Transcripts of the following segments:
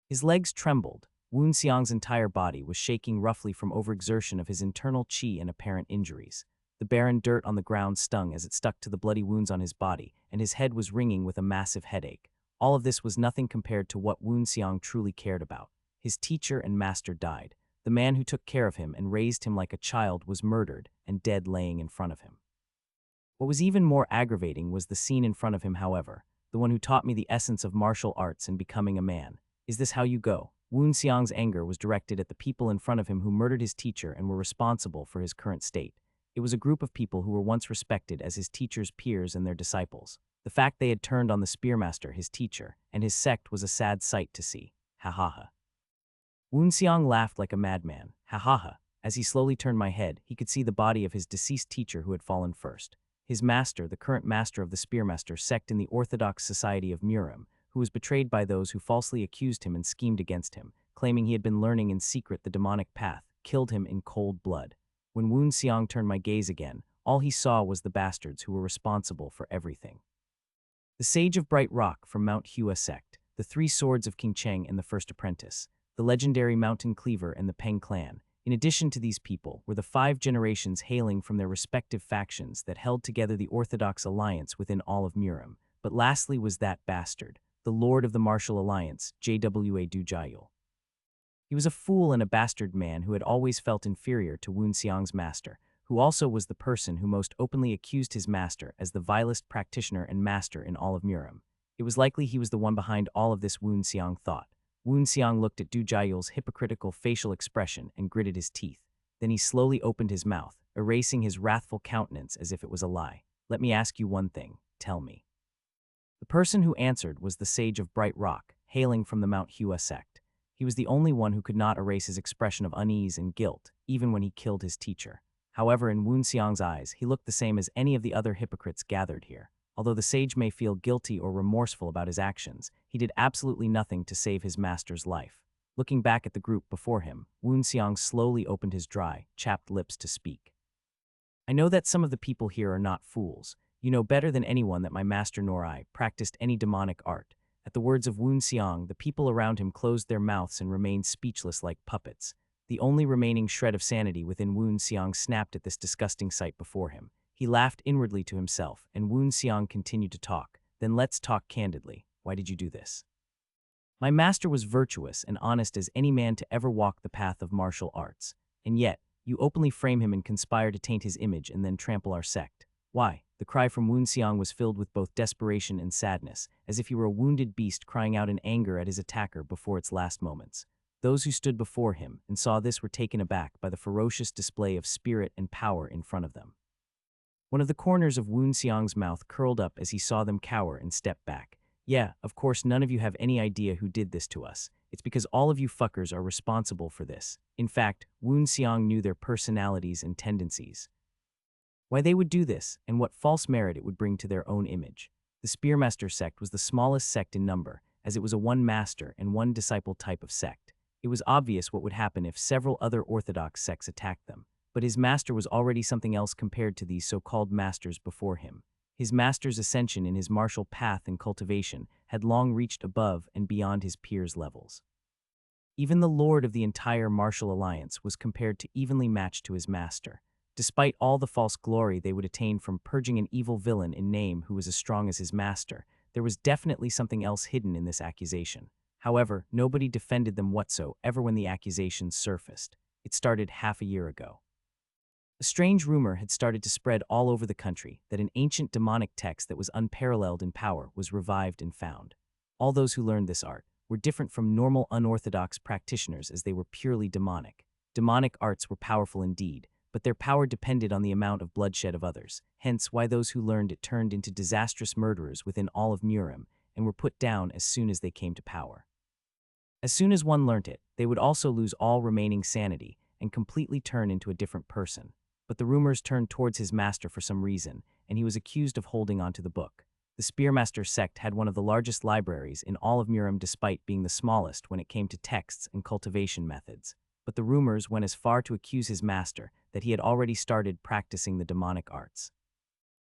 His legs trembled. Woon Xiang's entire body was shaking roughly from overexertion of his internal qi and apparent injuries. The barren dirt on the ground stung as it stuck to the bloody wounds on his body, and his head was ringing with a massive headache. All of this was nothing compared to what Woon Xiang truly cared about. His teacher and master died. The man who took care of him and raised him like a child was murdered and dead laying in front of him. What was even more aggravating was the scene in front of him, however, the one who taught me the essence of martial arts and becoming a man. Is this how you go? Woon Xiang's anger was directed at the people in front of him who murdered his teacher and were responsible for his current state. It was a group of people who were once respected as his teacher's peers and their disciples. The fact they had turned on the spearmaster, his teacher, and his sect was a sad sight to see. Ha ha ha. Woon Xiang laughed like a madman. Ha ha ha. As he slowly turned my head, he could see the body of his deceased teacher who had fallen first. His master, the current master of the spearmaster sect in the Orthodox Society of Murim, who was betrayed by those who falsely accused him and schemed against him, claiming he had been learning in secret the demonic path, killed him in cold blood. When Woon Xiang turned my gaze again, all he saw was the bastards who were responsible for everything. The Sage of Bright Rock from Mount Hua sect, the three swords of King Cheng and the First Apprentice, the legendary Mountain Cleaver and the Peng clan. In addition to these people were the 5 generations hailing from their respective factions that held together the Orthodox Alliance within all of Murim. But lastly was that bastard, the Lord of the Martial Alliance, Jwa Dujayul. He was a fool and a bastard man who had always felt inferior to Woon Xiang's master, who also was the person who most openly accused his master as the vilest practitioner and master in all of Murim. It was likely he was the one behind all of this, Woon Xiang thought. Woon Xiang looked at Dujayul's hypocritical facial expression and gritted his teeth. Then he slowly opened his mouth, erasing his wrathful countenance as if it was a lie. Let me ask you one thing. Tell me. The person who answered was the Sage of Bright Rock, hailing from the Mount Hua sect. He was the only one who could not erase his expression of unease and guilt, even when he killed his teacher. However, in Woon Xiang's eyes, he looked the same as any of the other hypocrites gathered here. Although the sage may feel guilty or remorseful about his actions, he did absolutely nothing to save his master's life. Looking back at the group before him, Woon Xiang slowly opened his dry, chapped lips to speak. I know that some of the people here are not fools. You know better than anyone that my master nor I practiced any demonic art. At the words of Woon Xiang, the people around him closed their mouths and remained speechless like puppets. The only remaining shred of sanity within Woon Xiang snapped at this disgusting sight before him. He laughed inwardly to himself, and Woon Xiang continued to talk. Then let's talk candidly. Why did you do this? My master was virtuous and honest as any man to ever walk the path of martial arts. And yet, you openly frame him and conspire to taint his image and then trample our sect. Why? The cry from Woon Xiang was filled with both desperation and sadness, as if he were a wounded beast crying out in anger at his attacker before its last moments. Those who stood before him and saw this were taken aback by the ferocious display of spirit and power in front of them. One of the corners of Woon Xiang's mouth curled up as he saw them cower and step back. Yeah, of course none of you have any idea who did this to us. It's because all of you fuckers are responsible for this. In fact, Woon Xiang knew their personalities and tendencies. Why they would do this, and what false merit it would bring to their own image. The Spearmaster sect was the smallest sect in number, as it was a one-master and one-disciple type of sect. It was obvious what would happen if several other Orthodox sects attacked them. But his master was already something else compared to these so-called masters before him. His master's ascension in his martial path and cultivation had long reached above and beyond his peers' levels. Even the lord of the entire martial alliance was compared to evenly matched to his master. Despite all the false glory they would attain from purging an evil villain in name who was as strong as his master, there was definitely something else hidden in this accusation. However, nobody defended them whatsoever when the accusations surfaced. It started half a year ago. A strange rumor had started to spread all over the country that an ancient demonic text that was unparalleled in power was revived and found. All those who learned this art were different from normal unorthodox practitioners as they were purely demonic. Demonic arts were powerful indeed, but their power depended on the amount of bloodshed of others, hence why those who learned it turned into disastrous murderers within all of Murim and were put down as soon as they came to power. As soon as one learnt it, they would also lose all remaining sanity and completely turn into a different person. But the rumors turned towards his master for some reason, and he was accused of holding onto the book. The Spearmaster sect had one of the largest libraries in all of Murim despite being the smallest when it came to texts and cultivation methods. But the rumors went as far to accuse his master that he had already started practicing the demonic arts.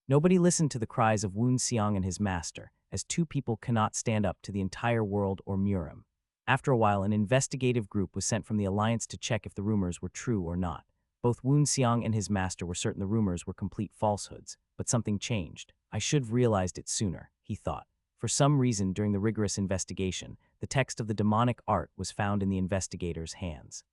Nobody listened to the cries of Woon Xiang and his master, as two people cannot stand up to the entire world or Murim. After a while, an investigative group was sent from the Alliance to check if the rumors were true or not. Both Woon Seong and his master were certain the rumors were complete falsehoods, but something changed. I should have realized it sooner, he thought. For some reason, during the rigorous investigation, the text of the demonic art was found in the investigators' hands.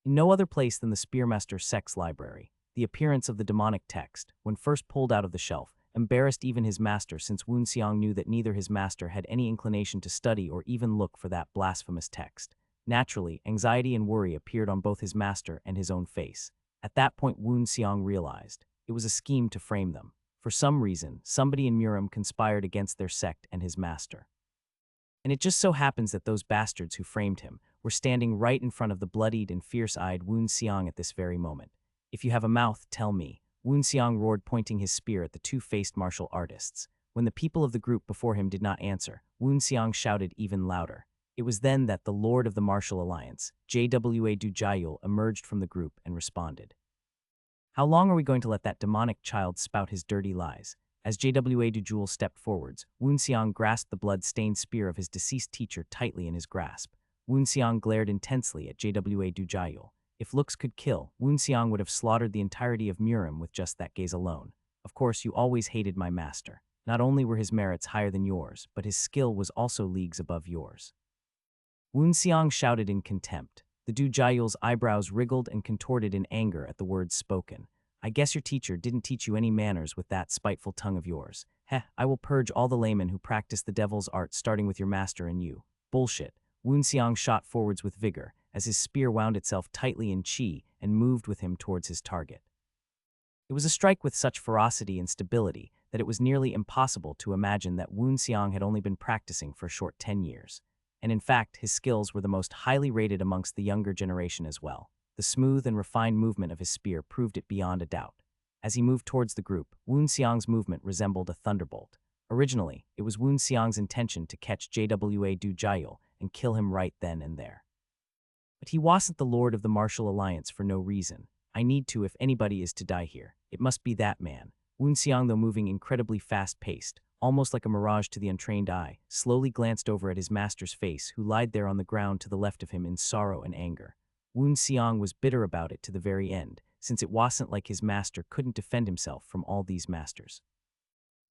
In no other place than the Spearmaster's sex library, the appearance of the demonic text, when first pulled out of the shelf, embarrassed even his master, since Woon Seong knew that neither his master had any inclination to study or even look for that blasphemous text. Naturally, anxiety and worry appeared on both his master and his own face. At that point, Woon Seong realized it was a scheme to frame them. For some reason, somebody in Murim conspired against their sect and his master. And it just so happens that those bastards who framed him were standing right in front of the bloodied and fierce-eyed Woon Seong at this very moment. "If you have a mouth, tell me," Woon Seong roared, pointing his spear at the two-faced martial artists. When the people of the group before him did not answer, Woon Seong shouted even louder. It was then that the Lord of the Martial Alliance, JWA Dujayul, emerged from the group and responded. "How long are we going to let that demonic child spout his dirty lies?" As JWA Dujayul stepped forwards, Woon Seong grasped the blood-stained spear of his deceased teacher tightly in his grasp. Woon Seong glared intensely at JWA Dujayul. If looks could kill, Woon Seong would have slaughtered the entirety of Murim with just that gaze alone. "Of course, you always hated my master. Not only were his merits higher than yours, but his skill was also leagues above yours." Woon Seong shouted in contempt. The Dujayul's eyebrows wriggled and contorted in anger at the words spoken. "I guess your teacher didn't teach you any manners with that spiteful tongue of yours. Heh, I will purge all the laymen who practice the devil's art, starting with your master and you." "Bullshit." Woon Seong shot forwards with vigor, as his spear wound itself tightly in chi and moved with him towards his target. It was a strike with such ferocity and stability that it was nearly impossible to imagine that Woon Seong had only been practicing for a short 10 years. And in fact, his skills were the most highly rated amongst the younger generation as well. The smooth and refined movement of his spear proved it beyond a doubt. As he moved towards the group, Woon Seong's movement resembled a thunderbolt. Originally, it was Woon Seong's intention to catch JWA Dujayul and kill him right then and there. But he wasn't the Lord of the Martial Alliance for no reason. "I need to, if anybody is to die here. It must be that man." Woon Seong, though moving incredibly fast-paced, almost like a mirage to the untrained eye, slowly glanced over at his master's face, who lied there on the ground to the left of him in sorrow and anger. Woon Seong was bitter about it to the very end, since it wasn't like his master couldn't defend himself from all these masters.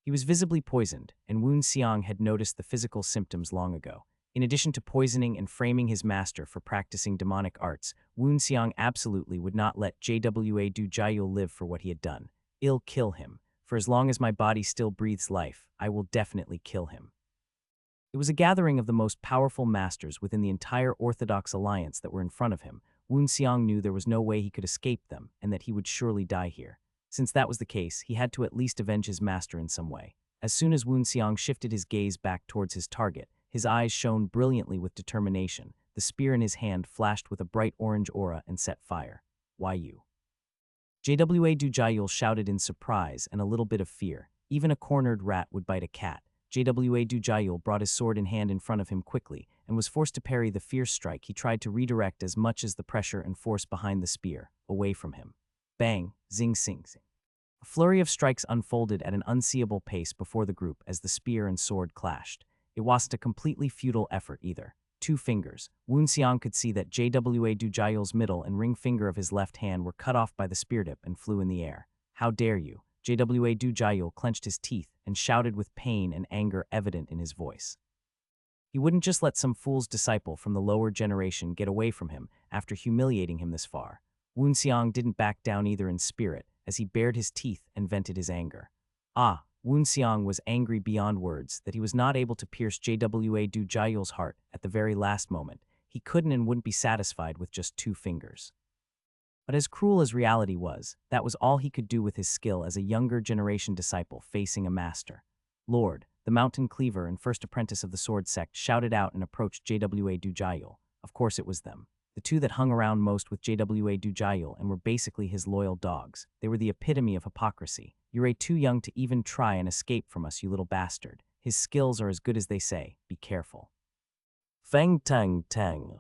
He was visibly poisoned, and Woon Seong had noticed the physical symptoms long ago. In addition to poisoning and framing his master for practicing demonic arts, Woon Seong absolutely would not let JWA Dujayul live for what he had done. "I'll kill him. For as long as my body still breathes life, I will definitely kill him." It was a gathering of the most powerful masters within the entire Orthodox Alliance that were in front of him. Woon Seong knew there was no way he could escape them and that he would surely die here. Since that was the case, he had to at least avenge his master in some way. As soon as Woon Seong shifted his gaze back towards his target, his eyes shone brilliantly with determination. The spear in his hand flashed with a bright orange aura and set fire. "Why you?" JWA Dujayul shouted in surprise and a little bit of fear. Even a cornered rat would bite a cat. JWA Dujayul brought his sword in hand in front of him quickly and was forced to parry the fierce strike. He tried to redirect as much as the pressure and force behind the spear, away from him. Bang, zing, zing, zing. A flurry of strikes unfolded at an unseeable pace before the group as the spear and sword clashed. It wasn't a completely futile effort either. 2 fingers. Woon Seong could see that JWA Dujayul's middle and ring finger of his left hand were cut off by the spear dip and flew in the air. "How dare you?" JWA Dujayul clenched his teeth and shouted with pain and anger evident in his voice. He wouldn't just let some fool's disciple from the lower generation get away from him after humiliating him this far. Woon Seong didn't back down either in spirit, as he bared his teeth and vented his anger. Woon Seong was angry beyond words that he was not able to pierce JWA Dujayul's heart at the very last moment. He couldn't and wouldn't be satisfied with just 2 fingers. But as cruel as reality was, that was all he could do with his skill as a younger generation disciple facing a master. Lord, the Mountain Cleaver and first apprentice of the Sword Sect, shouted out and approached JWA Dujayul. Of course it was them. The 2 that hung around most with JWA Dujayul and were basically his loyal dogs. They were the epitome of hypocrisy. "You're too young to even try and escape from us, you little bastard. His skills are as good as they say. Be careful." Fang tang tang.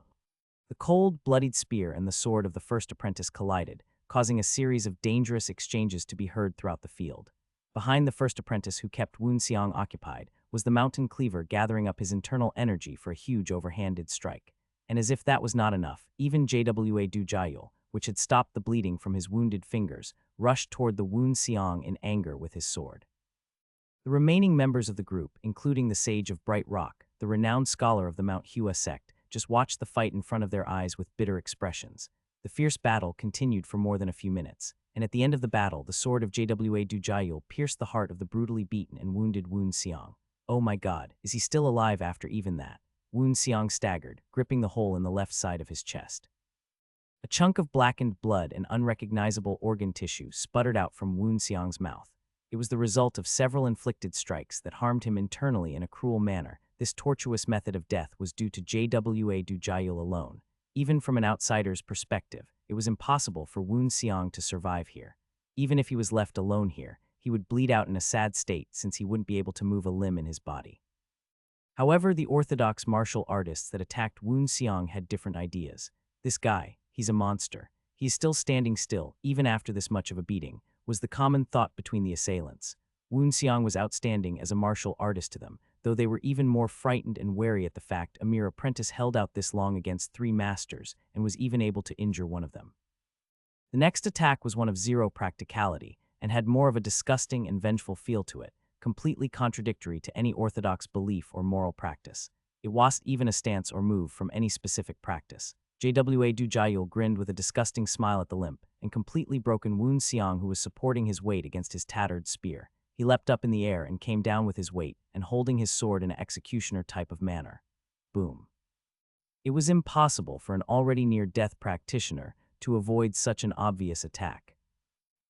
The cold, bloodied spear and the sword of the first apprentice collided, causing a series of dangerous exchanges to be heard throughout the field. Behind the first apprentice, who kept Woon Seong occupied, was the mountain cleaver gathering up his internal energy for a huge overhanded strike. And as if that was not enough, even Jwa Dujayul, which had stopped the bleeding from his wounded fingers, rushed toward the Woon Seong in anger with his sword. The remaining members of the group, including the sage of Bright Rock, the renowned scholar of the Mount Hua sect, just watched the fight in front of their eyes with bitter expressions. The fierce battle continued for more than a few minutes, and at the end of the battle, the sword of Jwa Dujayul pierced the heart of the brutally beaten and wounded Woon Seong. Oh my god, is he still alive after even that? Woon Seong staggered, gripping the hole in the left side of his chest. A chunk of blackened blood and unrecognizable organ tissue sputtered out from Woon Seong's mouth. It was the result of several inflicted strikes that harmed him internally in a cruel manner. This tortuous method of death was due to Jwa Dujayul alone. Even from an outsider's perspective, it was impossible for Woon Seong to survive here. Even if he was left alone here, he would bleed out in a sad state since he wouldn't be able to move a limb in his body. However, the orthodox martial artists that attacked Woon Seong had different ideas. This guy, he's a monster. He's still standing still, even after this much of a beating, was the common thought between the assailants. Woon Seong was outstanding as a martial artist to them, though they were even more frightened and wary at the fact a mere apprentice held out this long against 3 masters and was even able to injure one of them. The next attack was one of zero practicality and had more of a disgusting and vengeful feel to it, completely contradictory to any orthodox belief or moral practice. It wasn't even a stance or move from any specific practice. Jwa Dujayul grinned with a disgusting smile at the limp and completely broken Woon Seong, who was supporting his weight against his tattered spear. He leapt up in the air and came down with his weight and holding his sword in an executioner type of manner. Boom. It was impossible for an already near-death practitioner to avoid such an obvious attack.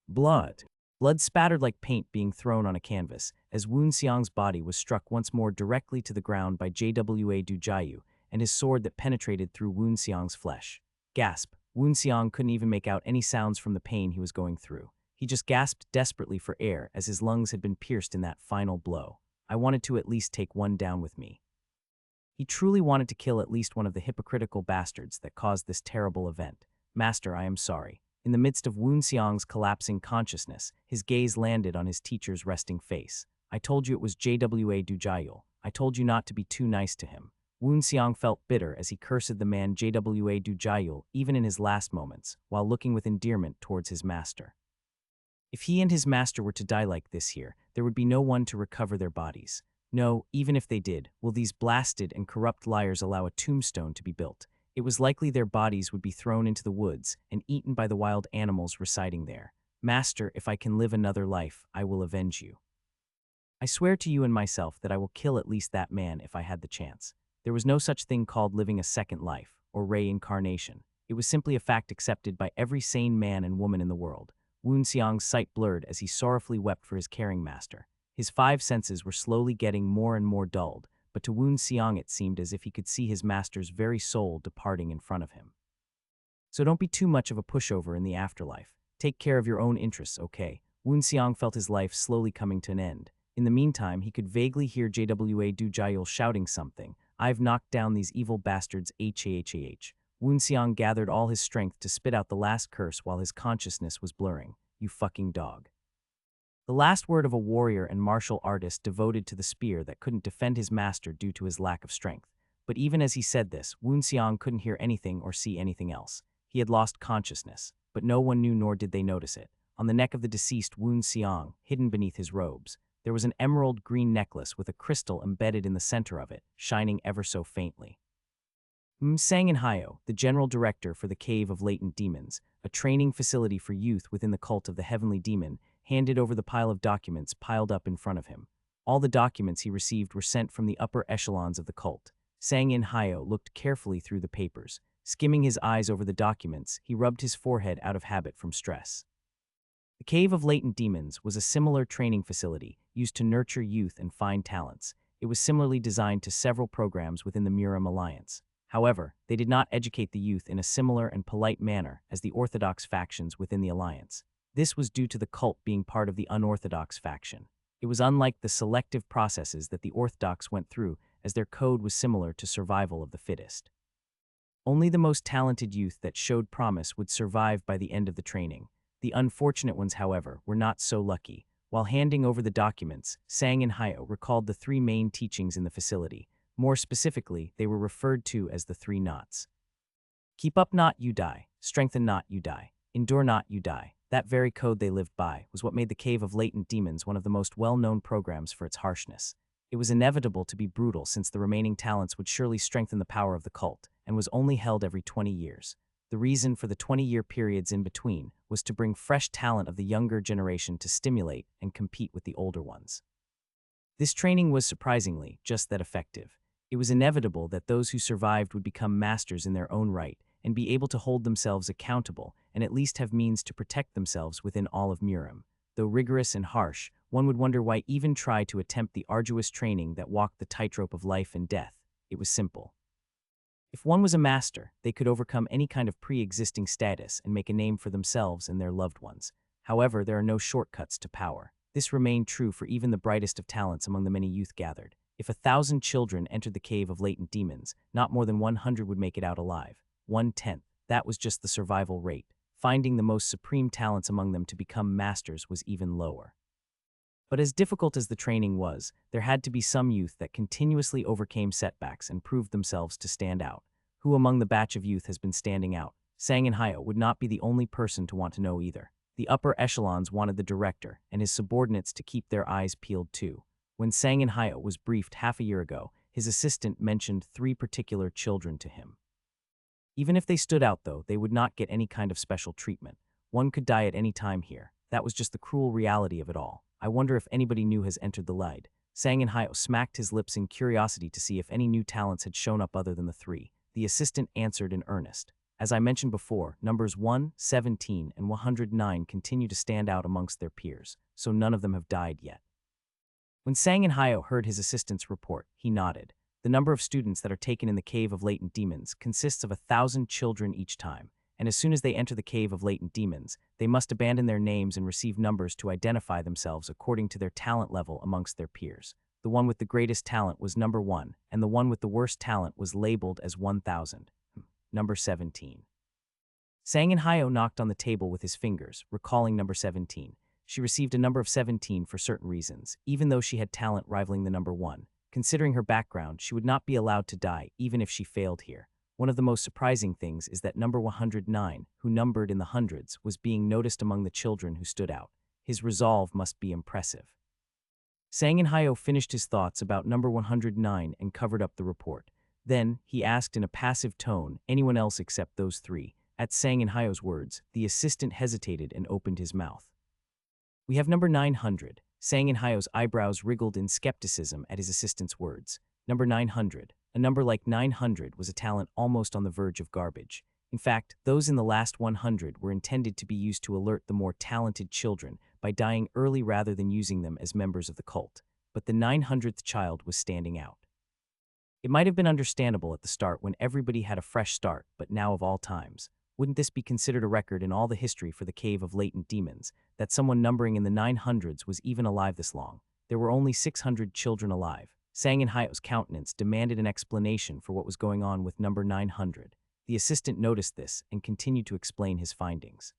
Blood. Blood spattered like paint being thrown on a canvas as Woon Seong's body was struck once more directly to the ground by Jwa Dujayul and his sword that penetrated through Woon Seong's flesh. Gasp. Woon Seong couldn't even make out any sounds from the pain he was going through. He just gasped desperately for air as his lungs had been pierced in that final blow. I wanted to at least take one down with me. He truly wanted to kill at least one of the hypocritical bastards that caused this terrible event. Master, I am sorry. In the midst of Woon Seong's collapsing consciousness, his gaze landed on his teacher's resting face. I told you it was Jwa Dujayul. I told you not to be too nice to him. Woon Seong felt bitter as he cursed the man Jwa Dujayul even in his last moments, while looking with endearment towards his master. If he and his master were to die like this here, there would be no one to recover their bodies. No, even if they did, will these blasted and corrupt liars allow a tombstone to be built? It was likely their bodies would be thrown into the woods and eaten by the wild animals residing there. Master, if I can live another life, I will avenge you. I swear to you and myself that I will kill at least that man if I had the chance. There was no such thing called living a second life, or reincarnation. It was simply a fact accepted by every sane man and woman in the world. Woon Seong's sight blurred as he sorrowfully wept for his caring master. His 5 senses were slowly getting more and more dulled, but to Woon Seong it seemed as if he could see his master's very soul departing in front of him. So don't be too much of a pushover in the afterlife. Take care of your own interests, okay? Woon Seong felt his life slowly coming to an end. In the meantime, he could vaguely hear Jwa Dujayul shouting something. I've knocked down these evil bastards, HAHAH. Woon Seong gathered all his strength to spit out the last curse while his consciousness was blurring. You fucking dog. The last word of a warrior and martial artist devoted to the spear that couldn't defend his master due to his lack of strength. But even as he said this, Woon Seong couldn't hear anything or see anything else. He had lost consciousness, but no one knew nor did they notice it. On the neck of the deceased Woon Seong, hidden beneath his robes, there was an emerald green necklace with a crystal embedded in the center of it, shining ever so faintly. Sang In Hyo, the general director for the Cave of Latent Demons, a training facility for youth within the cult of the Heavenly Demon, handed over the pile of documents piled up in front of him. All the documents he received were sent from the upper echelons of the cult. Sang In Hyo looked carefully through the papers. Skimming his eyes over the documents, he rubbed his forehead out of habit from stress. The Cave of Latent Demons was a similar training facility used to nurture youth and find talents. It was similarly designed to several programs within the Muram Alliance. However, they did not educate the youth in a similar and polite manner as the orthodox factions within the alliance. This was due to the cult being part of the unorthodox faction. It was unlike the selective processes that the orthodox went through, as their code was similar to survival of the fittest. Only the most talented youth that showed promise would survive by the end of the training. The unfortunate ones, however, were not so lucky. While handing over the documents, Sang and Hyo recalled the three main teachings in the facility. More specifically, they were referred to as the three knots. Keep up not, you die. Strengthen not, you die. Endure not, you die. That very code they lived by was what made the Cave of Latent Demons one of the most well-known programs for its harshness. It was inevitable to be brutal since the remaining talents would surely strengthen the power of the cult, and was only held every 20 years. The reason for the 20-year periods in between was to bring fresh talent of the younger generation to stimulate and compete with the older ones. This training was surprisingly just that effective. It was inevitable that those who survived would become masters in their own right and be able to hold themselves accountable and at least have means to protect themselves within all of Murim. Though rigorous and harsh, one would wonder why even try to attempt the arduous training that walked the tightrope of life and death. It was simple. If one was a master, they could overcome any kind of pre-existing status and make a name for themselves and their loved ones. However, there are no shortcuts to power. This remained true for even the brightest of talents among the many youth gathered. If 1,000 children entered the Cave of Latent Demons, not more than 100 would make it out alive. 1/10. That was just the survival rate. Finding the most supreme talents among them to become masters was even lower. But as difficult as the training was, there had to be some youth that continuously overcame setbacks and proved themselves to stand out. Who among the batch of youth has been standing out? Sang and Hyo would not be the only person to want to know either. The upper echelons wanted the director and his subordinates to keep their eyes peeled too. When Sang and Hyo was briefed half a year ago, his assistant mentioned 3 particular children to him. Even if they stood out, though, they would not get any kind of special treatment. One could die at any time here. That was just the cruel reality of it all. I wonder if anybody new has entered the light. Sang and Hyo smacked his lips in curiosity to see if any new talents had shown up other than the 3. The assistant answered in earnest. As I mentioned before, numbers 1, 17, and 109 continue to stand out amongst their peers, so none of them have died yet. When Sang and Hyo heard his assistant's report, he nodded. The number of students that are taken in the Cave of Latent Demons consists of 1,000 children each time, and as soon as they enter the Cave of Latent Demons, they must abandon their names and receive numbers to identify themselves according to their talent level amongst their peers. The one with the greatest talent was number 1, and the one with the worst talent was labeled as 1,000. Number 17. Sang and Hyo knocked on the table with his fingers, recalling number 17. She received a number of 17 for certain reasons, even though she had talent rivaling the number 1. Considering her background, she would not be allowed to die, even if she failed here. One of the most surprising things is that number 109, who numbered in the hundreds, was being noticed among the children who stood out. His resolve must be impressive. Sang and Hyo finished his thoughts about number 109 and covered up the report. Then, he asked in a passive tone, anyone else except those 3. At Sang and Hyo's words, the assistant hesitated and opened his mouth. We have number 900. Sang and Hyo's eyebrows wriggled in skepticism at his assistant's words. Number 900. A number like 900 was a talent almost on the verge of garbage. In fact, those in the last 100 were intended to be used to alert the more talented children by dying early rather than using them as members of the cult. But the 900th child was standing out. It might have been understandable at the start when everybody had a fresh start, but now of all times, wouldn't this be considered a record in all the history for the Cave of Latent Demons, that someone numbering in the 900s was even alive this long? There were only 600 children alive. Sang and Hyo's countenance demanded an explanation for what was going on with number 900. The assistant noticed this and continued to explain his findings.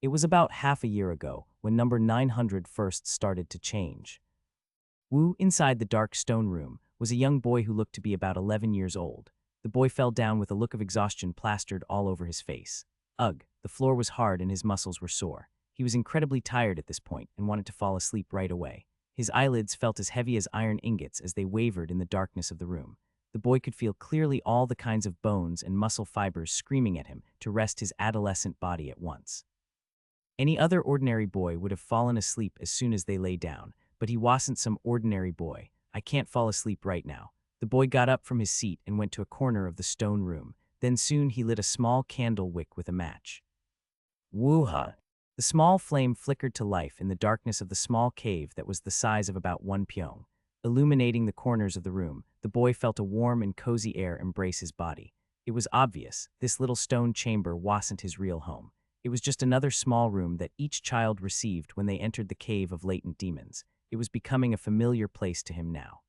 It was about half a year ago when number 900 first started to change. Inside the dark stone room, was a young boy who looked to be about 11 years old. The boy fell down with a look of exhaustion plastered all over his face. Ugh, the floor was hard and his muscles were sore. He was incredibly tired at this point and wanted to fall asleep right away. His eyelids felt as heavy as iron ingots as they wavered in the darkness of the room. The boy could feel clearly all the kinds of bones and muscle fibers screaming at him to rest his adolescent body at once. Any other ordinary boy would have fallen asleep as soon as they lay down, but he wasn't some ordinary boy. I can't fall asleep right now. The boy got up from his seat and went to a corner of the stone room. Then soon he lit a small candle wick with a match. Woo-ha! The small flame flickered to life in the darkness of the small cave that was the size of about 1 pyong. Illuminating the corners of the room, the boy felt a warm and cozy air embrace his body. It was obvious, this little stone chamber wasn't his real home. It was just another small room that each child received when they entered the Cave of Latent Demons. It was becoming a familiar place to him now.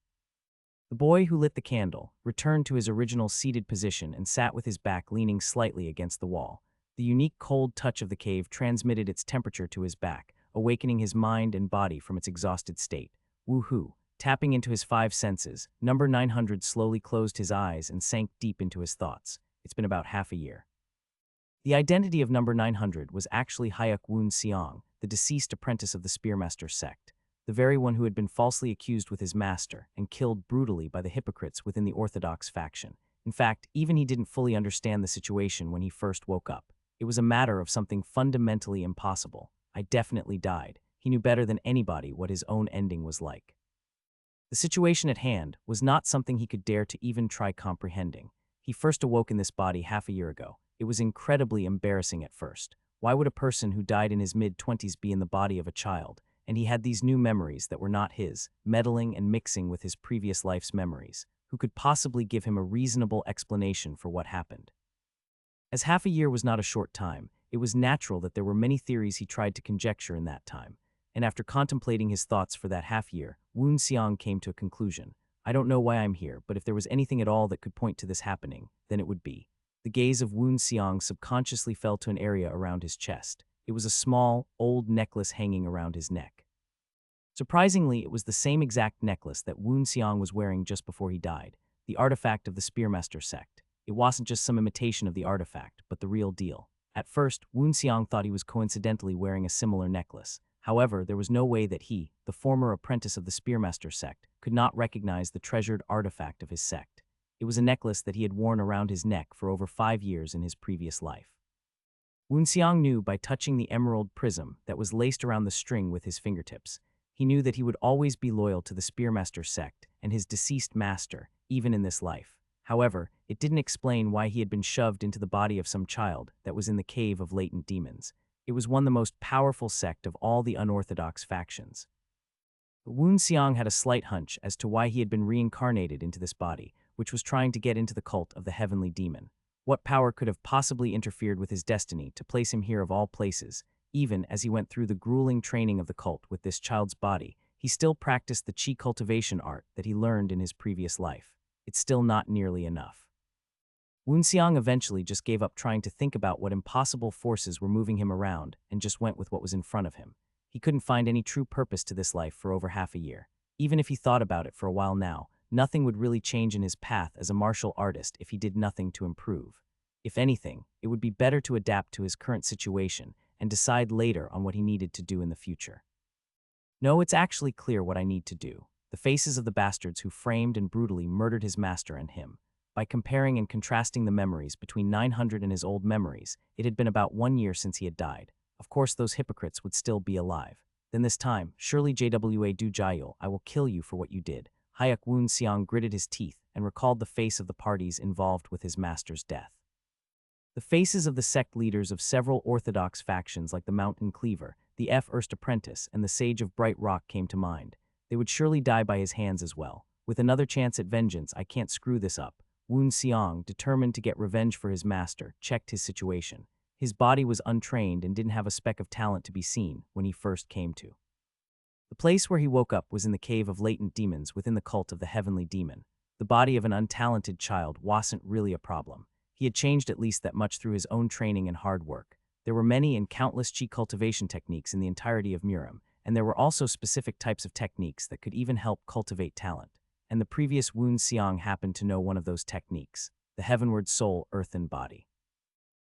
The boy who lit the candle returned to his original seated position and sat with his back leaning slightly against the wall. The unique cold touch of the cave transmitted its temperature to his back, awakening his mind and body from its exhausted state. Woohoo! Tapping into his five senses, number 900 slowly closed his eyes and sank deep into his thoughts. It's been about half a year. The identity of number 900 was actually Hayek Woon Seong, the deceased apprentice of the Spearmaster sect, the very one who had been falsely accused with his master and killed brutally by the hypocrites within the Orthodox faction. In fact, even he didn't fully understand the situation when he first woke up. It was a matter of something fundamentally impossible. I definitely died. He knew better than anybody what his own ending was like. The situation at hand was not something he could dare to even try comprehending. He first awoke in this body half a year ago. It was incredibly embarrassing at first. Why would a person who died in his mid-20s be in the body of a child? And he had these new memories that were not his, meddling and mixing with his previous life's memories. Who could possibly give him a reasonable explanation for what happened? As half a year was not a short time, it was natural that there were many theories he tried to conjecture in that time. And after contemplating his thoughts for that half year, Woon Seong came to a conclusion. I don't know why I'm here, but if there was anything at all that could point to this happening, then it would be. The gaze of Woon Seong subconsciously fell to an area around his chest. It was a small, old necklace hanging around his neck. Surprisingly, it was the same exact necklace that Woon Seong was wearing just before he died, the artifact of the Spearmaster sect. It wasn't just some imitation of the artifact, but the real deal. At first, Woon Seong thought he was coincidentally wearing a similar necklace. However, there was no way that he, the former apprentice of the Spearmaster sect, could not recognize the treasured artifact of his sect. It was a necklace that he had worn around his neck for over 5 years in his previous life. Woon Seong knew by touching the emerald prism that was laced around the string with his fingertips. He knew that he would always be loyal to the Spearmaster sect and his deceased master, even in this life. However, it didn't explain why he had been shoved into the body of some child that was in the cave of latent demons. It was one of the most powerful sect of all the unorthodox factions. But Woon Seong had a slight hunch as to why he had been reincarnated into this body, which was trying to get into the cult of the heavenly demon. What power could have possibly interfered with his destiny to place him here of all places? Even as he went through the grueling training of the cult with this child's body, he still practiced the chi cultivation art that he learned in his previous life. It's still not nearly enough. Woon Seong eventually just gave up trying to think about what impossible forces were moving him around and just went with what was in front of him. He couldn't find any true purpose to this life for over half a year. Even if he thought about it for a while now, nothing would really change in his path as a martial artist if he did nothing to improve. If anything, it would be better to adapt to his current situation and decide later on what he needed to do in the future. No, it's actually clear what I need to do. The faces of the bastards who framed and brutally murdered his master and him. By comparing and contrasting the memories between 900 and his old memories, it had been about 1 year since he had died. Of course, those hypocrites would still be alive. Then this time, surely JWA Du Jayul, I will kill you for what you did. Hayek Woon Seong gritted his teeth and recalled the face of the parties involved with his master's death. The faces of the sect leaders of several orthodox factions like the Mountain Cleaver, the Erst Apprentice, and the Sage of Bright Rock came to mind. They would surely die by his hands as well. With another chance at vengeance, I can't screw this up. Woon Seong, determined to get revenge for his master, checked his situation. His body was untrained and didn't have a speck of talent to be seen when he first came to. The place where he woke up was in the cave of latent demons within the cult of the heavenly demon. The body of an untalented child wasn't really a problem. He had changed at least that much through his own training and hard work. There were many and countless chi cultivation techniques in the entirety of Murim, and there were also specific types of techniques that could even help cultivate talent. And the previous Woon Seong happened to know one of those techniques, the heavenward soul earthen body.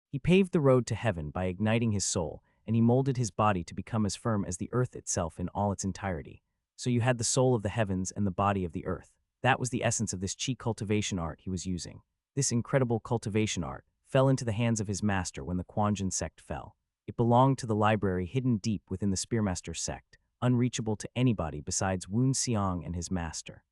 He paved the road to heaven by igniting his soul, and he molded his body to become as firm as the earth itself in all its entirety. So you had the soul of the heavens and the body of the earth. That was the essence of this chi cultivation art he was using. This incredible cultivation art fell into the hands of his master when the Quanjin sect fell. It belonged to the library hidden deep within the Spearmaster sect, unreachable to anybody besides Woon Seong and his master.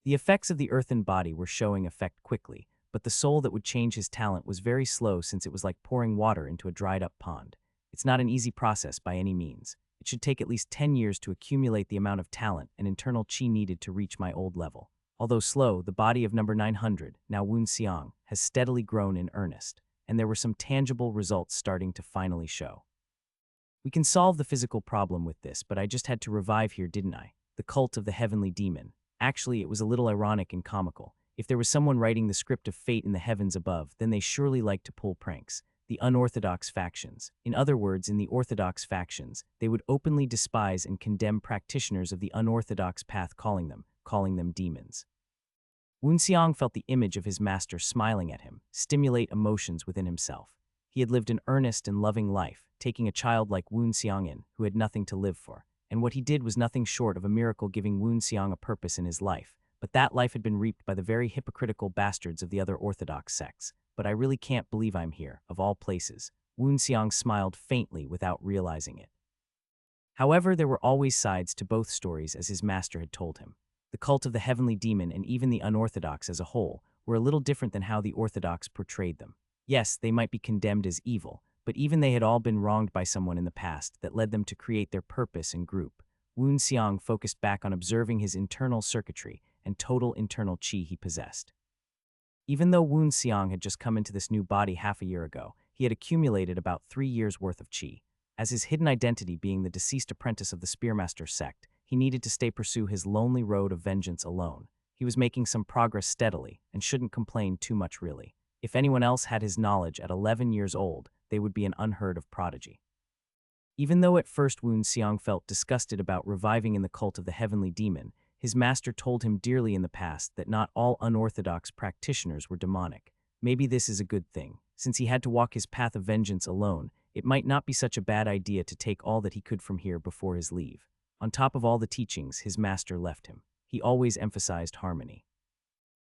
The effects of the earthen body were showing effect quickly, but the soul that would change his talent was very slow since it was like pouring water into a dried-up pond. It's not an easy process by any means. It should take at least 10 years to accumulate the amount of talent and internal chi needed to reach my old level. Although slow, the body of number 900, now Woon Seong, has steadily grown in earnest, and there were some tangible results starting to finally show. We can solve the physical problem with this, but I just had to revive here, didn't I? The cult of the heavenly demon. Actually, it was a little ironic and comical. If there was someone writing the script of fate in the heavens above, then they surely like to pull pranks. the unorthodox factions. In other words, in the orthodox factions, they would openly despise and condemn practitioners of the unorthodox path, calling them demons. Woonseong felt the image of his master smiling at him, stimulate emotions within himself. He had lived an earnest and loving life, taking a child like Woonseong in, who had nothing to live for, and what he did was nothing short of a miracle, giving Woonseong a purpose in his life. But that life had been reaped by the very hypocritical bastards of the other orthodox sects. But I really can't believe I'm here, of all places. Woonseong smiled faintly without realizing it. However, there were always sides to both stories, as his master had told him. The cult of the heavenly demon and even the unorthodox as a whole were a little different than how the orthodox portrayed them. Yes, they might be condemned as evil, but even they had all been wronged by someone in the past that led them to create their purpose and group. Woonseong focused back on observing his internal circuitry and total internal chi he possessed. Even though Woonseong had just come into this new body half a year ago, he had accumulated about 3 years' worth of chi. As his hidden identity being the deceased apprentice of the Spearmaster sect, he needed to pursue his lonely road of vengeance alone. He was making some progress steadily, and shouldn't complain too much really. If anyone else had his knowledge at 11 years old, they would be an unheard of prodigy. Even though at first Woonseong felt disgusted about reviving in the cult of the heavenly demon, his master told him dearly in the past that not all unorthodox practitioners were demonic. Maybe this is a good thing. Since he had to walk his path of vengeance alone, it might not be such a bad idea to take all that he could from here before his leave. On top of all the teachings his master left him, he always emphasized harmony.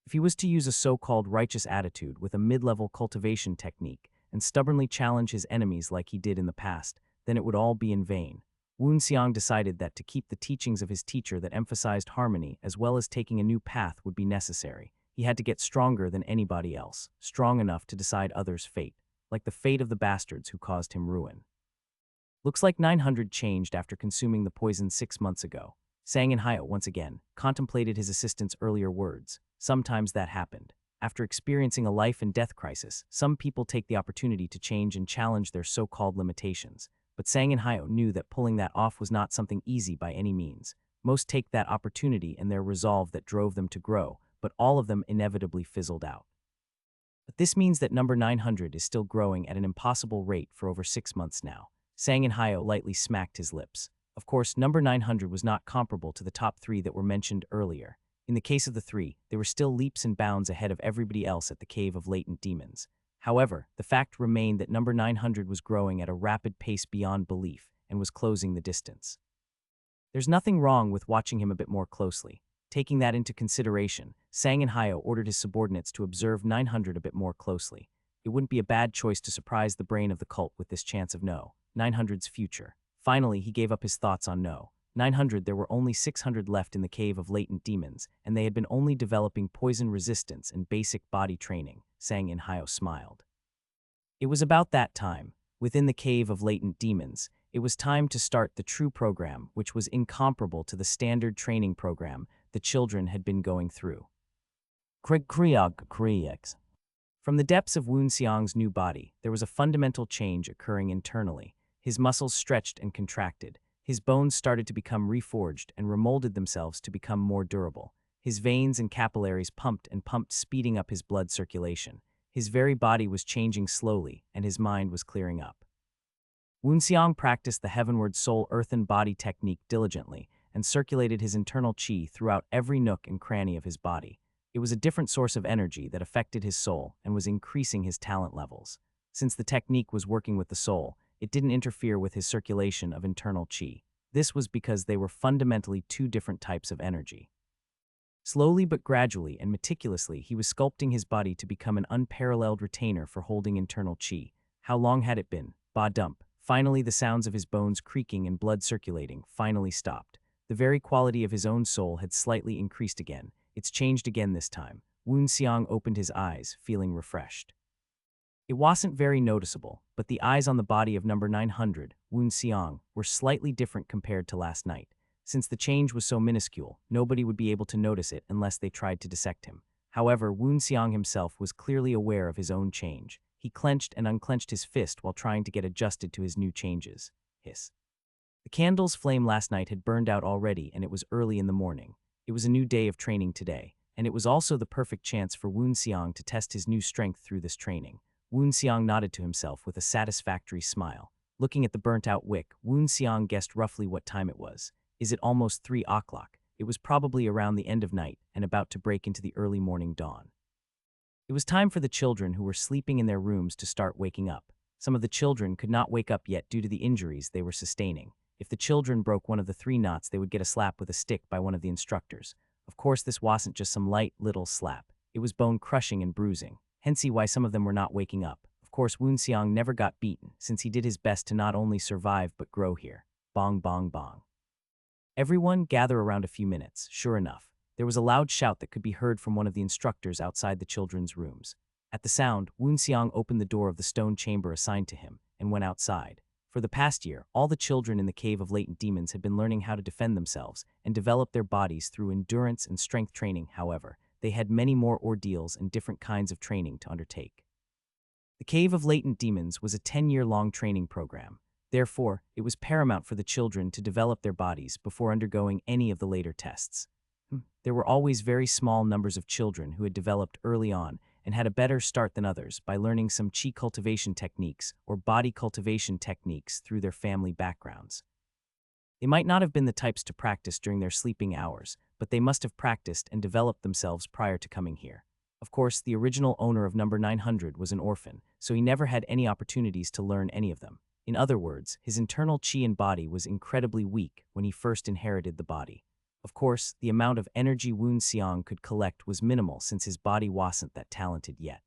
If he was to use a so-called righteous attitude with a mid-level cultivation technique and stubbornly challenge his enemies like he did in the past, then it would all be in vain. Woonseong decided that to keep the teachings of his teacher that emphasized harmony as well as taking a new path would be necessary. He had to get stronger than anybody else, strong enough to decide others' fate, like the fate of the bastards who caused him ruin. Looks like 900 changed after consuming the poison 6 months ago. Sang and Hyo once again contemplated his assistant's earlier words. Sometimes that happened. After experiencing a life and death crisis, some people take the opportunity to change and challenge their so-called limitations. But Sang and Hyo knew that pulling that off was not something easy by any means. Most take that opportunity and their resolve that drove them to grow, but all of them inevitably fizzled out. But this means that number 900 is still growing at an impossible rate for over 6 months now. Sang and Hyo lightly smacked his lips. Of course, number 900 was not comparable to the top 3 that were mentioned earlier. In the case of the 3, they were still leaps and bounds ahead of everybody else at the Cave of Latent Demons. However, the fact remained that number 900 was growing at a rapid pace beyond belief and was closing the distance. There's nothing wrong with watching him a bit more closely. Taking that into consideration, Sang and Hyo ordered his subordinates to observe 900 a bit more closely. It wouldn't be a bad choice to surprise the brain of the cult with this chance of 900's future. Finally, he gave up his thoughts on 900. There were only 600 left in the Cave of Latent Demons, and they had been only developing poison resistance and basic body training. Sang and Hyo smiled. It was about that time, within the Cave of Latent Demons, it was time to start the true program, which was incomparable to the standard training program the children had been going through. From the depths of Woonseong's new body, there was a fundamental change occurring internally. His muscles stretched and contracted. His bones started to become reforged and remolded themselves to become more durable. His veins and capillaries pumped and pumped, speeding up his blood circulation. His very body was changing slowly, and his mind was clearing up. Woonseong practiced the heavenward soul earthen body technique diligently and circulated his internal chi throughout every nook and cranny of his body. It was a different source of energy that affected his soul and was increasing his talent levels. Since the technique was working with the soul, it didn't interfere with his circulation of internal chi. This was because they were fundamentally 2 different types of energy. Slowly but gradually and meticulously, he was sculpting his body to become an unparalleled retainer for holding internal chi. How long had it been? Ba-dump. Finally, the sounds of his bones creaking and blood circulating finally stopped. The very quality of his own soul had slightly increased again. It's changed again this time. Woonseong opened his eyes, feeling refreshed. It wasn't very noticeable, but the eyes on the body of number 900, Woonseong, were slightly different compared to last night. Since the change was so minuscule, nobody would be able to notice it unless they tried to dissect him. However, Woonseong himself was clearly aware of his own change. He clenched and unclenched his fist while trying to get adjusted to his new changes. Hiss. The candle's flame last night had burned out already, and it was early in the morning. It was a new day of training today, and it was also the perfect chance for Woonseong to test his new strength through this training. Woon Xiang nodded to himself with a satisfactory smile. Looking at the burnt-out wick, Woon Xiang guessed roughly what time it was. Is it almost 3 o'clock? It was probably around the end of night and about to break into the early morning dawn. It was time for the children who were sleeping in their rooms to start waking up. Some of the children could not wake up yet due to the injuries they were sustaining. If the children broke one of the 3 knots, they would get a slap with a stick by one of the instructors. Of course, this wasn't just some light little slap. It was bone-crushing and bruising. Hence why some of them were not waking up. Of course, Woon Xiang never got beaten, since he did his best to not only survive but grow here. Bong bong bong. Everyone gather around a few minutes. Sure enough, there was a loud shout that could be heard from one of the instructors outside the children's rooms. At the sound, Woon Xiang opened the door of the stone chamber assigned to him and went outside. For the past year, all the children in the Cave of Latent Demons had been learning how to defend themselves and develop their bodies through endurance and strength training. However, they had many more ordeals and different kinds of training to undertake. The Cave of Latent Demons was a 10-year-long training program. Therefore, it was paramount for the children to develop their bodies before undergoing any of the later tests. There were always very small numbers of children who had developed early on and had a better start than others by learning some chi cultivation techniques or body cultivation techniques through their family backgrounds. They might not have been the types to practice during their sleeping hours, but they must have practiced and developed themselves prior to coming here. Of course, the original owner of number 900 was an orphan, so he never had any opportunities to learn any of them. In other words, his internal chi and body was incredibly weak when he first inherited the body. Of course, the amount of energy Woon Xiang could collect was minimal since his body wasn't that talented yet.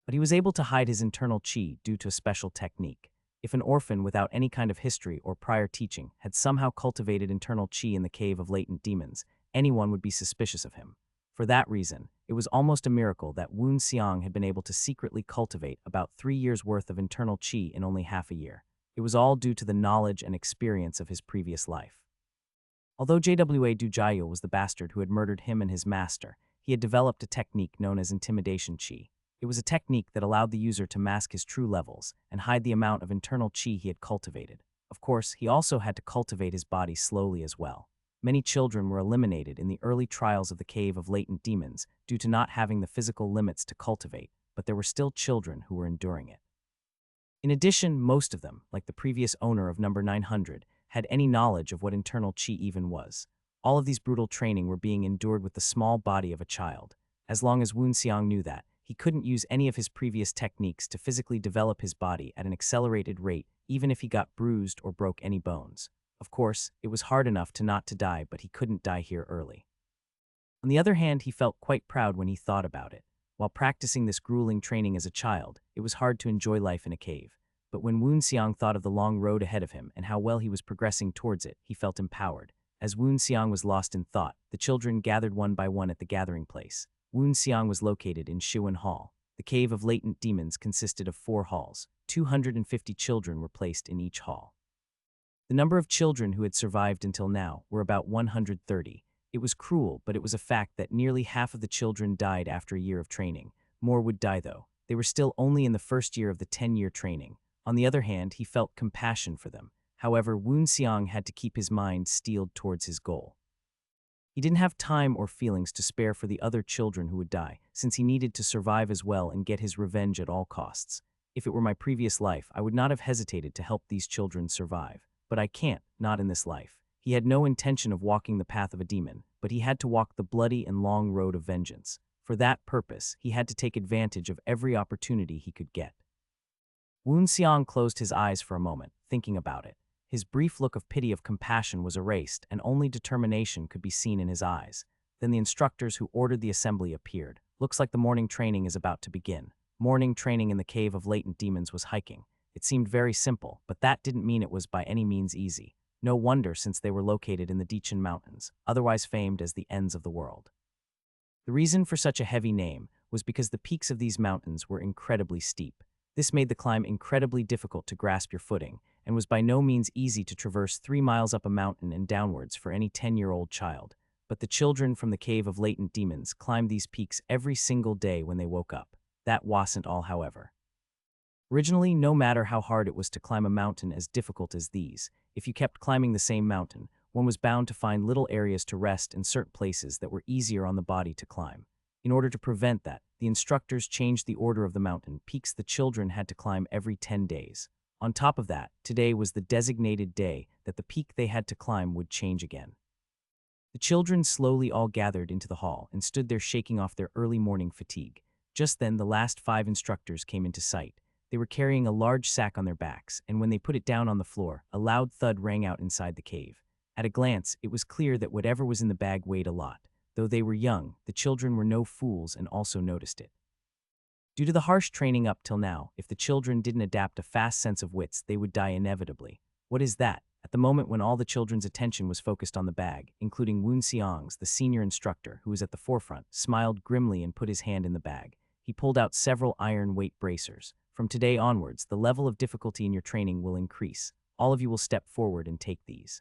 But he was able to hide his internal chi due to a special technique. If an orphan without any kind of history or prior teaching had somehow cultivated internal chi in the Cave of Latent Demons, anyone would be suspicious of him. For that reason, it was almost a miracle that Woon Xiang had been able to secretly cultivate about 3 years' worth of internal chi in only half a year. It was all due to the knowledge and experience of his previous life. Although Jwa Dujiao was the bastard who had murdered him and his master, he had developed a technique known as intimidation chi. It was a technique that allowed the user to mask his true levels and hide the amount of internal chi he had cultivated. Of course, he also had to cultivate his body slowly as well. Many children were eliminated in the early trials of the Cave of Latent Demons due to not having the physical limits to cultivate, but there were still children who were enduring it. In addition, most of them, like the previous owner of number 900, had any knowledge of what internal chi even was. All of these brutal training were being endured with the small body of a child. As long as Woon Xiang knew that, he couldn't use any of his previous techniques to physically develop his body at an accelerated rate, even if he got bruised or broke any bones. Of course, it was hard enough to not to die, but he couldn't die here early. On the other hand, he felt quite proud when he thought about it. While practicing this grueling training as a child, it was hard to enjoy life in a cave. But when Woon Xiang thought of the long road ahead of him and how well he was progressing towards it, he felt empowered. As Woon Xiang was lost in thought, the children gathered one by one at the gathering place. Woon Xiang was located in Shiwen Hall. The Cave of Latent Demons consisted of 4 halls. 250 children were placed in each hall. The number of children who had survived until now were about 130. It was cruel, but it was a fact that nearly half of the children died after a year of training. More would die though. They were still only in the first year of the 10-year training. On the other hand, he felt compassion for them. However, Woon Xiang had to keep his mind steeled towards his goal. He didn't have time or feelings to spare for the other children who would die, since he needed to survive as well and get his revenge at all costs. If it were my previous life, I would not have hesitated to help these children survive. But I can't, not in this life. He had no intention of walking the path of a demon, but he had to walk the bloody and long road of vengeance. For that purpose, he had to take advantage of every opportunity he could get. Woon Xiang closed his eyes for a moment, thinking about it. His brief look of pity of compassion was erased, and only determination could be seen in his eyes. Then the instructors who ordered the assembly appeared. Looks like the morning training is about to begin. Morning training in the Cave of Latent Demons was hiking. It seemed very simple, but that didn't mean it was by any means easy. No wonder, since they were located in the Dichen Mountains, otherwise famed as the ends of the world. The reason for such a heavy name was because the peaks of these mountains were incredibly steep. This made the climb incredibly difficult to grasp your footing, and was by no means easy to traverse 3 miles up a mountain and downwards for any 10-year-old child. But the children from the Cave of Latent Demons climbed these peaks every single day when they woke up. That wasn't all, however. Originally, no matter how hard it was to climb a mountain as difficult as these, if you kept climbing the same mountain, one was bound to find little areas to rest and certain places that were easier on the body to climb. In order to prevent that, the instructors changed the order of the mountain peaks the children had to climb every 10 days. On top of that, today was the designated day that the peak they had to climb would change again. The children slowly all gathered into the hall and stood there shaking off their early morning fatigue. Just then, the last 5 instructors came into sight. They were carrying a large sack on their backs, and when they put it down on the floor, a loud thud rang out inside the cave. At a glance, it was clear that whatever was in the bag weighed a lot. Though they were young, the children were no fools and also noticed it. Due to the harsh training up till now, if the children didn't adapt a fast sense of wits, they would die inevitably. What is that? At the moment when all the children's attention was focused on the bag, including Woon Seongs, the senior instructor, who was at the forefront, smiled grimly and put his hand in the bag. He pulled out several iron weight bracers. From today onwards, the level of difficulty in your training will increase. All of you will step forward and take these.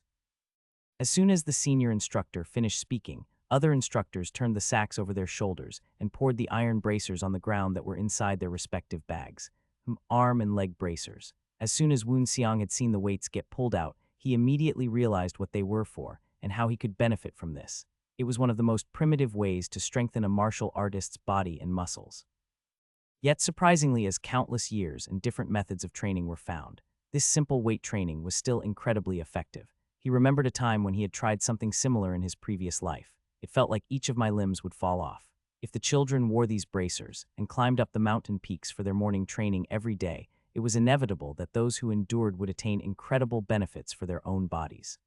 As soon as the senior instructor finished speaking, other instructors turned the sacks over their shoulders and poured the iron bracers on the ground that were inside their respective bags. Arm and leg bracers. As soon as Woon Seong had seen the weights get pulled out, he immediately realized what they were for and how he could benefit from this. It was one of the most primitive ways to strengthen a martial artist's body and muscles. Yet surprisingly, as countless years and different methods of training were found, this simple weight training was still incredibly effective. He remembered a time when he had tried something similar in his previous life. It felt like each of my limbs would fall off. If the children wore these bracers and climbed up the mountain peaks for their morning training every day, it was inevitable that those who endured would attain incredible benefits for their own bodies.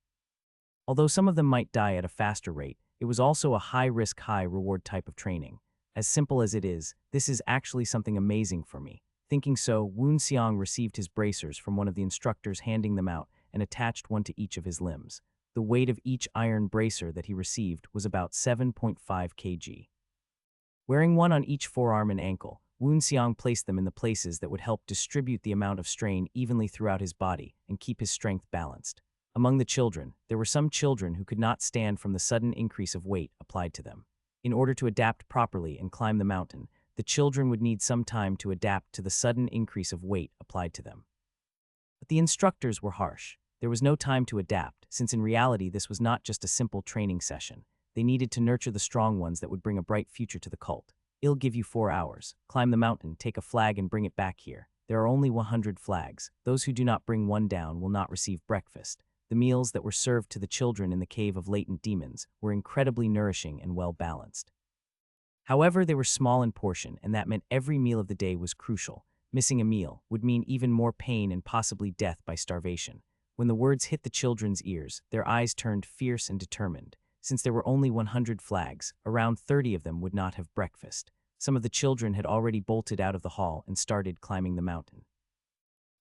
Although some of them might die at a faster rate, it was also a high-risk, high-reward type of training. As simple as it is, this is actually something amazing for me. Thinking so, Woon Seong received his bracers from one of the instructors, handing them out, and attached one to each of his limbs. The weight of each iron bracer that he received was about 7.5 kg. Wearing one on each forearm and ankle, Woon Seong placed them in the places that would help distribute the amount of strain evenly throughout his body and keep his strength balanced. Among the children, there were some children who could not stand from the sudden increase of weight applied to them. In order to adapt properly and climb the mountain, the children would need some time to adapt to the sudden increase of weight applied to them. But the instructors were harsh. There was no time to adapt, since in reality this was not just a simple training session. They needed to nurture the strong ones that would bring a bright future to the cult. I'll give you 4 hours. Climb the mountain, take a flag and bring it back here. There are only 100 flags. Those who do not bring one down will not receive breakfast. The meals that were served to the children in the Cave of Latent Demons were incredibly nourishing and well-balanced. However, they were small in portion, and that meant every meal of the day was crucial. Missing a meal would mean even more pain and possibly death by starvation. When the words hit the children's ears, their eyes turned fierce and determined. Since there were only 100 flags, around 30 of them would not have breakfast. Some of the children had already bolted out of the hall and started climbing the mountain.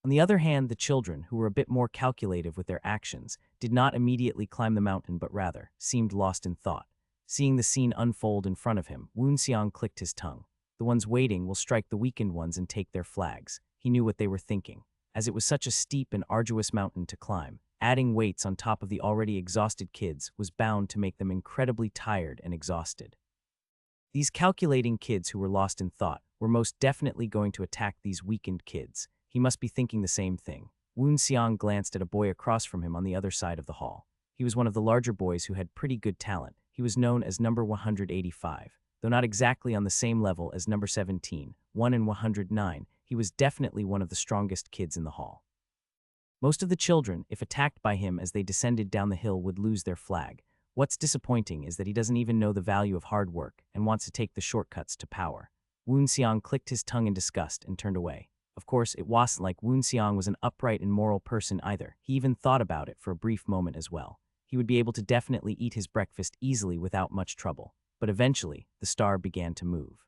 On the other hand, the children, who were a bit more calculative with their actions, did not immediately climb the mountain but rather seemed lost in thought. Seeing the scene unfold in front of him, Woon Seong clicked his tongue. The ones waiting will strike the weakened ones and take their flags. He knew what they were thinking. As it was such a steep and arduous mountain to climb, adding weights on top of the already exhausted kids was bound to make them incredibly tired and exhausted. These calculating kids who were lost in thought were most definitely going to attack these weakened kids. He must be thinking the same thing. Woon Seong glanced at a boy across from him on the other side of the hall. He was one of the larger boys who had pretty good talent. He was known as number 185. Though not exactly on the same level as number 17, 1 in 109, he was definitely one of the strongest kids in the hall. Most of the children, if attacked by him as they descended down the hill, would lose their flag. What's disappointing is that he doesn't even know the value of hard work and wants to take the shortcuts to power. Woon Seong clicked his tongue in disgust and turned away. Of course, it wasn't like Woon Seong was an upright and moral person either. He even thought about it for a brief moment as well. He would be able to definitely eat his breakfast easily without much trouble. But eventually, the star began to move.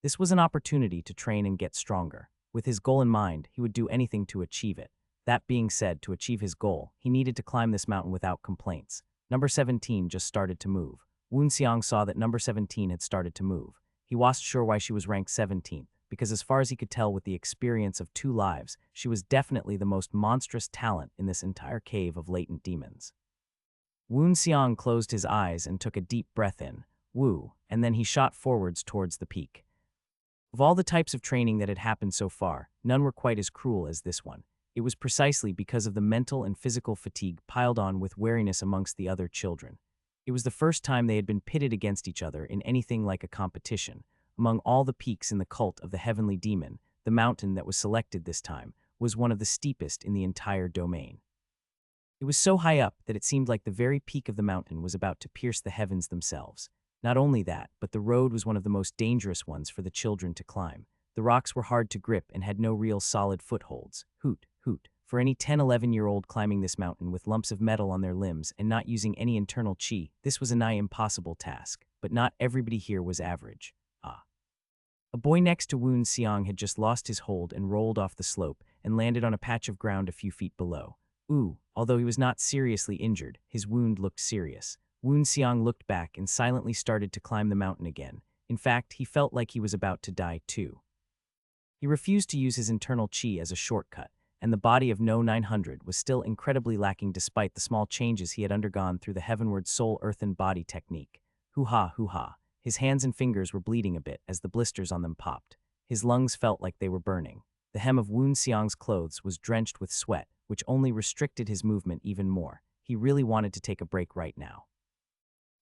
This was an opportunity to train and get stronger. With his goal in mind, he would do anything to achieve it. That being said, to achieve his goal, he needed to climb this mountain without complaints. Number 17 just started to move. Woon Seong saw that number 17 had started to move. He wasn't sure why she was ranked 17th, because as far as he could tell with the experience of 2 lives, she was definitely the most monstrous talent in this entire cave of latent demons. Woon Seong closed his eyes and took a deep breath in, woo, and then he shot forwards towards the peak. Of all the types of training that had happened so far, none were quite as cruel as this one. It was precisely because of the mental and physical fatigue piled on with wariness amongst the other children. It was the first time they had been pitted against each other in anything like a competition. Among all the peaks in the cult of the heavenly demon, the mountain that was selected this time was one of the steepest in the entire domain. It was so high up that it seemed like the very peak of the mountain was about to pierce the heavens themselves. Not only that, but the road was one of the most dangerous ones for the children to climb. The rocks were hard to grip and had no real solid footholds. Hoot, hoot. For any 10-11-year-old climbing this mountain with lumps of metal on their limbs and not using any internal chi, this was a nigh impossible task. But not everybody here was average. A boy next to Woon Seong had just lost his hold and rolled off the slope and landed on a patch of ground a few feet below. Although he was not seriously injured, his wound looked serious. Woon Seong looked back and silently started to climb the mountain again. In fact, he felt like he was about to die too. He refused to use his internal chi as a shortcut, and the body of No 900 was still incredibly lacking despite the small changes he had undergone through the heavenward soul-earthen body technique. Hoo-ha, hoo-ha. His hands and fingers were bleeding a bit as the blisters on them popped. His lungs felt like they were burning. The hem of Woon Seong's clothes was drenched with sweat, which only restricted his movement even more. He really wanted to take a break right now.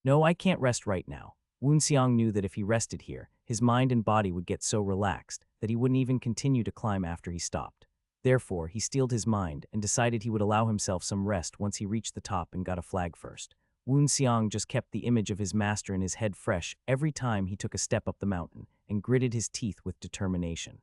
No, I can't rest right now. Woon Seong knew that if he rested here, his mind and body would get so relaxed that he wouldn't even continue to climb after he stopped. Therefore, he steeled his mind and decided he would allow himself some rest once he reached the top and got a flag first. Woon Seong just kept the image of his master in his head fresh every time he took a step up the mountain and gritted his teeth with determination.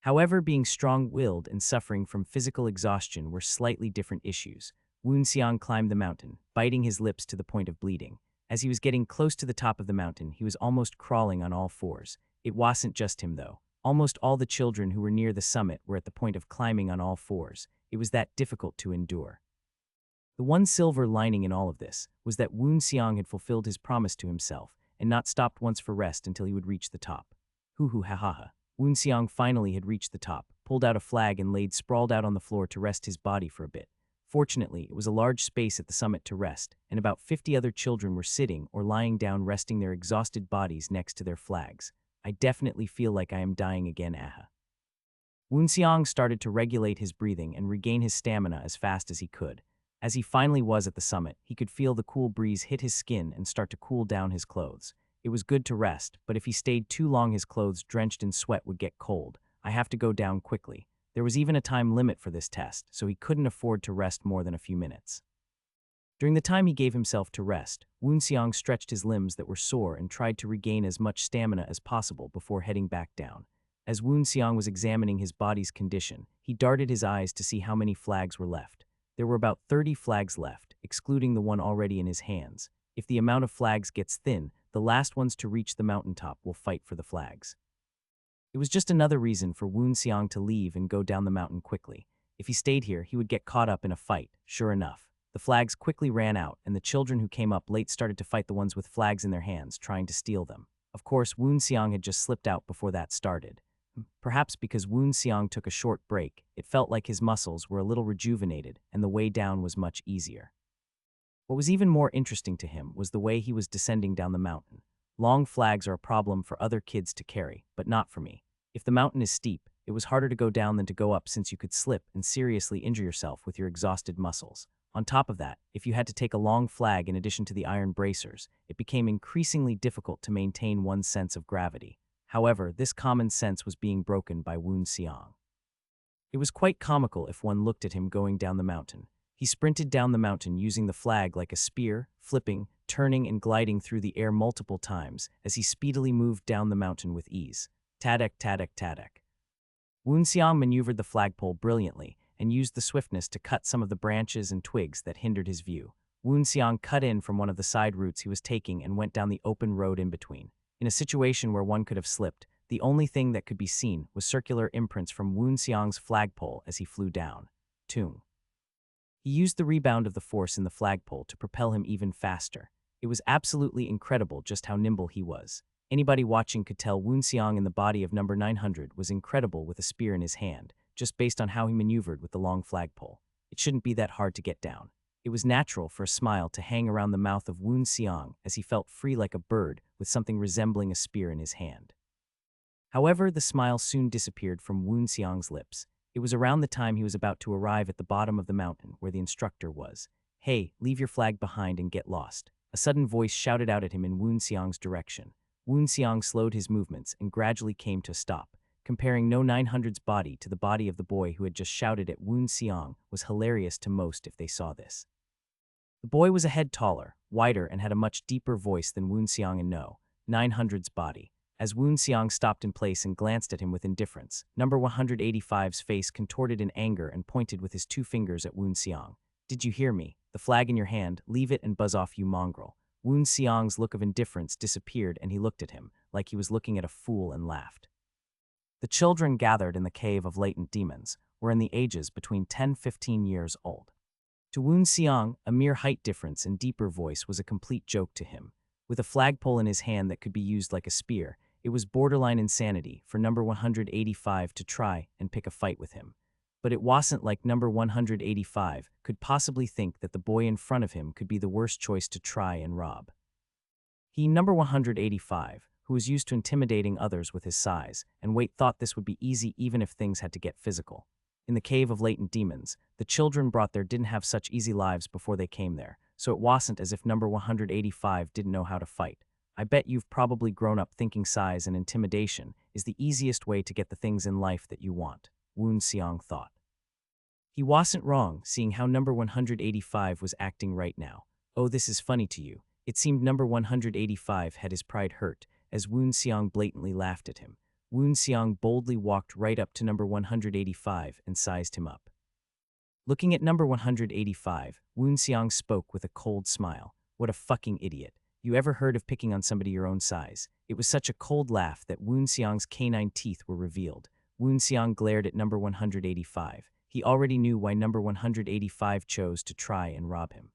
However, being strong-willed and suffering from physical exhaustion were slightly different issues. Woon Seong climbed the mountain, biting his lips to the point of bleeding. As he was getting close to the top of the mountain, he was almost crawling on all fours. It wasn't just him, though. Almost all the children who were near the summit were at the point of climbing on all fours. It was that difficult to endure. The one silver lining in all of this was that Woon Seong had fulfilled his promise to himself and not stopped once for rest until he would reach the top. Hoo-hoo ha-ha-ha. Woon Seong finally had reached the top, pulled out a flag and laid sprawled out on the floor to rest his body for a bit. Fortunately, it was a large space at the summit to rest, and about 50 other children were sitting or lying down resting their exhausted bodies next to their flags. I definitely feel like I am dying again, aha. Woon Seong started to regulate his breathing and regain his stamina as fast as he could. As he finally was at the summit, he could feel the cool breeze hit his skin and start to cool down his clothes. It was good to rest, but if he stayed too long his clothes drenched in sweat would get cold. I have to go down quickly. There was even a time limit for this test, so he couldn't afford to rest more than a few minutes. During the time he gave himself to rest, Woon Seong stretched his limbs that were sore and tried to regain as much stamina as possible before heading back down. As Woon Seong was examining his body's condition, he darted his eyes to see how many flags were left. There were about 30 flags left, excluding the one already in his hands. If the amount of flags gets thin, the last ones to reach the mountaintop will fight for the flags. It was just another reason for Woon Seong to leave and go down the mountain quickly. If he stayed here, he would get caught up in a fight. Sure enough, the flags quickly ran out, and the children who came up late started to fight the ones with flags in their hands, trying to steal them. Of course, Woon Seong had just slipped out before that started. Perhaps because Woon Seong took a short break, it felt like his muscles were a little rejuvenated and the way down was much easier. What was even more interesting to him was the way he was descending down the mountain. Long flags are a problem for other kids to carry, but not for me. If the mountain is steep, it was harder to go down than to go up since you could slip and seriously injure yourself with your exhausted muscles. On top of that, if you had to take a long flag in addition to the iron bracers, it became increasingly difficult to maintain one's sense of gravity. However, this common sense was being broken by Woon Seong. It was quite comical if one looked at him going down the mountain. He sprinted down the mountain using the flag like a spear, flipping, turning and gliding through the air multiple times as he speedily moved down the mountain with ease. Tadak, tadak, tadak. Woon Seong maneuvered the flagpole brilliantly and used the swiftness to cut some of the branches and twigs that hindered his view. Woon Seong cut in from one of the side routes he was taking and went down the open road in between. In a situation where one could have slipped, the only thing that could be seen was circular imprints from Woon Seong's flagpole as he flew down. Toon. He used the rebound of the force in the flagpole to propel him even faster. It was absolutely incredible just how nimble he was. Anybody watching could tell Woon Seong in the body of number 900 was incredible with a spear in his hand, just based on how he maneuvered with the long flagpole. It shouldn't be that hard to get down. It was natural for a smile to hang around the mouth of Woon Seong as he felt free like a bird with something resembling a spear in his hand. However, the smile soon disappeared from Woon Seong's lips. It was around the time he was about to arrive at the bottom of the mountain where the instructor was. "Hey, leave your flag behind and get lost." A sudden voice shouted out at him in Woon Xiang's direction. Woon Xiang slowed his movements and gradually came to a stop. Comparing No 900's body to the body of the boy who had just shouted at Woon Xiang was hilarious to most if they saw this. The boy was a head taller, wider, and had a much deeper voice than Woon Xiang and No 900's body. As Woon Xiang stopped in place and glanced at him with indifference, number 185's face contorted in anger and pointed with his two fingers at Woon Xiang. "Did you hear me? The flag in your hand, leave it and buzz off, you mongrel." Woon Xiang's look of indifference disappeared and he looked at him, like he was looking at a fool, and laughed. The children gathered in the cave of latent demons were in the ages between 10-15 years old. To Woon Xiang, a mere height difference and deeper voice was a complete joke to him. With a flagpole in his hand that could be used like a spear, it was borderline insanity for number 185 to try and pick a fight with him. But it wasn't like number 185 could possibly think that the boy in front of him could be the worst choice to try and rob. He, number 185, who was used to intimidating others with his size and weight, thought this would be easy even if things had to get physical. In the cave of latent demons, the children brought there didn't have such easy lives before they came there, so it wasn't as if number 185 didn't know how to fight. I bet you've probably grown up thinking size and intimidation is the easiest way to get the things in life that you want, Woon Xiang thought. He wasn't wrong, seeing how number 185 was acting right now. "Oh, this is funny to you." It seemed number 185 had his pride hurt, as Woon Xiang blatantly laughed at him. Woon Xiang boldly walked right up to number 185 and sized him up. Looking at number 185, Woon Xiang spoke with a cold smile. "What a fucking idiot. You ever heard of picking on somebody your own size?" It was such a cold laugh that Woon Xiang's canine teeth were revealed. Woon Xiang glared at number 185. He already knew why number 185 chose to try and rob him.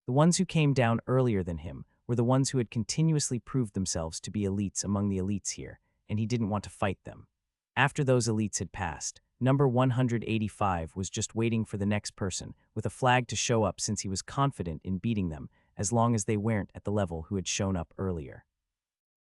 The ones who came down earlier than him were the ones who had continuously proved themselves to be elites among the elites here, and he didn't want to fight them. After those elites had passed, number 185 was just waiting for the next person with a flag to show up, since he was confident in beating them as long as they weren't at the level who had shown up earlier.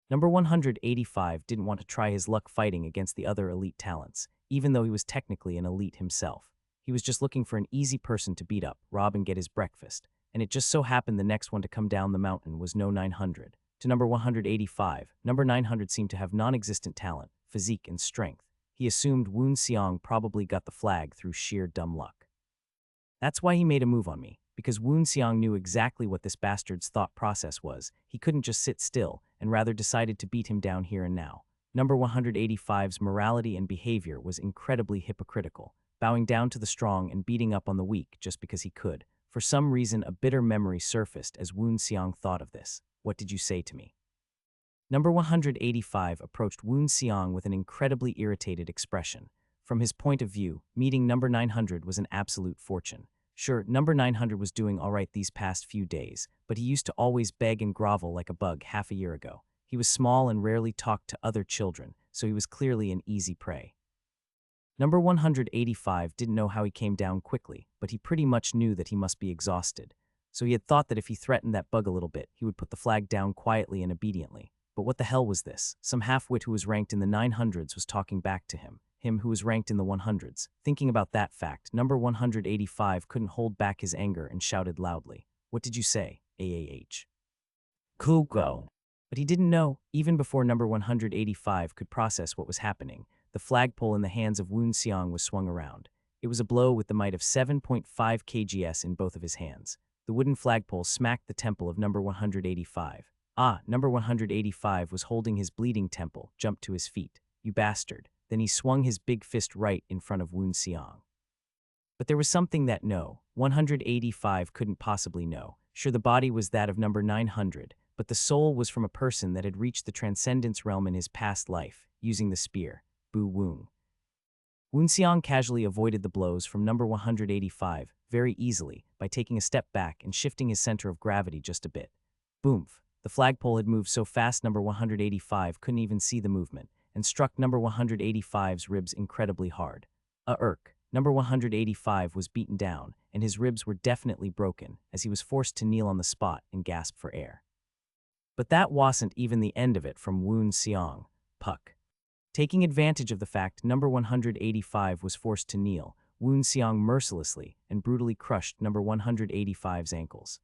Number 185 didn't want to try his luck fighting against the other elite talents, even though he was technically an elite himself. He was just looking for an easy person to beat up, rob, and get his breakfast, and it just so happened the next one to come down the mountain was No 900. To number 185, number 900 seemed to have non-existent talent, physique, and strength. He assumed Woon Xiang probably got the flag through sheer dumb luck. That's why he made a move on me, because Woon Xiang knew exactly what this bastard's thought process was. He couldn't just sit still, and rather decided to beat him down here and now. Number 185's morality and behavior was incredibly hypocritical, bowing down to the strong and beating up on the weak just because he could. For some reason, a bitter memory surfaced as Woon Xiang thought of this. "What did you say to me?" Number 185 approached Woon Xiang with an incredibly irritated expression. From his point of view, meeting number 900 was an absolute fortune. Sure, number 900 was doing all right these past few days, but he used to always beg and grovel like a bug half a year ago. He was small and rarely talked to other children, so he was clearly an easy prey. Number 185 didn't know how he came down quickly, but he pretty much knew that he must be exhausted. So he had thought that if he threatened that bug a little bit, he would put the flag down quietly and obediently. But what the hell was this? Some half-wit who was ranked in the 900s was talking back to him who was ranked in the 100s. Thinking about that fact, number 185 couldn't hold back his anger and shouted loudly, "What did you say, AAH?" "Kuko." But he didn't know, even before number 185 could process what was happening, the flagpole in the hands of Woon Xiang was swung around. It was a blow with the might of 7.5 kgs in both of his hands. The wooden flagpole smacked the temple of number 185. Number 185 was holding his bleeding temple, jumped to his feet. "You bastard." Then he swung his big fist right in front of Woon Xiang. But there was something that no 185 couldn't possibly know. Sure, the body was that of number 900, but the soul was from a person that had reached the transcendence realm in his past life, using the spear. Bu Woon. Woon Xiang casually avoided the blows from number 185 very easily by taking a step back and shifting his center of gravity just a bit. Boomf. The flagpole had moved so fast number 185 couldn't even see the movement, and struck number 185's ribs incredibly hard. Number 185 was beaten down, and his ribs were definitely broken, as he was forced to kneel on the spot and gasp for air. But that wasn't even the end of it from Woon Xiang. Puck. Taking advantage of the fact number 185 was forced to kneel, Woon Xiang mercilessly and brutally crushed number 185's ankles.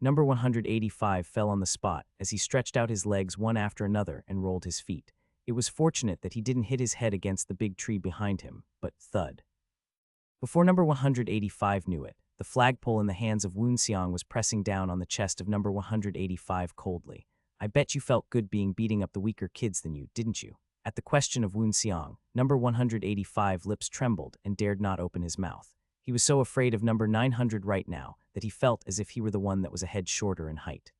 Number 185 fell on the spot as he stretched out his legs one after another and rolled his feet. It was fortunate that he didn't hit his head against the big tree behind him, but thud. Before number 185 knew it, the flagpole in the hands of Woon-seong was pressing down on the chest of number 185 coldly. I bet you felt good beating up the weaker kids than you, didn't you? At the question of Woon-seong, number 185 lips trembled and dared not open his mouth. He was so afraid of number 900 right now that he felt as if he were the one that was a head shorter in height.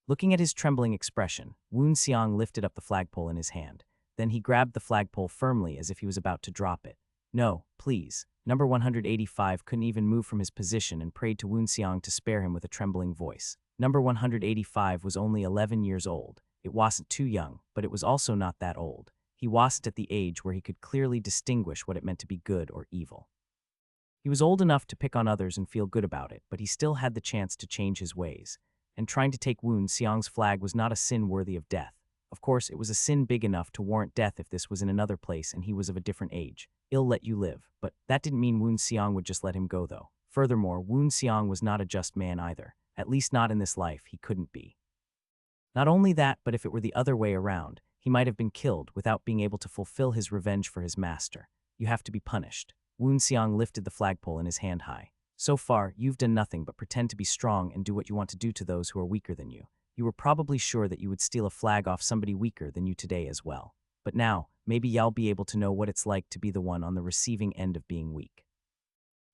Looking at his trembling expression, Woon-seong lifted up the flagpole in his hand. Then he grabbed the flagpole firmly as if he was about to drop it. No, please. Number 185 couldn't even move from his position and prayed to Woon-seong to spare him with a trembling voice. Number 185 was only 11 years old. It wasn't too young, but it was also not that old. He wasn't at the age where he could clearly distinguish what it meant to be good or evil. He was old enough to pick on others and feel good about it, but he still had the chance to change his ways. And trying to take Woon-seong's flag was not a sin worthy of death. Of course, it was a sin big enough to warrant death if this was in another place and he was of a different age. I'll let you live, but that didn't mean Woon-seong would just let him go, though. Furthermore, Woon-seong was not a just man either. At least not in this life, he couldn't be. Not only that, but if it were the other way around, he might have been killed without being able to fulfill his revenge for his master. You have to be punished. Woon-seong lifted the flagpole in his hand high. So far, you've done nothing but pretend to be strong and do what you want to do to those who are weaker than you. You were probably sure that you would steal a flag off somebody weaker than you today as well. But now, maybe you'll be able to know what it's like to be the one on the receiving end of being weak.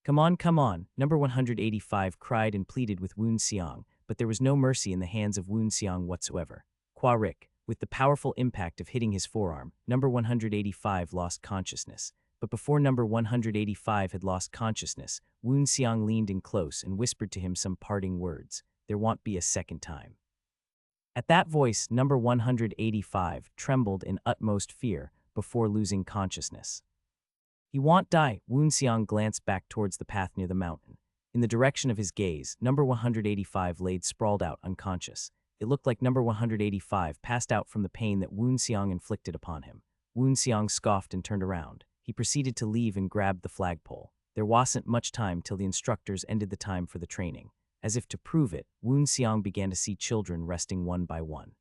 Come on, number 185 cried and pleaded with Woon-seong, but there was no mercy in the hands of Woon-seong whatsoever. Kwa-rik, with the powerful impact of hitting his forearm, number 185 lost consciousness. But before number 185 had lost consciousness, Woon-seong leaned in close and whispered to him some parting words. There won't be a second time. At that voice, number 185 trembled in utmost fear before losing consciousness. He won't die. Woon-seong glanced back towards the path near the mountain. In the direction of his gaze, number 185 laid sprawled out unconscious. It looked like number 185 passed out from the pain that Woon-seong inflicted upon him. Woon-seong scoffed and turned around. He proceeded to leave and grabbed the flagpole. There wasn't much time till the instructors ended the time for the training. As if to prove it, Woon-seong began to see children resting one by one.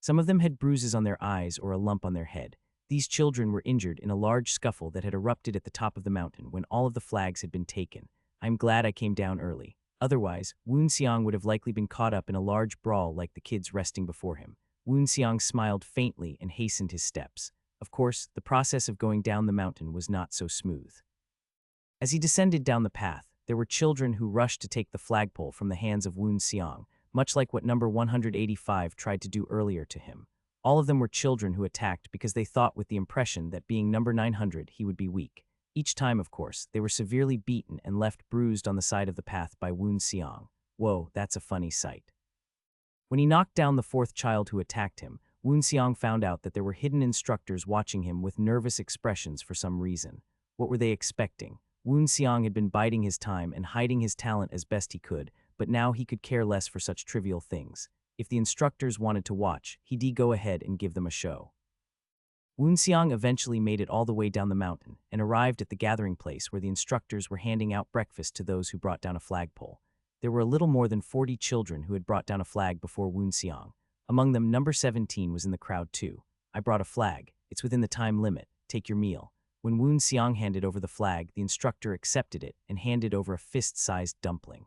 Some of them had bruises on their eyes or a lump on their head. These children were injured in a large scuffle that had erupted at the top of the mountain when all of the flags had been taken. I'm glad I came down early. Otherwise, Woon-seong would have likely been caught up in a large brawl like the kids resting before him. Woon-seong smiled faintly and hastened his steps. Of course, the process of going down the mountain was not so smooth. As he descended down the path, there were children who rushed to take the flagpole from the hands of Woon-seong, much like what number 185 tried to do earlier to him. All of them were children who attacked because they thought with the impression that being number 900 he would be weak. Each time, of course, they were severely beaten and left bruised on the side of the path by Woon-seong. Whoa, that's a funny sight. When he knocked down the fourth child who attacked him, Woon-seong found out that there were hidden instructors watching him with nervous expressions for some reason. What were they expecting? Woon-seong had been biding his time and hiding his talent as best he could, but now he could care less for such trivial things. If the instructors wanted to watch, he'd go ahead and give them a show. Woon-seong eventually made it all the way down the mountain and arrived at the gathering place where the instructors were handing out breakfast to those who brought down a flagpole. There were a little more than 40 children who had brought down a flag before Woon-seong. Among them, number 17 was in the crowd too. I brought a flag. It's within the time limit. Take your meal. When Woon-seong handed over the flag, the instructor accepted it and handed over a fist-sized dumpling.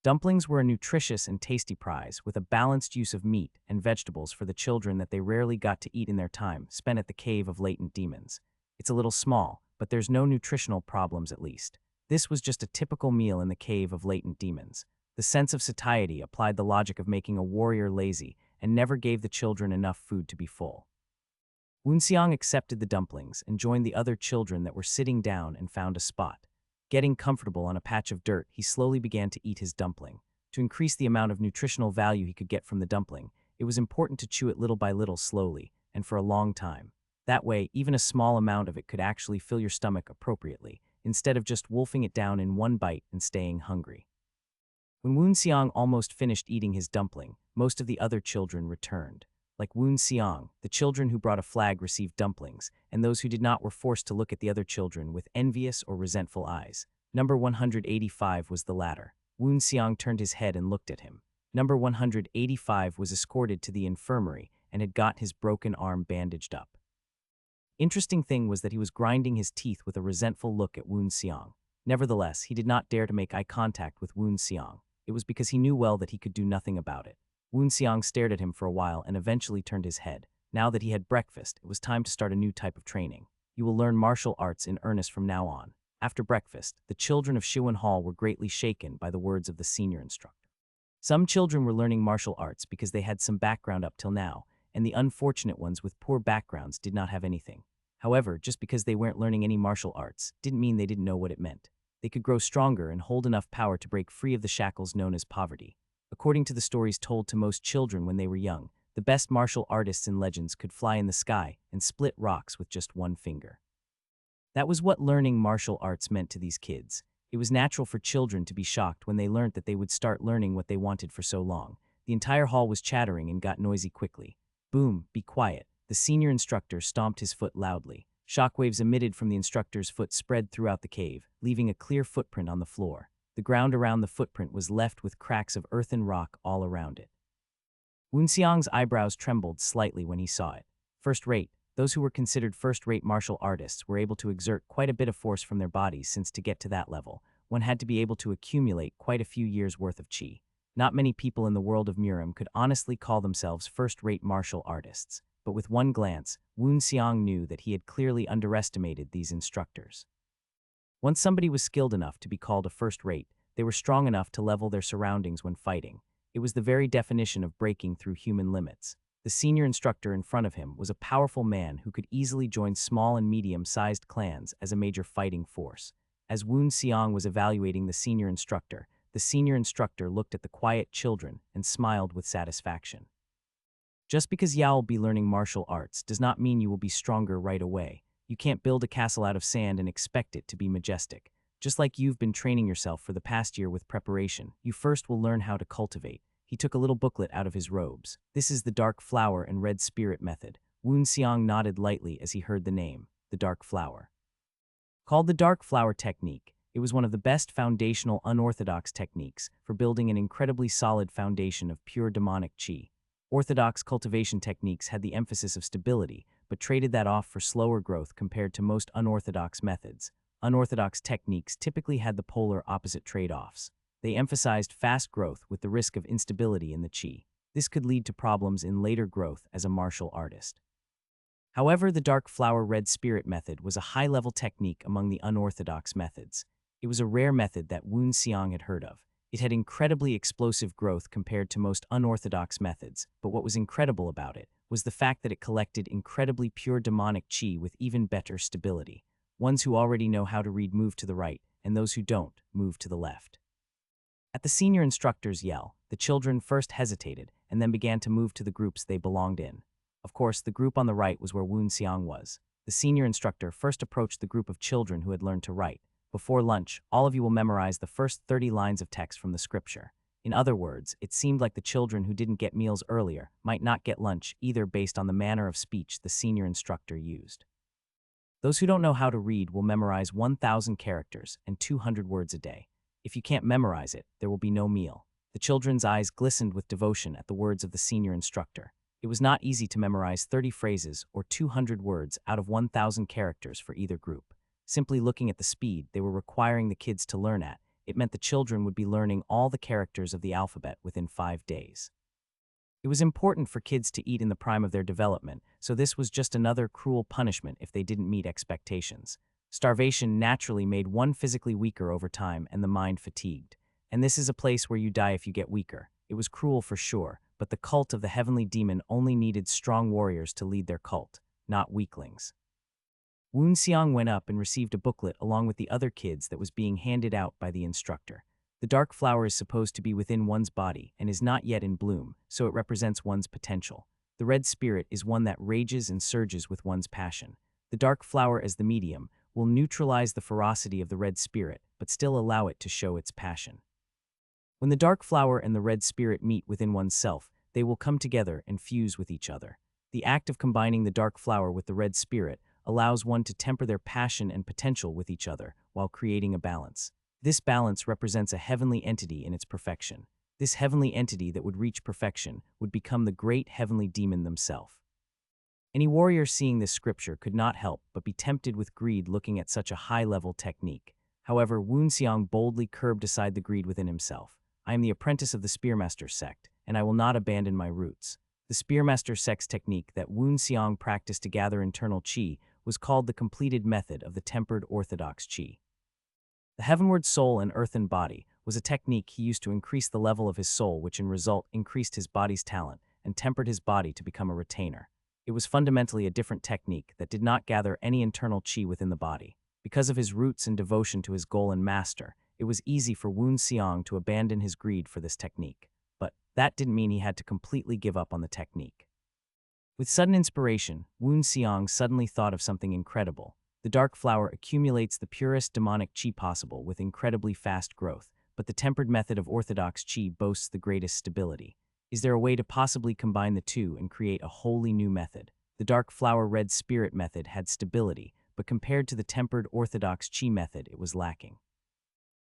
Dumplings were a nutritious and tasty prize with a balanced use of meat and vegetables for the children that they rarely got to eat in their time spent at the Cave of Latent Demons. It's a little small, but there's no nutritional problems at least. This was just a typical meal in the Cave of Latent Demons. The sense of satiety applied the logic of making a warrior lazy and never gave the children enough food to be full. Woon-seong accepted the dumplings and joined the other children that were sitting down and found a spot. Getting comfortable on a patch of dirt, he slowly began to eat his dumpling. To increase the amount of nutritional value he could get from the dumpling, it was important to chew it little by little slowly and for a long time. That way, even a small amount of it could actually fill your stomach appropriately, instead of just wolfing it down in one bite and staying hungry. When Woon-seong almost finished eating his dumpling, most of the other children returned. Like Woon-seong, the children who brought a flag received dumplings, and those who did not were forced to look at the other children with envious or resentful eyes. Number 185 was the latter. Woon Seong turned his head and looked at him. Number 185 was escorted to the infirmary and had got his broken arm bandaged up. Interesting thing was that he was grinding his teeth with a resentful look at Woon Seong. Nevertheless, he did not dare to make eye contact with Woon Seong. It was because he knew well that he could do nothing about it. Woon Seong stared at him for a while and eventually turned his head. Now that he had breakfast, it was time to start a new type of training. You will learn martial arts in earnest from now on. After breakfast, the children of Shiwon Hall were greatly shaken by the words of the senior instructor. Some children were learning martial arts because they had some background up till now, and the unfortunate ones with poor backgrounds did not have anything. However, just because they weren't learning any martial arts didn't mean they didn't know what it meant. They could grow stronger and hold enough power to break free of the shackles known as poverty. According to the stories told to most children when they were young, the best martial artists in legends could fly in the sky and split rocks with just one finger. That was what learning martial arts meant to these kids. It was natural for children to be shocked when they learned that they would start learning what they wanted for so long. The entire hall was chattering and got noisy quickly. Boom, be quiet. The senior instructor stomped his foot loudly. Shockwaves emitted from the instructor's foot spread throughout the cave, leaving a clear footprint on the floor. The ground around the footprint was left with cracks of earth and rock all around it. Woon Seong's eyebrows trembled slightly when he saw it. First-rate, those who were considered first-rate martial artists were able to exert quite a bit of force from their bodies, since to get to that level, one had to be able to accumulate quite a few years' worth of chi. Not many people in the world of Murim could honestly call themselves first-rate martial artists, but with one glance, Woon Seong knew that he had clearly underestimated these instructors. Once somebody was skilled enough to be called a first-rate, they were strong enough to level their surroundings when fighting. It was the very definition of breaking through human limits. The senior instructor in front of him was a powerful man who could easily join small and medium-sized clans as a major fighting force. As Woon Seong was evaluating the senior instructor looked at the quiet children and smiled with satisfaction. Just because you'll be learning martial arts does not mean you will be stronger right away. You can't build a castle out of sand and expect it to be majestic. Just like you've been training yourself for the past year with preparation, you first will learn how to cultivate. He took a little booklet out of his robes. This is the Dark Flower and Red Spirit method. Woon Seong nodded lightly as he heard the name, the Dark Flower. Called the Dark Flower Technique, it was one of the best foundational unorthodox techniques for building an incredibly solid foundation of pure demonic chi. Orthodox cultivation techniques had the emphasis of stability, but traded that off for slower growth compared to most unorthodox methods. Unorthodox techniques typically had the polar opposite trade-offs. They emphasized fast growth with the risk of instability in the chi. This could lead to problems in later growth as a martial artist. However, the Dark Flower Red Spirit method was a high-level technique among the unorthodox methods. It was a rare method that Woon Seong had heard of. It had incredibly explosive growth compared to most unorthodox methods, but what was incredible about it was the fact that it collected incredibly pure demonic chi with even better stability. Ones who already know how to read move to the right, and those who don't move to the left. At the senior instructor's yell, the children first hesitated and then began to move to the groups they belonged in. Of course, the group on the right was where Woon Seong was. The senior instructor first approached the group of children who had learned to write. Before lunch, all of you will memorize the first 30 lines of text from the scripture. In other words, it seemed like the children who didn't get meals earlier might not get lunch either based on the manner of speech the senior instructor used. Those who don't know how to read will memorize 1,000 characters and 200 words a day. If you can't memorize it, there will be no meal. The children's eyes glistened with devotion at the words of the senior instructor. It was not easy to memorize 30 phrases or 200 words out of 1,000 characters for either group. Simply looking at the speed they were requiring the kids to learn at, it meant the children would be learning all the characters of the alphabet within 5 days. It was important for kids to eat in the prime of their development, so this was just another cruel punishment if they didn't meet expectations. Starvation naturally made one physically weaker over time and the mind fatigued. And this is a place where you die if you get weaker. It was cruel for sure, but the cult of the heavenly demon only needed strong warriors to lead their cult, not weaklings. Woon Seong went up and received a booklet along with the other kids that was being handed out by the instructor. The dark flower is supposed to be within one's body and is not yet in bloom, so it represents one's potential. The red spirit is one that rages and surges with one's passion. The dark flower as the medium will neutralize the ferocity of the red spirit, but still allow it to show its passion. When the dark flower and the red spirit meet within oneself, they will come together and fuse with each other. The act of combining the dark flower with the red spirit allows one to temper their passion and potential with each other while creating a balance. This balance represents a heavenly entity in its perfection. This heavenly entity that would reach perfection would become the great heavenly demon themselves. Any warrior seeing this scripture could not help but be tempted with greed looking at such a high-level technique. However, Woonseong boldly curbed aside the greed within himself. I am the apprentice of the Spearmaster sect, and I will not abandon my roots. The Spearmaster sect's technique that Woonseong practiced to gather internal chi was called the completed method of the tempered orthodox chi. The heavenward soul and earthen body was a technique he used to increase the level of his soul, which in result increased his body's talent and tempered his body to become a retainer. It was fundamentally a different technique that did not gather any internal chi within the body. Because of his roots and devotion to his goal and master, it was easy for Woonseong to abandon his greed for this technique. But that didn't mean he had to completely give up on the technique. With sudden inspiration, Woonseong suddenly thought of something incredible. The dark flower accumulates the purest demonic chi possible with incredibly fast growth, but the tempered method of orthodox chi boasts the greatest stability. Is there a way to possibly combine the two and create a wholly new method? The dark flower red spirit method had stability, but compared to the tempered orthodox chi method, it was lacking.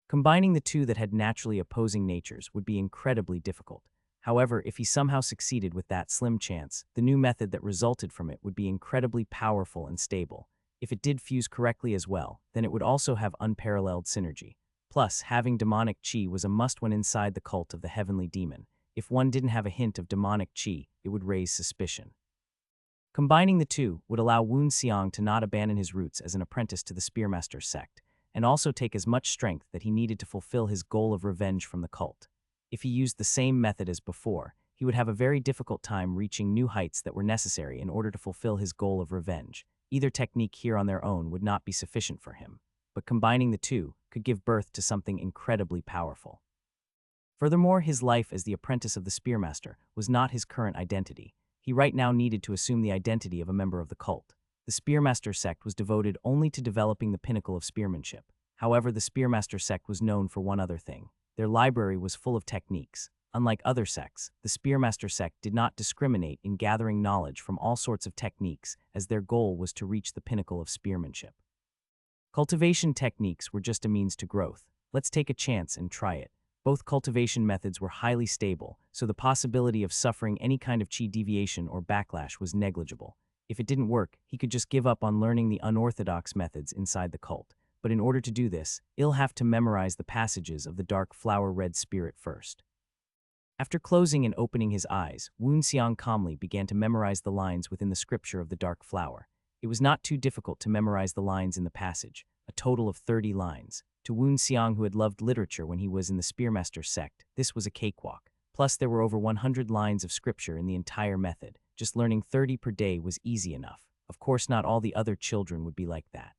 Combining the two that had naturally opposing natures would be incredibly difficult. However, if he somehow succeeded with that slim chance, the new method that resulted from it would be incredibly powerful and stable. If it did fuse correctly as well, then it would also have unparalleled synergy. Plus, having demonic chi was a must when inside the cult of the heavenly demon. If one didn't have a hint of demonic chi, it would raise suspicion. Combining the two would allow Woonseong to not abandon his roots as an apprentice to the Spearmaster sect, and also take as much strength that he needed to fulfill his goal of revenge from the cult. If he used the same method as before, he would have a very difficult time reaching new heights that were necessary in order to fulfill his goal of revenge. Either technique here on their own would not be sufficient for him, but combining the two could give birth to something incredibly powerful. Furthermore, his life as the apprentice of the Spearmaster was not his current identity. He right now needed to assume the identity of a member of the cult. The Spearmaster sect was devoted only to developing the pinnacle of spearmanship. However, the Spearmaster sect was known for one other thing. Their library was full of techniques. Unlike other sects, the Spearmaster sect did not discriminate in gathering knowledge from all sorts of techniques, as their goal was to reach the pinnacle of spearmanship. Cultivation techniques were just a means to growth. Let's take a chance and try it. Both cultivation methods were highly stable, so the possibility of suffering any kind of chi deviation or backlash was negligible. If it didn't work, he could just give up on learning the unorthodox methods inside the cult. But in order to do this, he'll have to memorize the passages of the dark flower red spirit first. After closing and opening his eyes, Woonseong calmly began to memorize the lines within the scripture of the dark flower. It was not too difficult to memorize the lines in the passage, a total of 30 lines. To Woonseong, who had loved literature when he was in the Spearmaster sect, this was a cakewalk. Plus, there were over 100 lines of scripture in the entire method. Just learning 30 per day was easy enough. Of course, not all the other children would be like that.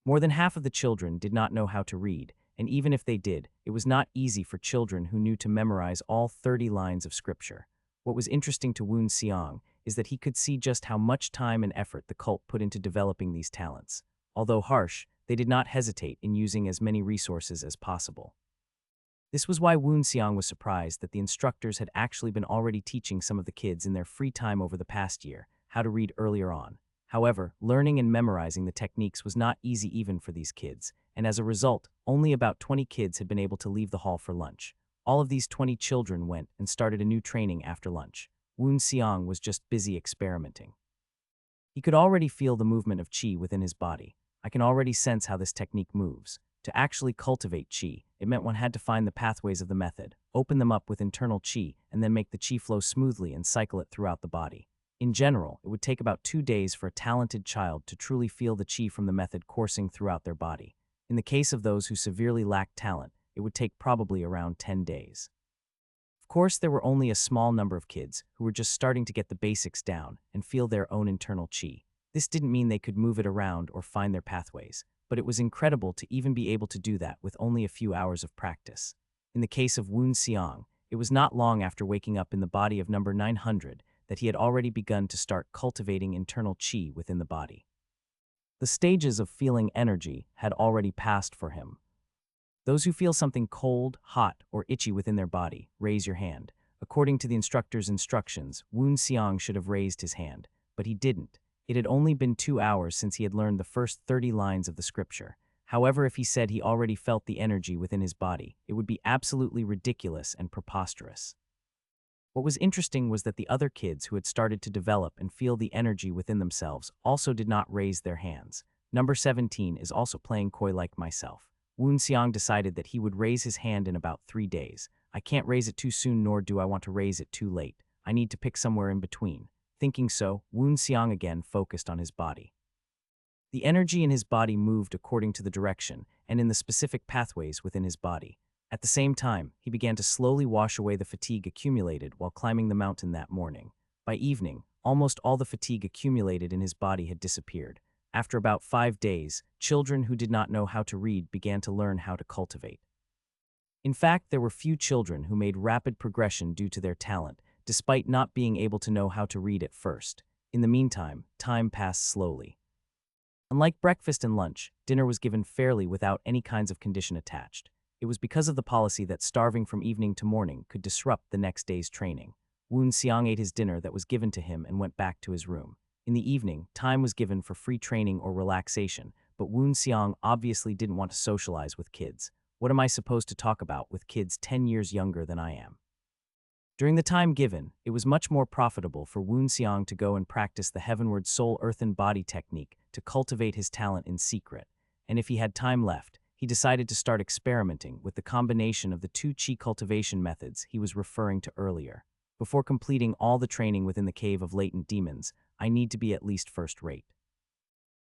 More than half of the children did not know how to read, and even if they did, it was not easy for children who knew to memorize all 30 lines of scripture. What was interesting to Woonseong is that he could see just how much time and effort the cult put into developing these talents. Although harsh, they did not hesitate in using as many resources as possible. This was why Woonseong was surprised that the instructors had actually been already teaching some of the kids in their free time over the past year how to read earlier on. However, learning and memorizing the techniques was not easy even for these kids, and as a result, only about 20 kids had been able to leave the hall for lunch. All of these 20 children went and started a new training after lunch. Woonseong was just busy experimenting. He could already feel the movement of chi within his body. I can already sense how this technique moves. To actually cultivate chi, it meant one had to find the pathways of the method, open them up with internal chi, and then make the chi flow smoothly and cycle it throughout the body. In general, it would take about 2 days for a talented child to truly feel the chi from the method coursing throughout their body. In the case of those who severely lacked talent, it would take probably around 10 days. Of course, there were only a small number of kids who were just starting to get the basics down and feel their own internal chi. This didn't mean they could move it around or find their pathways, but it was incredible to even be able to do that with only a few hours of practice. In the case of Woonseong, it was not long after waking up in the body of number 900 that he had already begun to start cultivating internal chi within the body. The stages of feeling energy had already passed for him. Those who feel something cold, hot, or itchy within their body, raise your hand. According to the instructor's instructions, Woonseong should have raised his hand, but he didn't. It had only been 2 hours since he had learned the first 30 lines of the scripture. However, if he said he already felt the energy within his body, it would be absolutely ridiculous and preposterous. What was interesting was that the other kids who had started to develop and feel the energy within themselves also did not raise their hands. Number 17 is also playing coy like myself. Woon Xiang decided that he would raise his hand in about 3 days. I can't raise it too soon, nor do I want to raise it too late. I need to pick somewhere in between. Thinking so, Woon Xiang again focused on his body. The energy in his body moved according to the direction and in the specific pathways within his body. At the same time, he began to slowly wash away the fatigue accumulated while climbing the mountain that morning. By evening, almost all the fatigue accumulated in his body had disappeared. After about 5 days, children who did not know how to read began to learn how to cultivate. In fact, there were few children who made rapid progression due to their talent, despite not being able to know how to read at first. In the meantime, time passed slowly. Unlike breakfast and lunch, dinner was given fairly without any kinds of condition attached. It was because of the policy that starving from evening to morning could disrupt the next day's training. Woon Xiang ate his dinner that was given to him and went back to his room. In the evening, time was given for free training or relaxation, but Woon Xiang obviously didn't want to socialize with kids. What am I supposed to talk about with kids 10 years younger than I am? During the time given, it was much more profitable for Woon Xiang to go and practice the heavenward soul-earthen body technique to cultivate his talent in secret, and if he had time left, he decided to start experimenting with the combination of the 2 qi cultivation methods he was referring to earlier. Before completing all the training within the Cave of Latent Demons, I need to be at least first-rate.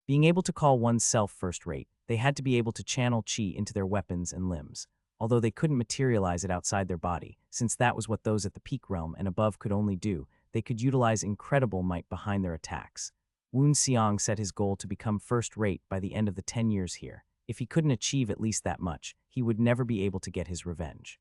Being able to call oneself first-rate, they had to be able to channel qi into their weapons and limbs, although they couldn't materialize it outside their body, since that was what those at the peak realm and above could only do. They could utilize incredible might behind their attacks. Woon Xiang set his goal to become first-rate by the end of the 10 years here. If he couldn't achieve at least that much, he would never be able to get his revenge.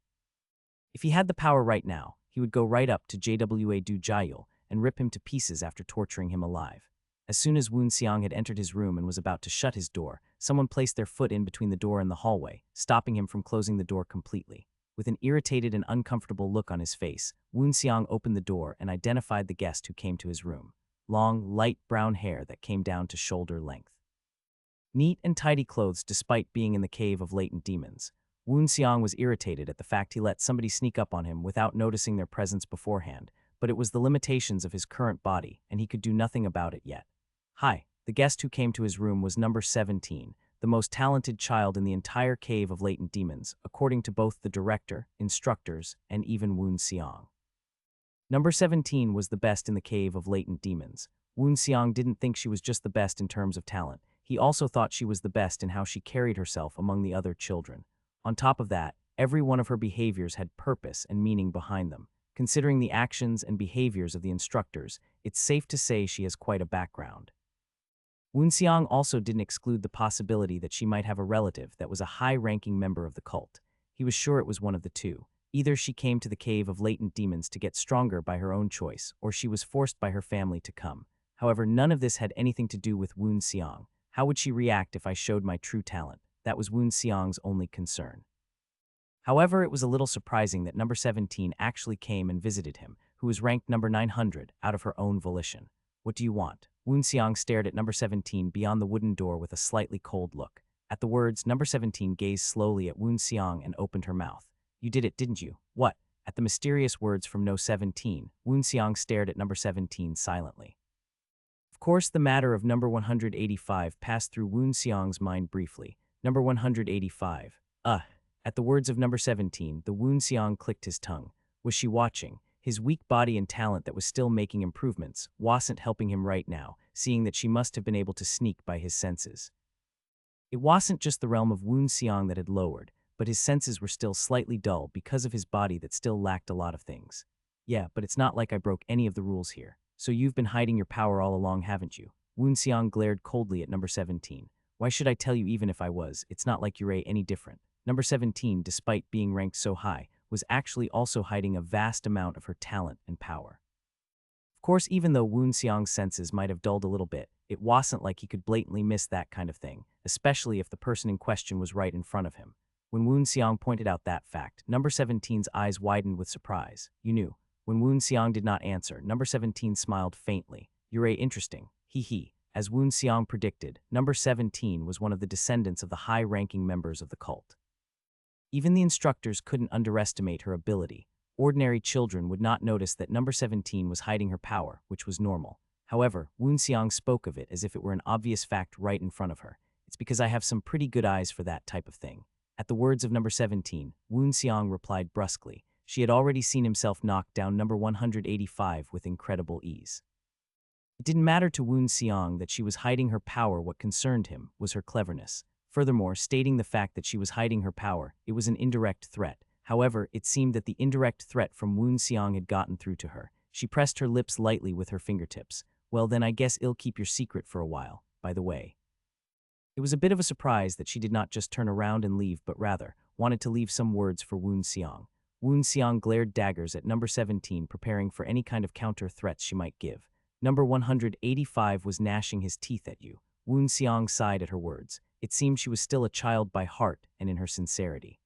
If he had the power right now, he would go right up to Jwa Du Jiayul and rip him to pieces after torturing him alive. As soon as Woon Xiang had entered his room and was about to shut his door, someone placed their foot in between the door and the hallway, stopping him from closing the door completely. With an irritated and uncomfortable look on his face, Woon Xiang opened the door and identified the guest who came to his room. Long, light brown hair that came down to shoulder length. Neat and tidy clothes despite being in the Cave of Latent Demons. Woon Xiang was irritated at the fact he let somebody sneak up on him without noticing their presence beforehand, but it was the limitations of his current body, and he could do nothing about it yet. Hi, the guest who came to his room was number 17, the most talented child in the entire Cave of Latent Demons, according to both the director, instructors, and even Woon Xiang. Number 17 was the best in the Cave of Latent Demons. Woon Xiang didn't think she was just the best in terms of talent. He also thought she was the best in how she carried herself among the other children. On top of that, every one of her behaviors had purpose and meaning behind them. Considering the actions and behaviors of the instructors, it's safe to say she has quite a background. Woon Xiang also didn't exclude the possibility that she might have a relative that was a high-ranking member of the cult. He was sure it was one of the two. Either she came to the Cave of Latent Demons to get stronger by her own choice, or she was forced by her family to come. However, none of this had anything to do with Woon Xiang. How would she react if I showed my true talent? That was Woon Xiang's only concern. However, it was a little surprising that number 17 actually came and visited him, who was ranked number 900 out of her own volition. What do you want? Woon Xiang stared at number 17 beyond the wooden door with a slightly cold look. At the words, number 17 gazed slowly at Woon Xiang and opened her mouth. You did it, didn't you? What? At the mysterious words from No 17, Woon Xiang stared at number 17 silently. Of course, the matter of number 185 passed through Woon Xiang's mind briefly. Number 185. At the words of number 17, the Woon Xiang clicked his tongue. Was she watching? His weak body and talent that was still making improvements wasn't helping him right now, seeing that she must have been able to sneak by his senses. It wasn't just the realm of Woon Xiang that had lowered, but his senses were still slightly dull because of his body that still lacked a lot of things. Yeah, but it's not like I broke any of the rules here. So you've been hiding your power all along, haven't you? Woon Xiang glared coldly at number 17. Why should I tell you even if I was? It's not like you're any different. Number 17, despite being ranked so high, was actually also hiding a vast amount of her talent and power. Of course, even though Woon Xiang's senses might have dulled a little bit, it wasn't like he could blatantly miss that kind of thing, especially if the person in question was right in front of him. When Woon Xiang pointed out that fact, number 17's eyes widened with surprise. You knew. When Woon Xiang did not answer, number 17 smiled faintly. You're interesting. Hee hee. As Woon Seong predicted, number 17 was one of the descendants of the high-ranking members of the cult. Even the instructors couldn't underestimate her ability. Ordinary children would not notice that number 17 was hiding her power, which was normal. However, Woon Seong spoke of it as if it were an obvious fact right in front of her. It's because I have some pretty good eyes for that type of thing. At the words of number 17, Woon Seong replied brusquely. She had already seen himself knock down number 185 with incredible ease. It didn't matter to Woon Seong that she was hiding her power. What concerned him was her cleverness. Furthermore, stating the fact that she was hiding her power, it was an indirect threat. However, it seemed that the indirect threat from Woon Seong had gotten through to her. She pressed her lips lightly with her fingertips. Well, then I guess I'll keep your secret for a while, by the way. It was a bit of a surprise that she did not just turn around and leave, but rather wanted to leave some words for Woon Seong. Woon Seong glared daggers at number 17, preparing for any kind of counter threats she might give. Number 185 was gnashing his teeth at you. Woon Seong sighed at her words. It seemed she was still a child by heart and in her sincerity.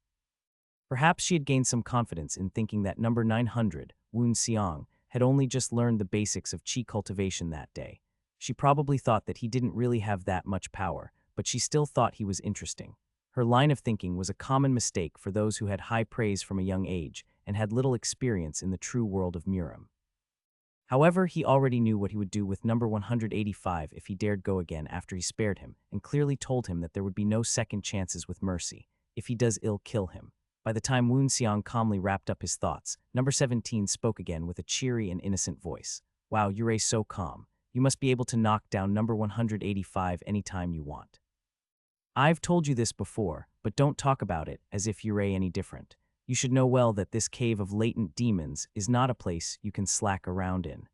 Perhaps she had gained some confidence in thinking that number 900, Woon Seong, had only just learned the basics of chi cultivation that day. She probably thought that he didn't really have that much power, but she still thought he was interesting. Her line of thinking was a common mistake for those who had high praise from a young age and had little experience in the true world of Murim. However, he already knew what he would do with number 185 if he dared go again after he spared him, and clearly told him that there would be no second chances with mercy. If he does ill, kill him. By the time Woon Seong calmly wrapped up his thoughts, number 17 spoke again with a cheery and innocent voice. Wow, you're so calm. You must be able to knock down number 185 anytime you want. I've told you this before, but don't talk about it as if you're any different. You should know well that this cave of latent demons is not a place you can slack around in.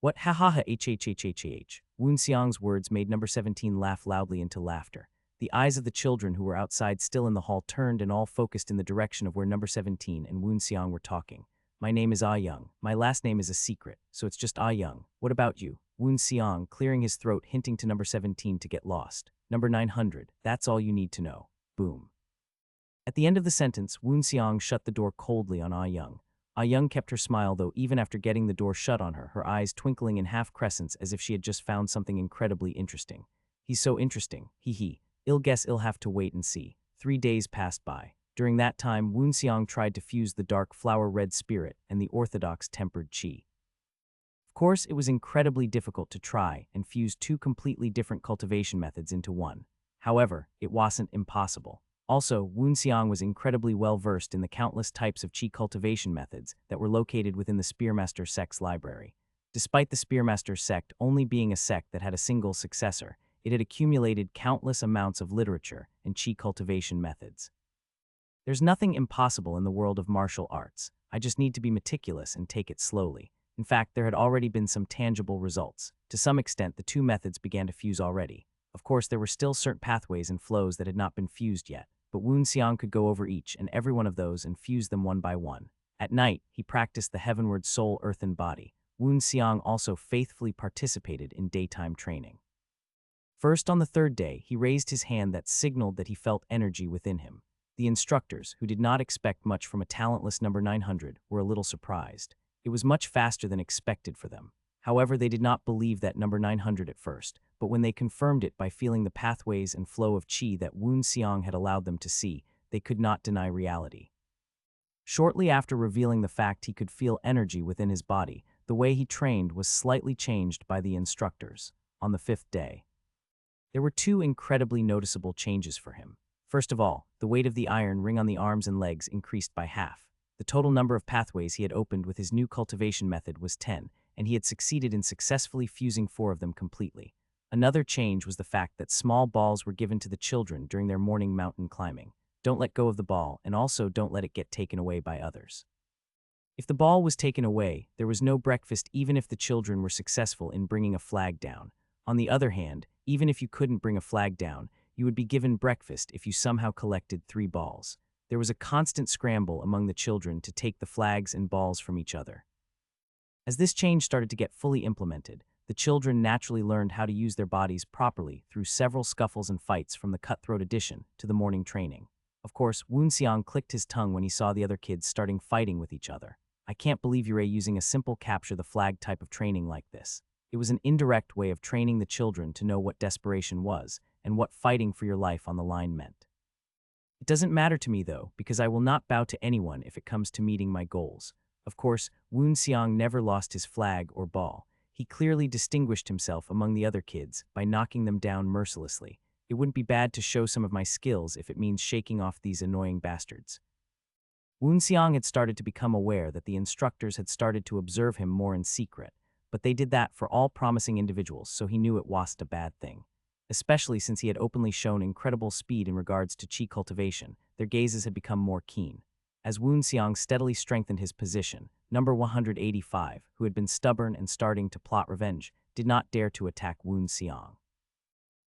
What? Ha ha ha hhhhhh. Woon Seong's words made number 17 laugh loudly into laughter. The eyes of the children who were outside still in the hall turned and all focused in the direction of where number 17 and Woon Seong were talking. My name is Ah Young. My last name is a secret, so it's just Ah Young. What about you? Woon Seong, clearing his throat, hinting to number 17 to get lost. Number 900, that's all you need to know. Boom. At the end of the sentence, Woon Seong shut the door coldly on Ah Young. Ah Young kept her smile though even after getting the door shut on her, her eyes twinkling in half crescents as if she had just found something incredibly interesting. He's so interesting, hee. I'll guess I'll have to wait and see. 3 days passed by. During that time, Woon Seong tried to fuse the dark flower-red spirit and the orthodox tempered chi. Of course, it was incredibly difficult to try and fuse two completely different cultivation methods into one. However, it wasn't impossible. Also, Woon Seong was incredibly well-versed in the countless types of chi cultivation methods that were located within the Spearmaster sect's library. Despite the Spearmaster sect only being a sect that had a single successor, it had accumulated countless amounts of literature and chi cultivation methods. There's nothing impossible in the world of martial arts. I just need to be meticulous and take it slowly. In fact, there had already been some tangible results. To some extent, the two methods began to fuse already. Of course, there were still certain pathways and flows that had not been fused yet, but Woon Seong could go over each and every one of those and fuse them one by one. At night, he practiced the heavenward soul earthen body. Woon Seong also faithfully participated in daytime training. First, on the third day, he raised his hand that signaled that he felt energy within him. The instructors, who did not expect much from a talentless number 900, were a little surprised. It was much faster than expected for them. However, they did not believe that number 900 at first, but when they confirmed it by feeling the pathways and flow of chi that Woon Seong had allowed them to see, they could not deny reality. Shortly after revealing the fact he could feel energy within his body, the way he trained was slightly changed by the instructors. On the 5th day, there were two incredibly noticeable changes for him. First of all, the weight of the iron ring on the arms and legs increased by half. The total number of pathways he had opened with his new cultivation method was 10, and he had succeeded in successfully fusing 4 of them completely. Another change was the fact that small balls were given to the children during their morning mountain climbing. Don't let go of the ball, and also don't let it get taken away by others. If the ball was taken away, there was no breakfast even if the children were successful in bringing a flag down. On the other hand, even if you couldn't bring a flag down, you would be given breakfast if you somehow collected 3 balls. There was a constant scramble among the children to take the flags and balls from each other. As this change started to get fully implemented, the children naturally learned how to use their bodies properly through several scuffles and fights from the cutthroat edition to the morning training. Of course, Woon Seong clicked his tongue when he saw the other kids starting fighting with each other. I can't believe you're using a simple capture the flag type of training like this. It was an indirect way of training the children to know what desperation was and what fighting for your life on the line meant. It doesn't matter to me, though, because I will not bow to anyone if it comes to meeting my goals. Of course, Woon Seong never lost his flag or ball. He clearly distinguished himself among the other kids by knocking them down mercilessly. It wouldn't be bad to show some of my skills if it means shaking off these annoying bastards. Woon Seong had started to become aware that the instructors had started to observe him more in secret, but they did that for all promising individuals, so he knew it wasn't a bad thing. Especially since he had openly shown incredible speed in regards to chi cultivation, their gazes had become more keen. As Woon Seong steadily strengthened his position, number 185, who had been stubborn and starting to plot revenge, did not dare to attack Woon Seong.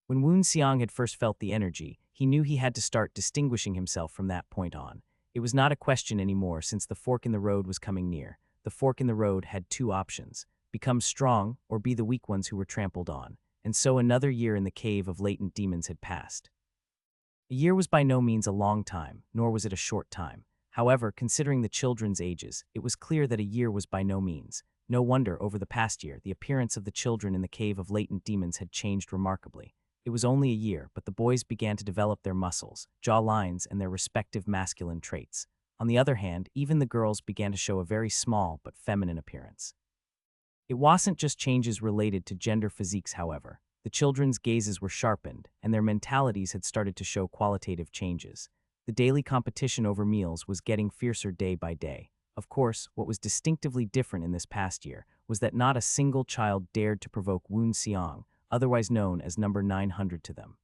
When Woon Seong had first felt the energy, he knew he had to start distinguishing himself from that point on. It was not a question anymore since the fork in the road was coming near. The fork in the road had two options: become strong or be the weak ones who were trampled on. And so another year in the cave of latent demons had passed. A year was by no means a long time, nor was it a short time. However, considering the children's ages, it was clear that a year was by no means. No wonder, over the past year, the appearance of the children in the cave of latent demons had changed remarkably. It was only a year, but the boys began to develop their muscles, jaw lines, and their respective masculine traits. On the other hand, even the girls began to show a very small but feminine appearance. It wasn't just changes related to gender physiques, however. The children's gazes were sharpened, and their mentalities had started to show qualitative changes. The daily competition over meals was getting fiercer day by day. Of course, what was distinctively different in this past year was that not a single child dared to provoke Woon Seong, otherwise known as number 900, to them.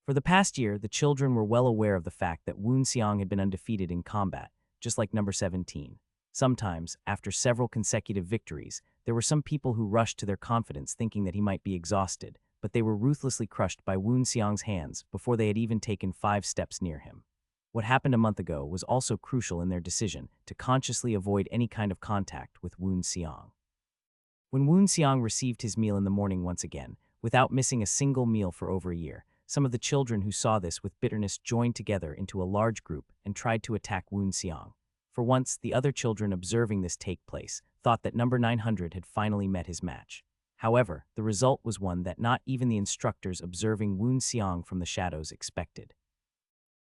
For the past year, the children were well aware of the fact that Woon Seong had been undefeated in combat, just like number 17. Sometimes, after several consecutive victories, there were some people who rushed to their confidence thinking that he might be exhausted, but they were ruthlessly crushed by Woon Seong's hands before they had even taken 5 steps near him. What happened a month ago was also crucial in their decision to consciously avoid any kind of contact with Woon Seong. When Woon Seong received his meal in the morning once again, without missing a single meal for over a year, some of the children who saw this with bitterness joined together into a large group and tried to attack Woon Seong. For once, the other children observing this take place thought that number 900 had finally met his match. However, the result was one that not even the instructors observing Woon Seong from the shadows expected.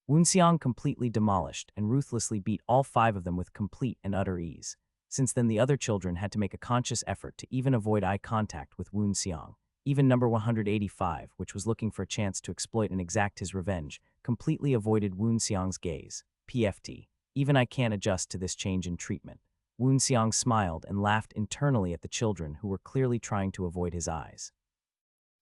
Woon Seong completely demolished and ruthlessly beat all 5 of them with complete and utter ease. Since then, the other children had to make a conscious effort to even avoid eye contact with Woon Seong. Even number 185, which was looking for a chance to exploit and exact his revenge, completely avoided Woon Seong's gaze. PFT. Even I can't adjust to this change in treatment. Woon Seong smiled and laughed internally at the children who were clearly trying to avoid his eyes.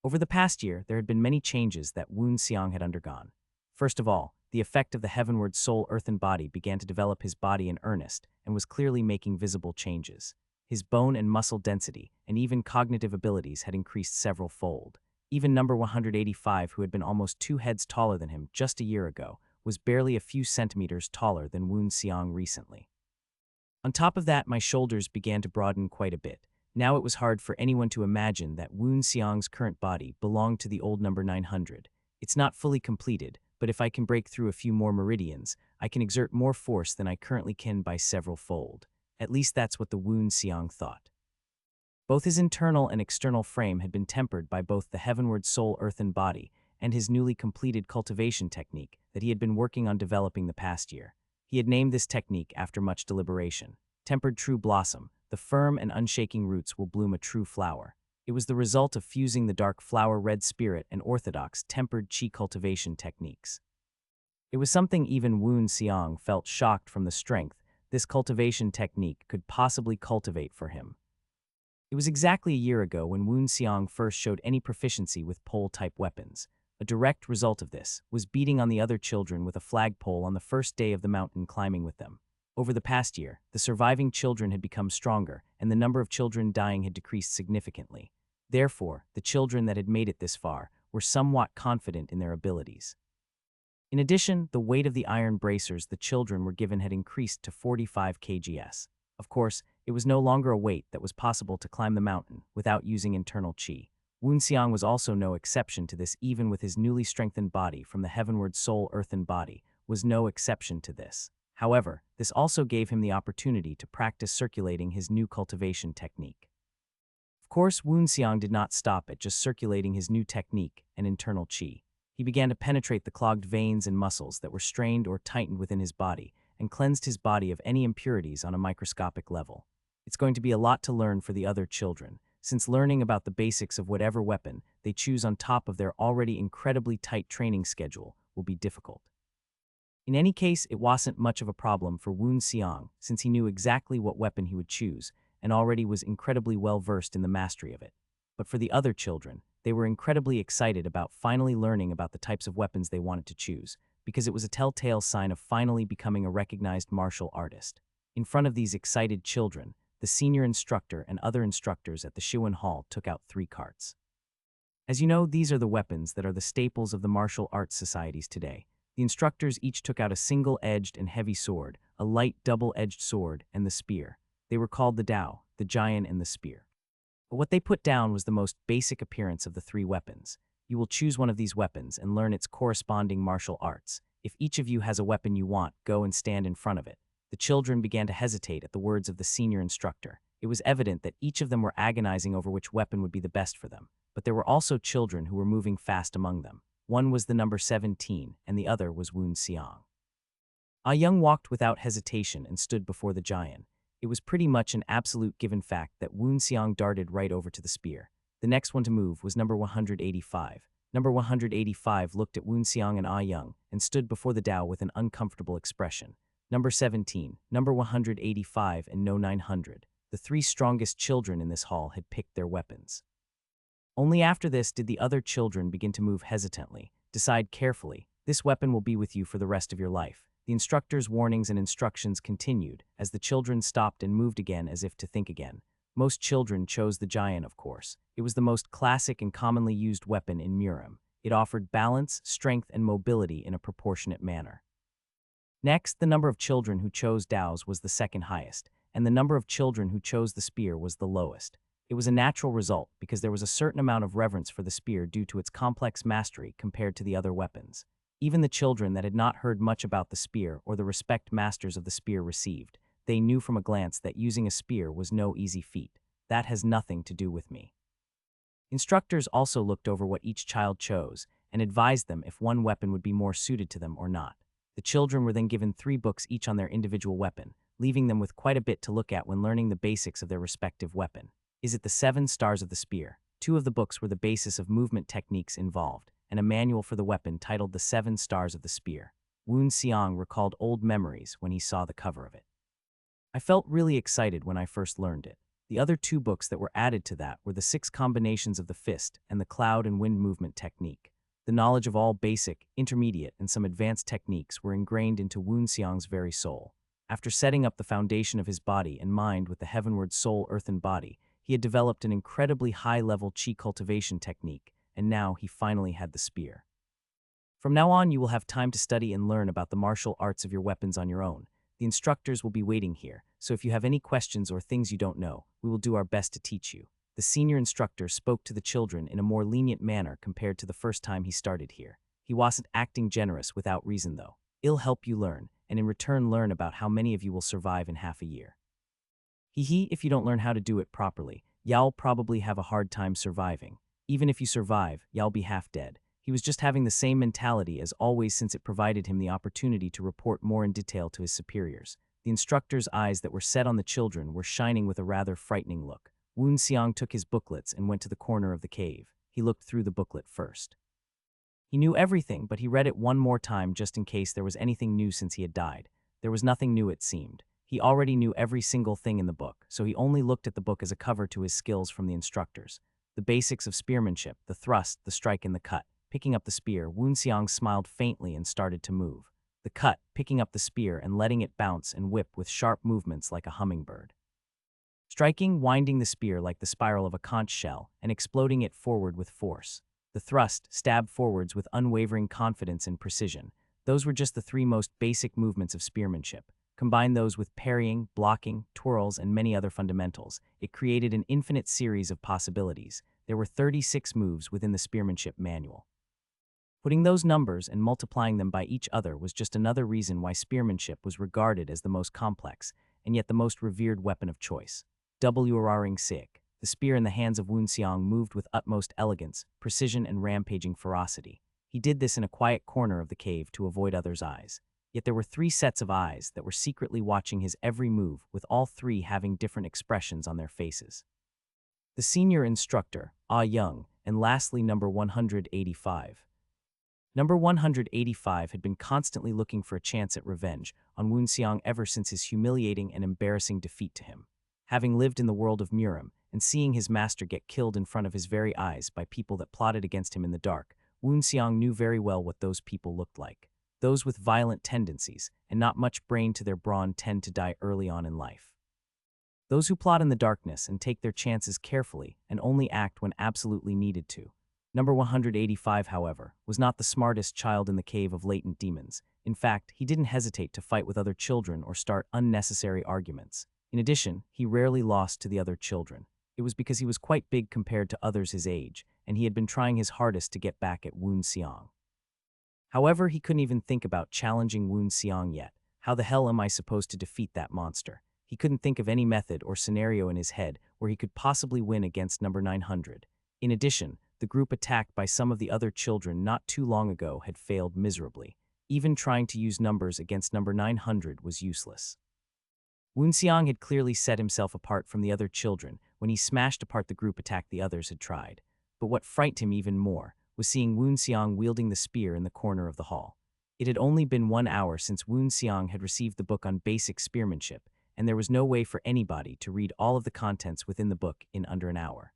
Over the past year, there had been many changes that Woon Seong had undergone. First of all, the effect of the heavenward soul earthen body began to develop his body in earnest and was clearly making visible changes. His bone and muscle density and even cognitive abilities had increased several fold. Even number 185, who had been almost 2 heads taller than him just a year ago, was barely a few centimeters taller than Woon Seong recently. On top of that, my shoulders began to broaden quite a bit. Now it was hard for anyone to imagine that Woon Seong's current body belonged to the old number 900. It's not fully completed, but if I can break through a few more meridians, I can exert more force than I currently can by several fold. At least that's what the Woon Seong thought. Both his internal and external frame had been tempered by both the heavenward soul earthen body and his newly completed cultivation technique that he had been working on developing the past year. He had named this technique after much deliberation. Tempered true blossom, the firm and unshaking roots will bloom a true flower. It was the result of fusing the dark flower red spirit and orthodox tempered chi cultivation techniques. It was something even Woon Seong felt shocked from the strength this cultivation technique could possibly cultivate for him. It was exactly a year ago when Woon Seong first showed any proficiency with pole-type weapons. A direct result of this was beating on the other children with a flagpole on the first day of the mountain climbing with them. Over the past year, the surviving children had become stronger, and the number of children dying had decreased significantly. Therefore, the children that had made it this far were somewhat confident in their abilities. In addition, the weight of the iron bracers the children were given had increased to 45 kgs. Of course, it was no longer a weight that was possible to climb the mountain without using internal chi. Woon Seong was also no exception to this. Even with his newly strengthened body from the heavenward soul earthen body was no exception to this. However, this also gave him the opportunity to practice circulating his new cultivation technique. Of course, Wu Xiang did not stop at just circulating his new technique and internal qi. He began to penetrate the clogged veins and muscles that were strained or tightened within his body and cleansed his body of any impurities on a microscopic level. It's going to be a lot to learn for the other children, since learning about the basics of whatever weapon they choose on top of their already incredibly tight training schedule will be difficult. In any case, it wasn't much of a problem for Wu Xiang, since he knew exactly what weapon he would choose and already was incredibly well versed in the mastery of it. But for the other children, they were incredibly excited about finally learning about the types of weapons they wanted to choose, because it was a telltale sign of finally becoming a recognized martial artist. In front of these excited children, the senior instructor and other instructors at the Shiwen Hall took out 3 carts. As you know, these are the weapons that are the staples of the martial arts societies today. The instructors each took out a single-edged and heavy sword, a light double-edged sword, and the spear. They were called the Dao, the Giant, and the Spear. But what they put down was the most basic appearance of the 3 weapons. You will choose one of these weapons and learn its corresponding martial arts. If each of you has a weapon you want, go and stand in front of it. The children began to hesitate at the words of the senior instructor. It was evident that each of them were agonizing over which weapon would be the best for them. But there were also children who were moving fast among them. One was the number 17, and the other was Wu Xiang. Ah Young walked without hesitation and stood before the giant. It was pretty much an absolute given fact that Wu Xiang darted right over to the spear. The next one to move was number 185. Number 185 looked at Wu Xiang and Ah Young and stood before the Dao with an uncomfortable expression. Number 17, number 185, and no 900. The 3 strongest children in this hall had picked their weapons. Only after this did the other children begin to move hesitantly. Decide carefully. This weapon will be with you for the rest of your life. The instructor's warnings and instructions continued as the children stopped and moved again as if to think again. Most children chose the giant, of course. It was the most classic and commonly used weapon in Murim. It offered balance, strength, and mobility in a proportionate manner. Next, the number of children who chose Daos was the second highest, and the number of children who chose the spear was the lowest. It was a natural result because there was a certain amount of reverence for the spear due to its complex mastery compared to the other weapons. Even the children that had not heard much about the spear or the respect masters of the spear received, they knew from a glance that using a spear was no easy feat. That has nothing to do with me. Instructors also looked over what each child chose and advised them if one weapon would be more suited to them or not. The children were then given 3 books each on their individual weapon, leaving them with quite a bit to look at when learning the basics of their respective weapon. Is it the 7 stars of the spear? 2 of the books were the basis of movement techniques involved, and a manual for the weapon titled The 7 Stars of the Spear. Wu Xiang recalled old memories when he saw the cover of it. I felt really excited when I first learned it. The other 2 books that were added to that were the 6 combinations of the fist and the cloud and wind movement technique. The knowledge of all basic, intermediate, and some advanced techniques were ingrained into Wu Xiang's very soul. After setting up the foundation of his body and mind with the heavenward soul earthen body, he had developed an incredibly high-level qi cultivation technique, and now he finally had the spear. From now on, you will have time to study and learn about the martial arts of your weapons on your own. The instructors will be waiting here, so if you have any questions or things you don't know, we will do our best to teach you. The senior instructor spoke to the children in a more lenient manner compared to the first time he started here. He wasn't acting generous without reason, though. He'll help you learn, and in return learn about how many of you will survive in half a year. If you don't learn how to do it properly, you'll probably have a hard time surviving. Even if you survive, you'll be half dead. He was just having the same mentality as always since it provided him the opportunity to report more in detail to his superiors. The instructor's eyes that were set on the children were shining with a rather frightening look. Wu Xiang took his booklets and went to the corner of the cave. He looked through the booklet first. He knew everything, but he read it one more time just in case there was anything new since he had died. There was nothing new, it seemed. He already knew every single thing in the book, so he only looked at the book as a cover to his skills from the instructors. The basics of spearmanship, the thrust, the strike, and the cut. Picking up the spear, Wu Xiang smiled faintly and started to move. The cut, picking up the spear and letting it bounce and whip with sharp movements like a hummingbird. Striking, winding the spear like the spiral of a conch shell, and exploding it forward with force. The thrust, stab forwards with unwavering confidence and precision. Those were just the 3 most basic movements of spearmanship. Combine those with parrying, blocking, twirls, and many other fundamentals. It created an infinite series of possibilities. There were 36 moves within the spearmanship manual. Putting those numbers and multiplying them by each other was just another reason why spearmanship was regarded as the most complex, and yet the most revered weapon of choice. Wrring Sig. the spear in the hands of Xiang moved with utmost elegance, precision, and rampaging ferocity. He did this in a quiet corner of the cave to avoid others' eyes. Yet there were 3 sets of eyes that were secretly watching his every move, with all 3 having different expressions on their faces. The senior instructor, Ah Young, and lastly number 185. Number 185 had been constantly looking for a chance at revenge on Xiang ever since his humiliating and embarrassing defeat to him. Having lived in the world of Murim and seeing his master get killed in front of his very eyes by people that plotted against him in the dark, Xiang knew very well what those people looked like. Those with violent tendencies and not much brain to their brawn tend to die early on in life. Those who plot in the darkness and take their chances carefully and only act when absolutely needed to. Number 185, however, was not the smartest child in the cave of latent demons. In fact, he didn't hesitate to fight with other children or start unnecessary arguments. In addition, he rarely lost to the other children. It was because he was quite big compared to others his age, and he had been trying his hardest to get back at Xiang. However, he couldn't even think about challenging Xiang yet. How the hell am I supposed to defeat that monster? He couldn't think of any method or scenario in his head where he could possibly win against number 900. In addition, the group attacked by some of the other children not too long ago had failed miserably. Even trying to use numbers against number 900 was useless. Xiang had clearly set himself apart from the other children when he smashed apart the group attack the others had tried. But what frightened him even more was seeing Xiang wielding the spear in the corner of the hall. It had only been 1 hour since Xiang had received the book on basic spearmanship, and there was no way for anybody to read all of the contents within the book in under an hour.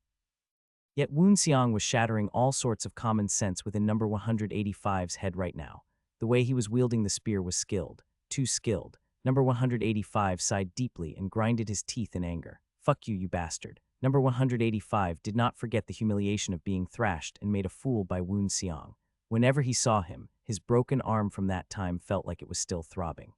Yet Xiang was shattering all sorts of common sense within number 185's head right now. The way he was wielding the spear was skilled, too skilled. Number 185 sighed deeply and grinded his teeth in anger. Fuck you, you bastard. Number 185 did not forget the humiliation of being thrashed and made a fool by Xiang. Whenever he saw him, his broken arm from that time felt like it was still throbbing.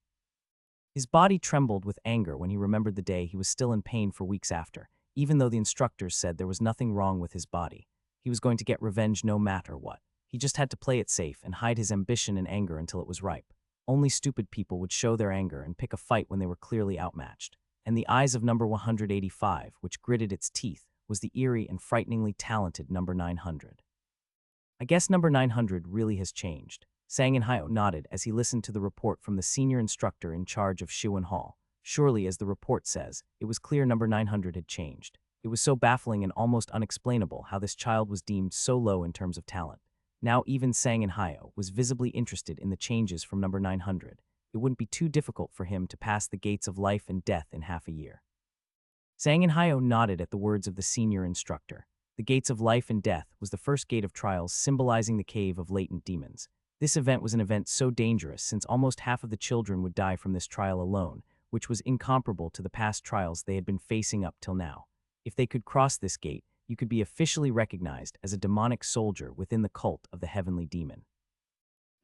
His body trembled with anger when he remembered the day he was still in pain for weeks after, even though the instructors said there was nothing wrong with his body. He was going to get revenge no matter what. He just had to play it safe and hide his ambition and anger until it was ripe. Only stupid people would show their anger and pick a fight when they were clearly outmatched. And the eyes of number 185, which gritted its teeth, was the eerie and frighteningly talented number 900. I guess number 900 really has changed. Sang and Hyo nodded as he listened to the report from the senior instructor in charge of Shiwen Hall. Surely, as the report says, it was clear number 900 had changed. It was so baffling and almost unexplainable how this child was deemed so low in terms of talent. Now even Sang and Hyo was visibly interested in the changes from number 900. It wouldn't be too difficult for him to pass the gates of life and death in half a year. Sang and Hyo nodded at the words of the senior instructor. The gates of life and death was the first gate of trials, symbolizing the cave of latent demons. This event was an event so dangerous since almost half of the children would die from this trial alone, which was incomparable to the past trials they had been facing up till now. If they could cross this gate, you could be officially recognized as a demonic soldier within the cult of the heavenly demon.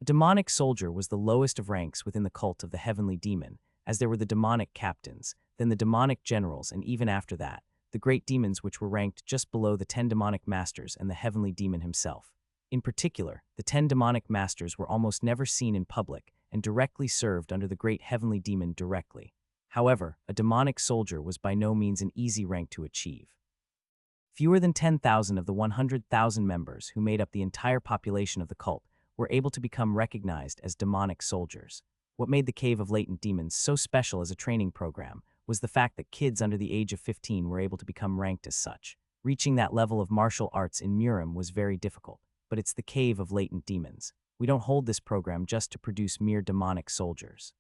A demonic soldier was the lowest of ranks within the cult of the heavenly demon, as there were the demonic captains, then the demonic generals, and even after that, the great demons, which were ranked just below the 10 demonic masters and the heavenly demon himself. In particular, the 10 demonic masters were almost never seen in public and directly served under the great heavenly demon directly. However, a demonic soldier was by no means an easy rank to achieve. Fewer than 10,000 of the 100,000 members who made up the entire population of the cult were able to become recognized as demonic soldiers. What made the Cave of Latent Demons so special as a training program was the fact that kids under the age of 15 were able to become ranked as such. Reaching that level of martial arts in Murim was very difficult, but it's the Cave of Latent Demons. We don't hold this program just to produce mere demonic soldiers.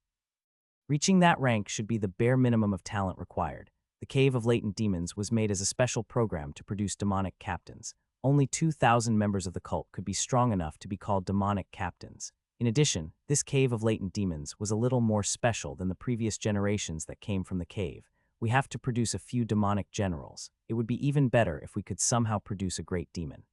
Reaching that rank should be the bare minimum of talent required. The Cave of Latent Demons was made as a special program to produce demonic captains. Only 2,000 members of the cult could be strong enough to be called demonic captains. In addition, this Cave of Latent Demons was a little more special than the previous generations that came from the cave. We have to produce a few demonic generals. It would be even better if we could somehow produce a great demon.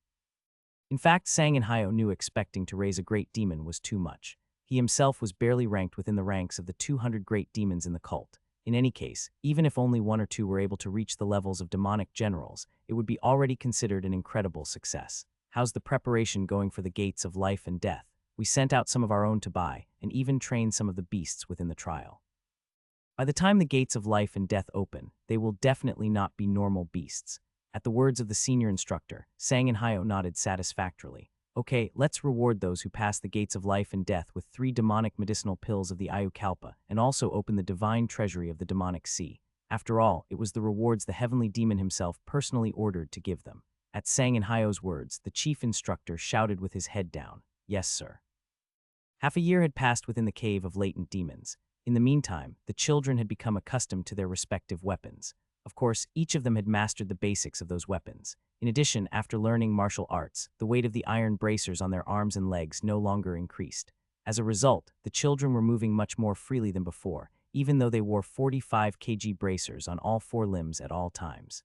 In fact, Sang and Hyo knew expecting to raise a great demon was too much. He himself was barely ranked within the ranks of the 200 great demons in the cult. In any case, even if only 1 or 2 were able to reach the levels of demonic generals, it would be already considered an incredible success. How's the preparation going for the gates of life and death? We sent out some of our own to buy, and even trained some of the beasts within the trial. By the time the gates of life and death open, they will definitely not be normal beasts. At the words of the senior instructor, Sang and Hyo nodded satisfactorily. Okay, let's reward those who pass the gates of life and death with 3 demonic medicinal pills of the Ayukalpa, and also open the divine treasury of the demonic sea. After all, it was the rewards the heavenly demon himself personally ordered to give them. At Sang and Hyo's words, the chief instructor shouted with his head down, "Yes, sir." Half a year had passed within the cave of latent demons. In the meantime, the children had become accustomed to their respective weapons. Of course, each of them had mastered the basics of those weapons. In addition, after learning martial arts, the weight of the iron bracers on their arms and legs no longer increased. As a result, the children were moving much more freely than before, even though they wore 45 kg bracers on all 4 limbs at all times.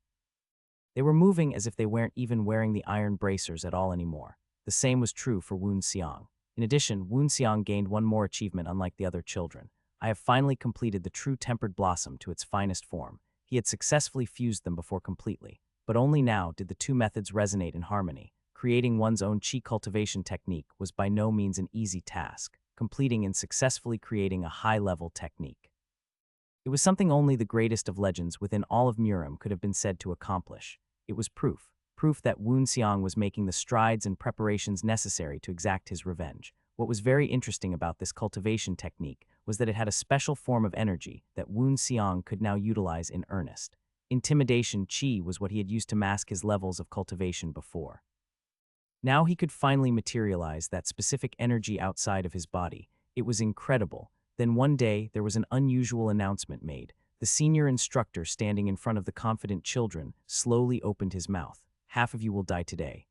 They were moving as if they weren't even wearing the iron bracers at all anymore. The same was true for Woon Xiang. In addition, Woon Xiang gained one more achievement unlike the other children. I have finally completed the true tempered blossom to its finest form. He had successfully fused them before completely, but only now did the 2 methods resonate in harmony. Creating one's own chi cultivation technique was by no means an easy task, completing and successfully creating a high-level technique. It was something only the greatest of legends within all of Murim could have been said to accomplish. It was proof that Woon Xiang was making the strides and preparations necessary to exact his revenge. What was very interesting about this cultivation technique was that it had a special form of energy that Woon Xiang could now utilize in earnest. Intimidation chi was what he had used to mask his levels of cultivation before. Now he could finally materialize that specific energy outside of his body. It was incredible. Then one day, there was an unusual announcement made. The senior instructor, standing in front of the confident children, slowly opened his mouth. "Half of you will die today."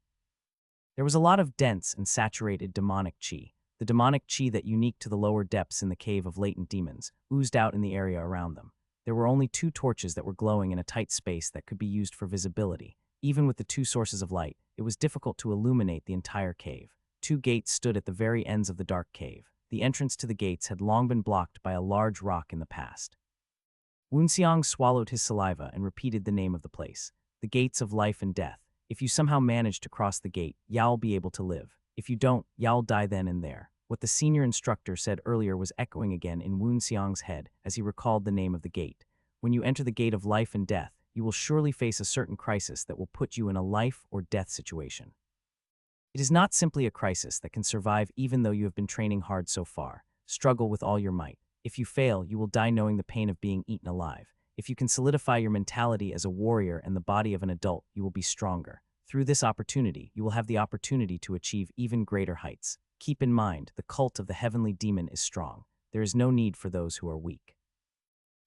There was a lot of dense and saturated demonic chi. The demonic chi that, unique to the lower depths in the cave of latent demons, oozed out in the area around them. There were only 2 torches that were glowing in a tight space that could be used for visibility. Even with the 2 sources of light, it was difficult to illuminate the entire cave. 2 gates stood at the very ends of the dark cave. The entrance to the gates had long been blocked by a large rock in the past. Woon Xiang swallowed his saliva and repeated the name of the place. The gates of life and death. If you somehow manage to cross the gate, Yao'll be able to live. If you don't, Yao'll die then and there. What the senior instructor said earlier was echoing again in Woon Xiang's head as he recalled the name of the gate. When you enter the gate of life and death, you will surely face a certain crisis that will put you in a life or death situation. It is not simply a crisis that can survive even though you have been training hard so far. Struggle with all your might. If you fail, you will die knowing the pain of being eaten alive. If you can solidify your mentality as a warrior and the body of an adult, you will be stronger. Through this opportunity, you will have the opportunity to achieve even greater heights. Keep in mind, the cult of the heavenly demon is strong. There is no need for those who are weak.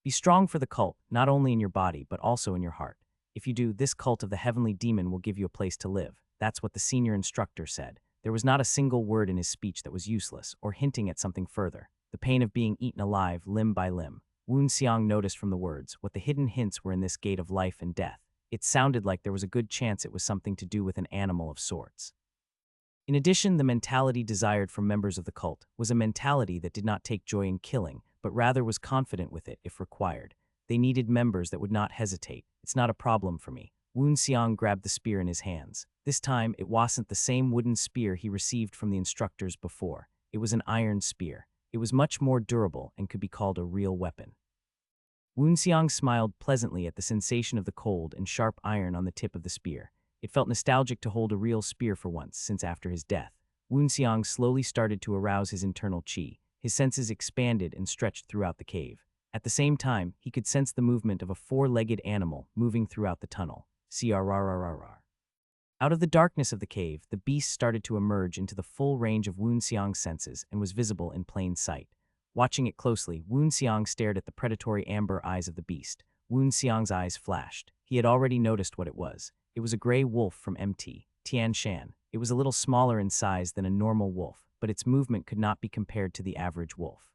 Be strong for the cult, not only in your body but also in your heart. If you do, this cult of the heavenly demon will give you a place to live. That's what the senior instructor said. There was not a single word in his speech that was useless or hinting at something further. The pain of being eaten alive, limb by limb. Woon Xiang noticed from the words what the hidden hints were in this gate of life and death. It sounded like there was a good chance it was something to do with an animal of sorts. In addition, the mentality desired from members of the cult was a mentality that did not take joy in killing, but rather was confident with it if required. They needed members that would not hesitate. It's not a problem for me. Woon Xiang grabbed the spear in his hands. This time, it wasn't the same wooden spear he received from the instructors before. It was an iron spear. It was much more durable and could be called a real weapon. Woon Xiang smiled pleasantly at the sensation of the cold and sharp iron on the tip of the spear. It felt nostalgic to hold a real spear for once, since after his death. Woon Xiang slowly started to arouse his internal chi. His senses expanded and stretched throughout the cave. At the same time, he could sense the movement of a 4-legged animal moving throughout the tunnel. Crrrrrrr. Out of the darkness of the cave, the beast started to emerge into the full range of Woon Xiang's senses and was visible in plain sight. Watching it closely, Woon Xiang stared at the predatory amber eyes of the beast. Woon Xiang's eyes flashed. He had already noticed what it was. It was a gray wolf from MT, Tian Shan. It was a little smaller in size than a normal wolf, but its movement could not be compared to the average wolf.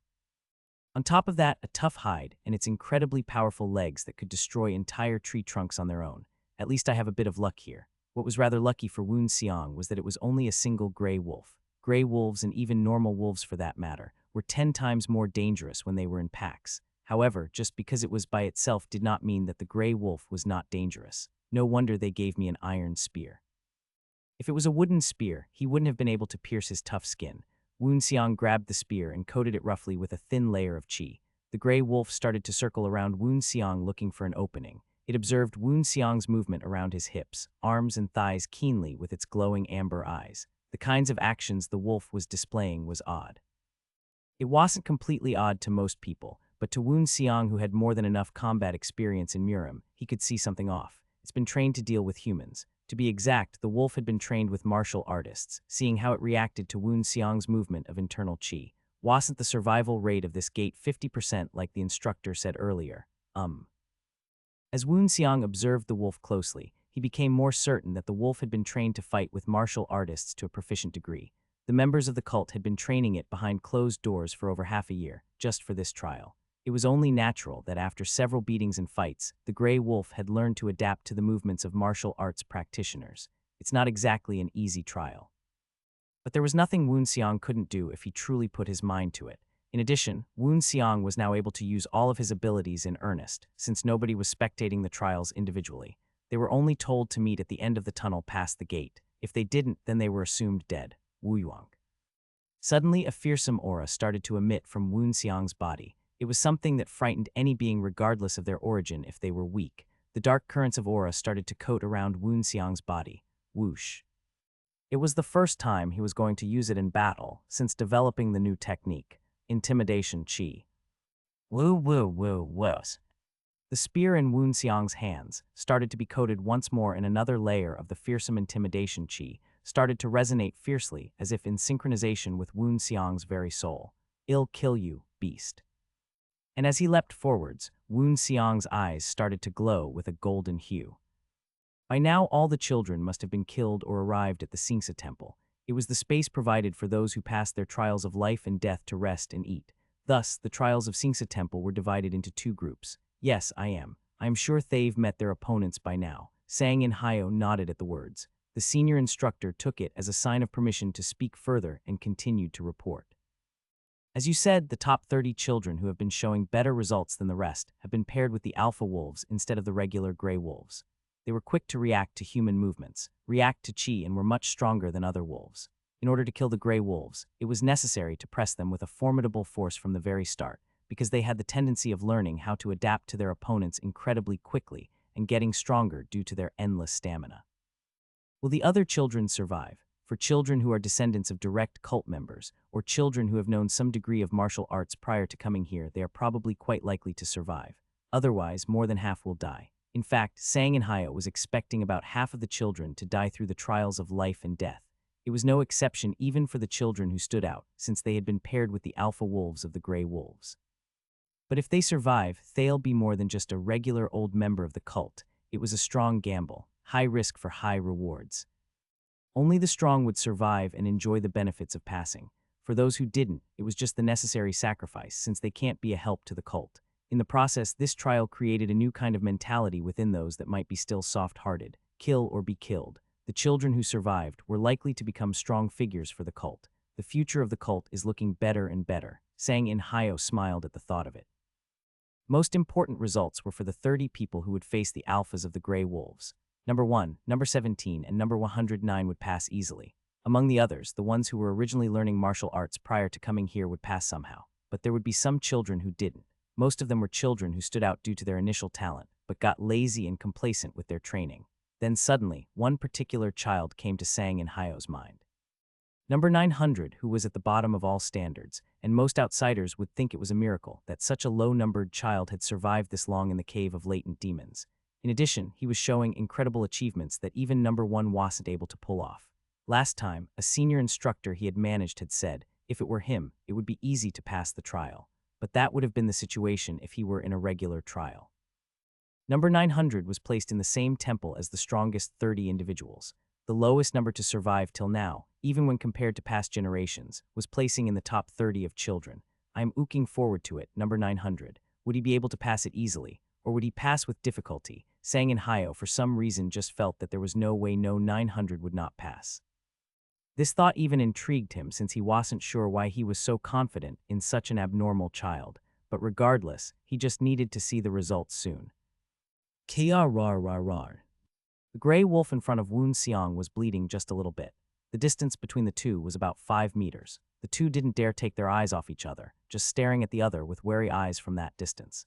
On top of that, a tough hide and its incredibly powerful legs that could destroy entire tree trunks on their own. At least I have a bit of luck here. What was rather lucky for Woon Xiang was that it was only a single gray wolf. Gray wolves, and even normal wolves for that matter, were 10 times more dangerous when they were in packs. However, just because it was by itself did not mean that the gray wolf was not dangerous. No wonder they gave me an iron spear. If it was a wooden spear, he wouldn't have been able to pierce his tough skin. Woon Xiang grabbed the spear and coated it roughly with a thin layer of qi. The gray wolf started to circle around Woon Xiang looking for an opening. It observed Woon Xiang's movement around his hips, arms, and thighs keenly with its glowing amber eyes. The kinds of actions the wolf was displaying was odd. It wasn't completely odd to most people, but to Woon Xiang, who had more than enough combat experience in Murim, he could see something off. It's been trained to deal with humans. To be exact, the wolf had been trained with martial artists. Seeing how it reacted to Woon Xiang's movement of internal qi, wasn't the survival rate of this gate 50% like the instructor said earlier? As Woon Xiang observed the wolf closely, he became more certain that the wolf had been trained to fight with martial artists to a proficient degree. The members of the cult had been training it behind closed doors for over half a year, just for this trial. It was only natural that after several beatings and fights, the gray wolf had learned to adapt to the movements of martial arts practitioners. It's not exactly an easy trial. But there was nothing Woon Xiang couldn't do if he truly put his mind to it. In addition, Woon Xiang was now able to use all of his abilities in earnest, since nobody was spectating the trials individually. They were only told to meet at the end of the tunnel past the gate. If they didn't, then they were assumed dead. Wu Yuang. Suddenly, a fearsome aura started to emit from Woon Xiang's body. It was something that frightened any being regardless of their origin if they were weak. The dark currents of aura started to coat around Woon Xiang's body. Whoosh. It was the first time he was going to use it in battle since developing the new technique, intimidation qi. Woo woo woo woos. The spear in Woon Xiang's hands started to be coated once more in another layer of the fearsome intimidation qi, started to resonate fiercely as if in synchronization with Woon Xiang's very soul. I'll kill you, beast. And as he leapt forwards, Woon Xiang's eyes started to glow with a golden hue. By now, all the children must have been killed or arrived at the Xingsa Temple. It was the space provided for those who passed their trials of life and death to rest and eat. Thus, the trials of Xingsa Temple were divided into two groups. Yes, I am sure they've met their opponents by now. Sang In Hyo nodded at the words. The senior instructor took it as a sign of permission to speak further and continued to report. As you said, the top 30 children who have been showing better results than the rest have been paired with the alpha wolves instead of the regular gray wolves. They were quick to react to human movements, react to qi, and were much stronger than other wolves. In order to kill the gray wolves, it was necessary to press them with a formidable force from the very start, because they had the tendency of learning how to adapt to their opponents incredibly quickly and getting stronger due to their endless stamina. Will the other children survive? For children who are descendants of direct cult members, or children who have known some degree of martial arts prior to coming here, they are probably quite likely to survive. Otherwise, more than half will die. In fact, Sang In Hyo was expecting about half of the children to die through the trials of life and death. It was no exception even for the children who stood out, since they had been paired with the alpha wolves of the gray wolves. But if they survive, they'll be more than just a regular old member of the cult. It was a strong gamble, high risk for high rewards. Only the strong would survive and enjoy the benefits of passing. For those who didn't, it was just the necessary sacrifice, since they can't be a help to the cult. In the process, this trial created a new kind of mentality within those that might be still soft-hearted, kill or be killed. The children who survived were likely to become strong figures for the cult. The future of the cult is looking better and better. Sang In Hyo smiled at the thought of it. Most important results were for the 30 people who would face the alphas of the gray wolves. Number 1, number 17, and number 109 would pass easily. Among the others, the ones who were originally learning martial arts prior to coming here would pass somehow. But there would be some children who didn't. Most of them were children who stood out due to their initial talent, but got lazy and complacent with their training. Then suddenly, one particular child came to Sang In Hyo's mind. Number 900, who was at the bottom of all standards, and most outsiders would think it was a miracle that such a low-numbered child had survived this long in the cave of latent demons. In addition, he was showing incredible achievements that even number 1 wasn't able to pull off. Last time, a senior instructor he had managed had said, if it were him, it would be easy to pass the trial. But that would have been the situation if he were in a regular trial. Number 900 was placed in the same temple as the strongest 30 individuals. The lowest number to survive till now, even when compared to past generations, was placing in the top 30 of children. I am looking forward to it, number 900. Would he be able to pass it easily, or would he pass with difficulty? Sang In Hyo for some reason just felt that there was no way no 900 would not pass. This thought even intrigued him since he wasn't sure why he was so confident in such an abnormal child, but regardless, he just needed to see the results soon. Kr. The gray wolf in front of Woon Xiang was bleeding just a little bit. The distance between the two was about 5 meters. The two didn't dare take their eyes off each other, just staring at the other with wary eyes from that distance.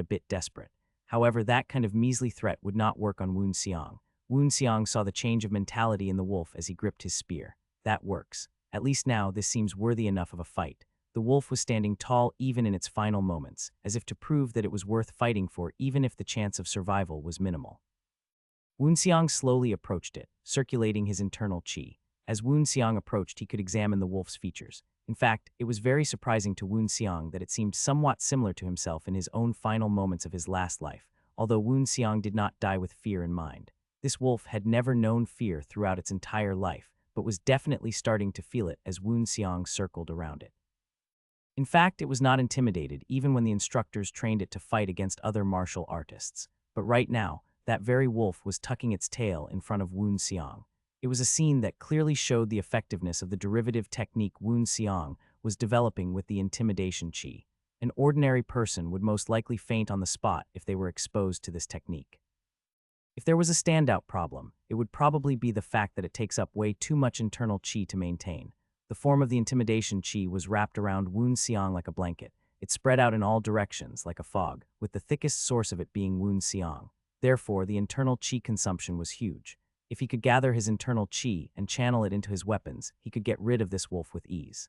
a bit desperate. However, that kind of measly threat would not work on Woon Seong. Woon Seong saw the change of mentality in the wolf as he gripped his spear. That works. At least now, this seems worthy enough of a fight. The wolf was standing tall even in its final moments, as if to prove that it was worth fighting for even if the chance of survival was minimal. Woon Seong slowly approached it, circulating his internal chi. As Woon Seong approached, he could examine the wolf's features. In fact, it was very surprising to Woon Seong that it seemed somewhat similar to himself in his own final moments of his last life, although Woon Seong did not die with fear in mind. This wolf had never known fear throughout its entire life, but was definitely starting to feel it as Woon Seong circled around it. In fact, it was not intimidated even when the instructors trained it to fight against other martial artists. But right now, that very wolf was tucking its tail in front of Woon Seong. It was a scene that clearly showed the effectiveness of the derivative technique Woon Seong was developing with the intimidation chi. An ordinary person would most likely faint on the spot if they were exposed to this technique. If there was a standout problem, it would probably be the fact that it takes up way too much internal chi to maintain. The form of the intimidation chi was wrapped around Woon Seong like a blanket. It spread out in all directions like a fog, with the thickest source of it being Woon Seong. Therefore, the internal chi consumption was huge. If he could gather his internal chi and channel it into his weapons, he could get rid of this wolf with ease.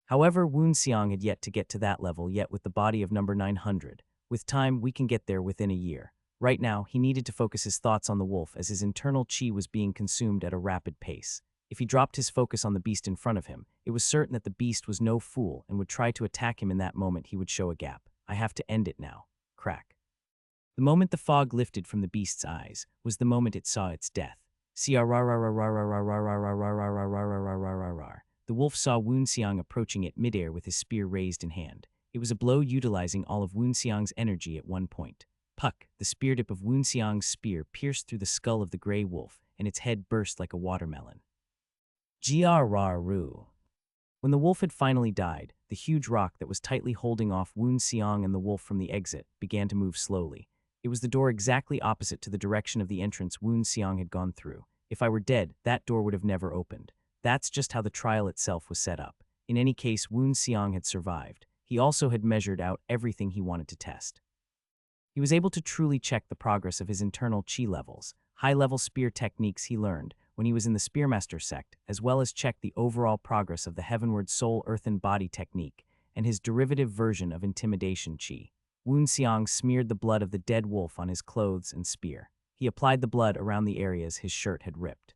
However, Woon Seong had yet to get to that level yet with the body of number 900. With time, we can get there within a year. Right now, he needed to focus his thoughts on the wolf as his internal chi was being consumed at a rapid pace. If he dropped his focus on the beast in front of him, it was certain that the beast was no fool and would try to attack him in that moment. He would show a gap. I have to end it now. Crack. The moment the fog lifted from the beast's eyes was the moment it saw its death. The wolf saw Woon Seong approaching it midair with his spear raised in hand. It was a blow utilizing all of Woon Seong's energy at one point. Puck, the spear tip of Woon Seong's spear pierced through the skull of the gray wolf, and its head burst like a watermelon. Ru. When the wolf had finally died, the huge rock that was tightly holding off Woon Seong and the wolf from the exit began to move slowly. It was the door exactly opposite to the direction of the entrance Woon Seong had gone through. If I were dead, that door would have never opened. That's just how the trial itself was set up. In any case, Woon Seong had survived. He also had measured out everything he wanted to test. He was able to truly check the progress of his internal chi levels, high-level spear techniques he learned when he was in the Spearmaster sect, as well as check the overall progress of the Heavenward Soul Earthen Body technique and his derivative version of intimidation chi. Woon Seong smeared the blood of the dead wolf on his clothes and spear. He applied the blood around the areas his shirt had ripped.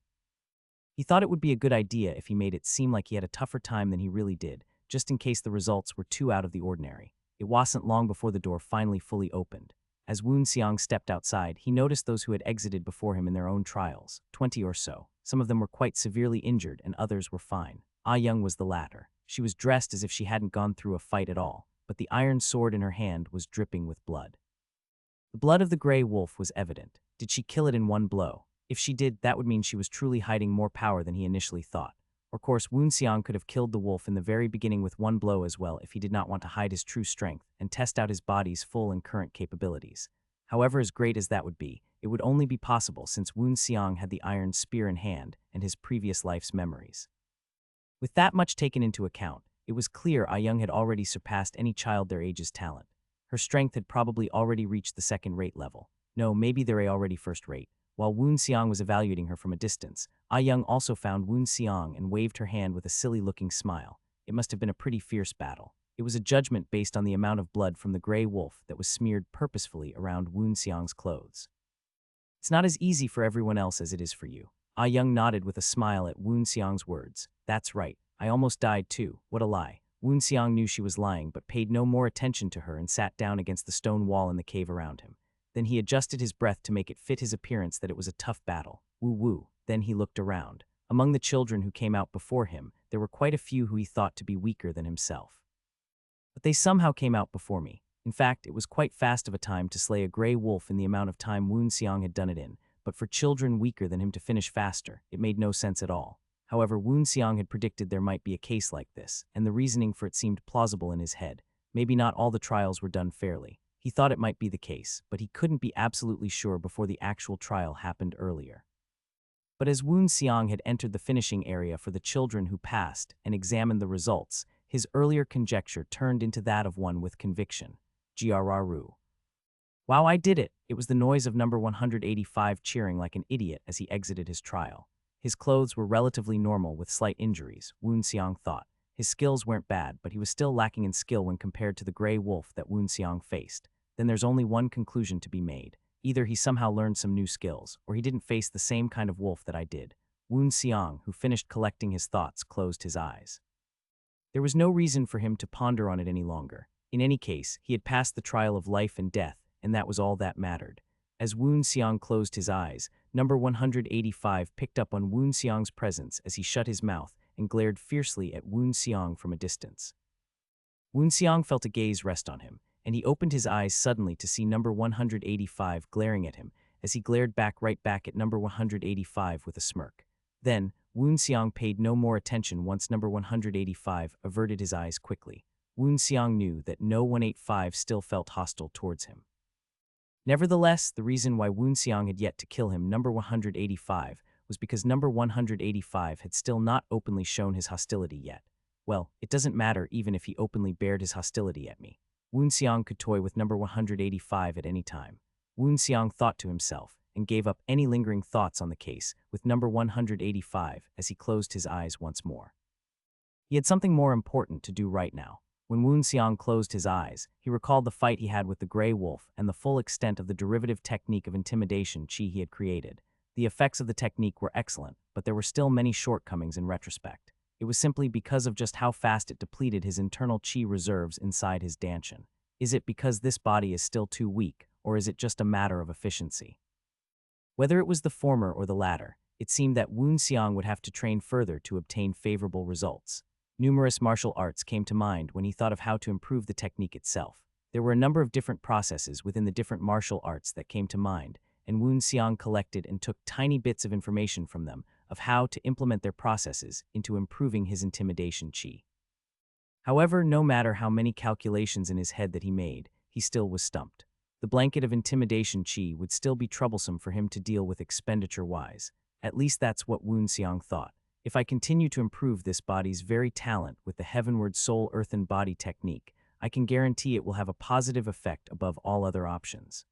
He thought it would be a good idea if he made it seem like he had a tougher time than he really did, just in case the results were too out of the ordinary. It wasn't long before the door finally fully opened. As Woon Seong stepped outside, he noticed those who had exited before him in their own trials, 20 or so. Some of them were quite severely injured and others were fine. Ah Young was the latter. She was dressed as if she hadn't gone through a fight at all, but the iron sword in her hand was dripping with blood. The blood of the gray wolf was evident. Did she kill it in one blow? If she did, that would mean she was truly hiding more power than he initially thought. Of course, Woon Seong could have killed the wolf in the very beginning with one blow as well if he did not want to hide his true strength and test out his body's full and current capabilities. However, as great as that would be, it would only be possible since Woon Seong had the iron spear in hand and his previous life's memories. With that much taken into account, it was clear Ah Young had already surpassed any child their age's talent. Her strength had probably already reached the second-rate level. No, maybe they're already first-rate. While Woon Seong was evaluating her from a distance, Ah Young also found Woon Seong and waved her hand with a silly-looking smile. It must have been a pretty fierce battle. It was a judgment based on the amount of blood from the gray wolf that was smeared purposefully around Woon Seong's clothes. It's not as easy for everyone else as it is for you. Ah Young nodded with a smile at Woon Seong's words. That's right. I almost died too. What a lie. Woon Seong knew she was lying but paid no more attention to her and sat down against the stone wall in the cave around him. Then he adjusted his breath to make it fit his appearance that it was a tough battle. Woo-woo. Then he looked around. Among the children who came out before him, there were quite a few who he thought to be weaker than himself. But they somehow came out before me. In fact, it was quite fast of a time to slay a gray wolf in the amount of time Woon Seong had done it in, but for children weaker than him to finish faster, it made no sense at all. However, Woon Seong had predicted there might be a case like this, and the reasoning for it seemed plausible in his head. Maybe not all the trials were done fairly. He thought it might be the case, but he couldn't be absolutely sure before the actual trial happened earlier. But as Woon Seong had entered the finishing area for the children who passed and examined the results, his earlier conjecture turned into that of one with conviction. Ru. Wow, I did it! It was the noise of number 185 cheering like an idiot as he exited his trial. His clothes were relatively normal with slight injuries, Woon Seong thought. His skills weren't bad, but he was still lacking in skill when compared to the gray wolf that Woon Seong faced. Then there's only one conclusion to be made. Either he somehow learned some new skills, or he didn't face the same kind of wolf that I did. Woon Seong, who finished collecting his thoughts, closed his eyes. There was no reason for him to ponder on it any longer. In any case, he had passed the trial of life and death, and that was all that mattered. As Woon Seong closed his eyes, number 185 picked up on Woon Seong's presence as he shut his mouth and glared fiercely at Woon Seong from a distance. Woon Seong felt a gaze rest on him, and he opened his eyes suddenly to see number 185 glaring at him, as he glared right back at number 185 with a smirk. Then, Woon Seong paid no more attention once number 185 averted his eyes quickly. Woon Seong knew that no 185 still felt hostile towards him. Nevertheless, the reason why Woon Seong had yet to kill him, number 185, was because number 185 had still not openly shown his hostility yet. Well, it doesn't matter even if he openly bared his hostility at me. Woon Seong could toy with number 185 at any time. Woon Seong thought to himself, and gave up any lingering thoughts on the case with number 185 as he closed his eyes once more. He had something more important to do right now. When Woon Seong closed his eyes, he recalled the fight he had with the Grey Wolf and the full extent of the derivative technique of intimidation Chi he had created. The effects of the technique were excellent, but there were still many shortcomings in retrospect. It was simply because of just how fast it depleted his internal Chi reserves inside his danshin. Is it because this body is still too weak, or is it just a matter of efficiency? Whether it was the former or the latter, it seemed that Woon Seong would have to train further to obtain favorable results. Numerous martial arts came to mind when he thought of how to improve the technique itself. There were a number of different processes within the different martial arts that came to mind, and Woon Seong collected and took tiny bits of information from them of how to implement their processes into improving his intimidation Chi. However, no matter how many calculations in his head that he made, he still was stumped. The blanket of intimidation Chi would still be troublesome for him to deal with expenditure-wise. At least that's what Woon Seong thought. If I continue to improve this body's very talent with the heavenward soul earthen body technique, I can guarantee it will have a positive effect above all other options.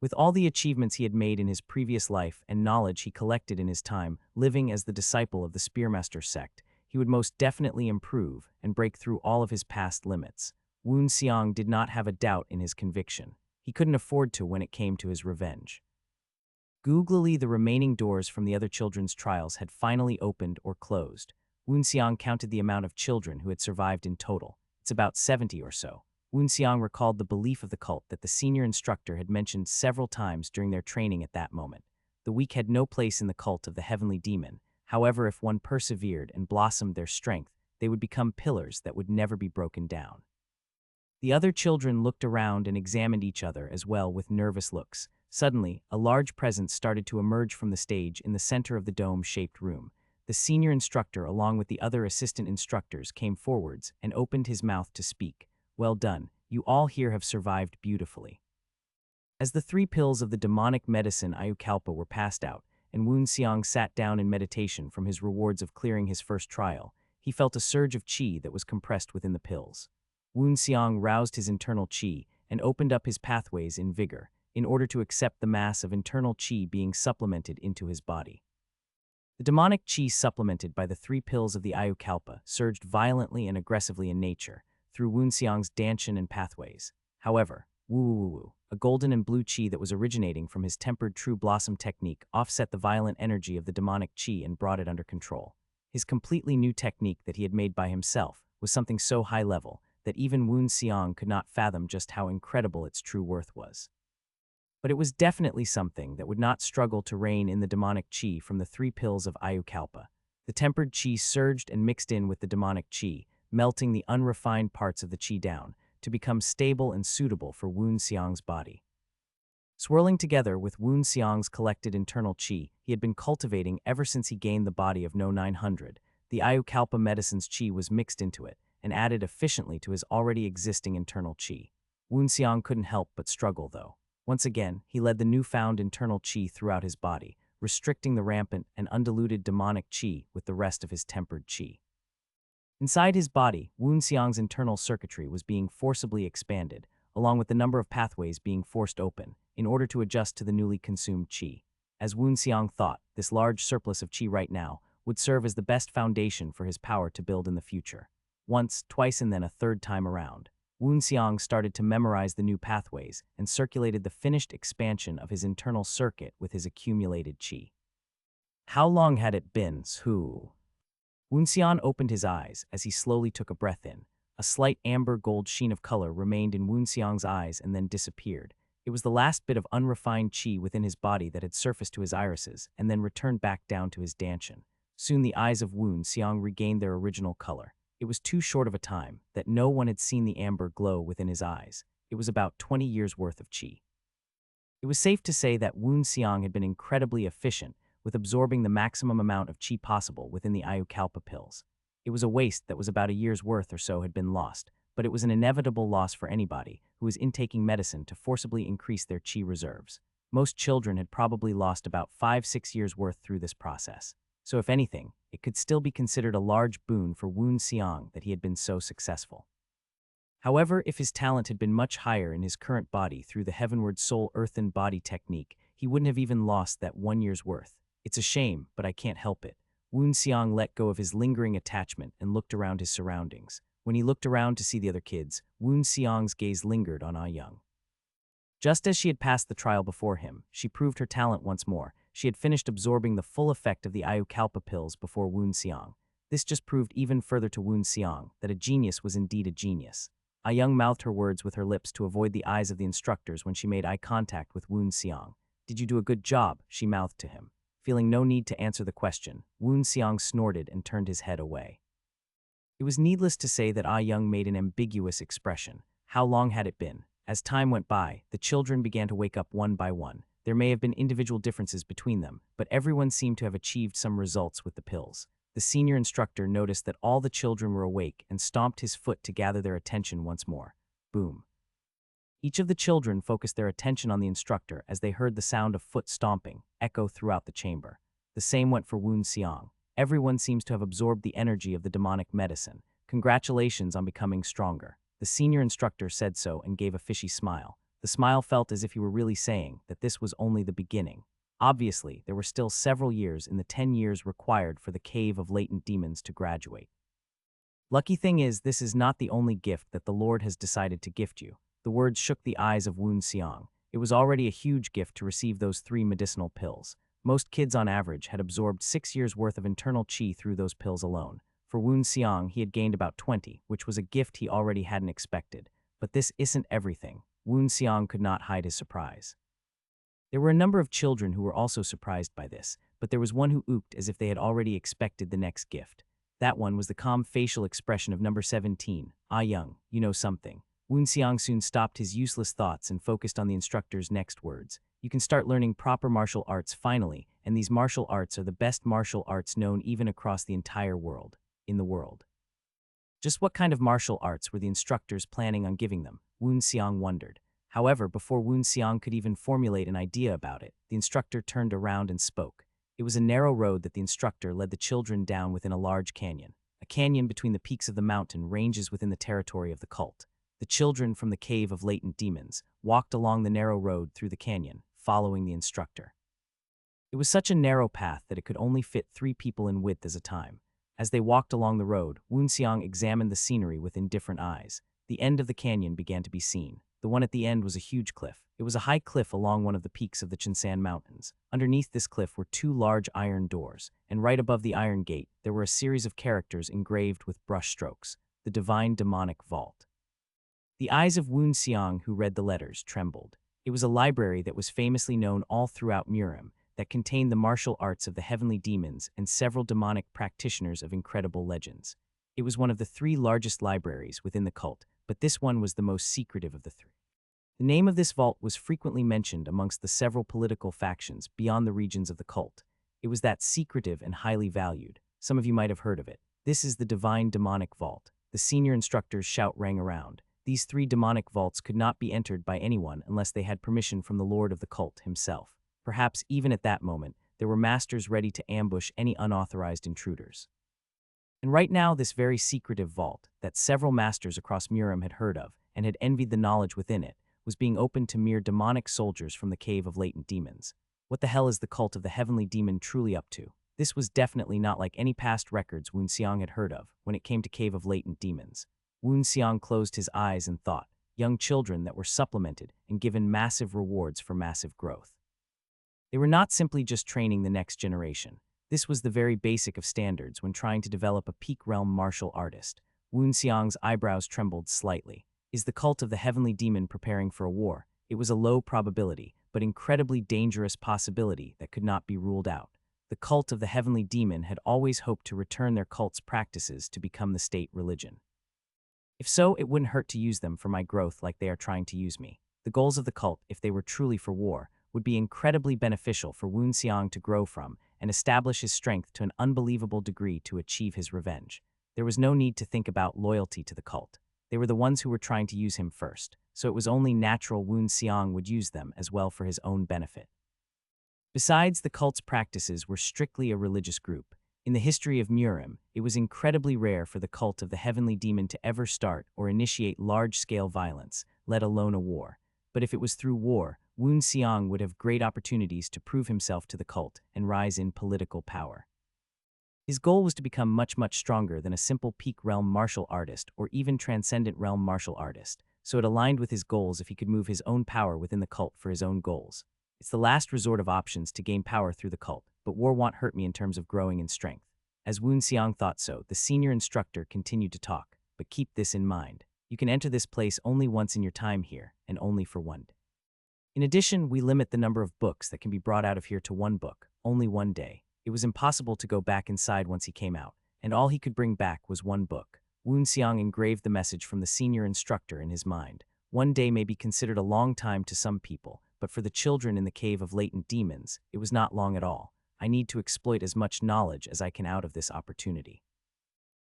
With all the achievements he had made in his previous life and knowledge he collected in his time living as the disciple of the Spearmaster sect, he would most definitely improve and break through all of his past limits. Woon Seong did not have a doubt in his conviction. He couldn't afford to when it came to his revenge. Googlily, the remaining doors from the other children's trials had finally opened or closed. Woon Seong counted the amount of children who had survived in total. It's about 70 or so. Woon Seong recalled the belief of the cult that the senior instructor had mentioned several times during their training at that moment. The weak had no place in the cult of the heavenly demon. However, if one persevered and blossomed their strength, they would become pillars that would never be broken down. The other children looked around and examined each other as well with nervous looks. Suddenly, a large presence started to emerge from the stage in the center of the dome-shaped room. The senior instructor, along with the other assistant instructors, came forwards and opened his mouth to speak. Well done, you all here have survived beautifully. As the 3 pills of the demonic medicine Ayukalpa were passed out, and Woon Seong sat down in meditation from his rewards of clearing his first trial, he felt a surge of Chi that was compressed within the pills. Woon Seong roused his internal Chi and opened up his pathways in vigor, in order to accept the mass of internal Chi being supplemented into his body. The demonic Chi supplemented by the 3 pills of the Ayukalpa surged violently and aggressively in nature, through Woon Seong's danshin and pathways. However, a golden and blue Chi that was originating from his tempered true blossom technique offset the violent energy of the demonic Chi and brought it under control. His completely new technique that he had made by himself was something so high level that even Woon Seong could not fathom just how incredible its true worth was. But it was definitely something that would not struggle to reign in the demonic Chi from the 3 pills of Ayukalpa. The tempered Chi surged and mixed in with the demonic Chi, melting the unrefined parts of the Chi down, to become stable and suitable for Woon Seong's body. Swirling together with Woon Seong's collected internal Chi he had been cultivating ever since he gained the body of No 900, the Ayukalpa medicine's Chi was mixed into it and added efficiently to his already existing internal Chi. Woon Seong couldn't help but struggle, though. Once again, he led the newfound internal Chi throughout his body, restricting the rampant and undiluted demonic Chi with the rest of his tempered Chi. Inside his body, Woon Seong's internal circuitry was being forcibly expanded, along with the number of pathways being forced open, in order to adjust to the newly consumed Chi. As Woon Seong thought, this large surplus of Chi right now would serve as the best foundation for his power to build in the future. Once, twice, and then a third time around, Woon Seong started to memorize the new pathways and circulated the finished expansion of his internal circuit with his accumulated Chi. How long had it been, Woon Seong opened his eyes as he slowly took a breath in. A slight amber gold sheen of color remained in Woon Seong's eyes and then disappeared. It was the last bit of unrefined Chi within his body that had surfaced to his irises and then returned back down to his danshin. Soon the eyes of Woon Seong regained their original color. It was too short of a time that no one had seen the amber glow within his eyes. It was about 20 years' worth of qi. It was safe to say that Woon Seong had been incredibly efficient with absorbing the maximum amount of qi possible within the Ayukalpa pills. It was a waste that was about a year's worth or so had been lost, but it was an inevitable loss for anybody who was intaking medicine to forcibly increase their qi reserves. Most children had probably lost about 5-6 years' worth through this process. So if anything, it could still be considered a large boon for Woon Seong that he had been so successful. However, if his talent had been much higher in his current body through the heavenward soul earthen body technique, he wouldn't have even lost that 1 year's worth. It's a shame, but I can't help it. Woon Seong let go of his lingering attachment and looked around his surroundings. When he looked around to see the other kids, Woon Seong's gaze lingered on Ah Young. Just as she had passed the trial before him, she proved her talent once more. She had finished absorbing the full effect of the Ayukalpa pills before Woon Seong. This just proved even further to Woon Seong that a genius was indeed a genius. Ah Young mouthed her words with her lips to avoid the eyes of the instructors when she made eye contact with Woon Seong. "Did you do a good job?" she mouthed to him. Feeling no need to answer the question, Woon Seong snorted and turned his head away. It was needless to say that Ah Young made an ambiguous expression. How long had it been? As time went by, the children began to wake up one by one. There may have been individual differences between them, but everyone seemed to have achieved some results with the pills. The senior instructor noticed that all the children were awake and stomped his foot to gather their attention once more. Boom. Each of the children focused their attention on the instructor as they heard the sound of foot stomping echo throughout the chamber. The same went for Woon Seong. Everyone seems to have absorbed the energy of the demonic medicine. Congratulations on becoming stronger. The senior instructor said so and gave a fishy smile. The smile felt as if he were really saying that this was only the beginning. Obviously, there were still several years in the 10 years required for the Cave of Latent Demons to graduate. Lucky thing is, this is not the only gift that the Lord has decided to gift you. The words shook the eyes of Woon Seong. It was already a huge gift to receive those 3 medicinal pills. Most kids on average had absorbed 6 years' worth of internal qi through those pills alone. For Woon Seong, he had gained about 20, which was a gift he already hadn't expected. But this isn't everything. Woon Seong could not hide his surprise. There were a number of children who were also surprised by this, but there was one who ooked as if they had already expected the next gift. That one was the calm facial expression of number 17, Ah Young, you know something. Woon Seong soon stopped his useless thoughts and focused on the instructor's next words. You can start learning proper martial arts finally, and these martial arts are the best martial arts known even across the entire world. In the world. Just what kind of martial arts were the instructors planning on giving them? Woon Seong wondered. However, before Woon Seong could even formulate an idea about it, the instructor turned around and spoke. It was a narrow road that the instructor led the children down within a large canyon. A canyon between the peaks of the mountain ranges within the territory of the cult. The children from the Cave of Latent Demons walked along the narrow road through the canyon, following the instructor. It was such a narrow path that it could only fit 3 people in width at a time. As they walked along the road, Woon Seong examined the scenery with indifferent eyes. The end of the canyon began to be seen. The one at the end was a huge cliff. It was a high cliff along one of the peaks of the Chinsan Mountains. Underneath this cliff were 2 large iron doors, and right above the iron gate, there were a series of characters engraved with brush strokes. The Divine Demonic Vault. The eyes of Woon Seong, who read the letters, trembled. It was a library that was famously known all throughout Murim, that contained the martial arts of the heavenly demons and several demonic practitioners of incredible legends. It was one of the 3 largest libraries within the cult, but this one was the most secretive of the 3. The name of this vault was frequently mentioned amongst the several political factions beyond the regions of the cult. It was that secretive and highly valued. Some of you might have heard of it. This is the Divine Demonic Vault. The senior instructor's shout rang around. These 3 demonic vaults could not be entered by anyone unless they had permission from the Lord of the cult himself. Perhaps even at that moment, there were masters ready to ambush any unauthorized intruders. And right now, this very secretive vault, that several masters across Murim had heard of and had envied the knowledge within it, was being opened to mere demonic soldiers from the Cave of Latent Demons. What the hell is the cult of the heavenly demon truly up to? This was definitely not like any past records Woon Seong had heard of when it came to Cave of Latent Demons. Woon Seong closed his eyes and thought, young children that were supplemented and given massive rewards for massive growth. They were not simply just training the next generation. This was the very basic of standards when trying to develop a peak realm martial artist. Woon Seong's eyebrows trembled slightly. Is the cult of the heavenly demon preparing for a war? It was a low probability, but incredibly dangerous possibility that could not be ruled out. The cult of the heavenly demon had always hoped to return their cult's practices to become the state religion. If so, it wouldn't hurt to use them for my growth like they are trying to use me. The goals of the cult, if they were truly for war, would be incredibly beneficial for Woon Xiang to grow from and establish his strength to an unbelievable degree to achieve his revenge. There was no need to think about loyalty to the cult. They were the ones who were trying to use him first, so it was only natural Woon Xiang would use them as well for his own benefit. Besides, the cult's practices were strictly a religious group. In the history of Murim, it was incredibly rare for the cult of the heavenly demon to ever start or initiate large-scale violence, let alone a war. But if it was through war, Woon Xiang would have great opportunities to prove himself to the cult and rise in political power. His goal was to become much stronger than a simple peak realm martial artist or even transcendent realm martial artist, so it aligned with his goals if he could move his own power within the cult for his own goals. It's the last resort of options to gain power through the cult, but war won't hurt me in terms of growing in strength. As Woon Xiang thought so, the senior instructor continued to talk, but keep this in mind. You can enter this place only once in your time here, and only for one day. In addition, we limit the number of books that can be brought out of here to one book, only one day. It was impossible to go back inside once he came out, and all he could bring back was one book. Woon Xiang engraved the message from the senior instructor in his mind. One day may be considered a long time to some people, but for the children in the cave of latent demons, it was not long at all. I need to exploit as much knowledge as I can out of this opportunity.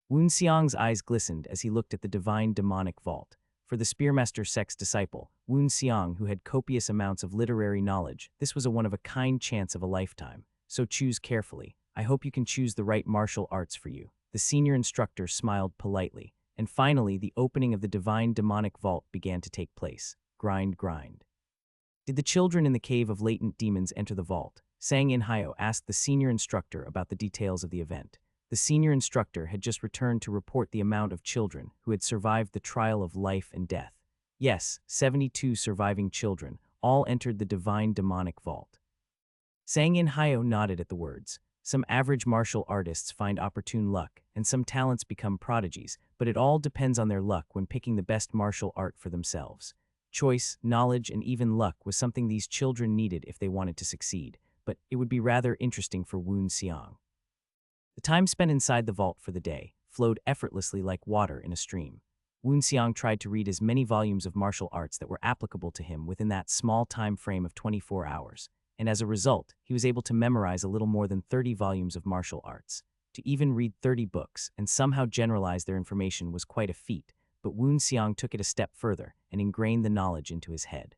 Woon Xiang's eyes glistened as he looked at the divine demonic vault. For the Spearmaster sect's disciple, Woon Xiang, who had copious amounts of literary knowledge, this was a one-of-a-kind chance of a lifetime. So choose carefully. I hope you can choose the right martial arts for you. The senior instructor smiled politely, and finally the opening of the divine demonic vault began to take place. Grind. Did the children in the cave of latent demons enter the vault? Sang In-hyo asked the senior instructor about the details of the event. The senior instructor had just returned to report the amount of children who had survived the trial of life and death. Yes, 72 surviving children all entered the divine demonic vault. Sang In-hyo nodded at the words. Some average martial artists find opportune luck, and some talents become prodigies, but it all depends on their luck when picking the best martial art for themselves. Choice, knowledge, and even luck was something these children needed if they wanted to succeed, but it would be rather interesting for Woon Xiang. The time spent inside the vault for the day flowed effortlessly like water in a stream. Woon Xiang tried to read as many volumes of martial arts that were applicable to him within that small time frame of 24 hours. And as a result, he was able to memorize a little more than 30 volumes of martial arts. To even read 30 books and somehow generalize their information was quite a feat, but Woon Xiang took it a step further and ingrained the knowledge into his head.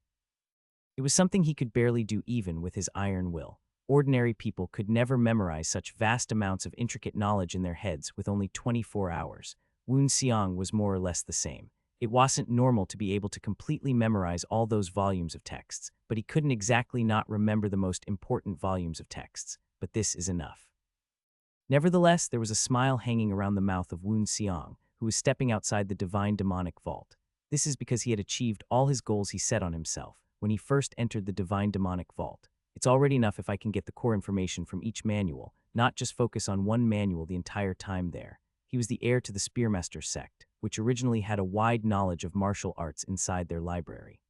It was something he could barely do even with his iron will. Ordinary people could never memorize such vast amounts of intricate knowledge in their heads with only 24 hours. Woon Xiang was more or less the same. It wasn't normal to be able to completely memorize all those volumes of texts, but he couldn't exactly not remember the most important volumes of texts. But this is enough. Nevertheless, there was a smile hanging around the mouth of Woon Xiang, who was stepping outside the divine demonic vault. This is because he had achieved all his goals he set on himself when he first entered the divine demonic vault. It's already enough if I can get the core information from each manual, not just focus on one manual the entire time there. He was the heir to the Spearmaster sect, which originally had a wide knowledge of martial arts inside their library.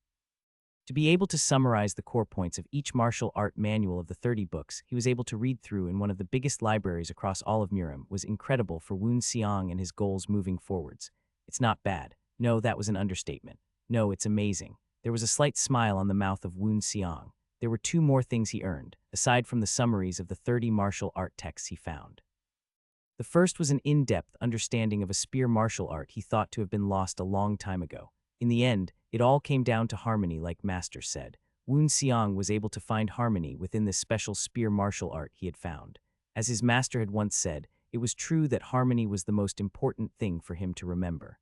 To be able to summarize the core points of each martial art manual of the 30 books he was able to read through in one of the biggest libraries across all of Murim was incredible for Woon Xiang and his goals moving forwards. It's not bad. No, that was an understatement. No, it's amazing. There was a slight smile on the mouth of Woon Xiang. There were two more things he earned, aside from the summaries of the 30 martial art texts he found. The first was an in-depth understanding of a spear martial art he thought to have been lost a long time ago. In the end, it all came down to harmony, like Master said. Woon Xiang was able to find harmony within this special spear martial art he had found. As his master had once said, it was true that harmony was the most important thing for him to remember.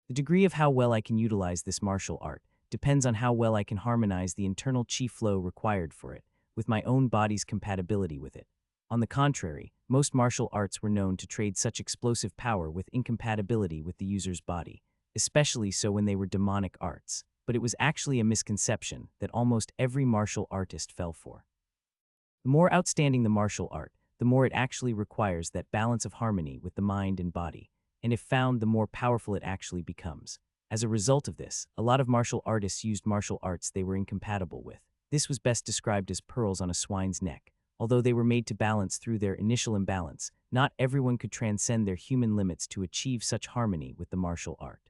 The degree of how well I can utilize this martial art depends on how well I can harmonize the internal chi flow required for it, with my own body's compatibility with it. On the contrary, most martial arts were known to trade such explosive power with incompatibility with the user's body, especially so when they were demonic arts, but it was actually a misconception that almost every martial artist fell for. The more outstanding the martial art, the more it actually requires that balance of harmony with the mind and body, and if found, the more powerful it actually becomes. As a result of this, a lot of martial artists used martial arts they were incompatible with. This was best described as pearls on a swine's neck. Although they were made to balance through their initial imbalance, not everyone could transcend their human limits to achieve such harmony with the martial art.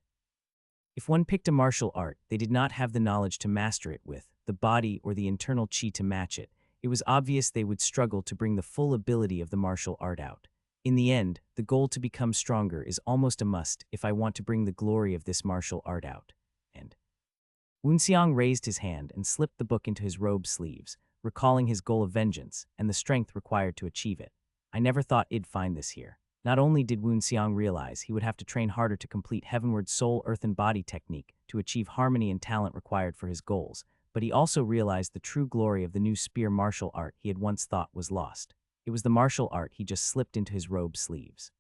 If one picked a martial art, they did not have the knowledge to master it with, the body or the internal chi to match it. It was obvious they would struggle to bring the full ability of the martial art out. In the end, the goal to become stronger is almost a must if I want to bring the glory of this martial art out. And Woonseong raised his hand and slipped the book into his robe sleeves, recalling his goal of vengeance and the strength required to achieve it. I never thought I'd find this here. Not only did Woonseong realize he would have to train harder to complete Heavenward Soul Earth and Body technique to achieve harmony and talent required for his goals, but he also realized the true glory of the new spear martial art he had once thought was lost. It was the martial art he just slipped into his robe sleeves.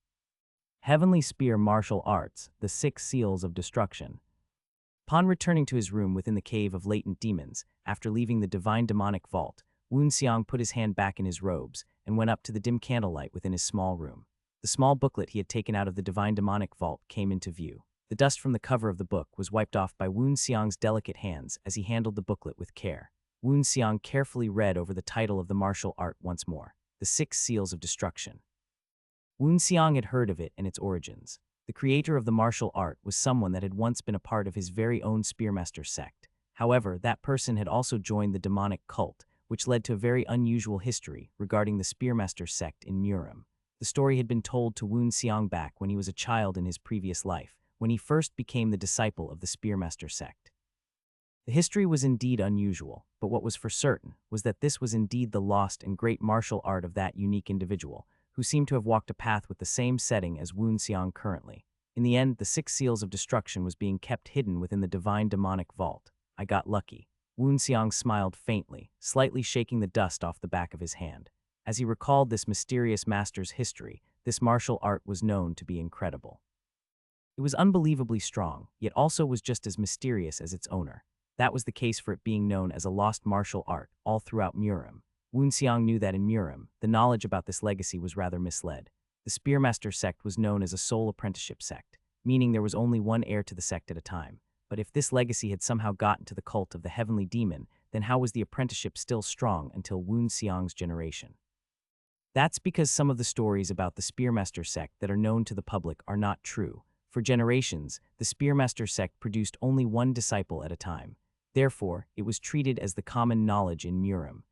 Heavenly Spear Martial Arts, the 6 Seals of Destruction. Upon returning to his room within the Cave of Latent Demons, after leaving the Divine Demonic Vault, Woonseong put his hand back in his robes and went up to the dim candlelight within his small room. The small booklet he had taken out of the Divine Demonic Vault came into view. The dust from the cover of the book was wiped off by Woonseong's delicate hands as he handled the booklet with care. Woonseong carefully read over the title of the martial art once more, The 6 Seals of Destruction. Woonseong had heard of it and its origins. The creator of the martial art was someone that had once been a part of his very own Spearmaster sect. However, that person had also joined the demonic cult, which led to a very unusual history regarding the Spearmaster sect in Murim. The story had been told to Woonseong back when he was a child in his previous life, when he first became the disciple of the Spearmaster sect. The history was indeed unusual, but what was for certain was that this was indeed the lost and great martial art of that unique individual, who seemed to have walked a path with the same setting as Woonseong currently. In the end, the 6 Seals of Destruction was being kept hidden within the Divine Demonic Vault. I got lucky. Woonseong smiled faintly, slightly shaking the dust off the back of his hand. As he recalled this mysterious master's history, this martial art was known to be incredible. It was unbelievably strong, yet also was just as mysterious as its owner. That was the case for it being known as a lost martial art all throughout Murim. Woonseong knew that in Murim, the knowledge about this legacy was rather misled. The Spearmaster sect was known as a sole apprenticeship sect, meaning there was only one heir to the sect at a time. But if this legacy had somehow gotten to the cult of the Heavenly Demon, then how was the apprenticeship still strong until Woonseong's generation? That's because some of the stories about the Spearmaster sect that are known to the public are not true. For generations, the Spearmaster sect produced only one disciple at a time. Therefore, it was treated as the common knowledge in Murim.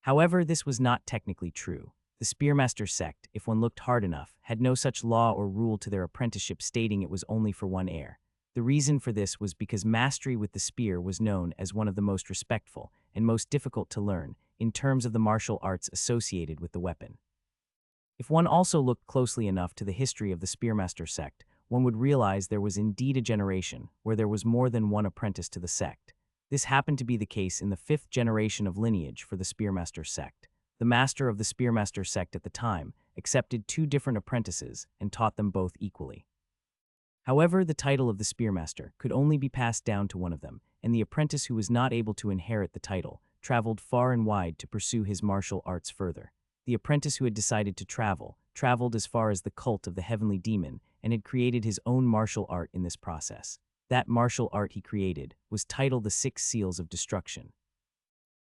However, this was not technically true. The Spearmaster sect, if one looked hard enough, had no such law or rule to their apprenticeship stating it was only for one heir. The reason for this was because mastery with the spear was known as one of the most respectful and most difficult to learn in terms of the martial arts associated with the weapon. If one also looked closely enough to the history of the Spearmaster sect, one would realize there was indeed a generation where there was more than one apprentice to the sect. This happened to be the case in the 5th generation of lineage for the Spearmaster sect. The master of the Spearmaster sect at the time accepted 2 different apprentices and taught them both equally. However, the title of the Spearmaster could only be passed down to one of them, and the apprentice who was not able to inherit the title traveled far and wide to pursue his martial arts further. The apprentice who had decided to traveled as far as the cult of the Heavenly Demon and had created his own martial art in this process. That martial art he created was titled the 6 Seals of Destruction.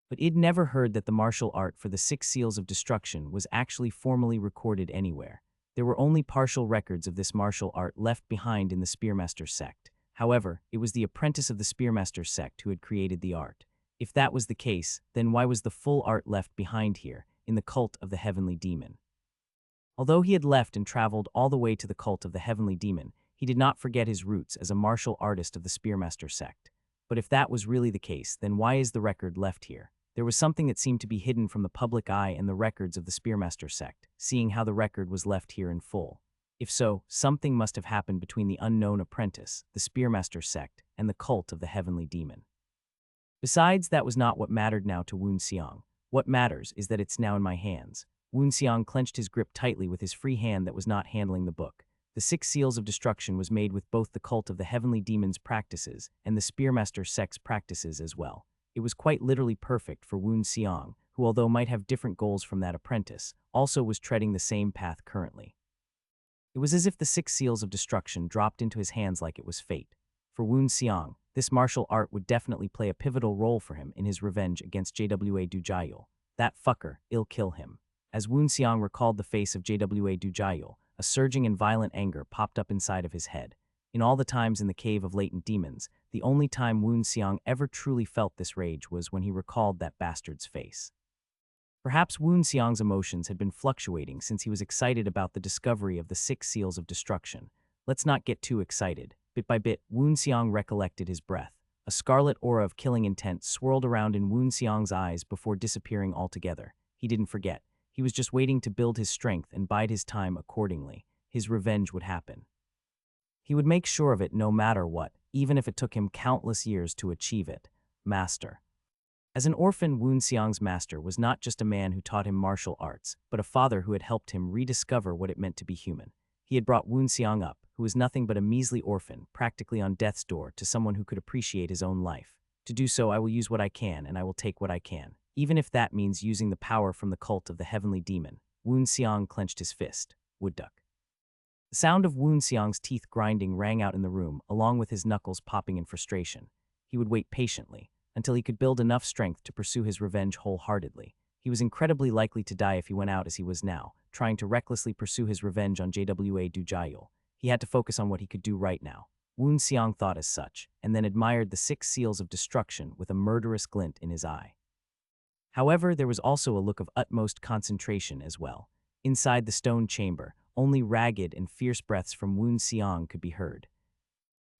But I'd never heard that the martial art for the 6 Seals of Destruction was actually formally recorded anywhere. There were only partial records of this martial art left behind in the Spearmaster sect. However, it was the apprentice of the Spearmaster sect who had created the art. If that was the case, then why was the full art left behind here, in the cult of the Heavenly Demon? Although he had left and traveled all the way to the cult of the Heavenly Demon, he did not forget his roots as a martial artist of the Spearmaster sect. But if that was really the case, then why is the record left here? There was something that seemed to be hidden from the public eye in the records of the Spearmaster sect, seeing how the record was left here in full. If so, something must have happened between the unknown apprentice, the Spearmaster sect, and the cult of the Heavenly Demon. Besides, that was not what mattered now to Woonseong. What matters is that it's now in my hands. Woonseong clenched his grip tightly with his free hand that was not handling the book. The 6 Seals of Destruction was made with both the cult of the Heavenly Demon's practices and the Spearmaster sect's practices as well. It was quite literally perfect for Woonseong, who although might have different goals from that apprentice, also was treading the same path currently. It was as if the 6 Seals of Destruction dropped into his hands like it was fate. For Woonseong, this martial art would definitely play a pivotal role for him in his revenge against JWA Dujayul. That fucker, I'll kill him. As Woon Seong recalled the face of JWA Dujayul, a surging and violent anger popped up inside of his head. In all the times in the Cave of Latent Demons, the only time Woon Seong ever truly felt this rage was when he recalled that bastard's face. Perhaps Woon Seong's emotions had been fluctuating since he was excited about the discovery of the 6 seals of destruction. Let's not get too excited. Bit by bit, Woon Seong recollected his breath. A scarlet aura of killing intent swirled around in Woon Seong's eyes before disappearing altogether. He didn't forget. He was just waiting to build his strength and bide his time accordingly. His revenge would happen. He would make sure of it no matter what, even if it took him countless years to achieve it. Master. As an orphan, Woon Seong's master was not just a man who taught him martial arts, but a father who had helped him rediscover what it meant to be human. He had brought Woon Seong up, who was nothing but a measly orphan, practically on death's door, to someone who could appreciate his own life. To do so, I will use what I can, and I will take what I can, even if that means using the power from the cult of the heavenly demon. Woon Seong clenched his fist. Wood duck. The sound of Woon Seong's teeth grinding rang out in the room, along with his knuckles popping in frustration. He would wait patiently, until he could build enough strength to pursue his revenge wholeheartedly. He was incredibly likely to die if he went out as he was now, trying to recklessly pursue his revenge on JWA Dujayul. He had to focus on what he could do right now. Woon Seong thought as such, and then admired the 6 seals of destruction with a murderous glint in his eye. However, there was also a look of utmost concentration as well. Inside the stone chamber, only ragged and fierce breaths from Woon Seong could be heard.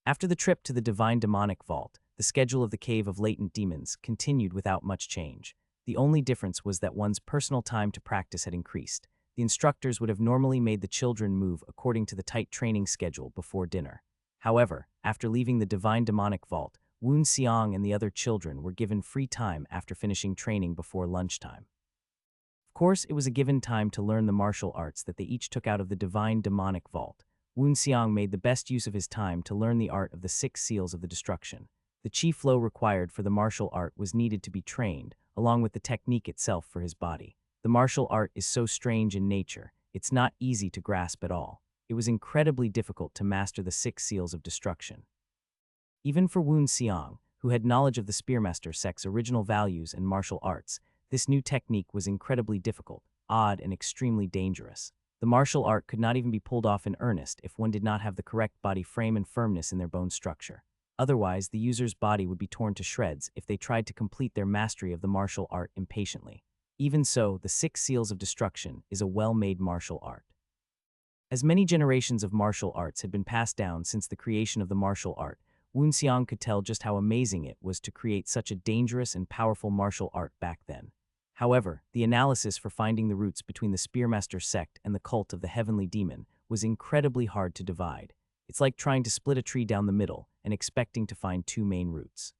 After the trip to the divine demonic vault, the schedule of the Cave of Latent Demons continued without much change. The only difference was that one's personal time to practice had increased. The instructors would have normally made the children move according to the tight training schedule before dinner. However, after leaving the divine demonic vault, Woon Seong and the other children were given free time after finishing training before lunchtime. Of course, it was a given time to learn the martial arts that they each took out of the divine demonic vault. Woon Seong made the best use of his time to learn the art of the 6 seals of the destruction. The chi flow required for the martial art was needed to be trained, along with the technique itself for his body. The martial art is so strange in nature, it's not easy to grasp at all. It was incredibly difficult to master the 6 seals of destruction. Even for Woon Seong, who had knowledge of the Spearmaster sect's original values and martial arts, this new technique was incredibly difficult, odd, and extremely dangerous. The martial art could not even be pulled off in earnest if one did not have the correct body frame and firmness in their bone structure. Otherwise, the user's body would be torn to shreds if they tried to complete their mastery of the martial art impatiently. Even so, the 6 seals of destruction is a well-made martial art. As many generations of martial arts had been passed down since the creation of the martial art, Woon Seong could tell just how amazing it was to create such a dangerous and powerful martial art back then. However, the analysis for finding the roots between the Spearmaster sect and the cult of the heavenly demon was incredibly hard to divide. It's like trying to split a tree down the middle and expecting to find 2 main roots.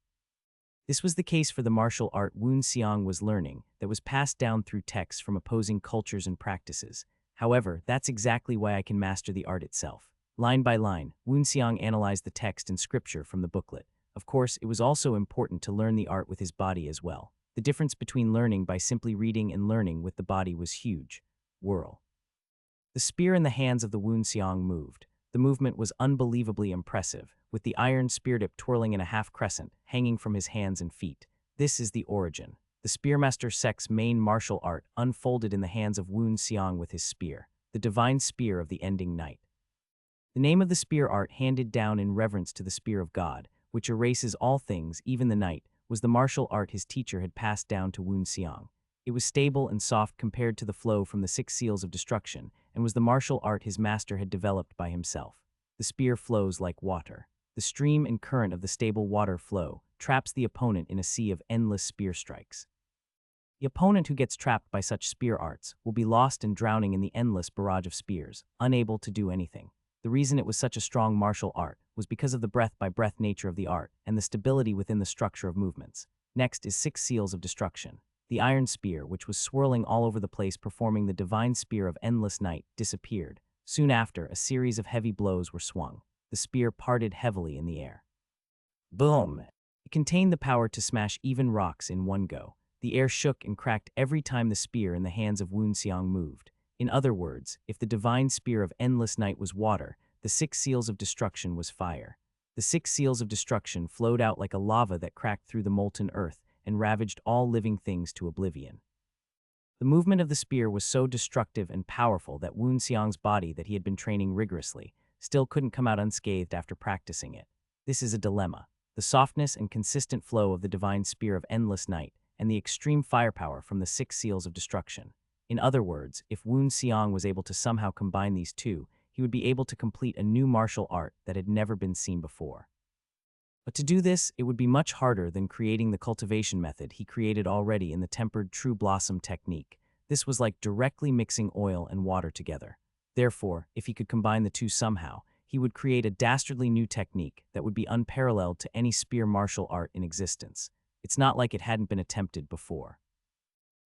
This was the case for the martial art Woon Seong was learning that was passed down through texts from opposing cultures and practices. However, that's exactly why I can master the art itself. Line by line, Woon Seong analyzed the text and scripture from the booklet. Of course, it was also important to learn the art with his body as well. The difference between learning by simply reading and learning with the body was huge. Whirl. The spear in the hands of the Woon Seong moved. The movement was unbelievably impressive, with the iron spear tip twirling in a half-crescent, hanging from his hands and feet. This is the origin. The Spearmaster sect's main martial art unfolded in the hands of Woon Seong with his spear, the divine spear of the ending night. The name of the spear art, handed down in reverence to the spear of God, which erases all things, even the night, was the martial art his teacher had passed down to Woon Seong. It was stable and soft compared to the flow from the 6 seals of destruction, and was the martial art his master had developed by himself. The spear flows like water. The stream and current of the stable water flow traps the opponent in a sea of endless spear strikes. The opponent who gets trapped by such spear arts will be lost and drowning in the endless barrage of spears, unable to do anything. The reason it was such a strong martial art was because of the breath-by-breath nature of the art and the stability within the structure of movements. Next is 6 seals of destruction. The iron spear, which was swirling all over the place performing the divine spear of endless night, disappeared. Soon after, a series of heavy blows were swung. The spear parted heavily in the air. Boom! It contained the power to smash even rocks in one go. The air shook and cracked every time the spear in the hands of Woon Seong moved. In other words, if the divine spear of endless night was water, the 6 seals of destruction was fire. The 6 seals of destruction flowed out like a lava that cracked through the molten earth and ravaged all living things to oblivion. The movement of the spear was so destructive and powerful that Woon Seong's body that he had been training rigorously still couldn't come out unscathed after practicing it. This is a dilemma. The softness and consistent flow of the divine spear of endless night, and the extreme firepower from the 6 seals of destruction. In other words, if Woon Seong was able to somehow combine these two, he would be able to complete a new martial art that had never been seen before. But to do this, it would be much harder than creating the cultivation method he created already in the tempered true blossom technique. This was like directly mixing oil and water together. Therefore, if he could combine the two somehow, he would create a dastardly new technique that would be unparalleled to any spear martial art in existence. It's not like it hadn't been attempted before.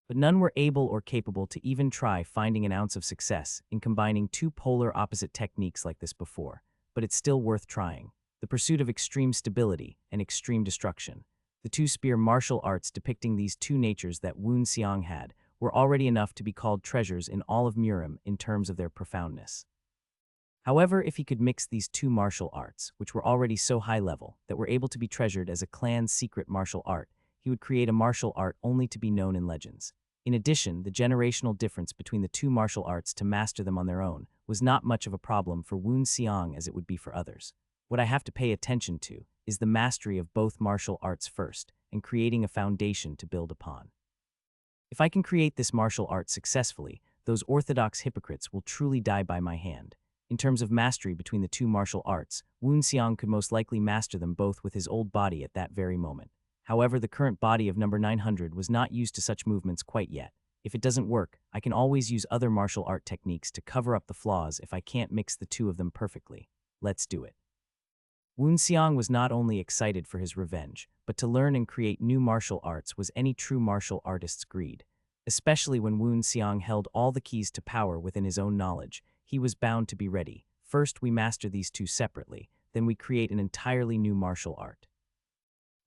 But none were able or capable to even try finding an ounce of success in combining two polar opposite techniques like this before. But it's still worth trying. The pursuit of extreme stability and extreme destruction. The two spear martial arts depicting these two natures that Woon Seong had were already enough to be called treasures in all of Murim in terms of their profoundness. However, if he could mix these two martial arts, which were already so high level that were able to be treasured as a clan's secret martial art, he would create a martial art only to be known in legends. In addition, the generational difference between the two martial arts to master them on their own was not much of a problem for Woon Seong as it would be for others. What I have to pay attention to is the mastery of both martial arts first, and creating a foundation to build upon. If I can create this martial art successfully, those orthodox hypocrites will truly die by my hand. In terms of mastery between the two martial arts, Woon Seong could most likely master them both with his old body at that very moment. However, the current body of number 900 was not used to such movements quite yet. If it doesn't work, I can always use other martial art techniques to cover up the flaws if I can't mix the two of them perfectly. Let's do it. Woon Seong was not only excited for his revenge, but to learn and create new martial arts was any true martial artist's greed. Especially when Woon Seong held all the keys to power within his own knowledge, he was bound to be ready. First, we master these two separately, then we create an entirely new martial art.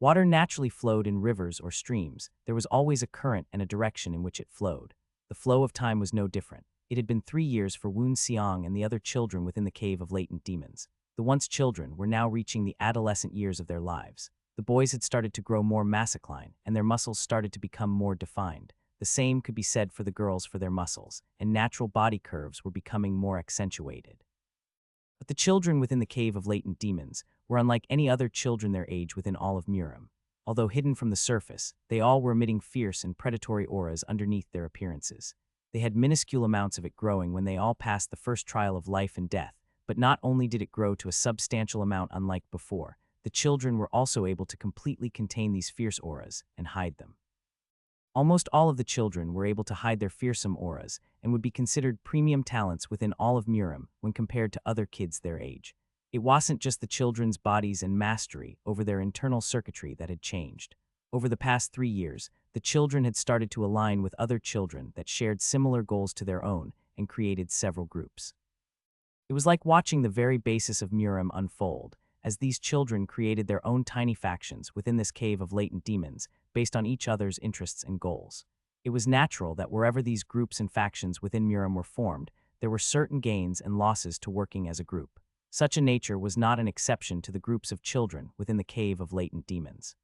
Water naturally flowed in rivers or streams. There was always a current and a direction in which it flowed. The flow of time was no different. It had been 3 years for Woon Seong and the other children within the cave of latent demons. The once children were now reaching the adolescent years of their lives. The boys had started to grow more masculine, and their muscles started to become more defined. The same could be said for the girls for their muscles, and natural body curves were becoming more accentuated. But the children within the cave of latent demons were unlike any other children their age within all of Murim. Although hidden from the surface, they all were emitting fierce and predatory auras underneath their appearances. They had minuscule amounts of it growing when they all passed the first trial of life and death, but not only did it grow to a substantial amount unlike before, the children were also able to completely contain these fierce auras and hide them. Almost all of the children were able to hide their fearsome auras and would be considered premium talents within all of Murim when compared to other kids their age. It wasn't just the children's bodies and mastery over their internal circuitry that had changed. Over the past 3 years, the children had started to align with other children that shared similar goals to their own and created several groups. It was like watching the very basis of Murim unfold, as these children created their own tiny factions within this cave of latent demons based on each other's interests and goals. It was natural that wherever these groups and factions within Murim were formed, there were certain gains and losses to working as a group. Such a nature was not an exception to the groups of children within the cave of latent demons.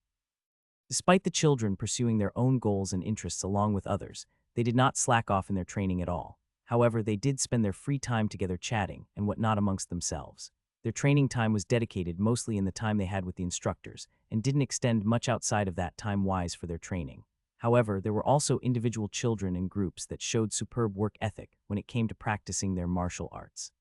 Despite the children pursuing their own goals and interests along with others, they did not slack off in their training at all. However, they did spend their free time together chatting and whatnot amongst themselves. Their training time was dedicated mostly in the time they had with the instructors, and didn't extend much outside of that time-wise for their training. However, there were also individual children and groups that showed superb work ethic when it came to practicing their martial arts.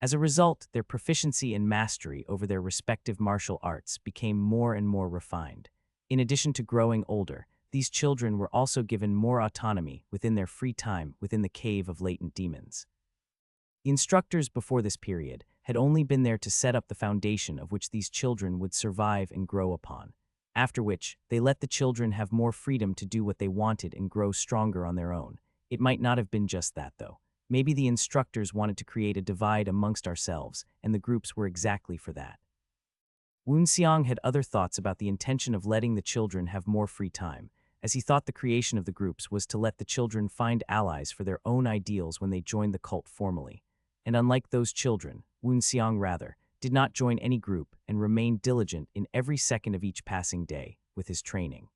As a result, their proficiency and mastery over their respective martial arts became more and more refined. In addition to growing older, these children were also given more autonomy within their free time within the cave of latent demons. The instructors before this period had only been there to set up the foundation of which these children would survive and grow upon, after which they let the children have more freedom to do what they wanted and grow stronger on their own. It might not have been just that, though. Maybe the instructors wanted to create a divide amongst ourselves, and the groups were exactly for that. Woon Seong had other thoughts about the intention of letting the children have more free time, as he thought the creation of the groups was to let the children find allies for their own ideals when they joined the cult formally. And unlike those children, Woon Seong rather did not join any group and remained diligent in every second of each passing day with his training.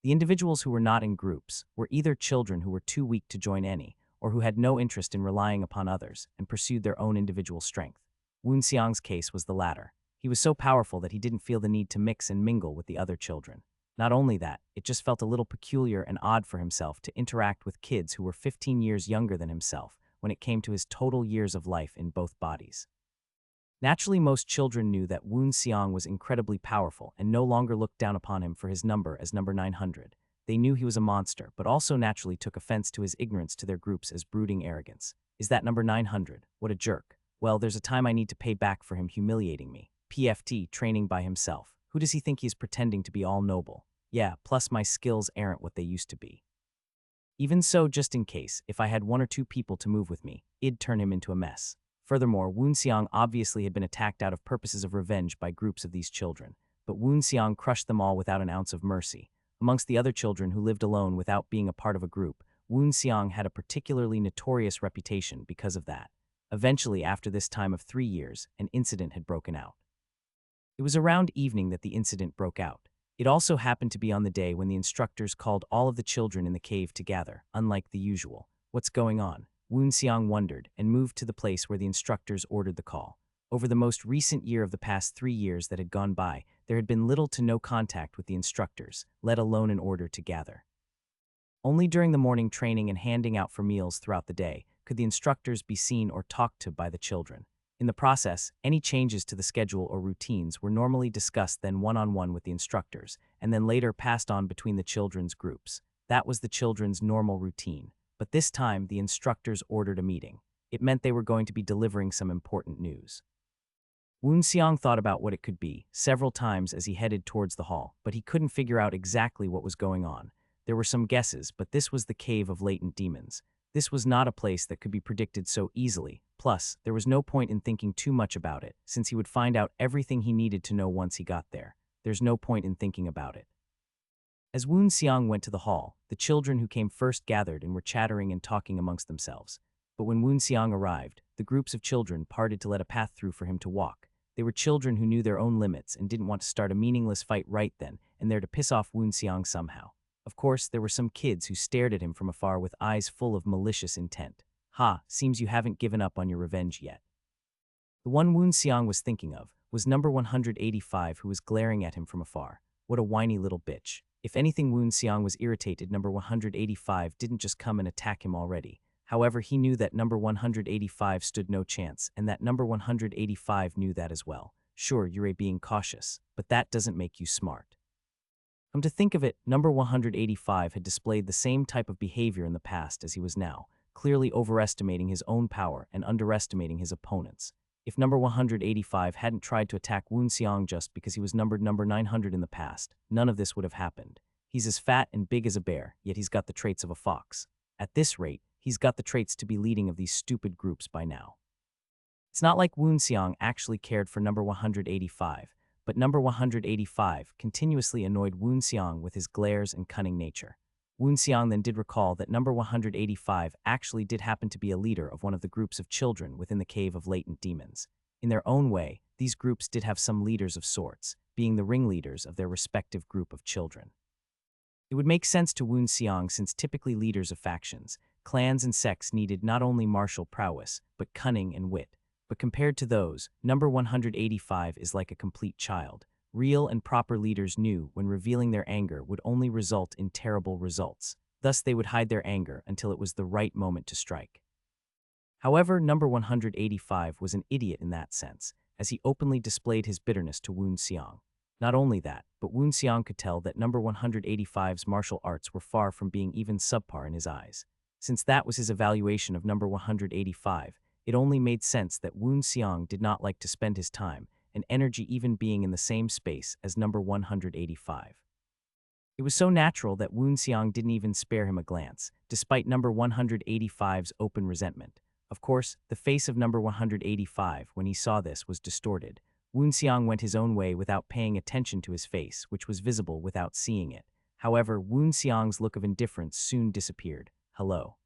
The individuals who were not in groups were either children who were too weak to join any, or who had no interest in relying upon others and pursued their own individual strength. Woon Xiang's case was the latter. He was so powerful that he didn't feel the need to mix and mingle with the other children. Not only that, it just felt a little peculiar and odd for himself to interact with kids who were 15 years younger than himself when it came to his total years of life in both bodies. Naturally, most children knew that Woon Xiang was incredibly powerful and no longer looked down upon him for his number as number 900. They knew he was a monster, but also naturally took offense to his ignorance to their groups as brooding arrogance. Is that number 900? What a jerk. Well, there's a time I need to pay back for him humiliating me. PFT, training by himself. Who does he think he is pretending to be all noble? Yeah, plus my skills aren't what they used to be. Even so, just in case, if I had one or two people to move with me, it'd turn him into a mess. Furthermore, Woon Xiang obviously had been attacked out of purposes of revenge by groups of these children, but Woon Xiang crushed them all without an ounce of mercy. Amongst the other children who lived alone without being a part of a group, Woon Xiang had a particularly notorious reputation because of that. Eventually, after this time of 3 years, an incident had broken out. It was around evening that the incident broke out. It also happened to be on the day when the instructors called all of the children in the cave to gather, unlike the usual. What's going on? Woon Xiang wondered and moved to the place where the instructors ordered the call. Over the most recent year of the past 3 years that had gone by, there had been little to no contact with the instructors, let alone an order to gather. Only during the morning training and handing out for meals throughout the day could the instructors be seen or talked to by the children. In the process, any changes to the schedule or routines were normally discussed then one-on-one with the instructors, and then later passed on between the children's groups. That was the children's normal routine. But this time, the instructors ordered a meeting. It meant they were going to be delivering some important news. Woon Xiang thought about what it could be several times as he headed towards the hall, but he couldn't figure out exactly what was going on. There were some guesses, but this was the cave of latent demons. This was not a place that could be predicted so easily. Plus, there was no point in thinking too much about it, since he would find out everything he needed to know once he got there. There's no point in thinking about it. As Woon Xiang went to the hall, the children who came first gathered and were chattering and talking amongst themselves. But when Woon Xiang arrived, the groups of children parted to let a path through for him to walk. They were children who knew their own limits and didn't want to start a meaningless fight right then and there to piss off Woon Xiang somehow. Of course, there were some kids who stared at him from afar with eyes full of malicious intent. Ha, seems you haven't given up on your revenge yet. The one Woon Xiang was thinking of was number 185, who was glaring at him from afar. What a whiny little bitch. If anything, Woon Xiang was irritated number 185 didn't just come and attack him already. However, he knew that number 185 stood no chance, and that number 185 knew that as well. Sure, you're being cautious, but that doesn't make you smart. Come to think of it, number 185 had displayed the same type of behavior in the past as he was now, clearly overestimating his own power and underestimating his opponents. If number 185 hadn't tried to attack Woon Xiang just because he was numbered number 900 in the past, none of this would have happened. He's as fat and big as a bear, yet he's got the traits of a fox. At this rate, he's got the traits to be leading of these stupid groups by now. It's not like Woon Xiang actually cared for number 185, but number 185 continuously annoyed Woon Xiang with his glares and cunning nature. Woon Xiang then did recall that number 185 actually did happen to be a leader of one of the groups of children within the cave of latent demons. In their own way, these groups did have some leaders of sorts, being the ringleaders of their respective group of children. It would make sense to Woon Xiang since typically leaders of factions, clans and sects needed not only martial prowess, but cunning and wit. But compared to those, number 185 is like a complete child. Real and proper leaders knew when revealing their anger would only result in terrible results. Thus, they would hide their anger until it was the right moment to strike. However, number 185 was an idiot in that sense, as he openly displayed his bitterness to Woon Xiang. Not only that, but Woon Xiang could tell that number 185's martial arts were far from being even subpar in his eyes. Since that was his evaluation of number 185, it only made sense that Woon Xiang did not like to spend his time and energy even being in the same space as number 185. It was so natural that Woon Xiang didn't even spare him a glance, despite number 185's open resentment. Of course, the face of number 185 when he saw this was distorted. Woon Xiang went his own way without paying attention to his face, which was visible without seeing it. However, Woon Xiang's look of indifference soon disappeared. Hello.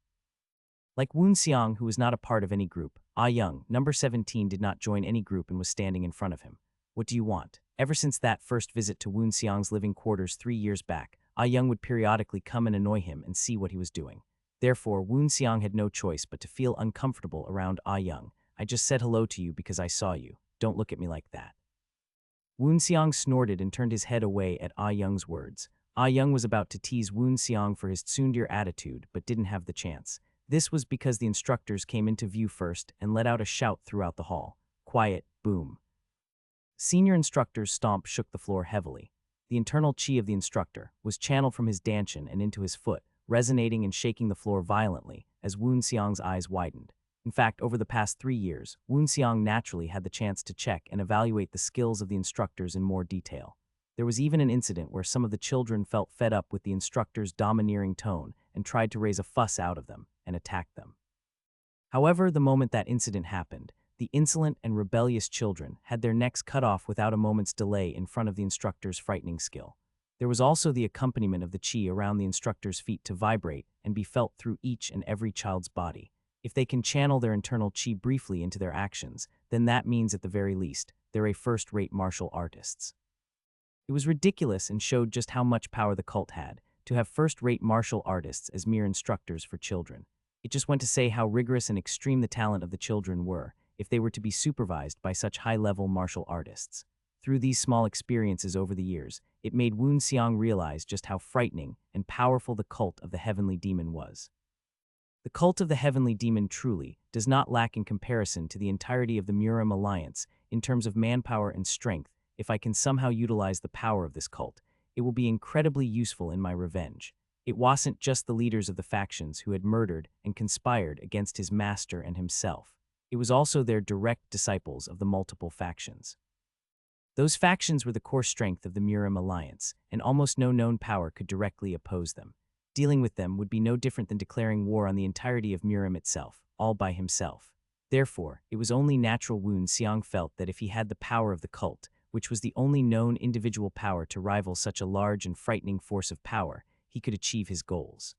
Like Woon Xiang, who was not a part of any group, Young, number 17 did not join any group and was standing in front of him. What do you want? Ever since that first visit to Woon Xiang's living quarters 3 years back, Ah Young would periodically come and annoy him and see what he was doing. Therefore, Woon Seong had no choice but to feel uncomfortable around Ah Young. I just said hello to you because I saw you. Don't look at me like that. Woon Seong snorted and turned his head away at Ah Young's words. Ah Young was about to tease Woon Seong for his tsundere attitude, but didn't have the chance. This was because the instructors came into view first and let out a shout throughout the hall. Quiet, boom. Senior instructor's stomp shook the floor heavily. The internal chi of the instructor was channeled from his dantian and into his foot, resonating and shaking the floor violently as Woon Seong's eyes widened. In fact, over the past 3 years, Woon Seong naturally had the chance to check and evaluate the skills of the instructors in more detail. There was even an incident where some of the children felt fed up with the instructor's domineering tone and tried to raise a fuss out of them and attack them. However, the moment that incident happened, the insolent and rebellious children had their necks cut off without a moment's delay in front of the instructor's frightening skill. There was also the accompaniment of the chi around the instructor's feet to vibrate and be felt through each and every child's body. If they can channel their internal chi briefly into their actions, then that means at the very least, they're a first-rate martial artists. It was ridiculous and showed just how much power the cult had, to have first-rate martial artists as mere instructors for children. It just went to say how rigorous and extreme the talent of the children were, if they were to be supervised by such high-level martial artists. Through these small experiences over the years, it made Woon Seong realize just how frightening and powerful the cult of the Heavenly Demon was. The cult of the Heavenly Demon truly does not lack in comparison to the entirety of the Murim Alliance in terms of manpower and strength. If I can somehow utilize the power of this cult, it will be incredibly useful in my revenge. It wasn't just the leaders of the factions who had murdered and conspired against his master and himself. It was also their direct disciples of the multiple factions. Those factions were the core strength of the Murim Alliance, and almost no known power could directly oppose them. Dealing with them would be no different than declaring war on the entirety of Murim itself, all by himself. Therefore, it was only natural Woon Seong felt that if he had the power of the cult, which was the only known individual power to rival such a large and frightening force of power, he could achieve his goals.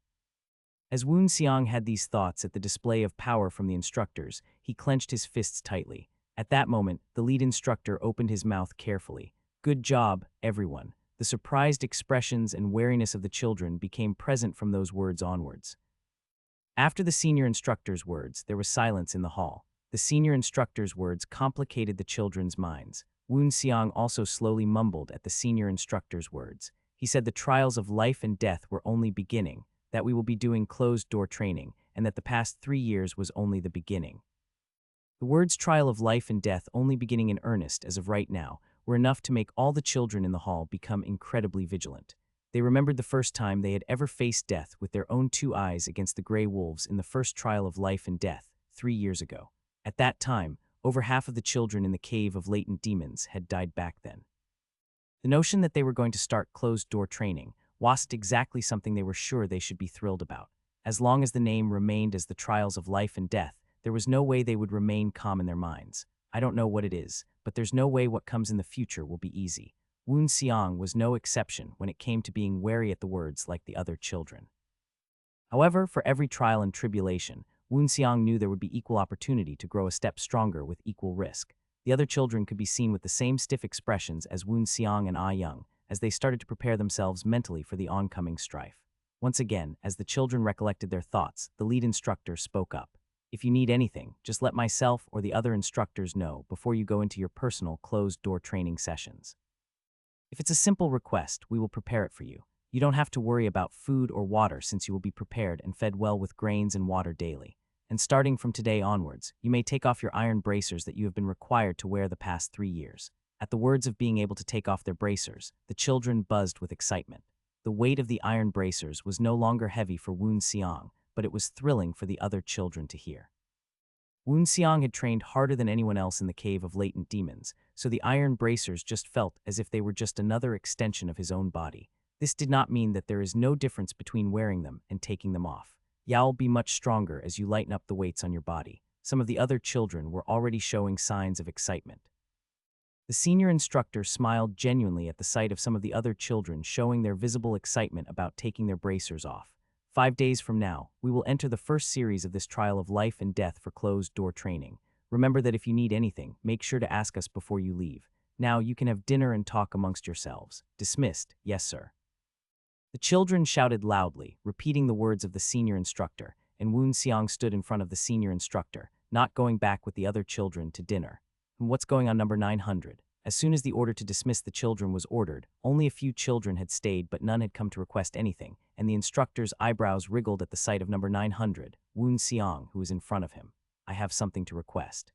As Woon Seong had these thoughts at the display of power from the instructors, he clenched his fists tightly. At that moment, the lead instructor opened his mouth carefully. Good job, everyone. The surprised expressions and wariness of the children became present from those words onwards. After the senior instructor's words, there was silence in the hall. The senior instructor's words complicated the children's minds. Woon Seong also slowly mumbled at the senior instructor's words. He said the trials of life and death were only beginning, that we will be doing closed-door training, and that the past 3 years was only the beginning. The words trial of life and death only beginning in earnest as of right now were enough to make all the children in the hall become incredibly vigilant. They remembered the first time they had ever faced death with their own 2 eyes against the Grey Wolves in the first trial of life and death, 3 years ago. At that time, over half of the children in the cave of latent demons had died back then. The notion that they were going to start closed-door training wasn't exactly something they were sure they should be thrilled about. As long as the name remained as the trials of life and death, there was no way they would remain calm in their minds. I don't know what it is, but there's no way what comes in the future will be easy. Woon Seong was no exception when it came to being wary at the words like the other children. However, for every trial and tribulation, Woon Seong knew there would be equal opportunity to grow a step stronger with equal risk. The other children could be seen with the same stiff expressions as Woon Seong and Ah Young as they started to prepare themselves mentally for the oncoming strife. Once again, as the children recollected their thoughts, the lead instructor spoke up. If you need anything, just let myself or the other instructors know before you go into your personal closed-door training sessions. If it's a simple request, we will prepare it for you. You don't have to worry about food or water since you will be prepared and fed well with grains and water daily. And starting from today onwards, you may take off your iron bracers that you have been required to wear the past 3 years. At the words of being able to take off their bracers, the children buzzed with excitement. The weight of the iron bracers was no longer heavy for Woon Seong, but it was thrilling for the other children to hear. Woon Seong had trained harder than anyone else in the cave of latent demons, so the iron bracers just felt as if they were just another extension of his own body. This did not mean that there is no difference between wearing them and taking them off. You'll be much stronger as you lighten up the weights on your body. Some of the other children were already showing signs of excitement. The senior instructor smiled genuinely at the sight of some of the other children showing their visible excitement about taking their bracers off. 5 days from now, we will enter the first series of this trial of life and death for closed-door training. Remember that if you need anything, make sure to ask us before you leave. Now you can have dinner and talk amongst yourselves. Dismissed. Yes, sir. The children shouted loudly, repeating the words of the senior instructor, and Woon Seong stood in front of the senior instructor, not going back with the other children to dinner. And what's going on number 900? As soon as the order to dismiss the children was ordered, only a few children had stayed but none had come to request anything, and the instructor's eyebrows wriggled at the sight of number 900, Woon Seong, who was in front of him. I have something to request.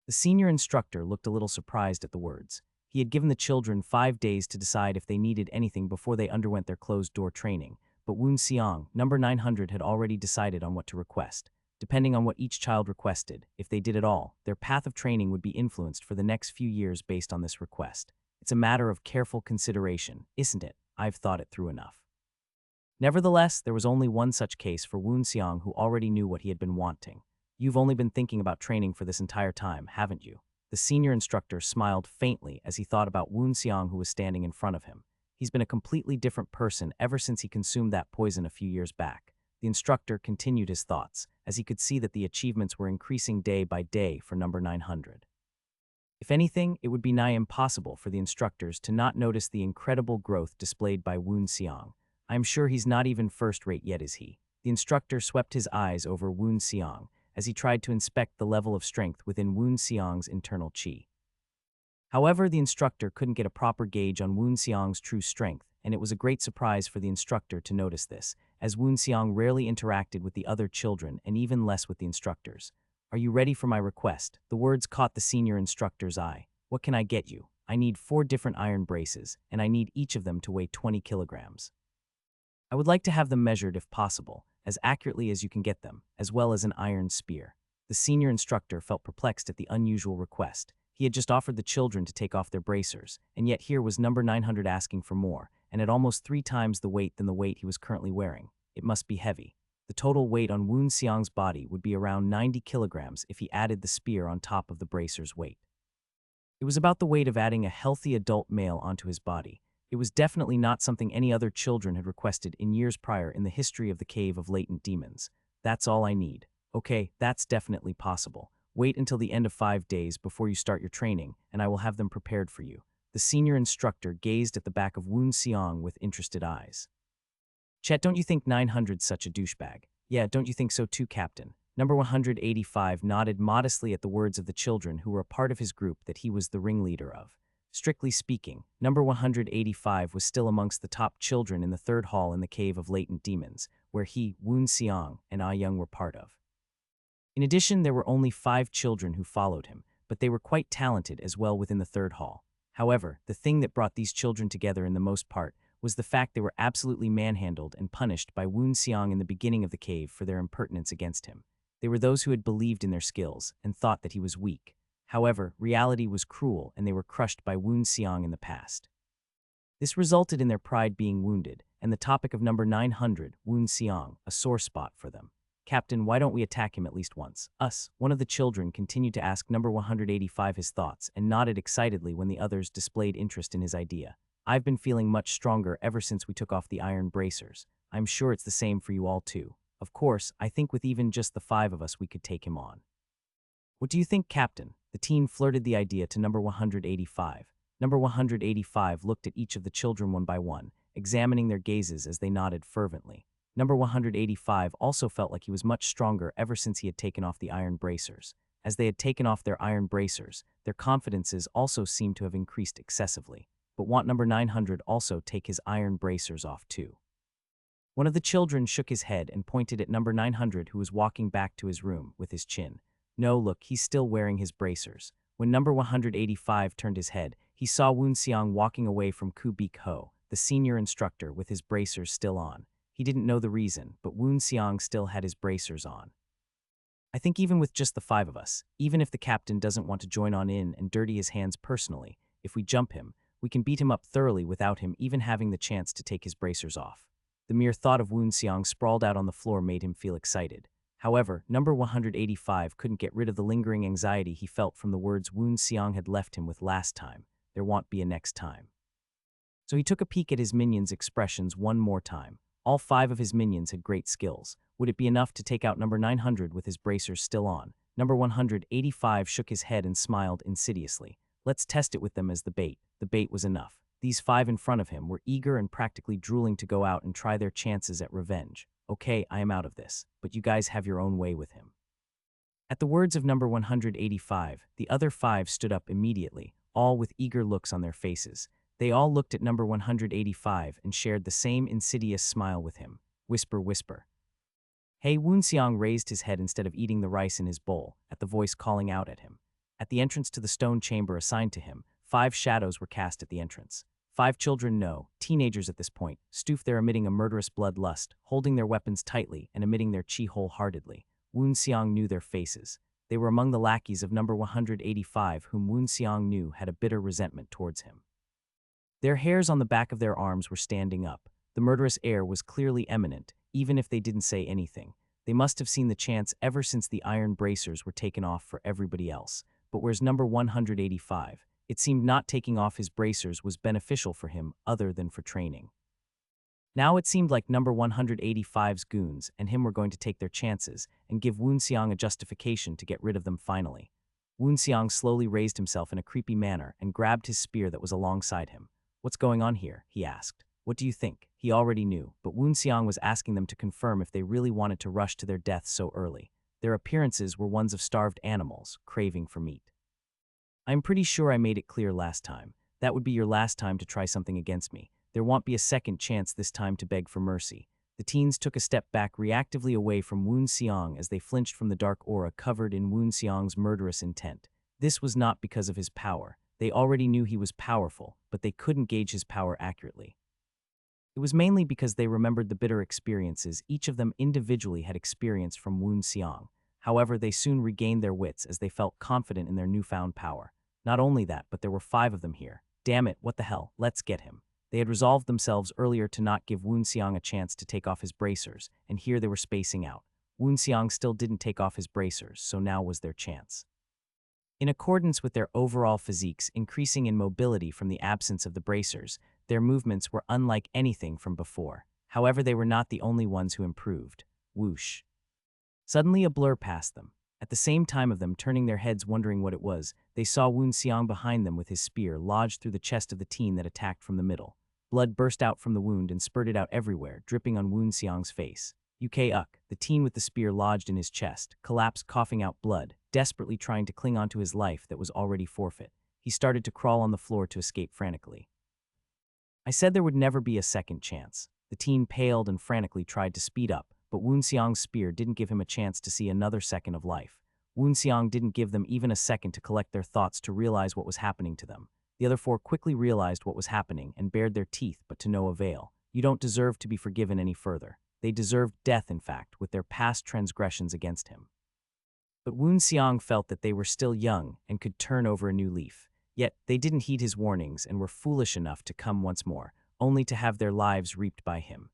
The senior instructor looked a little surprised at the words. He had given the children 5 days to decide if they needed anything before they underwent their closed-door training, but Woon Seong, number 900, had already decided on what to request. Depending on what each child requested, if they did it all, their path of training would be influenced for the next few years based on this request. It's a matter of careful consideration, isn't it? I've thought it through enough. Nevertheless, there was only one such case for Woon Seong, who already knew what he had been wanting. You've only been thinking about training for this entire time, haven't you? The senior instructor smiled faintly as he thought about Woon Seong, who was standing in front of him. He's been a completely different person ever since he consumed that poison a few years back. The instructor continued his thoughts, as he could see that the achievements were increasing day by day for number 900. If anything, it would be nigh impossible for the instructors to not notice the incredible growth displayed by Woon Seong. I am sure he's not even first-rate yet, is he? The instructor swept his eyes over Woon Seong as he tried to inspect the level of strength within Woon Seong's internal chi. However, the instructor couldn't get a proper gauge on Woon Seong's true strength, and it was a great surprise for the instructor to notice this, as Woon Seong rarely interacted with the other children and even less with the instructors. Are you ready for my request? The words caught the senior instructor's eye. What can I get you? I need 4 different iron braces, and I need each of them to weigh 20 kilograms. I would like to have them measured if possible, as accurately as you can get them, as well as an iron spear. The senior instructor felt perplexed at the unusual request. He had just offered the children to take off their bracers, and yet here was number 900 asking for more, and at almost 3 times the weight than the weight he was currently wearing. It must be heavy. The total weight on Woon Seong's body would be around 90 kilograms if he added the spear on top of the bracer's weight. It was about the weight of adding a healthy adult male onto his body. It was definitely not something any other children had requested in years prior in the history of the Cave of Latent Demons. That's all I need. Okay, that's definitely possible. Wait until the end of 5 days before you start your training, and I will have them prepared for you. The senior instructor gazed at the back of Woon Seong with interested eyes. Chet, don't you think 900's such a douchebag? Yeah, don't you think so too, Captain? Number 185 nodded modestly at the words of the children who were a part of his group that he was the ringleader of. Strictly speaking, number 185 was still amongst the top children in the 3rd hall in the Cave of Latent Demons, where he, Woon Seong, and Ah Young were part of. In addition, there were only 5 children who followed him, but they were quite talented as well within the 3rd hall. However, the thing that brought these children together in the most part was the fact they were absolutely manhandled and punished by Woon Seong in the beginning of the cave for their impertinence against him. They were those who had believed in their skills and thought that he was weak. However, reality was cruel and they were crushed by Woon Seong in the past. This resulted in their pride being wounded, and the topic of number 900, Woon Seong, a sore spot for them. Captain, why don't we attack him at least once? Us. One of the children continued to ask number 185 his thoughts and nodded excitedly when the others displayed interest in his idea. I've been feeling much stronger ever since we took off the iron bracers. I'm sure it's the same for you all too. Of course, I think with even just the 5 of us we could take him on. What do you think, Captain? The teen flirted the idea to number 185. Number 185 looked at each of the children one by one, examining their gazes as they nodded fervently. Number 185 also felt like he was much stronger ever since he had taken off the iron bracers. As they had taken off their iron bracers, their confidences also seemed to have increased excessively. But want number 900 also take his iron bracers off too? One of the children shook his head and pointed at number 900, who was walking back to his room with his chin. No, look, he's still wearing his bracers. When number 185 turned his head, he saw Woon Seong walking away from Ku Beek Ho, the senior instructor, with his bracers still on. He didn't know the reason, but Woon Seong still had his bracers on. I think even with just the 5 of us, even if the captain doesn't want to join on in and dirty his hands personally, if we jump him, we can beat him up thoroughly without him even having the chance to take his bracers off. The mere thought of Woon Seong sprawled out on the floor made him feel excited. However, number 185 couldn't get rid of the lingering anxiety he felt from the words Woon Seong had left him with last time. There won't be a next time. So he took a peek at his minions' expressions one more time. All 5 of his minions had great skills. Would it be enough to take out number 900 with his bracers still on? Number 185 shook his head and smiled insidiously. Let's test it with them as the bait. The bait was enough. These 5 in front of him were eager and practically drooling to go out and try their chances at revenge. Okay, I am out of this, but you guys have your own way with him. At the words of number 185, the other 5 stood up immediately, all with eager looks on their faces. They all looked at number 185 and shared the same insidious smile with him. Whisper, whisper. Hey, Woonseong raised his head instead of eating the rice in his bowl, at the voice calling out at him. At the entrance to the stone chamber assigned to him, 5 shadows were cast at the entrance. 5 children, no, teenagers at this point, stooped there emitting a murderous bloodlust, holding their weapons tightly and emitting their chi wholeheartedly. Woonseong knew their faces. They were among the lackeys of number 185 whom Woonseong knew had a bitter resentment towards him. Their hairs on the back of their arms were standing up. The murderous air was clearly imminent, even if they didn't say anything. They must have seen the chance ever since the iron bracers were taken off for everybody else. But where's number 185? It seemed not taking off his bracers was beneficial for him other than for training. Now it seemed like number 185's goons and him were going to take their chances and give Woonseong a justification to get rid of them finally. Woonseong slowly raised himself in a creepy manner and grabbed his spear that was alongside him. What's going on here? He asked. What do you think? He already knew, but Woonseong was asking them to confirm if they really wanted to rush to their deaths so early. Their appearances were ones of starved animals, craving for meat. I'm pretty sure I made it clear last time. That would be your last time to try something against me. There won't be a second chance this time to beg for mercy. The teens took a step back reactively away from Woonseong as they flinched from the dark aura covered in Woonseong's murderous intent. This was not because of his power. They already knew he was powerful, but they couldn't gauge his power accurately. It was mainly because they remembered the bitter experiences each of them individually had experienced from Woonseong. However, they soon regained their wits as they felt confident in their newfound power. Not only that, but there were 5 of them here. Damn it, what the hell, let's get him. They had resolved themselves earlier to not give Woonseong a chance to take off his bracers, and here they were spacing out. Woonseong still didn't take off his bracers, so now was their chance. In accordance with their overall physiques increasing in mobility from the absence of the bracers, their movements were unlike anything from before. However, they were not the only ones who improved. Whoosh. Suddenly a blur passed them. At the same time of them turning their heads wondering what it was, they saw Woonseong behind them with his spear lodged through the chest of the teen that attacked from the middle. Blood burst out from the wound and spurted out everywhere, dripping on Woonseong's face. Uk, the teen with the spear lodged in his chest, collapsed coughing out blood, desperately trying to cling onto his life that was already forfeit. He started to crawl on the floor to escape frantically. I said there would never be a second chance. The teen paled and frantically tried to speed up, but Woonseong's spear didn't give him a chance to see another second of life. Woonseong didn't give them even a second to collect their thoughts to realize what was happening to them. The other 4 quickly realized what was happening and bared their teeth, but to no avail. You don't deserve to be forgiven any further. They deserved death, in fact, with their past transgressions against him. But Woonseong felt that they were still young and could turn over a new leaf. Yet they didn't heed his warnings and were foolish enough to come once more, only to have their lives reaped by him.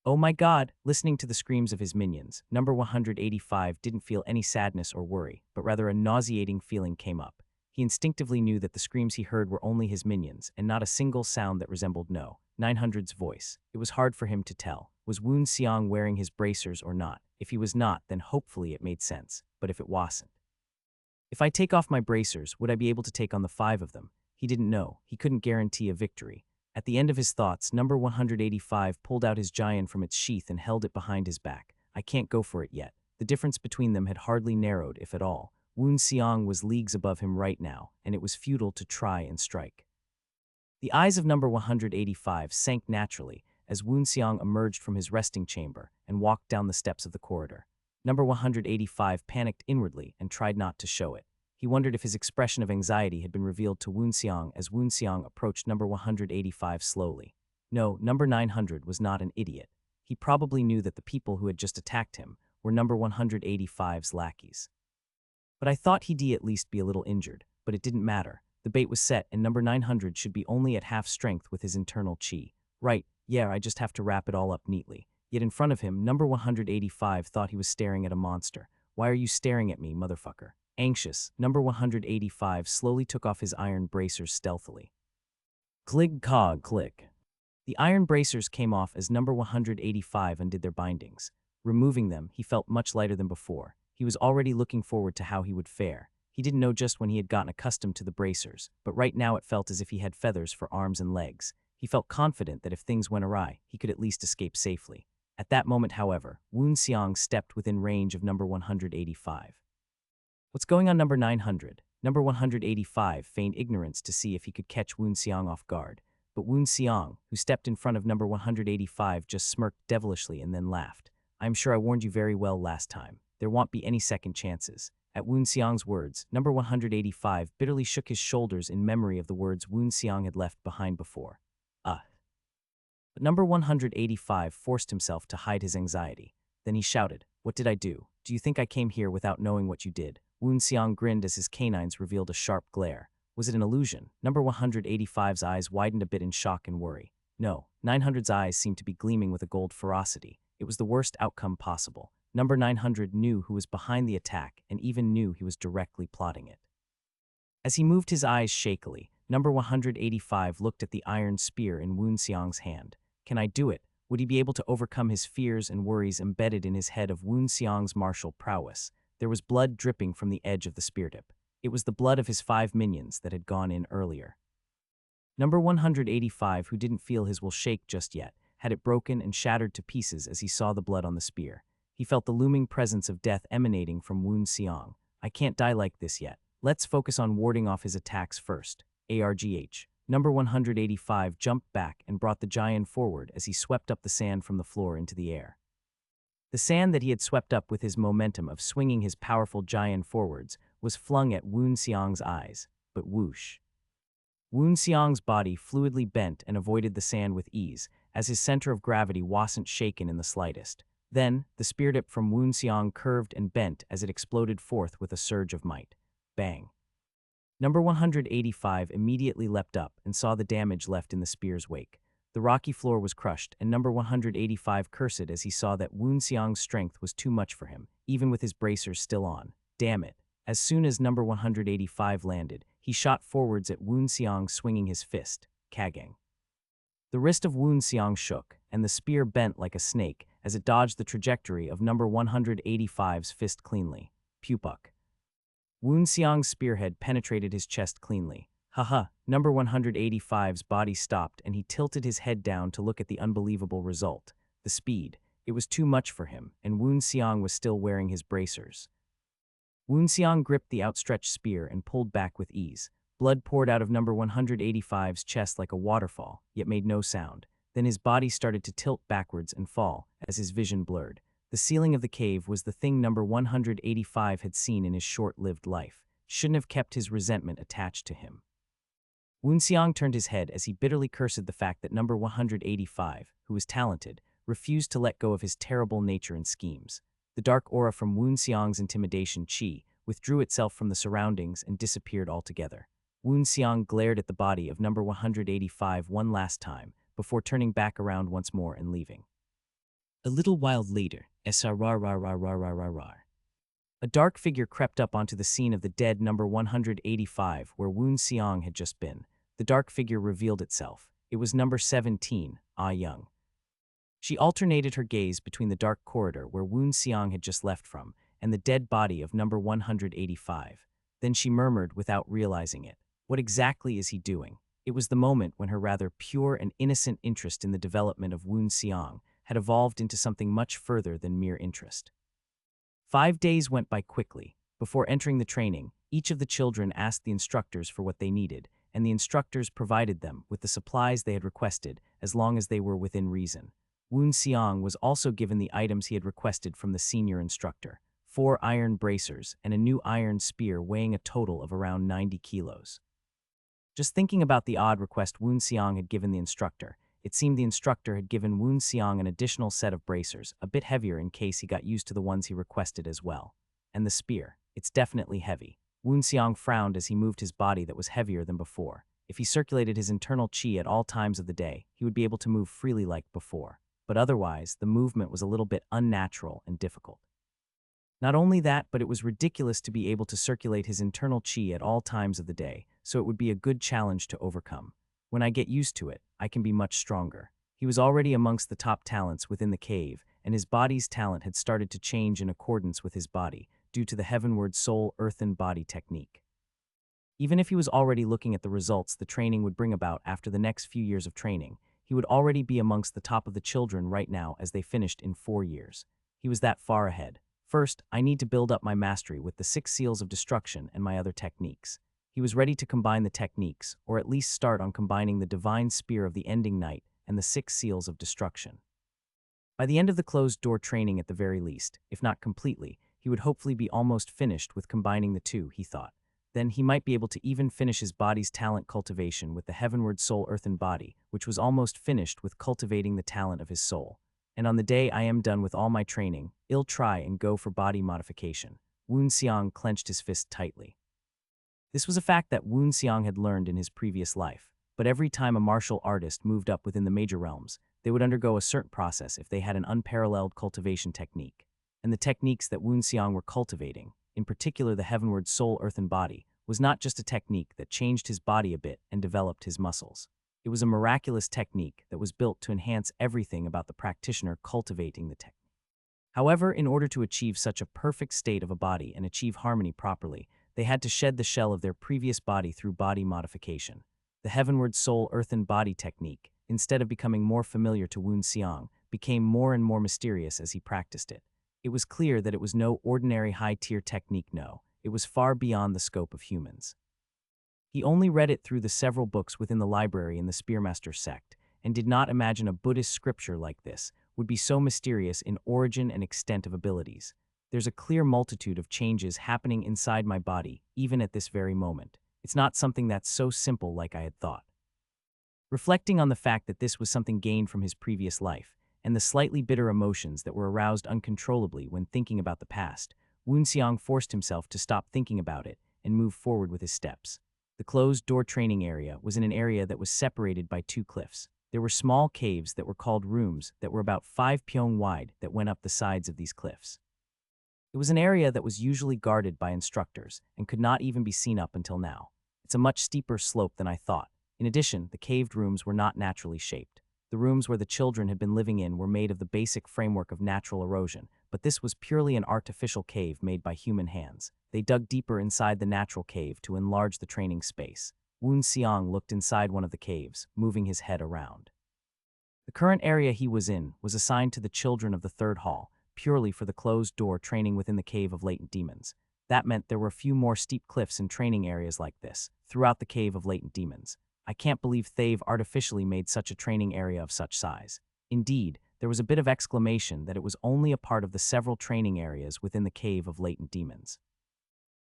Oh my God! Listening to the screams of his minions, number 185 didn't feel any sadness or worry, but rather a nauseating feeling came up. He instinctively knew that the screams he heard were only his minions, and not a single sound that resembled 900's voice. It was hard for him to tell. Was Woonseong wearing his bracers or not? If he was not, then hopefully it made sense, but if it wasn't. If I take off my bracers, would I be able to take on the 5 of them? He didn't know. He couldn't guarantee a victory. At the end of his thoughts, number 185 pulled out his giant from its sheath and held it behind his back. I can't go for it yet. The difference between them had hardly narrowed, if at all. Woonseong was leagues above him right now, and it was futile to try and strike. The eyes of number 185 sank naturally as Woonseong emerged from his resting chamber and walked down the steps of the corridor. Number 185 panicked inwardly and tried not to show it. He wondered if his expression of anxiety had been revealed to Woonseong as Woonseong approached number 185 slowly. No, number 900 was not an idiot. He probably knew that the people who had just attacked him were number 185's lackeys. But I thought he'd at least be a little injured, but it didn't matter. The bait was set and number 900 should be only at half strength with his internal chi. Right, yeah, I just have to wrap it all up neatly. Yet in front of him, number 185 thought he was staring at a monster. Why are you staring at me, motherfucker? Anxious, number 185 slowly took off his iron bracers stealthily. Clig-cog click. The iron bracers came off as number 185 undid their bindings. Removing them, he felt much lighter than before. He was already looking forward to how he would fare. He didn't know just when he had gotten accustomed to the bracers, but right now it felt as if he had feathers for arms and legs. He felt confident that if things went awry, he could at least escape safely. At that moment, however, Woon Seong stepped within range of number 185. What's going on, number 900? Number 185 feigned ignorance to see if he could catch Woon Seong off guard. But Woon Seong, who stepped in front of number 185, just smirked devilishly and then laughed. "I'm sure I warned you very well last time. There won't be any second chances." At Woon Seong's words, number 185 bitterly shook his shoulders in memory of the words Woon Seong had left behind before. But number 185 forced himself to hide his anxiety. Then he shouted, "What did I do? Do you think I came here without knowing what you did?" Woon Seong grinned as his canines revealed a sharp glare. Was it an illusion? Number 185's eyes widened a bit in shock and worry. No, 900's eyes seemed to be gleaming with a gold ferocity. It was the worst outcome possible. Number 900 knew who was behind the attack and even knew he was directly plotting it. As he moved his eyes shakily, number 185 looked at the iron spear in Woon Seong's hand. Can I do it? Would he be able to overcome his fears and worries embedded in his head of Woon Seong's martial prowess? There was blood dripping from the edge of the spear tip. It was the blood of his 5 minions that had gone in earlier. Number 185, who didn't feel his will shake just yet, had it broken and shattered to pieces as he saw the blood on the spear. He felt the looming presence of death emanating from Woon Seong. I can't die like this yet. Let's focus on warding off his attacks first. ARGH. Number 185 jumped back and brought the giant forward as he swept up the sand from the floor into the air. The sand that he had swept up with his momentum of swinging his powerful giant forwards was flung at Woon Seong's eyes, but whoosh. Woon Seong's body fluidly bent and avoided the sand with ease, as his center of gravity wasn't shaken in the slightest. Then, the spear tip from Woon Seong curved and bent as it exploded forth with a surge of might. Bang. Number 185 immediately leapt up and saw the damage left in the spear's wake. The rocky floor was crushed, and number 185 cursed as he saw that Woon Seong's strength was too much for him, even with his bracers still on. Damn it. As soon as number 185 landed, he shot forwards at Woon Seong, swinging his fist. Kagang. The wrist of Woon Seong shook, and the spear bent like a snake as it dodged the trajectory of number 185's fist cleanly. Pupuk. Woon Seong's spearhead penetrated his chest cleanly. Haha, number 185's body stopped and he tilted his head down to look at the unbelievable result. The speed. It was too much for him, and Woon Seong was still wearing his bracers. Woon Seong gripped the outstretched spear and pulled back with ease. Blood poured out of number 185's chest like a waterfall, yet made no sound. Then his body started to tilt backwards and fall, as his vision blurred. The ceiling of the cave was the thing number 185 had seen in his short-lived life. Shouldn't have kept his resentment attached to him. Woon Seong turned his head as he bitterly cursed the fact that number 185, who was talented, refused to let go of his terrible nature and schemes. The dark aura from Woon Seong's intimidation chi withdrew itself from the surroundings and disappeared altogether. Woon Seong glared at the body of number 185 one last time, before turning back around once more and leaving. A little while later, a dark figure crept up onto the scene of the dead number 185 where Woon Seong had just been. The dark figure revealed itself. It was number 17, Ah Young. She alternated her gaze between the dark corridor where Woon Seong had just left from and the dead body of number 185. Then she murmured without realizing it. What exactly is he doing? It was the moment when her rather pure and innocent interest in the development of Woon Seong had evolved into something much further than mere interest. 5 days went by quickly. Before entering the training, each of the children asked the instructors for what they needed, and the instructors provided them with the supplies they had requested as long as they were within reason. Woon Seong was also given the items he had requested from the senior instructor: 4 iron bracers and a new iron spear weighing a total of around 90 kilos. Just thinking about the odd request Woon Seong had given the instructor, it seemed the instructor had given Woon Seong an additional set of bracers, a bit heavier in case he got used to the ones he requested as well. And the spear. It's definitely heavy. Woon Seong frowned as he moved his body that was heavier than before. If he circulated his internal chi at all times of the day, he would be able to move freely like before. But otherwise, the movement was a little bit unnatural and difficult. Not only that, but it was ridiculous to be able to circulate his internal chi at all times of the day, so it would be a good challenge to overcome. When I get used to it, I can be much stronger. He was already amongst the top talents within the cave, and his body's talent had started to change in accordance with his body, due to the heavenward soul earthen body technique. Even if he was already looking at the results the training would bring about after the next few years of training, he would already be amongst the top of the children right now as they finished in 4 years. He was that far ahead. First, I need to build up my mastery with the 6 seals of destruction and my other techniques. He was ready to combine the techniques, or at least start on combining the divine spear of the ending night and the 6 seals of destruction. By the end of the closed-door training at the very least, if not completely, he would hopefully be almost finished with combining the two, he thought. Then he might be able to even finish his body's talent cultivation with the heavenward soul earthen body, which was almost finished with cultivating the talent of his soul. And on the day I am done with all my training, I'll try and go for body modification. Woon Xiang clenched his fist tightly. This was a fact that Woon Xiang had learned in his previous life, but every time a martial artist moved up within the major realms, they would undergo a certain process if they had an unparalleled cultivation technique. And the techniques that Woon Xiang were cultivating, in particular the heavenward soul earthen body, was not just a technique that changed his body a bit and developed his muscles. It was a miraculous technique that was built to enhance everything about the practitioner cultivating the technique. However, in order to achieve such a perfect state of a body and achieve harmony properly, they had to shed the shell of their previous body through body modification. The heavenward soul earthen body technique, instead of becoming more familiar to Woon Xiang, became more and more mysterious as he practiced it. It was clear that it was no ordinary high-tier technique, no. It was far beyond the scope of humans. He only read it through the several books within the library in the Spearmaster sect, and did not imagine a Buddhist scripture like this would be so mysterious in origin and extent of abilities. There's a clear multitude of changes happening inside my body, even at this very moment. It's not something that's so simple like I had thought. Reflecting on the fact that this was something gained from his previous life, and the slightly bitter emotions that were aroused uncontrollably when thinking about the past, Woon Xiang forced himself to stop thinking about it and move forward with his steps. The closed-door training area was in an area that was separated by 2 cliffs. There were small caves that were called rooms that were about 5 pyong wide that went up the sides of these cliffs. It was an area that was usually guarded by instructors and could not even be seen up until now. It's a much steeper slope than I thought. In addition, the caved rooms were not naturally shaped. The rooms where the children had been living in were made of the basic framework of natural erosion, but this was purely an artificial cave made by human hands. They dug deeper inside the natural cave to enlarge the training space. Woon Xiang looked inside one of the caves, moving his head around. The current area he was in was assigned to the children of the 3rd hall, purely for the closed-door training within the Cave of Latent Demons. That meant there were a few more steep cliffs and training areas like this, throughout the Cave of Latent Demons. I can't believe Thave artificially made such a training area of such size. Indeed, there was a bit of exclamation that it was only a part of the several training areas within the Cave of Latent Demons.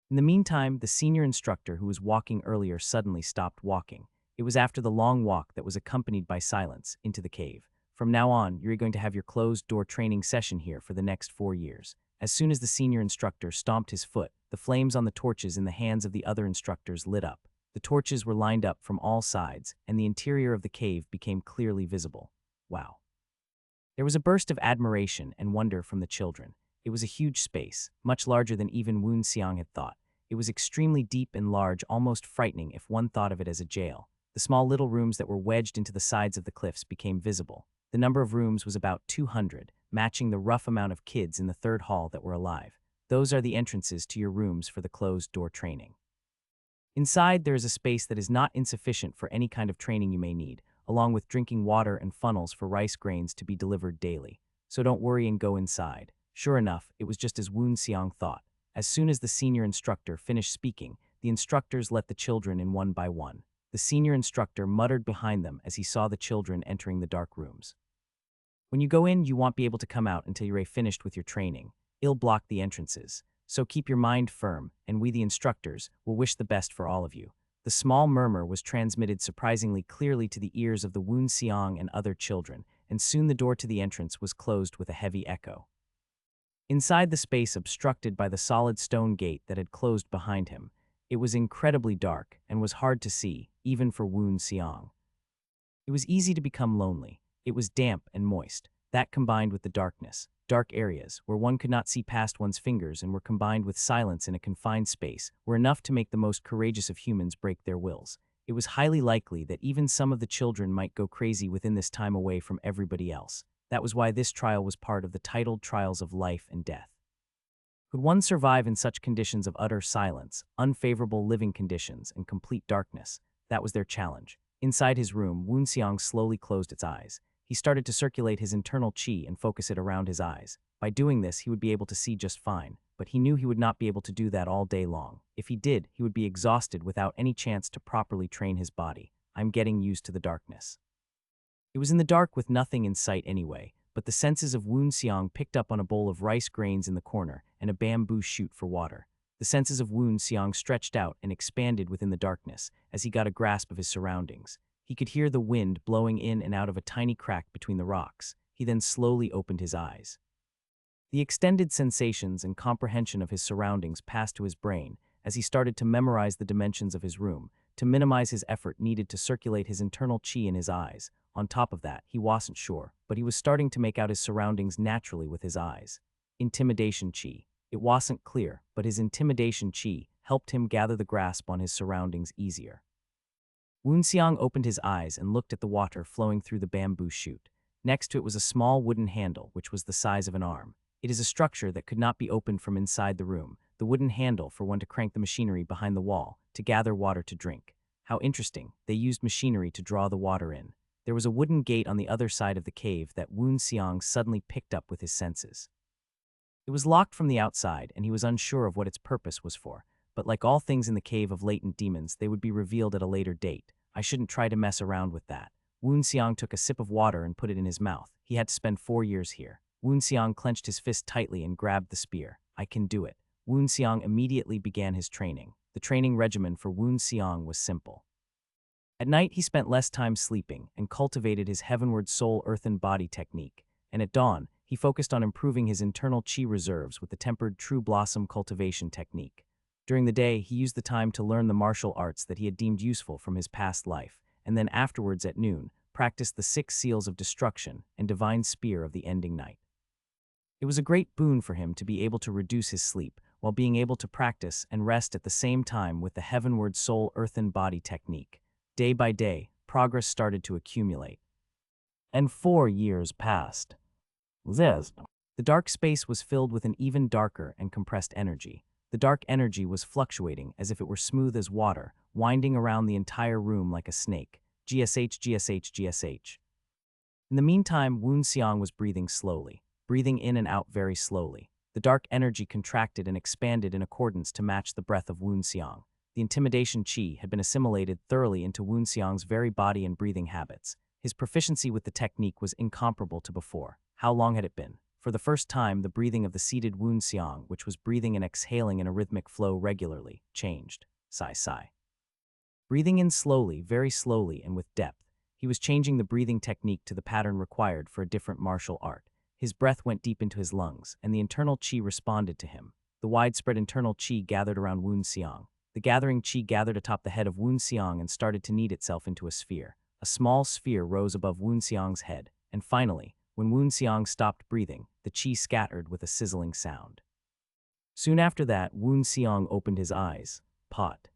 In the meantime, the senior instructor who was walking earlier suddenly stopped walking. It was after the long walk that was accompanied by silence into the cave. From now on, you're going to have your closed-door training session here for the next 4 years. As soon as the senior instructor stomped his foot, the flames on the torches in the hands of the other instructors lit up. The torches were lined up from all sides, and the interior of the cave became clearly visible. Wow. There was a burst of admiration and wonder from the children. It was a huge space, much larger than even Woon Xiang had thought. It was extremely deep and large, almost frightening if one thought of it as a jail. The small little rooms that were wedged into the sides of the cliffs became visible. The number of rooms was about 200, matching the rough amount of kids in the 3rd hall that were alive. Those are the entrances to your rooms for the closed-door training. Inside, there is a space that is not insufficient for any kind of training you may need, along with drinking water and funnels for rice grains to be delivered daily. So don't worry and go inside. Sure enough, it was just as Woon Xiang thought. As soon as the senior instructor finished speaking, the instructors let the children in one by one. The senior instructor muttered behind them as he saw the children entering the dark rooms. When you go in, you won't be able to come out until you're finished with your training. It'll block the entrances. So keep your mind firm, and we, the instructors, will wish the best for all of you. The small murmur was transmitted surprisingly clearly to the ears of the Woon Xiang and other children, and soon the door to the entrance was closed with a heavy echo. Inside the space obstructed by the solid stone gate that had closed behind him, it was incredibly dark and was hard to see, even for Woon Xiang. It was easy to become lonely. It was damp and moist. That combined with the darkness, dark areas where one could not see past one's fingers and were combined with silence in a confined space, were enough to make the most courageous of humans break their wills. It was highly likely that even some of the children might go crazy within this time away from everybody else. That was why this trial was part of the titled Trials of Life and Death. Could one survive in such conditions of utter silence, unfavorable living conditions, and complete darkness? That was their challenge. Inside his room, Woonseong slowly closed its eyes. He started to circulate his internal chi and focus it around his eyes. By doing this, he would be able to see just fine, but he knew he would not be able to do that all day long. If he did, he would be exhausted without any chance to properly train his body. I'm getting used to the darkness. It was in the dark with nothing in sight anyway, but the senses of Woonseong picked up on a bowl of rice grains in the corner and a bamboo shoot for water. The senses of Woonseong stretched out and expanded within the darkness as he got a grasp of his surroundings. He could hear the wind blowing in and out of a tiny crack between the rocks. He then slowly opened his eyes. The extended sensations and comprehension of his surroundings passed to his brain as he started to memorize the dimensions of his room, to minimize his effort needed to circulate his internal chi in his eyes. On top of that, he wasn't sure, but he was starting to make out his surroundings naturally with his eyes. Intimidation chi. It wasn't clear, but his intimidation chi helped him gather the grasp on his surroundings easier. Woonseong opened his eyes and looked at the water flowing through the bamboo shoot. Next to it was a small wooden handle, which was the size of an arm. It is a structure that could not be opened from inside the room, the wooden handle for one to crank the machinery behind the wall to gather water to drink. How interesting, they used machinery to draw the water in. There was a wooden gate on the other side of the cave that Woonseong suddenly picked up with his senses. It was locked from the outside, and he was unsure of what its purpose was for, but like all things in the cave of latent demons, they would be revealed at a later date. I shouldn't try to mess around with that. Woonseong took a sip of water and put it in his mouth. He had to spend 4 years here. Woonseong clenched his fist tightly and grabbed the spear. I can do it. Woonseong immediately began his training. The training regimen for Woonseong was simple. At night, he spent less time sleeping and cultivated his heavenward soul earthen body technique, and at dawn, he focused on improving his internal chi reserves with the tempered true blossom cultivation technique. During the day, he used the time to learn the martial arts that he had deemed useful from his past life, and then afterwards at noon, practiced the 6 seals of destruction and divine spear of the ending night. It was a great boon for him to be able to reduce his sleep while being able to practice and rest at the same time with the heavenward soul earthen body technique. Day by day, progress started to accumulate. And 4 years passed. The dark space was filled with an even darker and compressed energy. The dark energy was fluctuating as if it were smooth as water, winding around the entire room like a snake. GSH. In the meantime, Woonseong was breathing slowly, breathing in and out very slowly. The dark energy contracted and expanded in accordance to match the breath of Woonseong. The intimidation chi had been assimilated thoroughly into Woonseong's very body and breathing habits. His proficiency with the technique was incomparable to before. How long had it been? For the first time, the breathing of the seated Woonseong, which was breathing and exhaling in a rhythmic flow regularly, changed. Sigh. Breathing in slowly, very slowly, and with depth. He was changing the breathing technique to the pattern required for a different martial art. His breath went deep into his lungs, and the internal chi responded to him. The widespread internal chi gathered around Woonseong. The gathering chi gathered atop the head of Woonseong and started to knead itself into a sphere. A small sphere rose above Woonseong's head, and finally, when Woonseong stopped breathing, the chi scattered with a sizzling sound. Soon after that, Woonseong opened his eyes. Pot.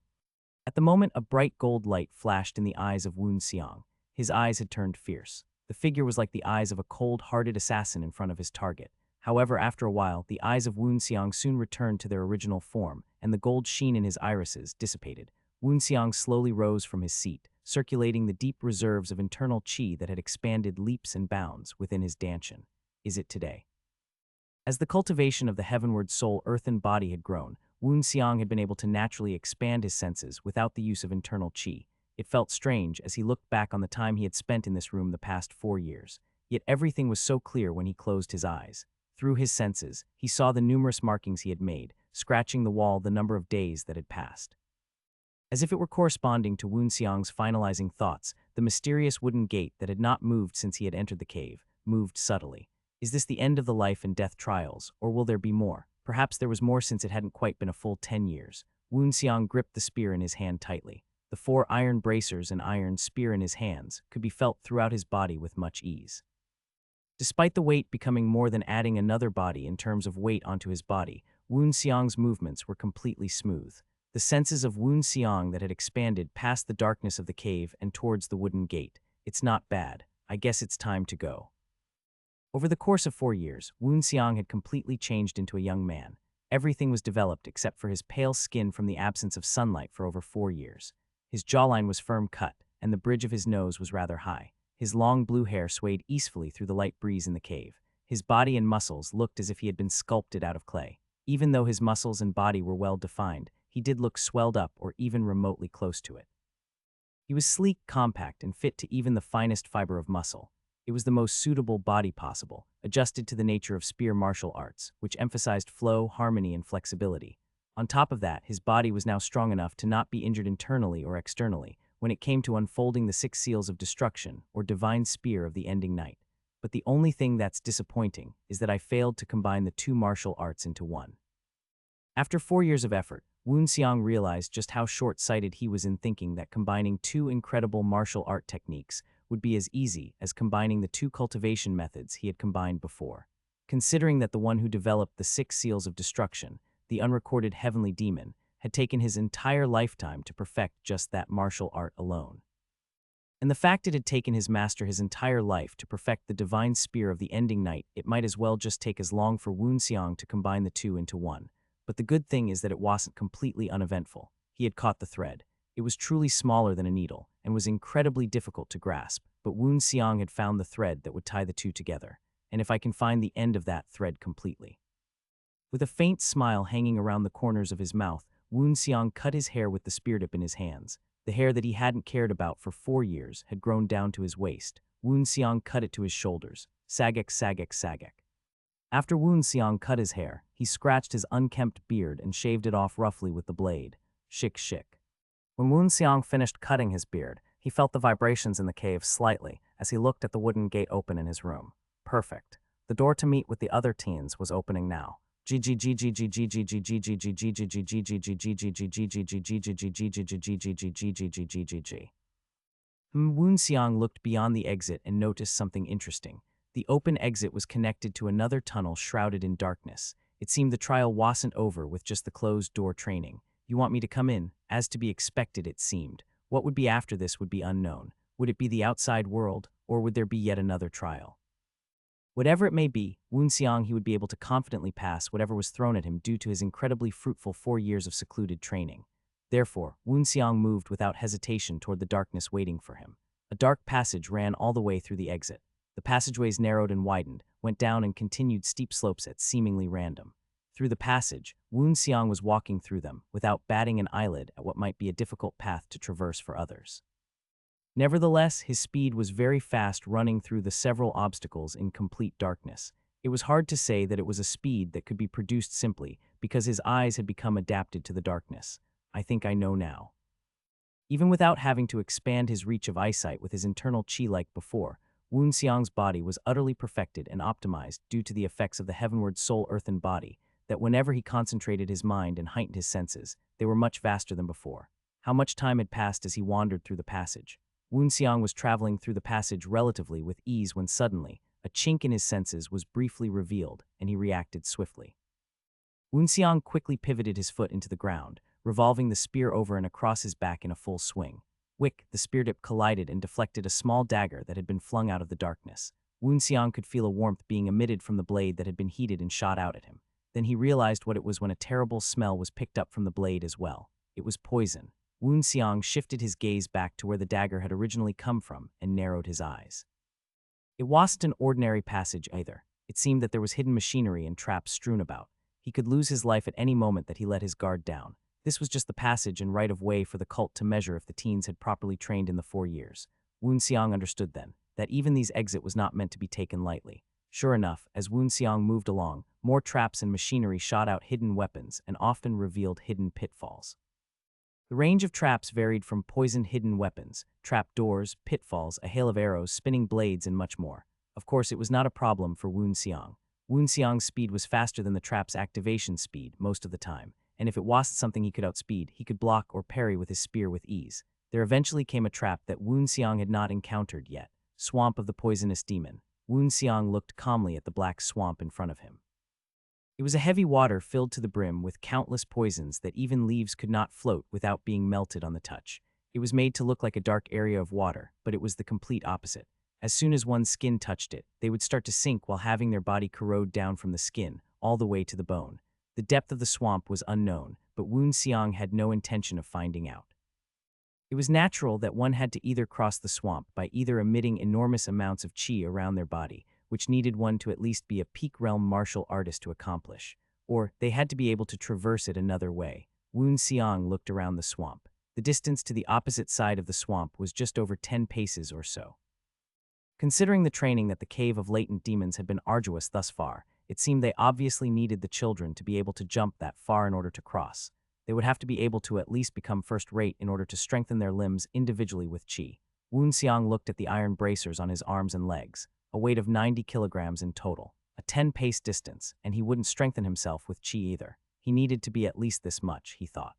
At the moment, a bright gold light flashed in the eyes of Woonseong. His eyes had turned fierce. The figure was like the eyes of a cold-hearted assassin in front of his target. However, after a while, the eyes of Woonseong soon returned to their original form, and the gold sheen in his irises dissipated. Woonseong slowly rose from his seat, circulating the deep reserves of internal chi that had expanded leaps and bounds within his danshin. Is it today? As the cultivation of the heavenward soul earthen body had grown, Woonseong had been able to naturally expand his senses without the use of internal chi. It felt strange as he looked back on the time he had spent in this room the past 4 years. Yet everything was so clear when he closed his eyes. Through his senses, he saw the numerous markings he had made, scratching the wall the number of days that had passed. As if it were corresponding to Woonseong's finalizing thoughts, the mysterious wooden gate that had not moved since he had entered the cave moved subtly. Is this the end of the life and death trials, or will there be more? Perhaps there was more since it hadn't quite been a full 10 years. Woonseong gripped the spear in his hand tightly. The 4 iron bracers and iron spear in his hands could be felt throughout his body with much ease. Despite the weight becoming more than adding another body in terms of weight onto his body, Woonseong's movements were completely smooth. The senses of Woonseong that had expanded past the darkness of the cave and towards the wooden gate. It's not bad. I guess it's time to go. Over the course of 4 years, Woonseong had completely changed into a young man. Everything was developed except for his pale skin from the absence of sunlight for over 4 years. His jawline was firm cut, and the bridge of his nose was rather high. His long blue hair swayed easily through the light breeze in the cave. His body and muscles looked as if he had been sculpted out of clay. Even though his muscles and body were well defined, he did look swelled up or even remotely close to it. He was sleek, compact, and fit to even the finest fiber of muscle. It was the most suitable body possible, adjusted to the nature of spear martial arts, which emphasized flow, harmony, and flexibility. On top of that, his body was now strong enough to not be injured internally or externally when it came to unfolding the 6 seals of destruction or divine spear of the ending night. But the only thing that's disappointing is that I failed to combine the 2 martial arts into one. After 4 years of effort, Woon Seong realized just how short-sighted he was in thinking that combining 2 incredible martial art techniques would be as easy as combining the 2 cultivation methods he had combined before. Considering that the one who developed the 6 seals of destruction, the unrecorded heavenly demon, had taken his entire lifetime to perfect just that martial art alone. And the fact it had taken his master his entire life to perfect the divine spear of the ending night, it might as well just take as long for Woon Seong to combine the 2 into one. But the good thing is that it wasn't completely uneventful. He had caught the thread. It was truly smaller than a needle, and was incredibly difficult to grasp, but Woon Seong had found the thread that would tie the 2 together, and if I can find the end of that thread completely. With a faint smile hanging around the corners of his mouth, Woon Seong cut his hair with the spear tip in his hands. The hair that he hadn't cared about for 4 years had grown down to his waist. Woon Seong cut it to his shoulders. Sagek, sagek, sagek. After Woon Seong cut his hair, he scratched his unkempt beard and shaved it off roughly with the blade. Shik shik. When Woon Seong finished cutting his beard, he felt the vibrations in the cave slightly as he looked at the wooden gate open in his room. Perfect. The door to meet with the other teens was opening now. Woon Seong looked beyond the exit and noticed something interesting. The open exit was connected to another tunnel shrouded in darkness. It seemed the trial wasn't over with just the closed door training. You want me to come in? As to be expected, it seemed. What would be after this would be unknown. Would it be the outside world, or would there be yet another trial? Whatever it may be, Woon Seong he would be able to confidently pass whatever was thrown at him due to his incredibly fruitful 4 years of secluded training. Therefore, Woon Seong moved without hesitation toward the darkness waiting for him. A dark passage ran all the way through the exit. The passageways narrowed and widened, went down and continued steep slopes at seemingly random. Through the passage, Woon Seong was walking through them, without batting an eyelid at what might be a difficult path to traverse for others. Nevertheless, his speed was very fast, running through the several obstacles in complete darkness. It was hard to say that it was a speed that could be produced simply because his eyes had become adapted to the darkness. I think I know now. Even without having to expand his reach of eyesight with his internal chi like before, Woon Seong's body was utterly perfected and optimized due to the effects of the heavenward soul-earthen body, that whenever he concentrated his mind and heightened his senses, they were much vaster than before. How much time had passed as he wandered through the passage? Woon Seong was traveling through the passage relatively with ease when suddenly, a chink in his senses was briefly revealed, and he reacted swiftly. Woon Seong quickly pivoted his foot into the ground, revolving the spear over and across his back in a full swing. Wick, the spear tip collided and deflected a small dagger that had been flung out of the darkness. Woon Seong could feel a warmth being emitted from the blade that had been heated and shot out at him. Then he realized what it was when a terrible smell was picked up from the blade as well. It was poison. Woon Seong shifted his gaze back to where the dagger had originally come from and narrowed his eyes. It wasn't an ordinary passage either. It seemed that there was hidden machinery and traps strewn about. He could lose his life at any moment that he let his guard down. This was just the passage and right of way for the cult to measure if the teens had properly trained in the 4 years. Woon Seong understood then that even these exit was not meant to be taken lightly. Sure enough, as Woon Seong moved along, more traps and machinery shot out hidden weapons and often revealed hidden pitfalls. The range of traps varied from poisoned hidden weapons, trap doors, pitfalls, a hail of arrows, spinning blades, and much more. Of course, it was not a problem for Woon Seong. Woon Seong's speed was faster than the trap's activation speed most of the time, and if it wasn't something he could outspeed, he could block or parry with his spear with ease. There eventually came a trap that Woon Seong had not encountered yet, Swamp of the Poisonous Demon. Woon Seong looked calmly at the black swamp in front of him. It was a heavy water filled to the brim with countless poisons that even leaves could not float without being melted on the touch. It was made to look like a dark area of water, but it was the complete opposite. As soon as one's skin touched it, they would start to sink while having their body corrode down from the skin, all the way to the bone. The The depth of the swamp was unknown, but Woon Seong had no intention of finding out. It was natural that one had to either cross the swamp by either emitting enormous amounts of chi around their body, which needed one to at least be a peak realm martial artist to accomplish, or they had to be able to traverse it another way. Woon Seong looked around the swamp. The distance to the opposite side of the swamp was just over 10 paces or so. Considering the training that the Cave of Latent Demons had been arduous thus far, it seemed they obviously needed the children to be able to jump that far in order to cross. They would have to be able to at least become first-rate in order to strengthen their limbs individually with chi. Woon Seong looked at the iron bracers on his arms and legs, a weight of 90 kilograms in total, a 10-pace distance, and he wouldn't strengthen himself with chi either. He needed to be at least this much, he thought.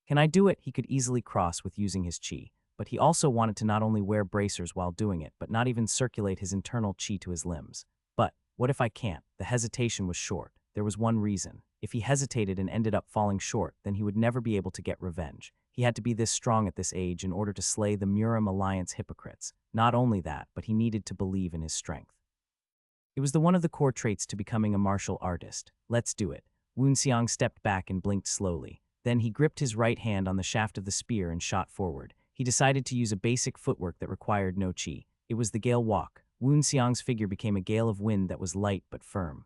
Can I do it? He could easily cross with using his chi, but he also wanted to not only wear bracers while doing it, but not even circulate his internal chi to his limbs. But what if I can't? The hesitation was short. There was one reason. If he hesitated and ended up falling short, then he would never be able to get revenge. He had to be this strong at this age in order to slay the Murim Alliance hypocrites. Not only that, but he needed to believe in his strength. It was one of the core traits to becoming a martial artist. Let's do it. Woon Seong stepped back and blinked slowly. Then he gripped his right hand on the shaft of the spear and shot forward. He decided to use a basic footwork that required no chi. It was the gale walk. Woon Seong's figure became a gale of wind that was light but firm.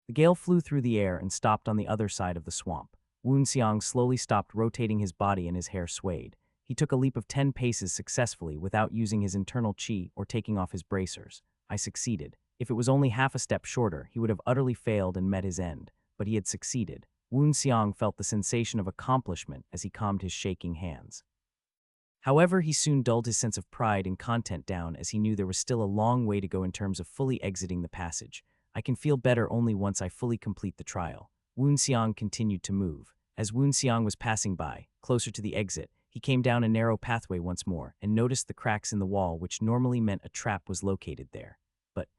The gale flew through the air and stopped on the other side of the swamp. Woon Seong slowly stopped rotating his body and his hair swayed. He took a leap of 10 paces successfully without using his internal chi or taking off his bracers. I succeeded. If it was only half a step shorter, he would have utterly failed and met his end. But he had succeeded. Woon Seong felt the sensation of accomplishment as he calmed his shaking hands. However, he soon dulled his sense of pride and content down as he knew there was still a long way to go in terms of fully exiting the passage. I can feel better only once I fully complete the trial. Woon Seong continued to move. As Woon Seong was passing by, closer to the exit, he came down a narrow pathway once more and noticed the cracks in the wall which normally meant a trap was located there. But,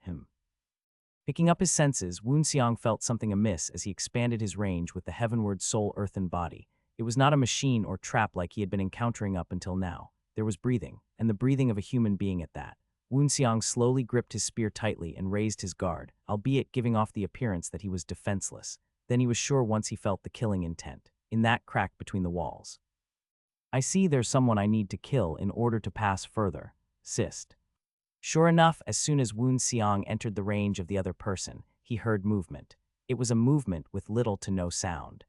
Picking up his senses, Woon Seong felt something amiss as he expanded his range with the heavenward soul-earthen body. It was not a machine or trap like he had been encountering up until now. There was breathing, and the breathing of a human being at that. Woon Seong slowly gripped his spear tightly and raised his guard, albeit giving off the appearance that he was defenseless. Then he was sure once he felt the killing intent, in that crack between the walls. I see there's someone I need to kill in order to pass further. Sist. Sure enough, as soon as Woon Seong entered the range of the other person, he heard movement. It was a movement with little to no sound.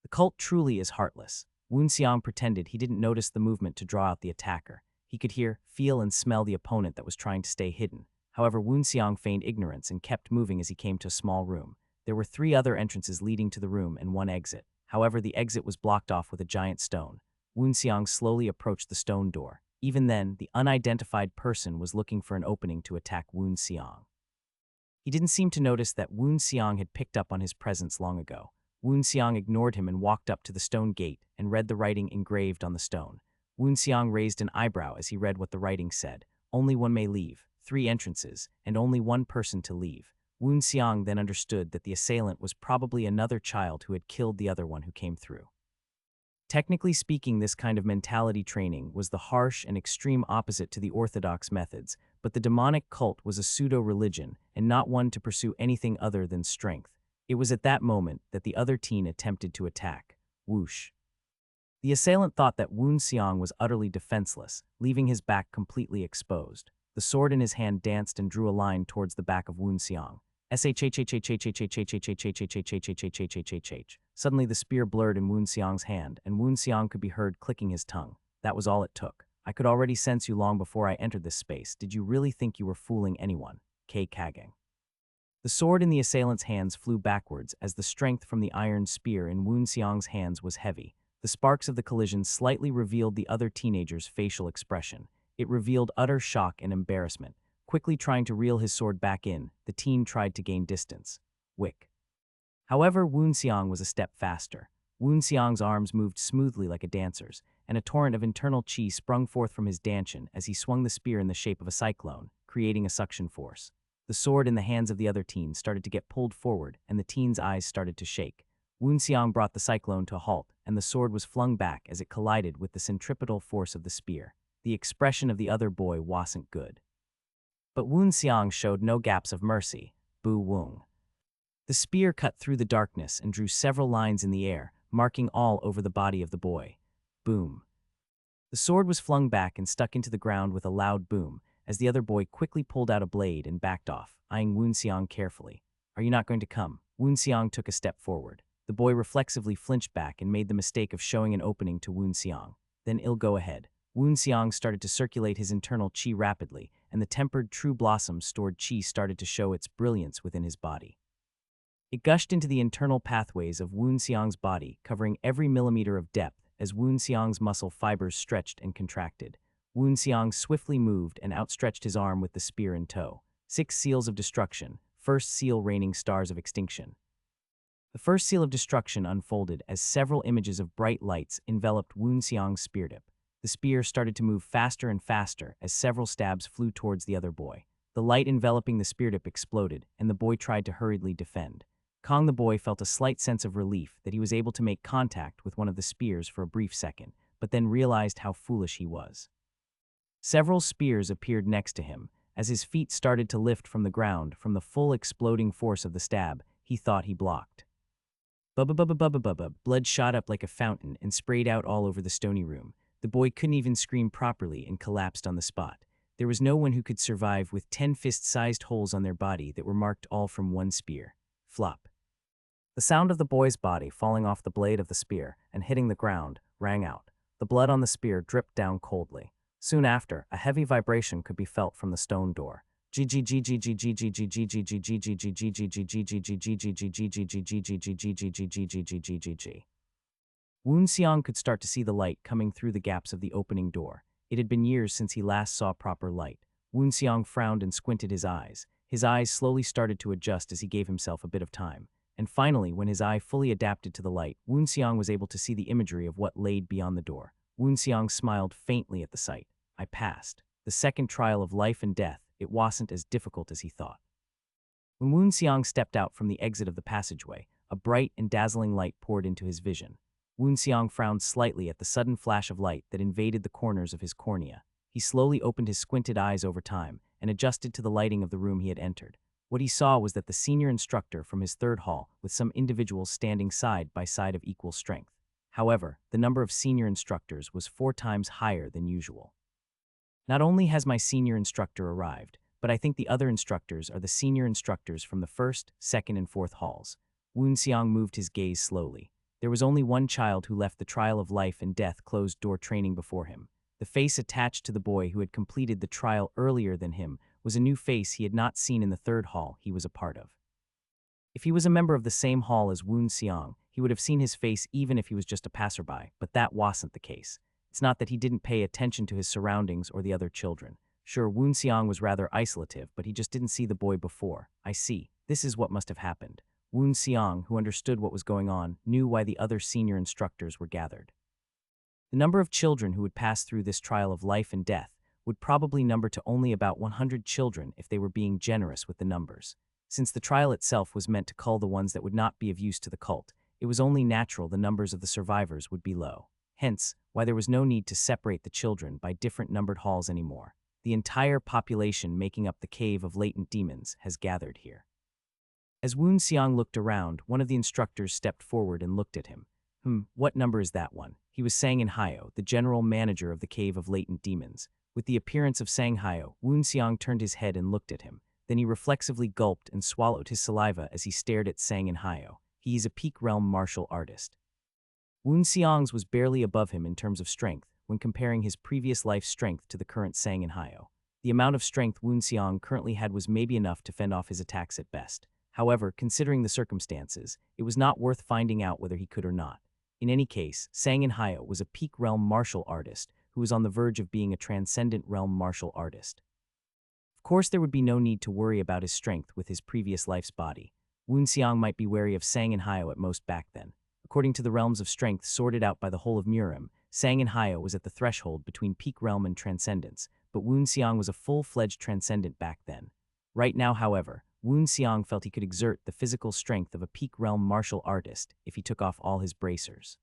The cult truly is heartless. Woon Seong pretended he didn't notice the movement to draw out the attacker. He could hear, feel, and smell the opponent that was trying to stay hidden. However, Woon Seong feigned ignorance and kept moving as he came to a small room. There were 3 other entrances leading to the room and 1 exit. However, the exit was blocked off with a giant stone. Woon Seong slowly approached the stone door. Even then, the unidentified person was looking for an opening to attack Woon Seong. He didn't seem to notice that Woon Seong had picked up on his presence long ago. Woon Seong ignored him and walked up to the stone gate and read the writing engraved on the stone. Woon Seong raised an eyebrow as he read what the writing said. Only one may leave, 3 entrances, and only one person to leave. Woon Seong then understood that the assailant was probably another child who had killed the other one who came through. Technically speaking, this kind of mentality training was the harsh and extreme opposite to the orthodox methods, but the demonic cult was a pseudo-religion and not one to pursue anything other than strength. It was at that moment that the other teen attempted to attack. Whoosh. The assailant thought that Woon Seong was utterly defenseless, leaving his back completely exposed. The sword in his hand danced and drew a line towards the back of Woon Seong. Suddenly the spear blurred in Woon Seong's hand, and Woon Seong could be heard clicking his tongue. That was all it took. I could already sense you long before I entered this space. Did you really think you were fooling anyone? K. Kagang. The sword in the assailant's hands flew backwards as the strength from the iron spear in Woon Seong's hands was heavy. The sparks of the collision slightly revealed the other teenager's facial expression. It revealed utter shock and embarrassment. Quickly trying to reel his sword back in, the teen tried to gain distance. Wick. However, Woon Seong was a step faster. Woon Seong's arms moved smoothly like a dancer's, and a torrent of internal chi sprung forth from his dantian as he swung the spear in the shape of a cyclone, creating a suction force. The sword in the hands of the other teen started to get pulled forward, and the teen's eyes started to shake. Woon Seong brought the cyclone to a halt, and the sword was flung back as it collided with the centripetal force of the spear. The expression of the other boy wasn't good. But Woon Seong showed no gaps of mercy. Boo Woong. The spear cut through the darkness and drew several lines in the air, marking all over the body of the boy. Boom. The sword was flung back and stuck into the ground with a loud boom, as the other boy quickly pulled out a blade and backed off, eyeing Woonseong carefully. Are you not going to come? Woonseong took a step forward. The boy reflexively flinched back and made the mistake of showing an opening to Woonseong. Then I'll go ahead. Woonseong started to circulate his internal chi rapidly, and the tempered true blossom stored chi started to show its brilliance within his body. It gushed into the internal pathways of Woonseong's body, covering every millimeter of depth as Woonseong's muscle fibers stretched and contracted. Woonseong swiftly moved and outstretched his arm with the spear in tow. 6 seals of destruction, first seal raining stars of extinction. The first seal of destruction unfolded as several images of bright lights enveloped Woonseong's spear tip. The spear started to move faster and faster as several stabs flew towards the other boy. The light enveloping the spear tip exploded, and the boy tried to hurriedly defend. Kong the boy felt a slight sense of relief that he was able to make contact with one of the spears for a brief second, but then realized how foolish he was. Several spears appeared next to him. As his feet started to lift from the ground from the full exploding force of the stab, he thought he blocked. Bubba, blood shot up like a fountain and sprayed out all over the stony room. The boy couldn't even scream properly and collapsed on the spot. There was no one who could survive with 10 fist-sized holes on their body that were marked all from one spear. Flop. The sound of the boy's body falling off the blade of the spear and hitting the ground rang out. The blood on the spear dripped down coldly. Soon after, a heavy vibration could be felt from the stone door. Woonseong could start to see the light coming through the gaps of the opening door. It had been years since he last saw proper light. Woonseong frowned and squinted his eyes. His eyes slowly started to adjust as he gave himself a bit of time. And finally, when his eye fully adapted to the light, Woonseong was able to see the imagery of what laid beyond the door. Woonseong smiled faintly at the sight. I passed. The second trial of life and death, it wasn't as difficult as he thought. When Woonseong stepped out from the exit of the passageway, a bright and dazzling light poured into his vision. Woonseong frowned slightly at the sudden flash of light that invaded the corners of his cornea. He slowly opened his squinted eyes over time and adjusted to the lighting of the room he had entered. What he saw was that the senior instructor from his third hall, with some individuals standing side by side of equal strength. However, the number of senior instructors was 4 times higher than usual. Not only has my senior instructor arrived, but I think the other instructors are the senior instructors from the first, second, and fourth halls. Woonseong moved his gaze slowly. There was only one child who left the trial of life and death closed-door training before him. The face attached to the boy who had completed the trial earlier than him was a new face he had not seen in the third hall he was a part of. If he was a member of the same hall as Woonseong, he would have seen his face even if he was just a passerby, but that wasn't the case. It's not that he didn't pay attention to his surroundings or the other children. Sure, Woonseong was rather isolative, but he just didn't see the boy before. I see. This is what must have happened. Woonseong, who understood what was going on, knew why the other senior instructors were gathered. The number of children who would pass through this trial of life and death would probably number to only about 100 children if they were being generous with the numbers. Since the trial itself was meant to cull the ones that would not be of use to the cult, it was only natural the numbers of the survivors would be low. Hence, why there was no need to separate the children by different numbered halls anymore. The entire population making up the cave of latent demons has gathered here. As Woonseong looked around, one of the instructors stepped forward and looked at him. What number is that one? He was Sang-in-hyo, the general manager of the cave of latent demons. With the appearance of Sang-hyo, Woonseong turned his head and looked at him. Then he reflexively gulped and swallowed his saliva as he stared at Sang-in-hyo. He is a peak realm martial artist. Woonseong's was barely above him in terms of strength when comparing his previous life's strength to the current Sang-in-hyo. The amount of strength Woonseong currently had was maybe enough to fend off his attacks at best. However, considering the circumstances, it was not worth finding out whether he could or not. In any case, Sang-in-hyo was a peak realm martial artist who was on the verge of being a transcendent realm martial artist. Of course, there would be no need to worry about his strength with his previous life's body. Woonseong might be wary of Sang-in-hyo at most back then. According to the realms of strength sorted out by the whole of Murim, Sang-in-hyo was at the threshold between peak realm and transcendence, but Woonseong was a full-fledged transcendent back then. Right now, however, Woonseong felt he could exert the physical strength of a peak realm martial artist if he took off all his bracers.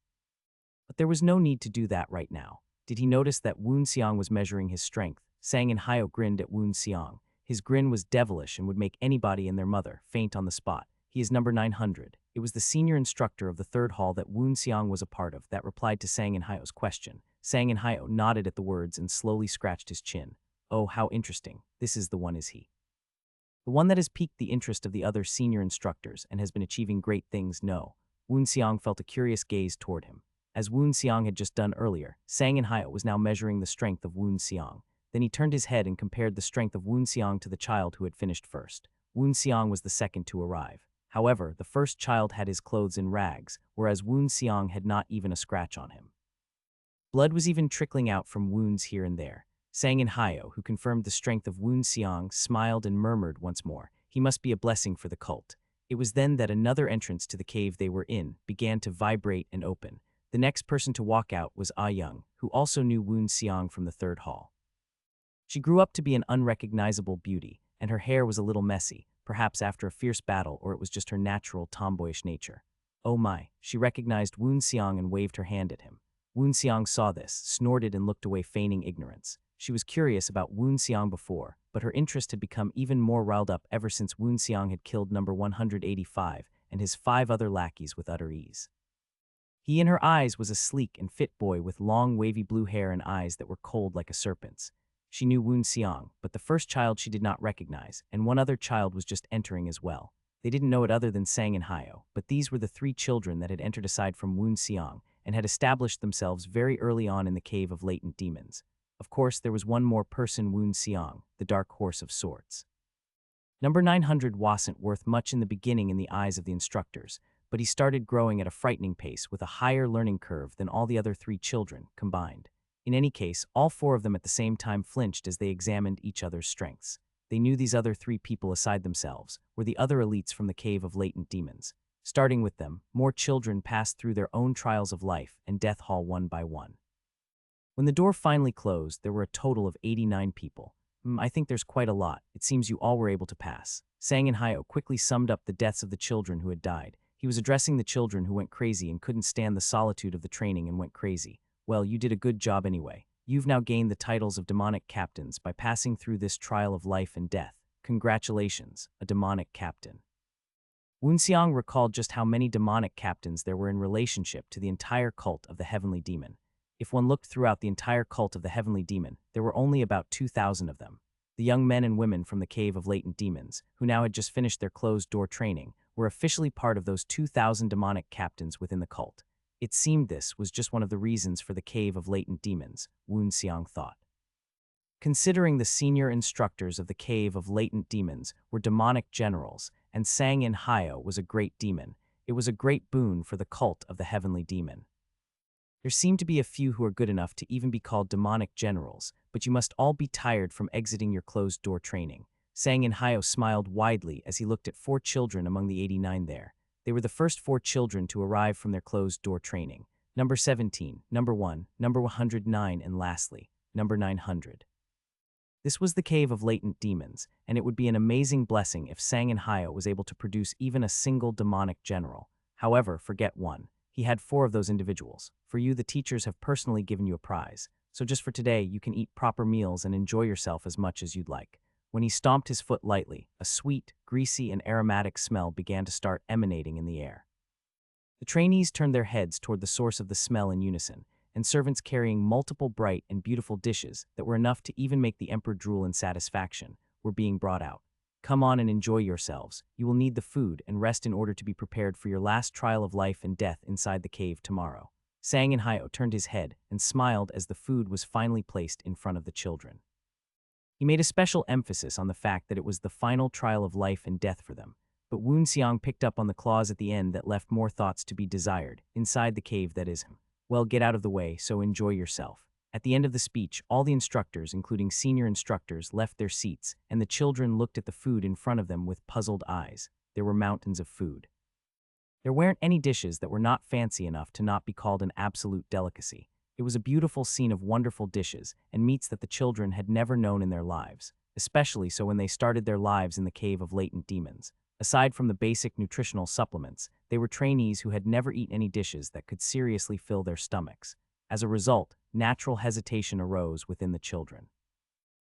But there was no need to do that right now. Did he notice that Woonseong was measuring his strength? Sang-in-hyo grinned at Woonseong. His grin was devilish and would make anybody and their mother faint on the spot. He is number 900. It was the senior instructor of the third hall that Woon Seong was a part of that replied to Sang In Hyo's question. Sang In Hyo nodded at the words and slowly scratched his chin. Oh, how interesting. This is the one, is he? The one that has piqued the interest of the other senior instructors and has been achieving great things? No. Woon Seong felt a curious gaze toward him. As Woon Seong had just done earlier, Sang In Hyo was now measuring the strength of Woon Seong. Then he turned his head and compared the strength of Woon Seong to the child who had finished first. Woon Seong was the second to arrive. However, the first child had his clothes in rags, whereas Woon Seong had not even a scratch on him. Blood was even trickling out from wounds here and there. Sang In Hyo, who confirmed the strength of Woon Seong, smiled and murmured once more, "He must be a blessing for the cult." It was then that another entrance to the cave they were in began to vibrate and open. The next person to walk out was Ah Young, who also knew Woon Seong from the third hall. She grew up to be an unrecognizable beauty, and her hair was a little messy, perhaps after a fierce battle, or it was just her natural tomboyish nature. Oh my, she recognized Woon Seong and waved her hand at him. Woon Seong saw this, snorted and looked away, feigning ignorance. She was curious about Woon Seong before, but her interest had become even more riled up ever since Woon Seong had killed number 185 and his 5 other lackeys with utter ease. He in her eyes was a sleek and fit boy with long wavy blue hair and eyes that were cold like a serpent's. She knew Woon Seong, but the first child she did not recognize, and one other child was just entering as well. They didn't know it other than Sang In Hyo, but these were the 3 children that had entered aside from Woon Seong and had established themselves very early on in the Cave of Latent Demons. Of course, there was one more person, Woon Seong, the dark horse of sorts. Number 900 wasn't worth much in the beginning in the eyes of the instructors, but he started growing at a frightening pace with a higher learning curve than all the other 3 children combined. In any case, all 4 of them at the same time flinched as they examined each other's strengths. They knew these other 3 people aside themselves were the other elites from the Cave of Latent Demons. Starting with them, more children passed through their own trials of life and death hall one by one. When the door finally closed, there were a total of 89 people. I think there's quite a lot. It seems you all were able to pass. Sang In Hyo quickly summed up the deaths of the children who had died. He was addressing the children who went crazy and couldn't stand the solitude of the training and went crazy. Well, you did a good job anyway. You've now gained the titles of demonic captains by passing through this trial of life and death. Congratulations, a demonic captain. Woon Seong recalled just how many demonic captains there were in relationship to the entire cult of the Heavenly Demon. If one looked throughout the entire cult of the Heavenly Demon, there were only about 2,000 of them. The young men and women from the Cave of Latent Demons, who now had just finished their closed-door training, were officially part of those 2,000 demonic captains within the cult. It seemed this was just one of the reasons for the Cave of Latent Demons, Woon Seong thought. Considering the senior instructors of the Cave of Latent Demons were demonic generals, and Sang In Hyo was a great demon, it was a great boon for the cult of the Heavenly Demon. There seem to be a few who are good enough to even be called demonic generals, but you must all be tired from exiting your closed-door training. Sang In Hyo smiled widely as he looked at 4 children among the 89 there. They were the first 4 children to arrive from their closed-door training. Number 17, number 1, number 109, and lastly, number 900. This was the Cave of Latent Demons, and it would be an amazing blessing if Sang In Hyo was able to produce even a single demonic general. However, forget one. He had 4 of those individuals. For you, the teachers have personally given you a prize. So just for today, you can eat proper meals and enjoy yourself as much as you'd like. When he stomped his foot lightly, a sweet, greasy, and aromatic smell began to start emanating in the air. The trainees turned their heads toward the source of the smell in unison, and servants carrying multiple bright and beautiful dishes that were enough to even make the emperor drool in satisfaction were being brought out. Come on and enjoy yourselves. You will need the food and rest in order to be prepared for your last trial of life and death inside the cave tomorrow. Sang In Hyo turned his head and smiled as the food was finally placed in front of the children. He made a special emphasis on the fact that it was the final trial of life and death for them, but Woon Seong picked up on the clause at the end that left more thoughts to be desired, inside the cave that is him. Well, get out of the way, so enjoy yourself. At the end of the speech, all the instructors, including senior instructors, left their seats, and the children looked at the food in front of them with puzzled eyes. There were mountains of food. There weren't any dishes that were not fancy enough to not be called an absolute delicacy. It was a beautiful scene of wonderful dishes and meats that the children had never known in their lives, especially so when they started their lives in the Cave of Latent Demons. Aside from the basic nutritional supplements, they were trainees who had never eaten any dishes that could seriously fill their stomachs. As a result, natural hesitation arose within the children.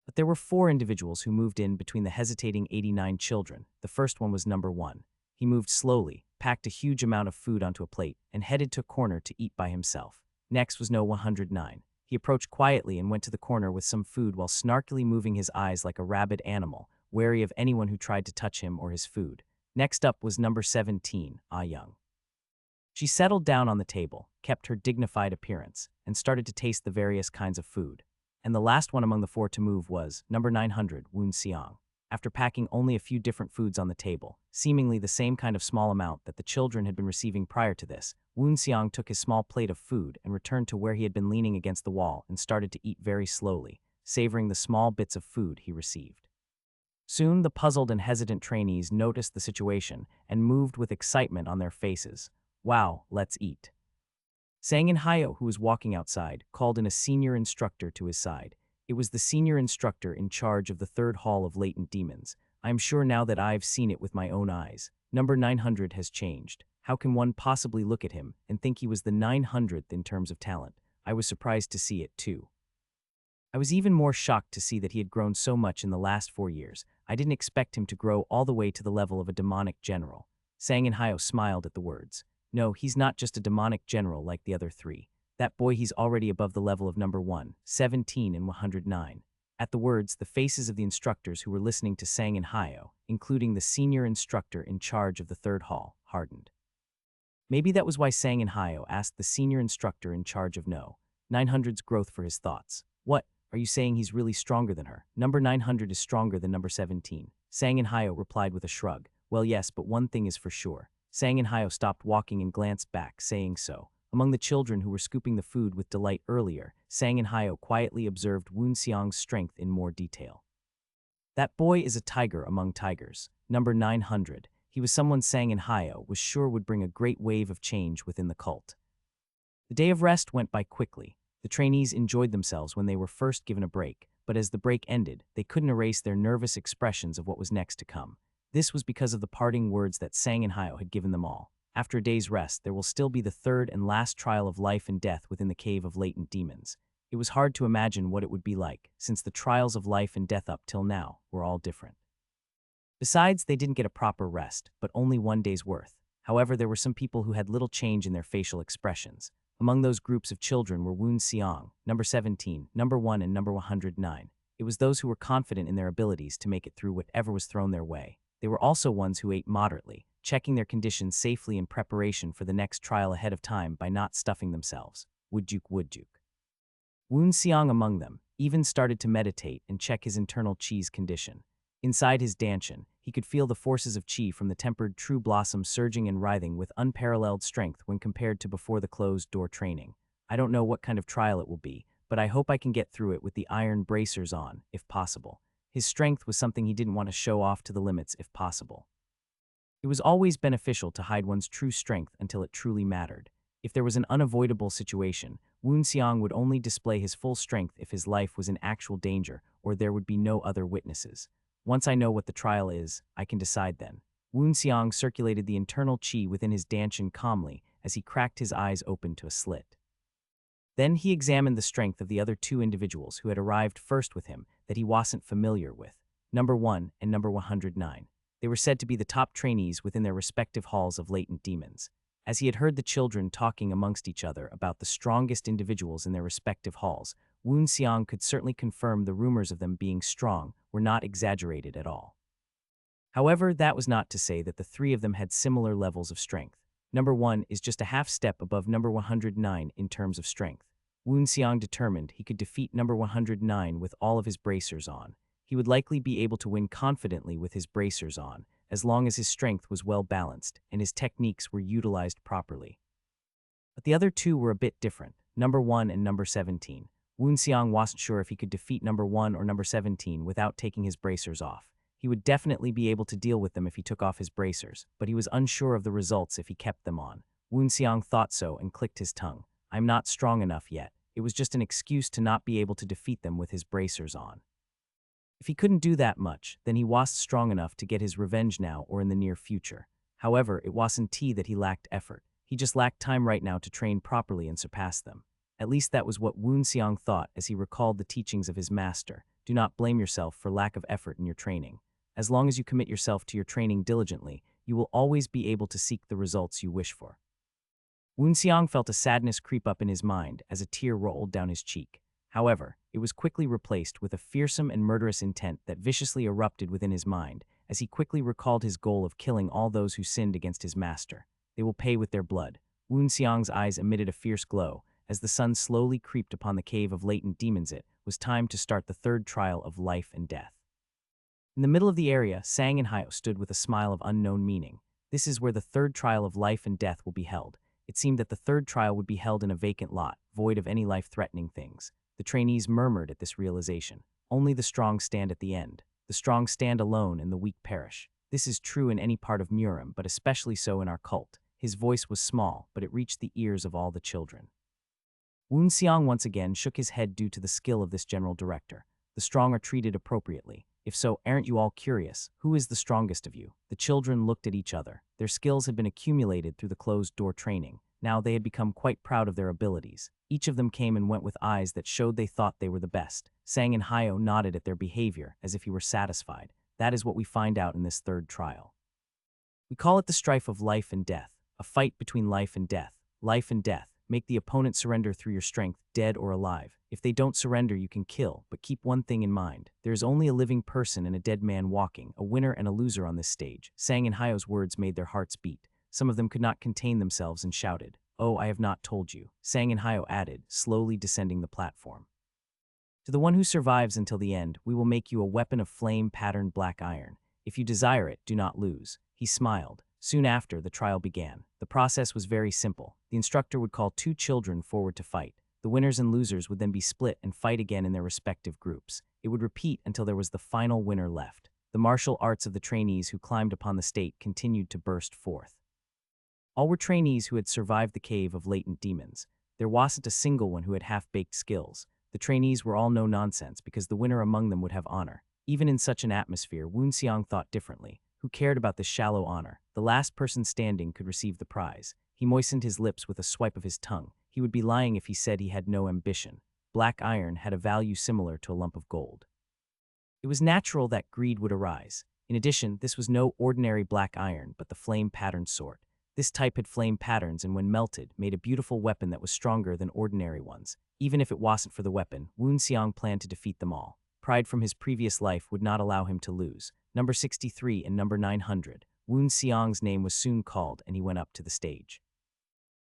But there were 4 individuals who moved in between the hesitating 89 children. The first one was number 1. He moved slowly, packed a huge amount of food onto a plate, and headed to a corner to eat by himself. Next was No 109. He approached quietly and went to the corner with some food while snarkily moving his eyes like a rabid animal, wary of anyone who tried to touch him or his food. Next up was number 17, Ah Young. She settled down on the table, kept her dignified appearance, and started to taste the various kinds of food. And the last one among the four to move was number 900, Woon Seong. After packing only a few different foods on the table, seemingly the same kind of small amount that the children had been receiving prior to this, Woon Seong took his small plate of food and returned to where he had been leaning against the wall and started to eat very slowly, savoring the small bits of food he received. Soon the puzzled and hesitant trainees noticed the situation and moved with excitement on their faces. Wow, let's eat. Sang In Hyo, who was walking outside, called in a senior instructor to his side. It was the senior instructor in charge of the third hall of latent demons. I am sure now that I've seen it with my own eyes. Number 900 has changed. How can one possibly look at him and think he was the 900th in terms of talent? I was surprised to see it too. I was even more shocked to see that he had grown so much in the last 4 years. I didn't expect him to grow all the way to the level of a demonic general. Sang In Hyo smiled at the words. No, he's not just a demonic general like the other three. That boy, he's already above the level of number 1, 17, and 109. At the words, the faces of the instructors who were listening to Sang In Hyo, including the senior instructor in charge of the third hall, hardened. Maybe that was why Sang In Hyo asked the senior instructor in charge of No. 900's growth for his thoughts. What? Are you saying he's really stronger than her? Number 900 is stronger than number 17. Sang In Hyo replied with a shrug. Well, yes, but one thing is for sure. Sang In Hyo stopped walking and glanced back, saying so. Among the children who were scooping the food with delight earlier, Sang In Hyo quietly observed Woon Seong's strength in more detail. That boy is a tiger among tigers. Number 900. He was someone Sang In Hyo was sure would bring a great wave of change within the cult. The day of rest went by quickly. The trainees enjoyed themselves when they were first given a break, but as the break ended, they couldn't erase their nervous expressions of what was next to come. This was because of the parting words that Sang In Hyo had given them all. After a day's rest, there will still be the third and last trial of life and death within the cave of latent demons. It was hard to imagine what it would be like, since the trials of life and death up till now were all different. Besides, they didn't get a proper rest, but only 1 day's worth. However, there were some people who had little change in their facial expressions. Among those groups of children were Woon Seong, number 17, number 1, and number 109. It was those who were confident in their abilities to make it through whatever was thrown their way. They were also ones who ate moderately, checking their conditions safely in preparation for the next trial ahead of time by not stuffing themselves. Woodjuk. Woon Seong among them even started to meditate and check his internal chi's condition. Inside his danchan, he could feel the forces of chi from the tempered true blossom surging and writhing with unparalleled strength when compared to before the closed-door training. I don't know what kind of trial it will be, but I hope I can get through it with the iron bracers on, if possible. His strength was something he didn't want to show off to the limits if possible. It was always beneficial to hide one's true strength until it truly mattered. If there was an unavoidable situation, Woon Seong would only display his full strength if his life was in actual danger or there would be no other witnesses. Once I know what the trial is, I can decide then. Woon Seong circulated the internal chi within his danchan calmly as he cracked his eyes open to a slit. Then he examined the strength of the other two individuals who had arrived first with him that he wasn't familiar with, number 1 and number 109. They were said to be the top trainees within their respective halls of latent demons. As he had heard the children talking amongst each other about the strongest individuals in their respective halls, Woon Seong could certainly confirm the rumors of them being strong were not exaggerated at all. However, that was not to say that the three of them had similar levels of strength. Number 1 is just a half step above number 109 in terms of strength. Woon Seong determined he could defeat number 109 with all of his bracers on. He would likely be able to win confidently with his bracers on, as long as his strength was well balanced and his techniques were utilized properly. But the other two were a bit different, number 1 and number 17. Woon Seong wasn't sure if he could defeat number 1 or number 17 without taking his bracers off. He would definitely be able to deal with them if he took off his bracers, but he was unsure of the results if he kept them on. Woon Seong thought so and clicked his tongue. I'm not strong enough yet. It was just an excuse to not be able to defeat them with his bracers on. If he couldn't do that much, then he wasn't strong enough to get his revenge now or in the near future. However, it wasn't that he lacked effort. He just lacked time right now to train properly and surpass them. At least that was what Woon Seong thought as he recalled the teachings of his master. Do not blame yourself for lack of effort in your training. As long as you commit yourself to your training diligently, you will always be able to seek the results you wish for. Woon Seong felt a sadness creep up in his mind as a tear rolled down his cheek. However, it was quickly replaced with a fearsome and murderous intent that viciously erupted within his mind as he quickly recalled his goal of killing all those who sinned against his master. They will pay with their blood. Woon Seong's eyes emitted a fierce glow as the sun slowly creeped upon the cave of latent demons. It was time to start the third trial of life and death. In the middle of the area, Sang and Hyo stood with a smile of unknown meaning. This is where the third trial of life and death will be held. It seemed that the third trial would be held in a vacant lot, void of any life-threatening things. The trainees murmured at this realization. Only the strong stand at the end. The strong stand alone and the weak perish. This is true in any part of Murim, but especially so in our cult. His voice was small, but it reached the ears of all the children. Woon Seong once again shook his head due to the skill of this general director. The strong are treated appropriately. If so, aren't you all curious? Who is the strongest of you? The children looked at each other. Their skills had been accumulated through the closed-door training. Now they had become quite proud of their abilities. Each of them came and went with eyes that showed they thought they were the best. Sang and Hyo nodded at their behavior, as if he were satisfied. That is what we find out in this third trial. We call it the strife of life and death, a fight between life and death. Life and death. Make the opponent surrender through your strength, dead or alive. If they don't surrender, you can kill, but keep one thing in mind. There is only a living person and a dead man walking, a winner and a loser on this stage. Sang and Hyo's words made their hearts beat. Some of them could not contain themselves and shouted, "Oh, I have not told you," Sang and Hyo added, slowly descending the platform. To the one who survives until the end, we will make you a weapon of flame-patterned black iron. If you desire it, do not lose. He smiled. Soon after, the trial began. The process was very simple. The instructor would call 2 children forward to fight. The winners and losers would then be split and fight again in their respective groups. It would repeat until there was the final winner left. The martial arts of the trainees who climbed upon the stage continued to burst forth. All were trainees who had survived the cave of latent demons. There wasn't a single one who had half-baked skills. The trainees were all no-nonsense because the winner among them would have honor. Even in such an atmosphere, Woon Seong thought differently. Who cared about this shallow honor? The last person standing could receive the prize. He moistened his lips with a swipe of his tongue. He would be lying if he said he had no ambition. Black iron had a value similar to a lump of gold. It was natural that greed would arise. In addition, this was no ordinary black iron, but the flame-patterned sort. This type had flame patterns and when melted, made a beautiful weapon that was stronger than ordinary ones. Even if it wasn't for the weapon, Woon Seong planned to defeat them all. Pride from his previous life would not allow him to lose. Number 63 and number 900. Woon Seong's name was soon called and he went up to the stage.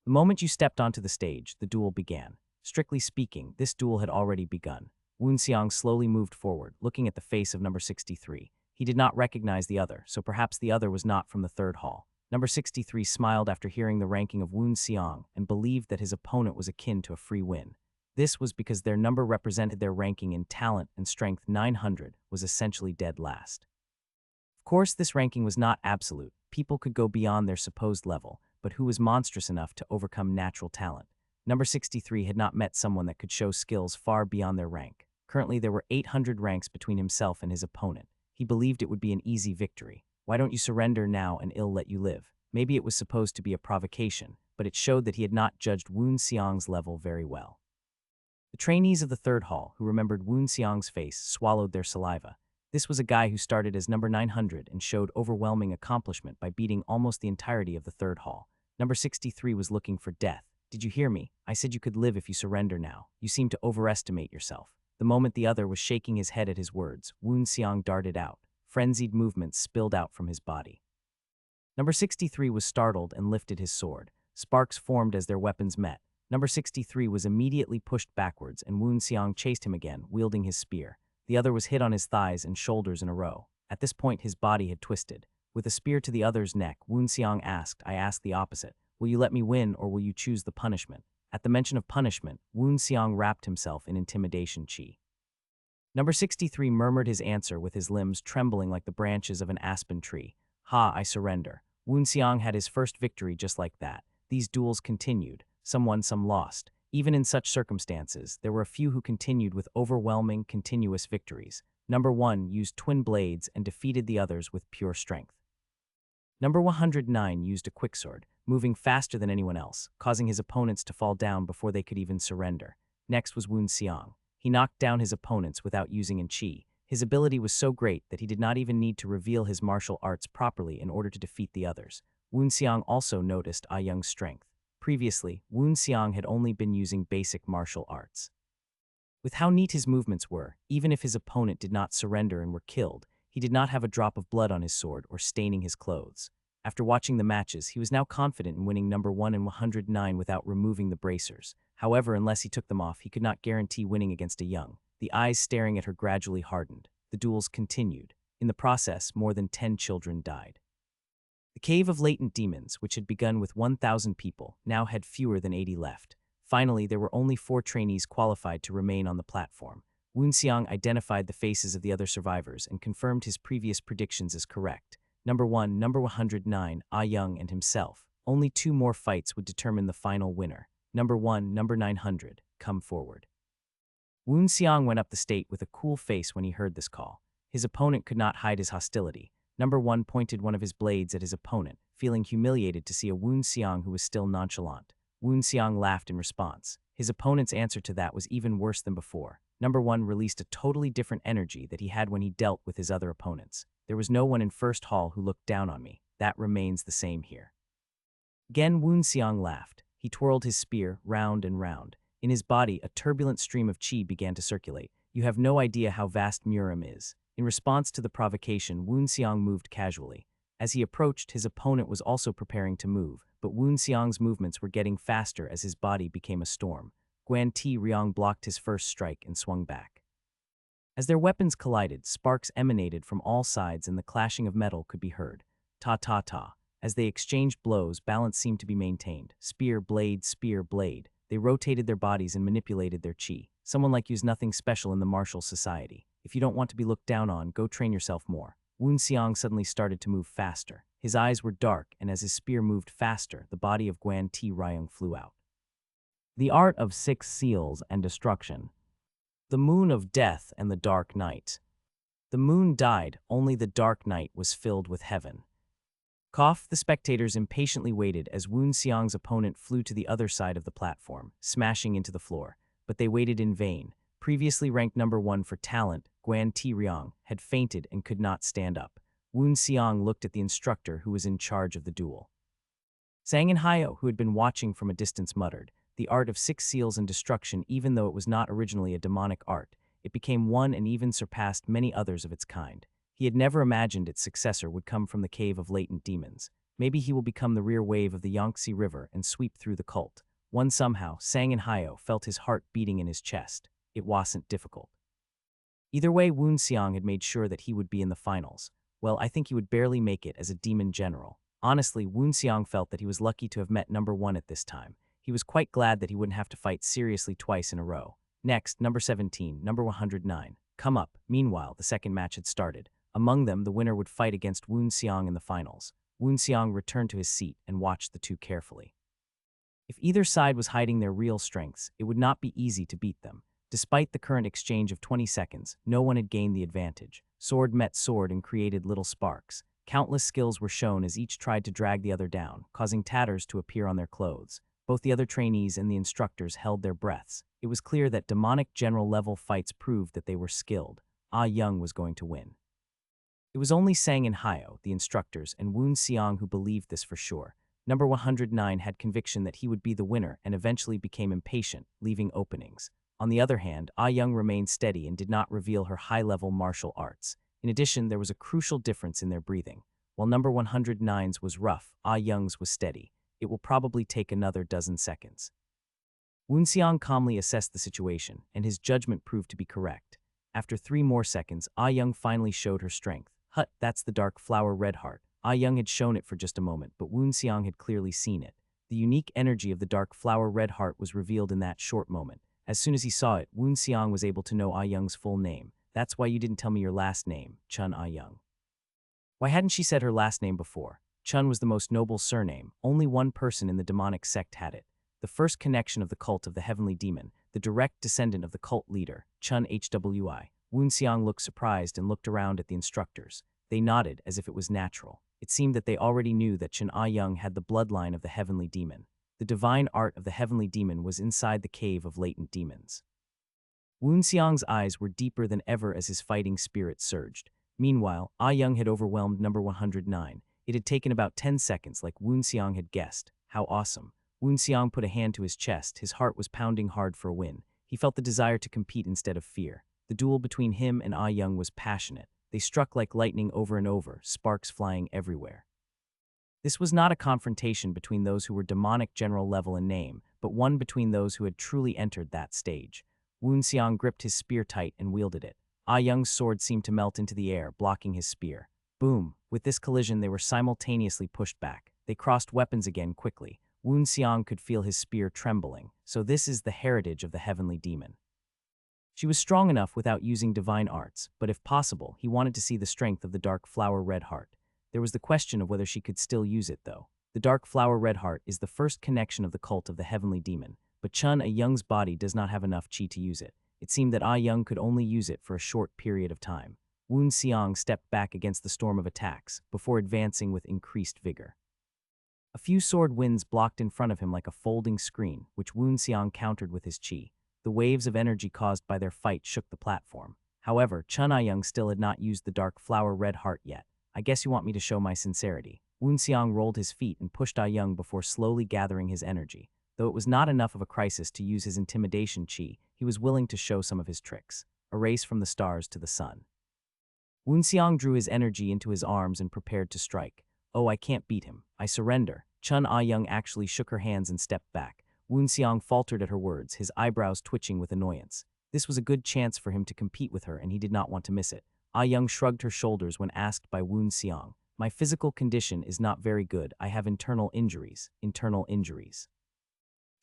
The moment you stepped onto the stage, the duel began. Strictly speaking, this duel had already begun. Woon Seong slowly moved forward, looking at the face of number 63. He did not recognize the other, so perhaps the other was not from the third hall. Number 63 smiled after hearing the ranking of Woon Seong and believed that his opponent was akin to a free win. This was because their number represented their ranking in talent and strength. 900 was essentially dead last. Of course, this ranking was not absolute. People could go beyond their supposed level, but who was monstrous enough to overcome natural talent? Number 63 had not met someone that could show skills far beyond their rank. Currently, there were 800 ranks between himself and his opponent. He believed it would be an easy victory. Why don't you surrender now and I'll let you live? Maybe it was supposed to be a provocation, but it showed that he had not judged Woon Seong's level very well. The trainees of the third hall, who remembered Woon Seong's face, swallowed their saliva. This was a guy who started as number 900 and showed overwhelming accomplishment by beating almost the entirety of the third hall. Number 63 was looking for death. Did you hear me? I said you could live if you surrender now. You seem to overestimate yourself. The moment the other was shaking his head at his words, Woon Seong darted out. Frenzied movements spilled out from his body. Number 63 was startled and lifted his sword. Sparks formed as their weapons met. Number 63 was immediately pushed backwards and Woon Seong chased him again, wielding his spear. The other was hit on his thighs and shoulders in a row. At this point, his body had twisted. With a spear to the other's neck, Woon Seong asked, I asked the opposite. Will you let me win or will you choose the punishment? At the mention of punishment, Woon Seong wrapped himself in intimidation chi. Number 63 murmured his answer with his limbs trembling like the branches of an aspen tree. Ha, I surrender. Woon Seong had his first victory just like that. These duels continued. Some won, some lost. Even in such circumstances, there were a few who continued with overwhelming, continuous victories. Number 1 used twin blades and defeated the others with pure strength. Number 109 used a quicksword, moving faster than anyone else, causing his opponents to fall down before they could even surrender. Next was Woon Seong. He knocked down his opponents without using in chi. His ability was so great that he did not even need to reveal his martial arts properly in order to defeat the others. Woon Xiang also noticed Ah Young's strength. Previously, Woon Xiang had only been using basic martial arts. With how neat his movements were, even if his opponent did not surrender and were killed, he did not have a drop of blood on his sword or staining his clothes. After watching the matches, he was now confident in winning number 1 and 109 without removing the bracers. However, unless he took them off, he could not guarantee winning against a Young. The eyes staring at her gradually hardened. The duels continued. In the process, more than 10 children died. The Cave of Latent Demons, which had begun with 1,000 people, now had fewer than 80 left. Finally, there were only 4 trainees qualified to remain on the platform. Woon Xiang identified the faces of the other survivors and confirmed his previous predictions as correct. Number 1, number 109, Ah Young and himself. Only 2 more fights would determine the final winner. Number 1, number 900, come forward. Woon Xiang went up the state with a cool face when he heard this call. His opponent could not hide his hostility. Number 1 pointed one of his blades at his opponent, feeling humiliated to see a Woon Xiang who was still nonchalant. Woon Xiang laughed in response. His opponent's answer to that was even worse than before. Number 1 released a totally different energy that he had when he dealt with his other opponents. There was no one in First Hall who looked down on me. That remains the same here. Again, Woon Xiang laughed. He twirled his spear round and round. In his body, a turbulent stream of qi began to circulate. You have no idea how vast Murim is. In response to the provocation, Woon Xiang moved casually. As he approached, his opponent was also preparing to move, but Woon Xiang's movements were getting faster as his body became a storm. Guan Ti Ryong blocked his first strike and swung back. As their weapons collided, sparks emanated from all sides and the clashing of metal could be heard. Ta-ta-ta. As they exchanged blows, balance seemed to be maintained. Spear, blade, spear, blade. They rotated their bodies and manipulated their qi. Someone like you's nothing special in the martial society. If you don't want to be looked down on, go train yourself more. Woon Xiang suddenly started to move faster. His eyes were dark, and as his spear moved faster, the body of Guan Ti Ryong flew out. The Art of 6 Seals and Destruction. The Moon of Death and the Dark Night. The moon died, only the dark night was filled with heaven. The spectators impatiently waited as Woon Xiang's opponent flew to the other side of the platform, smashing into the floor. But they waited in vain. Previously ranked number 1 for talent, Guan Ti Ryong, had fainted and could not stand up. Woon Xiang looked at the instructor who was in charge of the duel. Zhang and Hayo, who had been watching from a distance, muttered, "The art of 6 seals and destruction, even though it was not originally a demonic art, it became one and even surpassed many others of its kind. He had never imagined its successor would come from the Cave of Latent Demons. Maybe he will become the rear wave of the Yangtze River and sweep through the cult." Somehow, Sang and Hayo felt his heart beating in his chest. It wasn't difficult. Either way, Woon Xiang had made sure that he would be in the finals. Well, I think he would barely make it as a demon general. Honestly, Woon Xiang felt that he was lucky to have met number 1 at this time. He was quite glad that he wouldn't have to fight seriously twice in a row. Next, number 17, number 109. Come up. Meanwhile, the second match had started. Among them, the winner would fight against Woon Xiang in the finals. Woon Xiang returned to his seat and watched the two carefully. If either side was hiding their real strengths, it would not be easy to beat them. Despite the current exchange of 20 seconds, no one had gained the advantage. Sword met sword and created little sparks. Countless skills were shown as each tried to drag the other down, causing tatters to appear on their clothes. Both the other trainees and the instructors held their breaths. It was clear that demonic general-level fights proved that they were skilled. Ah Young was going to win. It was only Sang and Hayo, the instructors, and Woon Xiang who believed this for sure. Number 109 had conviction that he would be the winner and eventually became impatient, leaving openings. On the other hand, Ah Young remained steady and did not reveal her high-level martial arts. In addition, there was a crucial difference in their breathing. While number 109's was rough, Ah Young's was steady. It will probably take another dozen seconds. Woon Xiang calmly assessed the situation, and his judgment proved to be correct. After 3 more seconds, Ah Young finally showed her strength. That's the dark flower red heart. Ah Young had shown it for just a moment, but Woon Xiang had clearly seen it. The unique energy of the dark flower red heart was revealed in that short moment. As soon as he saw it, Woon Xiang was able to know Ah Young's full name. "That's why you didn't tell me your last name, Chun Ah Young." Why hadn't she said her last name before? Chun was the most noble surname. Only one person in the demonic sect had it. The first connection of the cult of the heavenly demon, the direct descendant of the cult leader, Chun Hwi. Woon Xiang looked surprised and looked around at the instructors. They nodded as if it was natural. It seemed that they already knew that Chun Ah Young had the bloodline of the heavenly demon. The divine art of the heavenly demon was inside the cave of latent demons. Woon Xiang's eyes were deeper than ever as his fighting spirit surged. Meanwhile, Ah Young had overwhelmed number 109. It had taken about 10 seconds, like Woon Xiang had guessed. How awesome. Woon Xiang put a hand to his chest. His heart was pounding hard for a win. He felt the desire to compete instead of fear. The duel between him and Ah Young was passionate. They struck like lightning over and over, sparks flying everywhere. This was not a confrontation between those who were demonic general level in name, but one between those who had truly entered that stage. Woon Xiang gripped his spear tight and wielded it. Ah Young's sword seemed to melt into the air, blocking his spear. Boom! With this collision, they were simultaneously pushed back. They crossed weapons again quickly. Woon Xiang could feel his spear trembling. So this is the heritage of the heavenly demon. She was strong enough without using divine arts, but if possible, he wanted to see the strength of the dark flower red heart. There was the question of whether she could still use it, though. The dark flower red heart is the first connection of the cult of the heavenly demon, but Chun A Young's body does not have enough chi to use it. It seemed that Ah Young could only use it for a short period of time. Woon Xiang stepped back against the storm of attacks, before advancing with increased vigor. A few sword winds blocked in front of him like a folding screen, which Woon Xiang countered with his chi. The waves of energy caused by their fight shook the platform. However, Chun A Young still had not used the dark flower red heart yet. I guess you want me to show my sincerity. Woon Xiang rolled his feet and pushed Ah Young before slowly gathering his energy. Though it was not enough of a crisis to use his intimidation chi, he was willing to show some of his tricks. A race from the stars to the sun. Woon Xiang drew his energy into his arms and prepared to strike. Oh, I can't beat him. I surrender. Chun A Young actually shook her hands and stepped back. Woon Xiang faltered at her words, his eyebrows twitching with annoyance. This was a good chance for him to compete with her, and he did not want to miss it. Ah Young shrugged her shoulders when asked by Woon Xiang. My physical condition is not very good. I have internal injuries. Internal injuries.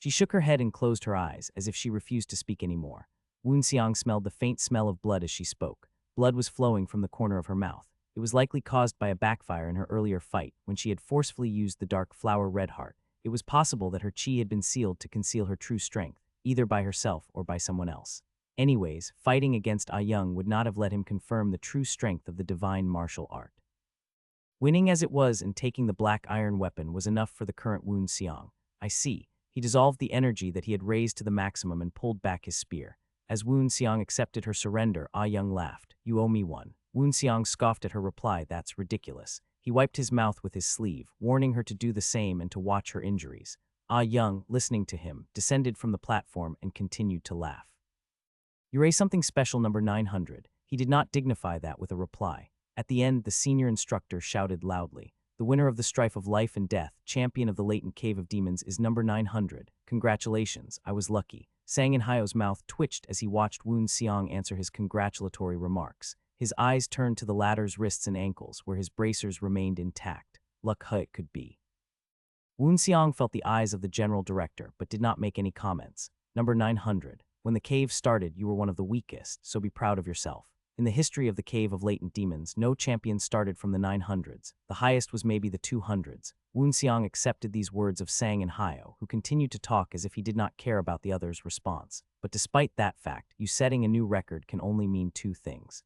She shook her head and closed her eyes, as if she refused to speak anymore. Woon Xiang smelled the faint smell of blood as she spoke. Blood was flowing from the corner of her mouth. It was likely caused by a backfire in her earlier fight, when she had forcefully used the dark flower red heart. It was possible that her chi had been sealed to conceal her true strength, either by herself or by someone else. Anyways, fighting against Ah Young would not have let him confirm the true strength of the divine martial art. Winning as it was and taking the black iron weapon was enough for the current Woon Xiang. I see. He dissolved the energy that he had raised to the maximum and pulled back his spear. As Woon Xiang accepted her surrender, Ah Young laughed. You owe me one. Woon Xiang scoffed at her reply. That's ridiculous. He wiped his mouth with his sleeve, warning her to do the same and to watch her injuries. Ah Young, listening to him, descended from the platform and continued to laugh. You raise something special, number 900. He did not dignify that with a reply. At the end, the senior instructor shouted loudly. The winner of the strife of life and death, champion of the latent cave of demons, is number 900. Congratulations, I was lucky. Sang In Hyo's mouth twitched as he watched Woon Xiang answer his congratulatory remarks. His eyes turned to the latter's wrists and ankles, where his bracers remained intact. Luck how it could be. Woon Xiang felt the eyes of the general director, but did not make any comments. Number 900. When the cave started, you were one of the weakest, so be proud of yourself. In the history of the Cave of Latent Demons, no champion started from the 900s. The highest was maybe the 200s. Woon Xiang accepted these words of Sang In Hyo, who continued to talk as if he did not care about the other's response. But despite that fact, you setting a new record can only mean two things.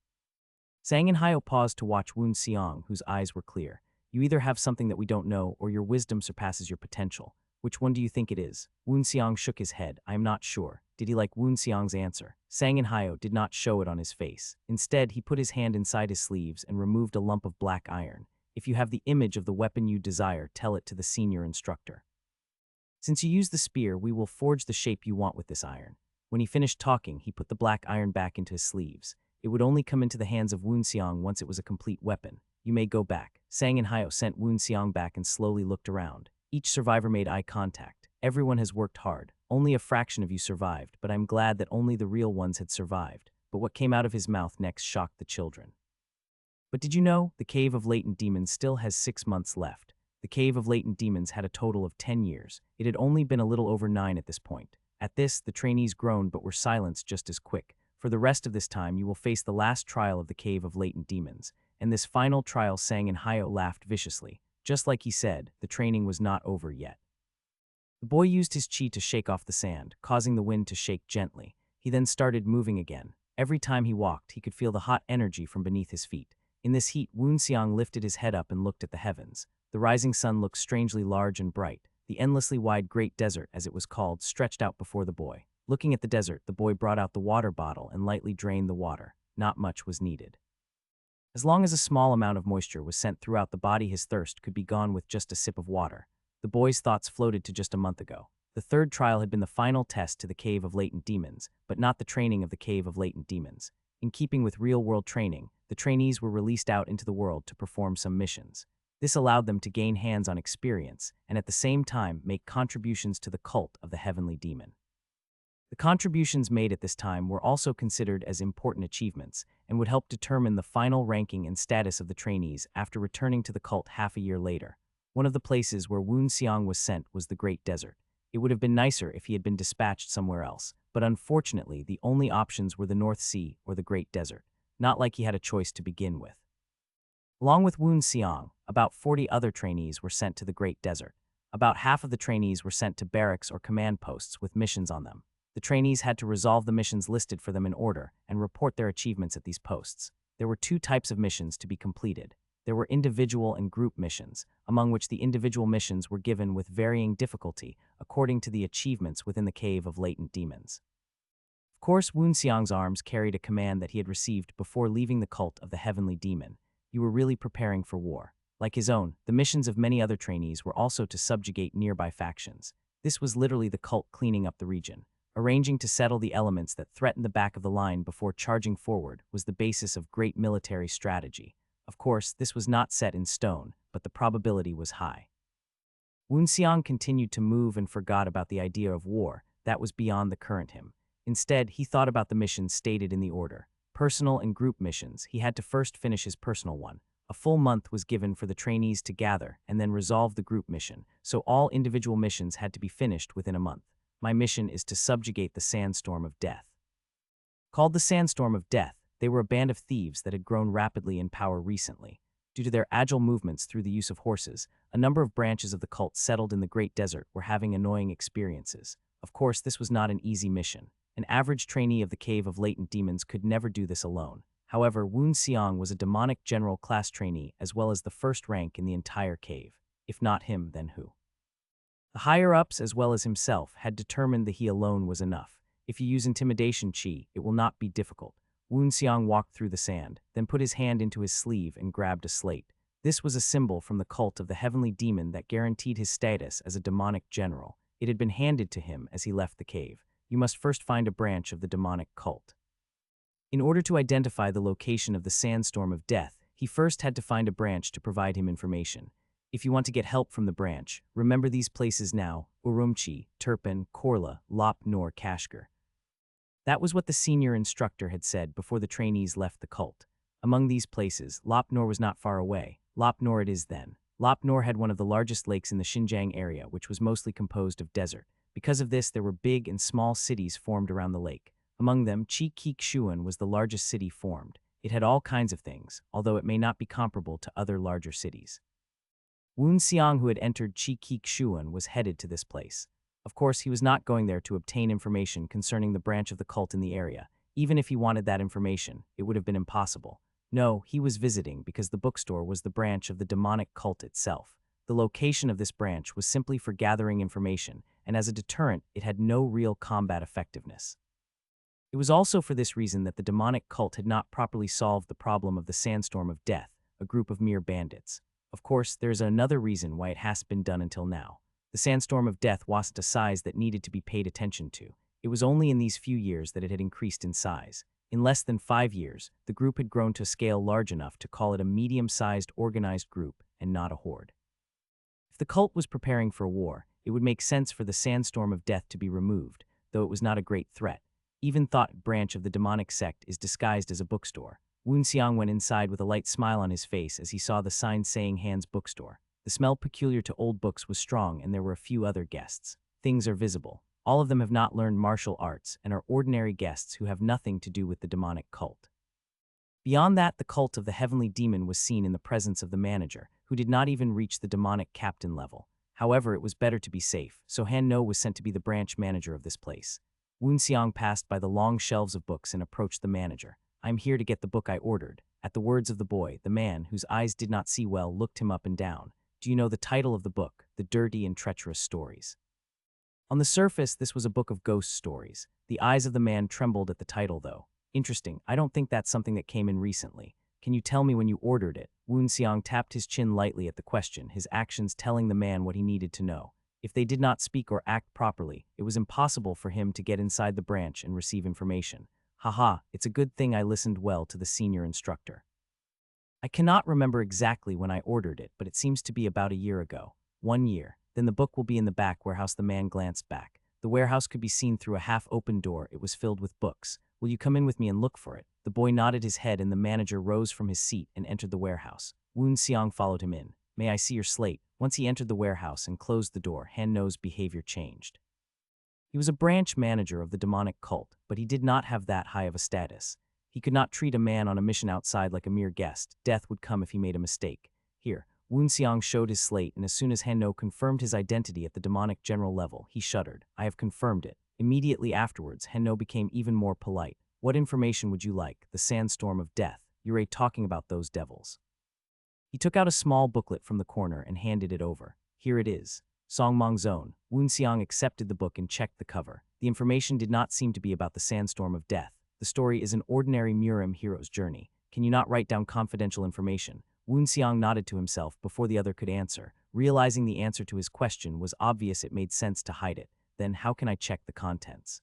Sang In Hyo paused to watch Woon Xiang, whose eyes were clear. You either have something that we don't know, or your wisdom surpasses your potential. Which one do you think it is? Woon Xiang shook his head. I am not sure. Did he like Woon Xiang's answer? Sang In Hyo did not show it on his face. Instead, he put his hand inside his sleeves and removed a lump of black iron. If you have the image of the weapon you desire, tell it to the senior instructor. Since you use the spear, we will forge the shape you want with this iron. When he finished talking, he put the black iron back into his sleeves. It would only come into the hands of Woon Xiang once it was a complete weapon. You may go back. Sang In Hyo sent Woon Xiang back and slowly looked around. Each survivor made eye contact. Everyone has worked hard. Only a fraction of you survived, but I'm glad that only the real ones had survived. But what came out of his mouth next shocked the children. But did you know, the Cave of Latent Demons still has 6 months left. The Cave of Latent Demons had a total of 10 years. It had only been a little over 9 at this point. At this, the trainees groaned but were silenced just as quick. For the rest of this time, you will face the last trial of the Cave of Latent Demons. And this final trial, Sang In Hyo laughed viciously. Just like he said, the training was not over yet. The boy used his chi to shake off the sand, causing the wind to shake gently. He then started moving again. Every time he walked, he could feel the hot energy from beneath his feet. In this heat, Woon Xiang lifted his head up and looked at the heavens. The rising sun looked strangely large and bright. The endlessly wide Great Desert, as it was called, stretched out before the boy. Looking at the desert, the boy brought out the water bottle and lightly drained the water. Not much was needed. As long as a small amount of moisture was sent throughout the body, his thirst could be gone with just a sip of water. The boy's thoughts floated to just a month ago. The third trial had been the final test to the Cave of Latent Demons, but not the training of the Cave of Latent Demons. In keeping with real-world training, the trainees were released out into the world to perform some missions. This allowed them to gain hands-on experience and at the same time make contributions to the cult of the Heavenly Demon. The contributions made at this time were also considered as important achievements and would help determine the final ranking and status of the trainees after returning to the cult half a year later. One of the places where Woon Seong was sent was the Great Desert. It would have been nicer if he had been dispatched somewhere else, but unfortunately the only options were the North Sea or the Great Desert, not like he had a choice to begin with. Along with Woon Seong, about 40 other trainees were sent to the Great Desert. About half of the trainees were sent to barracks or command posts with missions on them. The trainees had to resolve the missions listed for them in order and report their achievements at these posts. There were two types of missions to be completed. There were individual and group missions, among which the individual missions were given with varying difficulty according to the achievements within the Cave of Latent Demons. Of course, Woon Seong's arms carried a command that he had received before leaving the cult of the Heavenly Demon. You were really preparing for war. Like his own, the missions of many other trainees were also to subjugate nearby factions. This was literally the cult cleaning up the region. Arranging to settle the elements that threatened the back of the line before charging forward was the basis of great military strategy. Of course, this was not set in stone, but the probability was high. Woon Seong continued to move and forgot about the idea of war. That was beyond the current him. Instead, he thought about the missions stated in the order. Personal and group missions, he had to first finish his personal one. A full month was given for the trainees to gather and then resolve the group mission, so all individual missions had to be finished within a month. My mission is to subjugate the Sandstorm of Death. Called the Sandstorm of Death, they were a band of thieves that had grown rapidly in power recently. Due to their agile movements through the use of horses, a number of branches of the cult settled in the Great Desert were having annoying experiences. Of course, this was not an easy mission. An average trainee of the Cave of Latent Demons could never do this alone. However, Woon Seong was a demonic general class trainee as well as the first rank in the entire cave. If not him, then who? The higher-ups, as well as himself, had determined that he alone was enough. If you use intimidation chi, it will not be difficult. Woon Seong walked through the sand, then put his hand into his sleeve and grabbed a slate. This was a symbol from the cult of the Heavenly Demon that guaranteed his status as a demonic general. It had been handed to him as he left the cave. You must first find a branch of the demonic cult. In order to identify the location of the Sandstorm of Death, he first had to find a branch to provide him information. If you want to get help from the branch, remember these places now: Urumqi, Turpin, Korla, Lop Nor, Kashgar. That was what the senior instructor had said before the trainees left the cult. Among these places, Lop Nor was not far away. Lop Nor it is then. Lop Nor had one of the largest lakes in the Xinjiang area, which was mostly composed of desert. Because of this, there were big and small cities formed around the lake. Among them, Chi Kik Shuan was the largest city formed. It had all kinds of things, although it may not be comparable to other larger cities. Woon Seong, who had entered Chi Kik Shuan, was headed to this place. Of course, he was not going there to obtain information concerning the branch of the cult in the area. Even if he wanted that information, it would have been impossible. No, he was visiting because the bookstore was the branch of the demonic cult itself. The location of this branch was simply for gathering information, and as a deterrent, it had no real combat effectiveness. It was also for this reason that the demonic cult had not properly solved the problem of the Sandstorm of Death, a group of mere bandits. Of course, there is another reason why it hasn't been done until now. The Sandstorm of Death wasn't a size that needed to be paid attention to. It was only in these few years that it had increased in size. In less than 5 years, the group had grown to a scale large enough to call it a medium-sized organized group and not a horde. If the cult was preparing for war, it would make sense for the Sandstorm of Death to be removed, though it was not a great threat. Even thought branch of the demonic sect is disguised as a bookstore. Woon Seong went inside with a light smile on his face as he saw the sign saying Han's Bookstore. The smell peculiar to old books was strong, and there were a few other guests. Things are visible. All of them have not learned martial arts and are ordinary guests who have nothing to do with the demonic cult. Beyond that, the cult of the Heavenly Demon was seen in the presence of the manager, who did not even reach the demonic captain level. However, it was better to be safe, so Han No was sent to be the branch manager of this place. Woon Seong passed by the long shelves of books and approached the manager. "I'm here to get the book I ordered." At the words of the boy, the man, whose eyes did not see well, looked him up and down. "Do you know the title of the book, The Dirty and Treacherous Stories?" On the surface, this was a book of ghost stories. The eyes of the man trembled at the title, though. Interesting, I don't think that's something that came in recently. Can you tell me when you ordered it? Woon Seong tapped his chin lightly at the question, his actions telling the man what he needed to know. If they did not speak or act properly, it was impossible for him to get inside the branch and receive information. Haha, it's a good thing I listened well to the senior instructor. I cannot remember exactly when I ordered it, but it seems to be about a year ago. 1 year. Then the book will be in the back warehouse. The man glanced back. The warehouse could be seen through a half-open door. It was filled with books. Will you come in with me and look for it? The boy nodded his head and the manager rose from his seat and entered the warehouse. Woon Seong followed him in. May I see your slate? Once he entered the warehouse and closed the door, Han-no's behavior changed. He was a branch manager of the demonic cult, but he did not have that high of a status. He could not treat a man on a mission outside like a mere guest. Death would come if he made a mistake. Here, Woon Seong showed his slate, and as soon as Han-no confirmed his identity at the demonic general level, he shuddered. I have confirmed it. Immediately afterwards, Han-no became even more polite. What information would you like? The sandstorm of death. You're talking about those devils. He took out a small booklet from the corner and handed it over. Here it is. Songmong Zone. Woon Seong accepted the book and checked the cover. The information did not seem to be about the sandstorm of death. The story is an ordinary Murim hero's journey. Can you not write down confidential information? Woon Seong nodded to himself before the other could answer. Realizing the answer to his question was obvious, it made sense to hide it. Then how can I check the contents?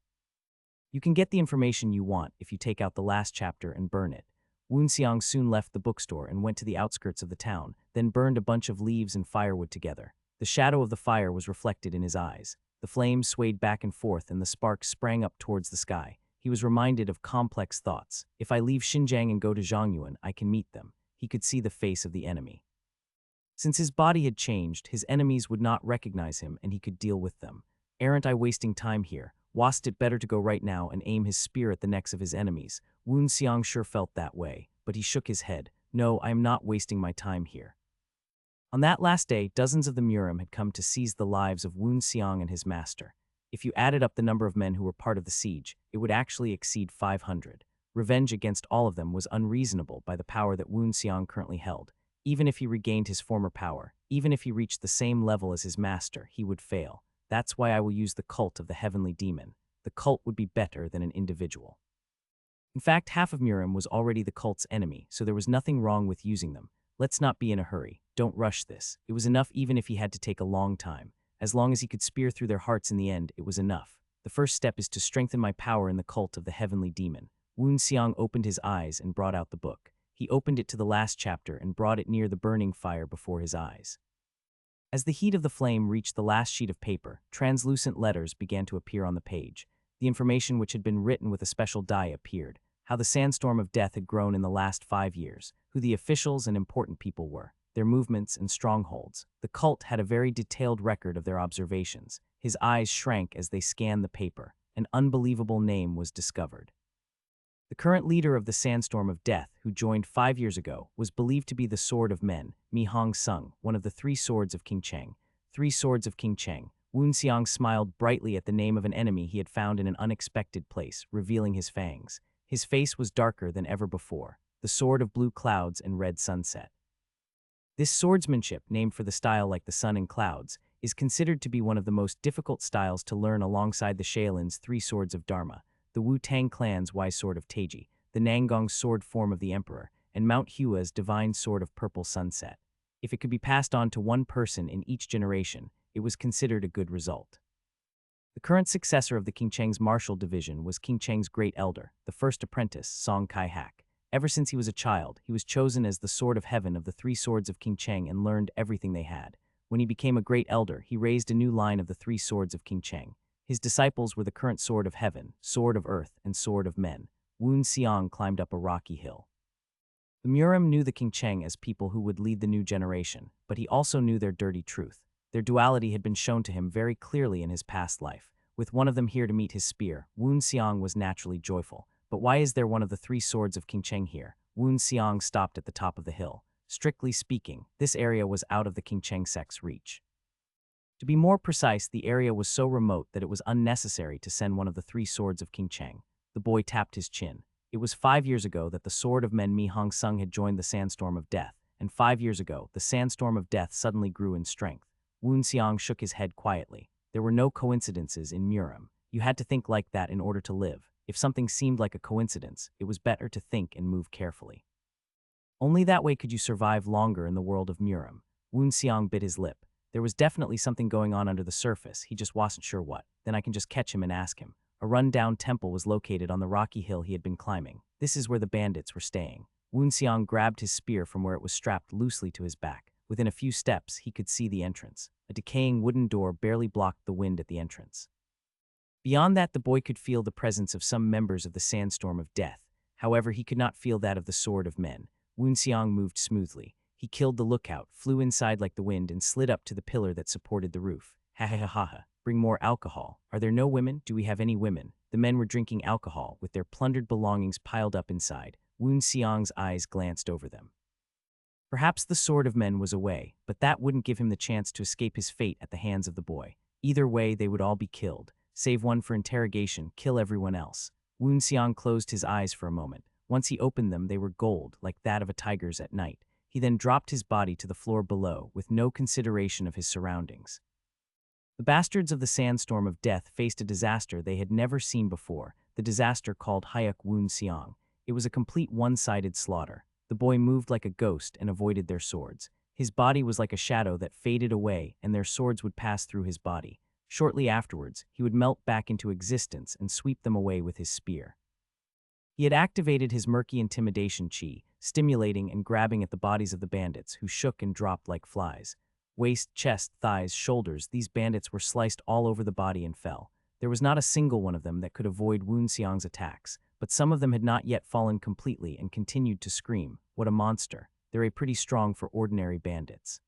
You can get the information you want if you take out the last chapter and burn it. Woon Seong soon left the bookstore and went to the outskirts of the town, then burned a bunch of leaves and firewood together. The shadow of the fire was reflected in his eyes. The flames swayed back and forth and the sparks sprang up towards the sky. He was reminded of complex thoughts. If I leave Xinjiang and go to Zhongyuan, I can meet them. He could see the face of the enemy. Since his body had changed, his enemies would not recognize him and he could deal with them. Aren't I wasting time here? Wasn't it better to go right now and aim his spear at the necks of his enemies? Woon Seong sure felt that way, but he shook his head. No, I am not wasting my time here. On that last day, dozens of the Murim had come to seize the lives of Woon Seong and his master. If you added up the number of men who were part of the siege, it would actually exceed 500. Revenge against all of them was unreasonable by the power that Woon Seong currently held. Even if he regained his former power, even if he reached the same level as his master, he would fail. That's why I will use the cult of the heavenly demon. The cult would be better than an individual. In fact, half of Murim was already the cult's enemy, so there was nothing wrong with using them. Let's not be in a hurry. Don't rush this. It was enough even if he had to take a long time. As long as he could spear through their hearts in the end, it was enough. The first step is to strengthen my power in the cult of the heavenly demon. Woon Seong opened his eyes and brought out the book. He opened it to the last chapter and brought it near the burning fire before his eyes. As the heat of the flame reached the last sheet of paper, translucent letters began to appear on the page. The information which had been written with a special dye appeared. How the sandstorm of death had grown in the last 5 years, who the officials and important people were, their movements and strongholds. The cult had a very detailed record of their observations. His eyes shrank as they scanned the paper. An unbelievable name was discovered. The current leader of the Sandstorm of Death, who joined 5 years ago, was believed to be the Sword of Men, Mi Hong Sung, one of the 3 swords of King Cheng. 3 swords of King Cheng. Woon Seong smiled brightly at the name of an enemy he had found in an unexpected place, revealing his fangs. His face was darker than ever before. The sword of blue clouds and red sunset. This swordsmanship, named for the style like the sun and clouds, is considered to be one of the most difficult styles to learn alongside the Shaolin's 3 swords of Dharma, the Wu-Tang clan's wise sword of Taiji, the Nangong's sword form of the Emperor, and Mount Hua's divine sword of purple sunset. If it could be passed on to one person in each generation, it was considered a good result. The current successor of the King Cheng's martial division was King Cheng's great elder, the first apprentice, Song Kai-hak. Ever since he was a child, he was chosen as the sword of heaven of the 3 swords of King Cheng and learned everything they had. When he became a great elder, he raised a new line of the 3 swords of King Cheng. His disciples were the current sword of heaven, sword of earth, and sword of men. Woon Seong climbed up a rocky hill. The Murim knew the King Cheng as people who would lead the new generation, but he also knew their dirty truth. Their duality had been shown to him very clearly in his past life. With one of them here to meet his spear, Woon Seong was naturally joyful. But why is there one of the 3 swords of King Cheng here? Woon Seong stopped at the top of the hill. Strictly speaking, this area was out of the King Cheng sect's reach. To be more precise, the area was so remote that it was unnecessary to send one of the 3 swords of King Cheng. The boy tapped his chin. It was 5 years ago that the Sword of Men Mi Hong Sung had joined the Sandstorm of Death, and 5 years ago, the Sandstorm of Death suddenly grew in strength. Woon Seong shook his head quietly. There were no coincidences in Muram. You had to think like that in order to live. If something seemed like a coincidence, it was better to think and move carefully. Only that way could you survive longer in the world of Muram. Woon Xiang bit his lip. There was definitely something going on under the surface, he just wasn't sure what. Then I can just catch him and ask him. A run-down temple was located on the rocky hill he had been climbing. This is where the bandits were staying. Woon Xiang grabbed his spear from where it was strapped loosely to his back. Within a few steps, he could see the entrance. A decaying wooden door barely blocked the wind at the entrance. Beyond that, the boy could feel the presence of some members of the sandstorm of death. However, he could not feel that of the sword of men. Woon Xiang moved smoothly. He killed the lookout, flew inside like the wind, and slid up to the pillar that supported the roof. Ha ha ha ha ha. Bring more alcohol. Are there no women? Do we have any women? The men were drinking alcohol, with their plundered belongings piled up inside. Woon Xiang's eyes glanced over them. Perhaps the sword of men was away, but that wouldn't give him the chance to escape his fate at the hands of the boy. Either way, they would all be killed. Save one for interrogation, kill everyone else. Woon Xiang closed his eyes for a moment. Once he opened them, they were gold, like that of a tiger's at night. He then dropped his body to the floor below, with no consideration of his surroundings. The bastards of the sandstorm of death faced a disaster they had never seen before, the disaster called Hayuk Woon Xiang. It was a complete one-sided slaughter. The boy moved like a ghost and avoided their swords. His body was like a shadow that faded away, and their swords would pass through his body. Shortly afterwards, he would melt back into existence and sweep them away with his spear. He had activated his murky intimidation chi, stimulating and grabbing at the bodies of the bandits, who shook and dropped like flies. Waist, chest, thighs, shoulders, these bandits were sliced all over the body and fell. There was not a single one of them that could avoid Woon Xiang's attacks, but some of them had not yet fallen completely and continued to scream, "What a monster! They're pretty strong for ordinary bandits."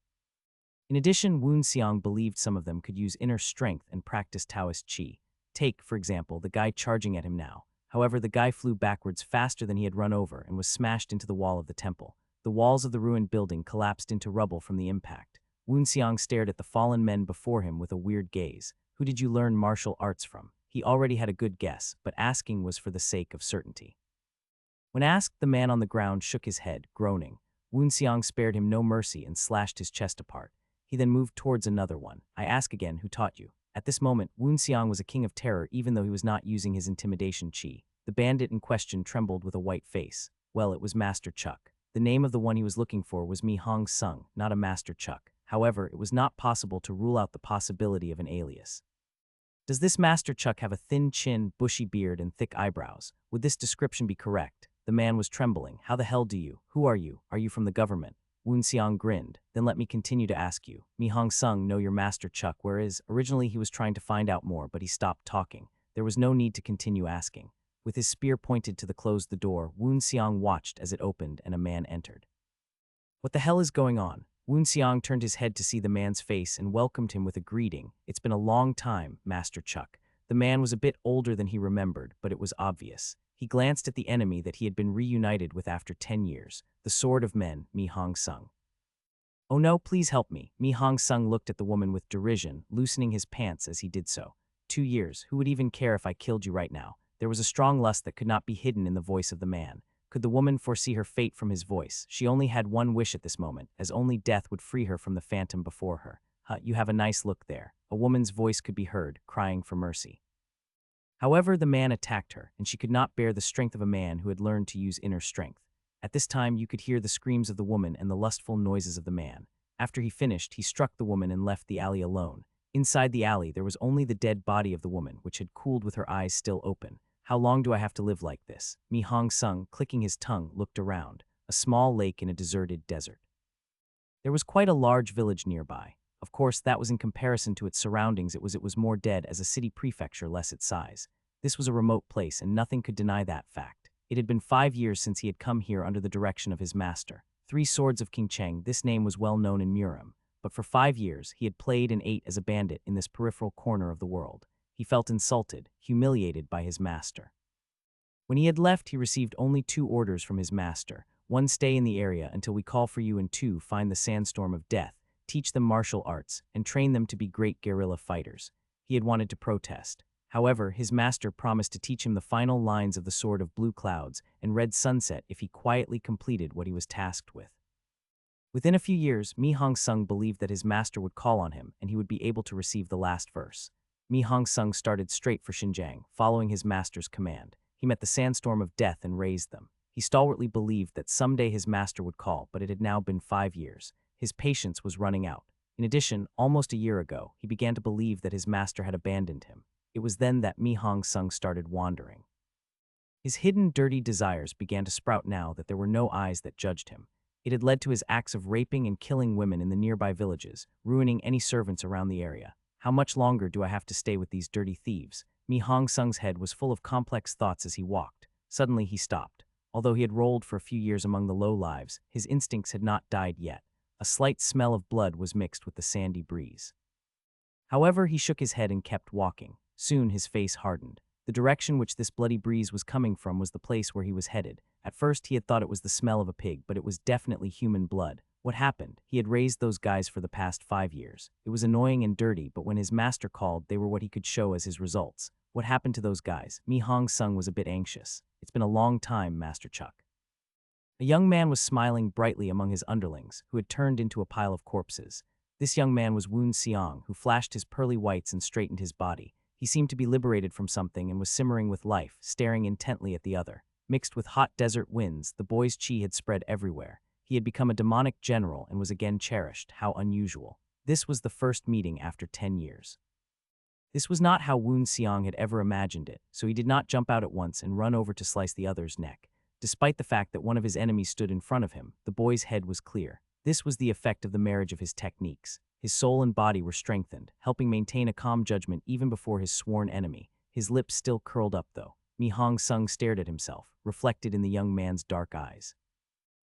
In addition, Woon Xiang believed some of them could use inner strength and practice Taoist chi. Take, for example, the guy charging at him now. However, the guy flew backwards faster than he had run over and was smashed into the wall of the temple. The walls of the ruined building collapsed into rubble from the impact. Woon Xiang stared at the fallen men before him with a weird gaze. Who did you learn martial arts from? He already had a good guess, but asking was for the sake of certainty. When asked, the man on the ground shook his head, groaning. Woon Xiang spared him no mercy and slashed his chest apart. He then moved towards another one. I ask again, who taught you? At this moment, Woon Xiang was a king of terror even though he was not using his intimidation chi. The bandit in question trembled with a white face. Well, it was Master Chuck. The name of the one he was looking for was Mi Hong Sung, not a Master Chuck. However, it was not possible to rule out the possibility of an alias. Does this Master Chuck have a thin chin, bushy beard, and thick eyebrows? Would this description be correct? The man was trembling. How the hell do you? Who are you? Are you from the government? Woon Xiang grinned. Then let me continue to ask you. Mi Hong Sung know your Master Chuck, whereas originally he was trying to find out more, but he stopped talking. There was no need to continue asking. With his spear pointed to close the door, Woon Xiang watched as it opened and a man entered. What the hell is going on? Woon Xiang turned his head to see the man's face and welcomed him with a greeting. It's been a long time, Master Chuck. The man was a bit older than he remembered, but it was obvious. He glanced at the enemy that he had been reunited with after 10 years, the sword of men, Mi Hong Sung. Oh no, please help me. Mi Hong Sung looked at the woman with derision, loosening his pants as he did so. 2 years, who would even care if I killed you right now? There was a strong lust that could not be hidden in the voice of the man. Could the woman foresee her fate from his voice? She only had one wish at this moment, as only death would free her from the phantom before her. You have a nice look there. A woman's voice could be heard, crying for mercy. However, the man attacked her, and she could not bear the strength of a man who had learned to use inner strength. At this time, you could hear the screams of the woman and the lustful noises of the man. After he finished, he struck the woman and left the alley alone. Inside the alley, there was only the dead body of the woman, which had cooled with her eyes still open. How long do I have to live like this? Mi Hong Sung, clicking his tongue, looked around. A small lake in a deserted desert. There was quite a large village nearby. Of course, that was in comparison to its surroundings. It was more dead as a city prefecture less its size. This was a remote place, and nothing could deny that fact. It had been 5 years since he had come here under the direction of his master. 3 Swords of King Cheng, this name was well known in Muram. But for 5 years, he had played and ate as a bandit in this peripheral corner of the world. He felt insulted, humiliated by his master. When he had left, he received only 2 orders from his master. 1, stay in the area until we call for you, and 2, find the sandstorm of death, teach them martial arts, and train them to be great guerrilla fighters. He had wanted to protest. However, his master promised to teach him the final lines of the Sword of Blue Clouds and Red Sunset if he quietly completed what he was tasked with. Within a few years, Mi Hong Sung believed that his master would call on him and he would be able to receive the last verse. Mi Hong Sung started straight for Xinjiang, following his master's command. He met the sandstorm of death and raised them. He stalwartly believed that someday his master would call, but it had now been 5 years. His patience was running out. In addition, almost a year ago, he began to believe that his master had abandoned him. It was then that Mi Hong Sung started wandering. His hidden, dirty desires began to sprout now that there were no eyes that judged him. It had led to his acts of raping and killing women in the nearby villages, ruining any servants around the area. How much longer do I have to stay with these dirty thieves? Mi Hong Sung's head was full of complex thoughts as he walked. Suddenly he stopped. Although he had rolled for a few years among the low lives, his instincts had not died yet. A slight smell of blood was mixed with the sandy breeze. However, he shook his head and kept walking. Soon his face hardened. The direction which this bloody breeze was coming from was the place where he was headed. At first he had thought it was the smell of a pig, but it was definitely human blood. What happened? He had raised those guys for the past 5 years. It was annoying and dirty, but when his master called, they were what he could show as his results. What happened to those guys? Mi Hong Sung was a bit anxious. It's been a long time, Master Chuck. A young man was smiling brightly among his underlings, who had turned into a pile of corpses. This young man was Woon Seong, who flashed his pearly whites and straightened his body. He seemed to be liberated from something and was simmering with life, staring intently at the other. Mixed with hot desert winds, the boy's chi had spread everywhere. He had become a demonic general and was again cherished. How unusual. This was the first meeting after 10 years. This was not how Woon Seong had ever imagined it, so he did not jump out at once and run over to slice the other's neck. Despite the fact that one of his enemies stood in front of him, the boy's head was clear. This was the effect of the marriage of his techniques. His soul and body were strengthened, helping maintain a calm judgment even before his sworn enemy. His lips still curled up, though. Mi Hong Sung stared at himself, reflected in the young man's dark eyes.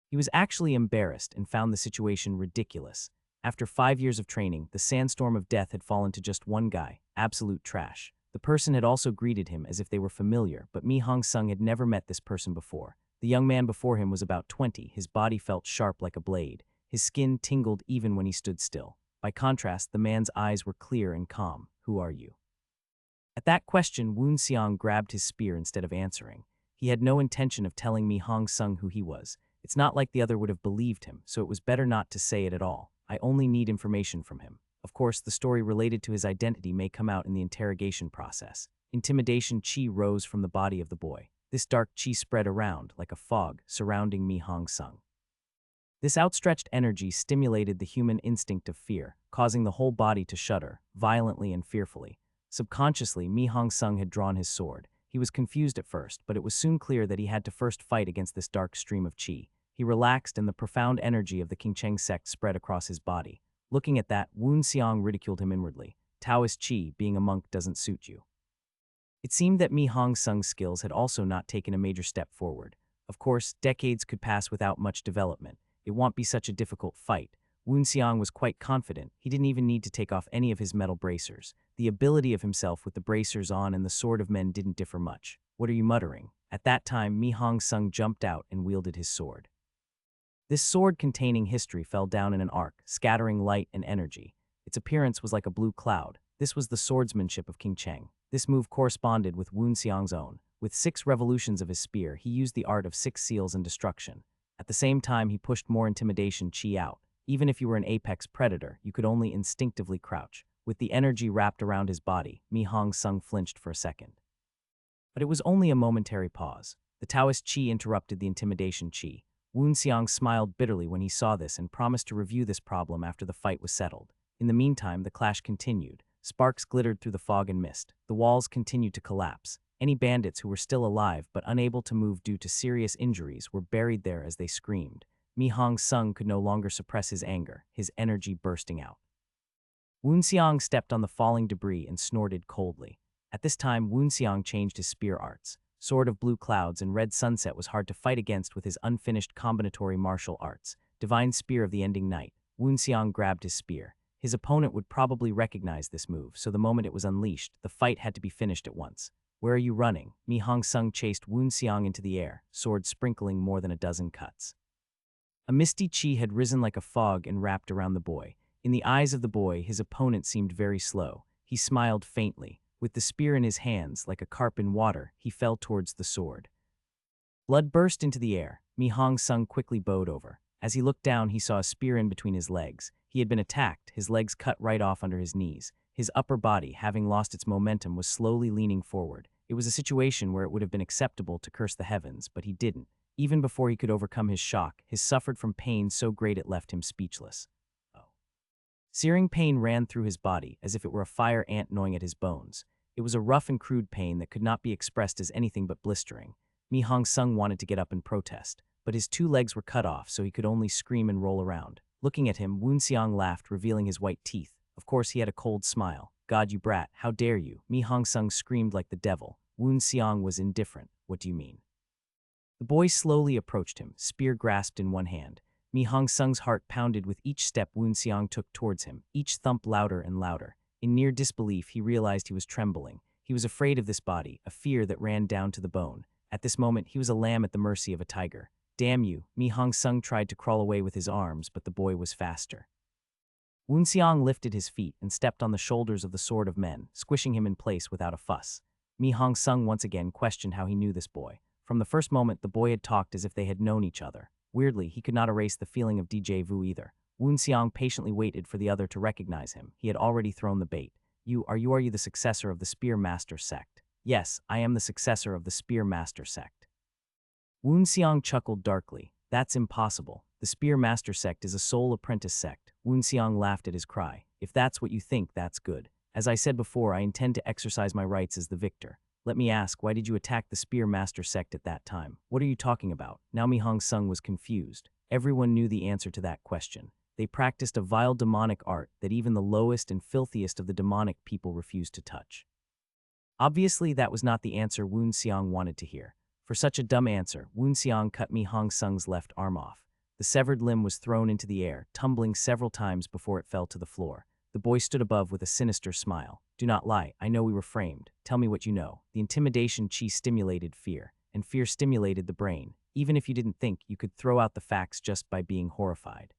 He was actually embarrassed and found the situation ridiculous. After 5 years of training, the sandstorm of death had fallen to just one guy, absolute trash. The person had also greeted him as if they were familiar, but Mi Hong Sung had never met this person before. The young man before him was about 20. His body felt sharp like a blade. His skin tingled even when he stood still. By contrast, the man's eyes were clear and calm. Who are you? At that question, Woon Seong grabbed his spear instead of answering. He had no intention of telling Mi Hong Sung who he was. It's not like the other would have believed him, so it was better not to say it at all. I only need information from him. Of course, the story related to his identity may come out in the interrogation process. Intimidation chi rose from the body of the boy. This dark chi spread around, like a fog, surrounding Mi Hong Sung. This outstretched energy stimulated the human instinct of fear, causing the whole body to shudder, violently and fearfully. Subconsciously, Mi Hong Sung had drawn his sword. He was confused at first, but it was soon clear that he had to first fight against this dark stream of chi. He relaxed and the profound energy of the Qingcheng sect spread across his body. Looking at that, Woon Seong ridiculed him inwardly. Taoist chi, being a monk doesn't suit you. It seemed that Mi Hong Sung's skills had also not taken a major step forward. Of course, decades could pass without much development. It won't be such a difficult fight. Woon Seong was quite confident. He didn't even need to take off any of his metal bracers. The ability of himself with the bracers on and the sword of men didn't differ much. What are you muttering? At that time, Mi Hong Sung jumped out and wielded his sword. This sword containing history fell down in an arc, scattering light and energy. Its appearance was like a blue cloud. This was the swordsmanship of Qingcheng. This move corresponded with Woon Seong's own. With 6 revolutions of his spear, he used the art of 6 seals and destruction. At the same time, he pushed more intimidation chi out. Even if you were an apex predator, you could only instinctively crouch. With the energy wrapped around his body, Mi Hong Sung flinched for a second. But it was only a momentary pause. The Taoist chi interrupted the intimidation chi. Woon Seong smiled bitterly when he saw this and promised to review this problem after the fight was settled. In the meantime, the clash continued. Sparks glittered through the fog and mist. The walls continued to collapse. Any bandits who were still alive but unable to move due to serious injuries were buried there as they screamed. Mi Hong Sung could no longer suppress his anger, his energy bursting out. Woon Seong stepped on the falling debris and snorted coldly. At this time, Woon Seong changed his spear arts. Sword of Blue Clouds and Red Sunset was hard to fight against with his unfinished combinatory martial arts. Divine Spear of the Ending Night. Woon Seong grabbed his spear. His opponent would probably recognize this move, so the moment it was unleashed, the fight had to be finished at once. Where are you running? Mi Hong Sung chased Woon Seong into the air, sword sprinkling more than a dozen cuts. A misty chi had risen like a fog and wrapped around the boy. In the eyes of the boy, his opponent seemed very slow. He smiled faintly. With the spear in his hands, like a carp in water, he fell towards the sword. Blood burst into the air. Mi Hong Sung quickly bowed over. As he looked down, he saw a spear in between his legs. He had been attacked, his legs cut right off under his knees. His upper body, having lost its momentum, was slowly leaning forward. It was a situation where it would have been acceptable to curse the heavens, but he didn't. Even before he could overcome his shock, he suffered from pain so great it left him speechless. Searing pain ran through his body, as if it were a fire ant gnawing at his bones. It was a rough and crude pain that could not be expressed as anything but blistering. Mi Hong Sung wanted to get up and protest, but his 2 legs were cut off, so he could only scream and roll around. Looking at him, Woon Seong laughed, revealing his white teeth. Of course, he had a cold smile. "God, you brat, how dare you?" Mi Hong Sung screamed like the devil. Woon Seong was indifferent. "What do you mean?" The boy slowly approached him, spear grasped in one hand. Mi Hong Sung's heart pounded with each step Woon Seong took towards him, each thump louder and louder. In near disbelief, he realized he was trembling. He was afraid of this body, a fear that ran down to the bone. At this moment, he was a lamb at the mercy of a tiger. "Damn you!" Mi Hong Sung tried to crawl away with his arms, but the boy was faster. Woon Seong lifted his feet and stepped on the shoulders of the Sword of Men, squishing him in place without a fuss. Mi Hong Sung once again questioned how he knew this boy. From the first moment, the boy had talked as if they had known each other. Weirdly, he could not erase the feeling of déjà vu either. Woon Seong patiently waited for the other to recognize him. He had already thrown the bait. Are you the successor of the Spear Master sect?" "Yes, I am the successor of the Spear Master sect." Woon Seong chuckled darkly. "That's impossible. The Spear Master sect is a sole apprentice sect." Woon Seong laughed at his cry. "If that's what you think, that's good. As I said before, I intend to exercise my rights as the victor. Let me ask, why did you attack the Spear Master sect at that time? What are you talking about?" Now Mi Hong Sung was confused. Everyone knew the answer to that question. They practiced a vile demonic art that even the lowest and filthiest of the demonic people refused to touch. Obviously, that was not the answer Woon Seong wanted to hear. For such a dumb answer, Woon Seong cut Mi Hong Sung's left arm off. The severed limb was thrown into the air, tumbling several times before it fell to the floor. The boy stood above with a sinister smile. "Do not lie. I know we were framed. Tell me what you know." The intimidation chi stimulated fear, and fear stimulated the brain. Even if you didn't think, you could throw out the facts just by being horrified.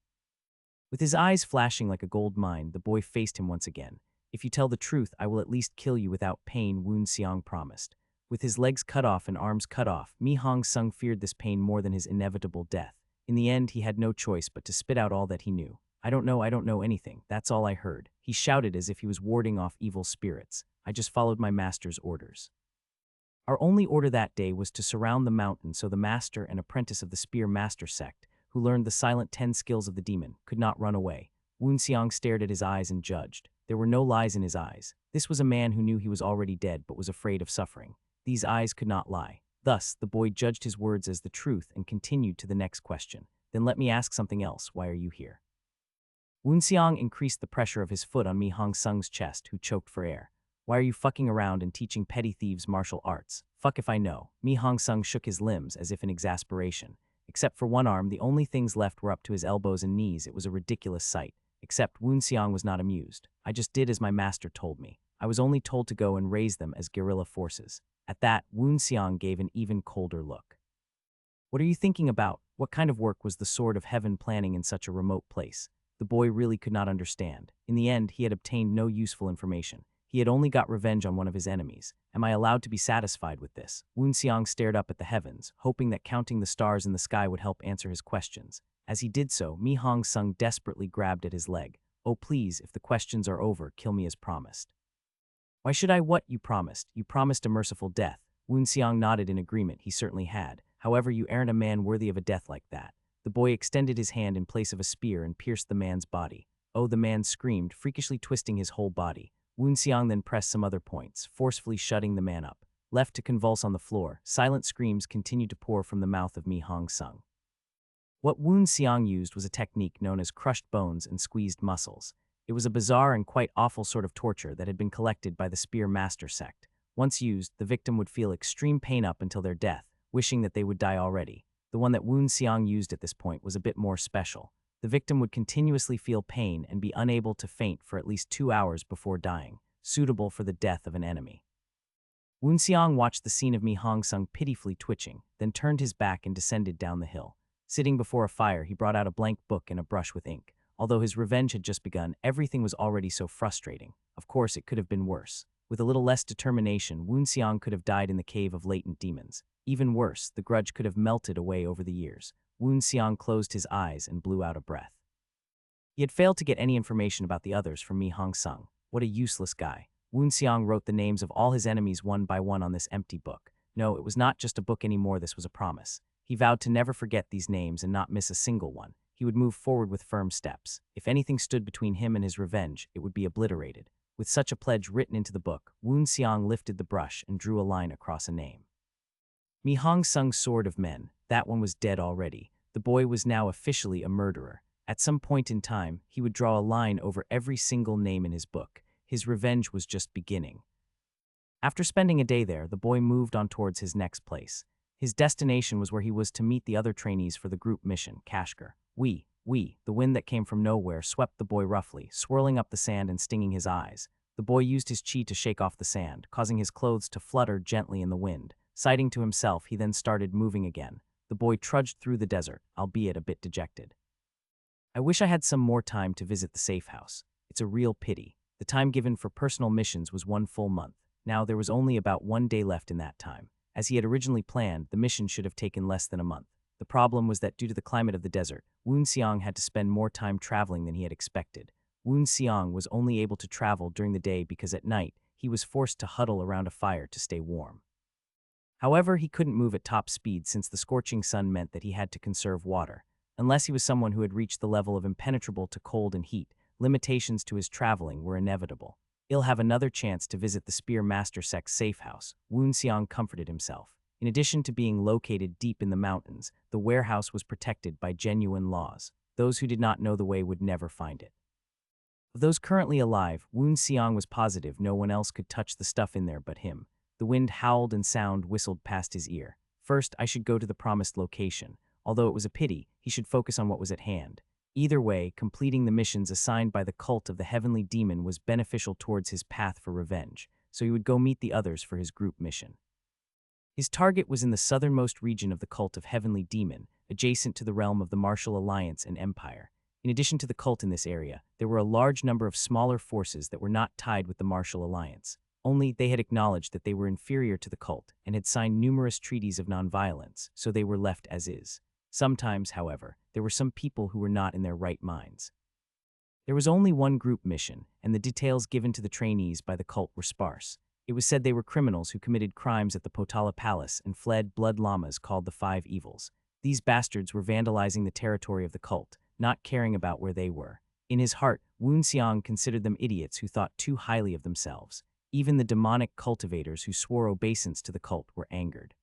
With his eyes flashing like a gold mine, the boy faced him once again. "If you tell the truth, I will at least kill you without pain," Woon Seong promised. With his legs cut off and arms cut off, Mi Hong Sung feared this pain more than his inevitable death. In the end, he had no choice but to spit out all that he knew. I don't know anything. That's all I heard." He shouted as if he was warding off evil spirits. "I just followed my master's orders." Our only order that day was to surround the mountain so the master and apprentice of the Spear Master sect, who learned the silent 10 skills of the demon, could not run away. Woon Seong stared at his eyes and judged. There were no lies in his eyes. This was a man who knew he was already dead but was afraid of suffering. These eyes could not lie. Thus, the boy judged his words as the truth and continued to the next question. "Then let me ask something else. Why are you here?" Woon Seong increased the pressure of his foot on Mi Hong Sung's chest, who choked for air. "Why are you fucking around and teaching petty thieves martial arts?" "Fuck if I know." Mi Hong Sung shook his limbs as if in exasperation. Except for one arm, the only things left were up to his elbows and knees. It was a ridiculous sight. Except Woon Seong was not amused. "I just did as my master told me. I was only told to go and raise them as guerrilla forces." At that, Woon Seong gave an even colder look. "What are you thinking about? What kind of work was the Sword of Heaven planning in such a remote place?" The boy really could not understand. In the end, he had obtained no useful information. He had only got revenge on one of his enemies. Am I allowed to be satisfied with this? Woon Seong stared up at the heavens, hoping that counting the stars in the sky would help answer his questions. As he did so, Mi Hong Sung desperately grabbed at his leg. "Oh please, if the questions are over, kill me as promised." "Why should I? What you promised? You promised a merciful death." Woon Seong nodded in agreement. He certainly had. "However, you aren't a man worthy of a death like that." The boy extended his hand in place of a spear and pierced the man's body. "Oh," the man screamed, freakishly twisting his whole body. Woon Seong then pressed some other points, forcefully shutting the man up. Left to convulse on the floor, silent screams continued to pour from the mouth of Mi Hong Sung. What Woon Seong used was a technique known as crushed bones and squeezed muscles. It was a bizarre and quite awful sort of torture that had been collected by the Spear Master sect. Once used, the victim would feel extreme pain up until their death, wishing that they would die already. The one that Woon Seong used at this point was a bit more special. The victim would continuously feel pain and be unable to faint for at least 2 hours before dying, suitable for the death of an enemy. Woon Seong watched the scene of Mi Hong Sung pitifully twitching, then turned his back and descended down the hill. Sitting before a fire, he brought out a blank book and a brush with ink. Although his revenge had just begun, everything was already so frustrating. Of course, it could have been worse. With a little less determination, Woon Seong could have died in the cave of latent demons. Even worse, the grudge could have melted away over the years. Woon Seong closed his eyes and blew out a breath. He had failed to get any information about the others from Mi Hong Sung. What a useless guy. Woon Seong wrote the names of all his enemies one by one on this empty book. No, it was not just a book anymore, this was a promise. He vowed to never forget these names and not miss a single one. He would move forward with firm steps. If anything stood between him and his revenge, it would be obliterated. With such a pledge written into the book, Woon Seong lifted the brush and drew a line across a name. Mi Hong Sung's Sword of Men. That one was dead already. The boy was now officially a murderer. At some point in time, he would draw a line over every single name in his book. His revenge was just beginning. After spending a day there, the boy moved on towards his next place. His destination was where he was to meet the other trainees for the group mission, Kashgar. The wind that came from nowhere swept the boy roughly, swirling up the sand and stinging his eyes. The boy used his chi to shake off the sand, causing his clothes to flutter gently in the wind. Sighing to himself, he then started moving again. The boy trudged through the desert, albeit a bit dejected. I wish I had some more time to visit the safe house. It's a real pity. The time given for personal missions was 1 full month. Now there was only about 1 day left in that time. As he had originally planned, the mission should have taken less than a month. The problem was that due to the climate of the desert, Woon Seong had to spend more time traveling than he had expected. Woon Seong was only able to travel during the day because at night, he was forced to huddle around a fire to stay warm. However, he couldn't move at top speed since the scorching sun meant that he had to conserve water. Unless he was someone who had reached the level of impenetrable to cold and heat, limitations to his traveling were inevitable. He'll have another chance to visit the Spear Master Sect's safe house, Woon Seong comforted himself. In addition to being located deep in the mountains, the warehouse was protected by genuine laws. Those who did not know the way would never find it. Of those currently alive, Woon Seong was positive no one else could touch the stuff in there but him. The wind howled and sound whistled past his ear. First, I should go to the promised location. Although it was a pity, he should focus on what was at hand. Either way, completing the missions assigned by the cult of the Heavenly Demon was beneficial towards his path for revenge, so he would go meet the others for his group mission. His target was in the southernmost region of the cult of Heavenly Demon, adjacent to the realm of the Martial Alliance and Empire. In addition to the cult in this area, there were a large number of smaller forces that were not tied with the Martial Alliance. Only they had acknowledged that they were inferior to the cult and had signed numerous treaties of nonviolence, so they were left as is. Sometimes, however, there were some people who were not in their right minds. There was only one group mission, and the details given to the trainees by the cult were sparse. It was said they were criminals who committed crimes at the Potala Palace and fled blood llamas called the Five Evils. These bastards were vandalizing the territory of the cult, not caring about where they were. In his heart, Woon Seong considered them idiots who thought too highly of themselves. Even the demonic cultivators who swore obeisance to the cult were angered.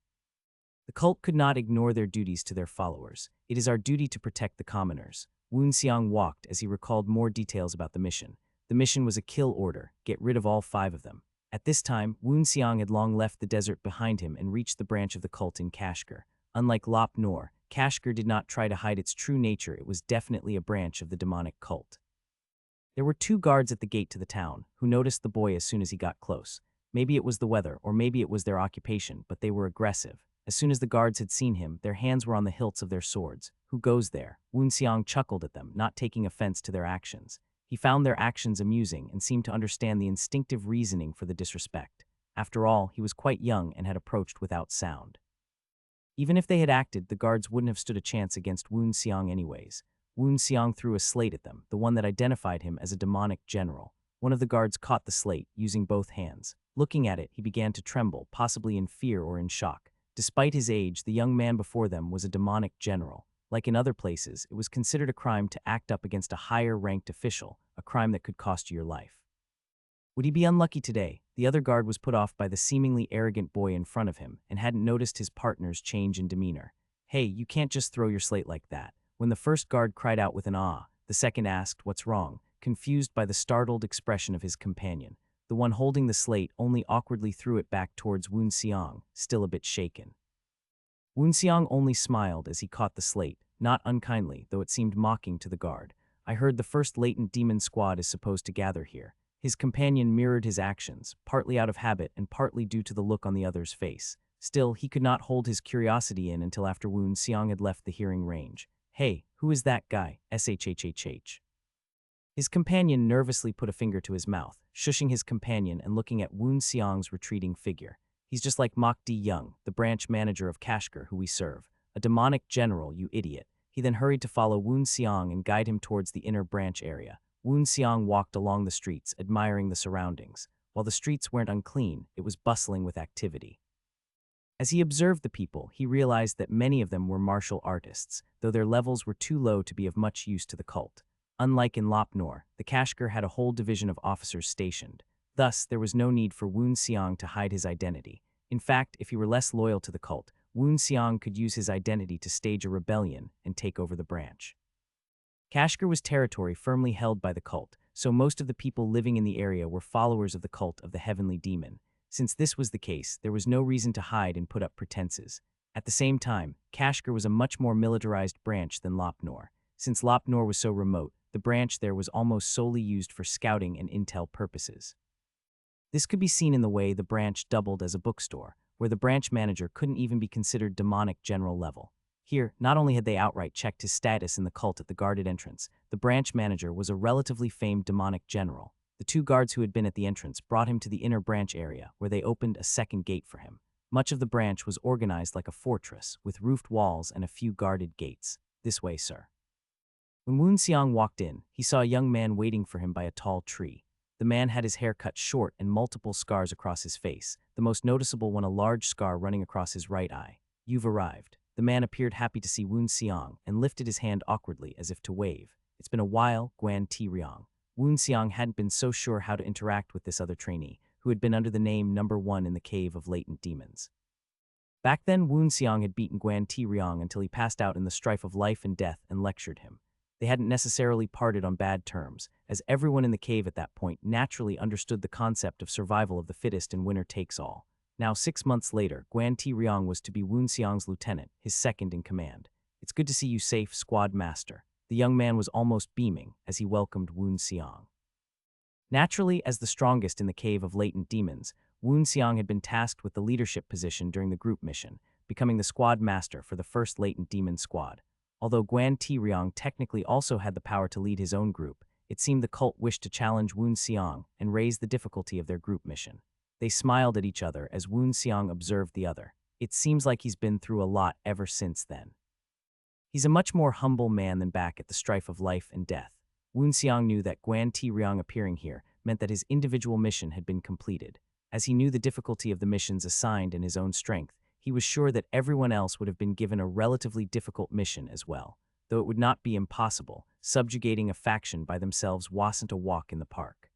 The cult could not ignore their duties to their followers. It is our duty to protect the commoners. Woon Seong walked as he recalled more details about the mission. The mission was a kill order, get rid of all 5 of them. At this time, Woon Seong had long left the desert behind him and reached the branch of the cult in Kashgar. Unlike Lop Nor, Kashgar did not try to hide its true nature. It was definitely a branch of the demonic cult. There were 2 guards at the gate to the town, who noticed the boy as soon as he got close. Maybe it was the weather, or maybe it was their occupation, but they were aggressive. As soon as the guards had seen him, their hands were on the hilts of their swords. Who goes there? Woon Seong chuckled at them, not taking offense to their actions. He found their actions amusing and seemed to understand the instinctive reasoning for the disrespect. After all, he was quite young and had approached without sound. Even if they had acted, the guards wouldn't have stood a chance against Woon Seong anyways. Woon Seong threw a slate at them, the one that identified him as a demonic general. One of the guards caught the slate, using both hands. Looking at it, he began to tremble, possibly in fear or in shock. Despite his age, the young man before them was a demonic general. Like in other places, it was considered a crime to act up against a higher-ranked official, a crime that could cost you your life. Would he be unlucky today? The other guard was put off by the seemingly arrogant boy in front of him and hadn't noticed his partner's change in demeanor. Hey, you can't just throw your slate like that. When the first guard cried out with an ah, the second asked, what's wrong, confused by the startled expression of his companion. The one holding the slate only awkwardly threw it back towards Woon Seong, still a bit shaken. Woon Seong only smiled as he caught the slate, not unkindly, though it seemed mocking to the guard. I heard the first latent demon squad is supposed to gather here. His companion mirrored his actions, partly out of habit and partly due to the look on the other's face. Still, he could not hold his curiosity in until after Woon Seong had left the hearing range. Hey, who is that guy? SHHHH. His companion nervously put a finger to his mouth, shushing his companion and looking at Woon Seong's retreating figure. He's just like Mok D Young, the branch manager of Kashgar who we serve. "A demonic general, you idiot." He then hurried to follow Woon Seong and guide him towards the inner branch area. Woon Seong walked along the streets, admiring the surroundings. While the streets weren't unclean, it was bustling with activity. As he observed the people, he realized that many of them were martial artists, though their levels were too low to be of much use to the cult. Unlike in Lopnor, the Kashgar had a whole division of officers stationed. Thus, there was no need for Woon Seong to hide his identity. In fact, if he were less loyal to the cult, Woon Seong could use his identity to stage a rebellion and take over the branch. Kashgar was territory firmly held by the cult, so most of the people living in the area were followers of the cult of the Heavenly Demon. Since this was the case, there was no reason to hide and put up pretenses. At the same time, Kashgar was a much more militarized branch than Lopnor. Since Lopnor was so remote, the branch there was almost solely used for scouting and intel purposes. This could be seen in the way the branch doubled as a bookstore, where the branch manager couldn't even be considered demonic general level. Here, not only had they outright checked his status in the cult at the guarded entrance, the branch manager was a relatively famed demonic general. The two guards who had been at the entrance brought him to the inner branch area, where they opened a second gate for him. Much of the branch was organized like a fortress, with roofed walls and a few guarded gates. "This way, sir." When Woon Seong walked in, he saw a young man waiting for him by a tall tree. The man had his hair cut short and multiple scars across his face, the most noticeable one a large scar running across his right eye. "You've arrived." The man appeared happy to see Woon Seong and lifted his hand awkwardly as if to wave. "It's been a while, Guan Ti Ryong." Woon Seong hadn't been so sure how to interact with this other trainee, who had been under the name Number 1 in the Cave of Latent Demons. Back then, Woon Seong had beaten Guan Ti Ryong until he passed out in the strife of life and death and lectured him. They hadn't necessarily parted on bad terms, as everyone in the cave at that point naturally understood the concept of survival of the fittest and winner takes all. Now, 6 months later, Guan Ti Ryong was to be Woon Seong's lieutenant, his second in command. "It's good to see you safe, squad master." The young man was almost beaming as he welcomed Woon Seong. Naturally, as the strongest in the Cave of Latent Demons, Woon Seong had been tasked with the leadership position during the group mission, becoming the squad master for the first Latent Demon squad. Although Guan Ti Ryong technically also had the power to lead his own group, it seemed the cult wished to challenge Woon Seong and raise the difficulty of their group mission. They smiled at each other as Woon Seong observed the other. "It seems like he's been through a lot ever since then." He's a much more humble man than back at the strife of life and death. Woon Seong knew that Guan Ti Ryong appearing here meant that his individual mission had been completed. As he knew the difficulty of the missions assigned and his own strength, he was sure that everyone else would have been given a relatively difficult mission as well. Though it would not be impossible, subjugating a faction by themselves wasn't a walk in the park.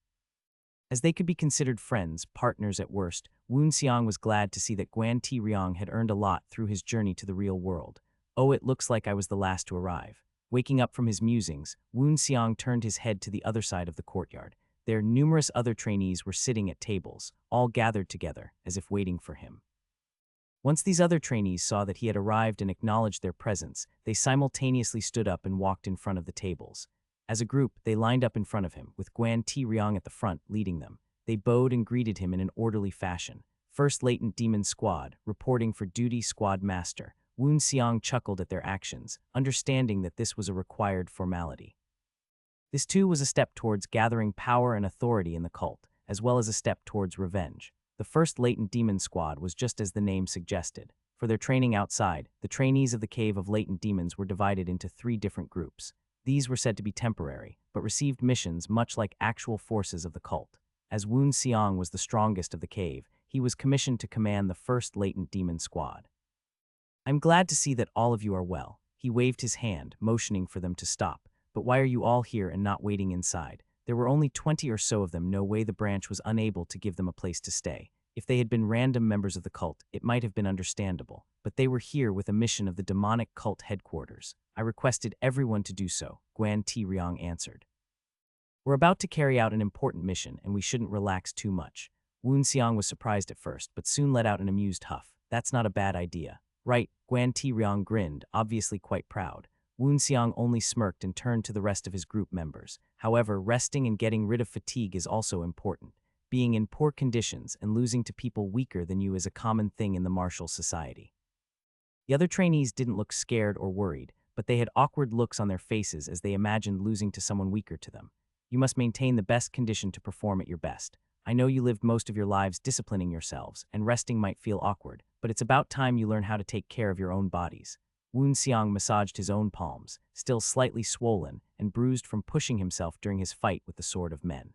As they could be considered friends, partners at worst, Woon Seong was glad to see that Guan Ti Ryong had earned a lot through his journey to the real world. "Oh, it looks like I was the last to arrive." Waking up from his musings, Woon Seong turned his head to the other side of the courtyard. There, numerous other trainees were sitting at tables, all gathered together, as if waiting for him. Once these other trainees saw that he had arrived and acknowledged their presence, they simultaneously stood up and walked in front of the tables. As a group, they lined up in front of him, with Guan Ti Ryong at the front, leading them. They bowed and greeted him in an orderly fashion. "First Latent Demon Squad, reporting for duty, Squad Master." Woon Seong chuckled at their actions, understanding that this was a required formality. This too was a step towards gathering power and authority in the cult, as well as a step towards revenge. The first Latent Demon Squad was just as the name suggested. For their training outside, the trainees of the Cave of Latent Demons were divided into 3 different groups. These were said to be temporary, but received missions much like actual forces of the cult. As Woon Seong was the strongest of the cave, he was commissioned to command the first Latent Demon Squad. "I'm glad to see that all of you are well." He waved his hand, motioning for them to stop. "But why are you all here and not waiting inside?" There were only 20 or so of them. No way the branch was unable to give them a place to stay. If they had been random members of the cult, it might have been understandable, but they were here with a mission of the demonic cult headquarters. "I requested everyone to do so," Guan Ti Ryong answered. "We're about to carry out an important mission, and we shouldn't relax too much." Woon Seong was surprised at first, but soon let out an amused huff. "That's not a bad idea." "Right," Guan Ti Ryong grinned, obviously quite proud. Woon Seong only smirked and turned to the rest of his group members. "However, resting and getting rid of fatigue is also important. Being in poor conditions and losing to people weaker than you is a common thing in the martial society." The other trainees didn't look scared or worried, but they had awkward looks on their faces as they imagined losing to someone weaker to them. "You must maintain the best condition to perform at your best. I know you lived most of your lives disciplining yourselves, and resting might feel awkward, but it's about time you learn how to take care of your own bodies." Woon Xiang massaged his own palms, still slightly swollen and bruised from pushing himself during his fight with the Sword of Men.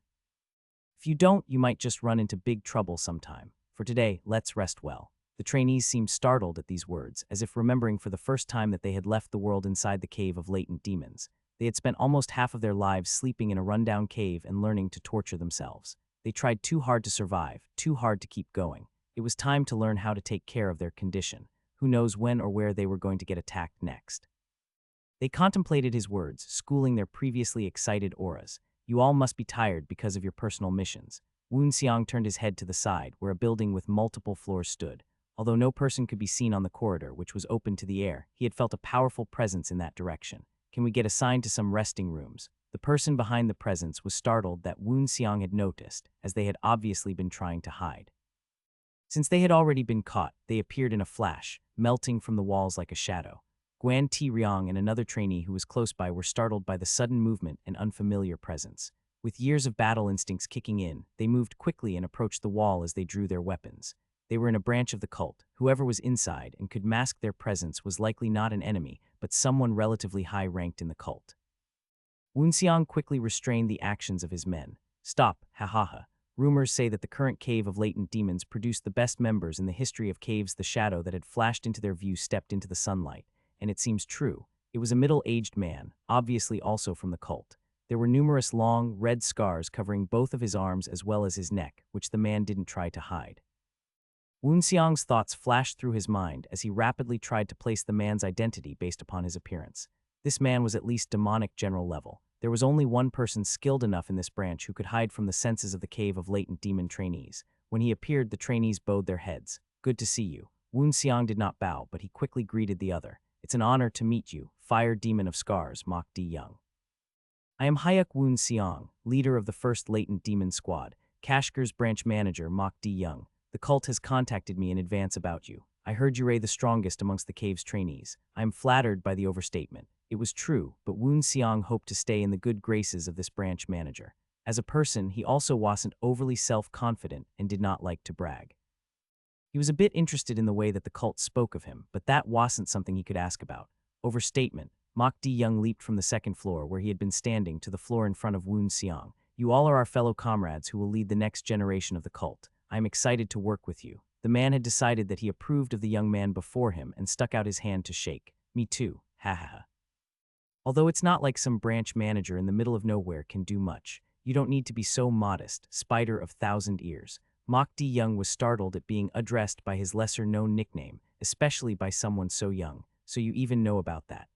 If you don't, you might just run into big trouble sometime. For today, let's rest well. The trainees seemed startled at these words, as if remembering for the first time that they had left the world inside the cave of latent demons. They had spent almost half of their lives sleeping in a rundown cave and learning to torture themselves. They tried too hard to survive, too hard to keep going. It was time to learn how to take care of their condition. Who knows when or where they were going to get attacked next. They contemplated his words, schooling their previously excited auras. You all must be tired because of your personal missions. Woon Xiang turned his head to the side, where a building with multiple floors stood. Although no person could be seen on the corridor, which was open to the air, he had felt a powerful presence in that direction. Can we get assigned to some resting rooms? The person behind the presence was startled that Woon Xiang had noticed, as they had obviously been trying to hide. Since they had already been caught, they appeared in a flash, melting from the walls like a shadow. Guan Ti Riang and another trainee who was close by were startled by the sudden movement and unfamiliar presence. With years of battle instincts kicking in, they moved quickly and approached the wall as they drew their weapons. They were in a branch of the cult. Whoever was inside and could mask their presence was likely not an enemy, but someone relatively high-ranked in the cult. Woon Xiang quickly restrained the actions of his men. Stop, ha. Rumors say that the current cave of latent demons produced the best members in the history of caves. The shadow that had flashed into their view stepped into the sunlight, and it seems true. It was a middle-aged man, obviously also from the cult. There were numerous long, red scars covering both of his arms as well as his neck, which the man didn't try to hide. Woon Xiang's thoughts flashed through his mind as he rapidly tried to place the man's identity based upon his appearance. This man was at least demonic general level. There was only one person skilled enough in this branch who could hide from the senses of the cave of latent demon trainees. When he appeared, the trainees bowed their heads. Good to see you. Woon Xiang did not bow, but he quickly greeted the other. It's an honor to meet you, Fire Demon of Scars, Mok Di Young. I am Hayek Woon Xiang, leader of the first latent demon squad, Kashgar's branch manager, Mok Di Young. The cult has contacted me in advance about you. I heard you are the strongest amongst the cave's trainees. I am flattered by the overstatement. It was true, but Woon Xiang hoped to stay in the good graces of this branch manager. As a person, he also wasn't overly self-confident and did not like to brag. He was a bit interested in the way that the cult spoke of him, but that wasn't something he could ask about. Overstatement. Mok Di Young leaped from the second floor, where he had been standing, to the floor in front of Woon Xiang. You all are our fellow comrades who will lead the next generation of the cult. I am excited to work with you. The man had decided that he approved of the young man before him and stuck out his hand to shake. Me too, ha. Although it's not like some branch manager in the middle of nowhere can do much. You don't need to be so modest, Spider of Thousand Ears. Mok Di Young was startled at being addressed by his lesser-known nickname, especially by someone so young. So you even know about that.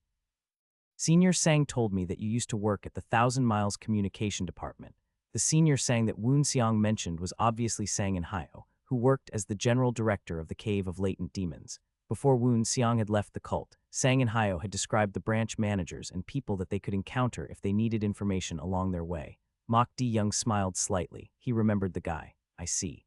Senior Sang told me that you used to work at the Thousand Miles Communication Department. The senior Sang that Woon Xiang mentioned was obviously Sang and Hyo, who worked as the general director of the Cave of Latent Demons. Before Woon Xiang had left the cult, Sang and Hyo had described the branch managers and people that they could encounter if they needed information along their way. Mok Di Young smiled slightly. He remembered the guy. I see.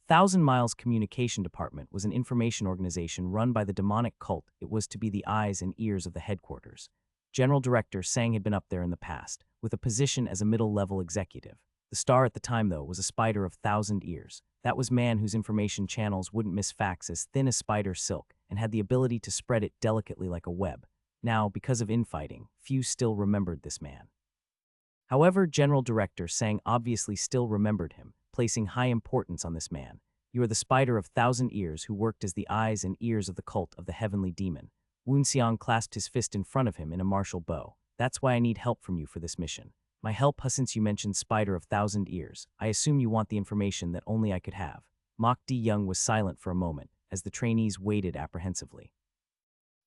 Thousand Miles Communication Department was an information organization run by the demonic cult. It was to be the eyes and ears of the headquarters. General Director Sang had been up there in the past, with a position as a middle-level executive. The star at the time, though, was a spider of 1,000 ears. That was man whose information channels wouldn't miss facts as thin as spider silk and had the ability to spread it delicately like a web. Now, because of infighting, few still remembered this man. However, General Director Sang obviously still remembered him, placing high importance on this man. You are the spider of 1,000 ears who worked as the eyes and ears of the cult of the heavenly demon. Woon Xiang clasped his fist in front of him in a martial bow. That's why I need help from you for this mission. My help, since you mentioned Spider of 1,000 Ears. I assume you want the information that only I could have. Mok Di Young was silent for a moment, as the trainees waited apprehensively.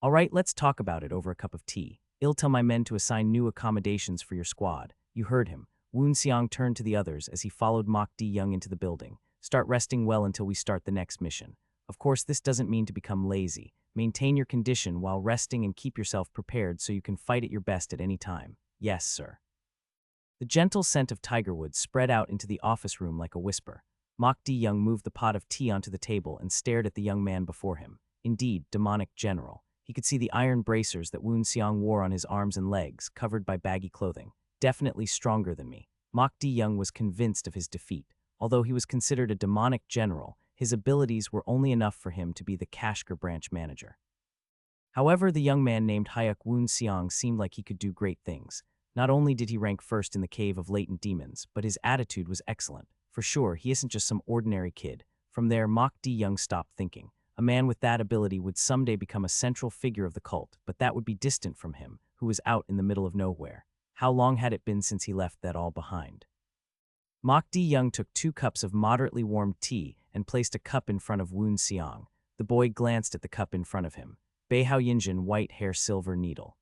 All right, let's talk about it over a cup of tea. I'll tell my men to assign new accommodations for your squad. You heard him. Woon Xiang turned to the others as he followed Mok Di Young into the building. Start resting well until we start the next mission. Of course, this doesn't mean to become lazy. Maintain your condition while resting and keep yourself prepared so you can fight at your best at any time. Yes, sir. The gentle scent of tigerwood spread out into the office room like a whisper. Mok Di Young moved the pot of tea onto the table and stared at the young man before him. Indeed, demonic general. He could see the iron bracers that Woon Xiang wore on his arms and legs, covered by baggy clothing. Definitely stronger than me. Mok Di Young was convinced of his defeat. Although he was considered a demonic general, his abilities were only enough for him to be the Kashgar branch manager. However, the young man named Hyuk Woon Seong seemed like he could do great things. Not only did he rank first in the cave of latent demons, but his attitude was excellent. For sure, he isn't just some ordinary kid. From there, Mok D-young stopped thinking. A man with that ability would someday become a central figure of the cult, but that would be distant from him, who was out in the middle of nowhere. How long had it been since he left that all behind? Mok D-young took 2 cups of moderately warmed tea and placed a cup in front of Woon Seong. The boy glanced at the cup in front of him. Beihao Yinjin white hair silver needle.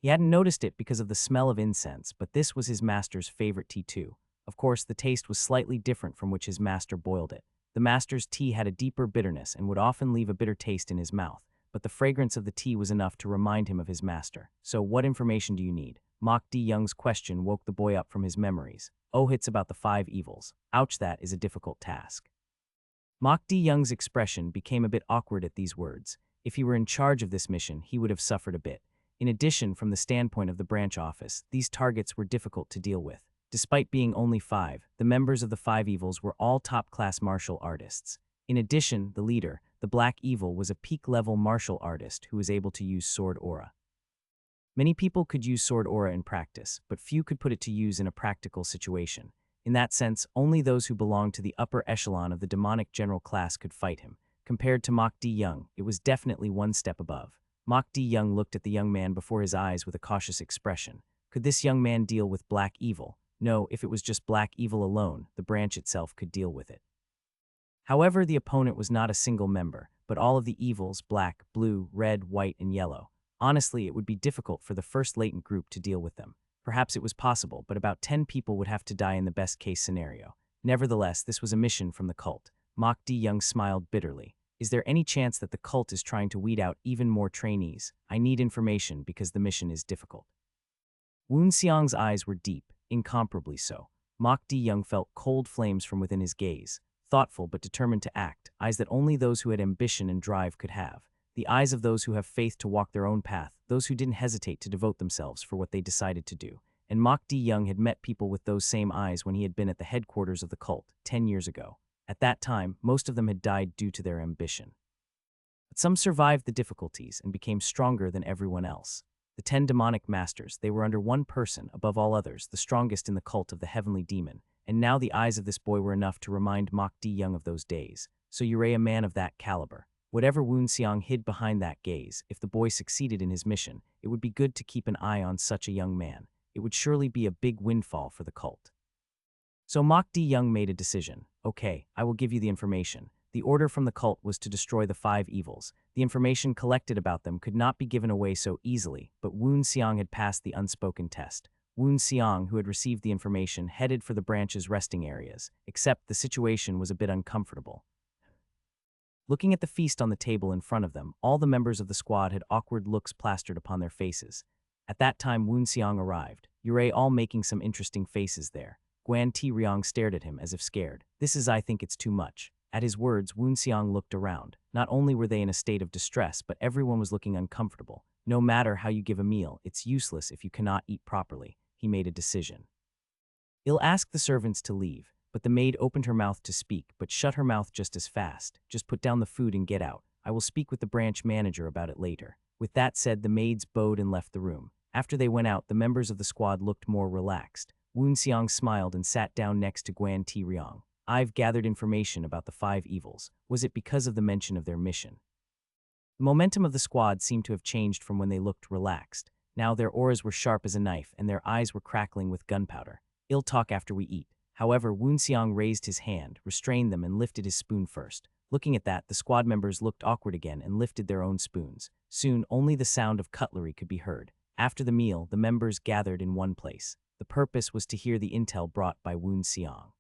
He hadn't noticed it because of the smell of incense, but this was his master's favorite tea too. Of course, the taste was slightly different from which his master boiled it. The master's tea had a deeper bitterness and would often leave a bitter taste in his mouth, but the fragrance of the tea was enough to remind him of his master. So what information do you need? Mok D-young's question woke the boy up from his memories. Oh, it's about the 5 evils. Ouch, that is a difficult task. Mok D-young's expression became a bit awkward at these words. If he were in charge of this mission, he would have suffered a bit. In addition, from the standpoint of the branch office, these targets were difficult to deal with. Despite being only 5, the members of the 5 evils were all top-class martial artists. In addition, the leader, the Black Evil, was a peak-level martial artist who was able to use sword aura. Many people could use sword aura in practice, but few could put it to use in a practical situation. In that sense, only those who belonged to the upper echelon of the demonic general class could fight him. Compared to Mok D-young, it was definitely one step above. Mok D-young looked at the young man before his eyes with a cautious expression. Could this young man deal with Black Evil? No, if it was just Black Evil alone, the branch itself could deal with it. However, the opponent was not a single member, but all of the evils, black, blue, red, white, and yellow. Honestly, it would be difficult for the first latent group to deal with them. Perhaps it was possible, but about 10 people would have to die in the best-case scenario. Nevertheless, this was a mission from the cult. Mok D-young smiled bitterly. Is there any chance that the cult is trying to weed out even more trainees? I need information because the mission is difficult. Woon Seong's eyes were deep, incomparably so. Mok D-young felt cold flames from within his gaze. Thoughtful but determined to act, eyes that only those who had ambition and drive could have. The eyes of those who have faith to walk their own path, those who didn't hesitate to devote themselves for what they decided to do. And Mok D-young had met people with those same eyes when he had been at the headquarters of the cult 10 years ago. At that time, most of them had died due to their ambition. But some survived the difficulties and became stronger than everyone else. The 10 demonic masters, they were under one person, above all others, the strongest in the cult of the heavenly demon. And now the eyes of this boy were enough to remind Mok D-young of those days. So you're a man of that caliber. Whatever Woon Seong hid behind that gaze, if the boy succeeded in his mission, it would be good to keep an eye on such a young man. It would surely be a big windfall for the cult. So Mok D-young made a decision. Okay, I will give you the information. The order from the cult was to destroy the 5 evils. The information collected about them could not be given away so easily, but Woon Seong had passed the unspoken test. Woon Seong, who had received the information, headed for the branch's resting areas, except the situation was a bit uncomfortable. Looking at the feast on the table in front of them, all the members of the squad had awkward looks plastered upon their faces. At that time, Woon Seong arrived. You're all making some interesting faces there. Guan Ti Ryong stared at him as if scared. This is, I think it's too much. At his words, Woon Seong looked around. Not only were they in a state of distress, but everyone was looking uncomfortable. No matter how you give a meal, it's useless if you cannot eat properly. He made a decision. He'll ask the servants to leave, but the maid opened her mouth to speak, but shut her mouth just as fast. Just put down the food and get out. I will speak with the branch manager about it later. With that said, the maids bowed and left the room. After they went out, the members of the squad looked more relaxed. Woon Seong smiled and sat down next to Guan Ti Ryong. I've gathered information about the 5 evils. Was it because of the mention of their mission? The momentum of the squad seemed to have changed from when they looked relaxed. Now their auras were sharp as a knife and their eyes were crackling with gunpowder. Ill talk after we eat. However, Woon Seong raised his hand, restrained them, and lifted his spoon first. Looking at that, the squad members looked awkward again and lifted their own spoons. Soon, only the sound of cutlery could be heard. After the meal, the members gathered in one place. The purpose was to hear the intel brought by Woon Seong.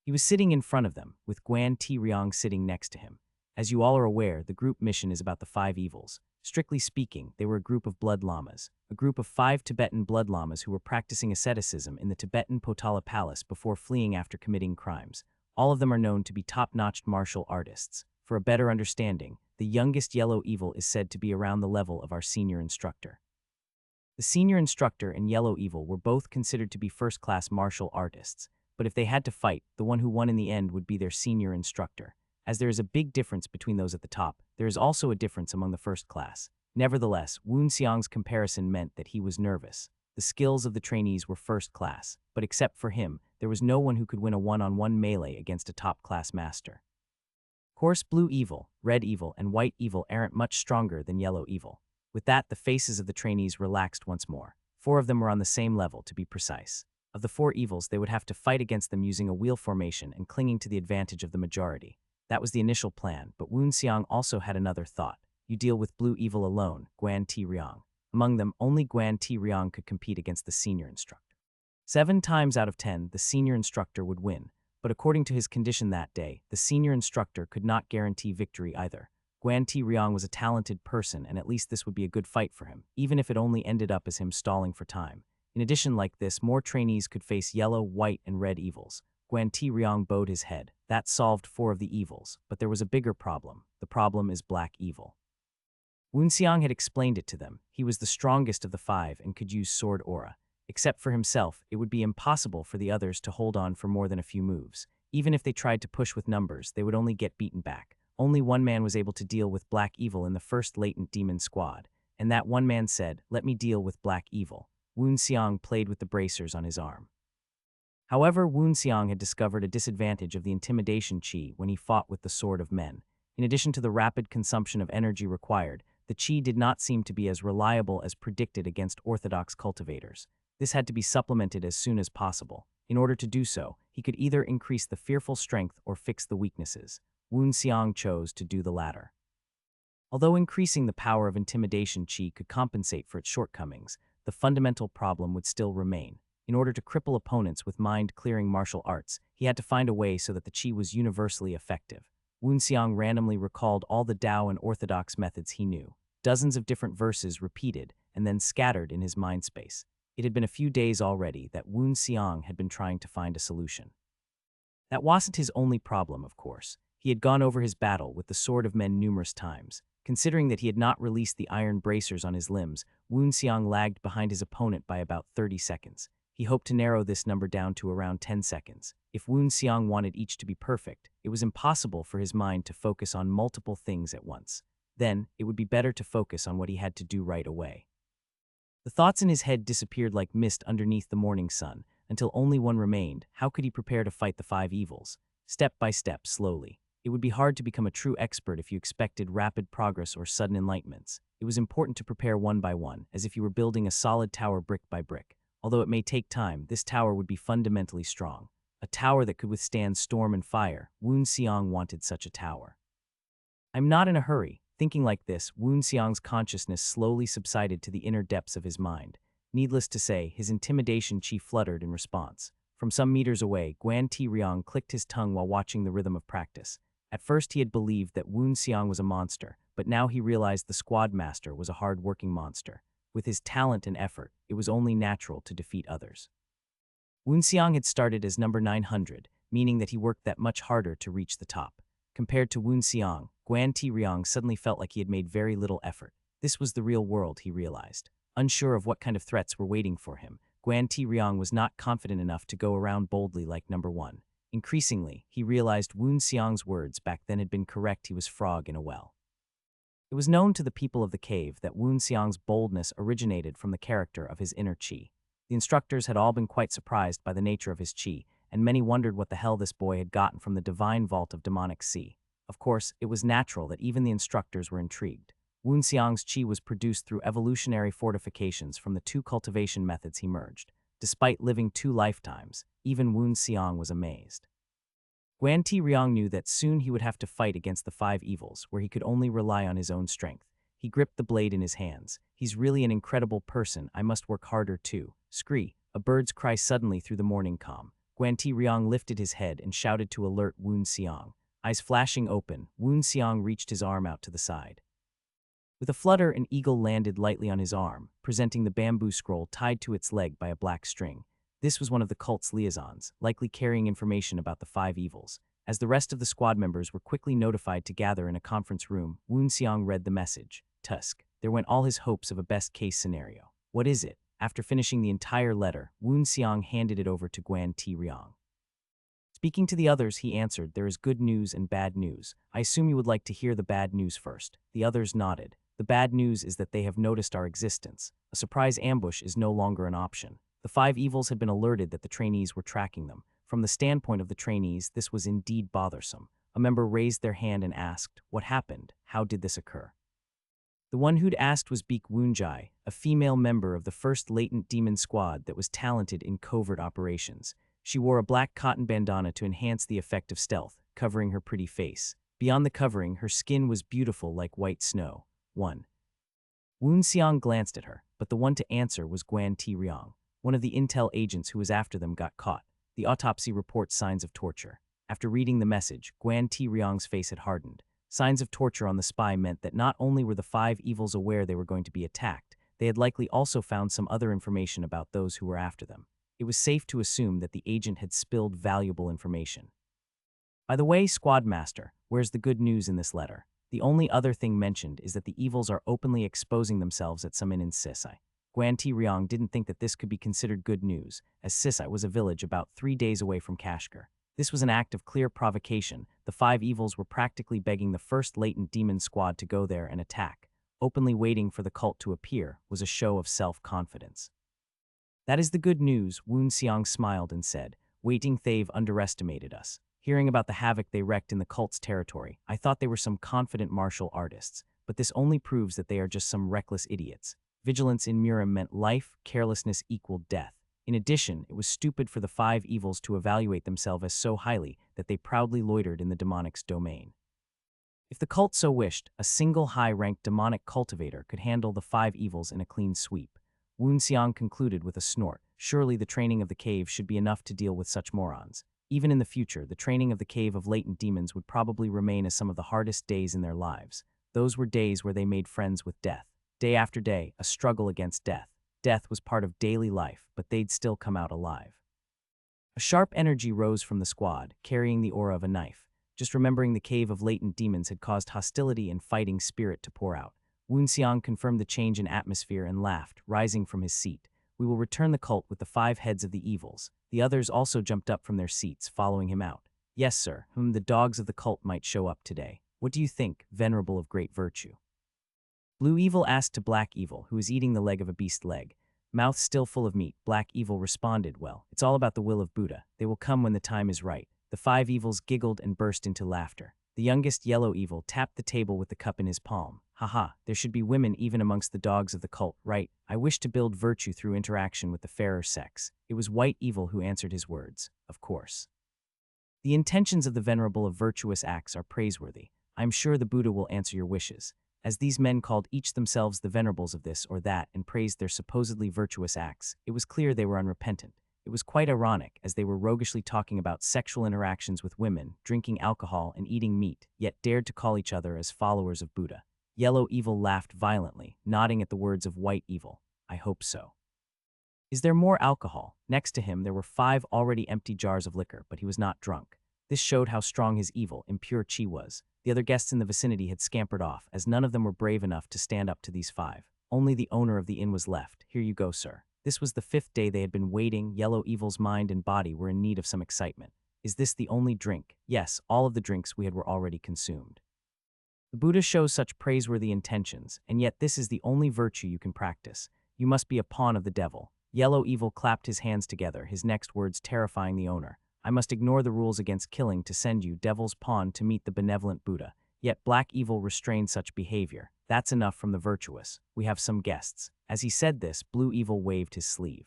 He was sitting in front of them, with Guan Ti Ryong sitting next to him. As you all are aware, the group mission is about the 5 evils. Strictly speaking, they were a group of blood lamas, a group of 5 Tibetan blood lamas who were practicing asceticism in the Tibetan Potala Palace before fleeing after committing crimes. All of them are known to be top-notch martial artists. For a better understanding, the youngest yellow evil is said to be around the level of our senior instructor. The senior instructor and yellow evil were both considered to be first-class martial artists, but if they had to fight, the one who won in the end would be their senior instructor. As there is a big difference between those at the top, there is also a difference among the first class. Nevertheless, Woon Seong's comparison meant that he was nervous. The skills of the trainees were first class, but except for him, there was no one who could win a one-on-one melee against a top-class master. Course blue evil, red evil, and white evil aren't much stronger than yellow evil. With that, the faces of the trainees relaxed once more. 4 of them were on the same level, to be precise. Of the 4 evils, they would have to fight against them using a wheel formation and clinging to the advantage of the majority. That was the initial plan, but Woon Seong also had another thought. You deal with blue evil alone, Guan Ti Ryong. Among them, only Guan Ti Ryong could compete against the senior instructor. 7 times out of 10, the senior instructor would win, but according to his condition that day, the senior instructor could not guarantee victory either. Guan Ti Ryong was a talented person, and at least this would be a good fight for him, even if it only ended up as him stalling for time. In addition, like this, more trainees could face yellow, white, and red evils. Guan Ti Ryong bowed his head. That solved 4 of the evils, but there was a bigger problem. The problem is black evil. Woon Seong had explained it to them. He was the strongest of the 5 and could use sword aura. Except for himself, it would be impossible for the others to hold on for more than a few moves. Even if they tried to push with numbers, they would only get beaten back. Only one man was able to deal with black evil in the first latent demon squad, and that one man said, "Let me deal with black evil." Woon Seong played with the bracers on his arm. However, Woon Seong had discovered a disadvantage of the intimidation chi when he fought with the Sword of Men. In addition to the rapid consumption of energy required, the chi did not seem to be as reliable as predicted against orthodox cultivators. This had to be supplemented as soon as possible. In order to do so, he could either increase the fearful strength or fix the weaknesses. Woon Seong chose to do the latter. Although increasing the power of intimidation chi could compensate for its shortcomings, the fundamental problem would still remain. In order to cripple opponents with mind-clearing martial arts, he had to find a way so that the chi was universally effective. Woon Seong randomly recalled all the Tao and orthodox methods he knew. Dozens of different verses repeated and then scattered in his mind space. It had been a few days already that Woon Seong had been trying to find a solution. That wasn't his only problem, of course. He had gone over his battle with the Sword of Men numerous times. Considering that he had not released the iron bracers on his limbs, Woon Seong lagged behind his opponent by about 30 seconds. He hoped to narrow this number down to around 10 seconds. If Woon Seong wanted each to be perfect, it was impossible for his mind to focus on multiple things at once. Then, it would be better to focus on what he had to do right away. The thoughts in his head disappeared like mist underneath the morning sun, until only one remained. How could he prepare to fight the 5 evils? Step by step, slowly. It would be hard to become a true expert if you expected rapid progress or sudden enlightenments. It was important to prepare one by one, as if you were building a solid tower brick by brick. Although it may take time, this tower would be fundamentally strong. A tower that could withstand storm and fire. Woon Seong wanted such a tower. I'm not in a hurry. Thinking like this, Woon Seong's consciousness slowly subsided to the inner depths of his mind. Needless to say, his intimidation chi fluttered in response. From some meters away, Guan Ti Ryong clicked his tongue while watching the rhythm of practice. At first he had believed that Woon Seong was a monster, but now he realized the squad master was a hard-working monster. With his talent and effort, it was only natural to defeat others. Woon Seong had started as number 900, meaning that he worked that much harder to reach the top. Compared to Woon Seong, Guan Ti Ryong suddenly felt like he had made very little effort. This was the real world, he realized. Unsure of what kind of threats were waiting for him, Guan Ti Ryong was not confident enough to go around boldly like number 1. Increasingly, he realized Woon Seong's words back then had been correct. He was frog in a well. It was known to the people of the cave that Woon Seong's boldness originated from the character of his inner chi. The instructors had all been quite surprised by the nature of his chi, and many wondered what the hell this boy had gotten from the divine vault of demonic sea. Of course, it was natural that even the instructors were intrigued. Woon Seong's chi was produced through evolutionary fortifications from the 2 cultivation methods he merged. Despite living 2 lifetimes, even Woon Seong was amazed. Guan Ti Ryong knew that soon he would have to fight against the 5 evils, where he could only rely on his own strength. He gripped the blade in his hands. He's really an incredible person. I must work harder too. Scree! A bird's cry suddenly through the morning calm. Guan Ti Ryong lifted his head and shouted to alert Woon Seong. Eyes flashing open, Woon Seong reached his arm out to the side. With a flutter, an eagle landed lightly on his arm, presenting the bamboo scroll tied to its leg by a black string. This was one of the cult's liaisons, likely carrying information about the 5 evils. As the rest of the squad members were quickly notified to gather in a conference room, Woon Seong read the message. Tusk. There went all his hopes of a best-case scenario. What is it? After finishing the entire letter, Woon Seong handed it over to Guan Ti Ryong. Speaking to the others, he answered, there is good news and bad news. I assume you would like to hear the bad news first. The others nodded. The bad news is that they have noticed our existence. A surprise ambush is no longer an option. The five evils had been alerted that the trainees were tracking them. From the standpoint of the trainees, this was indeed bothersome. A member raised their hand and asked, "What happened? How did this occur?" The one who'd asked was Beek Woonjai, a female member of the first latent demon squad that was talented in covert operations. She wore a black cotton bandana to enhance the effect of stealth, covering her pretty face. Beyond the covering, her skin was beautiful like white snow. 1. Woon Seong glanced at her, but the one to answer was Guan Ti Ryong. One of the intel agents who was after them got caught. The autopsy reports signs of torture. After reading the message, Guan Ti Ryong's face had hardened. Signs of torture on the spy meant that not only were the five evils aware they were going to be attacked, they had likely also found some other information about those who were after them. It was safe to assume that the agent had spilled valuable information. By the way, Squad Master, where's the good news in this letter? The only other thing mentioned is that the evils are openly exposing themselves at some inn in Sisai. Guan Ti Ryong didn't think that this could be considered good news, as Sisai was a village about 3 days away from Kashgar. This was an act of clear provocation. The five evils were practically begging the first latent demon squad to go there and attack. Openly waiting for the cult to appear was a show of self-confidence. That is the good news, Woon Seong smiled and said. Waiting they've underestimated us. Hearing about the havoc they wreaked in the cult's territory, I thought they were some confident martial artists, but this only proves that they are just some reckless idiots. Vigilance in Murim meant life, carelessness equaled death. In addition, it was stupid for the five evils to evaluate themselves as so highly that they proudly loitered in the demonic's domain. If the cult so wished, a single high-ranked demonic cultivator could handle the five evils in a clean sweep. Woon Seong concluded with a snort. Surely the training of the cave should be enough to deal with such morons. Even in the future, the training of the cave of latent demons would probably remain as some of the hardest days in their lives. Those were days where they made friends with death. Day after day, a struggle against death. Death was part of daily life, but they'd still come out alive. A sharp energy rose from the squad, carrying the aura of a knife. Just remembering the cave of latent demons had caused hostility and fighting spirit to pour out. Woon Seong confirmed the change in atmosphere and laughed, rising from his seat. We will return the cult with the five heads of the evils. The others also jumped up from their seats, following him out. Yes, sir, whom the dogs of the cult might show up today. What do you think, venerable of great virtue? Blue Evil asked to Black Evil, who was eating the leg of a beast leg. Mouth still full of meat, Black Evil responded, well, it's all about the will of Buddha. They will come when the time is right. The five evils giggled and burst into laughter. The youngest Yellow Evil tapped the table with the cup in his palm. Haha, there should be women even amongst the dogs of the cult, right? I wish to build virtue through interaction with the fairer sex. It was White Evil who answered his words, of course. The intentions of the venerable of virtuous acts are praiseworthy. I am sure the Buddha will answer your wishes. As these men called each themselves the venerables of this or that and praised their supposedly virtuous acts, it was clear they were unrepentant. It was quite ironic, as they were roguishly talking about sexual interactions with women, drinking alcohol, and eating meat, yet dared to call each other as followers of Buddha. Yellow Evil laughed violently, nodding at the words of White Evil. I hope so. Is there more alcohol? Next to him there were 5 already empty jars of liquor, but he was not drunk. This showed how strong his evil, impure chi was. The other guests in the vicinity had scampered off, as none of them were brave enough to stand up to these 5. Only the owner of the inn was left. Here you go, sir. This was the 5th day they had been waiting. Yellow Evil's mind and body were in need of some excitement. Is this the only drink? Yes, all of the drinks we had were already consumed. The Buddha shows such praiseworthy intentions, and yet this is the only virtue you can practice. You must be a pawn of the devil. Yellow Evil clapped his hands together, his next words terrifying the owner. I must ignore the rules against killing to send you, devil's pawn, to meet the benevolent Buddha. Yet Black Evil restrained such behavior. That's enough from the virtuous. We have some guests. As he said this, Blue Evil waved his sleeve.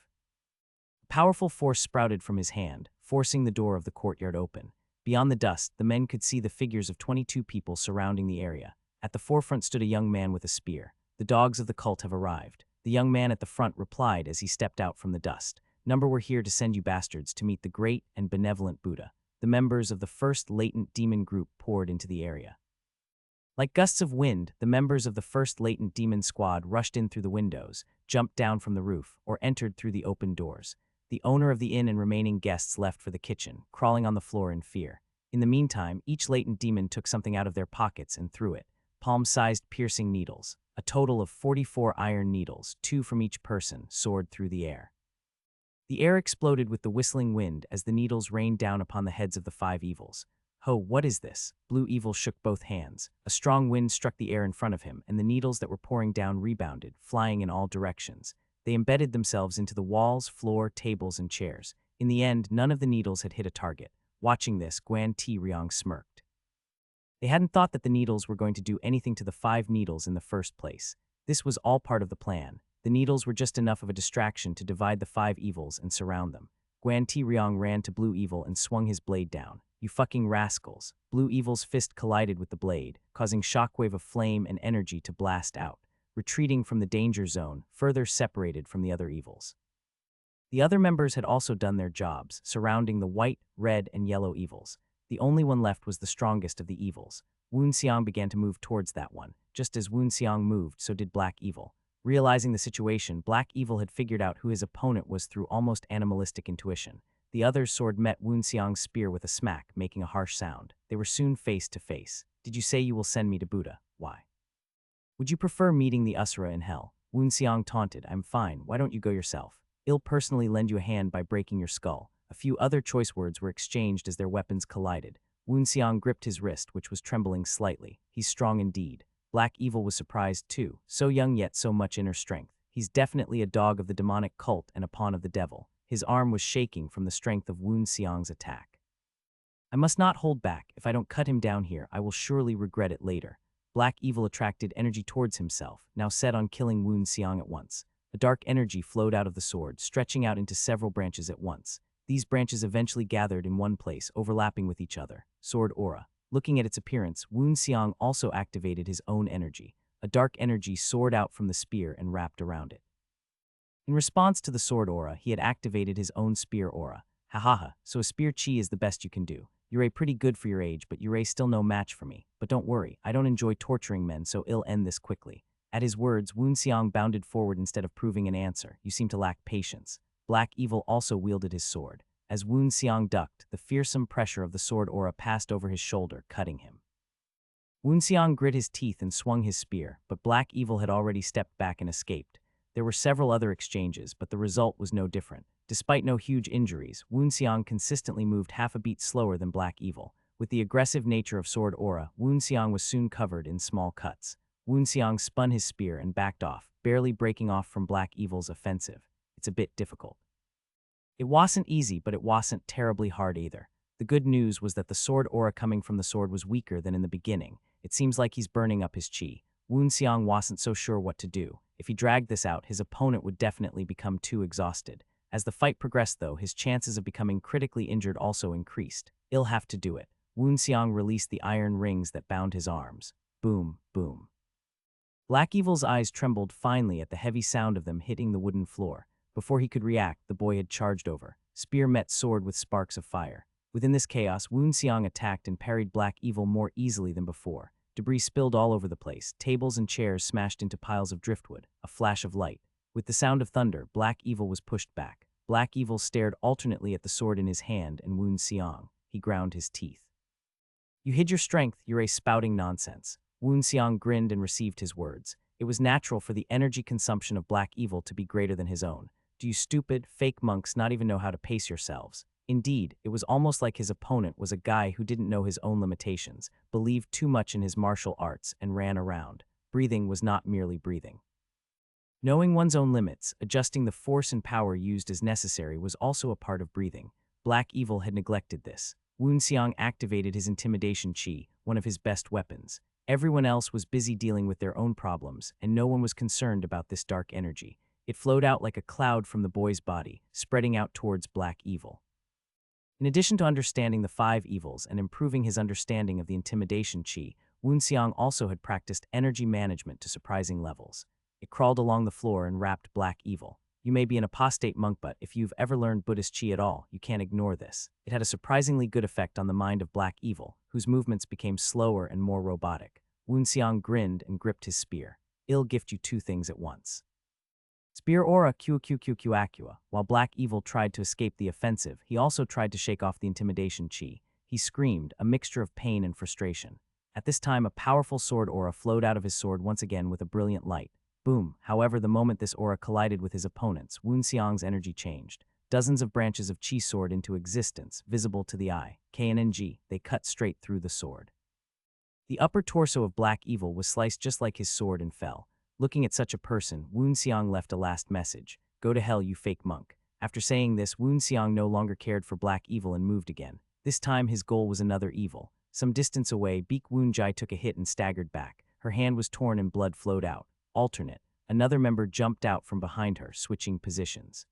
A powerful force sprouted from his hand, forcing the door of the courtyard open. Beyond the dust, the men could see the figures of 22 people surrounding the area. At the forefront stood a young man with a spear. The dogs of the cult have arrived. The young man at the front replied as he stepped out from the dust. Number, we're here to send you bastards to meet the great and benevolent Buddha. The members of the first latent demon group poured into the area. Like gusts of wind, the members of the first latent demon squad rushed in through the windows, jumped down from the roof, or entered through the open doors. The owner of the inn and remaining guests left for the kitchen, crawling on the floor in fear. In the meantime, each latent demon took something out of their pockets and threw it. Palm-sized piercing needles. A total of 44 iron needles, 2 from each person, soared through the air. The air exploded with the whistling wind as the needles rained down upon the heads of the 5 evils. Ho, what is this? Blue Evil shook both hands. A strong wind struck the air in front of him, and the needles that were pouring down rebounded, flying in all directions. They embedded themselves into the walls, floor, tables, and chairs. In the end, none of the needles had hit a target. Watching this, Guan Ti Riang smirked. They hadn't thought that the needles were going to do anything to the 5 needles in the first place. This was all part of the plan. The needles were just enough of a distraction to divide the 5 evils and surround them. Guan Ti Riang ran to Blue Evil and swung his blade down. You fucking rascals. Blue Evil's fist collided with the blade, causing shockwave of flame and energy to blast out, retreating from the danger zone, further separated from the other evils. The other members had also done their jobs, surrounding the white, red, and yellow evils. The only one left was the strongest of the evils. Woon Xiang began to move towards that one. Just as Woon Xiang moved, so did Black Evil. Realizing the situation, Black Evil had figured out who his opponent was through almost animalistic intuition. The other's sword met Woon Xiang's spear with a smack, making a harsh sound. They were soon face to face. Did you say you will send me to Buddha? Why? Would you prefer meeting the Asura in hell? Woon Xiang taunted. I'm fine. Why don't you go yourself? I'll personally lend you a hand by breaking your skull. A few other choice words were exchanged as their weapons collided. Woon Xiang gripped his wrist, which was trembling slightly. He's strong indeed. Black Evil was surprised too. So young yet so much inner strength. He's definitely a dog of the demonic cult and a pawn of the devil. His arm was shaking from the strength of Woon Xiang's attack. I must not hold back. If I don't cut him down here, I will surely regret it later. Black Evil attracted energy towards himself, now set on killing Woon Xiang at once. A dark energy flowed out of the sword, stretching out into several branches at once. These branches eventually gathered in one place, overlapping with each other. Sword aura. Looking at its appearance, Woon Xiang also activated his own energy. A dark energy soared out from the spear and wrapped around it. In response to the sword aura, he had activated his own spear aura. Ha, so a spear chi is the best you can do. You're pretty good for your age, but you're still no match for me. But don't worry, I don't enjoy torturing men, so I'll end this quickly. At his words, Woon Xiang bounded forward instead of proving an answer. You seem to lack patience. Black Evil also wielded his sword. As Woon Xiang ducked, the fearsome pressure of the sword aura passed over his shoulder, cutting him. Woon Xiang grit his teeth and swung his spear, but Black Evil had already stepped back and escaped. There were several other exchanges, but the result was no different. Despite no huge injuries, Woon Xiang consistently moved half a beat slower than Black Evil. With the aggressive nature of sword aura, Woon Xiang was soon covered in small cuts. Woon Xiang spun his spear and backed off, barely breaking off from Black Evil's offensive. It's a bit difficult. It wasn't easy, but it wasn't terribly hard either. The good news was that the sword aura coming from the sword was weaker than in the beginning. It seems like he's burning up his chi. Woon Xiang wasn't so sure what to do. If he dragged this out, his opponent would definitely become too exhausted. As the fight progressed though, his chances of becoming critically injured also increased. I'll have to do it. Woon Xiang released the iron rings that bound his arms. Boom, boom. Black Evil's eyes trembled finally at the heavy sound of them hitting the wooden floor. Before he could react, the boy had charged over. Spear met sword with sparks of fire. Within this chaos, Woon Xiang attacked and parried Black Evil more easily than before. Debris spilled all over the place. Tables and chairs smashed into piles of driftwood. A flash of light. With the sound of thunder, Black Evil was pushed back. Black Evil stared alternately at the sword in his hand and Woon Xiang. He ground his teeth. You hid your strength, you're spouting nonsense. Woon Xiang grinned and received his words. It was natural for the energy consumption of Black Evil to be greater than his own. Do you stupid, fake monks not even know how to pace yourselves? Indeed, it was almost like his opponent was a guy who didn't know his own limitations, believed too much in his martial arts, and ran around. Breathing was not merely breathing. Knowing one's own limits, adjusting the force and power used as necessary was also a part of breathing. Black Evil had neglected this. Woon Xiang activated his intimidation chi, one of his best weapons. Everyone else was busy dealing with their own problems, and no one was concerned about this dark energy. It flowed out like a cloud from the boy's body, spreading out towards Black Evil. In addition to understanding the 5 evils and improving his understanding of the intimidation chi, Woon Xiang also had practiced energy management to surprising levels. It crawled along the floor and wrapped Black Evil. You may be an apostate monk, but if you've ever learned Buddhist chi at all, you can't ignore this. It had a surprisingly good effect on the mind of Black Evil, whose movements became slower and more robotic. Woon Xiang grinned and gripped his spear. I'll gift you 2 things at once. Spear aura QQQQ. While Black Evil tried to escape the offensive, he also tried to shake off the intimidation chi. He screamed, a mixture of pain and frustration. At this time, a powerful sword aura flowed out of his sword once again with a brilliant light. Boom. However, the moment this aura collided with his opponent's, Woon Xiang's energy changed. dozens of branches of chi sword into existence, visible to the eye. KNNG, they cut straight through the sword. The upper torso of Black Evil was sliced just like his sword and fell. Looking at such a person, Woon Seong left a last message. Go to hell, you fake monk. After saying this, Woon Seong no longer cared for Black Evil and moved again. This time his goal was another evil. Some distance away, Beek Woon Jai took a hit and staggered back. Her hand was torn and blood flowed out. Alternate. Another member jumped out from behind her, switching positions.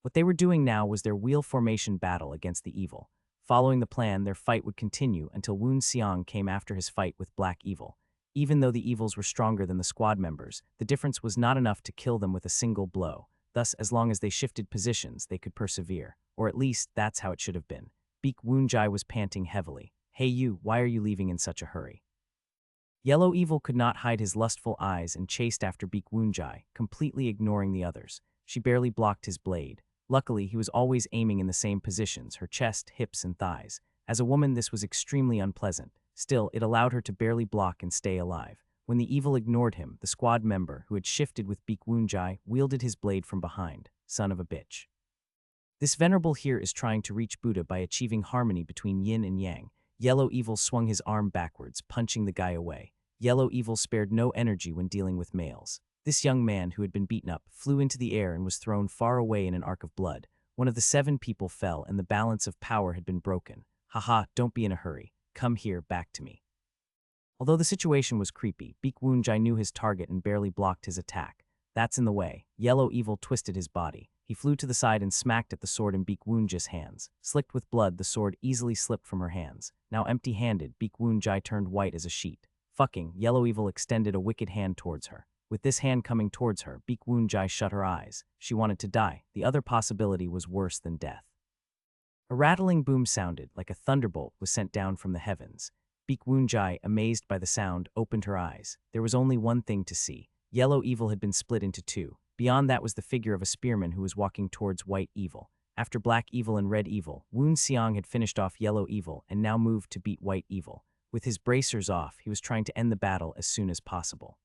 What they were doing now was their wheel formation battle against the evil. Following the plan, their fight would continue until Woon Seong came after his fight with Black Evil. Even though the evils were stronger than the squad members, the difference was not enough to kill them with a single blow. Thus, as long as they shifted positions, they could persevere. Or at least, that's how it should have been. Beek Woon Jai was panting heavily. Hey you, why are you leaving in such a hurry? Yellow Evil could not hide his lustful eyes and chased after Beek Woon Jai, completely ignoring the others. She barely blocked his blade. Luckily, he was always aiming in the same positions, her chest, hips, and thighs. As a woman, this was extremely unpleasant. Still, it allowed her to barely block and stay alive. When the evil ignored him, the squad member, who had shifted with Beek Woon Jai, wielded his blade from behind. Son of a bitch. This venerable here is trying to reach Buddha by achieving harmony between yin and yang. Yellow Evil swung his arm backwards, punching the guy away. Yellow Evil spared no energy when dealing with males. This young man, who had been beaten up, flew into the air and was thrown far away in an arc of blood. One of the 7 people fell and the balance of power had been broken. Haha, don't be in a hurry. Come here, back to me. Although the situation was creepy, Beek Woon Jai knew his target and barely blocked his attack. That's in the way. Yellow Evil twisted his body. He flew to the side and smacked at the sword in Beek Woon Jai's hands. Slicked with blood, the sword easily slipped from her hands. Now empty-handed, Beek Woon Jai turned white as a sheet. Fucking, Yellow Evil extended a wicked hand towards her. With this hand coming towards her, Beek Woon Jai shut her eyes. She wanted to die. The other possibility was worse than death. A rattling boom sounded, like a thunderbolt was sent down from the heavens. Beek Woon Jai, amazed by the sound, opened her eyes. There was only one thing to see. Yellow Evil had been split into 2. Beyond that was the figure of a spearman who was walking towards White Evil. After Black Evil and Red Evil, Woon Seong had finished off Yellow Evil and now moved to beat White Evil. With his bracers off, he was trying to end the battle as soon as possible.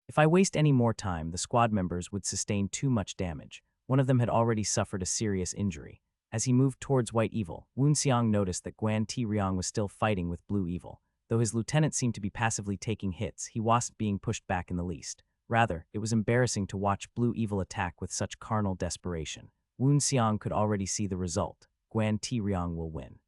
If I waste any more time, the squad members would sustain too much damage. One of them had already suffered a serious injury. As he moved towards White Evil, Woon Seong noticed that Guan Ti Ryong was still fighting with Blue Evil. Though his lieutenant seemed to be passively taking hits, he wasn't being pushed back in the least. Rather, it was embarrassing to watch Blue Evil attack with such carnal desperation. Woon Seong could already see the result. Guan Ti Ryong will win.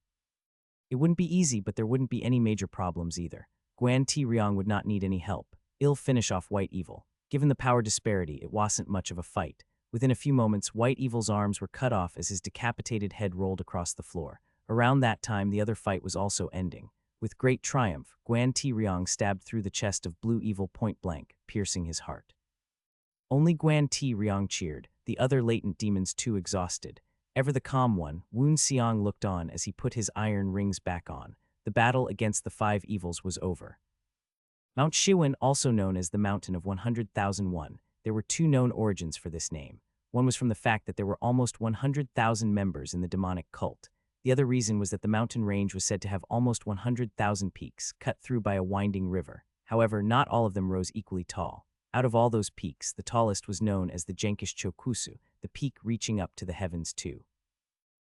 It wouldn't be easy, but there wouldn't be any major problems either. Guan Ti Ryong would not need any help. He'll finish off White Evil. Given the power disparity, it wasn't much of a fight. Within a few moments, White Evil's arms were cut off as his decapitated head rolled across the floor. Around that time, the other fight was also ending. With great triumph, Guan Ti Ryong stabbed through the chest of Blue Evil point blank, piercing his heart. Only Guan Ti Ryong cheered, the other latent demons too exhausted. Ever the calm one, Woon Seong looked on as he put his iron rings back on. The battle against the 5 evils was over. Mount Shiwen, also known as the Mountain of 100,001, there were 2 known origins for this name. One was from the fact that there were almost 100,000 members in the demonic cult. The other reason was that the mountain range was said to have almost 100,000 peaks, cut through by a winding river. However, not all of them rose equally tall. Out of all those peaks, the tallest was known as the Genkish Chokusu, the peak reaching up to the heavens too.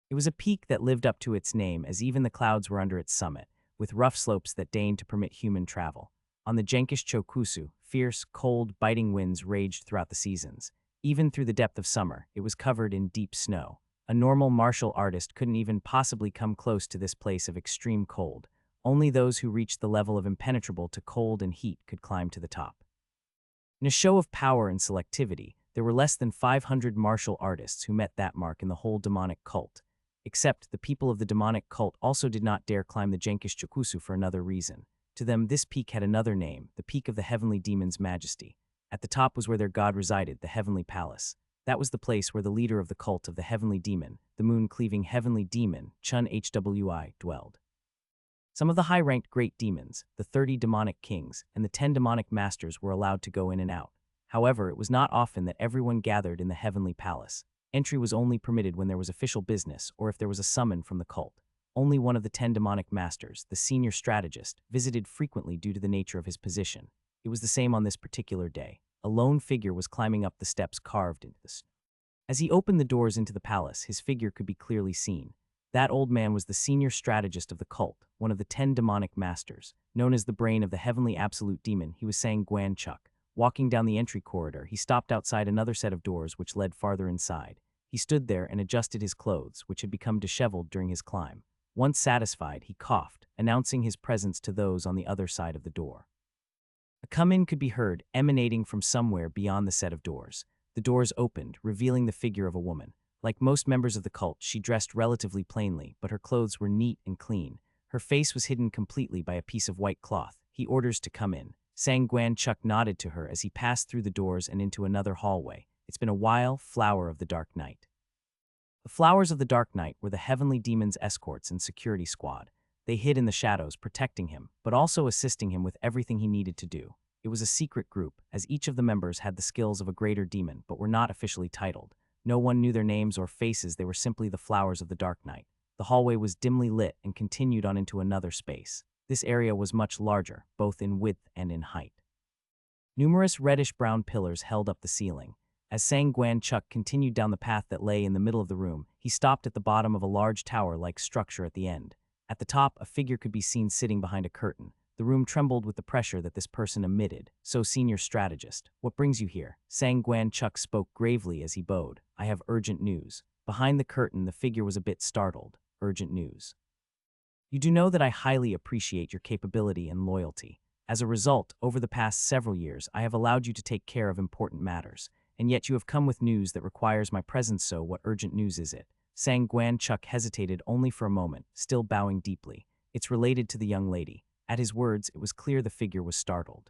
It was a peak that lived up to its name, as even the clouds were under its summit, with rough slopes that deigned to permit human travel. On the Genkish Chokusu, fierce, cold, biting winds raged throughout the seasons. Even through the depth of summer, it was covered in deep snow. A normal martial artist couldn't even possibly come close to this place of extreme cold. Only those who reached the level of impenetrable to cold and heat could climb to the top. In a show of power and selectivity, there were less than 500 martial artists who met that mark in the whole demonic cult. Except the people of the demonic cult also did not dare climb the Genkish Chokusu for another reason. To them, this peak had another name, the Peak of the Heavenly Demon's Majesty. At the top was where their god resided, the Heavenly Palace. That was the place where the leader of the cult of the Heavenly Demon, the moon-cleaving Heavenly Demon, Chun Hwi, dwelled. Some of the high-ranked great demons, the 30 demonic kings, and the 10 demonic masters were allowed to go in and out. However, it was not often that everyone gathered in the Heavenly Palace. Entry was only permitted when there was official business or if there was a summon from the cult. Only one of the 10 demonic masters, the senior strategist, visited frequently due to the nature of his position. It was the same on this particular day. A lone figure was climbing up the steps carved into the snow. As he opened the doors into the palace, his figure could be clearly seen. That old man was the senior strategist of the cult, one of the 10 demonic masters. Known as the brain of the heavenly absolute demon, he was Sang Chuk. Walking down the entry corridor, he stopped outside another set of doors which led farther inside. He stood there and adjusted his clothes, which had become disheveled during his climb. Once satisfied, he coughed, announcing his presence to those on the other side of the door. A come-in could be heard, emanating from somewhere beyond the set of doors. The doors opened, revealing the figure of a woman. Like most members of the cult, she dressed relatively plainly, but her clothes were neat and clean. Her face was hidden completely by a piece of white cloth. He orders to come in. Sang Chuk nodded to her as he passed through the doors and into another hallway. It's been a while, flower of the Dark Night. The Flowers of the Dark Night were the heavenly demon's escorts and security squad. They hid in the shadows, protecting him, but also assisting him with everything he needed to do. It was a secret group, as each of the members had the skills of a greater demon, but were not officially titled. No one knew their names or faces, they were simply the Flowers of the Dark Night. The hallway was dimly lit and continued on into another space. This area was much larger, both in width and in height. Numerous reddish-brown pillars held up the ceiling. As Sang Chuk continued down the path that lay in the middle of the room, he stopped at the bottom of a large tower-like structure at the end. At the top, a figure could be seen sitting behind a curtain. The room trembled with the pressure that this person emitted. So, senior strategist, what brings you here? Sang Chuk spoke gravely as he bowed. I have urgent news. Behind the curtain, the figure was a bit startled. Urgent news. You do know that I highly appreciate your capability and loyalty. As a result, over the past several years, I have allowed you to take care of important matters. And yet you have come with news that requires my presence, so what urgent news is it? Sang Chuk hesitated only for a moment, still bowing deeply. It's related to the young lady. At his words, it was clear the figure was startled.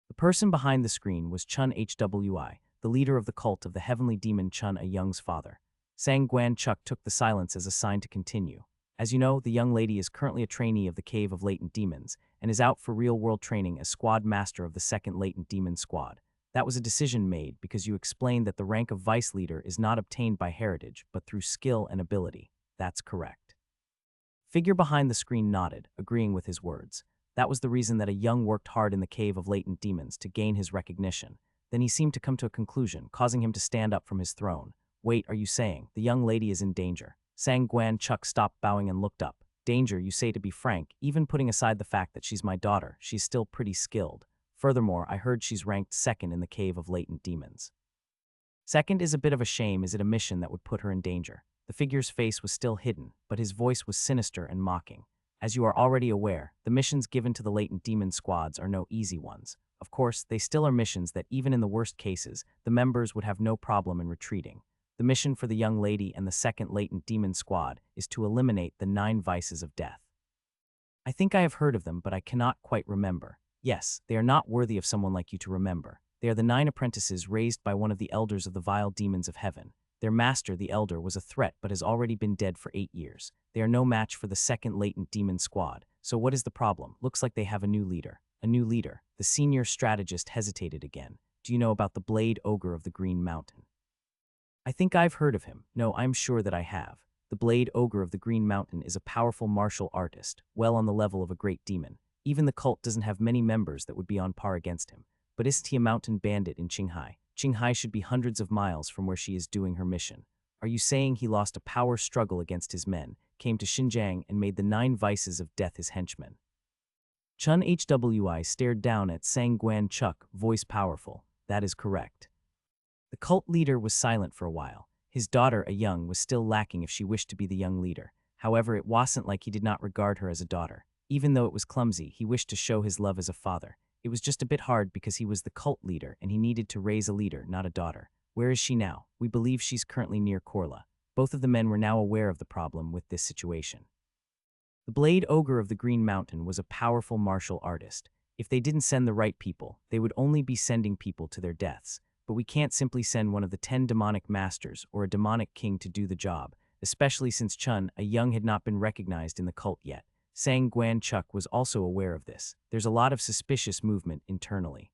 The person behind the screen was Chun Hwi, the leader of the cult of the heavenly demon Chun A-Young's father. Sang Chuk took the silence as a sign to continue. As you know, the young lady is currently a trainee of the Cave of Latent Demons, and is out for real-world training as squad master of the 2nd Latent Demon Squad. That was a decision made because you explained that the rank of vice leader is not obtained by heritage, but through skill and ability. That's correct. Figure behind the screen nodded, agreeing with his words. That was the reason that A-Young worked hard in the Cave of Latent Demons, to gain his recognition. Then he seemed to come to a conclusion, causing him to stand up from his throne. Wait, are you saying the young lady is in danger? Sang Chuk stopped bowing and looked up. Danger, you say? To be frank, even putting aside the fact that she's my daughter, she's still pretty skilled. Furthermore, I heard she's ranked 2nd in the Cave of Latent Demons. 2nd is a bit of a shame. Is it a mission that would put her in danger? The figure's face was still hidden, but his voice was sinister and mocking. As you are already aware, the missions given to the Latent Demon Squads are no easy ones. Of course, they still are missions that even in the worst cases, the members would have no problem in retreating. The mission for the young lady and the 2nd Latent Demon Squad is to eliminate the 9 vices of death. I think I have heard of them, but I cannot quite remember. Yes, they are not worthy of someone like you to remember. They are the 9 apprentices raised by one of the elders of the vile demons of heaven. Their master, the elder, was a threat but has already been dead for 8 years. They are no match for the 2nd Latent Demon Squad. So what is the problem? Looks like they have a new leader. A new leader. The senior strategist hesitated again. Do you know about the Blade Ogre of the Green Mountain? I think I've heard of him. No, I'm sure that I have. The Blade Ogre of the Green Mountain is a powerful martial artist, well on the level of a great demon. Even the cult doesn't have many members that would be on par against him. But isn't he a mountain bandit in Qinghai? Qinghai should be hundreds of miles from where she is doing her mission. Are you saying he lost a power struggle against his men, came to Xinjiang and made the 9 vices of death his henchmen? Chun Hwi stared down at Sang Chuk, voice powerful. That is correct. The cult leader was silent for a while. His daughter, A-Young, was still lacking if she wished to be the young leader. However, it wasn't like he did not regard her as a daughter. Even though it was clumsy, he wished to show his love as a father. It was just a bit hard because he was the cult leader and he needed to raise a leader, not a daughter. Where is she now? We believe she's currently near Korla. Both of the men were now aware of the problem with this situation. The Blade Ogre of the Green Mountain was a powerful martial artist. If they didn't send the right people, they would only be sending people to their deaths. But we can't simply send one of the 10 demonic masters or a demonic king to do the job, especially since Chun A-Young had not been recognized in the cult yet. Sang Chuk was also aware of this. There's a lot of suspicious movement internally.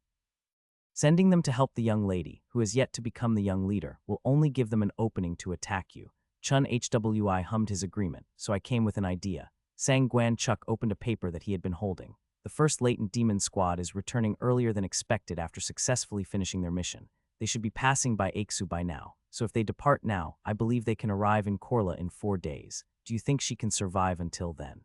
Sending them to help the young lady, who has yet to become the young leader, will only give them an opening to attack you. Chun Hwi hummed his agreement, so I came with an idea. Sang Chuk opened a paper that he had been holding. The 1st Latent Demon Squad is returning earlier than expected after successfully finishing their mission. They should be passing by Aiksu by now. so if they depart now, I believe they can arrive in Korla in 4 days. Do you think she can survive until then?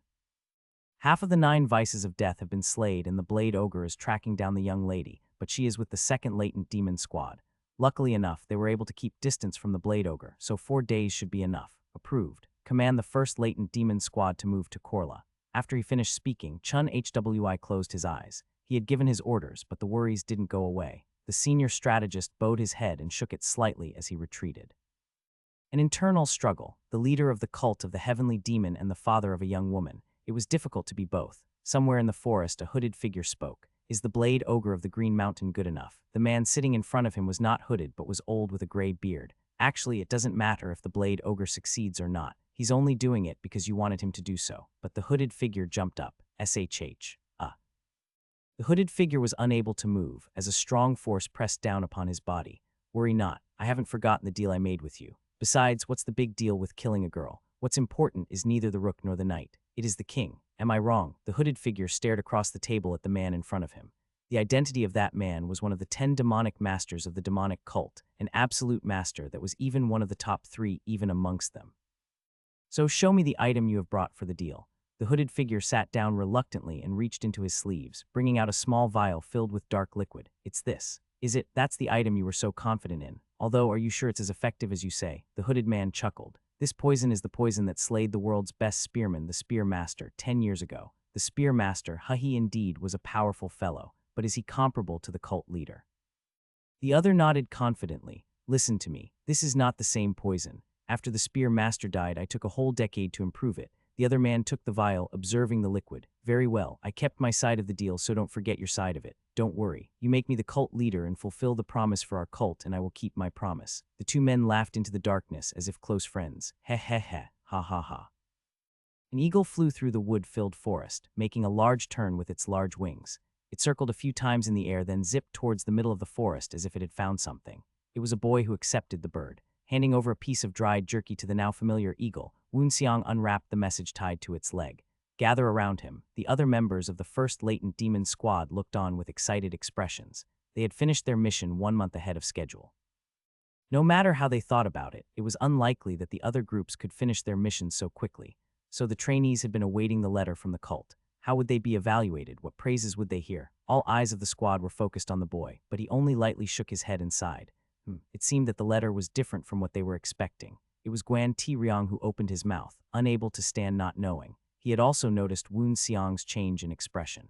Half of the 9 vices of death have been slayed and the Blade Ogre is tracking down the young lady, but she is with the second latent demon squad. Luckily enough, they were able to keep distance from the Blade Ogre, so 4 days should be enough. Approved. Command the first latent demon squad to move to Korla. After he finished speaking, Chun Hwi closed his eyes. He had given his orders, but the worries didn't go away. The senior strategist bowed his head and shook it slightly as he retreated. An internal struggle, the leader of the cult of the heavenly demon and the father of a young woman. It was difficult to be both. Somewhere in the forest, a hooded figure spoke. Is the Blade Ogre of the Green Mountain good enough? The man sitting in front of him was not hooded but was old with a gray beard. Actually, it doesn't matter if the Blade Ogre succeeds or not. He's only doing it because you wanted him to do so. But the hooded figure jumped up. SHH. The hooded figure was unable to move, as a strong force pressed down upon his body. Worry not, I haven't forgotten the deal I made with you. Besides, what's the big deal with killing a girl? What's important is neither the rook nor the knight. It is the king. Am I wrong? The hooded figure stared across the table at the man in front of him. The identity of that man was one of the 10 demonic masters of the demonic cult, an absolute master that was even one of the top 3 even amongst them. So show me the item you have brought for the deal. The hooded figure sat down reluctantly and reached into his sleeves, bringing out a small vial filled with dark liquid. It's this. Is it? That's the item you were so confident in. Although, are you sure it's as effective as you say? The hooded man chuckled. This poison is the poison that slayed the world's best spearman, the Spear Master, 10 years ago. The Spear Master, he indeed was a powerful fellow, but is he comparable to the cult leader? The other nodded confidently. Listen to me. This is not the same poison. After the Spear Master died, I took a whole decade to improve it. The other man took the vial, observing the liquid. Very well, I kept my side of the deal, so don't forget your side of it. Don't worry. You make me the cult leader and fulfill the promise for our cult, and I will keep my promise. The 2 men laughed into the darkness as if close friends. Heh heh heh, ha ha ha. An eagle flew through the wood-filled forest, making a large turn with its large wings. It circled a few times in the air, then zipped towards the middle of the forest as if it had found something. It was a boy who accepted the bird. Handing over a piece of dried jerky to the now familiar eagle, Woonseong unwrapped the message tied to its leg. Gather around him. The other members of the first latent demon squad looked on with excited expressions. They had finished their mission 1 month ahead of schedule. No matter how they thought about it, it was unlikely that the other groups could finish their missions so quickly. So the trainees had been awaiting the letter from the cult. How would they be evaluated? What praises would they hear? All eyes of the squad were focused on the boy, but he only lightly shook his head and sighed. It seemed that the letter was different from what they were expecting. It was Guan Ti-ryong who opened his mouth, unable to stand not knowing. He had also noticed Woon-seong's change in expression.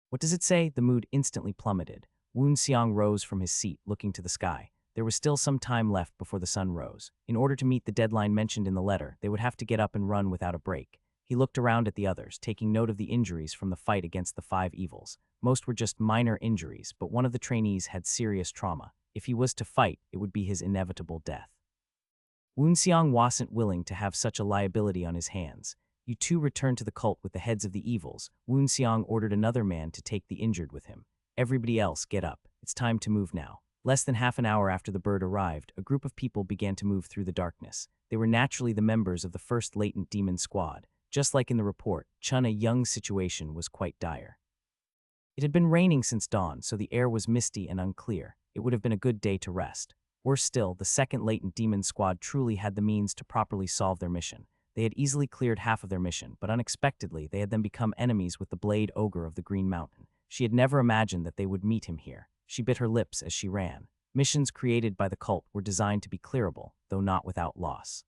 What does it say? The mood instantly plummeted. Woon-seong rose from his seat, looking to the sky. There was still some time left before the sun rose. In order to meet the deadline mentioned in the letter, they would have to get up and run without a break. He looked around at the others, taking note of the injuries from the fight against the 5 evils. Most were just minor injuries, but one of the trainees had serious trauma. If he was to fight, it would be his inevitable death. Woon-seong wasn't willing to have such a liability on his hands. You 2 returned to the cult with the heads of the evils. Woon-seong ordered another man to take the injured with him. Everybody else, get up. It's time to move now. Less than half an hour after the bird arrived, a group of people began to move through the darkness. They were naturally the members of the first latent demon squad. Just like in the report, Chun Young's situation was quite dire. It had been raining since dawn, so the air was misty and unclear. It would have been a good day to rest. Worse still, the second latent demon squad truly had the means to properly solve their mission. They had easily cleared half of their mission, but unexpectedly, they had then become enemies with the Blade Ogre of the Green Mountain. She had never imagined that they would meet him here. She bit her lips as she ran. Missions created by the cult were designed to be clearable, though not without loss.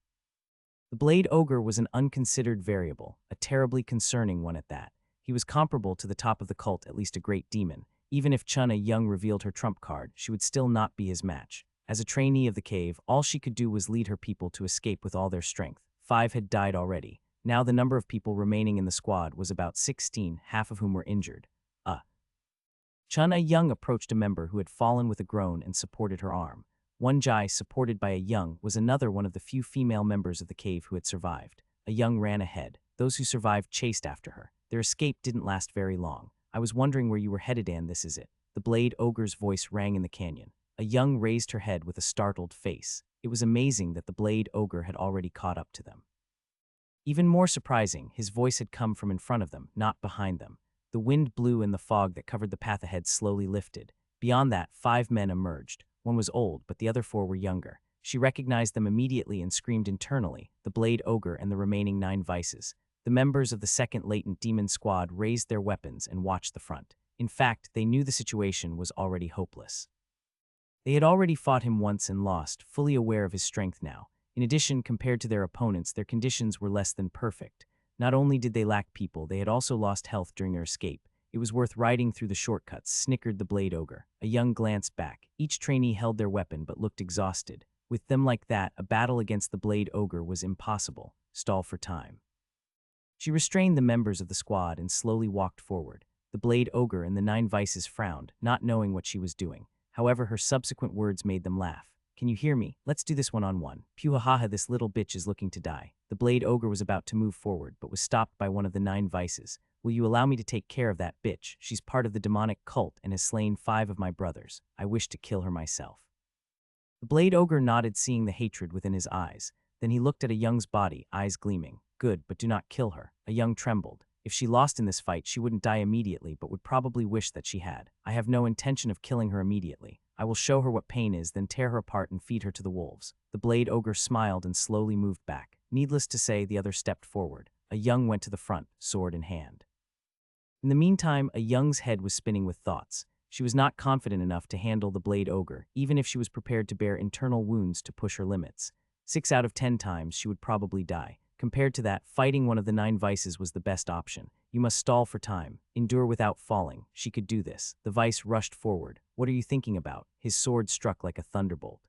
The Blade Ogre was an unconsidered variable, a terribly concerning one at that. He was comparable to the top of the cult, at least a great demon. Even if Chun Young revealed her trump card, she would still not be his match. As a trainee of the cave, all she could do was lead her people to escape with all their strength. 5 had died already. Now the number of people remaining in the squad was about 16, half of whom were injured. Chun Young approached a member who had fallen with a groan and supported her arm. One Jai, supported by a Young, was another one of the few female members of the cave who had survived. A Young ran ahead. Those who survived chased after her. Their escape didn't last very long. I was wondering where you were headed, and this is it. The Blade Ogre's voice rang in the canyon. A Young raised her head with a startled face. It was amazing that the Blade Ogre had already caught up to them. Even more surprising, his voice had come from in front of them, not behind them. The wind blew and the fog that covered the path ahead slowly lifted. Beyond that, 5 men emerged. One was old, but the other 4 were younger. She recognized them immediately and screamed internally, the Blade Ogre and the remaining 9 vices. The members of the second latent demon squad raised their weapons and watched the front. In fact, they knew the situation was already hopeless. They had already fought him once and lost, fully aware of his strength now. In addition, compared to their opponents, their conditions were less than perfect. Not only did they lack people, they had also lost health during their escape. It was worth riding through the shortcuts, snickered the Blade Ogre. A young glanced back. Each trainee held their weapon but looked exhausted. With them like that, a battle against the Blade Ogre was impossible. Stall for time. She restrained the members of the squad and slowly walked forward. The Blade Ogre and the 9 vices frowned, not knowing what she was doing. However, her subsequent words made them laugh. Can you hear me? Let's do this one-on-one. Puhahaha, this little bitch is looking to die. The Blade Ogre was about to move forward, but was stopped by one of the 9 vices. Will you allow me to take care of that bitch? She's part of the demonic cult and has slain 5 of my brothers. I wish to kill her myself. The Blade Ogre nodded, seeing the hatred within his eyes. Then he looked at a young's body, eyes gleaming. Good, but do not kill her. A young trembled. If she lost in this fight, she wouldn't die immediately, but would probably wish that she had. I have no intention of killing her immediately. I will show her what pain is, then tear her apart and feed her to the wolves. The Blade Ogre smiled and slowly moved back. Needless to say, the other stepped forward. A young went to the front, sword in hand. In the meantime, a young's head was spinning with thoughts. She was not confident enough to handle the Blade Ogre, even if she was prepared to bear internal wounds to push her limits. 6 out of 10 times, she would probably die. Compared to that, fighting one of the 9 vices was the best option. You must stall for time. Endure without falling. She could do this. The vice rushed forward. What are you thinking about? His sword struck like a thunderbolt.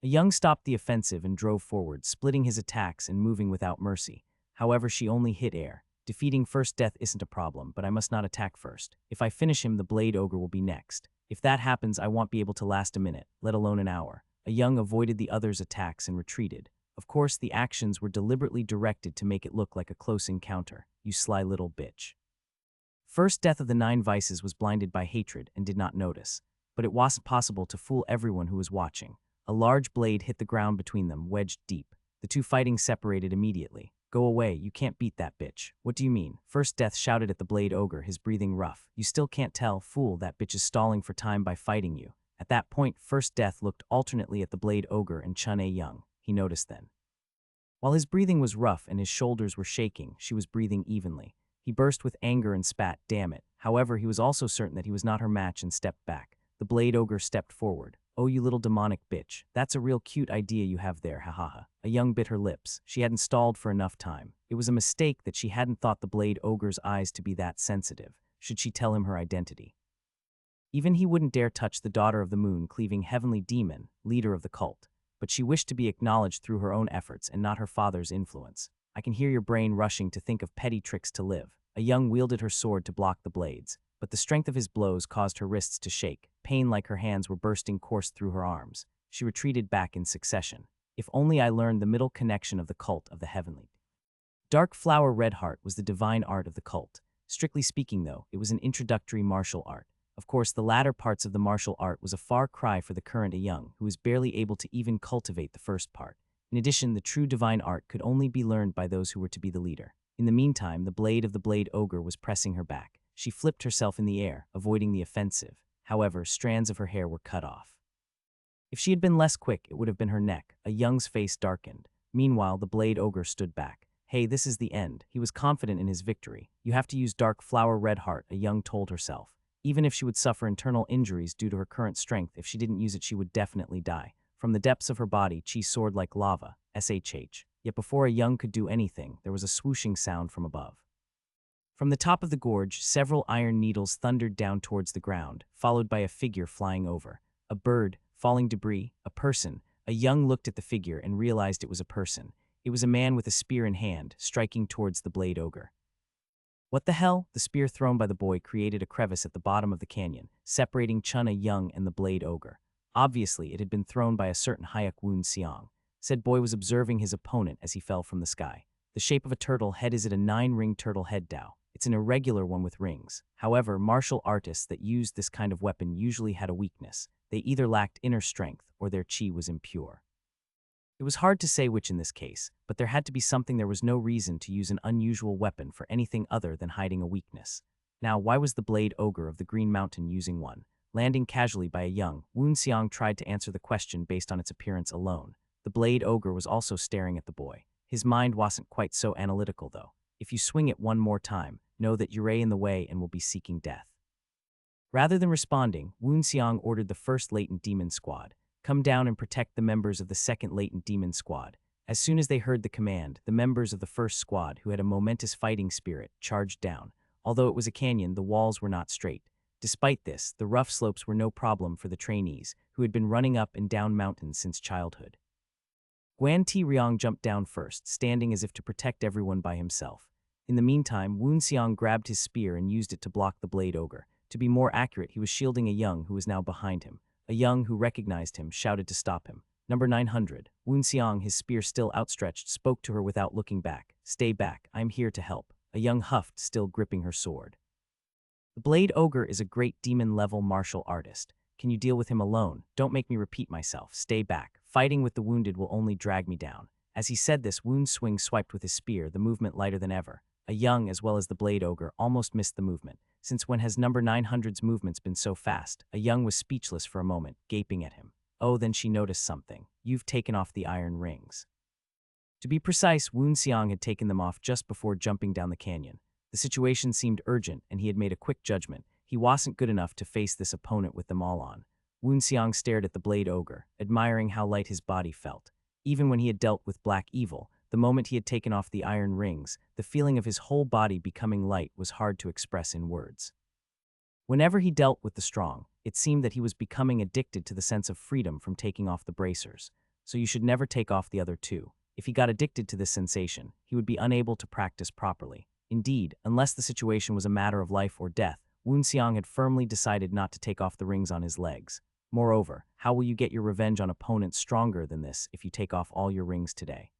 A young stopped the offensive and drove forward, splitting his attacks and moving without mercy. However, she only hit air. Defeating first death isn't a problem, but I must not attack first. If I finish him, the Blade Ogre will be next. If that happens, I won't be able to last a minute, let alone an hour. A young avoided the other's attacks and retreated. Of course, the actions were deliberately directed to make it look like a close encounter. You sly little bitch. First death of the 9 vices was blinded by hatred and did not notice. But it wasn't possible to fool everyone who was watching. A large blade hit the ground between them, wedged deep. The 2 fighting separated immediately. Go away, you can't beat that bitch. What do you mean? First Death shouted at the Blade Ogre, his breathing rough. You still can't tell, fool, that bitch is stalling for time by fighting you. At that point, First Death looked alternately at the Blade Ogre and Chun-A Young. He noticed then. While his breathing was rough and his shoulders were shaking, she was breathing evenly. He burst with anger and spat, damn it. However, he was also certain that he was not her match and stepped back. The Blade Ogre stepped forward. Oh, you little demonic bitch. That's a real cute idea you have there, hahaha. A young bit her lips. She hadn't stalled for enough time. It was a mistake that she hadn't thought the Blade Ogre's eyes to be that sensitive. Should she tell him her identity? Even he wouldn't dare touch the daughter of the moon, cleaving heavenly demon, leader of the cult. But she wished to be acknowledged through her own efforts and not her father's influence. I can hear your brain rushing to think of petty tricks to live. A young wielded her sword to block the blades, but the strength of his blows caused her wrists to shake. Pain like her hands were bursting coursed through her arms. She retreated back in succession. If only I learned the middle connection of the cult of the heavenly. Dark Flower Red Heart was the divine art of the cult. Strictly speaking, though, it was an introductory martial art. Of course, the latter parts of the martial art was a far cry for the current young, who was barely able to even cultivate the first part. In addition, the true divine art could only be learned by those who were to be the leader. In the meantime, the blade of the Blade Ogre was pressing her back. She flipped herself in the air, avoiding the offensive. However, strands of her hair were cut off. If she had been less quick, it would have been her neck. A young's face darkened. Meanwhile, the Blade Ogre stood back. Hey, this is the end. He was confident in his victory. You have to use Dark Flower Red Heart, a young told herself. Even if she would suffer internal injuries due to her current strength, if she didn't use it, she would definitely die. From the depths of her body, chi soared like lava, shh. Yet before a young could do anything, there was a swooshing sound from above. From the top of the gorge, several iron needles thundered down towards the ground, followed by a figure flying over. A bird, falling debris, a person. A young looked at the figure and realized it was a person. It was a man with a spear in hand, striking towards the Blade Ogre. What the hell? The spear thrown by the boy created a crevice at the bottom of the canyon, separating Chun-A Young and the Blade Ogre. Obviously, it had been thrown by a certain Hayek Woon Seong. Said boy was observing his opponent as he fell from the sky. The shape of a turtle head is it a 9-ring turtle head Dao. It's an irregular one with rings. However, martial artists that used this kind of weapon usually had a weakness. They either lacked inner strength or their chi was impure. It was hard to say which in this case, but there had to be something. There was no reason to use an unusual weapon for anything other than hiding a weakness. Now, why was the Blade Ogre of the Green Mountain using one? landing casually by a young. Woon Seong tried to answer the question based on its appearance alone. The blade ogre was also staring at the boy. His mind wasn't quite so analytical, though. If you swing it one more time, know that you're in the way and will be seeking death. Rather than responding, Woon Seong ordered the first latent demon squad, come down and protect the members of the second latent demon squad. As soon as they heard the command, the members of the first squad, who had a momentous fighting spirit, charged down. Although it was a canyon, the walls were not straight. Despite this, the rough slopes were no problem for the trainees, who had been running up and down mountains since childhood. Guan Ti Ryong jumped down first, standing as if to protect everyone by himself. In the meantime, Woon Seong grabbed his spear and used it to block the blade ogre. To be more accurate, he was shielding a young who was now behind him. A young who recognized him shouted to stop him. Number 900. Woon Seong, his spear still outstretched, spoke to her without looking back. Stay back, I'm here to help. A young huffed, still gripping her sword. The blade ogre is a great demon-level martial artist. Can you deal with him alone? Don't make me repeat myself. Stay back. Fighting with the wounded will only drag me down. As he said this, Woon Swing swiped with his spear, the movement lighter than ever. A young, as well as the blade ogre, almost missed the movement. Since when has number 900's movements been so fast? A young was speechless for a moment, gaping at him. Oh, then she noticed something. You've taken off the iron rings. To be precise, Woon Seong had taken them off just before jumping down the canyon. The situation seemed urgent, and he had made a quick judgment. He wasn't good enough to face this opponent with them all on. Woon Seong stared at the blade ogre, admiring how light his body felt. Even when he had dealt with black evil, the moment he had taken off the iron rings, the feeling of his whole body becoming light was hard to express in words. Whenever he dealt with the strong, it seemed that he was becoming addicted to the sense of freedom from taking off the bracers. So you should never take off the other two. If he got addicted to this sensation, he would be unable to practice properly. Indeed, unless the situation was a matter of life or death, Woon Seong had firmly decided not to take off the rings on his legs. Moreover, how will you get your revenge on opponents stronger than this if you take off all your rings today?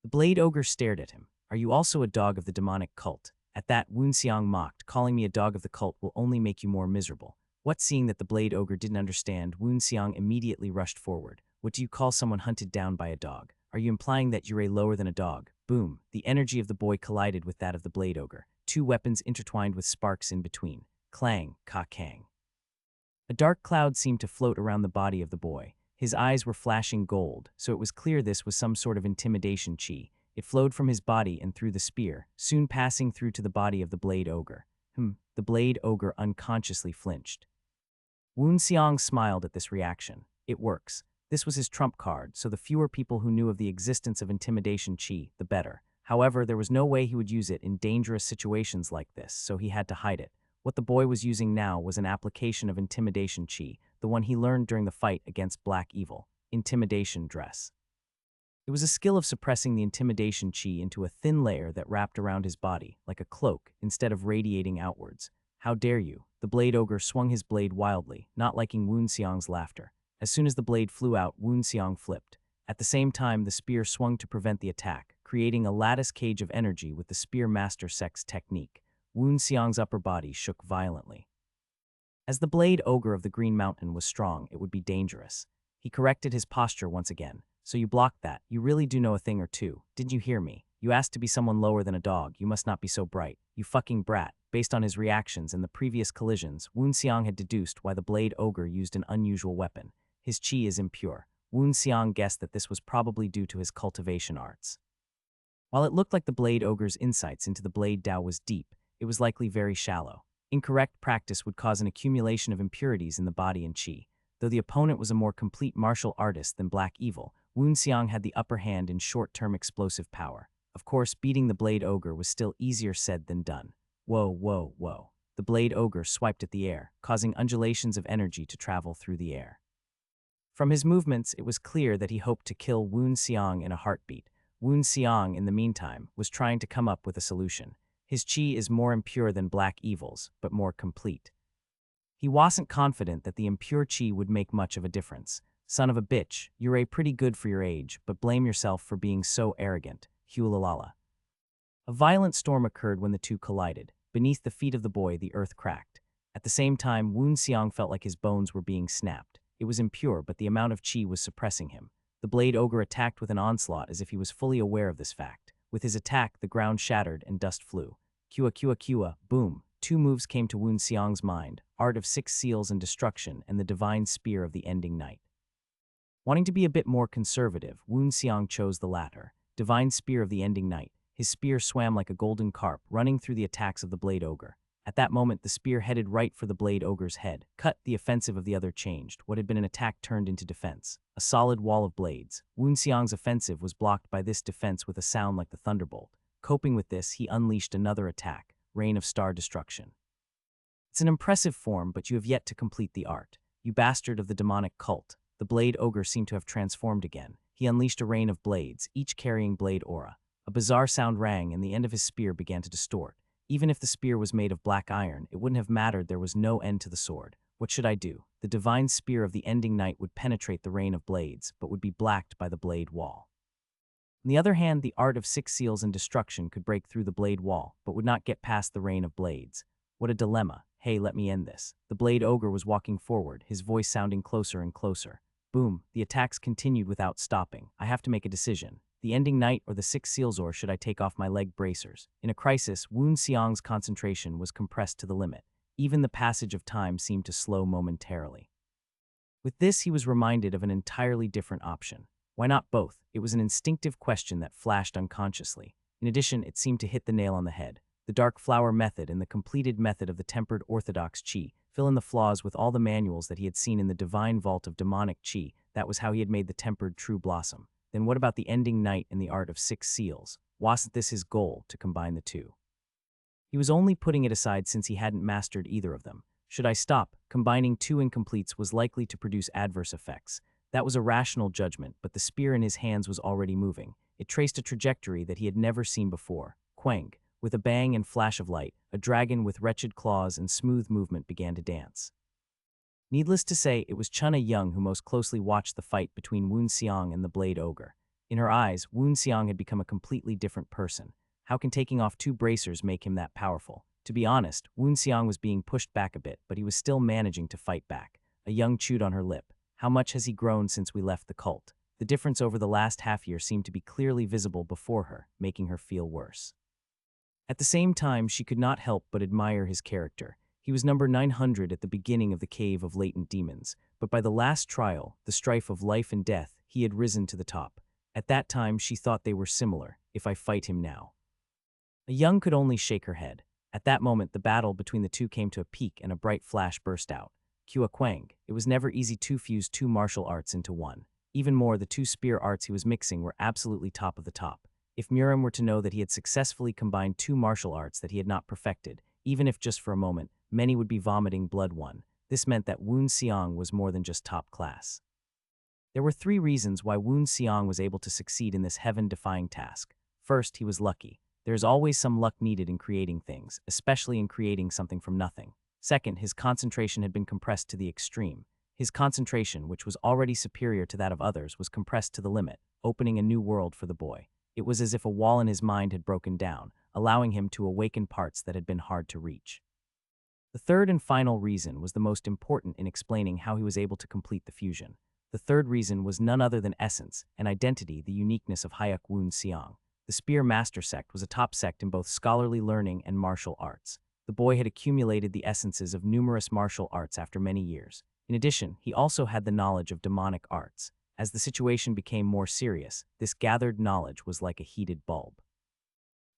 The blade ogre stared at him. Are you also a dog of the demonic cult? At that, Woon Seong mocked. Calling me a dog of the cult will only make you more miserable. What? Seeing that the blade ogre didn't understand, Woon Seong immediately rushed forward. What do you call someone hunted down by a dog? Are you implying that you're lower than a dog? Boom. The energy of the boy collided with that of the blade ogre. Two weapons intertwined with sparks in between. Clang, ka-kang. A dark cloud seemed to float around the body of the boy. His eyes were flashing gold, so it was clear this was some sort of intimidation chi. It flowed from his body and through the spear, soon passing through to the body of the blade ogre. The blade ogre unconsciously flinched. Woon Seong smiled at this reaction. It works. This was his trump card, so the fewer people who knew of the existence of intimidation chi, the better. However, there was no way he would use it in dangerous situations like this, so he had to hide it. What the boy was using now was an application of intimidation chi, the one he learned during the fight against black evil, intimidation dress. It was a skill of suppressing the intimidation chi into a thin layer that wrapped around his body, like a cloak, instead of radiating outwards. How dare you? The blade ogre swung his blade wildly, not liking Woon Seong's laughter. As soon as the blade flew out, Woon Seong flipped. At the same time, the spear swung to prevent the attack, creating a lattice cage of energy with the spear master sex technique. Woon Seong's upper body shook violently. As the blade ogre of the Green Mountain was strong, it would be dangerous. He corrected his posture once again. So you blocked that. You really do know a thing or two. Didn't you hear me? You asked to be someone lower than a dog. You must not be so bright. You fucking brat. Based on his reactions and the previous collisions, Woon Seong had deduced why the blade ogre used an unusual weapon. His chi is impure. Woon Seong guessed that this was probably due to his cultivation arts. While it looked like the blade ogre's insights into the blade Dao was deep, it was likely very shallow. Incorrect practice would cause an accumulation of impurities in the body and chi. Though the opponent was a more complete martial artist than Black Evil, Woon Seong had the upper hand in short-term explosive power. Of course, beating the blade ogre was still easier said than done. Whoa, whoa, whoa. The blade ogre swiped at the air, causing undulations of energy to travel through the air. From his movements, it was clear that he hoped to kill Woon Seong in a heartbeat. Woon Seong, in the meantime, was trying to come up with a solution. His chi is more impure than Black Evil's, but more complete. He wasn't confident that the impure chi would make much of a difference. Son of a bitch, you're pretty good for your age, but blame yourself for being so arrogant. Hulalala. A violent storm occurred when the two collided. Beneath the feet of the boy, the earth cracked. At the same time, Woon Seong felt like his bones were being snapped. It was impure, but the amount of chi was suppressing him. The blade ogre attacked with an onslaught as if he was fully aware of this fact. With his attack, the ground shattered and dust flew. Kua kua kua, boom. two moves came to Woon Seong's mind: Art of Six Seals and Destruction and the Divine Spear of the Ending Night. Wanting to be a bit more conservative, Woon Seong chose the latter, Divine Spear of the Ending Night. His spear swam like a golden carp, running through the attacks of the Blade Ogre. At that moment, the spear headed right for the Blade Ogre's head. Cut, the offensive of the other changed. What had been an attack turned into defense. A solid wall of blades. Woon Seong's offensive was blocked by this defense with a sound like the thunderbolt. Coping with this, he unleashed another attack, Rain of Star Destruction. It's an impressive form, but you have yet to complete the art. You bastard of the demonic cult. The Blade Ogre seemed to have transformed again. He unleashed a rain of blades, each carrying blade aura. A bizarre sound rang, and the end of his spear began to distort. Even if the spear was made of black iron, it wouldn't have mattered. There was no end to the sword. What should I do? The divine spear of the ending night would penetrate the rain of blades, but would be blacked by the blade wall. On the other hand, the art of six seals and destruction could break through the blade wall, but would not get past the rain of blades. What a dilemma. Hey, let me end this. The Blade Ogre was walking forward, his voice sounding closer and closer. Boom, the attacks continued without stopping. I have to make a decision. The ending night or the six seals, or should I take off my leg bracers? In a crisis, Woon Seong's concentration was compressed to the limit. Even the passage of time seemed to slow momentarily. With this, he was reminded of an entirely different option. Why not both? It was an instinctive question that flashed unconsciously. In addition, it seemed to hit the nail on the head. The Dark Flower method and the completed method of the tempered orthodox chi, fill in the flaws with all the manuals that he had seen in the divine vault of demonic chi. That was how he had made the tempered true blossom. Then what about the ending night and the art of six seals? Wasn't this his goal, to combine the two? He was only putting it aside since he hadn't mastered either of them. Should I stop? Combining two incompletes was likely to produce adverse effects. That was a rational judgment, but the spear in his hands was already moving. It traced a trajectory that he had never seen before. Quang. With a bang and flash of light, a dragon with wretched claws and smooth movement began to dance. Needless to say, it was Chuna Young who most closely watched the fight between Woon Seong and the Blade Ogre. In her eyes, Woon Seong had become a completely different person. How can taking off two bracers make him that powerful? To be honest, Woon Seong was being pushed back a bit, but he was still managing to fight back. A Young chewed on her lip. How much has he grown since we left the cult? The difference over the last half year seemed to be clearly visible before her, making her feel worse. At the same time, she could not help but admire his character. He was number 900 at the beginning of the Cave of Latent Demons, but by the last trial, the strife of life and death, he had risen to the top. At that time, she thought they were similar. If I fight him now. A Young could only shake her head. At that moment, the battle between the two came to a peak and a bright flash burst out. Kua Quang. It was never easy to fuse two martial arts into one. Even more, the two spear arts he was mixing were absolutely top of the top. If Miriam were to know that he had successfully combined two martial arts that he had not perfected, even if just for a moment, many would be vomiting blood. This meant that Woon Seong was more than just top class. There were 3 reasons why Woon Seong was able to succeed in this heaven-defying task. First, he was lucky. There is always some luck needed in creating things, especially in creating something from nothing. Second, his concentration had been compressed to the extreme. His concentration, which was already superior to that of others, was compressed to the limit, opening a new world for the boy. It was as if a wall in his mind had broken down, allowing him to awaken parts that had been hard to reach. The third and final reason was the most important in explaining how he was able to complete the fusion. The third reason was none other than essence and identity, the uniqueness of Hyuk Woon Seong. The Spear Master Sect was a top sect in both scholarly learning and martial arts. The boy had accumulated the essences of numerous martial arts after many years. In addition, he also had the knowledge of demonic arts. As the situation became more serious, this gathered knowledge was like a heated bulb.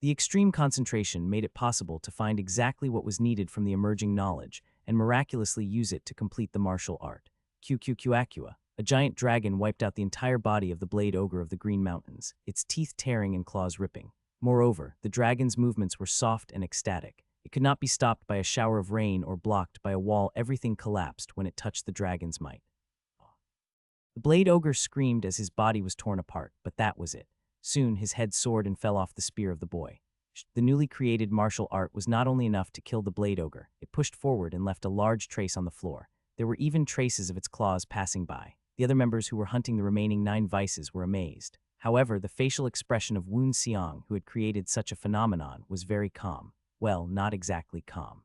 The extreme concentration made it possible to find exactly what was needed from the emerging knowledge and miraculously use it to complete the martial art. Aqua. A giant dragon wiped out the entire body of the Blade Ogre of the Green Mountains, its teeth tearing and claws ripping. Moreover, the dragon's movements were soft and ecstatic. It could not be stopped by a shower of rain or blocked by a wall. Everything collapsed when it touched the dragon's might. The Blade Ogre screamed as his body was torn apart, but that was it. Soon, his head soared and fell off the spear of the boy. The newly created martial art was not only enough to kill the Blade Ogre, it pushed forward and left a large trace on the floor. There were even traces of its claws passing by. The other members who were hunting the remaining 9 vices were amazed. However, the facial expression of Woon Seong, who had created such a phenomenon, was very calm. Well, not exactly calm.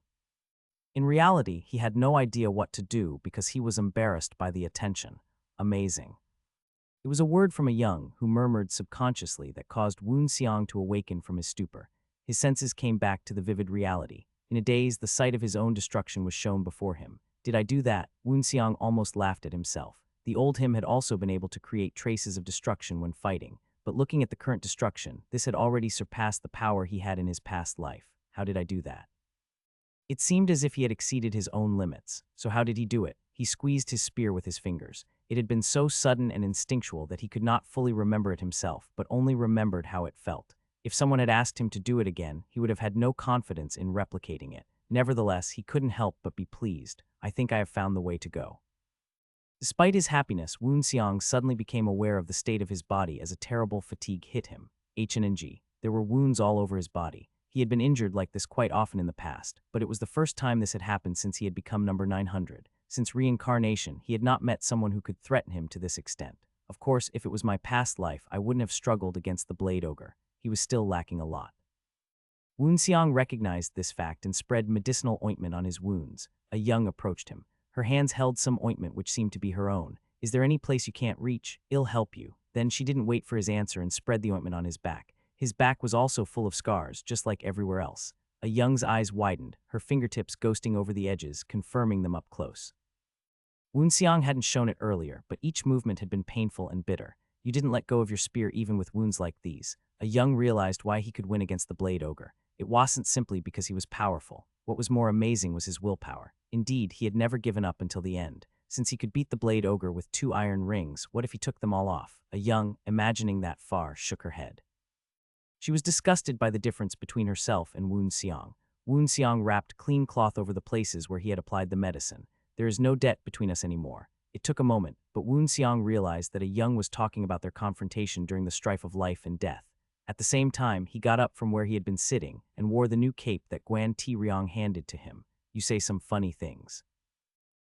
In reality, he had no idea what to do because he was embarrassed by the attention. Amazing. It was a word from a Young who murmured subconsciously that caused Woon Seong to awaken from his stupor. His senses came back to the vivid reality. In a daze, the sight of his own destruction was shown before him. Did I do that? Woonseong almost laughed at himself. The old him had also been able to create traces of destruction when fighting, but looking at the current destruction, this had already surpassed the power he had in his past life. How did I do that? It seemed as if he had exceeded his own limits. So how did he do it? He squeezed his spear with his fingers. It had been so sudden and instinctual that he could not fully remember it himself, but only remembered how it felt. If someone had asked him to do it again, he would have had no confidence in replicating it. Nevertheless, he couldn't help but be pleased. I think I have found the way to go. Despite his happiness, Woonseong suddenly became aware of the state of his body as a terrible fatigue hit him. HNNG. There were wounds all over his body. He had been injured like this quite often in the past, but it was the first time this had happened since he had become number 900. Since reincarnation, he had not met someone who could threaten him to this extent. Of course, if it was my past life, I wouldn't have struggled against the Blade Ogre. He was still lacking a lot. Woonseong recognized this fact and spread medicinal ointment on his wounds. A young approached him. Her hands held some ointment which seemed to be her own. Is there any place you can't reach? I'll help you. Then she didn't wait for his answer and spread the ointment on his back. His back was also full of scars, just like everywhere else. A young's eyes widened, her fingertips ghosting over the edges, confirming them up close. Woonseong hadn't shown it earlier, but each movement had been painful and bitter. You didn't let go of your spear even with wounds like these. A young realized why he could win against the Blade Ogre. It wasn't simply because he was powerful. What was more amazing was his willpower. Indeed, he had never given up until the end. Since he could beat the Blade Ogre with 2 iron rings, what if he took them all off? A young, imagining that far, shook her head. She was disgusted by the difference between herself and Woonseong. Woonseong wrapped clean cloth over the places where he had applied the medicine. There is no debt between us anymore. It took a moment, but Woonseong realized that a young was talking about their confrontation during the strife of life and death. At the same time, he got up from where he had been sitting and wore the new cape that Gwan Ti-ryong handed to him. You say some funny things.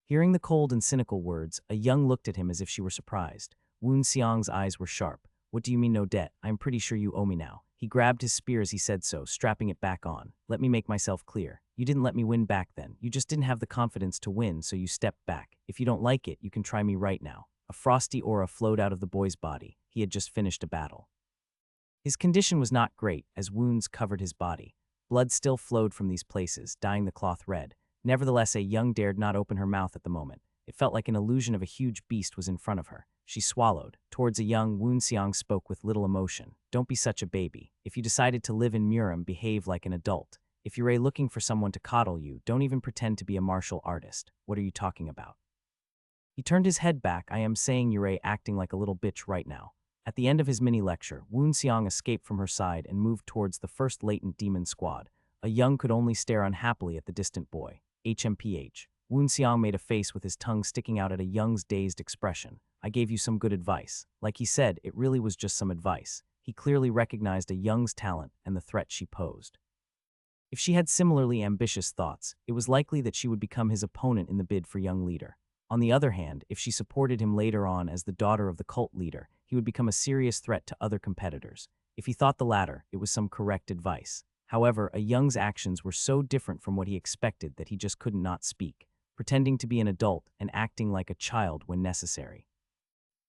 Hearing the cold and cynical words, a young looked at him as if she were surprised. Woonseong's eyes were sharp. What do you mean no debt? I'm pretty sure you owe me now. He grabbed his spear as he said so, strapping it back on. Let me make myself clear. You didn't let me win back then. You just didn't have the confidence to win, so you stepped back. If you don't like it, you can try me right now. A frosty aura flowed out of the boy's body. He had just finished a battle. His condition was not great, as wounds covered his body. Blood still flowed from these places, dyeing the cloth red. Nevertheless, a young dared not open her mouth at the moment. It felt like an illusion of a huge beast was in front of her. She swallowed. Towards a young, Woonseong spoke with little emotion. Don't be such a baby. If you decided to live in Murim, behave like an adult. If you're looking for someone to coddle you, don't even pretend to be a martial artist. What are you talking about? He turned his head back. I am saying you're acting like a little bitch right now. At the end of his mini-lecture, Woonseong escaped from her side and moved towards the first latent demon squad. A young could only stare unhappily at the distant boy. HMPH. Woonseong made a face with his tongue sticking out at a young's dazed expression. I gave you some good advice. Like he said, it really was just some advice. He clearly recognized a young's talent and the threat she posed. If she had similarly ambitious thoughts, it was likely that she would become his opponent in the bid for young leader. On the other hand, if she supported him later on as the daughter of the cult leader, he would become a serious threat to other competitors. If he thought the latter, it was some correct advice. However, a young's actions were so different from what he expected that he just could not speak, pretending to be an adult and acting like a child when necessary.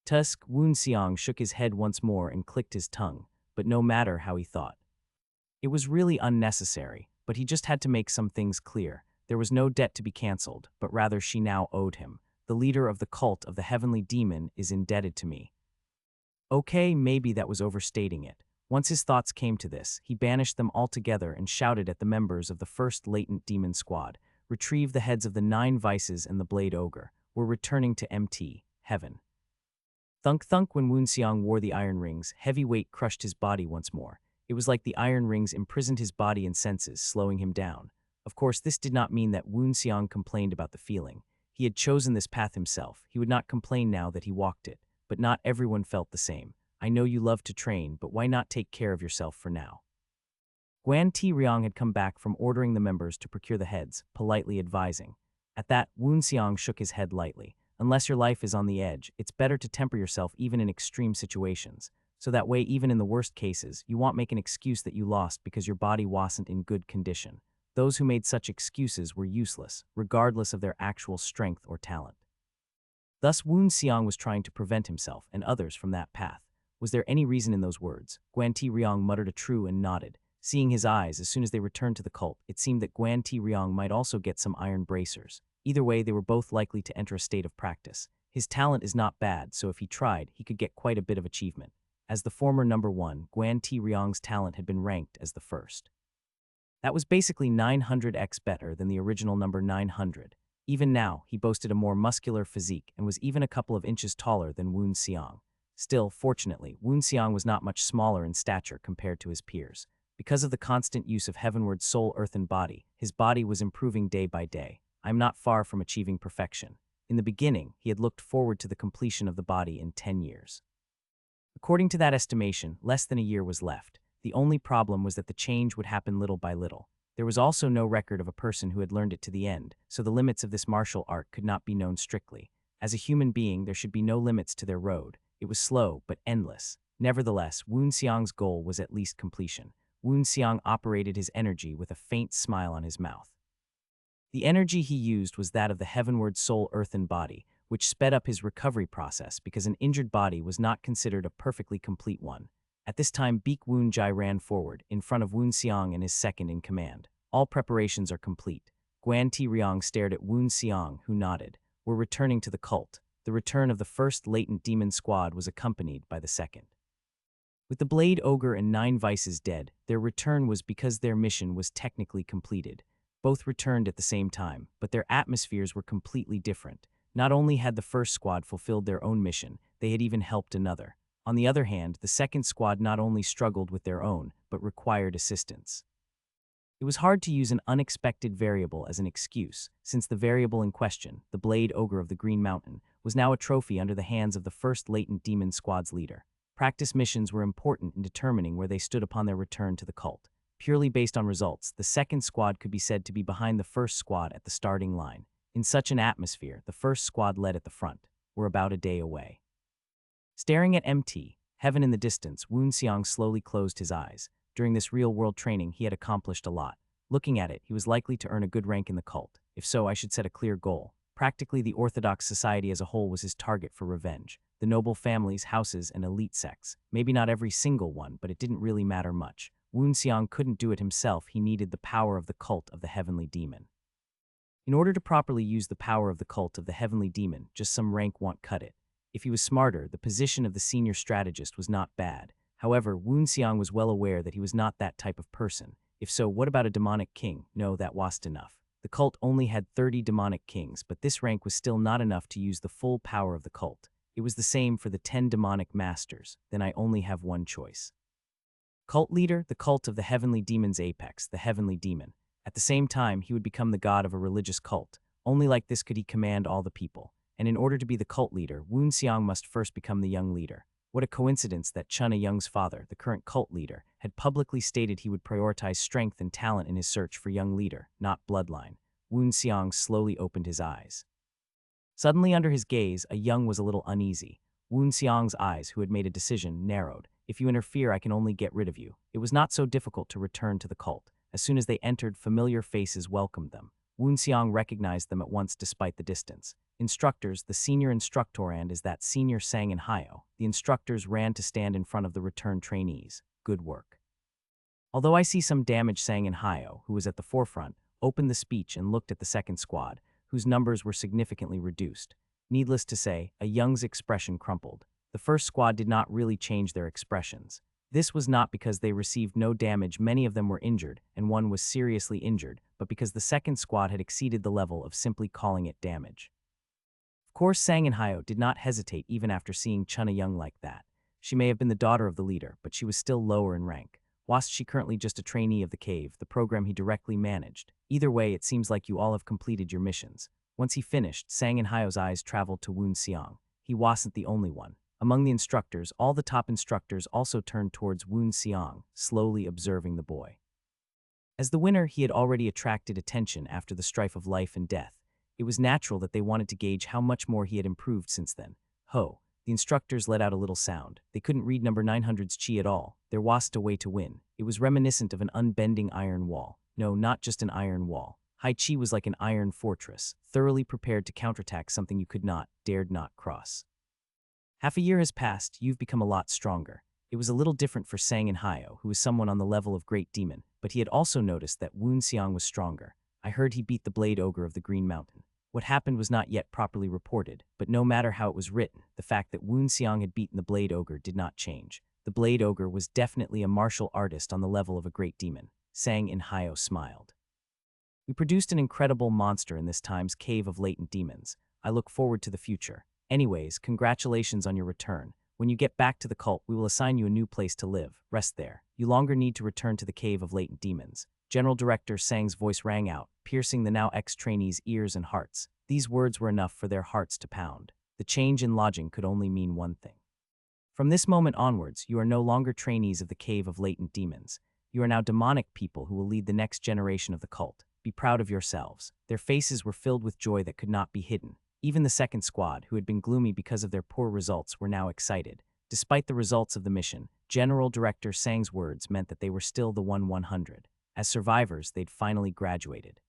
Tusk, Woonseong shook his head once more and clicked his tongue, but no matter how he thought. It was really unnecessary, but he just had to make some things clear. There was no debt to be cancelled, but rather she now owed him. The leader of the cult of the heavenly demon is indebted to me. Okay, maybe that was overstating it. Once his thoughts came to this, he banished them altogether and shouted at the members of the first latent demon squad. Retrieve the heads of the 9 vices and the Blade Ogre. We're returning to MT, heaven. Thunk-thunk. When Woonseong wore the iron rings, heavy weight crushed his body once more. It was like the iron rings imprisoned his body and senses, slowing him down. Of course, this did not mean that Woonseong complained about the feeling. He had chosen this path himself. He would not complain now that he walked it. But not everyone felt the same. I know you love to train, but why not take care of yourself for now? Gwan Ti-ryong had come back from ordering the members to procure the heads, politely advising. At that, Woonseong shook his head lightly. Unless your life is on the edge, it's better to temper yourself even in extreme situations. So that way, even in the worst cases, you won't make an excuse that you lost because your body wasn't in good condition. Those who made such excuses were useless, regardless of their actual strength or talent. Thus, Woonseong was trying to prevent himself and others from that path. Was there any reason in those words? Gwan Ti-ryong muttered a true and nodded. Seeing his eyes as soon as they returned to the cult, it seemed that Guan Ti Ryong might also get some iron bracers. Either way, they were both likely to enter a state of practice. His talent is not bad, so if he tried, he could get quite a bit of achievement. As the former number one, Guan Ti Ryong's talent had been ranked as the first. That was basically 900x better than the original number 900. Even now, he boasted a more muscular physique and was even a couple of inches taller than Woon Xiang. Still, fortunately, Woon Xiang was not much smaller in stature compared to his peers. Because of the constant use of Heavenward's soul earthen body, his body was improving day by day. I am not far from achieving perfection. In the beginning, he had looked forward to the completion of the body in 10 years. According to that estimation, less than a year was left. The only problem was that the change would happen little by little. There was also no record of a person who had learned it to the end, so the limits of this martial art could not be known strictly. As a human being, there should be no limits to their road. It was slow, but endless. Nevertheless, Woon Xiang's goal was at least completion. Woon Xiang operated his energy with a faint smile on his mouth. The energy he used was that of the heavenward soul earthen body, which sped up his recovery process because an injured body was not considered a perfectly complete one. At this time, Beek Woon Jai ran forward, in front of Woon Xiang and his second in command. All preparations are complete. Guan Ti Ryong stared at Woon Xiang, who nodded. We're returning to the cult. The return of the first latent demon squad was accompanied by the second. With the Blade Ogre and 9 Vices dead, their return was because their mission was technically completed. Both returned at the same time, but their atmospheres were completely different. Not only had the first squad fulfilled their own mission, they had even helped another. On the other hand, the second squad not only struggled with their own, but required assistance. It was hard to use an unexpected variable as an excuse, since the variable in question, the Blade Ogre of the Green Mountain, was now a trophy under the hands of the first latent demon squad's leader. Practice missions were important in determining where they stood upon their return to the cult. Purely based on results, the second squad could be said to be behind the first squad at the starting line. In such an atmosphere, the first squad led at the front. We're about a day away. Staring at MT, heaven in the distance, Woon Xiang slowly closed his eyes. During this real-world training, he had accomplished a lot. Looking at it, he was likely to earn a good rank in the cult. If so, I should set a clear goal. Practically, the Orthodox society as a whole was his target for revenge. The noble families, houses, and elite sects. Maybe not every single one, but it didn't really matter much. Woon Xiang couldn't do it himself. He needed the power of the cult of the heavenly demon. In order to properly use the power of the cult of the heavenly demon, just some rank won't cut it. If he was smarter, the position of the senior strategist was not bad. However, Woon Xiang was well aware that he was not that type of person. If so, what about a demonic king? No, that wasn't enough. The cult only had 30 demonic kings, but this rank was still not enough to use the full power of the cult. It was the same for the 10 demonic masters. Then I only have one choice. Cult leader, the cult of the heavenly demon's apex, the heavenly demon. At the same time, he would become the god of a religious cult. Only like this could he command all the people. And in order to be the cult leader, Woon Xiang must first become the young leader. What a coincidence that Chuna Young's father, the current cult leader, had publicly stated he would prioritize strength and talent in his search for young leader, not bloodline. Woon Xiang slowly opened his eyes. Suddenly under his gaze, a young was a little uneasy. Woon Xiang's eyes, who had made a decision, narrowed. If you interfere, I can only get rid of you. It was not so difficult to return to the cult. As soon as they entered, familiar faces welcomed them. Woon Xiang recognized them at once despite the distance. Instructors, the senior instructorand is that senior Sang and Hyo. The instructors ran to stand in front of the returned trainees. Good work. Although I see some damage, Sang and Hyo, who was at the forefront, opened the speech and looked at the second squad, whose numbers were significantly reduced. Needless to say, a Young's expression crumpled. The first squad did not really change their expressions. This was not because they received no damage, many of them were injured, and one was seriously injured, but because the second squad had exceeded the level of simply calling it damage. Of course, Sang and Hyo did not hesitate even after seeing Chuna Young like that. She may have been the daughter of the leader, but she was still lower in rank. Wasn't she currently just a trainee of the cave, the program he directly managed? Either way, it seems like you all have completed your missions. Once he finished, Sang and Hyo's eyes traveled to Woon Xiang. He wasn't the only one. Among the instructors, all the top instructors also turned towards Woon Xiang, slowly observing the boy. As the winner, he had already attracted attention after the strife of life and death. It was natural that they wanted to gauge how much more he had improved since then. Ho! The instructors let out a little sound. They couldn't read number 900's chi at all. There wasn't a way to win. It was reminiscent of an unbending iron wall. No, not just an iron wall. Hai Chi was like an iron fortress, thoroughly prepared to counterattack something you dared not cross. Half a year has passed, you've become a lot stronger. It was a little different for Sang and Hyo, who was someone on the level of Great Demon, but he had also noticed that Woon Seong was stronger. I heard he beat the Blade Ogre of the Green Mountain. What happened was not yet properly reported, but no matter how it was written, the fact that Woon Seong had beaten the Blade Ogre did not change. The Blade Ogre was definitely a martial artist on the level of a Great Demon. Sang and Hyo smiled. We produced an incredible monster in this time's Cave of Latent Demons. I look forward to the future. Anyways, congratulations on your return. When you get back to the cult, we will assign you a new place to live. Rest there. You longer need to return to the Cave of Latent Demons. General Director Sang's voice rang out, piercing the now ex-trainees' ears and hearts. These words were enough for their hearts to pound. The change in lodging could only mean one thing. From this moment onwards, you are no longer trainees of the Cave of Latent Demons. You are now demonic people who will lead the next generation of the cult. Be proud of yourselves. Their faces were filled with joy that could not be hidden. Even the second squad, who had been gloomy because of their poor results, were now excited. Despite the results of the mission, General Director Sang's words meant that they were still the 100. As survivors, they'd finally graduated.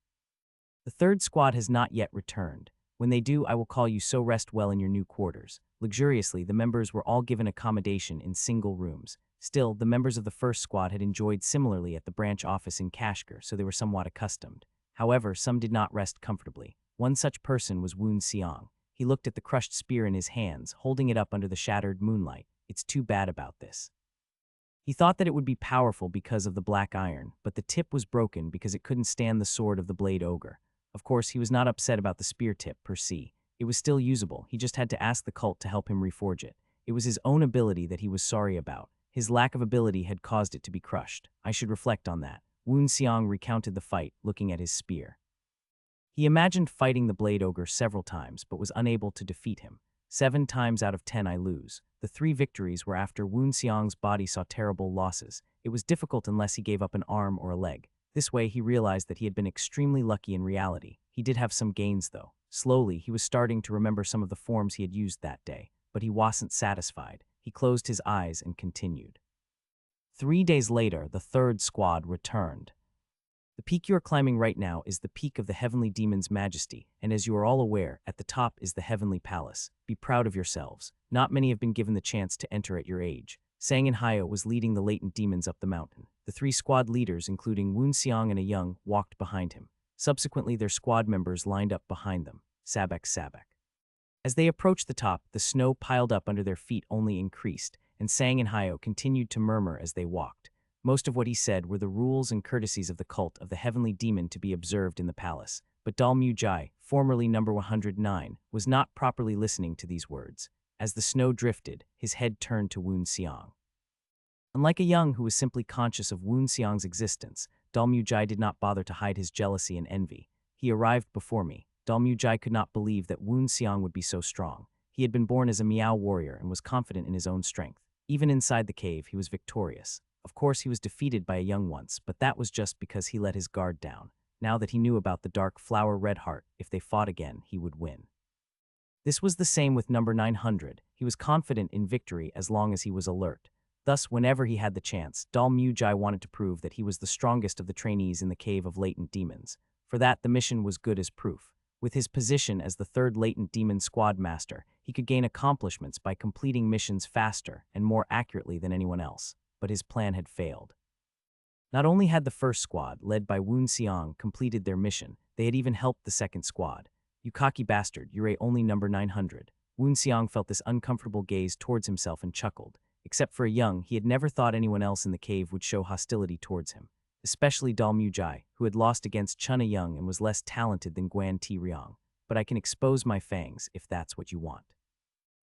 The third squad has not yet returned. When they do, I will call you, so rest well in your new quarters. Luxuriously, the members were all given accommodation in single rooms. Still, the members of the first squad had enjoyed similarly at the branch office in Kashgar, so they were somewhat accustomed. However, some did not rest comfortably. One such person was Woon Seong. He looked at the crushed spear in his hands, holding it up under the shattered moonlight. It's too bad about this. He thought that it would be powerful because of the black iron, but the tip was broken because it couldn't stand the sword of the Blade Ogre. Of course, he was not upset about the spear tip per se. It was still usable. He just had to ask the cult to help him reforge it. It was his own ability that he was sorry about. His lack of ability had caused it to be crushed. I should reflect on that. Woon Seong recounted the fight, looking at his spear. He imagined fighting the Blade Ogre several times, but was unable to defeat him. 7 times out of 10 I lose. The 3 victories were after Woon Seong's body saw terrible losses. It was difficult unless he gave up an arm or a leg. This way, he realized that he had been extremely lucky in reality. He did have some gains, though. Slowly, he was starting to remember some of the forms he had used that day, but he wasn't satisfied. He closed his eyes and continued. 3 days later, the third squad returned. The peak you are climbing right now is the peak of the Heavenly Demon's Majesty, and as you are all aware, at the top is the Heavenly Palace. Be proud of yourselves. Not many have been given the chance to enter at your age. Sang and Hyo was leading the latent demons up the mountain. The 3 squad leaders, including Woon Seong and a young, walked behind him. Subsequently, their squad members lined up behind them. Sabak Sabak. As they approached the top, the snow piled up under their feet only increased, and Sang and Hyo continued to murmur as they walked. Most of what he said were the rules and courtesies of the cult of the Heavenly Demon to be observed in the palace, but Dal Mu Jai, formerly number 109, was not properly listening to these words. As the snow drifted, his head turned to Woon Seong. Unlike a young who was simply conscious of Woon Seong's existence, Dal Mu Jai did not bother to hide his jealousy and envy. He arrived before me. Dal Mu Jai could not believe that Woon Seong would be so strong. He had been born as a Miao warrior and was confident in his own strength. Even inside the cave, he was victorious. Of course, he was defeated by a young once, but that was just because he let his guard down. Now that he knew about the dark flower red heart, if they fought again, he would win. This was the same with number 900. He was confident in victory as long as he was alert. Thus, whenever he had the chance, Dal Mu Jai wanted to prove that he was the strongest of the trainees in the Cave of Latent Demons. For that, the mission was good as proof. With his position as the 3rd Latent Demon Squad Master, he could gain accomplishments by completing missions faster and more accurately than anyone else. But his plan had failed. Not only had the first squad, led by Woon Seong, completed their mission, they had even helped the second squad. You cocky bastard, you're only number 900. Woon Seong felt this uncomfortable gaze towards himself and chuckled. Except for a young, he had never thought anyone else in the cave would show hostility towards him. Especially Dal Mu Jai, who had lost against Chuna Young and was less talented than Guan Ti Ryong. But I can expose my fangs if that's what you want.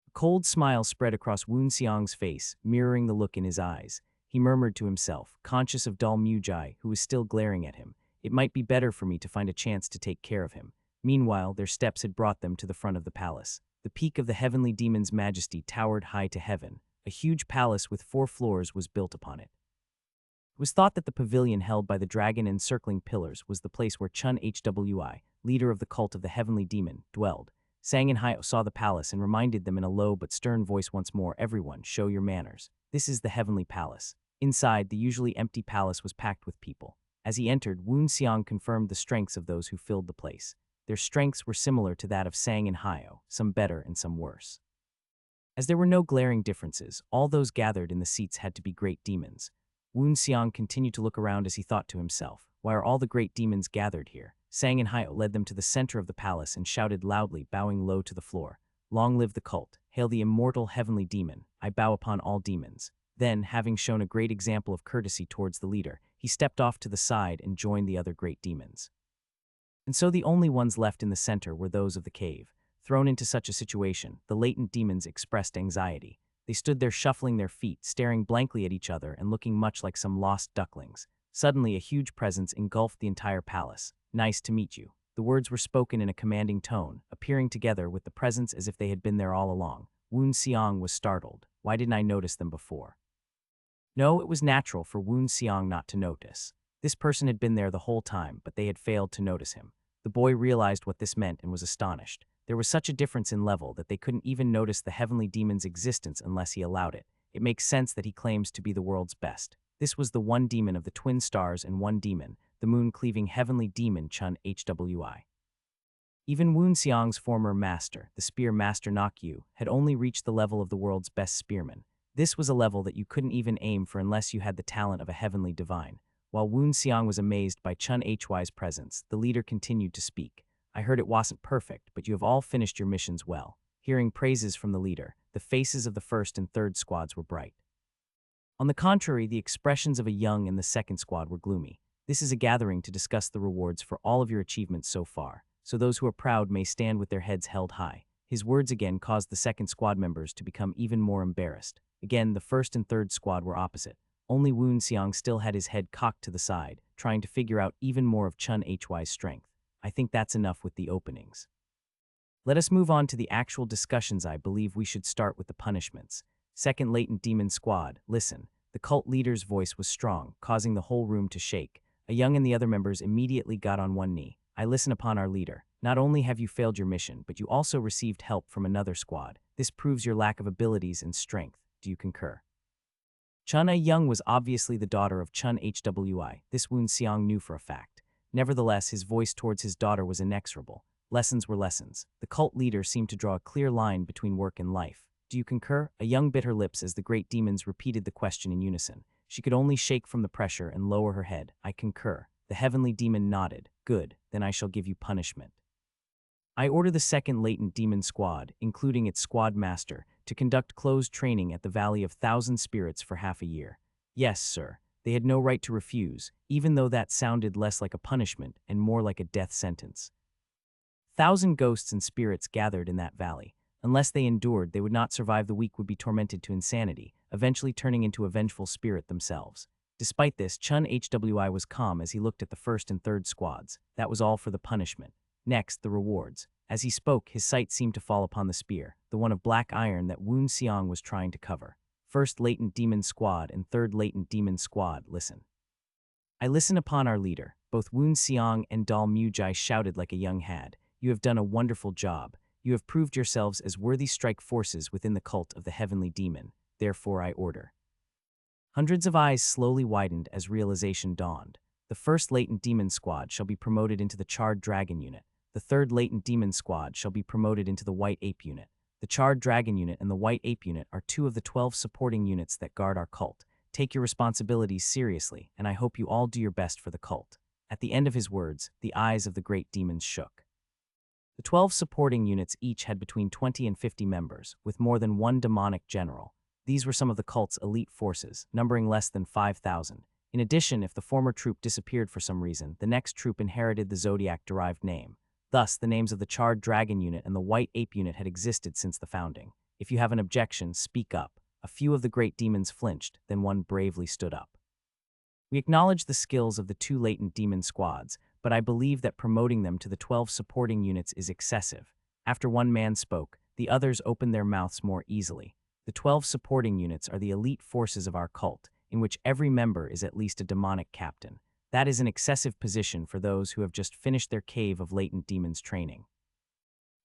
A cold smile spread across Woon Seong's face, mirroring the look in his eyes. He murmured to himself, conscious of Dal Mu Jai, who was still glaring at him. It might be better for me to find a chance to take care of him. Meanwhile, their steps had brought them to the front of the palace. The peak of the Heavenly Demon's Majesty towered high to heaven. A huge palace with 4 floors was built upon it. It was thought that the pavilion held by the dragon encircling pillars was the place where Chun Hwi, leader of the cult of the Heavenly Demon, dwelled. Sang and Hyo saw the palace and reminded them in a low but stern voice once more, everyone, show your manners. This is the Heavenly Palace. Inside, the usually empty palace was packed with people. As he entered, Woon Seong confirmed the strengths of those who filled the place. Their strengths were similar to that of Sang and Hyo, some better and some worse. As there were no glaring differences, all those gathered in the seats had to be great demons. Woon Xiang continued to look around as he thought to himself, why are all the great demons gathered here? Sang and Hayo led them to the center of the palace and shouted loudly, bowing low to the floor. Long live the cult, hail the immortal heavenly demon, I bow upon all demons. Then, having shown a great example of courtesy towards the leader, he stepped off to the side and joined the other great demons. And so the only ones left in the center were those of the cave. Thrown into such a situation, the latent demons expressed anxiety. They stood there shuffling their feet, staring blankly at each other and looking much like some lost ducklings. Suddenly, a huge presence engulfed the entire palace. Nice to meet you. The words were spoken in a commanding tone, appearing together with the presence as if they had been there all along. Woon Xiang was startled. Why didn't I notice them before? No, it was natural for Woon Xiang not to notice. This person had been there the whole time, but they had failed to notice him. The boy realized what this meant and was astonished. There was such a difference in level that they couldn't even notice the heavenly demon's existence unless he allowed it. It makes sense that he claims to be the world's best. This was the one demon of the twin stars and one demon, the moon-cleaving heavenly demon Chun Hwi. Even Woon Xiang's former master, the spear master Nakyu, had only reached the level of the world's best spearman. This was a level that you couldn't even aim for unless you had the talent of a heavenly divine. While Woon Xiang was amazed by Chun Hwi's presence, the leader continued to speak. I heard it wasn't perfect, but you have all finished your missions well. Hearing praises from the leader, the faces of the first and third squads were bright. On the contrary, the expressions of a young and the second squad were gloomy. This is a gathering to discuss the rewards for all of your achievements so far, so those who are proud may stand with their heads held high. His words again caused the second squad members to become even more embarrassed. Again, the first and third squad were opposite. Only Woon Xiang still had his head cocked to the side, trying to figure out even more of Chun Hwi's strength. I think that's enough with the openings. Let us move on to the actual discussions. I believe we should start with the punishments. Second latent demon squad, listen. The cult leader's voice was strong, causing the whole room to shake. A young and the other members immediately got on one knee. I listen upon our leader. Not only have you failed your mission, but you also received help from another squad. This proves your lack of abilities and strength. Do you concur? Chun Young was obviously the daughter of Chun Hwi. This Woon Xiang knew for a fact. Nevertheless, his voice towards his daughter was inexorable. Lessons were lessons. The cult leader seemed to draw a clear line between work and life. Do you concur? A young bit her lips as the great demons repeated the question in unison. She could only shake from the pressure and lower her head. I concur. The heavenly demon nodded. Good, then I shall give you punishment. I order the second latent demon squad, including its squad master, to conduct closed training at the Valley of Thousand Spirits for half a year. Yes, sir. They had no right to refuse, even though that sounded less like a punishment and more like a death sentence. 1,000 ghosts and spirits gathered in that valley. Unless they endured, they would not survive the week, would be tormented to insanity, eventually turning into a vengeful spirit themselves. Despite this, Chun Hwi was calm as he looked at the first and third squads. That was all for the punishment. Next, the rewards. As he spoke, his sight seemed to fall upon the spear, the one of black iron that Woon Xiang was trying to cover. First latent demon squad and third latent demon squad, listen. I listen upon our leader. Both Woon Xiang and Dal Mujai shouted like a young had. You have done a wonderful job. You have proved yourselves as worthy strike forces within the cult of the heavenly demon. Therefore I order. Hundreds of eyes slowly widened as realization dawned. The first latent demon squad shall be promoted into the charred dragon unit. The third latent demon squad shall be promoted into the white ape unit. The charred dragon unit and the white ape unit are 2 of the 12 supporting units that guard our cult. Take your responsibilities seriously, and I hope you all do your best for the cult. At the end of his words, the eyes of the great demons shook. The 12 supporting units each had between 20 and 50 members, with more than one demonic general. These were some of the cult's elite forces, numbering less than 5,000. In addition, if the former troop disappeared for some reason, the next troop inherited the Zodiac-derived name. Thus, the names of the Charred Dragon Unit and the White Ape Unit had existed since the founding. If you have an objection, speak up. A few of the great demons flinched, then one bravely stood up. We acknowledge the skills of the 2 latent demon squads, but I believe that promoting them to the 12 supporting units is excessive. After one man spoke, the others opened their mouths more easily. The 12 supporting units are the elite forces of our cult, in which every member is at least a demonic captain. That is an excessive position for those who have just finished their cave of latent demons training.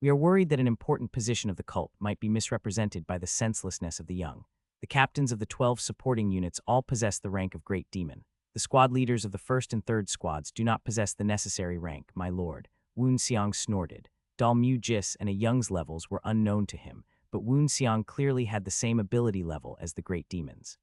We are worried that an important position of the cult might be misrepresented by the senselessness of the young. The captains of the 12 supporting units all possess the rank of great demon. The squad leaders of the first and third squads do not possess the necessary rank, my lord. Woon Xiang snorted. Dal Mu Jis and a young's levels were unknown to him, but Woon Seong clearly had the same ability level as the great demons.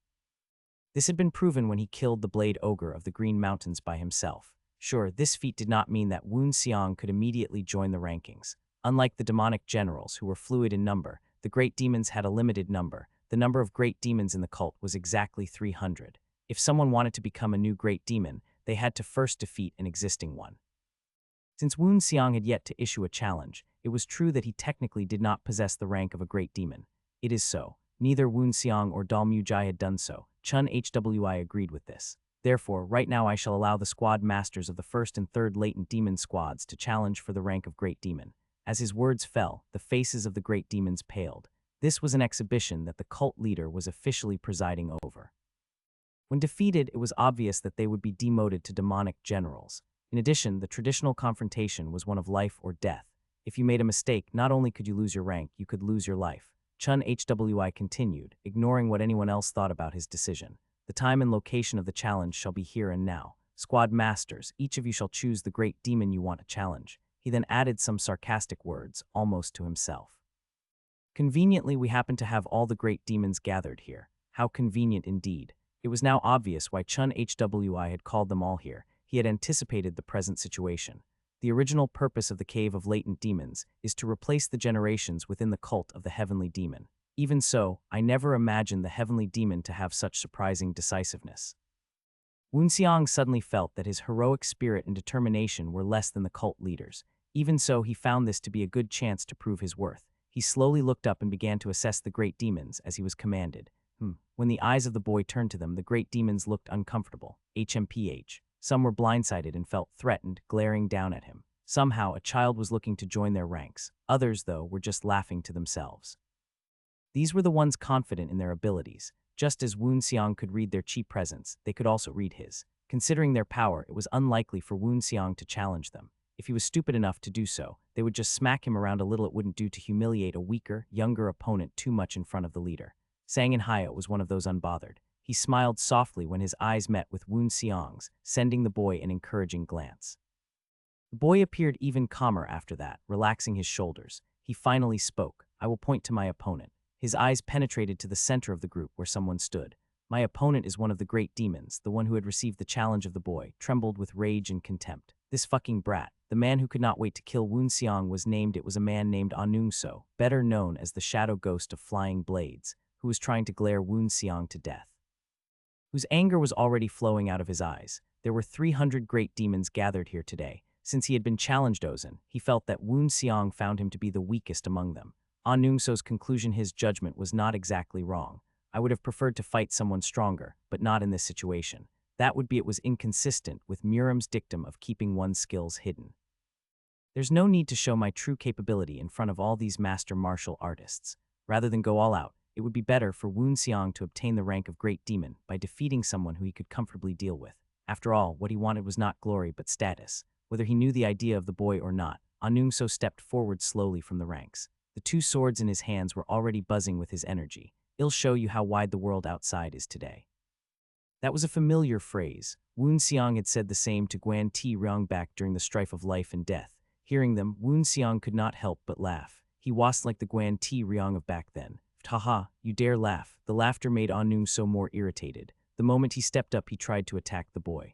This had been proven when he killed the Blade Ogre of the Green Mountains by himself. Sure, this feat did not mean that Woon Seong could immediately join the rankings. Unlike the demonic generals, who were fluid in number, the great demons had a limited number. The number of great demons in the cult was exactly 300. If someone wanted to become a new great demon, they had to first defeat an existing one. Since Woon Seong had yet to issue a challenge, it was true that he technically did not possess the rank of a great demon. It is so. Neither Woon Seong or Dal Mu Jai had done so. Chun Hwi agreed with this. Therefore, right now I shall allow the squad masters of the first and third latent demon squads to challenge for the rank of great demon. As his words fell, the faces of the great demons paled. This was an exhibition that the cult leader was officially presiding over. When defeated, it was obvious that they would be demoted to demonic generals. In addition, the traditional confrontation was one of life or death. If you made a mistake, not only could you lose your rank, you could lose your life. Chun Hwi continued, ignoring what anyone else thought about his decision. The time and location of the challenge shall be here and now. Squad masters, each of you shall choose the great demon you want to challenge. He then added some sarcastic words, almost to himself. Conveniently, we happen to have all the great demons gathered here. How convenient indeed. It was now obvious why Chun Hwi had called them all here. He had anticipated the present situation. The original purpose of the Cave of Latent Demons is to replace the generations within the cult of the Heavenly Demon. Even so, I never imagined the Heavenly Demon to have such surprising decisiveness. Woon Seong suddenly felt that his heroic spirit and determination were less than the cult leaders. Even so, he found this to be a good chance to prove his worth. He slowly looked up and began to assess the great demons as he was commanded. When the eyes of the boy turned to them, the great demons looked uncomfortable. HMPH. Some were blindsided and felt threatened, glaring down at him. Somehow, a child was looking to join their ranks. Others, though, were just laughing to themselves. These were the ones confident in their abilities. Just as Woon Seong could read their chi presence, they could also read his. Considering their power, it was unlikely for Woon Seong to challenge them. If he was stupid enough to do so, they would just smack him around a little. It wouldn't do to humiliate a weaker, younger opponent too much in front of the leader. Sang In Haya was one of those unbothered. He smiled softly when his eyes met with Woon Seong's, sending the boy an encouraging glance. The boy appeared even calmer after that, relaxing his shoulders. He finally spoke. I will point to my opponent. His eyes penetrated to the center of the group where someone stood. My opponent is one of the great demons, the one who had received the challenge of the boy, trembled with rage and contempt. This fucking brat, the man who could not wait to kill Woon Seong was named. It was a man named Anung So, better known as the shadow ghost of flying blades, who was trying to glare Woon Seong to death. Whose anger was already flowing out of his eyes. There were 300 great demons gathered here today. Since he had been challenged Ozen, he felt that Woon Seong found him to be the weakest among them. Anung So's conclusion, his judgment, was not exactly wrong. I would have preferred to fight someone stronger, but not in this situation. That would be it was inconsistent with Muram's dictum of keeping one's skills hidden. There's no need to show my true capability in front of all these master martial artists. Rather than go all out, it would be better for Woon Seong to obtain the rank of Great Demon by defeating someone who he could comfortably deal with. After all, what he wanted was not glory but status. Whether he knew the idea of the boy or not, Anung So stepped forward slowly from the ranks. The two swords in his hands were already buzzing with his energy. It'll show you how wide the world outside is today. That was a familiar phrase. Woon Seong had said the same to Guan Ti Ryong back during the strife of life and death. Hearing them, Woon Seong could not help but laugh. He was like the Guan Ti Ryong of back then. Haha, you dare laugh. The laughter made Anung So more irritated. The moment he stepped up, he tried to attack the boy.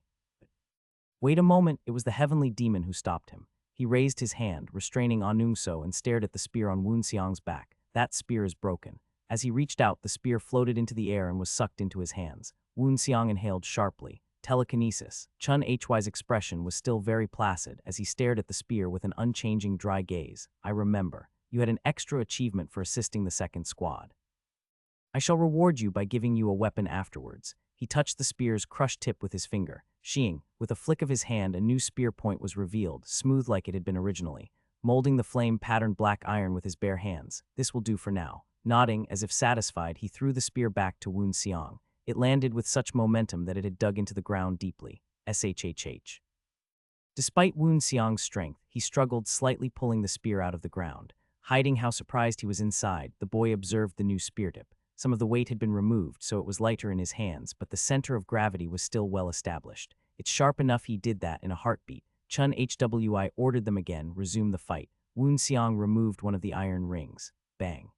Wait a moment, it was the Heavenly Demon who stopped him. He raised his hand, restraining Anung So, and stared at the spear on Woon Seong's back. That spear is broken. As he reached out, the spear floated into the air and was sucked into his hands. Woon Seong inhaled sharply. Telekinesis. Chun Hwi's expression was still very placid as he stared at the spear with an unchanging dry gaze. I remember. You had an extra achievement for assisting the second squad. I shall reward you by giving you a weapon afterwards. He touched the spear's crushed tip with his finger. Sheeing, with a flick of his hand, a new spear point was revealed, smooth like it had been originally. Molding the flame-patterned black iron with his bare hands. This will do for now. Nodding, as if satisfied, he threw the spear back to Woon Seong. It landed with such momentum that it had dug into the ground deeply. SHHH. Despite Woon Seong's strength, he struggled, slightly pulling the spear out of the ground. Hiding how surprised he was inside, the boy observed the new spear tip. Some of the weight had been removed, so it was lighter in his hands, but the center of gravity was still well established. It's sharp enough. He did that in a heartbeat. Chun Hwi ordered them again, resume the fight. Woon Seong removed one of the iron rings. Bang.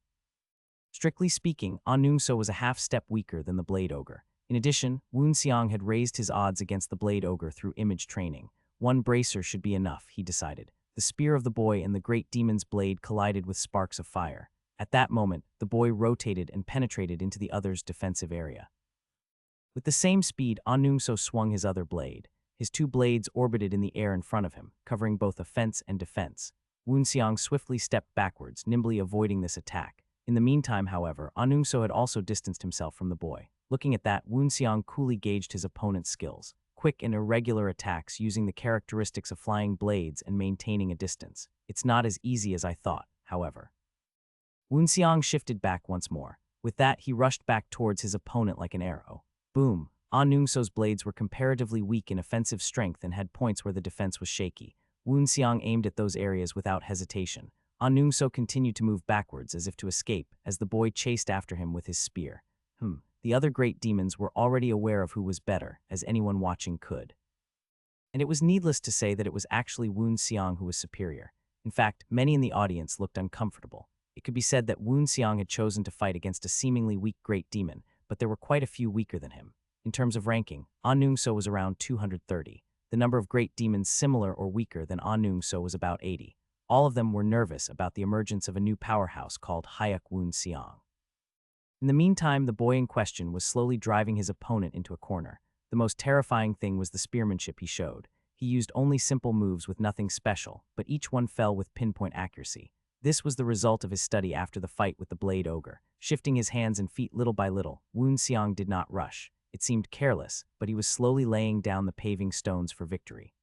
Strictly speaking, Anungso was a half-step weaker than the Blade Ogre. In addition, Woon Seong had raised his odds against the Blade Ogre through image training. One bracer should be enough, he decided. The spear of the boy and the great demon's blade collided with sparks of fire. At that moment, the boy rotated and penetrated into the other's defensive area. With the same speed, Anungso swung his other blade. His two blades orbited in the air in front of him, covering both offense and defense. Woon Seong swiftly stepped backwards, nimbly avoiding this attack. In the meantime, however, Anungso had also distanced himself from the boy. Looking at that, Woon Seong coolly gauged his opponent's skills. Quick and irregular attacks using the characteristics of flying blades and maintaining a distance. It's not as easy as I thought, however. Woon Seong shifted back once more. With that, he rushed back towards his opponent like an arrow. Boom! Anungso's blades were comparatively weak in offensive strength and had points where the defense was shaky. Woon Seong aimed at those areas without hesitation. Anungso continued to move backwards as if to escape, as the boy chased after him with his spear. The other great demons were already aware of who was better, as anyone watching could. And it was needless to say that it was actually Woon Seong who was superior. In fact, many in the audience looked uncomfortable. It could be said that Woon Seong had chosen to fight against a seemingly weak great demon, but there were quite a few weaker than him. In terms of ranking, Anungso was around 230. The number of great demons similar or weaker than Anungso was about 80. All of them were nervous about the emergence of a new powerhouse called Hayuk Woon Seong. In the meantime, the boy in question was slowly driving his opponent into a corner. The most terrifying thing was the spearmanship he showed. He used only simple moves with nothing special, but each one fell with pinpoint accuracy. This was the result of his study after the fight with the Blade Ogre. Shifting his hands and feet little by little, Woon Seong did not rush. It seemed careless, but he was slowly laying down the paving stones for victory.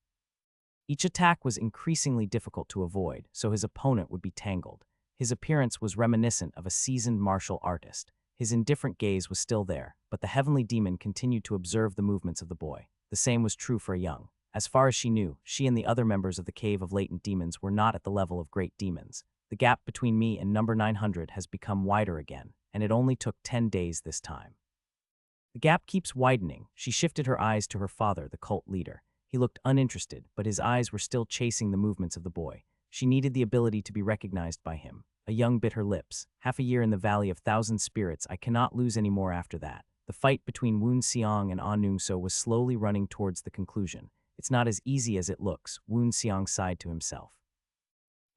Each attack was increasingly difficult to avoid, so his opponent would be tangled. His appearance was reminiscent of a seasoned martial artist. His indifferent gaze was still there, but the heavenly demon continued to observe the movements of the boy. The same was true for Young. As far as she knew, she and the other members of the Cave of Latent Demons were not at the level of great demons. The gap between me and number 900 has become wider again, and it only took 10 days this time. The gap keeps widening. She shifted her eyes to her father, the cult leader. He looked uninterested, but his eyes were still chasing the movements of the boy. She needed the ability to be recognized by him. A Young bit her lips. Half a year in the Valley of Thousand Spirits, I cannot lose any more after that. The fight between Woon Seong and Anungso was slowly running towards the conclusion. It's not as easy as it looks, Woon Seong sighed to himself.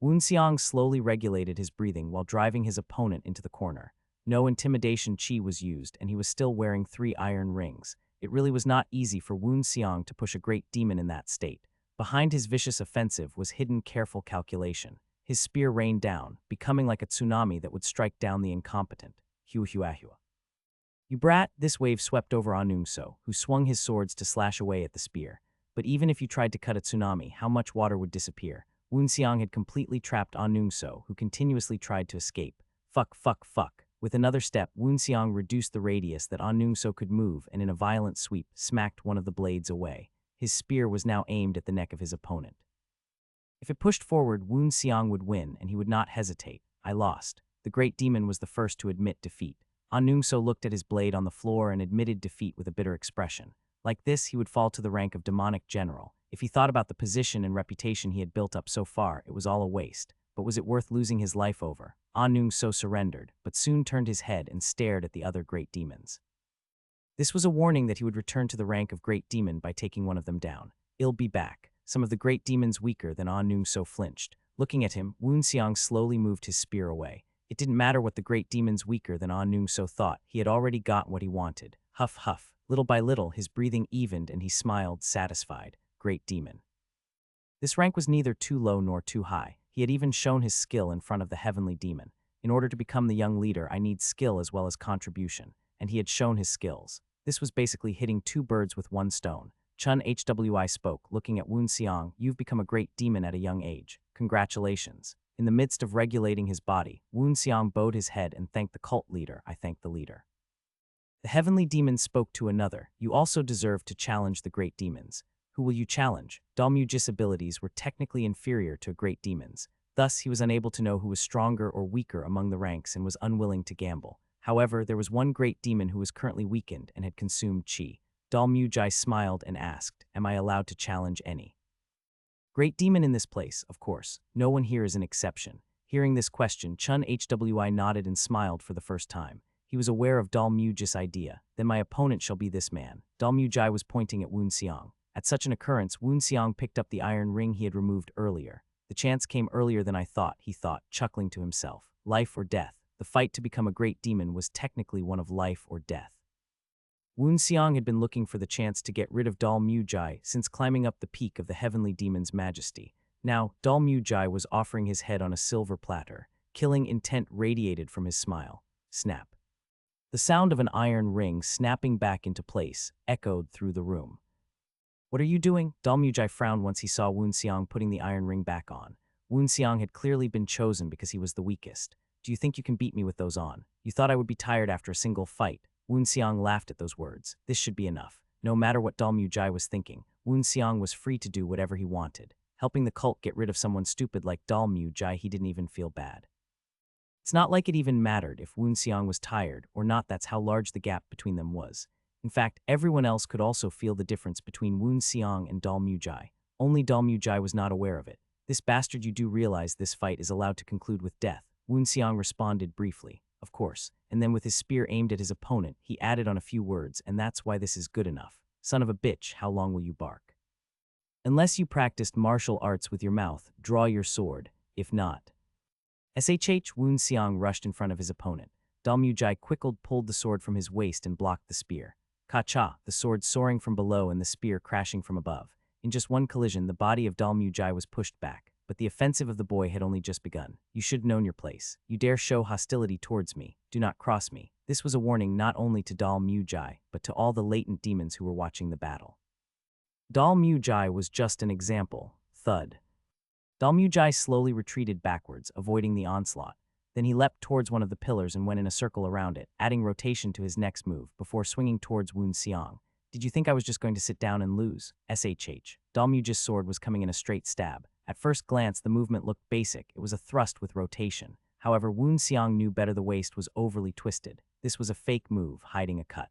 Woon Seong slowly regulated his breathing while driving his opponent into the corner. No intimidation chi was used, and he was still wearing 3 iron rings. It really was not easy for Woon Seong to push a great demon in that state. Behind his vicious offensive was hidden careful calculation. His spear rained down, becoming like a tsunami that would strike down the incompetent. Hua hua hua. You brat! This wave swept over Anungso, who swung his swords to slash away at the spear. But even if you tried to cut a tsunami, how much water would disappear? Woon Seong had completely trapped Anungso, who continuously tried to escape. Fuck, fuck, fuck. With another step, Woon Seong reduced the radius that Anungso could move and in a violent sweep, smacked one of the blades away. His spear was now aimed at the neck of his opponent. If it pushed forward, Woon Seong would win, and he would not hesitate. I lost. The great demon was the first to admit defeat. Anungso looked at his blade on the floor and admitted defeat with a bitter expression. Like this, he would fall to the rank of demonic general. If he thought about the position and reputation he had built up so far, it was all a waste. But was it worth losing his life over? Anungso surrendered, but soon turned his head and stared at the other great demons. This was a warning that he would return to the rank of great demon by taking one of them down. I'll be back. Some of the great demons weaker than Anungso flinched. Looking at him, Woon Seong slowly moved his spear away. It didn't matter what the great demons weaker than Anungso thought. He had already got what he wanted. Huff, huff. Little by little, his breathing evened and he smiled, satisfied. Great demon. This rank was neither too low nor too high. He had even shown his skill in front of the heavenly demon. In order to become the young leader, I need skill as well as contribution. And he had shown his skills. This was basically hitting 2 birds with 1 stone. Chun Hwi spoke, looking at Woon Seong. You've become a great demon at a young age. Congratulations. In the midst of regulating his body, Woon Seong bowed his head and thanked the cult leader. I thank the leader. The heavenly demon spoke to another. You also deserve to challenge the great demons. Who will you challenge? Dalmuj's abilities were technically inferior to great demons. Thus, he was unable to know who was stronger or weaker among the ranks and was unwilling to gamble. However, there was one great demon who was currently weakened and had consumed chi. Dalmujai smiled and asked, am I allowed to challenge any? Great demon in this place, of course. No one here is an exception. Hearing this question, Chun Hwi nodded and smiled for the first time. He was aware of Dal Mujai's idea. Then my opponent shall be this man. Dal Mujai was pointing at Woon Seong. At such an occurrence, Woon Seong picked up the iron ring he had removed earlier. The chance came earlier than I thought, he thought, chuckling to himself. Life or death. The fight to become a great demon was technically one of life or death. Woon Seong had been looking for the chance to get rid of Dal Mujai since climbing up the peak of the heavenly demon's majesty. Now, Dal Mujai was offering his head on a silver platter. Killing intent radiated from his smile. Snap. The sound of an iron ring snapping back into place echoed through the room. What are you doing? Dal Mujai frowned once he saw Woon Seong putting the iron ring back on. Woon Seong had clearly been chosen because he was the weakest. Do you think you can beat me with those on? You thought I would be tired after a single fight. Woon Seong laughed at those words. This should be enough. No matter what Dal Mujai was thinking, Woon Seong was free to do whatever he wanted. Helping the cult get rid of someone stupid like Dal Mujai, he didn't even feel bad. It's not like it even mattered if Woon Seong was tired or not. That's how large the gap between them was. In fact, everyone else could also feel the difference between Woon Seong and Dal Mujai. Only Dal Mujai was not aware of it. This bastard, you do realize this fight is allowed to conclude with death. Woon Seong responded briefly. Of course. And then with his spear aimed at his opponent, he added on a few words, and that's why this is good enough. Son of a bitch, how long will you bark? Unless you practiced martial arts with your mouth, draw your sword. If not. SHH, Woon Seong rushed in front of his opponent. Dal Mujai quickly pulled the sword from his waist and blocked the spear. Ka-cha, the sword soaring from below and the spear crashing from above. In just one collision, the body of Dal Mujai was pushed back. But the offensive of the boy had only just begun. You should have known your place. You dare show hostility towards me. Do not cross me. This was a warning not only to Dal Mujai, but to all the latent demons who were watching the battle. Dal Mujai was just an example. Thud. Dal Mujai slowly retreated backwards, avoiding the onslaught. Then he leapt towards one of the pillars and went in a circle around it, adding rotation to his next move, before swinging towards Woon Seong. Did you think I was just going to sit down and lose? SHH. Dal Mujai's sword was coming in a straight stab. At first glance, the movement looked basic. It was a thrust with rotation. However, Woon Seong knew better. The waist was overly twisted. This was a fake move, hiding a cut.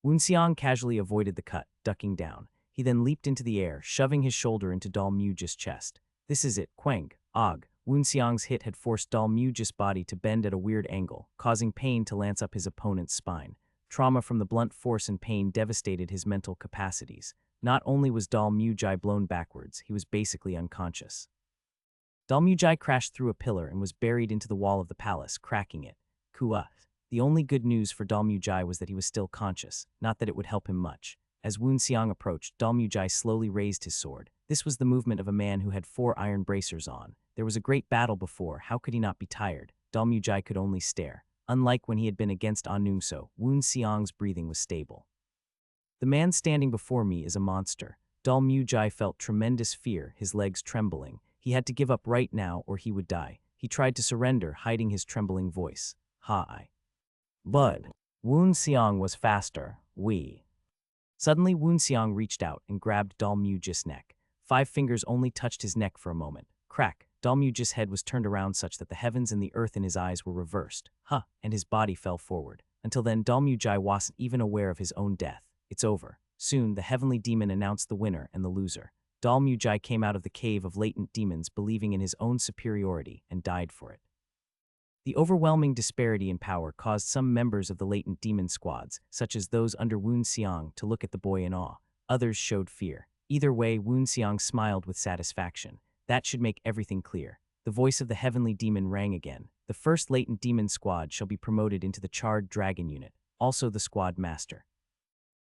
Woon Seong casually avoided the cut, ducking down. He then leaped into the air, shoving his shoulder into Dal Mujai's chest. This is it, Quang. Og. Woon Seong's hit had forced Dal Mujai's body to bend at a weird angle, causing pain to lance up his opponent's spine. Trauma from the blunt force and pain devastated his mental capacities. Not only was Dal Mujai blown backwards, he was basically unconscious. Dal Mujai crashed through a pillar and was buried into the wall of the palace, cracking it. Kua. The only good news for Dal Mujai was that he was still conscious, not that it would help him much. As Woon Seong approached, Dal Mujai slowly raised his sword. This was the movement of a man who had 4 iron bracers on. There was a great battle before, how could he not be tired? Dal Mujai could only stare. Unlike when he had been against Anungso, Woon Seong's breathing was stable. The man standing before me is a monster. Dal Mujai felt tremendous fear, his legs trembling. He had to give up right now or he would die. He tried to surrender, hiding his trembling voice. Hi. Bud. Woon Seong was faster. Suddenly, Woon Seong reached out and grabbed Dal Mujai's neck. 5 fingers only touched his neck for a moment. Crack. Dal Mujai's head was turned around such that the heavens and the earth in his eyes were reversed. And his body fell forward. Until then, Dal Mujai wasn't even aware of his own death. It's over. Soon, the heavenly demon announced the winner and the loser. Dal Mujai came out of the cave of latent demons believing in his own superiority and died for it. The overwhelming disparity in power caused some members of the latent demon squads, such as those under Woon Seong, to look at the boy in awe. Others showed fear. Either way, Woon Seong smiled with satisfaction. That should make everything clear. The voice of the heavenly demon rang again. The first latent demon squad shall be promoted into the charred dragon unit, also the squad master.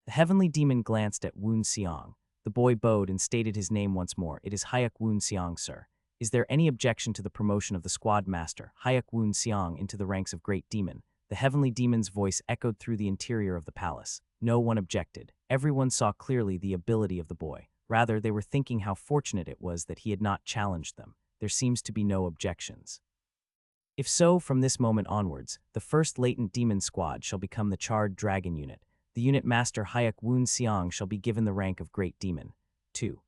The heavenly demon glanced at Woon Seong. The boy bowed and stated his name once more. It is Hayek Woon Seong, sir. Is there any objection to the promotion of the squad master, Hayek Woon Seong, into the ranks of Great Demon? The heavenly demon's voice echoed through the interior of the palace. No one objected. Everyone saw clearly the ability of the boy. Rather, they were thinking how fortunate it was that he had not challenged them. There seems to be no objections. If so, from this moment onwards, the first latent demon squad shall become the charred dragon unit. The unit master Hayek Woon Seong shall be given the rank of Great Demon. 2.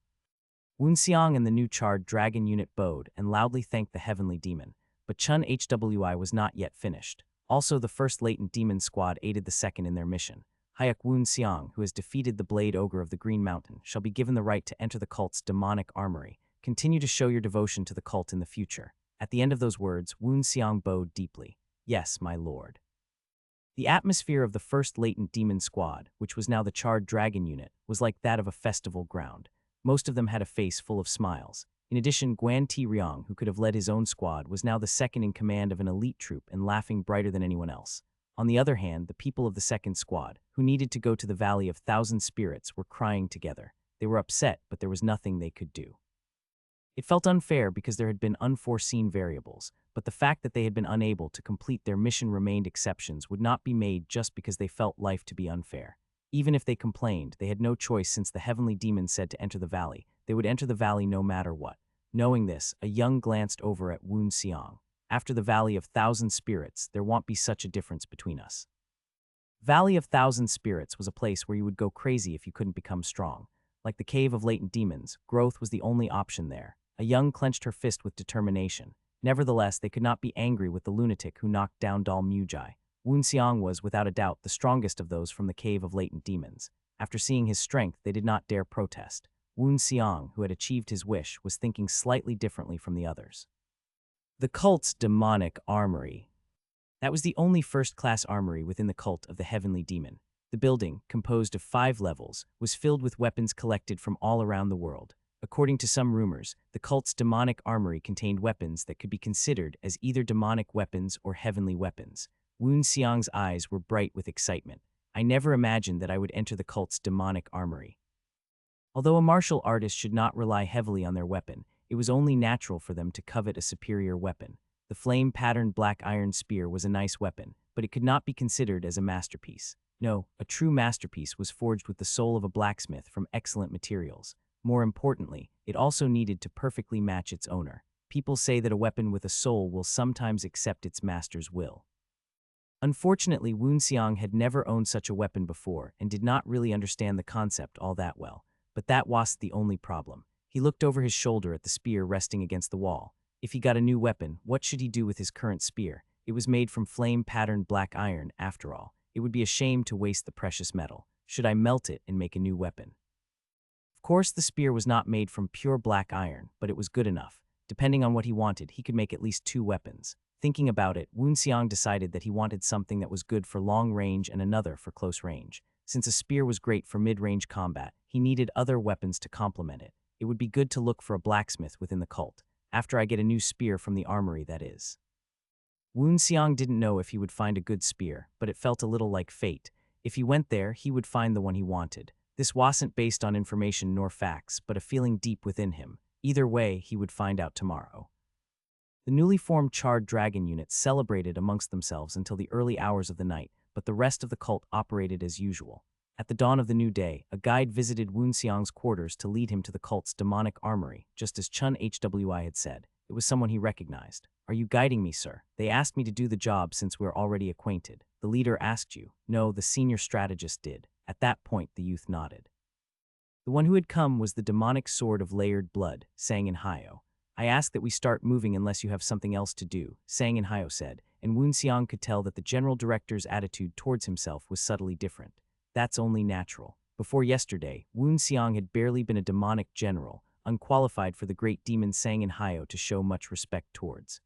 Woon Seong and the new charred dragon unit bowed and loudly thanked the heavenly demon. But Chun Hwi was not yet finished. Also, the first latent demon squad aided the second in their mission. Hayek Woon Seong, who has defeated the Blade Ogre of the Green Mountain, shall be given the right to enter the cult's demonic armory. Continue to show your devotion to the cult in the future. At the end of those words, Woon Xiang bowed deeply. Yes, my lord. The atmosphere of the first latent demon squad, which was now the Charred Dragon unit, was like that of a festival ground. Most of them had a face full of smiles. In addition, Guan Ti Riang, who could have led his own squad, was now the second in command of an elite troop and laughing brighter than anyone else. On the other hand, the people of the second squad, who needed to go to the Valley of Thousand Spirits, were crying together. They were upset, but there was nothing they could do. It felt unfair because there had been unforeseen variables, but the fact that they had been unable to complete their mission remained exceptions would not be made just because they felt life to be unfair. Even if they complained, they had no choice since the heavenly demon said to enter the valley. They would enter the valley no matter what. Knowing this, a young glanced over at Woon Xiang. After the Valley of Thousand Spirits, there won't be such a difference between us. Valley of Thousand Spirits was a place where you would go crazy if you couldn't become strong. Like the Cave of Latent Demons, growth was the only option there. A young clenched her fist with determination. Nevertheless, they could not be angry with the lunatic who knocked down Dal Mujai. Woon Xiang was, without a doubt, the strongest of those from the Cave of Latent Demons. After seeing his strength, they did not dare protest. Woon Xiang, who had achieved his wish, was thinking slightly differently from the others. The cult's demonic armory. That was the only first-class armory within the cult of the Heavenly Demon. The building, composed of 5 levels, was filled with weapons collected from all around the world. According to some rumors, the cult's demonic armory contained weapons that could be considered as either demonic weapons or heavenly weapons. Woon Xiang's eyes were bright with excitement. I never imagined that I would enter the cult's demonic armory. Although a martial artist should not rely heavily on their weapon, it was only natural for them to covet a superior weapon. The flame-patterned black iron spear was a nice weapon, but it could not be considered as a masterpiece. No, a true masterpiece was forged with the soul of a blacksmith from excellent materials. More importantly, it also needed to perfectly match its owner. People say that a weapon with a soul will sometimes accept its master's will. Unfortunately, Woon Xiang had never owned such a weapon before and did not really understand the concept all that well. But that wasn't the only problem. He looked over his shoulder at the spear resting against the wall. If he got a new weapon, what should he do with his current spear? It was made from flame-patterned black iron, after all. It would be a shame to waste the precious metal. Should I melt it and make a new weapon? Of course, the spear was not made from pure black iron, but it was good enough. Depending on what he wanted, he could make at least 2 weapons. Thinking about it, Woon Xiang decided that he wanted something that was good for long range and another for close range. Since a spear was great for mid-range combat, he needed other weapons to complement it. It would be good to look for a blacksmith within the cult. After I get a new spear from the armory, that is. Woon Xiang didn't know if he would find a good spear, but it felt a little like fate. If he went there, he would find the one he wanted. This wasn't based on information nor facts, but a feeling deep within him. Either way, he would find out tomorrow. The newly formed Charred Dragon unit celebrated amongst themselves until the early hours of the night, but the rest of the cult operated as usual. At the dawn of the new day, a guide visited Woon Xiang's quarters to lead him to the cult's demonic armory, just as Chun Hwi had said. It was someone he recognized. "Are you guiding me, sir? They asked me to do the job since we're already acquainted." "The leader asked you." "No, the senior strategist did." At that point, the youth nodded. The one who had come was the demonic sword of layered blood, Sang In Hyo. "I ask that we start moving unless you have something else to do," Sang In Hyo said, and Woon Xiang could tell that the general director's attitude towards himself was subtly different. That's only natural. Before yesterday, Woon Xiang had barely been a demonic general, unqualified for the great demon Sang In Hyo to show much respect towards.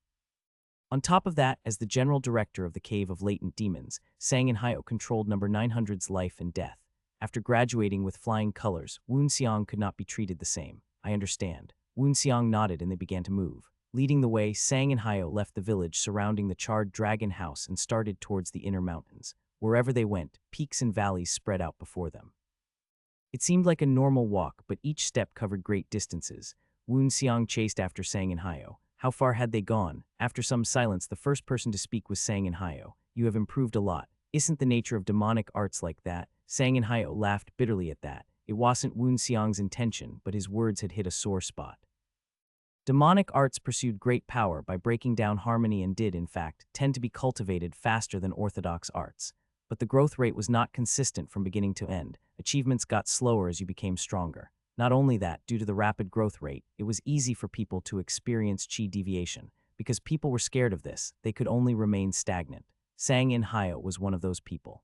On top of that, as the general director of the Cave of Latent Demons, Sang In Hyo controlled number 900's life and death. After graduating with flying colors, Woon Xiang could not be treated the same. "I understand." Woon Xiang nodded and they began to move. Leading the way, Sang In Hyo left the village surrounding the Charred Dragon house and started towards the inner mountains. Wherever they went, peaks and valleys spread out before them. It seemed like a normal walk, but each step covered great distances. Woon Xiang chased after Sang In Hyo. How far had they gone? After some silence, the first person to speak was Sang In Hyo. "You have improved a lot. Isn't the nature of demonic arts like that?" Sang In Hyo laughed bitterly at that. It wasn't Woon Xiang's intention, but his words had hit a sore spot. Demonic arts pursued great power by breaking down harmony and did, in fact, tend to be cultivated faster than orthodox arts. But the growth rate was not consistent from beginning to end. Achievements got slower as you became stronger. Not only that, due to the rapid growth rate, it was easy for people to experience chi deviation. Because people were scared of this, they could only remain stagnant. Sang In Hyo was one of those people.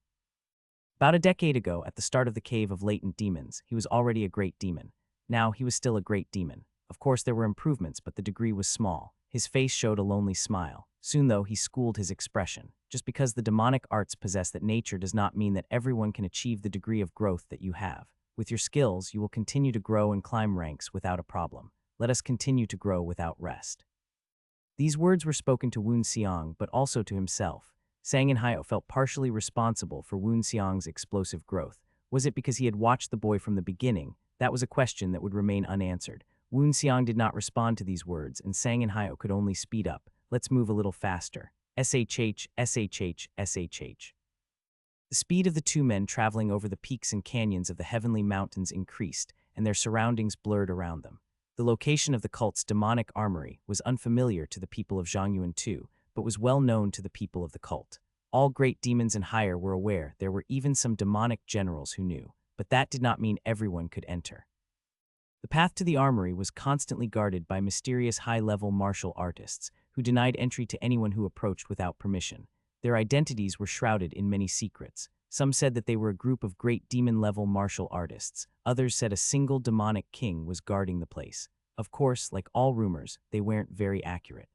About a decade ago, at the start of the Cave of Latent Demons, he was already a great demon. Now, he was still a great demon. Of course, there were improvements, but the degree was small. His face showed a lonely smile. Soon, though, he schooled his expression. Just because the demonic arts possess that nature does not mean that everyone can achieve the degree of growth that you have. With your skills, you will continue to grow and climb ranks without a problem. Let us continue to grow without rest. These words were spoken to Woon Seong, but also to himself. Sang In Hyo felt partially responsible for Woon Seong's explosive growth. Was it because he had watched the boy from the beginning? That was a question that would remain unanswered. Woon Seong did not respond to these words, and Sang In Hyo could only speed up. Let's move a little faster. SHH, SHH, SHH. The speed of the two men traveling over the peaks and canyons of the heavenly mountains increased, and their surroundings blurred around them. The location of the cult's demonic armory was unfamiliar to the people of Zhongyuan too, but was well known to the people of the cult. All great demons and higher were aware. There were even some demonic generals who knew, but that did not mean everyone could enter. The path to the armory was constantly guarded by mysterious high-level martial artists who denied entry to anyone who approached without permission. Their identities were shrouded in many secrets. Some said that they were a group of great demon-level martial artists. Others said a single demonic king was guarding the place. Of course, like all rumors, they weren't very accurate.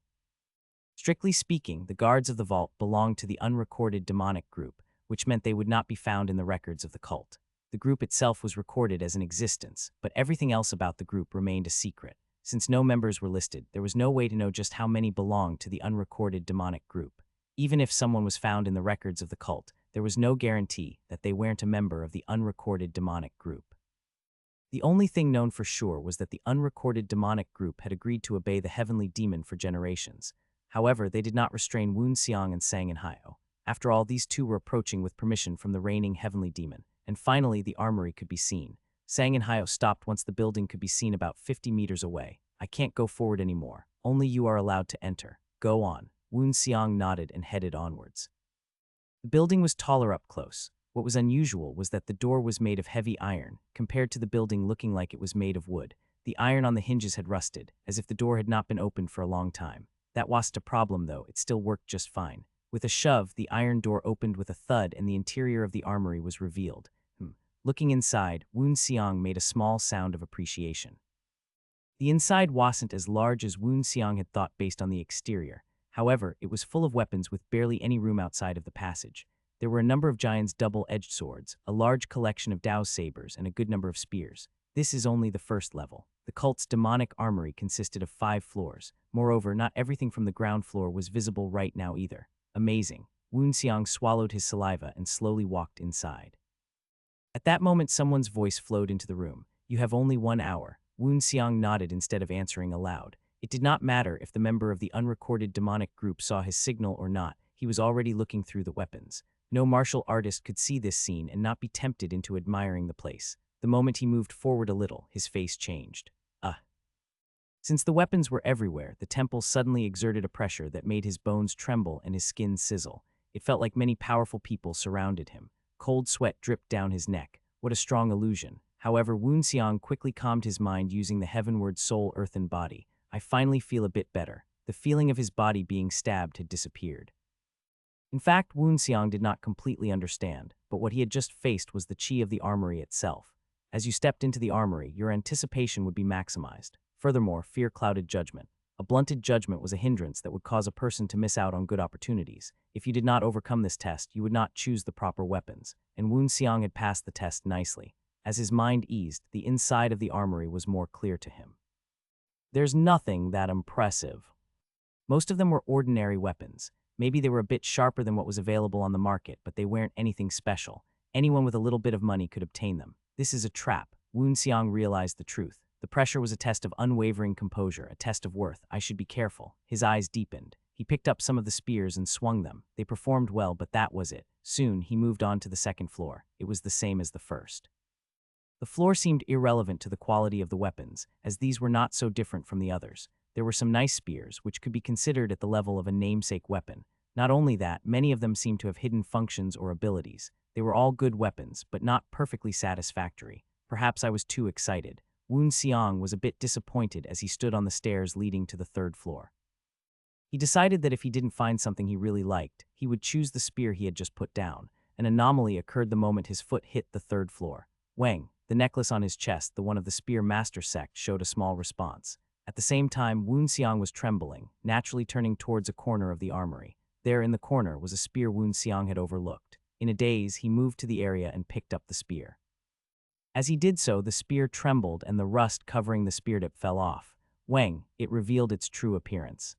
Strictly speaking, the guards of the vault belonged to the unrecorded demonic group, which meant they would not be found in the records of the cult. The group itself was recorded as an existence, but everything else about the group remained a secret. Since no members were listed, there was no way to know just how many belonged to the unrecorded demonic group. Even if someone was found in the records of the cult, there was no guarantee that they weren't a member of the unrecorded demonic group. The only thing known for sure was that the unrecorded demonic group had agreed to obey the heavenly demon for generations. However, they did not restrain Woon Seong and Sang In Hyo. After all, these two were approaching with permission from the reigning heavenly demon, and finally the armory could be seen. Sang In Hyo stopped once the building could be seen about 50 meters away. I can't go forward anymore. Only you are allowed to enter. Go on. Woon Seong nodded and headed onwards. The building was taller up close. What was unusual was that the door was made of heavy iron, compared to the building looking like it was made of wood. The iron on the hinges had rusted, as if the door had not been opened for a long time. That wasn't a problem though, it still worked just fine. With a shove, the iron door opened with a thud and the interior of the armory was revealed. Looking inside, Woon Seong made a small sound of appreciation. The inside wasn't as large as Woon Seong had thought based on the exterior. However, it was full of weapons with barely any room outside of the passage. There were a number of giants' double-edged swords, a large collection of Dao sabers, and a good number of spears. This is only the first level. The cult's demonic armory consisted of 5 floors. Moreover, not everything from the ground floor was visible right now either. Amazing. Woon Seong swallowed his saliva and slowly walked inside. At that moment, someone's voice flowed into the room. You have only 1 hour. Woon Seong nodded instead of answering aloud. It did not matter if the member of the unrecorded demonic group saw his signal or not. He was already looking through the weapons. No martial artist could see this scene and not be tempted into admiring the place. The moment he moved forward a little, his face changed. Since the weapons were everywhere, the temple suddenly exerted a pressure that made his bones tremble and his skin sizzle. It felt like many powerful people surrounded him. Cold sweat dripped down his neck. What a strong illusion. However, Woon Seong quickly calmed his mind using the heavenward soul earthen body. I finally feel a bit better. The feeling of his body being stabbed had disappeared. In fact, Woon Seong did not completely understand, but what he had just faced was the chi of the armory itself. As you stepped into the armory, your anticipation would be maximized. Furthermore, fear clouded judgment. A blunted judgment was a hindrance that would cause a person to miss out on good opportunities. If you did not overcome this test, you would not choose the proper weapons, and Woon Seong had passed the test nicely. As his mind eased, the inside of the armory was more clear to him. There's nothing that impressive. Most of them were ordinary weapons. Maybe they were a bit sharper than what was available on the market, but they weren't anything special. Anyone with a little bit of money could obtain them. This is a trap. Woon Seong realized the truth. The pressure was a test of unwavering composure, a test of worth. I should be careful. His eyes deepened. He picked up some of the spears and swung them. They performed well, but that was it. Soon, he moved on to the second floor. It was the same as the first. The floor seemed irrelevant to the quality of the weapons, as these were not so different from the others. There were some nice spears, which could be considered at the level of a namesake weapon. Not only that, many of them seemed to have hidden functions or abilities. They were all good weapons, but not perfectly satisfactory. Perhaps I was too excited. Woon Seong was a bit disappointed as he stood on the stairs leading to the 3rd floor. He decided that if he didn't find something he really liked, he would choose the spear he had just put down. An anomaly occurred the moment his foot hit the 3rd floor. Wang, the necklace on his chest, the one of the spear master sect, showed a small response. At the same time, Woon Xiang was trembling, naturally turning towards a corner of the armory. There in the corner was a spear Woon Xiang had overlooked. In a daze, he moved to the area and picked up the spear. As he did so, the spear trembled and the rust covering the spear tip fell off. Wang, it revealed its true appearance.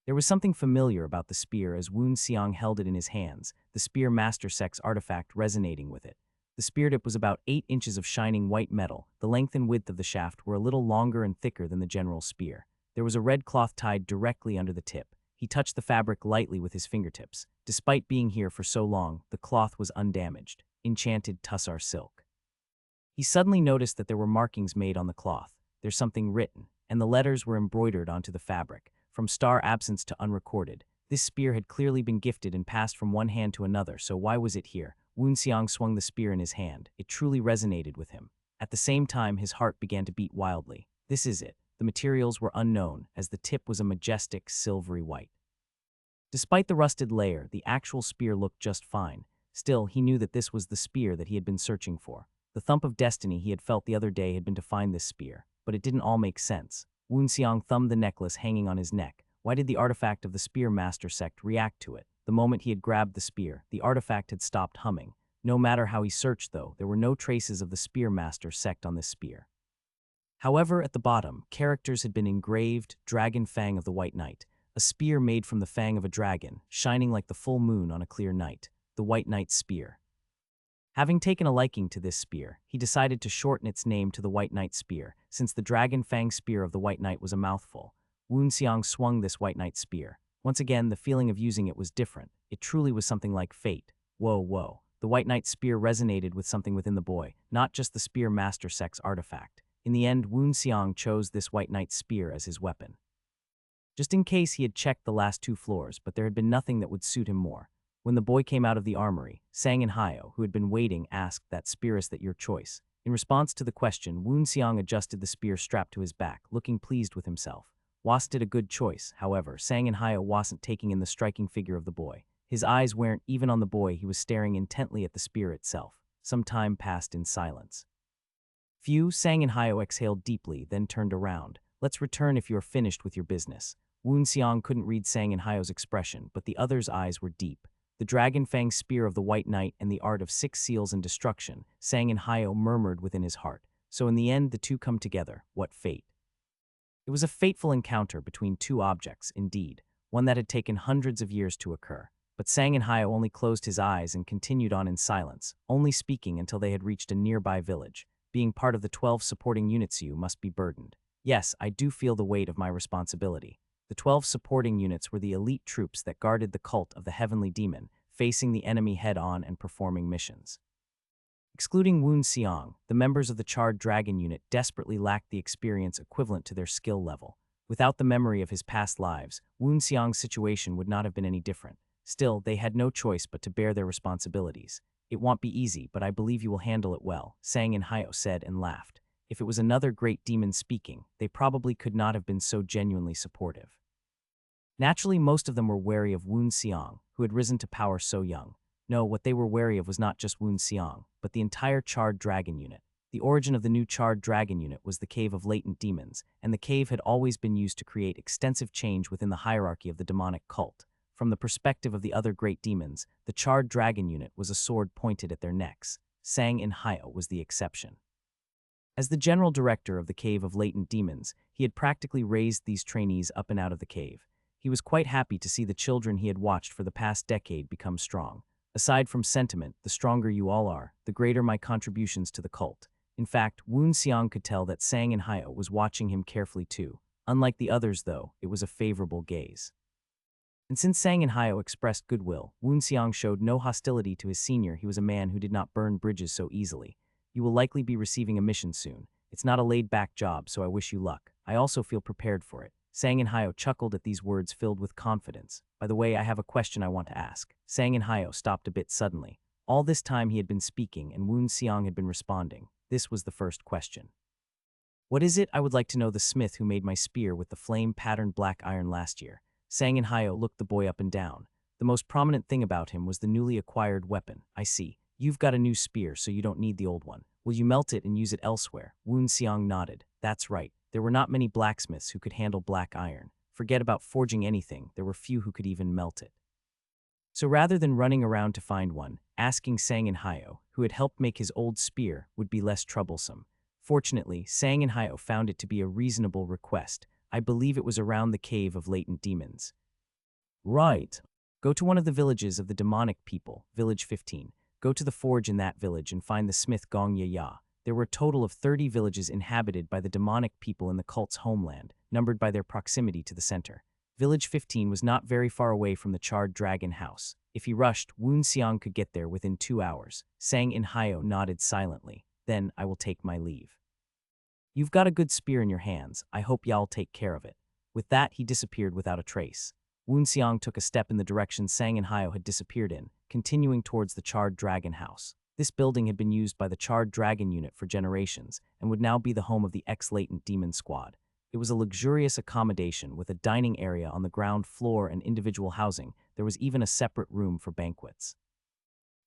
There was something familiar about the spear as Woon Xiang held it in his hands, the spear Master Sex artifact resonating with it. The spear tip was about 8 inches of shining white metal. The length and width of the shaft were a little longer and thicker than the general spear. There was a red cloth tied directly under the tip. He touched the fabric lightly with his fingertips. Despite being here for so long, the cloth was undamaged. Enchanted tussar silk. He suddenly noticed that there were markings made on the cloth. There's something written, and the letters were embroidered onto the fabric. From star absence to unrecorded. This spear had clearly been gifted and passed from one hand to another, so why was it here? Woon Xiang swung the spear in his hand. It truly resonated with him. At the same time, his heart began to beat wildly. This is it. The materials were unknown, as the tip was a majestic, silvery white. Despite the rusted layer, the actual spear looked just fine. Still, he knew that this was the spear that he had been searching for. The thump of destiny he had felt the other day had been to find this spear, but it didn't all make sense. Woon Xiang thumbed the necklace hanging on his neck. Why did the artifact of the Spear Master sect react to it? The moment he had grabbed the spear, the artifact had stopped humming. No matter how he searched, though, there were no traces of the Spear Master sect on this spear. However, at the bottom, characters had been engraved: Dragon Fang of the White Knight, a spear made from the fang of a dragon, shining like the full moon on a clear night, the White Knight's spear. Having taken a liking to this spear, he decided to shorten its name to the White Knight Spear, since the Dragon Fang spear of the White Knight was a mouthful. Woon Xiang swung this White Knight spear. Once again, the feeling of using it was different. It truly was something like fate. Whoa. The White Knight spear resonated with something within the boy, not just the Spear Master Sex artifact. In the end, Woon Xiang chose this White Knight spear as his weapon. Just in case, he had checked the last 2 floors, but there had been nothing that would suit him more. When the boy came out of the armory, Sang and Hyo, who had been waiting, asked, "That spear is that your choice?" In response to the question, Woon Xiang adjusted the spear strapped to his back, looking pleased with himself. Was did a good choice, however. Sang and Hyo wasn't taking in the striking figure of the boy. His eyes weren't even on the boy, he was staring intently at the spear itself. Some time passed in silence. Sang and Hyo exhaled deeply, then turned around. "Let's return if you are finished with your business." Woon Xiang couldn't read Sang and Hyo's expression, but the other's eyes were deep. The Dragon Fang spear of the White Knight and the art of 6 seals and destruction, Sang and Hyo murmured within his heart. So in the end, the two come together. What fate. It was a fateful encounter between 2 objects, indeed, one that had taken hundreds of years to occur. But Sang and Hyo only closed his eyes and continued on in silence, only speaking until they had reached a nearby village. Being part of the 12 supporting units, you must be burdened. Yes, I do feel the weight of my responsibility. The 12 supporting units were the elite troops that guarded the cult of the Heavenly Demon, facing the enemy head-on and performing missions. Excluding Woon Xiang, the members of the Charred Dragon unit desperately lacked the experience equivalent to their skill level. Without the memory of his past lives, Woon Xiang's situation would not have been any different. Still, they had no choice but to bear their responsibilities. "It won't be easy, but I believe you will handle it well," Sang and Hyo said and laughed. If it was another great demon speaking, they probably could not have been so genuinely supportive. Naturally, most of them were wary of Woon Xiang, who had risen to power so young. No, what they were wary of was not just Woon Xiang, but the entire Charred Dragon unit. The origin of the new Charred Dragon unit was the Cave of Latent Demons, and the cave had always been used to create extensive change within the hierarchy of the demonic cult. From the perspective of the other great demons, the Charred Dragon unit was a sword pointed at their necks. Sang and Hyo was the exception. As the general director of the Cave of Latent Demons, he had practically raised these trainees up and out of the cave. He was quite happy to see the children he had watched for the past decade become strong. Aside from sentiment, the stronger you all are, the greater my contributions to the cult. In fact, Woon Xiang could tell that Sang and Hyo was watching him carefully too. Unlike the others, though, it was a favorable gaze. And since Sang and Hyo expressed goodwill, Woon Xiang showed no hostility to his senior. He was a man who did not burn bridges so easily. "You will likely be receiving a mission soon. It's not a laid-back job, so I wish you luck. I also feel prepared for it." Sang and Hyo chuckled at these words filled with confidence. "By the way, I have a question I want to ask." Sang and Hyo stopped a bit suddenly. All this time he had been speaking and Woon Xiang had been responding. This was the first question. "What is it? I would like to know the smith who made my spear with the flame-patterned black iron last year." Sang and Hyo looked the boy up and down. The most prominent thing about him was the newly acquired weapon. "I see. You've got a new spear, so you don't need the old one. Will you melt it and use it elsewhere?" Woon Xiang nodded. "That's right. There were not many blacksmiths who could handle black iron. Forget about forging anything, there were few who could even melt it. So rather than running around to find one, asking Sang and Hyo, who had helped make his old spear, would be less troublesome. Fortunately, Sang and Hyo found it to be a reasonable request. I believe it was around the cave of latent demons. Right. Go to one of the villages of the demonic people, village 15. Go to the forge in that village and find the smith Gong Ya. There were a total of 30 villages inhabited by the demonic people in the cult's homeland, numbered by their proximity to the center. Village 15 was not very far away from the charred dragon house. If he rushed, Woon Xiang could get there within 2 hours. Sang and Hyo nodded silently. Then I will take my leave. You've got a good spear in your hands. I hope y'all take care of it. With that, he disappeared without a trace. Woon Xiang took a step in the direction Sang and Hyo had disappeared in, continuing towards the charred dragon house. This building had been used by the charred dragon unit for generations and would now be the home of the ex-latent demon squad. It was a luxurious accommodation with a dining area on the ground floor and individual housing. There was even a separate room for banquets.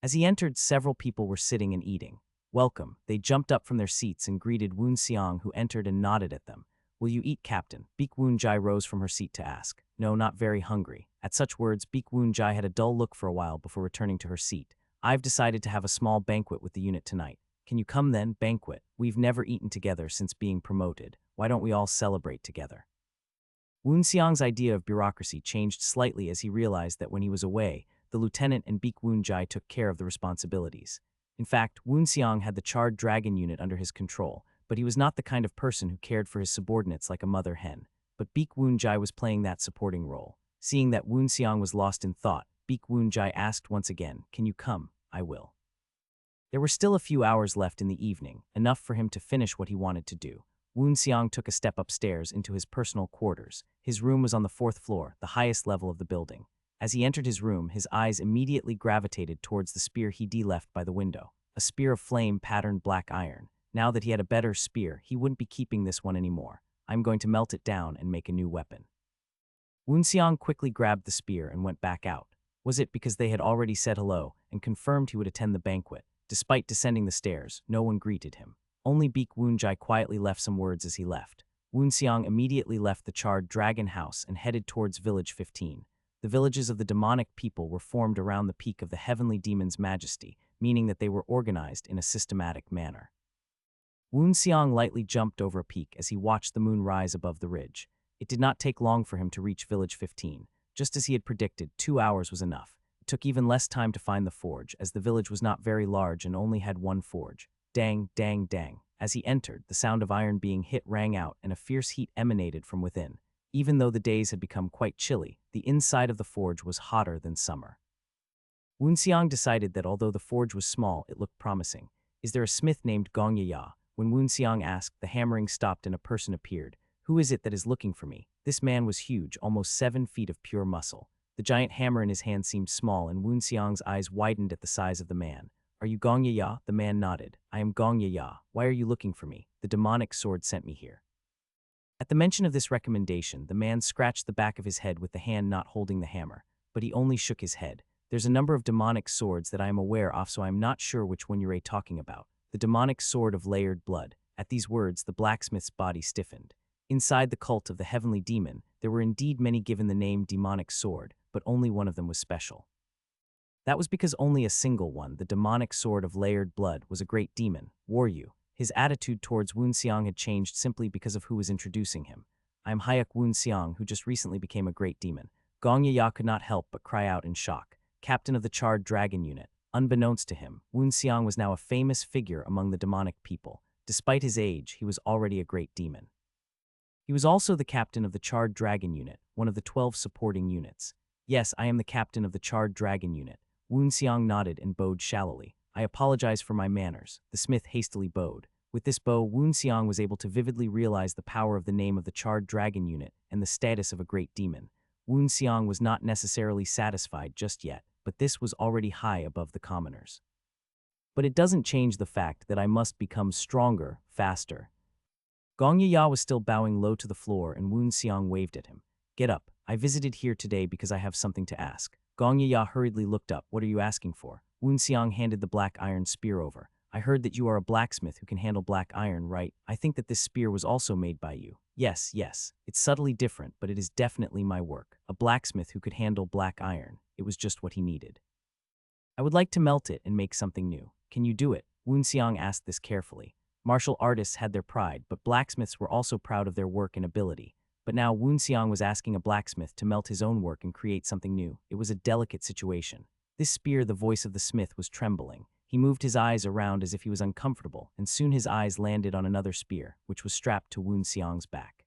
As he entered, several people were sitting and eating. Welcome. They jumped up from their seats and greeted Woon Xiang, who entered and nodded at them. Will you eat, Captain? Baek Woon Jai rose from her seat to ask. No, not very hungry. At such words, Baek Woon Jai had a dull look for a while before returning to her seat. I've decided to have a small banquet with the unit tonight. Can you come then? Banquet. We've never eaten together since being promoted. Why don't we all celebrate together? Woon Xiang's idea of bureaucracy changed slightly as he realized that when he was away, the lieutenant and Baek Woon Jai took care of the responsibilities. In fact, Woon Xiang had the charred dragon unit under his control, but he was not the kind of person who cared for his subordinates like a mother hen. But Baek Woon Jai was playing that supporting role. Seeing that Woon Xiang was lost in thought, Baek Woon Jai asked once again, "Can you come?" "I will." There were still a few hours left in the evening, enough for him to finish what he wanted to do. Woon Xiang took a step upstairs into his personal quarters. His room was on the 4th floor, the highest level of the building. As he entered his room, his eyes immediately gravitated towards the spear he left by the window, a spear of flame-patterned black iron. Now that he had a better spear, he wouldn't be keeping this one anymore. I'm going to melt it down and make a new weapon. Woon Xiang quickly grabbed the spear and went back out. Was it because they had already said hello and confirmed he would attend the banquet? Despite descending the stairs, no one greeted him. Only Baek Woon Jai quietly left some words as he left. Woon Xiang immediately left the charred dragon house and headed towards village 15. The villages of the demonic people were formed around the peak of the heavenly demon's majesty, meaning that they were organized in a systematic manner. Woon Xiang lightly jumped over a peak as he watched the moon rise above the ridge. It did not take long for him to reach village 15. Just as he had predicted, 2 hours was enough. It took even less time to find the forge, as the village was not very large and only had one forge. Dang, dang, dang. As he entered, the sound of iron being hit rang out and a fierce heat emanated from within. Even though the days had become quite chilly, the inside of the forge was hotter than summer. Woon Xiang decided that although the forge was small, it looked promising. Is there a smith named Gong Ya? When Woon Xiang asked, the hammering stopped and a person appeared. Who is it that is looking for me? This man was huge, almost 7 feet of pure muscle. The giant hammer in his hand seemed small, and Woon Xiang's eyes widened at the size of the man. Are you Gong Ya? The man nodded. I am Gong Ya. Why are you looking for me? The demonic sword sent me here. At the mention of this recommendation, the man scratched the back of his head with the hand not holding the hammer, but he only shook his head. There's a number of demonic swords that I am aware of, so I am not sure which one you're talking about. The demonic sword of layered blood. At these words, the blacksmith's body stiffened. Inside the cult of the heavenly demon, there were indeed many given the name demonic sword, but only one of them was special. That was because only a single one, the demonic sword of layered blood, was a great demon. Waryu. His attitude towards Woon Xiang had changed simply because of who was introducing him. I am Hayek Woon Xiang, who just recently became a great demon. Gong Ya could not help but cry out in shock. Captain of the charred dragon unit. Unbeknownst to him, Woon Xiang was now a famous figure among the demonic people. Despite his age, he was already a great demon. He was also the captain of the charred dragon unit, one of the 12 supporting units. Yes, I am the captain of the charred dragon unit. Woon Xiang nodded and bowed shallowly. I apologize for my manners. The smith hastily bowed. With this bow, Woon Xiang was able to vividly realize the power of the name of the charred dragon unit and the status of a great demon. Woon Xiang was not necessarily satisfied just yet, but this was already high above the commoners. But it doesn't change the fact that I must become stronger, faster. Gong Ya was still bowing low to the floor, and Woon Xiang waved at him. Get up. I visited here today because I have something to ask. Gong Ya hurriedly looked up. What are you asking for? Woon Xiang handed the black iron spear over. I heard that you are a blacksmith who can handle black iron, right? I think that this spear was also made by you. Yes, yes. It's subtly different, but it is definitely my work. A blacksmith who could handle black iron. It was just what he needed. I would like to melt it and make something new. Can you do it? Woonseong asked this carefully. Martial artists had their pride, but blacksmiths were also proud of their work and ability. But now Woonseong was asking a blacksmith to melt his own work and create something new. It was a delicate situation. This spear, the voice of the smith, was trembling. He moved his eyes around as if he was uncomfortable, and soon his eyes landed on another spear, which was strapped to Woonseong's back.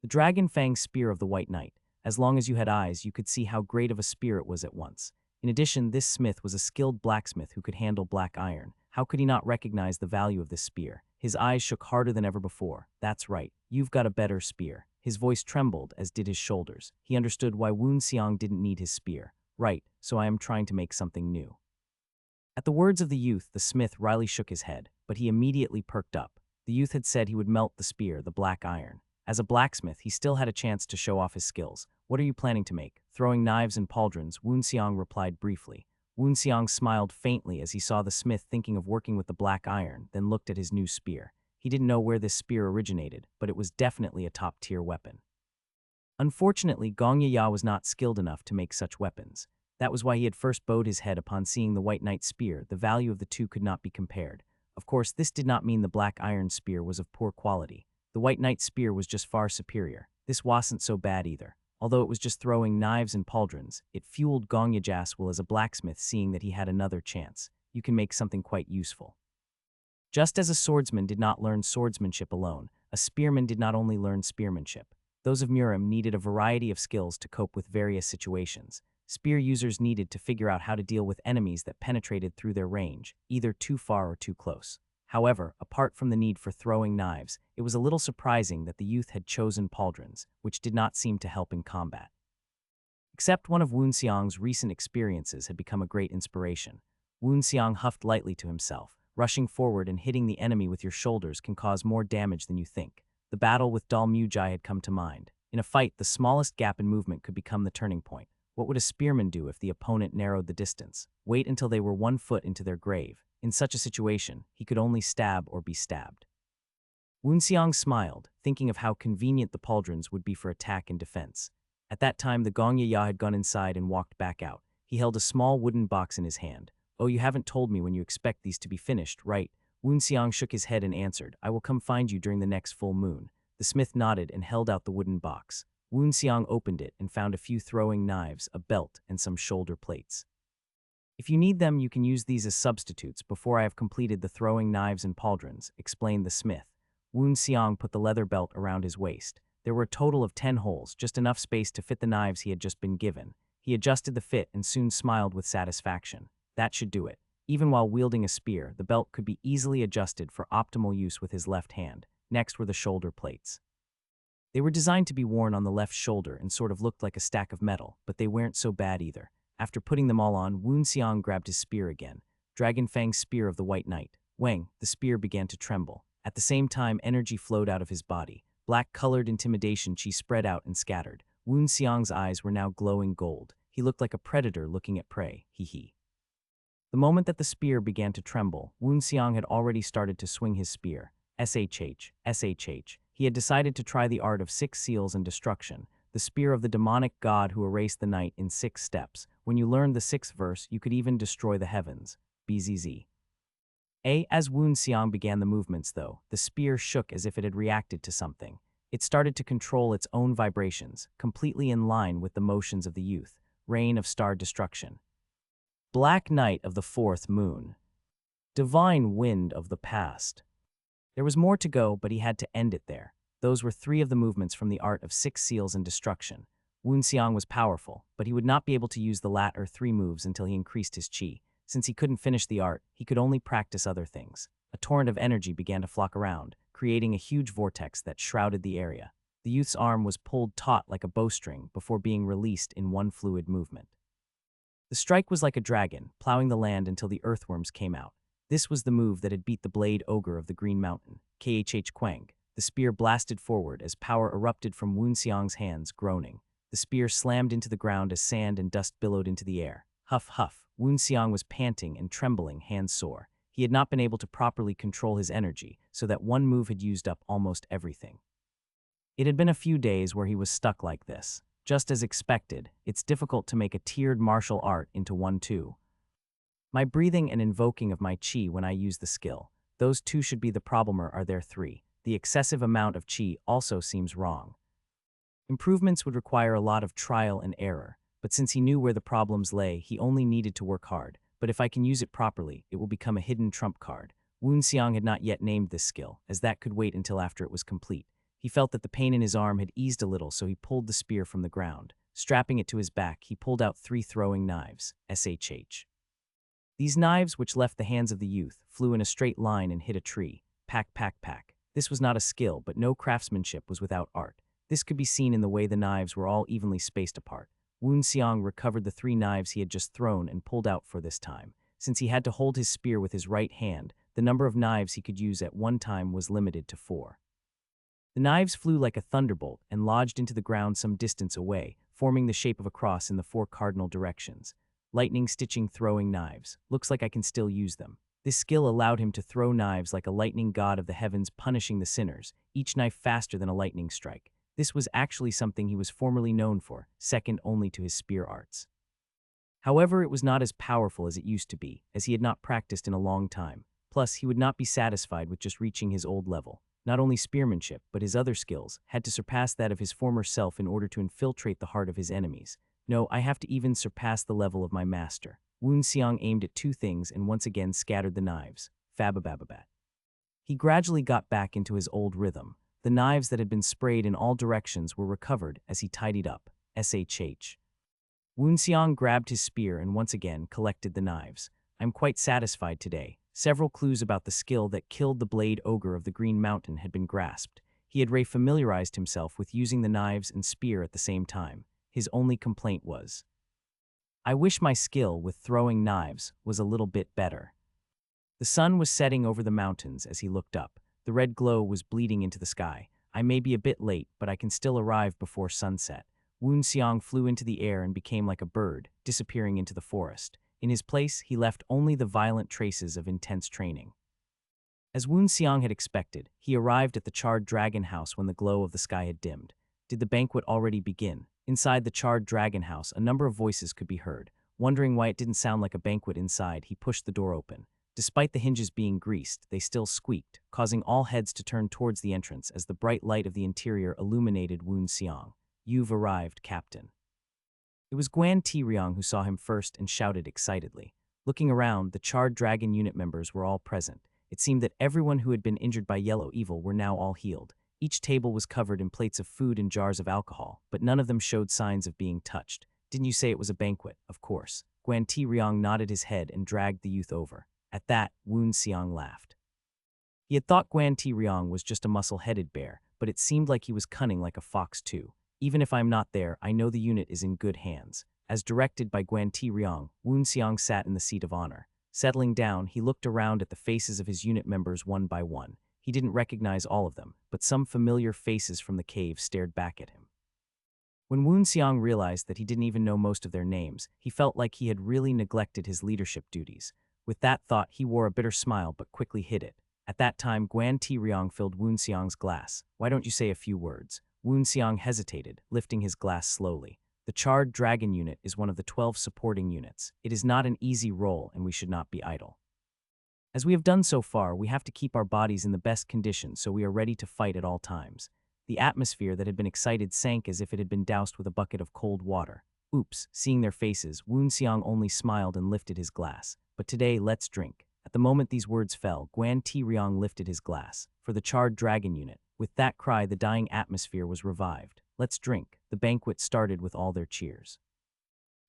The dragon fang spear of the White Knight. As long as you had eyes, you could see how great of a spear it was at once. In addition, this smith was a skilled blacksmith who could handle black iron. How could he not recognize the value of this spear? His eyes shook harder than ever before. That's right, you've got a better spear. His voice trembled, as did his shoulders. He understood why Woonseong didn't need his spear. Right, so I am trying to make something new. At the words of the youth, the smith wryly shook his head, but he immediately perked up. The youth had said he would melt the spear, the black iron. As a blacksmith, he still had a chance to show off his skills. What are you planning to make? Throwing knives and pauldrons, Woonseong replied briefly. Woonseong smiled faintly as he saw the smith thinking of working with the black iron, then looked at his new spear. He didn't know where this spear originated, but it was definitely a top-tier weapon. Unfortunately, Gong Yaya was not skilled enough to make such weapons. That was why he had first bowed his head upon seeing the White Knight's spear. The value of the two could not be compared. Of course, this did not mean the black iron spear was of poor quality. The White Knight's spear was just far superior. This wasn't so bad either. Although it was just throwing knives and pauldrons, it fueled Gong Yaja's will as a blacksmith, seeing that he had another chance. You can make something quite useful. Just as a swordsman did not learn swordsmanship alone, a spearman did not only learn spearmanship. Those of Murim needed a variety of skills to cope with various situations. Spear users needed to figure out how to deal with enemies that penetrated through their range, either too far or too close. However, apart from the need for throwing knives, it was a little surprising that the youth had chosen pauldrons, which did not seem to help in combat. Except one of Woonseong's recent experiences had become a great inspiration. Woonseong huffed lightly to himself. Rushing forward and hitting the enemy with your shoulders can cause more damage than you think. The battle with Dal Mujai had come to mind. In a fight, the smallest gap in movement could become the turning point. What would a spearman do if the opponent narrowed the distance? Wait until they were 1 foot into their grave. In such a situation, he could only stab or be stabbed. Woonseong smiled, thinking of how convenient the pauldrons would be for attack and defense. At that time, the Gong Yaya had gone inside and walked back out. He held a small wooden box in his hand. Oh, you haven't told me when you expect these to be finished, right? Woonseong shook his head and answered, I will come find you during the next full moon. The smith nodded and held out the wooden box. Woonseong opened it and found a few throwing knives, a belt, and some shoulder plates. If you need them, you can use these as substitutes before I have completed the throwing knives and pauldrons, explained the smith. Woonseong put the leather belt around his waist. There were a total of 10 holes, just enough space to fit the knives he had just been given. He adjusted the fit and soon smiled with satisfaction. That should do it. Even while wielding a spear, the belt could be easily adjusted for optimal use with his left hand. Next were the shoulder plates. They were designed to be worn on the left shoulder and sort of looked like a stack of metal, but they weren't so bad either. After putting them all on, Woonseong grabbed his spear again. Dragon Fang's spear of the White Knight. Wang, the spear began to tremble. At the same time, energy flowed out of his body. Black-colored intimidation chi spread out and scattered. Woonseong's eyes were now glowing gold. He looked like a predator looking at prey. Hee. The moment that the spear began to tremble, Woonseong had already started to swing his spear. SHH. He had decided to try the art of 6 seals and destruction, the spear of the demonic god who erased the night in 6 steps. When you learned the 6th verse, you could even destroy the heavens. BZZ. As Woonseong began the movements, though, the spear shook as if it had reacted to something. It started to control its own vibrations, completely in line with the motions of the youth. Reign of star destruction. Black night of the 4th moon. Divine wind of the past. There was more to go, but he had to end it there. Those were 3 of the movements from the art of 6 seals and destruction. Woonseong was powerful, but he would not be able to use the latter 3 moves until he increased his chi. Since he couldn't finish the art, he could only practice other things. A torrent of energy began to flock around, creating a huge vortex that shrouded the area. The youth's arm was pulled taut like a bowstring before being released in one fluid movement. The strike was like a dragon, plowing the land until the earthworms came out. This was the move that had beat the blade ogre of the Green Mountain, KHH Quang. The spear blasted forward as power erupted from Woonseong's hands, groaning. The spear slammed into the ground as sand and dust billowed into the air. Huff, huff. Woonseong was panting and trembling, hands sore. He had not been able to properly control his energy, so that one move had used up almost everything. It had been a few days where he was stuck like this. Just as expected, it's difficult to make a tiered martial art into one too. My breathing and invoking of my chi when I use the skill. Those two should be the problem, or are there three? The excessive amount of chi also seems wrong. Improvements would require a lot of trial and error, but since he knew where the problems lay, he only needed to work hard. But if I can use it properly, it will become a hidden trump card. Woon Xiang had not yet named this skill, as that could wait until after it was complete. He felt that the pain in his arm had eased a little, so he pulled the spear from the ground. Strapping it to his back, he pulled out 3 throwing knives, SHH. These knives, which left the hands of the youth, flew in a straight line and hit a tree. Pack, pack, pack. This was not a skill, but no craftsmanship was without art. This could be seen in the way the knives were all evenly spaced apart. Woon Xiang recovered the 3 knives he had just thrown and pulled out for this time. Since he had to hold his spear with his right hand, the number of knives he could use at one time was limited to 4. The knives flew like a thunderbolt and lodged into the ground some distance away, forming the shape of a cross in the 4 cardinal directions. Lightning stitching throwing knives. Looks like I can still use them. This skill allowed him to throw knives like a lightning god of the heavens, punishing the sinners, each knife faster than a lightning strike. This was actually something he was formerly known for, second only to his spear arts. However, it was not as powerful as it used to be, as he had not practiced in a long time. Plus, he would not be satisfied with just reaching his old level. Not only spearmanship, but his other skills had to surpass that of his former self in order to infiltrate the heart of his enemies. No, I have to even surpass the level of my master. Woon Xiang aimed at 2 things and once again scattered the knives. Fababababat. He gradually got back into his old rhythm. The knives that had been sprayed in all directions were recovered as he tidied up. SHH. Woon Xiang grabbed his spear and once again collected the knives. I'm quite satisfied today. Several clues about the skill that killed the blade ogre of the Green Mountain had been grasped. He had familiarized himself with using the knives and spear at the same time. His only complaint was, I wish my skill with throwing knives was a little bit better. The sun was setting over the mountains as he looked up. The red glow was bleeding into the sky. I may be a bit late, but I can still arrive before sunset. Woon Xiang flew into the air and became like a bird, disappearing into the forest. In his place, he left only the violent traces of intense training. As Woon Xiang had expected, he arrived at the charred dragon house when the glow of the sky had dimmed. Did the banquet already begin? Inside the charred dragon house, a number of voices could be heard. Wondering why it didn't sound like a banquet inside, he pushed the door open. Despite the hinges being greased, they still squeaked, causing all heads to turn towards the entrance as the bright light of the interior illuminated Woon Xiang. You've arrived, Captain. It was Guan Tiryong who saw him first and shouted excitedly. Looking around, the charred dragon unit members were all present. It seemed that everyone who had been injured by yellow evil were now all healed. Each table was covered in plates of food and jars of alcohol, but none of them showed signs of being touched. Didn't you say it was a banquet? Of course. Guan Tiryong nodded his head and dragged the youth over. At that, Woon Xiang laughed. He had thought Guan Tiryong was just a muscle-headed bear, but it seemed like he was cunning like a fox too. Even if I'm not there, I know the unit is in good hands. As directed by Guan Tiryong, Woon Xiang sat in the seat of honor. Settling down, he looked around at the faces of his unit members one by one. He didn't recognize all of them, but some familiar faces from the cave stared back at him. When Woon Xiang realized that he didn't even know most of their names, he felt like he had really neglected his leadership duties. With that thought, he wore a bitter smile but quickly hid it. At that time, Guan Tiryong filled Woon Xiang's glass. Why don't you say a few words? Woon Xiang hesitated, lifting his glass slowly. The charred dragon unit is one of the 12 supporting units. It is not an easy role, and we should not be idle. As we have done so far, we have to keep our bodies in the best condition so we are ready to fight at all times. The atmosphere that had been excited sank as if it had been doused with a bucket of cold water. Oops, seeing their faces, Woon Xiang only smiled and lifted his glass. But today, let's drink. At the moment these words fell, Guan Tiryong lifted his glass. For the charred dragon unit. With that cry, the dying atmosphere was revived. Let's drink. The banquet started with all their cheers.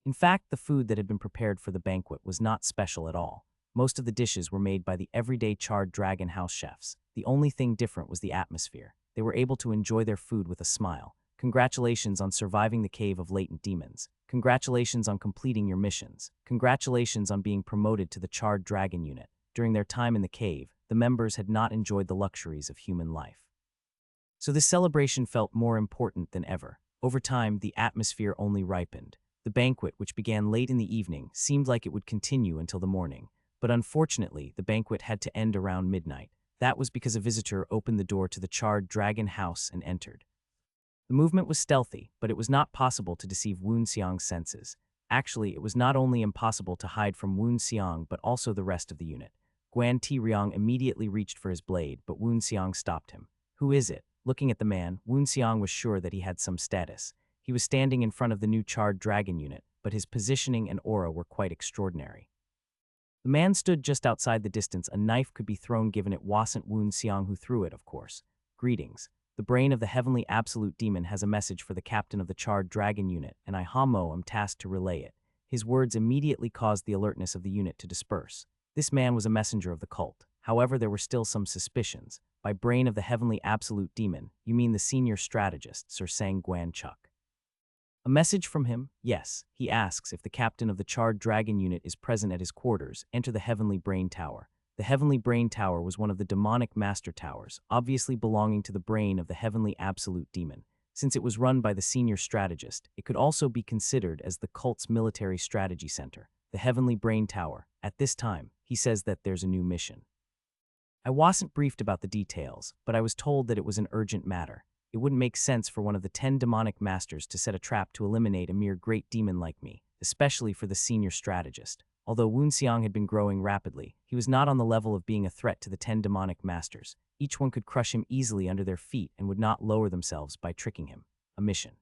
In fact, the food that had been prepared for the banquet was not special at all. Most of the dishes were made by the everyday charred dragon house chefs. The only thing different was the atmosphere. They were able to enjoy their food with a smile. Congratulations on surviving the cave of latent demons. Congratulations on completing your missions. Congratulations on being promoted to the charred dragon unit. During their time in the cave, the members had not enjoyed the luxuries of human life. So this celebration felt more important than ever. Over time, the atmosphere only ripened. The banquet, which began late in the evening, seemed like it would continue until the morning. But unfortunately, the banquet had to end around midnight. That was because a visitor opened the door to the charred dragon house and entered. The movement was stealthy, but it was not possible to deceive Woon Seong's senses. Actually, it was not only impossible to hide from Woon Seong but also the rest of the unit. Guan Ti Ryong immediately reached for his blade, but Woon Seong stopped him. Who is it? Looking at the man, Woon Seong was sure that he had some status. He was standing in front of the new charred dragon unit, but his positioning and aura were quite extraordinary. The man stood just outside the distance. A knife could be thrown, given it wasn't Woon Seong who threw it, of course. Greetings. The brain of the heavenly absolute demon has a message for the captain of the charred dragon unit, and I, Hamo, am tasked to relay it. His words immediately caused the alertness of the unit to disperse. This man was a messenger of the cult. However, there were still some suspicions. By brain of the heavenly absolute demon, you mean the senior strategist, Sir Sang Guan Chuk. A message from him? Yes. He asks if the captain of the charred dragon unit is present at his quarters. Enter the heavenly brain tower. The heavenly brain tower was one of the demonic master towers, obviously belonging to the brain of the heavenly absolute demon. Since it was run by the senior strategist, it could also be considered as the cult's military strategy center. The heavenly brain tower. At this time, he says that there's a new mission. I wasn't briefed about the details, but I was told that it was an urgent matter. It wouldn't make sense for one of the 10 demonic masters to set a trap to eliminate a mere great demon like me, especially for the senior strategist. Although Woon Seong had been growing rapidly, he was not on the level of being a threat to the 10 demonic masters. Each one could crush him easily under their feet and would not lower themselves by tricking him. A mission.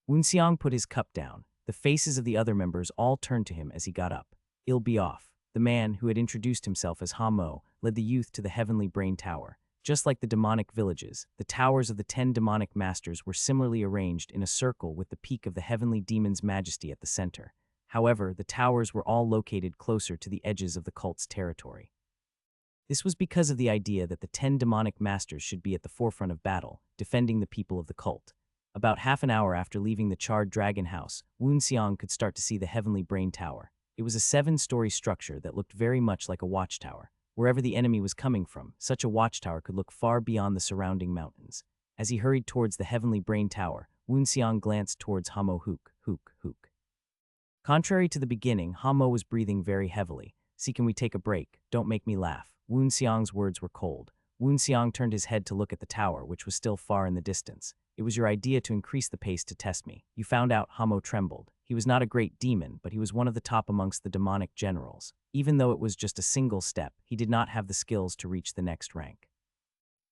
Woon Seong put his cup down. The faces of the other members all turned to him as he got up. It'll be off. The man, who had introduced himself as Hamo, led the youth to the heavenly brain tower. Just like the demonic villages, the towers of the 10 demonic masters were similarly arranged in a circle with the peak of the heavenly demon's majesty at the center. However, the towers were all located closer to the edges of the cult's territory. This was because of the idea that the 10 demonic masters should be at the forefront of battle, defending the people of the cult. About half an hour after leaving the charred dragon house, Woon Seong could start to see the heavenly brain tower. It was a 7-story structure that looked very much like a watchtower. Wherever the enemy was coming from, such a watchtower could look far beyond the surrounding mountains. As he hurried towards the heavenly brain tower, Woon Seong glanced towards Hamo. Hook. Contrary to the beginning, Hamo was breathing very heavily. See, can we take a break? Don't make me laugh. Woon Seong's words were cold. Woon Seong turned his head to look at the tower, which was still far in the distance. It was your idea to increase the pace to test me. You found out. Hamo trembled. He was not a great demon, but he was one of the top amongst the demonic generals. Even though it was just a single step, he did not have the skills to reach the next rank.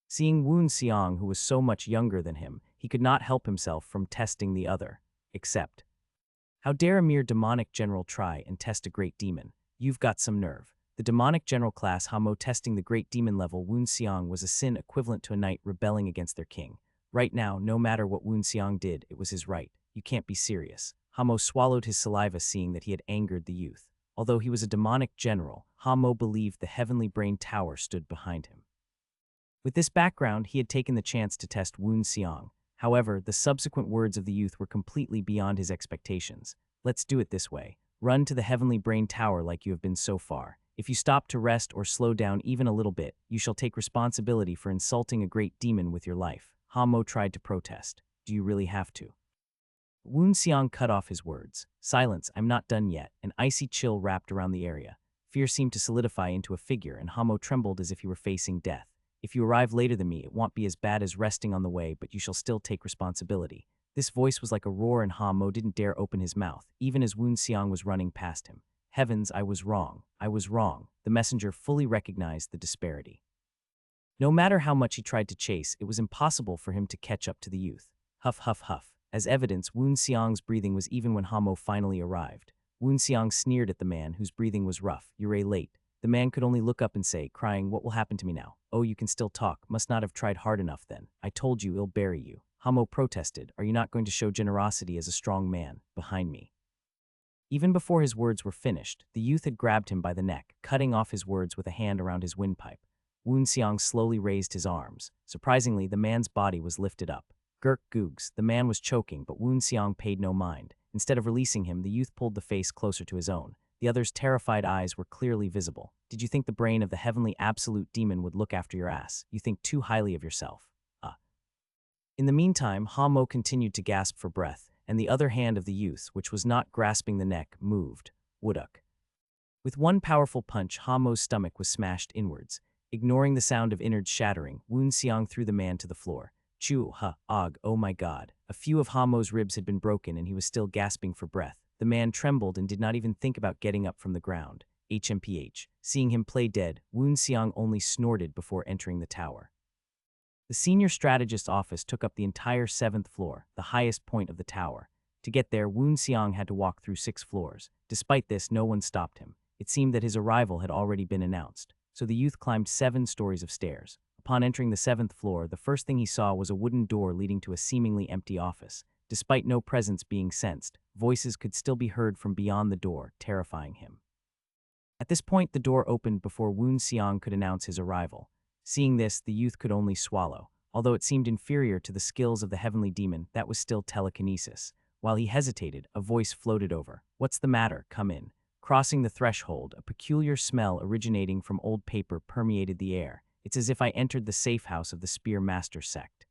Seeing Woon Seong, who was so much younger than him, he could not help himself from testing the other. Except, how dare a mere demonic general try and test a great demon? You've got some nerve. The demonic general class Hamo testing the great demon level Woon Seong was a sin equivalent to a knight rebelling against their king. Right now, no matter what Woon Seong did, it was his right. You can't be serious. Hamo swallowed his saliva, seeing that he had angered the youth. Although he was a demonic general, Hamo believed the heavenly brain tower stood behind him. With this background, he had taken the chance to test Woon Seong. However, the subsequent words of the youth were completely beyond his expectations. Let's do it this way. Run to the heavenly brain tower like you have been so far. If you stop to rest or slow down even a little bit, you shall take responsibility for insulting a great demon with your life. Hamo tried to protest. Do you really have to? Woon Seong cut off his words. Silence, I'm not done yet. An icy chill wrapped around the area. Fear seemed to solidify into a figure, and Hamo trembled as if he were facing death. If you arrive later than me, it won't be as bad as resting on the way, but you shall still take responsibility. This voice was like a roar, and Hamo didn't dare open his mouth, even as Woon Seong was running past him. Heavens, I was wrong. I was wrong. The messenger fully recognized the disparity. No matter how much he tried to chase, it was impossible for him to catch up to the youth. Huff, huff, huff. As evidence, Woon Seong's breathing was even when Hamo finally arrived. Woon Seong sneered at the man, whose breathing was rough. You're late. The man could only look up and say, crying, what will happen to me now? Oh, you can still talk. Must not have tried hard enough then. I told you, it'll bury you. Hamo protested. Are you not going to show generosity as a strong man? Behind me. Even before his words were finished, the youth had grabbed him by the neck, cutting off his words with a hand around his windpipe. Woon Seong slowly raised his arms. Surprisingly, the man's body was lifted up. Gurk googs, the man was choking, but Woon Seong paid no mind. Instead of releasing him, the youth pulled the face closer to his own. The other's terrified eyes were clearly visible. Did you think the brain of the heavenly absolute demon would look after your ass? You think too highly of yourself. In the meantime, Hamo continued to gasp for breath, and the other hand of the youth, which was not grasping the neck, moved. Wooduk. With one powerful punch, Hamo's stomach was smashed inwards. Ignoring the sound of innards shattering, Woon Seong threw the man to the floor. Chu, ha, og, oh my god. A few of Hamo's ribs had been broken and he was still gasping for breath. The man trembled and did not even think about getting up from the ground. HMPH. Seeing him play dead, Woon Seong only snorted before entering the tower. The senior strategist's office took up the entire 7th floor, the highest point of the tower. To get there, Woon Seong had to walk through 6 floors. Despite this, no one stopped him. It seemed that his arrival had already been announced, so the youth climbed 7 stories of stairs. Upon entering the 7th floor, the first thing he saw was a wooden door leading to a seemingly empty office. Despite no presence being sensed, voices could still be heard from beyond the door, terrifying him. At this point, the door opened before Woon Seong could announce his arrival. Seeing this, the youth could only swallow. Although it seemed inferior to the skills of the heavenly demon, that was still telekinesis. While he hesitated, a voice floated over. "What's the matter? Come in." Crossing the threshold, a peculiar smell originating from old paper permeated the air. It's as if I entered the safe house of the Spear Master sect.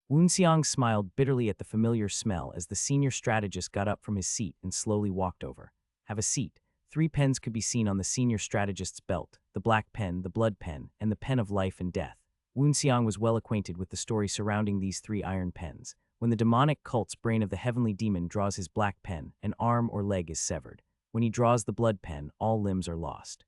Woon Seong smiled bitterly at the familiar smell as the senior strategist got up from his seat and slowly walked over. "Have a seat." 3 pens could be seen on the senior strategist's belt: the black pen, the blood pen, and the pen of life and death. Woon Seong was well acquainted with the story surrounding these 3 iron pens. When the demonic cult's brain of the heavenly demon draws his black pen, an arm or leg is severed. When he draws the blood pen, all limbs are lost.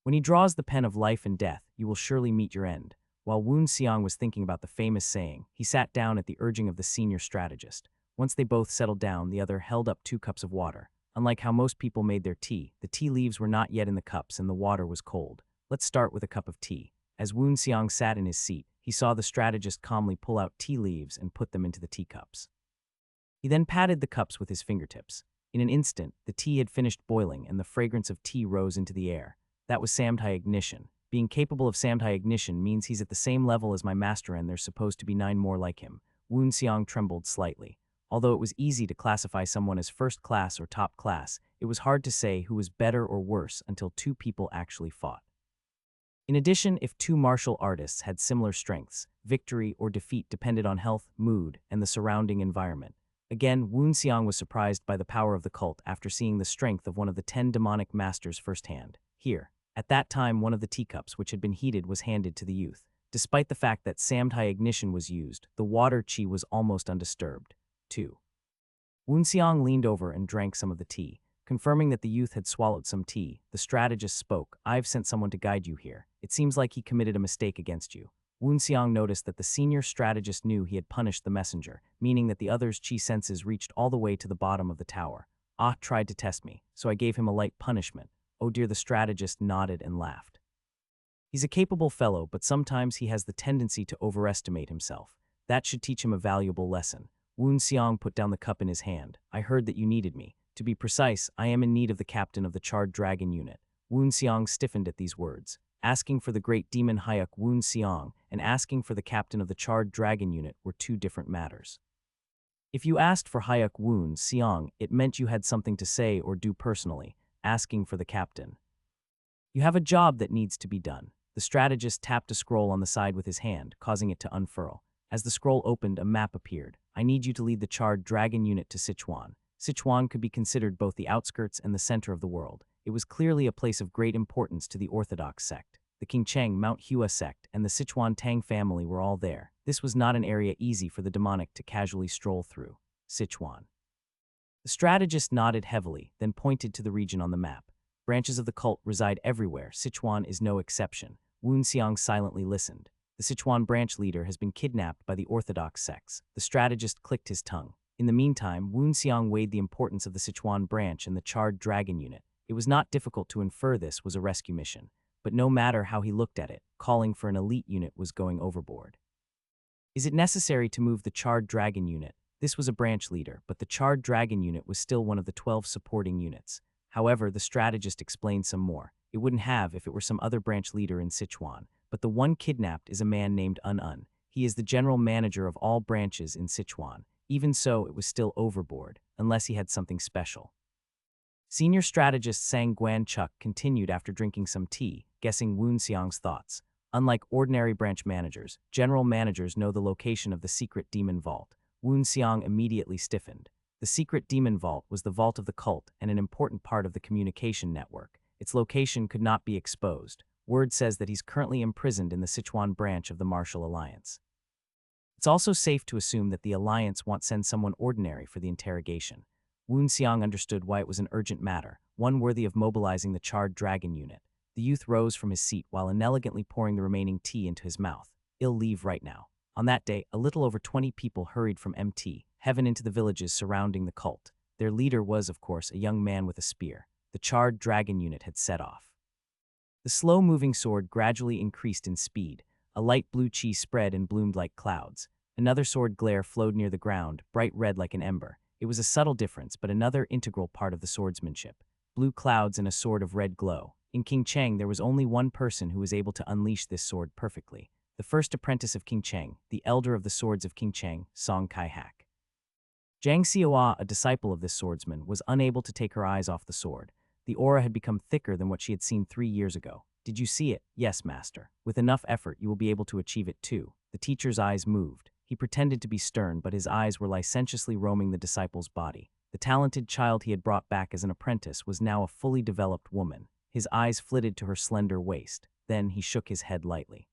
When he draws the pen of life and death, you will surely meet your end. While Woon Seong was thinking about the famous saying, he sat down at the urging of the senior strategist. Once they both settled down, the other held up 2 cups of water. Unlike how most people made their tea, the tea leaves were not yet in the cups and the water was cold. "Let's start with a cup of tea." As Woon Seong sat in his seat, he saw the strategist calmly pull out tea leaves and put them into the teacups. He then patted the cups with his fingertips. In an instant, the tea had finished boiling and the fragrance of tea rose into the air. That was Samdhai ignition. Being capable of Samdhai ignition means he's at the same level as my master and there's supposed to be 9 more like him. Woon Seong trembled slightly. Although it was easy to classify someone as first class or top class, it was hard to say who was better or worse until 2 people actually fought. In addition, if 2 martial artists had similar strengths, victory or defeat depended on health, mood, and the surrounding environment. Again, Woon Seong was surprised by the power of the cult after seeing the strength of one of the 10 demonic masters firsthand. Here, at that time, one of the teacups which had been heated was handed to the youth. Despite the fact that Samdhai ignition was used, the water chi was almost undisturbed. 2. Woon Seong leaned over and drank some of the tea. Confirming that the youth had swallowed some tea, the strategist spoke. "I've sent someone to guide you here. It seems like he committed a mistake against you." Woon Seong noticed that the senior strategist knew he had punished the messenger, meaning that the other's chi senses reached all the way to the bottom of the tower. "Ah tried to test me, so I gave him a light punishment." "Oh dear," the strategist nodded and laughed. "He's a capable fellow, but sometimes he has the tendency to overestimate himself. That should teach him a valuable lesson." Woon Seong put down the cup in his hand. "I heard that you needed me. To be precise, I am in need of the captain of the Charred Dragon unit." Woon Seong stiffened at these words. Asking for the great demon Hyuk Woon Seong and asking for the captain of the Charred Dragon unit were 2 different matters. If you asked for Hyuk Woon Seong, it meant you had something to say or do personally. Asking for the captain, you have a job that needs to be done. The strategist tapped a scroll on the side with his hand, causing it to unfurl. As the scroll opened, a map appeared. "I need you to lead the Charred Dragon unit to Sichuan." Sichuan could be considered both the outskirts and the center of the world. It was clearly a place of great importance to the Orthodox sect. The Qingcheng Mount Hua sect and the Sichuan Tang family were all there. This was not an area easy for the demonic to casually stroll through. Sichuan. The strategist nodded heavily, then pointed to the region on the map. Branches of the cult reside everywhere. Sichuan is no exception. Woon Seong silently listened. The Sichuan branch leader has been kidnapped by the Orthodox sects. The strategist clicked his tongue. In the meantime, Woon Seong weighed the importance of the Sichuan branch and the Charred Dragon unit. It was not difficult to infer this was a rescue mission, but no matter how he looked at it, calling for an elite unit was going overboard. "Is it necessary to move the Charred Dragon unit?" This was a branch leader, but the Charred Dragon unit was still one of the 12 supporting units. However, the strategist explained some more. It wouldn't have if it were some other branch leader in Sichuan, but the one kidnapped is a man named Un. He is the general manager of all branches in Sichuan. Even so, it was still overboard, unless he had something special. Senior strategist Sang Guan-chuk continued after drinking some tea, guessing Woon Seong's thoughts. Unlike ordinary branch managers, general managers know the location of the secret demon vault. Woon Seong immediately stiffened. The secret demon vault was the vault of the cult and an important part of the communication network. Its location could not be exposed. Word says that he's currently imprisoned in the Sichuan branch of the Martial Alliance. It's also safe to assume that the Alliance won't send someone ordinary for the interrogation. Woon Xiang understood why it was an urgent matter, one worthy of mobilizing the Charred Dragon unit. The youth rose from his seat while inelegantly pouring the remaining tea into his mouth. "I'll leave right now." On that day, a little over 20 people hurried from Heaven into the villages surrounding the cult. Their leader was, of course, a young man with a spear. The Charred Dragon unit had set off. The slow-moving sword gradually increased in speed. A light blue chi spread and bloomed like clouds. Another sword glare flowed near the ground, bright red like an ember. It was a subtle difference, but another integral part of the swordsmanship. Blue clouds and a sword of red glow. In King Cheng, there was only one person who was able to unleash this sword perfectly. The first apprentice of King Cheng, the elder of the swords of King Cheng, Song Kai-hak. Zhang Xiaoa, a disciple of this swordsman, was unable to take her eyes off the sword. The aura had become thicker than what she had seen 3 years ago. "Did you see it?" "Yes, master. With enough effort, you will be able to achieve it too." The teacher's eyes moved. He pretended to be stern, but his eyes were licentiously roaming the disciple's body. The talented child he had brought back as an apprentice was now a fully developed woman. His eyes flitted to her slender waist. Then he shook his head lightly.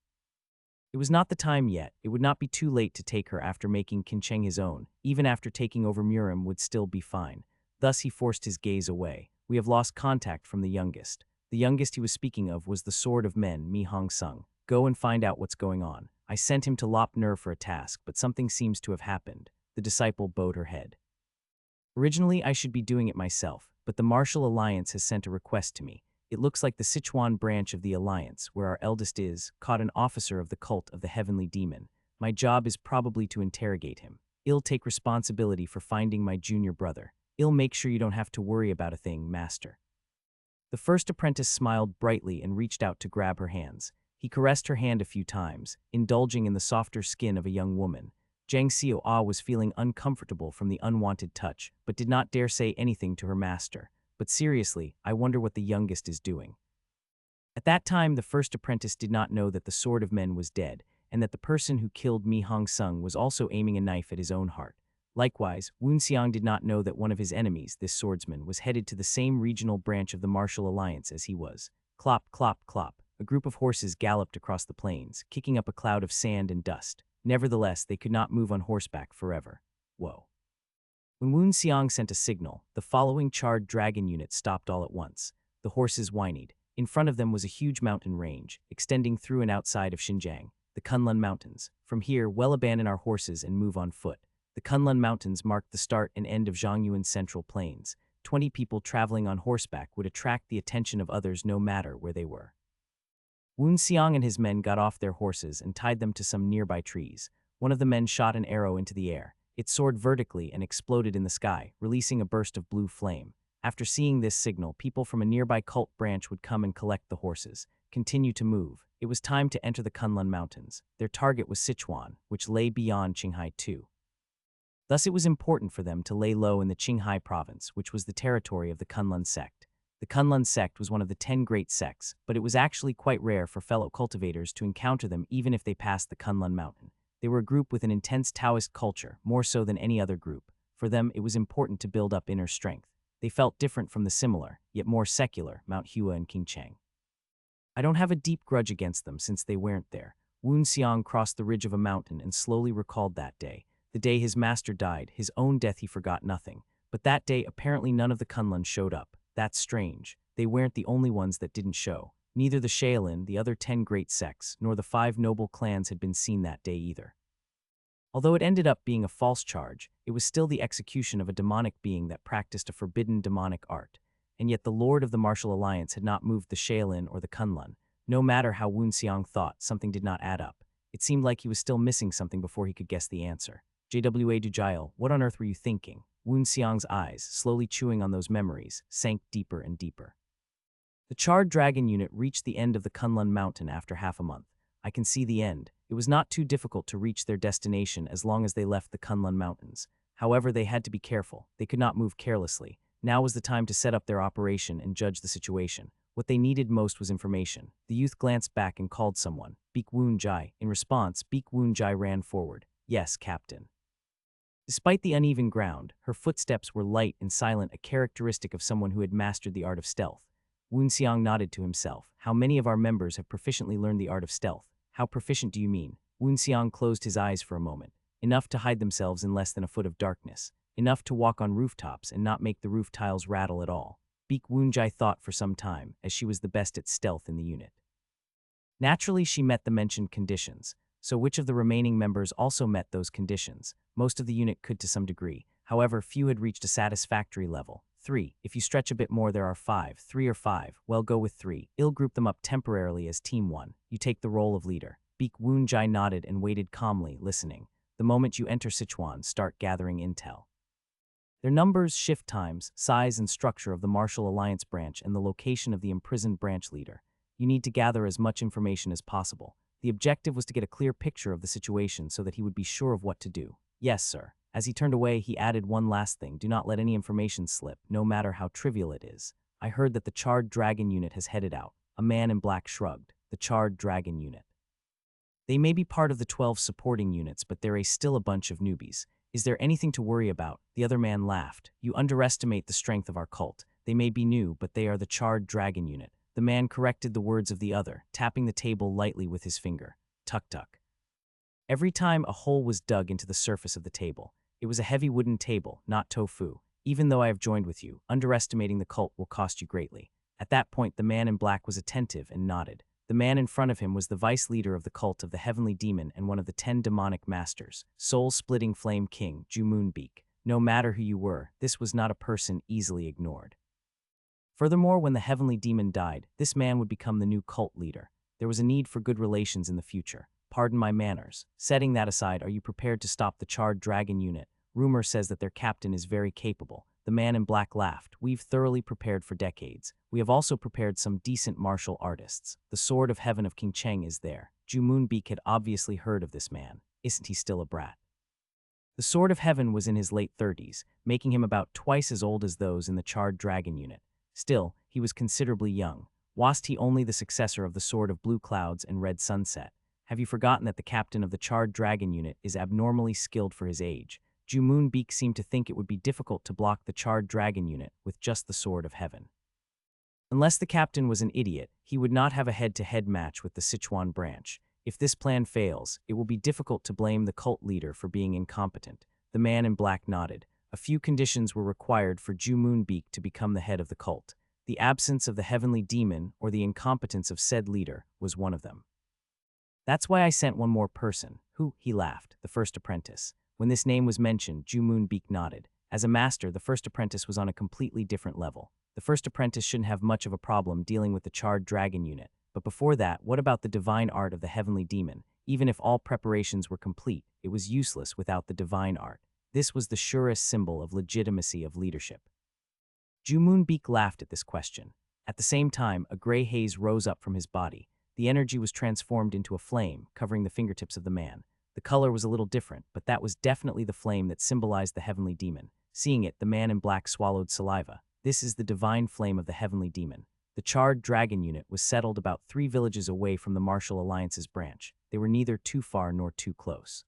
It was not the time yet. It would not be too late to take her after making Qincheng his own. Even after taking over Murim would still be fine. Thus he forced his gaze away. "We have lost contact from the youngest." The youngest he was speaking of was the Sword of Men, Mi Hong Sung. "Go and find out what's going on. I sent him to Lop Nur for a task, but something seems to have happened." The disciple bowed her head. "Originally, I should be doing it myself, but the Martial Alliance has sent a request to me. It looks like the Sichuan branch of the Alliance, where our eldest is, caught an officer of the cult of the Heavenly Demon. My job is probably to interrogate him. I'll take responsibility for finding my junior brother. I'll make sure you don't have to worry about a thing, master." The first apprentice smiled brightly and reached out to grab her hands. He caressed her hand a few times, indulging in the softer skin of a young woman. Zhang Xiaoa was feeling uncomfortable from the unwanted touch, but did not dare say anything to her master. "But seriously, I wonder what the youngest is doing." At that time, the first apprentice did not know that the Sword of Men was dead, and that the person who killed Mi Hong Sung was also aiming a knife at his own heart. Likewise, Woon Xiang did not know that one of his enemies, this swordsman, was headed to the same regional branch of the Martial Alliance as he was. Clop, clop, clop. A group of horses galloped across the plains, kicking up a cloud of sand and dust. Nevertheless, they could not move on horseback forever. Whoa. When Woon Xiang sent a signal, the following Charred Dragon unit stopped all at once. The horses whinnied. In front of them was a huge mountain range, extending through and outside of Xinjiang, the Kunlun Mountains. "From here, we'll abandon our horses and move on foot." The Kunlun Mountains marked the start and end of Zhongyuan's central plains. 20 people traveling on horseback would attract the attention of others no matter where they were. Woon Xiang and his men got off their horses and tied them to some nearby trees. One of the men shot an arrow into the air. It soared vertically and exploded in the sky, releasing a burst of blue flame. After seeing this signal, people from a nearby cult branch would come and collect the horses. Continue to move. It was time to enter the Kunlun Mountains. Their target was Sichuan, which lay beyond Qinghai too. Thus it was important for them to lay low in the Qinghai province, which was the territory of the Kunlun sect. The Kunlun sect was one of the 10 great sects, but it was actually quite rare for fellow cultivators to encounter them even if they passed the Kunlun mountain. They were a group with an intense Taoist culture, more so than any other group. For them, it was important to build up inner strength. They felt different from the similar, yet more secular, Mount Hua and King Cheng. "I don't have a deep grudge against them since they weren't there." Woon Xiang crossed the ridge of a mountain and slowly recalled that day. The day his master died, his own death, he forgot nothing. But that day, apparently none of the Kunlun showed up. That's strange. They weren't the only ones that didn't show. Neither the Shaolin, the other 10 great sects, nor the 5 noble clans had been seen that day either. Although it ended up being a false charge, it was still the execution of a demonic being that practiced a forbidden demonic art. And yet the Lord of the Martial Alliance had not moved the Shaolin or the Kunlun. No matter how Woon Xiang thought, something did not add up. It seemed like he was still missing something before he could guess the answer. "JWA Dujail, what on earth were you thinking?" Woon Xiang's eyes, slowly chewing on those memories, sank deeper and deeper. The Charred Dragon unit reached the end of the Kunlun mountain after half a month. I can see the end. It was not too difficult to reach their destination as long as they left the Kunlun Mountains. However, they had to be careful. They could not move carelessly. Now was the time to set up their operation and judge the situation. What they needed most was information. The youth glanced back and called someone. "Beek Woon Jai." In response, Beek Woon Jai ran forward. "Yes, Captain." Despite the uneven ground, her footsteps were light and silent, a characteristic of someone who had mastered the art of stealth. Woonseong nodded to himself. How many of our members have proficiently learned the art of stealth? How proficient do you mean? Woonseong closed his eyes for a moment. Enough to hide themselves in less than a foot of darkness. Enough to walk on rooftops and not make the roof tiles rattle at all. Baek Woonjae thought for some time, as she was the best at stealth in the unit. Naturally, she met the mentioned conditions. So which of the remaining members also met those conditions? Most of the unit could to some degree. However, few had reached a satisfactory level. 3. If you stretch a bit more, there are 5. 3 or 5. Well, go with 3. I'll group them up temporarily as Team 1. You take the role of leader. Baek Woonjae nodded and waited calmly, listening. The moment you enter Sichuan, start gathering intel. Their numbers, shift times, size and structure of the Martial Alliance branch, and the location of the imprisoned branch leader. You need to gather as much information as possible. The objective was to get a clear picture of the situation so that he would be sure of what to do. Yes, sir. As he turned away, he added one last thing. Do not let any information slip, no matter how trivial it is. I heard that the Charred Dragon unit has headed out. A man in black shrugged. The Charred Dragon unit. They may be part of the 12 supporting units, but they're still a bunch of newbies. Is there anything to worry about? The other man laughed. You underestimate the strength of our cult. They may be new, but they are the Charred Dragon unit. The man corrected the words of the other, tapping the table lightly with his finger. Tuk-tuk. Every time a hole was dug into the surface of the table. It was a heavy wooden table, not tofu. Even though I have joined with you, underestimating the cult will cost you greatly. At that point, the man in black was attentive and nodded. The man in front of him was the vice leader of the cult of the Heavenly Demon and one of the 10 demonic masters, Soul-Splitting Flame King, Jumoonbeek. No matter who you were, this was not a person easily ignored. Furthermore, when the Heavenly Demon died, this man would become the new cult leader. There was a need for good relations in the future. Pardon my manners. Setting that aside, are you prepared to stop the Charred Dragon unit? Rumor says that their captain is very capable. The man in black laughed. We've thoroughly prepared for decades. We have also prepared some decent martial artists. The Sword of Heaven of King Cheng is there. Jumoonbeek had obviously heard of this man. Isn't he still a brat? The Sword of Heaven was in his late 30s, making him about twice as old as those in the Charred Dragon unit. Still, he was considerably young. Wasn't he only the successor of the Sword of Blue Clouds and Red Sunset? Have you forgotten that the captain of the Charred Dragon unit is abnormally skilled for his age? Jumoonbeek seemed to think it would be difficult to block the Charred Dragon unit with just the Sword of Heaven. Unless the captain was an idiot, he would not have a head-to-head match with the Sichuan branch. If this plan fails, it will be difficult to blame the cult leader for being incompetent. The man in black nodded. A few conditions were required for Jumoonbeek to become the head of the cult. The absence of the Heavenly Demon or the incompetence of said leader was one of them. That's why I sent one more person. Who? He laughed. The first apprentice. When this name was mentioned, Jumoonbeek nodded. As a master, the first apprentice was on a completely different level. The first apprentice shouldn't have much of a problem dealing with the Charred Dragon unit. But before that, what about the divine art of the Heavenly Demon? Even if all preparations were complete, it was useless without the divine art. This was the surest symbol of legitimacy of leadership. Jumoonbeek laughed at this question. At the same time, a gray haze rose up from his body. The energy was transformed into a flame, covering the fingertips of the man. The color was a little different, but that was definitely the flame that symbolized the Heavenly Demon. Seeing it, the man in black swallowed saliva. This is the divine flame of the Heavenly Demon. The Charred Dragon unit was settled about 3 villages away from the Martial Alliance's branch. They were neither too far nor too close.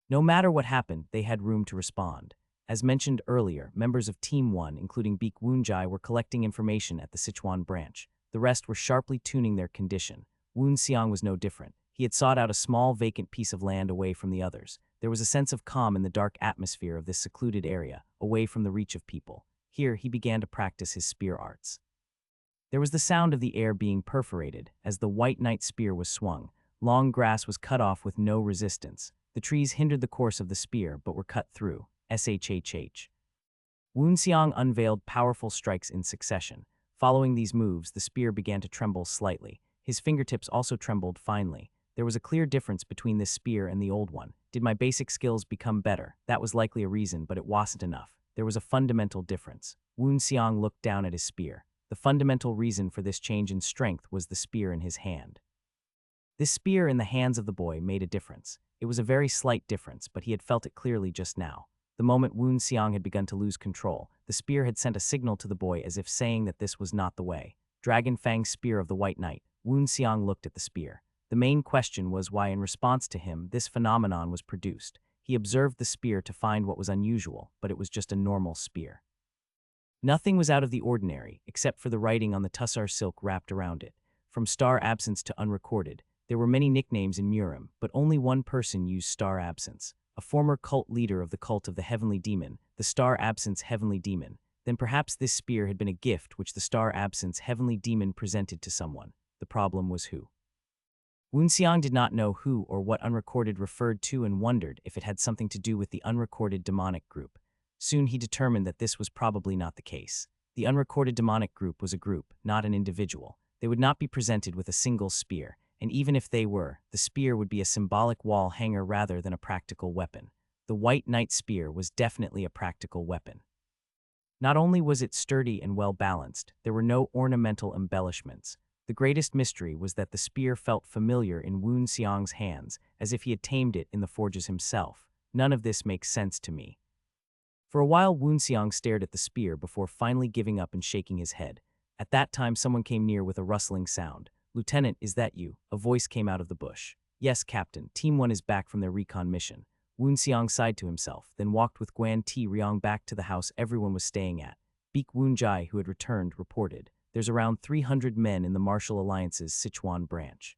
No matter what happened, they had room to respond. As mentioned earlier, members of Team 1, including Baek Woonjae, were collecting information at the Sichuan branch. The rest were sharply tuning their condition. Woonseong was no different. He had sought out a small vacant piece of land away from the others. There was a sense of calm in the dark atmosphere of this secluded area, away from the reach of people. Here, he began to practice his spear arts. There was the sound of the air being perforated as the White Knight spear was swung. Long grass was cut off with no resistance. The trees hindered the course of the spear, but were cut through. SHHH. Woonseong unveiled powerful strikes in succession. Following these moves, the spear began to tremble slightly. His fingertips also trembled finely. There was a clear difference between this spear and the old one. Did my basic skills become better? That was likely a reason, but it wasn't enough. There was a fundamental difference. Woonseong looked down at his spear. The fundamental reason for this change in strength was the spear in his hand. This spear in the hands of the boy made a difference. It was a very slight difference, but he had felt it clearly just now. The moment Woonseong had begun to lose control, the spear had sent a signal to the boy as if saying that this was not the way. Dragon Fang's spear of the White Knight. Woonseong looked at the spear. The main question was why, in response to him, this phenomenon was produced. He observed the spear to find what was unusual, but it was just a normal spear. Nothing was out of the ordinary, except for the writing on the tussar silk wrapped around it. From star absence to unrecorded, there were many nicknames in Murim, but only one person used star absence. A former cult leader of the cult of the Heavenly Demon, the Star Absence Heavenly Demon. Then perhaps this spear had been a gift which the Star Absence Heavenly Demon presented to someone. The problem was who. Woonseong did not know who or what unrecorded referred to and wondered if it had something to do with the unrecorded demonic group. Soon he determined that this was probably not the case. The unrecorded demonic group was a group, not an individual. They would not be presented with a single spear, and even if they were, the spear would be a symbolic wall hanger rather than a practical weapon. The White Knight spear was definitely a practical weapon. Not only was it sturdy and well-balanced, there were no ornamental embellishments. The greatest mystery was that the spear felt familiar in Woonseong's hands, as if he had tamed it in the forges himself. None of this makes sense to me. For a while Woonseong stared at the spear before finally giving up and shaking his head. At that time someone came near with a rustling sound. "Lieutenant, is that you?" A voice came out of the bush. "Yes, Captain. Team 1 is back from their recon mission." Woonseong sighed to himself, then walked with Guan Ti Ryong back to the house everyone was staying at. Baek Woonjai, who had returned, reported, "There's around 300 men in the Martial Alliance's Sichuan branch.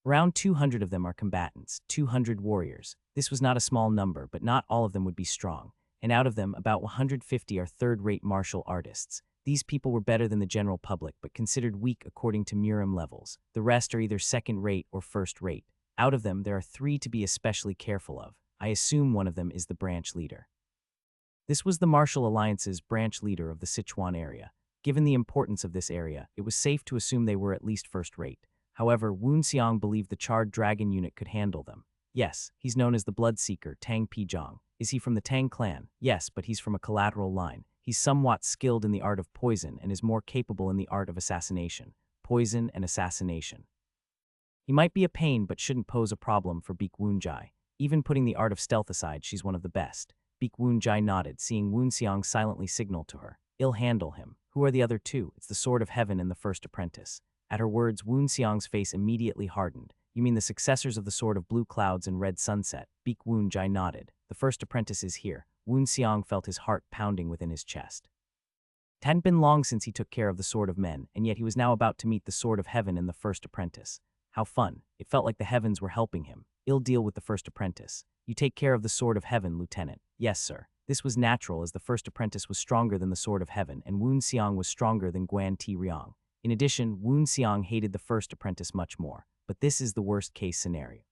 Around 200 of them are combatants, 200 warriors. This was not a small number, but not all of them would be strong. And out of them, about 150 are third-rate martial artists. These people were better than the general public, but considered weak according to Murim levels. The rest are either second-rate or first-rate. Out of them, there are 3 to be especially careful of. I assume one of them is the branch leader." This was the Martial Alliance's branch leader of the Sichuan area. Given the importance of this area, it was safe to assume they were at least first-rate. However, Woonseong believed the Charred Dragon unit could handle them. "Yes, he's known as the Bloodseeker, Tang Pijong. Is he from the Tang clan?" "Yes, but he's from a collateral line. He's somewhat skilled in the art of poison and is more capable in the art of assassination. Poison and assassination. He might be a pain but shouldn't pose a problem for Baek Woonjai. Even putting the art of stealth aside, she's one of the best." Baek Woonjai nodded, seeing Woonseong silently signal to her. "I'll handle him." "Who are the other 2? It's the Sword of Heaven and the First Apprentice." At her words, Woonseong's face immediately hardened. "You mean the successors of the Sword of Blue Clouds and Red Sunset?" Baek Woonjai nodded. "The First Apprentice is here." Woonseong felt his heart pounding within his chest. It hadn't been long since he took care of the Sword of Men, and yet he was now about to meet the Sword of Heaven and the First Apprentice. How fun. It felt like the heavens were helping him. "I'll deal with the First Apprentice. You take care of the Sword of Heaven, Lieutenant." "Yes, sir." This was natural, as the First Apprentice was stronger than the Sword of Heaven, and Woonseong was stronger than Guan Ti Ryong. In addition, Woonseong hated the First Apprentice much more. But this is the worst-case scenario.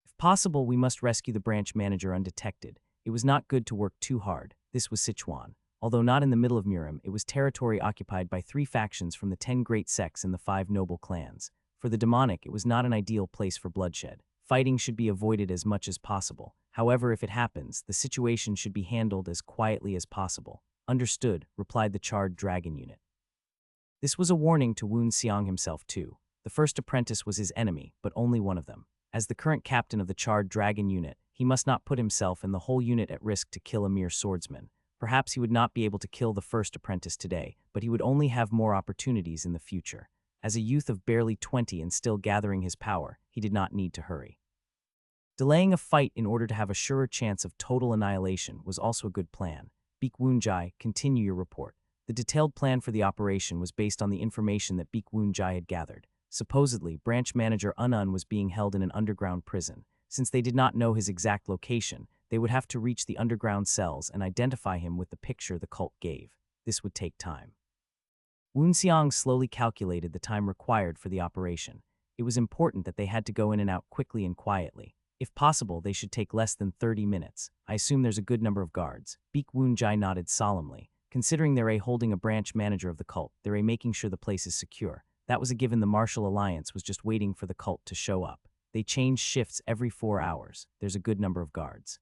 If possible, we must rescue the branch manager undetected. It was not good to work too hard. This was Sichuan. Although not in the middle of Murim, it was territory occupied by 3 factions from the 10 great sects and the 5 noble clans. For the demonic, it was not an ideal place for bloodshed. Fighting should be avoided as much as possible. However, if it happens, the situation should be handled as quietly as possible. "Understood," replied the Charred Dragon unit. This was a warning to Woonseong himself too. The First Apprentice was his enemy, but only one of them. As the current captain of the Charred Dragon unit, he must not put himself and the whole unit at risk to kill a mere swordsman. Perhaps he would not be able to kill the First Apprentice today, but he would only have more opportunities in the future. As a youth of barely 20 and still gathering his power, he did not need to hurry. Delaying a fight in order to have a surer chance of total annihilation was also a good plan. Baek Woonjai, continue your report. The detailed plan for the operation was based on the information that Baek Woonjai had gathered. Supposedly, branch manager Un was being held in an underground prison. Since they did not know his exact location, they would have to reach the underground cells and identify him with the picture the cult gave. This would take time. Woonseong slowly calculated the time required for the operation. It was important that they had to go in and out quickly and quietly. If possible, they should take less than 30 minutes. I assume there's a good number of guards. Baek Woonjai nodded solemnly. Considering they're holding a branch manager of the cult, they're making sure the place is secure. That was a given. The Martial Alliance was just waiting for the cult to show up. They change shifts every 4 hours. There's a good number of guards.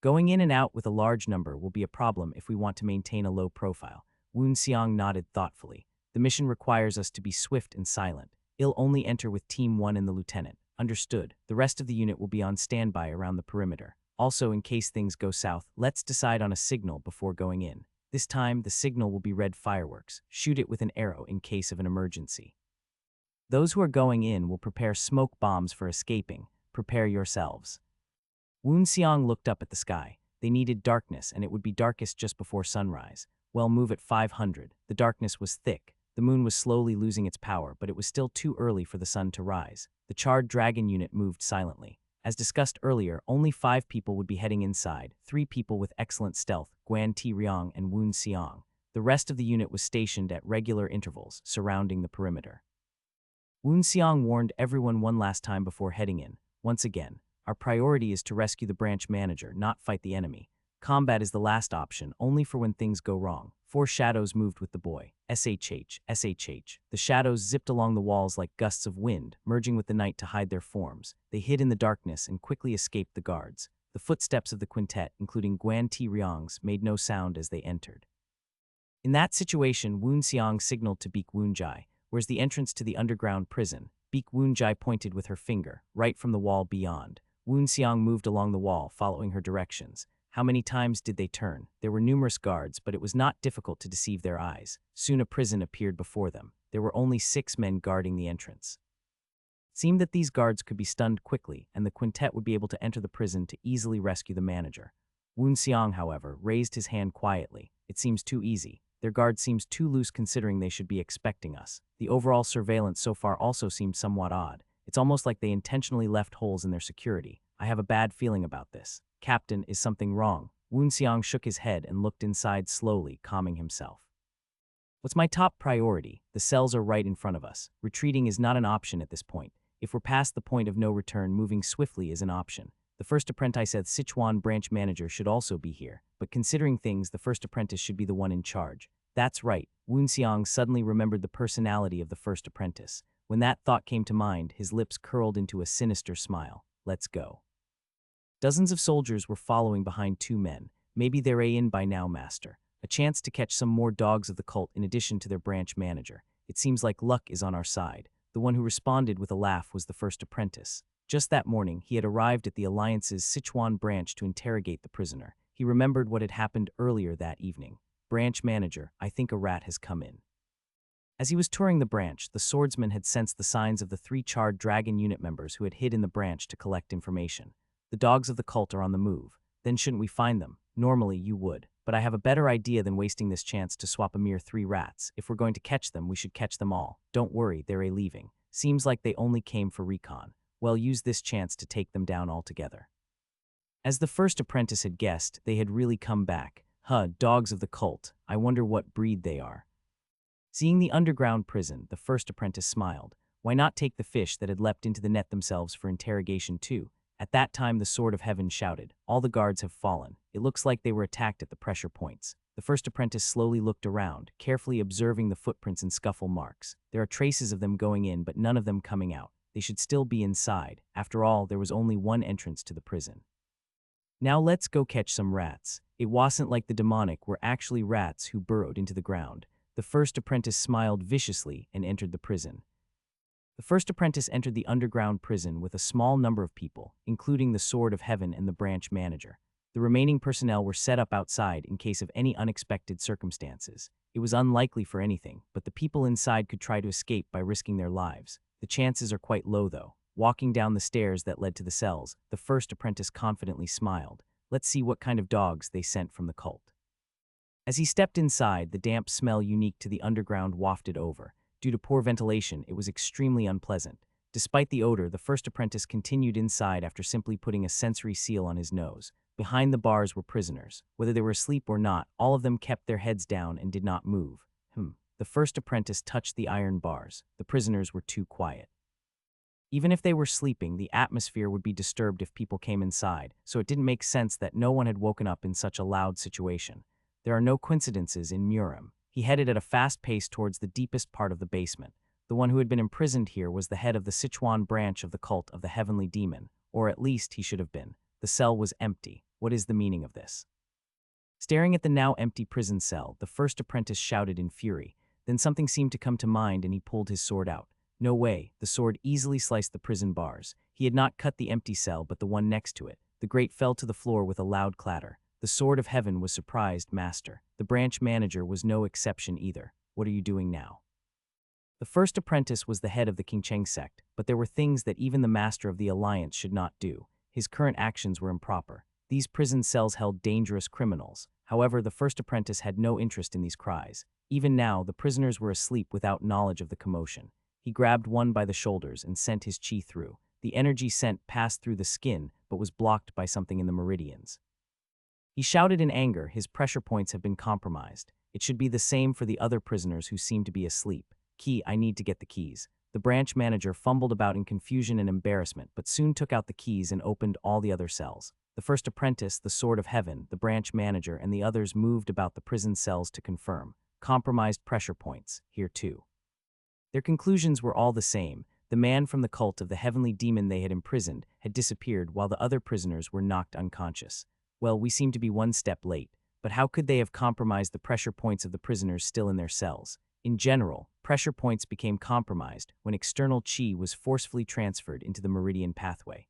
Going in and out with a large number will be a problem if we want to maintain a low profile. Woonseong nodded thoughtfully. The mission requires us to be swift and silent. I'll only enter with Team 1 and the lieutenant. Understood. The rest of the unit will be on standby around the perimeter. Also, in case things go south, let's decide on a signal before going in. This time, the signal will be red fireworks. Shoot it with an arrow in case of an emergency. Those who are going in will prepare smoke bombs for escaping. Prepare yourselves. Woon Xiang looked up at the sky. They needed darkness, and it would be darkest just before sunrise. Well, move at 500. The darkness was thick. The moon was slowly losing its power, but it was still too early for the sun to rise. The charred dragon unit moved silently. As discussed earlier, only 5 people would be heading inside, 3 people with excellent stealth, Guan Ti Riang and Woon Xiang. The rest of the unit was stationed at regular intervals, surrounding the perimeter. Woon Xiang warned everyone one last time before heading in. Once again, our priority is to rescue the branch manager, not fight the enemy. Combat is the last option, only for when things go wrong. 4 shadows moved with the boy. SHH, SHH. The shadows zipped along the walls like gusts of wind, merging with the night to hide their forms. They hid in the darkness and quickly escaped the guards. The footsteps of the quintet, including Guan Ti Riang's, made no sound as they entered. In that situation, Woon Xiang signaled to Beek Woonjai, where's the entrance to the underground prison. Beek Woonjai pointed with her finger, right from the wall beyond. Woon Xiang moved along the wall, following her directions. How many times did they turn? There were numerous guards, but it was not difficult to deceive their eyes. Soon a prison appeared before them. There were only 6 men guarding the entrance. It seemed that these guards could be stunned quickly, and the quintet would be able to enter the prison to easily rescue the manager. Woon Xiang, however, raised his hand quietly. It seems too easy. Their guard seems too loose considering they should be expecting us. The overall surveillance so far also seems somewhat odd. It's almost like they intentionally left holes in their security. I have a bad feeling about this. Captain, is something wrong? Woon Xiang shook his head and looked inside slowly, calming himself. What's my top priority? The cells are right in front of us. Retreating is not an option at this point. If we're past the point of no return, moving swiftly is an option. The first apprentice said Sichuan branch manager should also be here, but considering things, the first apprentice should be the one in charge. That's right. Woon Xiang suddenly remembered the personality of the first apprentice. When that thought came to mind, his lips curled into a sinister smile. Let's go. Dozens of soldiers were following behind 2 men. Maybe they're in by now, master. A chance to catch some more dogs of the cult in addition to their branch manager. It seems like luck is on our side. The one who responded with a laugh was the first apprentice. Just that morning, he had arrived at the Alliance's Sichuan branch to interrogate the prisoner. He remembered what had happened earlier that evening. Branch manager, I think a rat has come in. As he was touring the branch, the swordsman had sensed the signs of the 3 charred dragon unit members who had hid in the branch to collect information. The dogs of the cult are on the move. Then shouldn't we find them? Normally you would. But I have a better idea than wasting this chance to swap a mere 3 rats. If we're going to catch them, we should catch them all. Don't worry, they're leaving. Seems like they only came for recon. Well, use this chance to take them down altogether. As the first apprentice had guessed, they had really come back. Dogs of the cult. I wonder what breed they are. Seeing the underground prison, the first apprentice smiled. Why not take the fish that had leapt into the net themselves for interrogation too? At that time, the Sword of Heaven shouted, all the guards have fallen. It looks like they were attacked at the pressure points. The first apprentice slowly looked around, carefully observing the footprints and scuffle marks. There are traces of them going in, but none of them coming out. They should still be inside. After all, there was only one entrance to the prison. Now let's go catch some rats. It wasn't like the demonic were actually rats who burrowed into the ground. The first apprentice smiled viciously and entered the prison. The first apprentice entered the underground prison with a small number of people, including the Sword of Heaven and the branch manager. The remaining personnel were set up outside in case of any unexpected circumstances. It was unlikely for anything, but the people inside could try to escape by risking their lives. The chances are quite low, though. Walking down the stairs that led to the cells, the first apprentice confidently smiled. Let's see what kind of dogs they sent from the cult. As he stepped inside, the damp smell unique to the underground wafted over. Due to poor ventilation, it was extremely unpleasant. Despite the odor, the first apprentice continued inside after simply putting a sensory seal on his nose. Behind the bars were prisoners. Whether they were asleep or not, all of them kept their heads down and did not move. The first apprentice touched the iron bars. The prisoners were too quiet. Even if they were sleeping, the atmosphere would be disturbed if people came inside, so it didn't make sense that no one had woken up in such a loud situation. There are no coincidences in Murim. He headed at a fast pace towards the deepest part of the basement. The one who had been imprisoned here was the head of the Sichuan branch of the cult of the Heavenly Demon, or at least he should have been. The cell was empty. What is the meaning of this? Staring at the now empty prison cell, the first apprentice shouted in fury. Then something seemed to come to mind and he pulled his sword out. No way, the sword easily sliced the prison bars. He had not cut the empty cell but the one next to it. The grate fell to the floor with a loud clatter. The Sword of Heaven was surprised, master. The branch manager was no exception either. What are you doing now? The first apprentice was the head of the Qingcheng sect, but there were things that even the master of the Alliance should not do. his current actions were improper. These prison cells held dangerous criminals. However, the first apprentice had no interest in these cries. Even now, the prisoners were asleep without knowledge of the commotion. He grabbed one by the shoulders and sent his chi through. The energy sent passed through the skin, but was blocked by something in the meridians. He shouted in anger, his pressure points have been compromised. It should be the same for the other prisoners who seem to be asleep. Key, I need to get the keys. The branch manager fumbled about in confusion and embarrassment, but soon took out the keys and opened all the other cells. The first apprentice, the Sword of Heaven, the branch manager, and the others moved about the prison cells to confirm. Compromised pressure points, here too. Their conclusions were all the same. The man from the cult of the heavenly demon they had imprisoned had disappeared while the other prisoners were knocked unconscious. Well, we seem to be one step late, but how could they have compromised the pressure points of the prisoners still in their cells? In general, pressure points became compromised when external chi was forcefully transferred into the meridian pathway.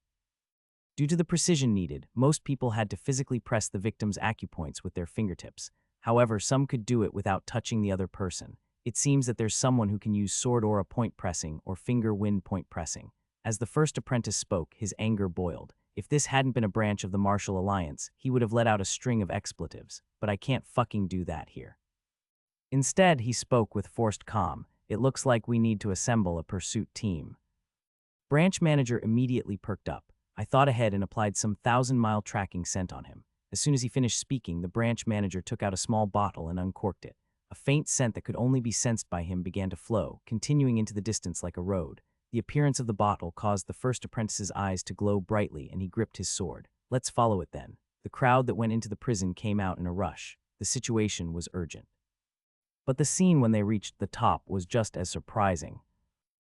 Due to the precision needed, most people had to physically press the victim's acupoints with their fingertips. However, some could do it without touching the other person. It seems that there's someone who can use sword aura point pressing or finger wind point pressing. As the first apprentice spoke, his anger boiled. If this hadn't been a branch of the Martial Alliance, he would have let out a string of expletives, but I can't fucking do that here. Instead, he spoke with forced calm. It looks like we need to assemble a pursuit team. Branch manager immediately perked up. I thought ahead and applied some 1,000-mile tracking scent on him. As soon as he finished speaking, the branch manager took out a small bottle and uncorked it. A faint scent that could only be sensed by him began to flow, continuing into the distance like a road. The appearance of the bottle caused the first apprentice's eyes to glow brightly, and he gripped his sword. Let's follow it then. The crowd that went into the prison came out in a rush. The situation was urgent. But the scene when they reached the top was just as surprising.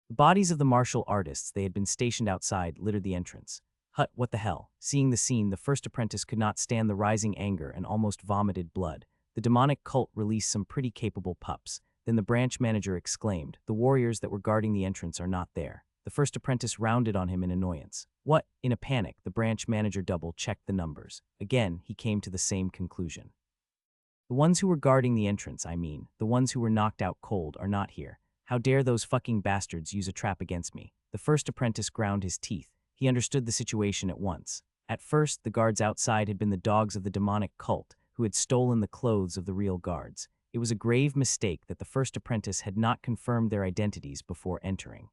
The bodies of the martial artists they had been stationed outside littered the entrance. Hut, what the hell? Seeing the scene, the first apprentice could not stand the rising anger and almost vomited blood. The demonic cult released some pretty capable pups. Then the branch manager exclaimed, the warriors that were guarding the entrance are not there. The first apprentice rounded on him in annoyance. What? In a panic, the branch manager double-checked the numbers. Again, he came to the same conclusion. The ones who were guarding the entrance, the ones who were knocked out cold, are not here. How dare those fucking bastards use a trap against me? The first apprentice ground his teeth. He understood the situation at once. At first, the guards outside had been the dogs of the demonic cult, who had stolen the clothes of the real guards. It was a grave mistake that the first apprentice had not confirmed their identities before entering.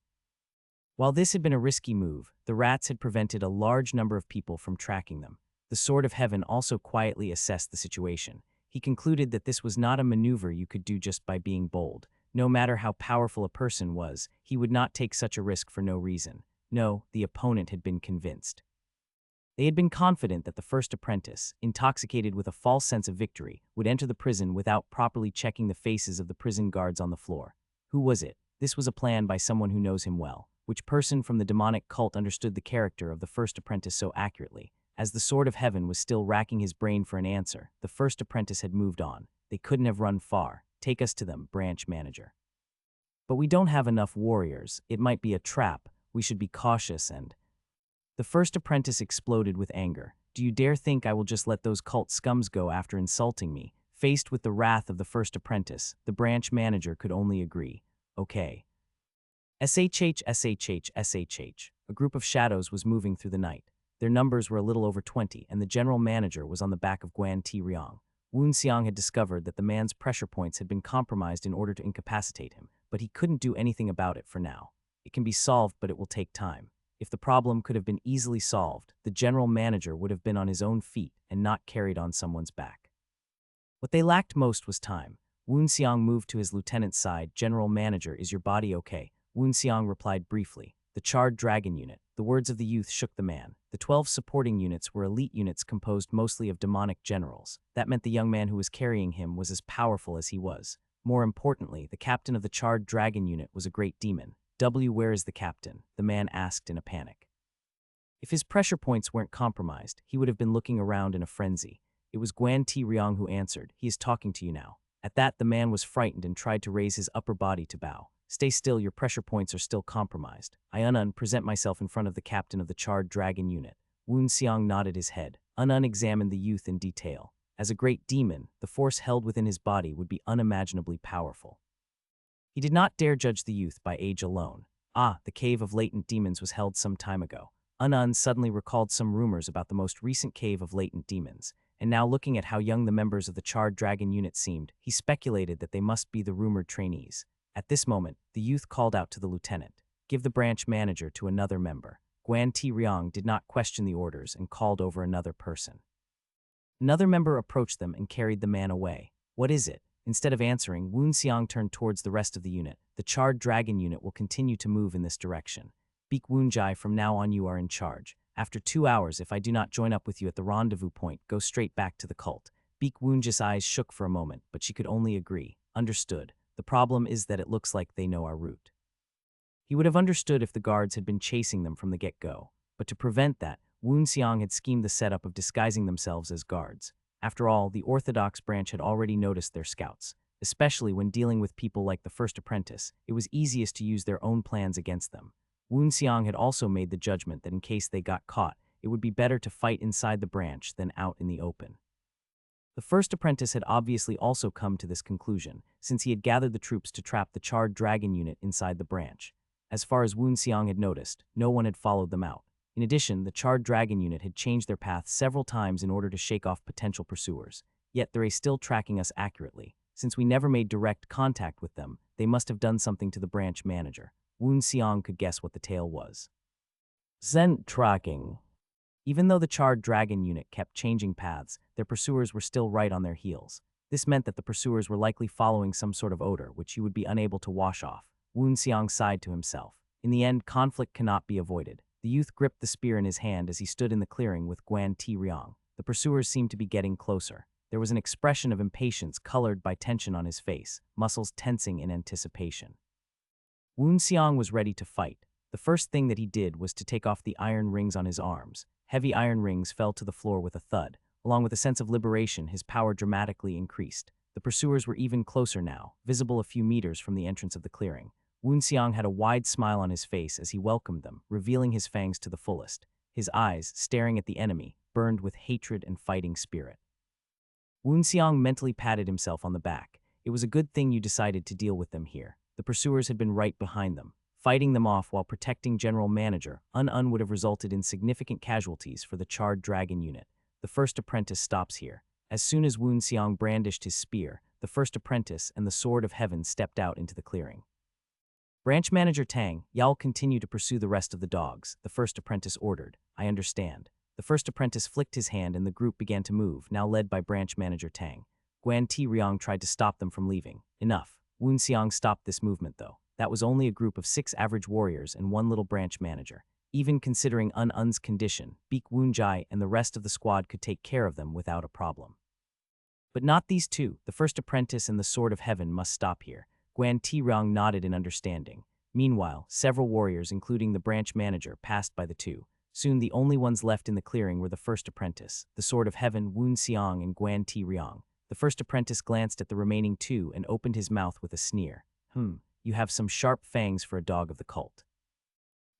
While this had been a risky move, the rats had prevented a large number of people from tracking them. The Sword of Heaven also quietly assessed the situation. He concluded that this was not a maneuver you could do just by being bold. No matter how powerful a person was, he would not take such a risk for no reason. No, the opponent had been convinced. They had been confident that the first apprentice, intoxicated with a false sense of victory, would enter the prison without properly checking the faces of the prison guards on the floor. Who was it? This was a plan by someone who knows him well. Which person from the demonic cult understood the character of the first apprentice so accurately? As the Sword of Heaven was still racking his brain for an answer, the first apprentice had moved on. They couldn't have run far. Take us to them, branch manager. But we don't have enough warriors. It might be a trap. We should be cautious and... The first apprentice exploded with anger. Do you dare think I will just let those cult scums go after insulting me? Faced with the wrath of the first apprentice, the branch manager could only agree. Okay. SHH. A group of shadows was moving through the night. Their numbers were a little over 20, and the general manager was on the back of Guan Ti Riang. Woon Xiang had discovered that the man's pressure points had been compromised in order to incapacitate him, but he couldn't do anything about it for now. It can be solved, but it will take time. If the problem could have been easily solved, the general manager would have been on his own feet and not carried on someone's back. What they lacked most was time. Woon Xiang moved to his lieutenant's side. General manager, is your body okay? Woon Xiang replied briefly. The Charred Dragon Unit. The words of the youth shook the man. The 12 supporting units were elite units composed mostly of demonic generals. That meant the young man who was carrying him was as powerful as he was. More importantly, the captain of the Charred Dragon Unit was a great demon. Where is the captain? The man asked in a panic. If his pressure points weren't compromised, he would have been looking around in a frenzy. It was Guan Ti Riang who answered. He is talking to you now. At that, the man was frightened and tried to raise his upper body to bow. Stay still, your pressure points are still compromised. I present myself in front of the captain of the Charred Dragon Unit. Woon Xiang nodded his head. Examined the youth in detail. As a great demon, the force held within his body would be unimaginably powerful. He did not dare judge the youth by age alone. The cave of latent demons was held some time ago. Un suddenly recalled some rumors about the most recent cave of latent demons, and now looking at how young the members of the Charred Dragon unit seemed, he speculated that they must be the rumored trainees. At this moment, the youth called out to the lieutenant, "Give the branch manager to another member." Guan Ti Riang did not question the orders and called over another person. Another member approached them and carried the man away. "What is it?" Instead of answering, Woon Xiang turned towards the rest of the unit. "The Charred Dragon unit will continue to move in this direction. Beak Woonjai, from now on you are in charge. After 2 hours, if I do not join up with you at the rendezvous point, go straight back to the cult." Beak Woonja's eyes shook for a moment, but she could only agree. "Understood. The problem is that it looks like they know our route." He would have understood if the guards had been chasing them from the get-go, but to prevent that, Woon Xiang had schemed the setup of disguising themselves as guards. After all, the Orthodox branch had already noticed their scouts. Especially when dealing with people like the first apprentice, it was easiest to use their own plans against them. Woon Xiang had also made the judgment that in case they got caught, it would be better to fight inside the branch than out in the open. The first apprentice had obviously also come to this conclusion, since he had gathered the troops to trap the Charred Dragon unit inside the branch. As far as Woon Xiang had noticed, no one had followed them out. In addition, the Charred Dragon unit had changed their path several times in order to shake off potential pursuers. Yet they are still tracking us accurately. Since we never made direct contact with them, they must have done something to the branch manager. Woon Xiang could guess what the tale was. Scent tracking. Even though the Charred Dragon unit kept changing paths, their pursuers were still right on their heels. This meant that the pursuers were likely following some sort of odor, which you would be unable to wash off. Woon Xiang sighed to himself. In the end, conflict cannot be avoided. The youth gripped the spear in his hand as he stood in the clearing with Guan Ti Riang. The pursuers seemed to be getting closer. There was an expression of impatience colored by tension on his face, muscles tensing in anticipation. Woon Xiang was ready to fight. The first thing that he did was to take off the iron rings on his arms. Heavy iron rings fell to the floor with a thud. Along with a sense of liberation, his power dramatically increased. The pursuers were even closer now, visible a few meters from the entrance of the clearing. Woon Xiang had a wide smile on his face as he welcomed them, revealing his fangs to the fullest. His eyes, staring at the enemy, burned with hatred and fighting spirit. Woon Xiang mentally patted himself on the back. It was a good thing you decided to deal with them here. The pursuers had been right behind them. Fighting them off while protecting General Manager, Un would have resulted in significant casualties for the Charred Dragon unit. The first apprentice stops here. As soon as Woon Xiang brandished his spear, the first apprentice and the Sword of Heaven stepped out into the clearing. Branch Manager Tang, "Y'all continue to pursue the rest of the dogs," the first apprentice ordered. "I understand." The first apprentice flicked his hand and the group began to move, now led by Branch Manager Tang. Guan Ti Riang tried to stop them from leaving. Enough. Woon Xiang stopped this movement, though. That was only a group of 6 average warriors and 1 little branch manager. Even considering Un's condition, Beak Woonjai and the rest of the squad could take care of them without a problem. But not these two. The first apprentice and the Sword of Heaven must stop here. Guan Ti Riang nodded in understanding. Meanwhile, several warriors, including the branch manager, passed by the two. Soon the only ones left in the clearing were the first apprentice, the Sword of Heaven, Woon Xiang, and Guan Ti Riang. The first apprentice glanced at the remaining two and opened his mouth with a sneer. You have some sharp fangs for a dog of the cult."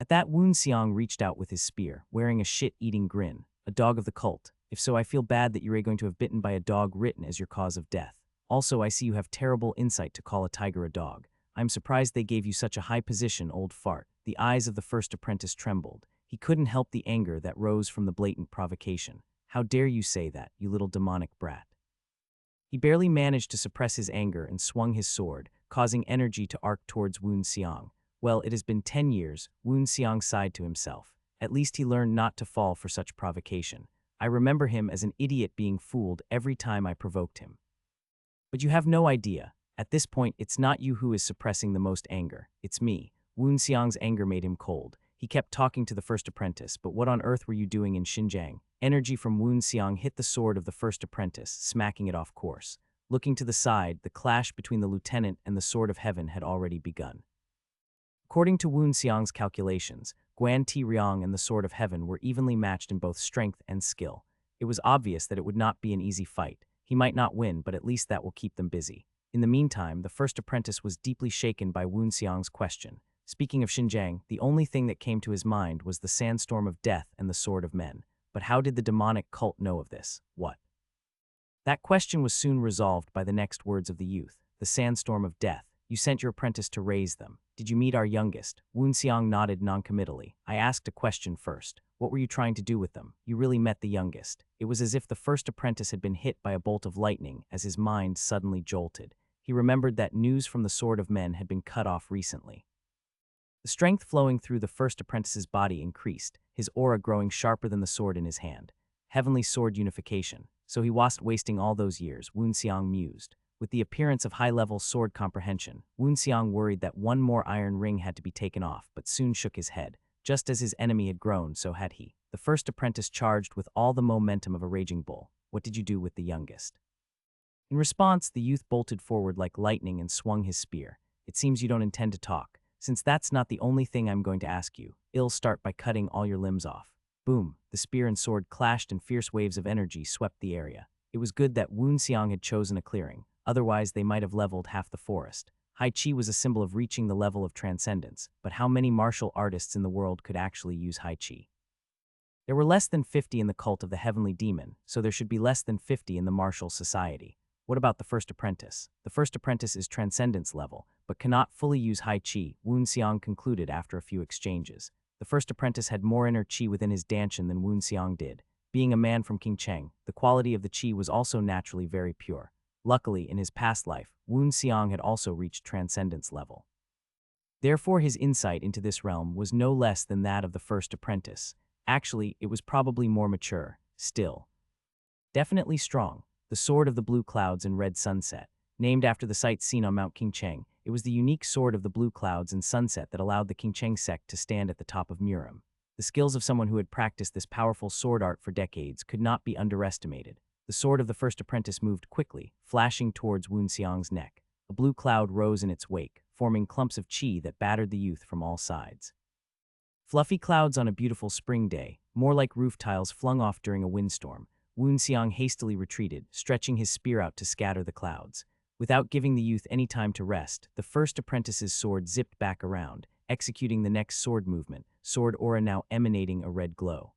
At that, Woon Xiang reached out with his spear, wearing a shit-eating grin. "A dog of the cult. If so, I feel bad that you're going to have bitten by a dog written as your cause of death. Also, I see you have terrible insight to call a tiger a dog. I'm surprised they gave you such a high position, old fart." The eyes of the first apprentice trembled. He couldn't help the anger that rose from the blatant provocation. "How dare you say that, you little demonic brat?" He barely managed to suppress his anger and swung his sword, causing energy to arc towards Woon Xiang. "Well, it has been 10 years, Woon Xiang sighed to himself. At least he learned not to fall for such provocation. I remember him as an idiot being fooled every time I provoked him. But you have no idea. At this point, it's not you who is suppressing the most anger. It's me." Woon Xiang's anger made him cold. He kept talking to the first apprentice, "But what on earth were you doing in Xinjiang?" Energy from Woon Xiang hit the sword of the first apprentice, smacking it off course. Looking to the side, the clash between the lieutenant and the Sword of Heaven had already begun. According to Woon Xiang's calculations, Guan Ti Riang and the Sword of Heaven were evenly matched in both strength and skill. It was obvious that it would not be an easy fight. He might not win, but at least that will keep them busy. In the meantime, the first apprentice was deeply shaken by Woon Xiang's question. Speaking of Xinjiang, the only thing that came to his mind was the sandstorm of death and the sword of men. But how did the demonic cult know of this? What? That question was soon resolved by the next words of the youth. "The sandstorm of death. You sent your apprentice to raise them. Did you meet our youngest?" Woon Xiang nodded noncommittally. "I asked a question first. What were you trying to do with them? You really met the youngest. It was as if the first apprentice had been hit by a bolt of lightning as his mind suddenly jolted. He remembered that news from the Sword of Men had been cut off recently. The strength flowing through the first apprentice's body increased, his aura growing sharper than the sword in his hand. Heavenly sword unification. So he wasn't wasting all those years, Wu Xiang mused. With the appearance of high-level sword comprehension, Wu Xiang worried that one more iron ring had to be taken off, but soon shook his head. Just as his enemy had grown, so had he. The first apprentice charged with all the momentum of a raging bull. What did you do with the youngest? In response, the youth bolted forward like lightning and swung his spear. It seems you don't intend to talk. Since that's not the only thing I'm going to ask you, I'll start by cutting all your limbs off. Boom, the spear and sword clashed and fierce waves of energy swept the area. It was good that Wu Xiang had chosen a clearing, otherwise they might have leveled half the forest. Hai Chi was a symbol of reaching the level of transcendence, but how many martial artists in the world could actually use Hai Chi? There were less than 50 in the cult of the heavenly demon, so there should be less than 50 in the martial society. What about the first apprentice? The first apprentice is transcendence level, but cannot fully use Hai Chi, Wu Xiang concluded after a few exchanges. The first apprentice had more inner Qi within his Danshan than Wu Xiang did. Being a man from King Cheng, the quality of the Qi was also naturally very pure. Luckily, in his past life, Wu Xiang had also reached transcendence level. Therefore, his insight into this realm was no less than that of the first apprentice. Actually, it was probably more mature, still. Definitely strong. The Sword of the Blue Clouds and Red Sunset. Named after the site seen on Mount King Cheng, it was the unique Sword of the Blue Clouds and Sunset that allowed the King Cheng sect to stand at the top of Murim. The skills of someone who had practiced this powerful sword art for decades could not be underestimated. The sword of the first apprentice moved quickly, flashing towards Wu Xiang's neck. A blue cloud rose in its wake, forming clumps of qi that battered the youth from all sides. Fluffy clouds on a beautiful spring day, more like roof tiles flung off during a windstorm. Wu Xiang hastily retreated, stretching his spear out to scatter the clouds. Without giving the youth any time to rest, the first apprentice's sword zipped back around, executing the next sword movement, sword aura now emanating a red glow.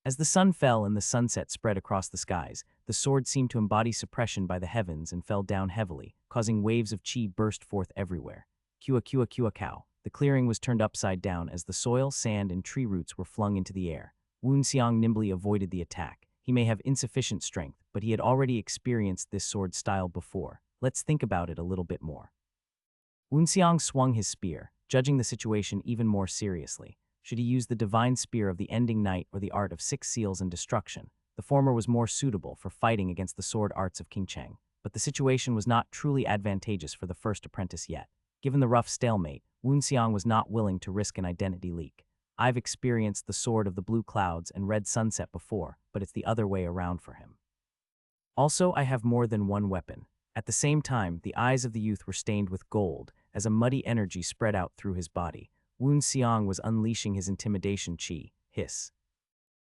As the sun fell and the sunset spread across the skies, the sword seemed to embody suppression by the heavens and fell down heavily, causing waves of qi burst forth everywhere. Kua kua kua cow. The clearing was turned upside down as the soil, sand, and tree roots were flung into the air. Wu Xiang nimbly avoided the attack. He may have insufficient strength, but he had already experienced this sword style before. Let's think about it a little bit more. Wu Xiang swung his spear, judging the situation even more seriously. Should he use the divine spear of the ending night or the art of 6 seals and destruction? The former was more suitable for fighting against the sword arts of King Cheng, but the situation was not truly advantageous for the first apprentice yet. Given the rough stalemate, Wu Xiang was not willing to risk an identity leak. I've experienced the sword of the blue clouds and red sunset before, but it's the other way around for him. Also, I have more than one weapon. At the same time, the eyes of the youth were stained with gold, as a muddy energy spread out through his body. Wu Xiang was unleashing his intimidation qi, hiss.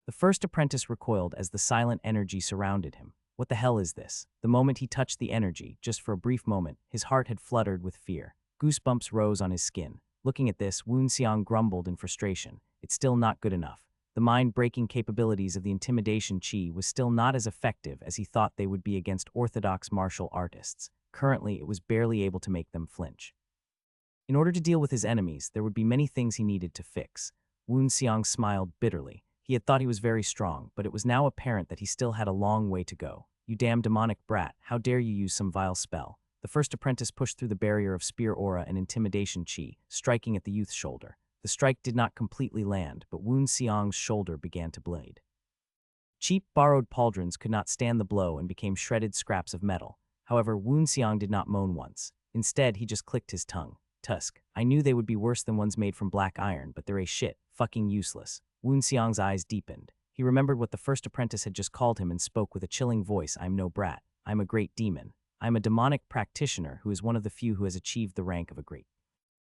The first apprentice recoiled as the silent energy surrounded him. What the hell is this? The moment he touched the energy, just for a brief moment, his heart had fluttered with fear. Goosebumps rose on his skin. Looking at this, Wu Xiang grumbled in frustration. It's still not good enough. The mind-breaking capabilities of the intimidation qi was still not as effective as he thought they would be against orthodox martial artists. Currently, it was barely able to make them flinch. In order to deal with his enemies, there would be many things he needed to fix. Wu Xiang smiled bitterly. He had thought he was very strong, but it was now apparent that he still had a long way to go. You damn demonic brat, how dare you use some vile spell? The first apprentice pushed through the barrier of spear aura and intimidation qi, striking at the youth's shoulder. The strike did not completely land, but Wu Xiang's shoulder began to bleed. Cheap, borrowed pauldrons could not stand the blow and became shredded scraps of metal. However, Wu Xiang did not moan once. Instead, he just clicked his tongue. Tusk. I knew they would be worse than ones made from black iron, but they're a shit, fucking useless. Wu Xiang's eyes deepened. He remembered what the first apprentice had just called him and spoke with a chilling voice. I'm no brat. I'm a great demon. I'm a demonic practitioner who is one of the few who has achieved the rank of a great.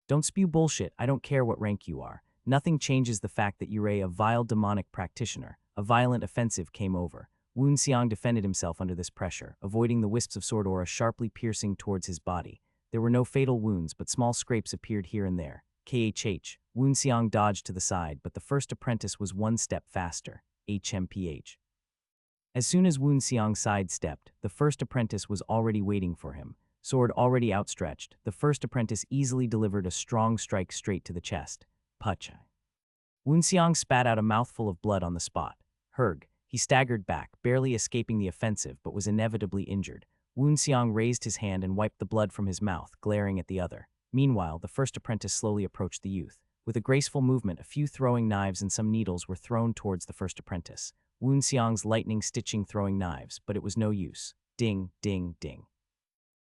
Don't spew bullshit, I don't care what rank you are. Nothing changes the fact that you're a vile demonic practitioner. A violent offensive came over. Wu Xiang defended himself under this pressure, avoiding the wisps of sword aura sharply piercing towards his body. There were no fatal wounds, but small scrapes appeared here and there. KHH. Wu Xiang dodged to the side, but the first apprentice was one step faster. HMPH. As soon as Wu Xiang sidestepped, the first apprentice was already waiting for him. Sword already outstretched, the first apprentice easily delivered a strong strike straight to the chest. Puch. Xiang spat out a mouthful of blood on the spot. Herg, he staggered back, barely escaping the offensive but was inevitably injured. Xiang raised his hand and wiped the blood from his mouth, glaring at the other. Meanwhile, the first apprentice slowly approached the youth. With a graceful movement, a few throwing knives and some needles were thrown towards the first apprentice. Xiang's lightning stitching throwing knives, but it was no use. Ding, ding, ding.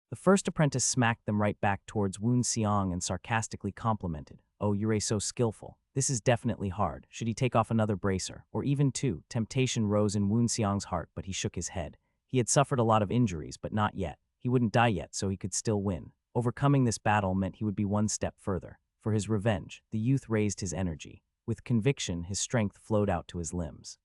The first apprentice smacked them right back towards Xiang and sarcastically complimented. "Oh, you're so skillful. This is definitely hard. Should he take off another bracer? Or even two?" Temptation rose in Xiang's heart, but he shook his head. He had suffered a lot of injuries, but not yet. He wouldn't die yet, so he could still win. Overcoming this battle meant he would be one step further. For his revenge, the youth raised his energy. With conviction, his strength flowed out to his limbs.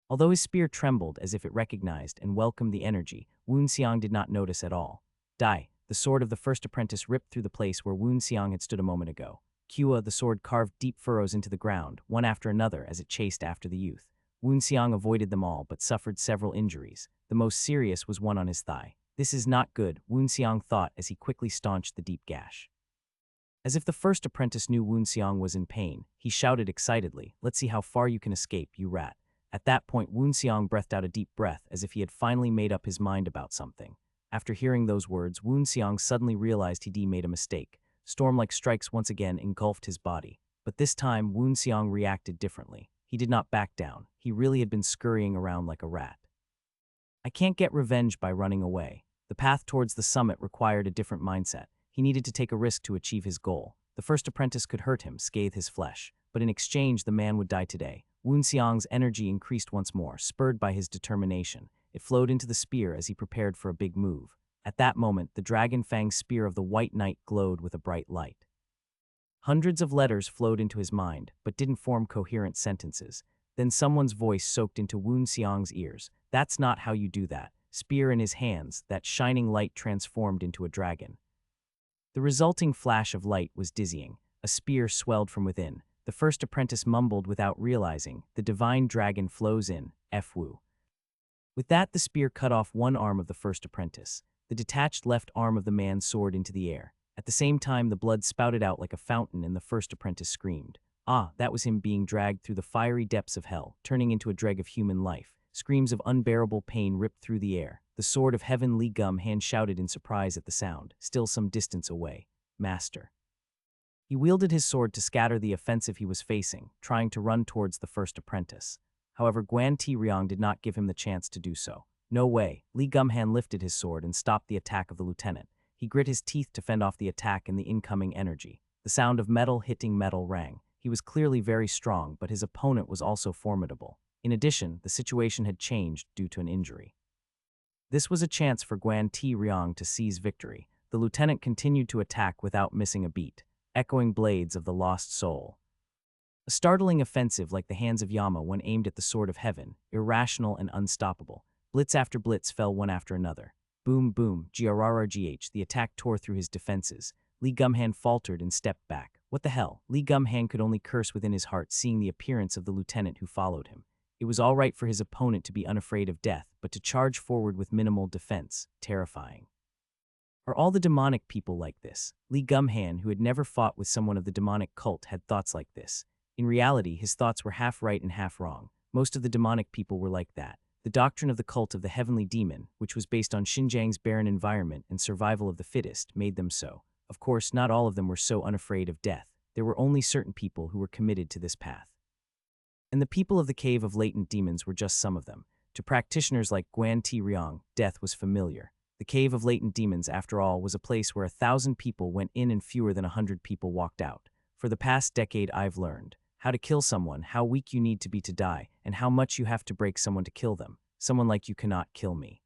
Although his spear trembled as if it recognized and welcomed the energy, Xiang did not notice at all. Die. The sword of the first apprentice ripped through the place where Xiang had stood a moment ago. Kua, the sword carved deep furrows into the ground, one after another as it chased after the youth. Xiang avoided them all but suffered several injuries. The most serious was one on his thigh. This is not good, Xiang thought as he quickly staunched the deep gash. As if the first apprentice knew Xiang was in pain, he shouted excitedly, "Let's see how far you can escape, you rat." At that point, Xiang breathed out a deep breath as if he had finally made up his mind about something. After hearing those words, Xiang suddenly realized he'd made a mistake. Storm-like strikes once again engulfed his body. But this time, Xiang reacted differently. He did not back down. He really had been scurrying around like a rat. I can't get revenge by running away. The path towards the summit required a different mindset. He needed to take a risk to achieve his goal. The first apprentice could hurt him, scathe his flesh. But in exchange, the man would die today. Xiang's energy increased once more, spurred by his determination. It flowed into the spear as he prepared for a big move. At that moment, the dragon fang spear of the White Knight glowed with a bright light. Hundreds of letters flowed into his mind, but didn't form coherent sentences. Then someone's voice soaked into Xiang's ears. "That's not how you do that." Spear in his hands, that shining light transformed into a dragon. The resulting flash of light was dizzying. A spear swelled from within. The first apprentice mumbled without realizing, "The divine dragon flows in, Fu." With that, the spear cut off one arm of the first apprentice. The detached left arm of the man soared into the air. At the same time, the blood spouted out like a fountain and the first apprentice screamed. That was him being dragged through the fiery depths of hell, turning into a dreg of human life. Screams of unbearable pain ripped through the air. The sword of heaven Li Gum-han shouted in surprise at the sound, still some distance away. "Master." He wielded his sword to scatter the offensive he was facing, trying to run towards the first apprentice. However, Guan Ti-ryong did not give him the chance to do so. No way. Li Gum-han lifted his sword and stopped the attack of the lieutenant. He grit his teeth to fend off the attack and the incoming energy. The sound of metal hitting metal rang. He was clearly very strong, but his opponent was also formidable. In addition, the situation had changed due to an injury. This was a chance for Guan Ti-ryong to seize victory. The lieutenant continued to attack without missing a beat. Echoing blades of the lost soul. A startling offensive like the hands of Yama when aimed at the sword of heaven, irrational and unstoppable. Blitz after blitz fell one after another. Boom, boom, grrrgh, the attack tore through his defenses. Li Gum-han faltered and stepped back. What the hell? Li Gum-han could only curse within his heart seeing the appearance of the lieutenant who followed him. It was all right for his opponent to be unafraid of death, but to charge forward with minimal defense, terrifying. Are all the demonic people like this? Li Gum-han, who had never fought with someone of the demonic cult, had thoughts like this. In reality, his thoughts were half right and half wrong. Most of the demonic people were like that. The doctrine of the cult of the heavenly demon, which was based on Xinjiang's barren environment and survival of the fittest, made them so. Of course, not all of them were so unafraid of death. There were only certain people who were committed to this path. And the people of the cave of latent demons were just some of them. To practitioners like Guan Ti-ryong, death was familiar. The cave of latent demons, after all, was a place where 1,000 people went in and fewer than 100 people walked out. For the past decade, I've learned how to kill someone, how weak you need to be to die, and how much you have to break someone to kill them. Someone like you cannot kill me.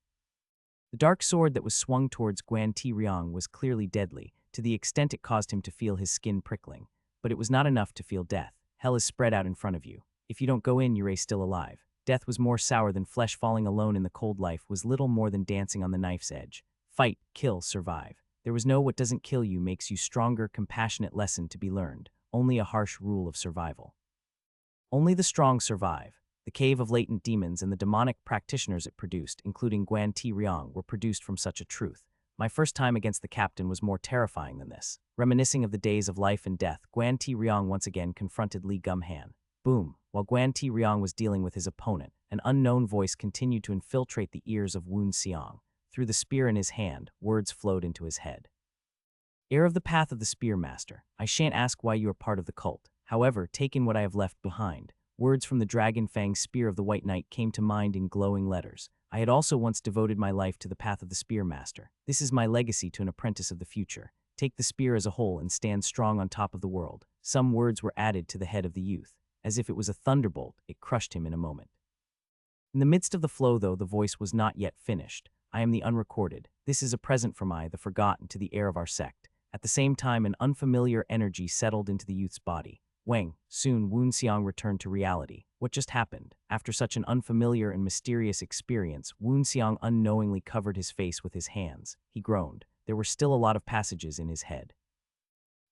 The dark sword that was swung towards Guan Ti-ryong was clearly deadly, to the extent it caused him to feel his skin prickling. But it was not enough to feel death. Hell is spread out in front of you. If you don't go in, you're still alive. Death was more sour than flesh. Falling alone in the cold life was little more than dancing on the knife's edge. Fight, kill, survive. There was no what doesn't kill you makes you stronger, compassionate lesson to be learned. Only a harsh rule of survival. Only the strong survive. The cave of latent demons and the demonic practitioners it produced, including Guan Ti-ryong, were produced from such a truth. My first time against the captain was more terrifying than this. Reminiscing of the days of life and death, Guan Ti Ryong once again confronted Li Gumhan. Boom! While Guan Ti Ryong was dealing with his opponent, an unknown voice continued to infiltrate the ears of Woon Seong. Through the spear in his hand, words flowed into his head. Heir of the path of the spear master, I shan't ask why you are part of the cult. However, take in what I have left behind. Words from the dragon fang spear of the White Knight came to mind in glowing letters. I had also once devoted my life to the path of the spear master. This is my legacy to an apprentice of the future. Take the spear as a whole and stand strong on top of the world. Some words were added to the head of the youth. As if it was a thunderbolt, it crushed him in a moment. In the midst of the flow, though, the voice was not yet finished. I am the unrecorded. This is a present from I, the forgotten, to the heir of our sect. At the same time, an unfamiliar energy settled into the youth's body. Wang, soon Woon Seong returned to reality. What just happened? After such an unfamiliar and mysterious experience, Woon Seong unknowingly covered his face with his hands. He groaned. There were still a lot of passages in his head.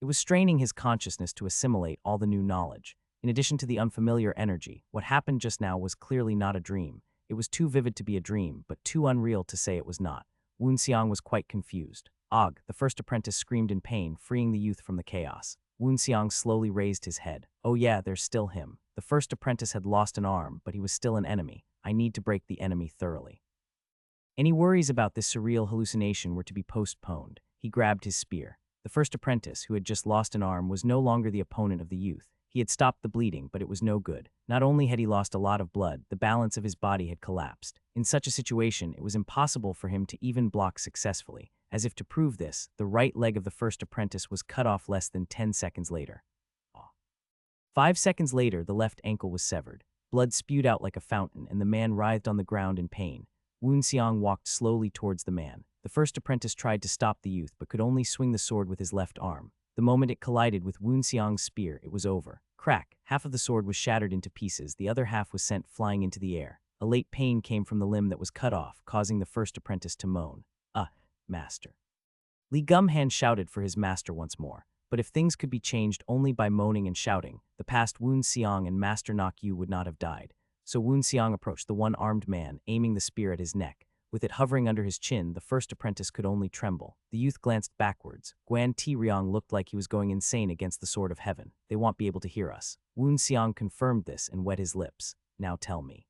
It was straining his consciousness to assimilate all the new knowledge. In addition to the unfamiliar energy, what happened just now was clearly not a dream. It was too vivid to be a dream, but too unreal to say it was not. Woon Seong was quite confused. Og, the first apprentice, screamed in pain, freeing the youth from the chaos. Woon Seong slowly raised his head. Oh yeah, there's still him. The first apprentice had lost an arm, but he was still an enemy. I need to break the enemy thoroughly. Any worries about this surreal hallucination were to be postponed. He grabbed his spear. The first apprentice, who had just lost an arm, was no longer the opponent of the youth. He had stopped the bleeding, but it was no good. Not only had he lost a lot of blood, the balance of his body had collapsed. In such a situation, it was impossible for him to even block successfully. As if to prove this, the right leg of the first apprentice was cut off less than 10 seconds later. 5 seconds later, the left ankle was severed. Blood spewed out like a fountain, and the man writhed on the ground in pain. Woon Seong walked slowly towards the man. The first apprentice tried to stop the youth, but could only swing the sword with his left arm. The moment it collided with Woon Seong's spear, it was over. Crack! Half of the sword was shattered into pieces, the other half was sent flying into the air. A late pain came from the limb that was cut off, causing the first apprentice to moan. Master. Li Gumhan shouted for his master once more. But if things could be changed only by moaning and shouting, the past Woon Seong and Master Nok Yu would not have died. So Woon Seong approached the one-armed man, aiming the spear at his neck. With it hovering under his chin, the first apprentice could only tremble. The youth glanced backwards. Guan Ti Ryong looked like he was going insane against the sword of heaven. They won't be able to hear us. Woon Seong confirmed this and wet his lips. Now tell me.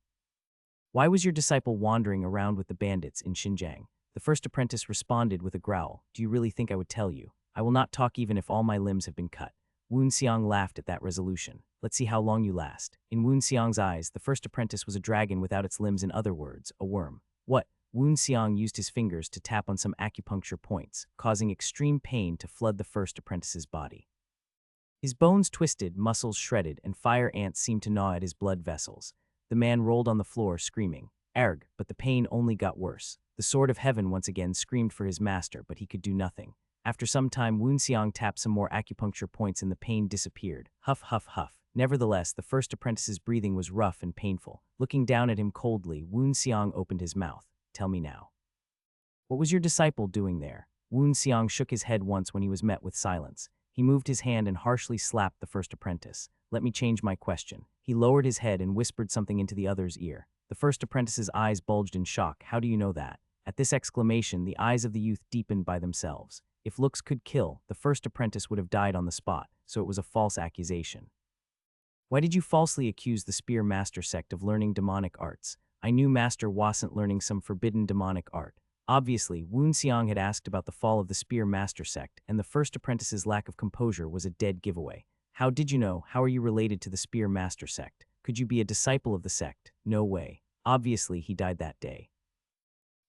Why was your disciple wandering around with the bandits in Xinjiang? The first apprentice responded with a growl. Do you really think I would tell you? I will not talk even if all my limbs have been cut. Woon Seong laughed at that resolution. Let's see how long you last. In Woon Seong's eyes, the first apprentice was a dragon without its limbs, in other words, a worm. What? Woon Seong used his fingers to tap on some acupuncture points, causing extreme pain to flood the first apprentice's body. His bones twisted, muscles shredded, and fire ants seemed to gnaw at his blood vessels. The man rolled on the floor, screaming, "Arg!" But the pain only got worse. The sword of heaven once again screamed for his master, but he could do nothing. After some time, Woon Seong tapped some more acupuncture points and the pain disappeared. Huff, huff, huff. Nevertheless, the first apprentice's breathing was rough and painful. Looking down at him coldly, Woon Seong opened his mouth. Tell me now. What was your disciple doing there? Woon Seong shook his head once when he was met with silence. He moved his hand and harshly slapped the first apprentice. Let me change my question. He lowered his head and whispered something into the other's ear. The first apprentice's eyes bulged in shock. How do you know that? At this exclamation, the eyes of the youth deepened by themselves. If looks could kill, the first apprentice would have died on the spot, so it was a false accusation. Why did you falsely accuse the Spear Master sect of learning demonic arts? I knew Master wasn't learning some forbidden demonic art. Obviously, Woon Seong had asked about the fall of the Spear Master sect, and the first apprentice's lack of composure was a dead giveaway. How did you know? How are you related to the Spear Master sect? Could you be a disciple of the sect? No way. Obviously, he died that day.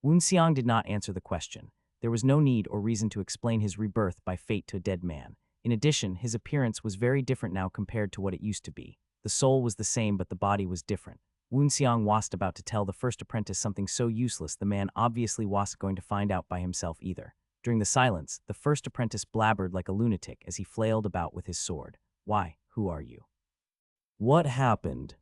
Woon Seong did not answer the question. There was no need or reason to explain his rebirth by fate to a dead man. In addition, his appearance was very different now compared to what it used to be. The soul was the same, but the body was different. Woon Seong wasn't about to tell the first apprentice something so useless the man obviously wasn't going to find out by himself either. During the silence, the first apprentice blabbered like a lunatic as he flailed about with his sword. Why? Who are you? What happened?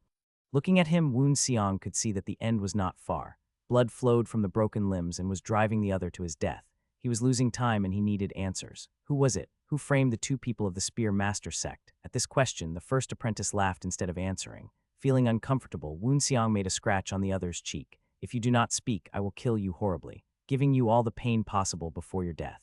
Looking at him, Woon Seong could see that the end was not far. Blood flowed from the broken limbs and was driving the other to his death. He was losing time and he needed answers. Who was it? Who framed the two people of the Spear Master sect? At this question, the first apprentice laughed instead of answering. Feeling uncomfortable, Woon Seong made a scratch on the other's cheek. If you do not speak, I will kill you horribly. giving you all the pain possible before your death.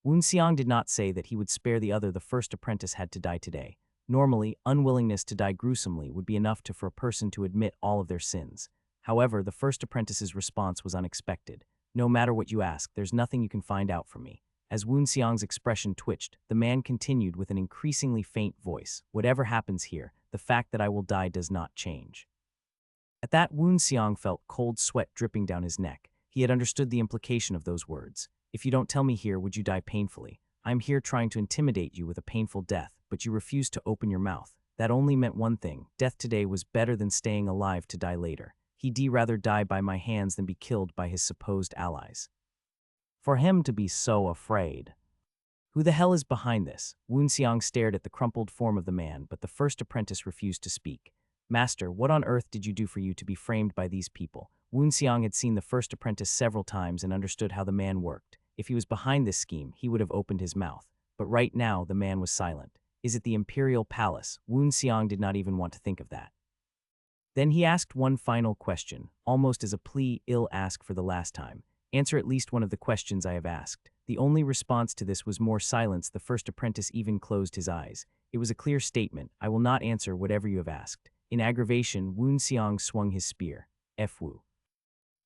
Woon Seong did not say that he would spare the first apprentice had to die today. Normally, unwillingness to die gruesomely would be enough for a person to admit all of their sins. However, the first apprentice's response was unexpected. No matter what you ask, there's nothing you can find out from me. As Woon Seong's expression twitched, the man continued with an increasingly faint voice. Whatever happens here, the fact that I will die does not change. At that, Woon Seong felt cold sweat dripping down his neck. He had understood the implication of those words. If you don't tell me here, would you die painfully? I'm here trying to intimidate you with a painful death, but you refuse to open your mouth. That only meant one thing. Death today was better than staying alive to die later. He'd rather die by my hands than be killed by his supposed allies. For him to be so afraid. Who the hell is behind this? Woon Seong stared at the crumpled form of the man, but the first apprentice refused to speak. Master, what on earth did you do for you to be framed by these people? Woon Seong had seen the first apprentice several times and understood how the man worked. If he was behind this scheme, he would have opened his mouth. But right now, the man was silent. Is it the Imperial Palace? Woon Seong did not even want to think of that. Then he asked one final question, almost as a plea ill ask for the last time. Answer at least one of the questions I have asked. The only response to this was more silence. The first apprentice even closed his eyes. It was a clear statement. I will not answer whatever you have asked. In aggravation, Woon Seong swung his spear. Fu.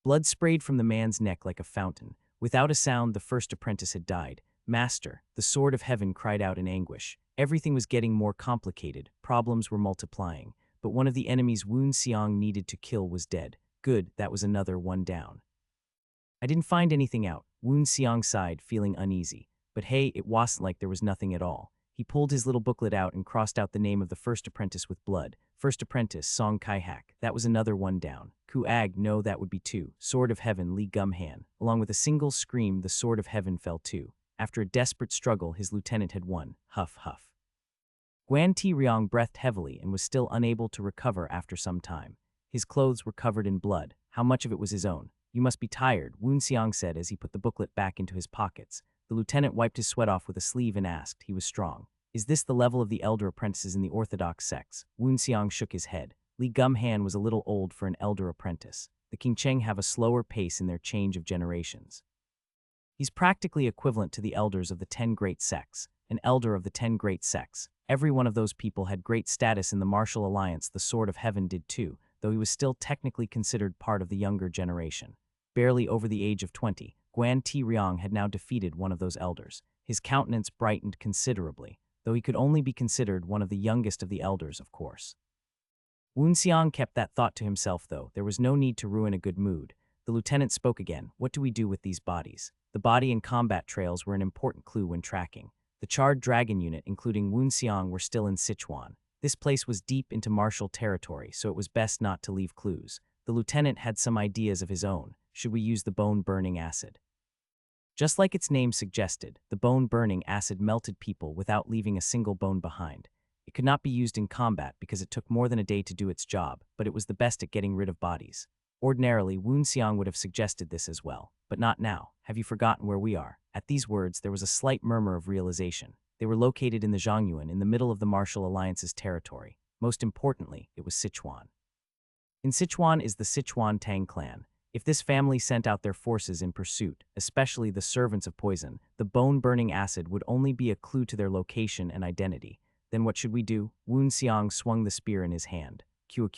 Blood sprayed from the man's neck like a fountain. Without a sound, the first apprentice had died. Master, the sword of heaven cried out in anguish. Everything was getting more complicated. Problems were multiplying. But one of the enemies Woon Seong needed to kill was dead. Good, that was another one down. I didn't find anything out. Woon Seong sighed, feeling uneasy. But hey, it wasn't like there was nothing at all. He pulled his little booklet out and crossed out the name of the first apprentice with blood. First apprentice, Song Kai-hak. That was another one down. Ku-ag, no, that would be two. Sword of Heaven, Lee Gum-han. Along with a single scream, the Sword of Heaven fell too. After a desperate struggle, his lieutenant had won. Huff, huff. Guan Ti Ryong breathed heavily and was still unable to recover after some time. His clothes were covered in blood. How much of it was his own? You must be tired, Woon Seong said as he put the booklet back into his pockets. The lieutenant wiped his sweat off with a sleeve and asked. He was strong. Is this the level of the elder apprentices in the orthodox sects? Woon Seong shook his head. Lee Gum-han was a little old for an elder apprentice. The King Cheng have a slower pace in their change of generations. He's practically equivalent to the elders of the 10 great sects. An elder of the 10 great sects. Every one of those people had great status in the martial alliance. The Sword of Heaven did too, though he was still technically considered part of the younger generation. Barely over the age of 20, Guan Ti Ryong had now defeated one of those elders. His countenance brightened considerably, though he could only be considered one of the youngest of the elders, of course. Woon Seong kept that thought to himself, though. There was no need to ruin a good mood. The lieutenant spoke again. What do we do with these bodies? The body and combat trails were an important clue when tracking. The Charred Dragon unit, including Woon Seong, were still in Sichuan. This place was deep into martial territory, so it was best not to leave clues. The lieutenant had some ideas of his own. Should we use the bone-burning acid? Just like its name suggested, the bone-burning acid melted people without leaving a single bone behind. It could not be used in combat because it took more than a day to do its job, but it was the best at getting rid of bodies. Ordinarily, Woon Seong would have suggested this as well, but not now. Have you forgotten where we are? At these words, there was a slight murmur of realization. They were located in the Zhongyuan, in the middle of the Martial Alliance's territory. Most importantly, it was Sichuan. In Sichuan is the Sichuan Tang clan. If this family sent out their forces in pursuit, especially the servants of poison, the bone-burning acid would only be a clue to their location and identity. Then what should we do? Woon Seong swung the spear in his hand. Kua.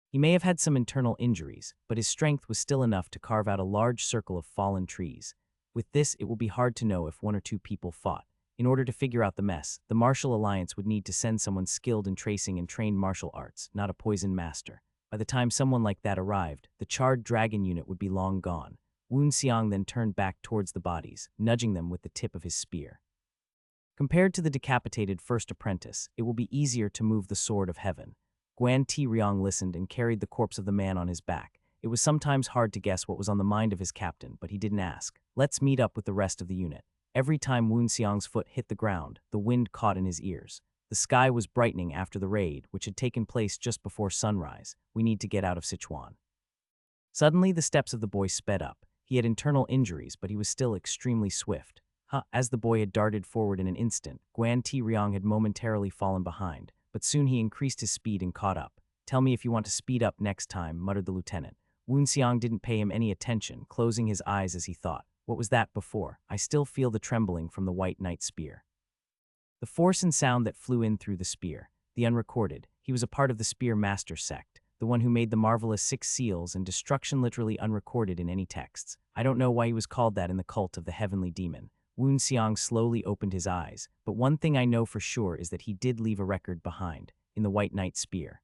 He may have had some internal injuries, but his strength was still enough to carve out a large circle of fallen trees. With this, it will be hard to know if one or two people fought. In order to figure out the mess, the Martial Alliance would need to send someone skilled in tracing and trained martial arts, not a poison master. By the time someone like that arrived, the Charred Dragon unit would be long gone. Woon Seong then turned back towards the bodies, nudging them with the tip of his spear. Compared to the decapitated first apprentice, it will be easier to move the Sword of Heaven. Guan Ti Ryong listened and carried the corpse of the man on his back. It was sometimes hard to guess what was on the mind of his captain, but he didn't ask. Let's meet up with the rest of the unit. Every time Woon Seong's foot hit the ground, the wind caught in his ears. The sky was brightening after the raid, which had taken place just before sunrise. We need to get out of Sichuan. Suddenly, the steps of the boy sped up. He had internal injuries, but he was still extremely swift. As the boy had darted forward in an instant, Guan Ti Ryong had momentarily fallen behind, but soon he increased his speed and caught up. Tell me if you want to speed up next time, muttered the lieutenant. Xiang didn't pay him any attention, closing his eyes as he thought. What was that before? I still feel the trembling from the White Knight's spear. The force and sound that flew in through the spear. The unrecorded. He was a part of the Spear Master sect, the one who made the marvelous 6 seals and destruction literally unrecorded in any texts. I don't know why he was called that in the cult of the heavenly demon. Xiang slowly opened his eyes, but one thing I know for sure is that he did leave a record behind, in the White Knight's spear.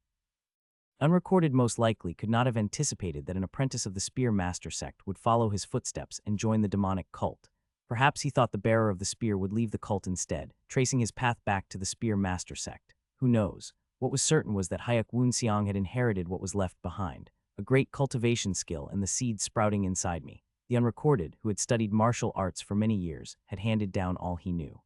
Unrecorded most likely could not have anticipated that an apprentice of the Spear Master sect would follow his footsteps and join the demonic cult. Perhaps he thought the bearer of the spear would leave the cult instead, tracing his path back to the Spear Master sect. Who knows? What was certain was that Xiang had inherited what was left behind, a great cultivation skill and the seed sprouting inside me. The unrecorded, who had studied martial arts for many years, had handed down all he knew.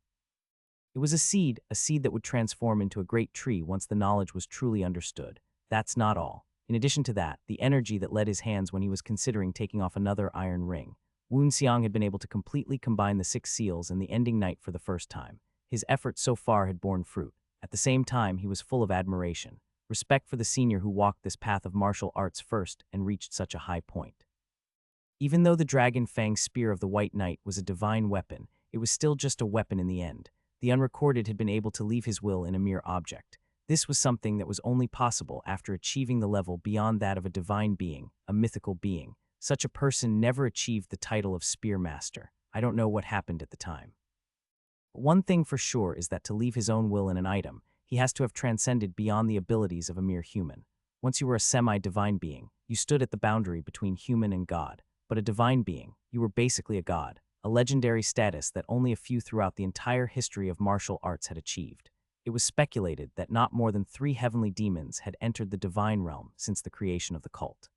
It was a seed that would transform into a great tree once the knowledge was truly understood. That's not all. In addition to that, the energy that led his hands when he was considering taking off another iron ring. Xiang had been able to completely combine the 6 seals and the ending night for the first time. His efforts so far had borne fruit. At the same time, he was full of admiration, respect for the senior who walked this path of martial arts first and reached such a high point. Even though the Dragon Fang Spear of the White Knight was a divine weapon, it was still just a weapon in the end. The unrecorded had been able to leave his will in a mere object. This was something that was only possible after achieving the level beyond that of a divine being, a mythical being. Such a person never achieved the title of Spear Master. I don't know what happened at the time. But one thing for sure is that to leave his own will in an item, he has to have transcended beyond the abilities of a mere human. Once you were a semi-divine being, you stood at the boundary between human and God. But a divine being, you were basically a god, a legendary status that only a few throughout the entire history of martial arts had achieved. It was speculated that not more than 3 heavenly demons had entered the divine realm since the creation of the cult.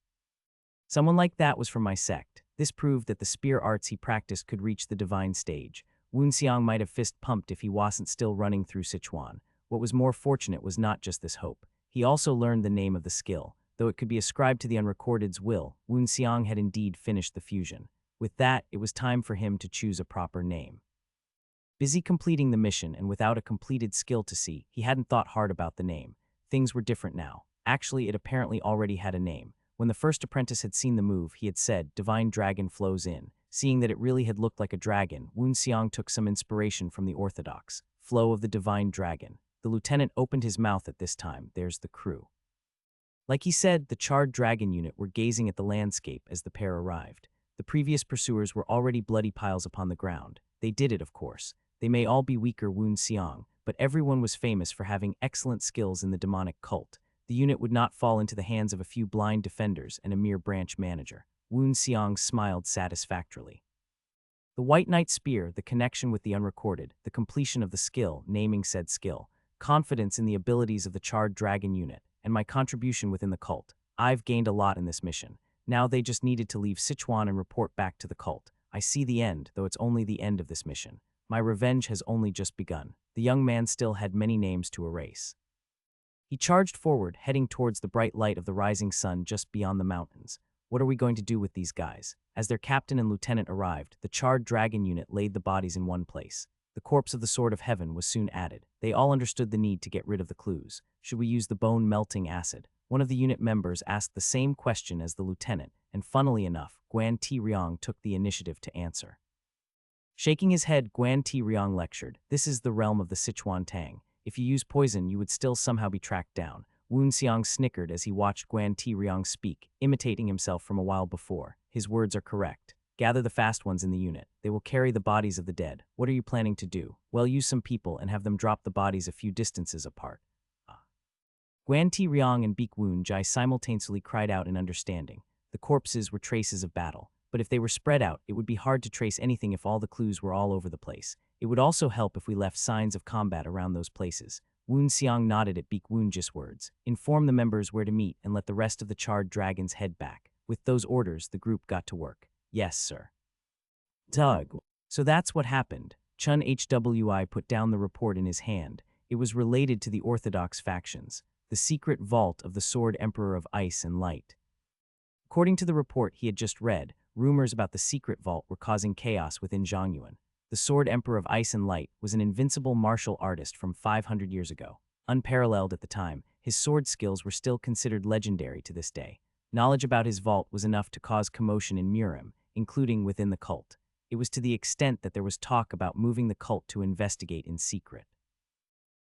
Someone like that was from my sect. This proved that the spear arts he practiced could reach the divine stage. Xiang might have fist-pumped if he wasn't still running through Sichuan. What was more fortunate was not just this hope. He also learned the name of the skill. Though it could be ascribed to the unrecorded's will, Xiang had indeed finished the fusion. With that, it was time for him to choose a proper name. Busy completing the mission and without a completed skill to see, he hadn't thought hard about the name. Things were different now. Actually, it apparently already had a name. When the first apprentice had seen the move, he had said, "Divine Dragon flows in." Seeing that it really had looked like a dragon, Xiang took some inspiration from the orthodox flow of the Divine Dragon. The lieutenant opened his mouth at this time. There's the crew. Like he said, the charred dragon unit were gazing at the landscape as the pair arrived. The previous pursuers were already bloody piles upon the ground. They did it, of course. They may all be weaker Xiang, but everyone was famous for having excellent skills in the demonic cult. The unit would not fall into the hands of a few blind defenders and a mere branch manager. Xiang smiled satisfactorily. The White Knight Spear, the connection with the unrecorded, the completion of the skill, naming said skill, confidence in the abilities of the charred dragon unit, and my contribution within the cult. I've gained a lot in this mission. Now they just needed to leave Sichuan and report back to the cult. I see the end, though it's only the end of this mission. My revenge has only just begun. The young man still had many names to erase. He charged forward, heading towards the bright light of the rising sun just beyond the mountains. What are we going to do with these guys? As their captain and lieutenant arrived, the charred dragon unit laid the bodies in one place. The corpse of the Sword of Heaven was soon added. They all understood the need to get rid of the clues. Should we use the bone-melting acid? One of the unit members asked the same question as the lieutenant, and funnily enough, Guan Ti Riong took the initiative to answer. Shaking his head, Guan Ti Riong lectured, "This is the realm of the Sichuan Tang. If you use poison, you would still somehow be tracked down." Xiang snickered as he watched Guan Ti Riong speak, imitating himself from a while before. His words are correct. Gather the fast ones in the unit. They will carry the bodies of the dead. What are you planning to do? Well, use some people and have them drop the bodies a few distances apart. Guan Ti Riong and Beek Woon Jai simultaneously cried out in understanding. The corpses were traces of battle, but if they were spread out, it would be hard to trace anything if all the clues were all over the place. It would also help if we left signs of combat around those places. Xiang nodded at Beek Woon Jai's words. Inform the members where to meet and let the rest of the charred dragons head back. With those orders, the group got to work. Yes, sir. Doug. So that's what happened. Chun Hwi put down the report in his hand. It was related to the orthodox factions. The secret vault of the Sword Emperor of Ice and Light. According to the report he had just read, rumors about the secret vault were causing chaos within Zhongyuan. The Sword Emperor of Ice and Light was an invincible martial artist from 500 years ago. Unparalleled at the time, his sword skills were still considered legendary to this day. Knowledge about his vault was enough to cause commotion in Murim, including within the cult. It was to the extent that there was talk about moving the cult to investigate in secret.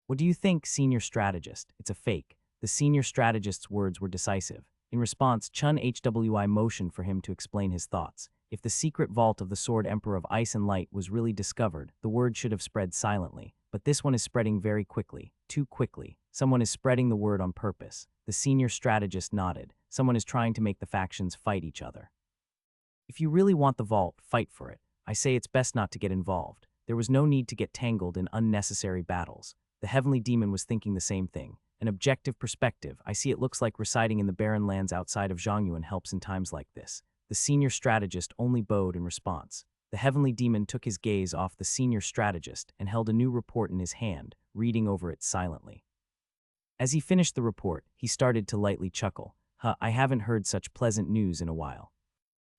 What do you think, senior strategist? It's a fake. The senior strategist's words were decisive. In response, Chun Hwi motioned for him to explain his thoughts. If the secret vault of the Sword Emperor of Ice and Light was really discovered, the word should have spread silently. But this one is spreading very quickly, too quickly. Someone is spreading the word on purpose. The senior strategist nodded. Someone is trying to make the factions fight each other. If you really want the vault, fight for it. I say it's best not to get involved. There was no need to get tangled in unnecessary battles. The heavenly demon was thinking the same thing. An objective perspective, I see it looks like residing in the barren lands outside of Zhongyuan helps in times like this. The senior strategist only bowed in response. The heavenly demon took his gaze off the senior strategist and held a new report in his hand, reading over it silently. As he finished the report, he started to lightly chuckle. I haven't heard such pleasant news in a while.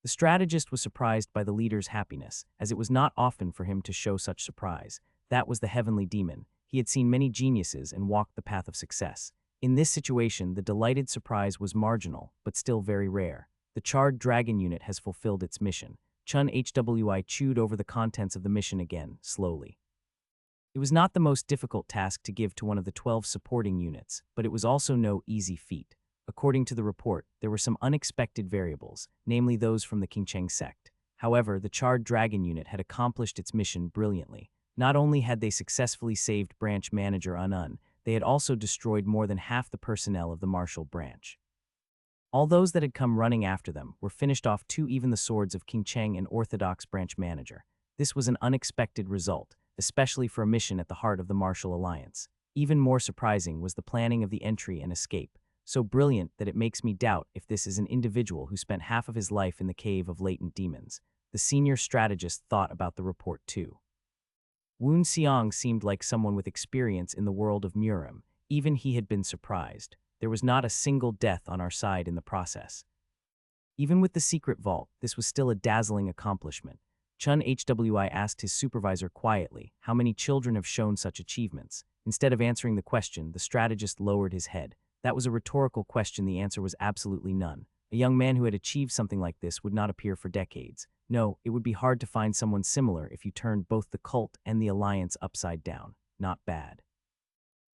The strategist was surprised by the leader's happiness, as it was not often for him to show such surprise. That was the heavenly demon. He had seen many geniuses and walked the path of success. In this situation, the delighted surprise was marginal, but still very rare. The Charred Dragon unit has fulfilled its mission. Chun Hwi chewed over the contents of the mission again, slowly. It was not the most difficult task to give to one of the 12 supporting units, but it was also no easy feat. According to the report, there were some unexpected variables, namely those from the Qingcheng sect. However, the Charred Dragon unit had accomplished its mission brilliantly. Not only had they successfully saved branch manager Unun, they had also destroyed more than half the personnel of the martial branch. All those that had come running after them were finished off too, even the swords of Qingcheng and Orthodox branch manager. This was an unexpected result, especially for a mission at the heart of the martial alliance. Even more surprising was the planning of the entry and escape, so brilliant that it makes me doubt if this is an individual who spent half of his life in the cave of latent demons. The senior strategist thought about the report too. Woon Xiang seemed like someone with experience in the world of Murim. Even he had been surprised. There was not a single death on our side in the process. Even with the secret vault, this was still a dazzling accomplishment. Chun Hwi asked his supervisor quietly, how many children have shown such achievements? Instead of answering the question, the strategist lowered his head. That was a rhetorical question. The answer was absolutely none. A young man who had achieved something like this would not appear for decades. No, it would be hard to find someone similar if you turned both the cult and the alliance upside down. Not bad.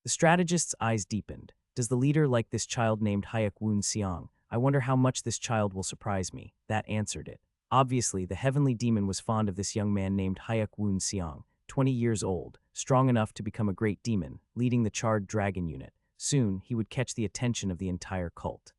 The strategist's eyes deepened. Does the leader like this child named Hayek Woon Xiang? I wonder how much this child will surprise me. That answered it. Obviously, the heavenly demon was fond of this young man named Hayek Woon Xiang, 20 years old, strong enough to become a great demon, leading the Charred Dragon unit. Soon, he would catch the attention of the entire cult.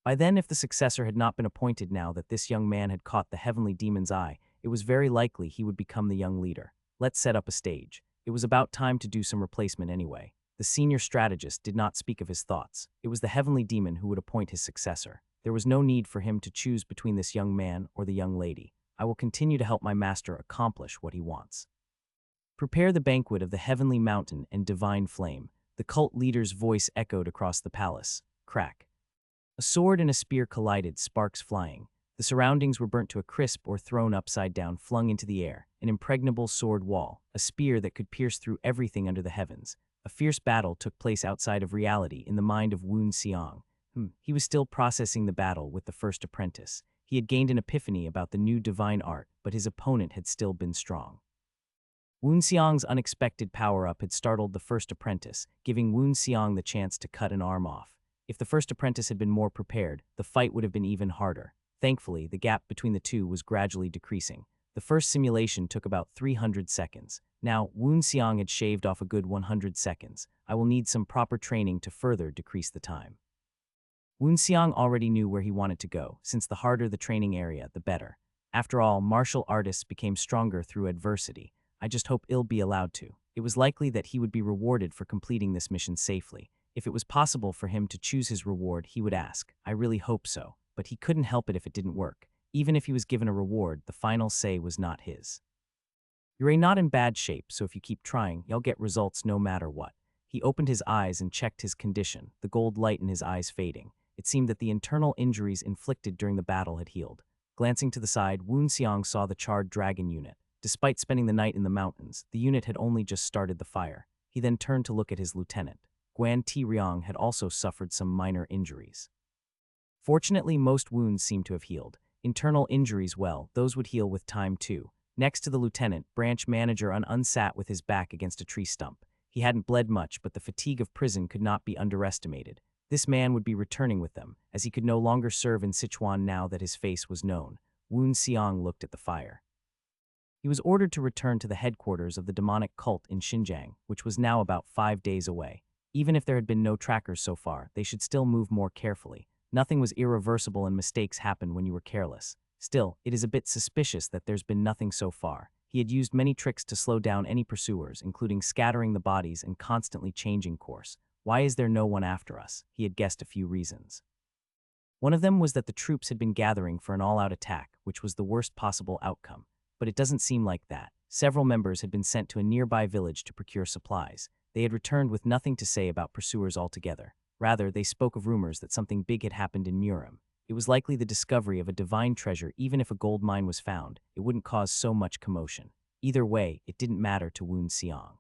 By then, if the successor had not been appointed now that this young man had caught the heavenly demon's eye, it was very likely he would become the young leader. Let's set up a stage. It was about time to do some replacement anyway. The senior strategist did not speak of his thoughts. It was the heavenly demon who would appoint his successor. There was no need for him to choose between this young man or the young lady. I will continue to help my master accomplish what he wants. Prepare the banquet of the heavenly mountain and divine flame. The cult leader's voice echoed across the palace. Crack. A sword and a spear collided, sparks flying. The surroundings were burnt to a crisp or thrown upside down, flung into the air. An impregnable sword wall, a spear that could pierce through everything under the heavens. A fierce battle took place outside of reality in the mind of Woon Xiang. He was still processing the battle with the first apprentice. He had gained an epiphany about the new divine art, but his opponent had still been strong. Woon Xiang's unexpected power-up had startled the first apprentice, giving Woon Xiang the chance to cut an arm off. If the first apprentice had been more prepared, the fight would have been even harder. Thankfully, the gap between the two was gradually decreasing. The first simulation took about 300 seconds. Now, Woon Xiang had shaved off a good 100 seconds. I will need some proper training to further decrease the time. Woon Xiang already knew where he wanted to go, since the harder the training area, the better. After all, martial artists became stronger through adversity. I just hope he'll be allowed to. It was likely that he would be rewarded for completing this mission safely. If it was possible for him to choose his reward, he would ask. I really hope so, but he couldn't help it if it didn't work. Even if he was given a reward, the final say was not his. You're not in bad shape, so if you keep trying, you'll get results no matter what. He opened his eyes and checked his condition, the gold light in his eyes fading. It seemed that the internal injuries inflicted during the battle had healed. Glancing to the side, Woon Xiang saw the Charred Dragon unit. Despite spending the night in the mountains, the unit had only just started the fire. He then turned to look at his lieutenant. Guan Ti Riang had also suffered some minor injuries. Fortunately, most wounds seemed to have healed. Internal injuries, well, those would heal with time too. Next to the lieutenant, branch manager unsat with his back against a tree stump. He hadn't bled much, but the fatigue of prison could not be underestimated. This man would be returning with them, as he could no longer serve in Sichuan now that his face was known. Woon Xiang looked at the fire. He was ordered to return to the headquarters of the demonic cult in Xinjiang, which was now about 5 days away. Even if there had been no trackers so far, they should still move more carefully. Nothing was irreversible and mistakes happen when you were careless. Still, it is a bit suspicious that there's been nothing so far. He had used many tricks to slow down any pursuers, including scattering the bodies and constantly changing course. Why is there no one after us? He had guessed a few reasons. One of them was that the troops had been gathering for an all-out attack, which was the worst possible outcome. But it doesn't seem like that. Several members had been sent to a nearby village to procure supplies. They had returned with nothing to say about pursuers altogether. Rather, they spoke of rumors that something big had happened in Murim. It was likely the discovery of a divine treasure. Even if a gold mine was found, it wouldn't cause so much commotion. Either way, it didn't matter to Woon Xiang.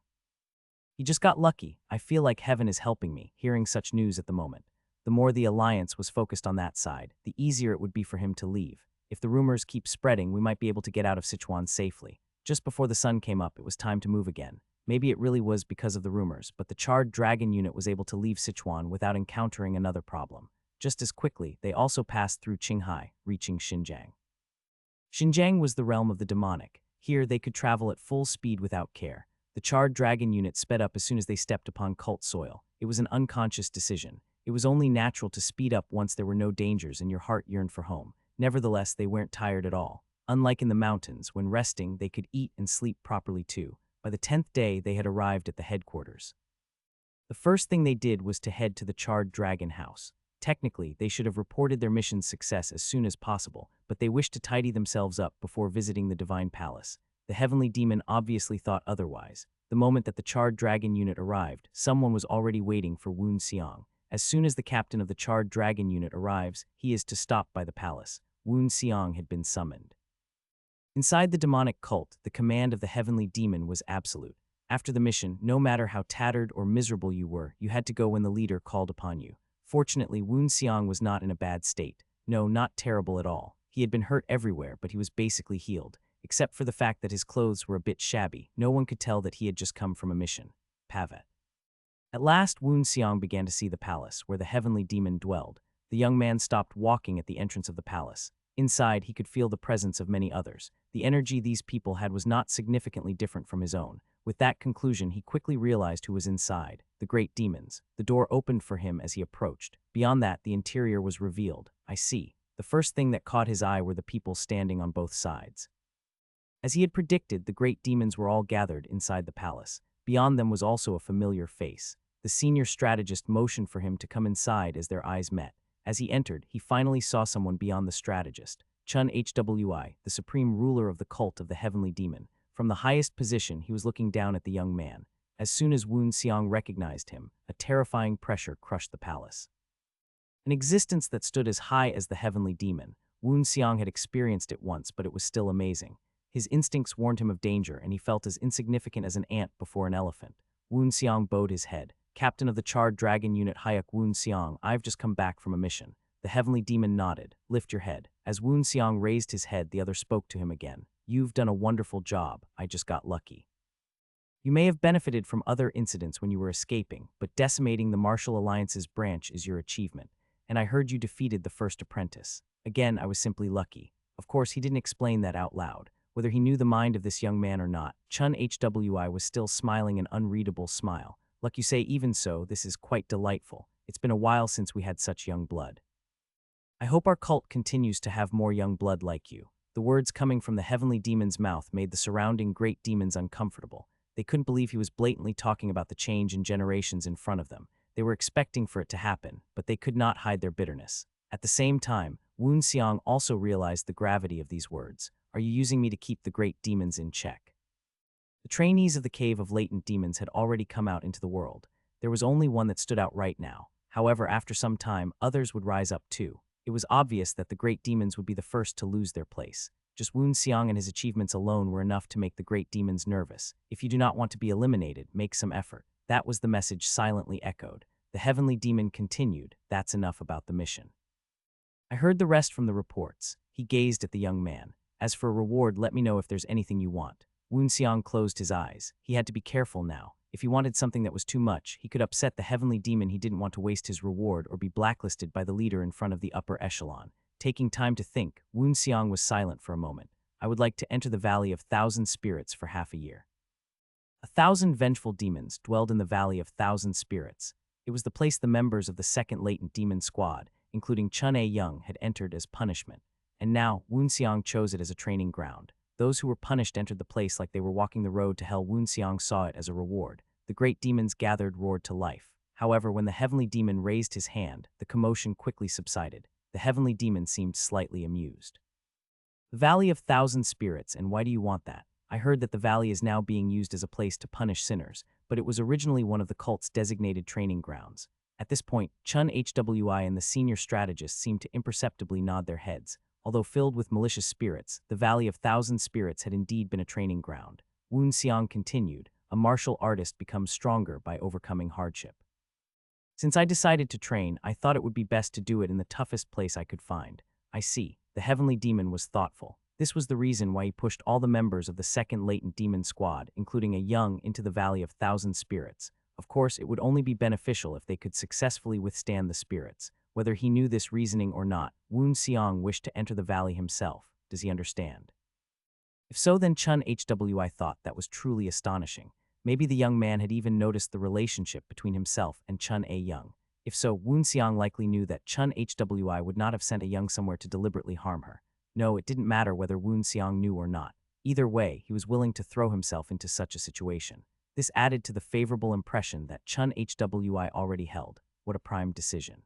He just got lucky. I feel like heaven is helping me, hearing such news at the moment. The more the alliance was focused on that side, the easier it would be for him to leave. If the rumors keep spreading, we might be able to get out of Sichuan safely. Just before the sun came up, it was time to move again. Maybe it really was because of the rumors, but the Charred Dragon unit was able to leave Sichuan without encountering another problem. Just as quickly, they also passed through Qinghai, reaching Xinjiang. Xinjiang was the realm of the demonic. Here, they could travel at full speed without care. The Charred Dragon unit sped up as soon as they stepped upon cult soil. It was an unconscious decision. It was only natural to speed up once there were no dangers and your heart yearned for home. Nevertheless, they weren't tired at all. Unlike in the mountains, when resting, they could eat and sleep properly too. By the 10th day, they had arrived at the headquarters. The first thing they did was to head to the Charred Dragon house. Technically, they should have reported their mission's success as soon as possible, but they wished to tidy themselves up before visiting the Divine Palace. The Heavenly Demon obviously thought otherwise. The moment that the Charred Dragon unit arrived, someone was already waiting for Woon Xiang. As soon as the captain of the Charred Dragon unit arrives, he is to stop by the palace. Woon Xiang had been summoned. Inside the demonic cult, the command of the Heavenly Demon was absolute. After the mission, no matter how tattered or miserable you were, you had to go when the leader called upon you. Fortunately, Woon Xiang was not in a bad state. No, not terrible at all. He had been hurt everywhere, but he was basically healed. Except for the fact that his clothes were a bit shabby, no one could tell that he had just come from a mission. Pavat. At last, Woon Xiang began to see the palace, where the Heavenly Demon dwelled. The young man stopped walking at the entrance of the palace. Inside, he could feel the presence of many others. The energy these people had was not significantly different from his own. With that conclusion, he quickly realized who was inside, the great demons. The door opened for him as he approached. Beyond that, the interior was revealed. I see. The first thing that caught his eye were the people standing on both sides. As he had predicted, the great demons were all gathered inside the palace. Beyond them was also a familiar face. The senior strategist motioned for him to come inside as their eyes met. As he entered, he finally saw someone beyond the strategist. Chun Hwi, the supreme ruler of the cult of the Heavenly Demon. From the highest position, he was looking down at the young man. As soon as Woon Xiang recognized him, a terrifying pressure crushed the palace. An existence that stood as high as the Heavenly Demon. Woon Xiang had experienced it once, but it was still amazing. His instincts warned him of danger, and he felt as insignificant as an ant before an elephant. Woon Xiang bowed his head. Captain of the Charred Dragon Unit Hayek Woon Xiang, I've just come back from a mission. The Heavenly Demon nodded. Lift your head. As Woon Xiang raised his head, the other spoke to him again. You've done a wonderful job. I just got lucky. You may have benefited from other incidents when you were escaping, but decimating the Martial Alliance's branch is your achievement. And I heard you defeated the first apprentice. Again, I was simply lucky. Of course, he didn't explain that out loud. Whether he knew the mind of this young man or not, Chun Hwi was still smiling an unreadable smile. Like you say, even so, this is quite delightful. It's been a while since we had such young blood. I hope our cult continues to have more young blood like you. The words coming from the Heavenly Demon's mouth made the surrounding great demons uncomfortable. They couldn't believe he was blatantly talking about the change in generations in front of them. They were expecting for it to happen, but they could not hide their bitterness. At the same time, Woon Xiang also realized the gravity of these words. Are you using me to keep the great demons in check? The trainees of the Cave of Latent Demons had already come out into the world. There was only one that stood out right now. However, after some time, others would rise up too. It was obvious that the great demons would be the first to lose their place. Just Woon Xiang and his achievements alone were enough to make the great demons nervous. If you do not want to be eliminated, make some effort. That was the message silently echoed. The Heavenly Demon continued. That's enough about the mission. I heard the rest from the reports. He gazed at the young man. As for a reward, let me know if there's anything you want. Xiang closed his eyes. He had to be careful now. If he wanted something that was too much, he could upset the heavenly demon. He didn't want to waste his reward or be blacklisted by the leader in front of the upper echelon. Taking time to think, Xiang was silent for a moment. I would like to enter the Valley of Thousand Spirits for half a year. 1,000 vengeful demons dwelled in the Valley of Thousand Spirits. It was the place the members of the second latent demon squad, including Chun A Young, had entered as punishment. And now, Xiang chose it as a training ground. Those who were punished entered the place like they were walking the road to hell. Xiang saw it as a reward. The great demons gathered roared to life. However, when the heavenly demon raised his hand, the commotion quickly subsided. The heavenly demon seemed slightly amused. The Valley of Thousand Spirits, and why do you want that? I heard that the valley is now being used as a place to punish sinners, but it was originally one of the cult's designated training grounds. At this point, Chun Hwi and the senior strategist seemed to imperceptibly nod their heads. Although filled with malicious spirits, the Valley of Thousand Spirits had indeed been a training ground. Xiang continued, a martial artist becomes stronger by overcoming hardship. Since I decided to train, I thought it would be best to do it in the toughest place I could find. I see. The heavenly demon was thoughtful. This was the reason why he pushed all the members of the second latent demon squad, including a young, into the Valley of Thousand Spirits. Of course, it would only be beneficial if they could successfully withstand the spirits. Whether he knew this reasoning or not, Xiang wished to enter the valley himself. Does he understand? If so, then Chun Hwi thought that was truly astonishing. Maybe the young man had even noticed the relationship between himself and Chun A Young. If so, Xiang likely knew that Chun Hwi would not have sent a young somewhere to deliberately harm her. No, it didn't matter whether Xiang knew or not. Either way, he was willing to throw himself into such a situation. This added to the favorable impression that Chun Hwi already held. What a prime decision.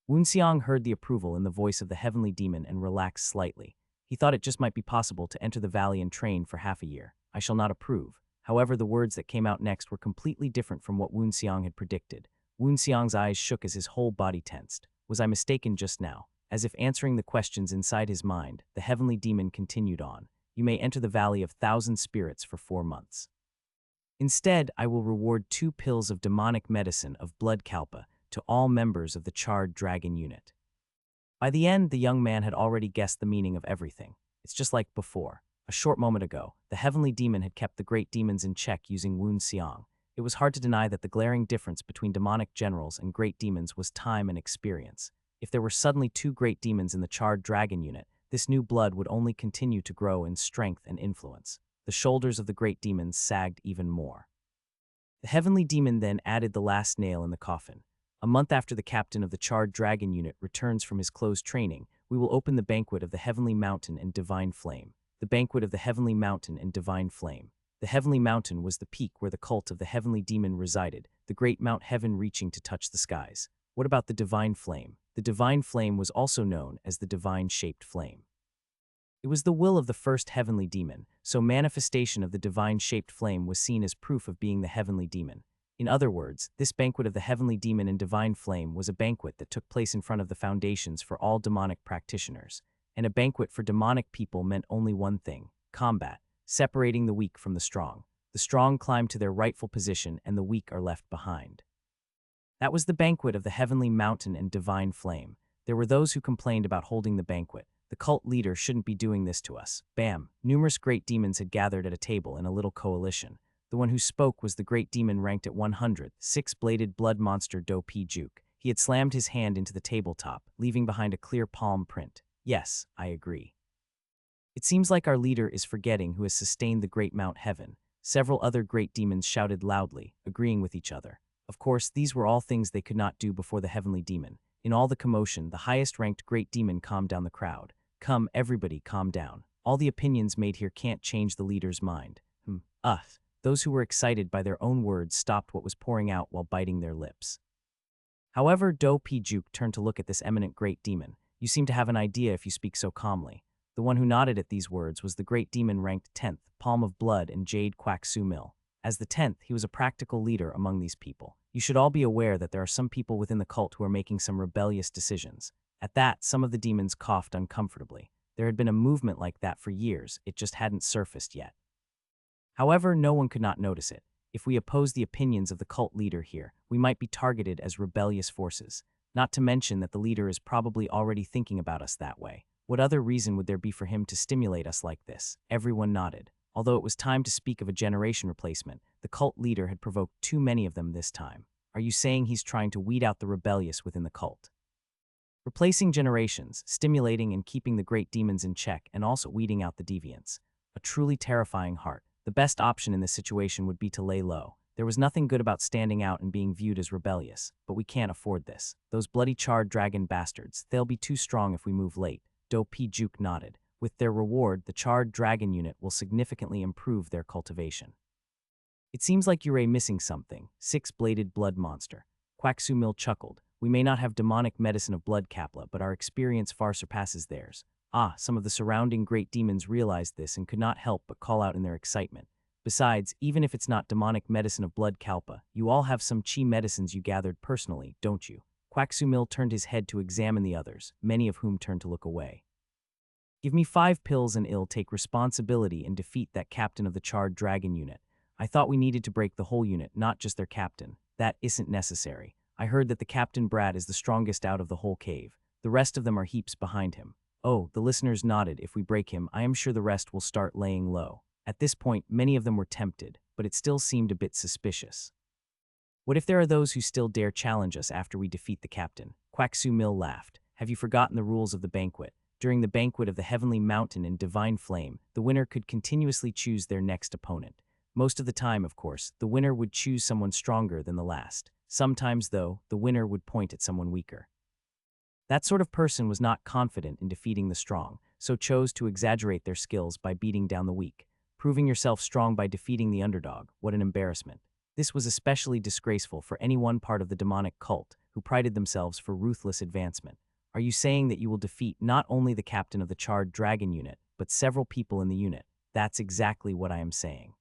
Xiang heard the approval in the voice of the heavenly demon and relaxed slightly. He thought it just might be possible to enter the valley and train for half a year. I shall not approve. However, the words that came out next were completely different from what Xiang had predicted. Xiang's eyes shook as his whole body tensed. Was I mistaken just now? As if answering the questions inside his mind, the heavenly demon continued on. You may enter the Valley of Thousand Spirits for 4 months. Instead, I will reward 2 pills of demonic medicine of blood kalpa to all members of the Charred Dragon unit. By the end, the young man had already guessed the meaning of everything. It's just like before. A short moment ago, the heavenly demon had kept the great demons in check using Xiang. It was hard to deny that the glaring difference between demonic generals and great demons was time and experience. If there were suddenly 2 great demons in the Charred Dragon unit, this new blood would only continue to grow in strength and influence. The shoulders of the great demons sagged even more. The heavenly demon then added the last nail in the coffin. A month after the captain of the Charred Dragon unit returns from his closed training, we will open the banquet of the Heavenly Mountain and Divine Flame. The banquet of the Heavenly Mountain and Divine Flame. The Heavenly Mountain was the peak where the cult of the heavenly demon resided, the great Mount Heaven reaching to touch the skies. What about the Divine Flame? The Divine Flame was also known as the Divine-Shaped Flame. It was the will of the first heavenly demon, so manifestation of the divine-shaped flame was seen as proof of being the heavenly demon. In other words, this banquet of the heavenly demon and divine flame was a banquet that took place in front of the foundations for all demonic practitioners. And a banquet for demonic people meant only one thing: combat, separating the weak from the strong. The strong climb to their rightful position and the weak are left behind. That was the banquet of the heavenly mountain and divine flame. There were those who complained about holding the banquet. The cult leader shouldn't be doing this to us. Bam! Numerous great demons had gathered at a table in a little coalition. The one who spoke was the great demon ranked at 100, six-bladed blood monster Do P Juke. He had slammed his hand into the tabletop, leaving behind a clear palm print. Yes, I agree. It seems like our leader is forgetting who has sustained the great Mount Heaven. Several other great demons shouted loudly, agreeing with each other. Of course, these were all things they could not do before the heavenly demon. In all the commotion, the highest-ranked great demon calmed down the crowd. Come, everybody, calm down. All the opinions made here can't change the leader's mind. Those who were excited by their own words stopped what was pouring out while biting their lips. However, Do P Juke turned to look at this eminent great demon. You seem to have an idea if you speak so calmly. The one who nodded at these words was the great demon ranked 10th, Palm of Blood and Jade Quack Su Mill. As the 10th, he was a practical leader among these people. You should all be aware that there are some people within the cult who are making some rebellious decisions. At that, some of the demons coughed uncomfortably. There had been a movement like that for years, it just hadn't surfaced yet. However, no one could not notice it. If we oppose the opinions of the cult leader here, we might be targeted as rebellious forces. Not to mention that the leader is probably already thinking about us that way. What other reason would there be for him to stimulate us like this? Everyone nodded. Although it was time to speak of a generation replacement, the cult leader had provoked too many of them this time. Are you saying he's trying to weed out the rebellious within the cult? Replacing generations, stimulating and keeping the great demons in check, and also weeding out the deviants. A truly terrifying heart. The best option in this situation would be to lay low. There was nothing good about standing out and being viewed as rebellious, but we can't afford this. Those bloody charred dragon bastards, they'll be too strong if we move late. Do P. Juke nodded. With their reward, the charred dragon unit will significantly improve their cultivation. It seems like you're missing something. Six-bladed blood monster. Quaxumil chuckled. We may not have demonic medicine of blood kapla, but our experience far surpasses theirs. Some of the surrounding great demons realized this and could not help but call out in their excitement. Besides, even if it's not demonic medicine of blood kalpa, you all have some chi medicines you gathered personally, don't you? Quaxumil turned his head to examine the others, many of whom turned to look away. Give me 5 pills and I'll take responsibility and defeat that captain of the charred dragon unit. I thought we needed to break the whole unit, not just their captain. That isn't necessary. I heard that the Captain Brad is the strongest out of the whole cave. The rest of them are heaps behind him. Oh, the listeners nodded. If we break him, I am sure the rest will start laying low. At this point, many of them were tempted, but it still seemed a bit suspicious. What if there are those who still dare challenge us after we defeat the captain? Quaxumil laughed. Have you forgotten the rules of the banquet? During the banquet of the Heavenly Mountain and Divine Flame, the winner could continuously choose their next opponent. Most of the time, of course, the winner would choose someone stronger than the last. Sometimes, though, the winner would point at someone weaker. That sort of person was not confident in defeating the strong, so chose to exaggerate their skills by beating down the weak. Proving yourself strong by defeating the underdog, what an embarrassment. This was especially disgraceful for any one part of the demonic cult who prided themselves for ruthless advancement. Are you saying that you will defeat not only the captain of the charred dragon unit, but several people in the unit? That's exactly what I am saying.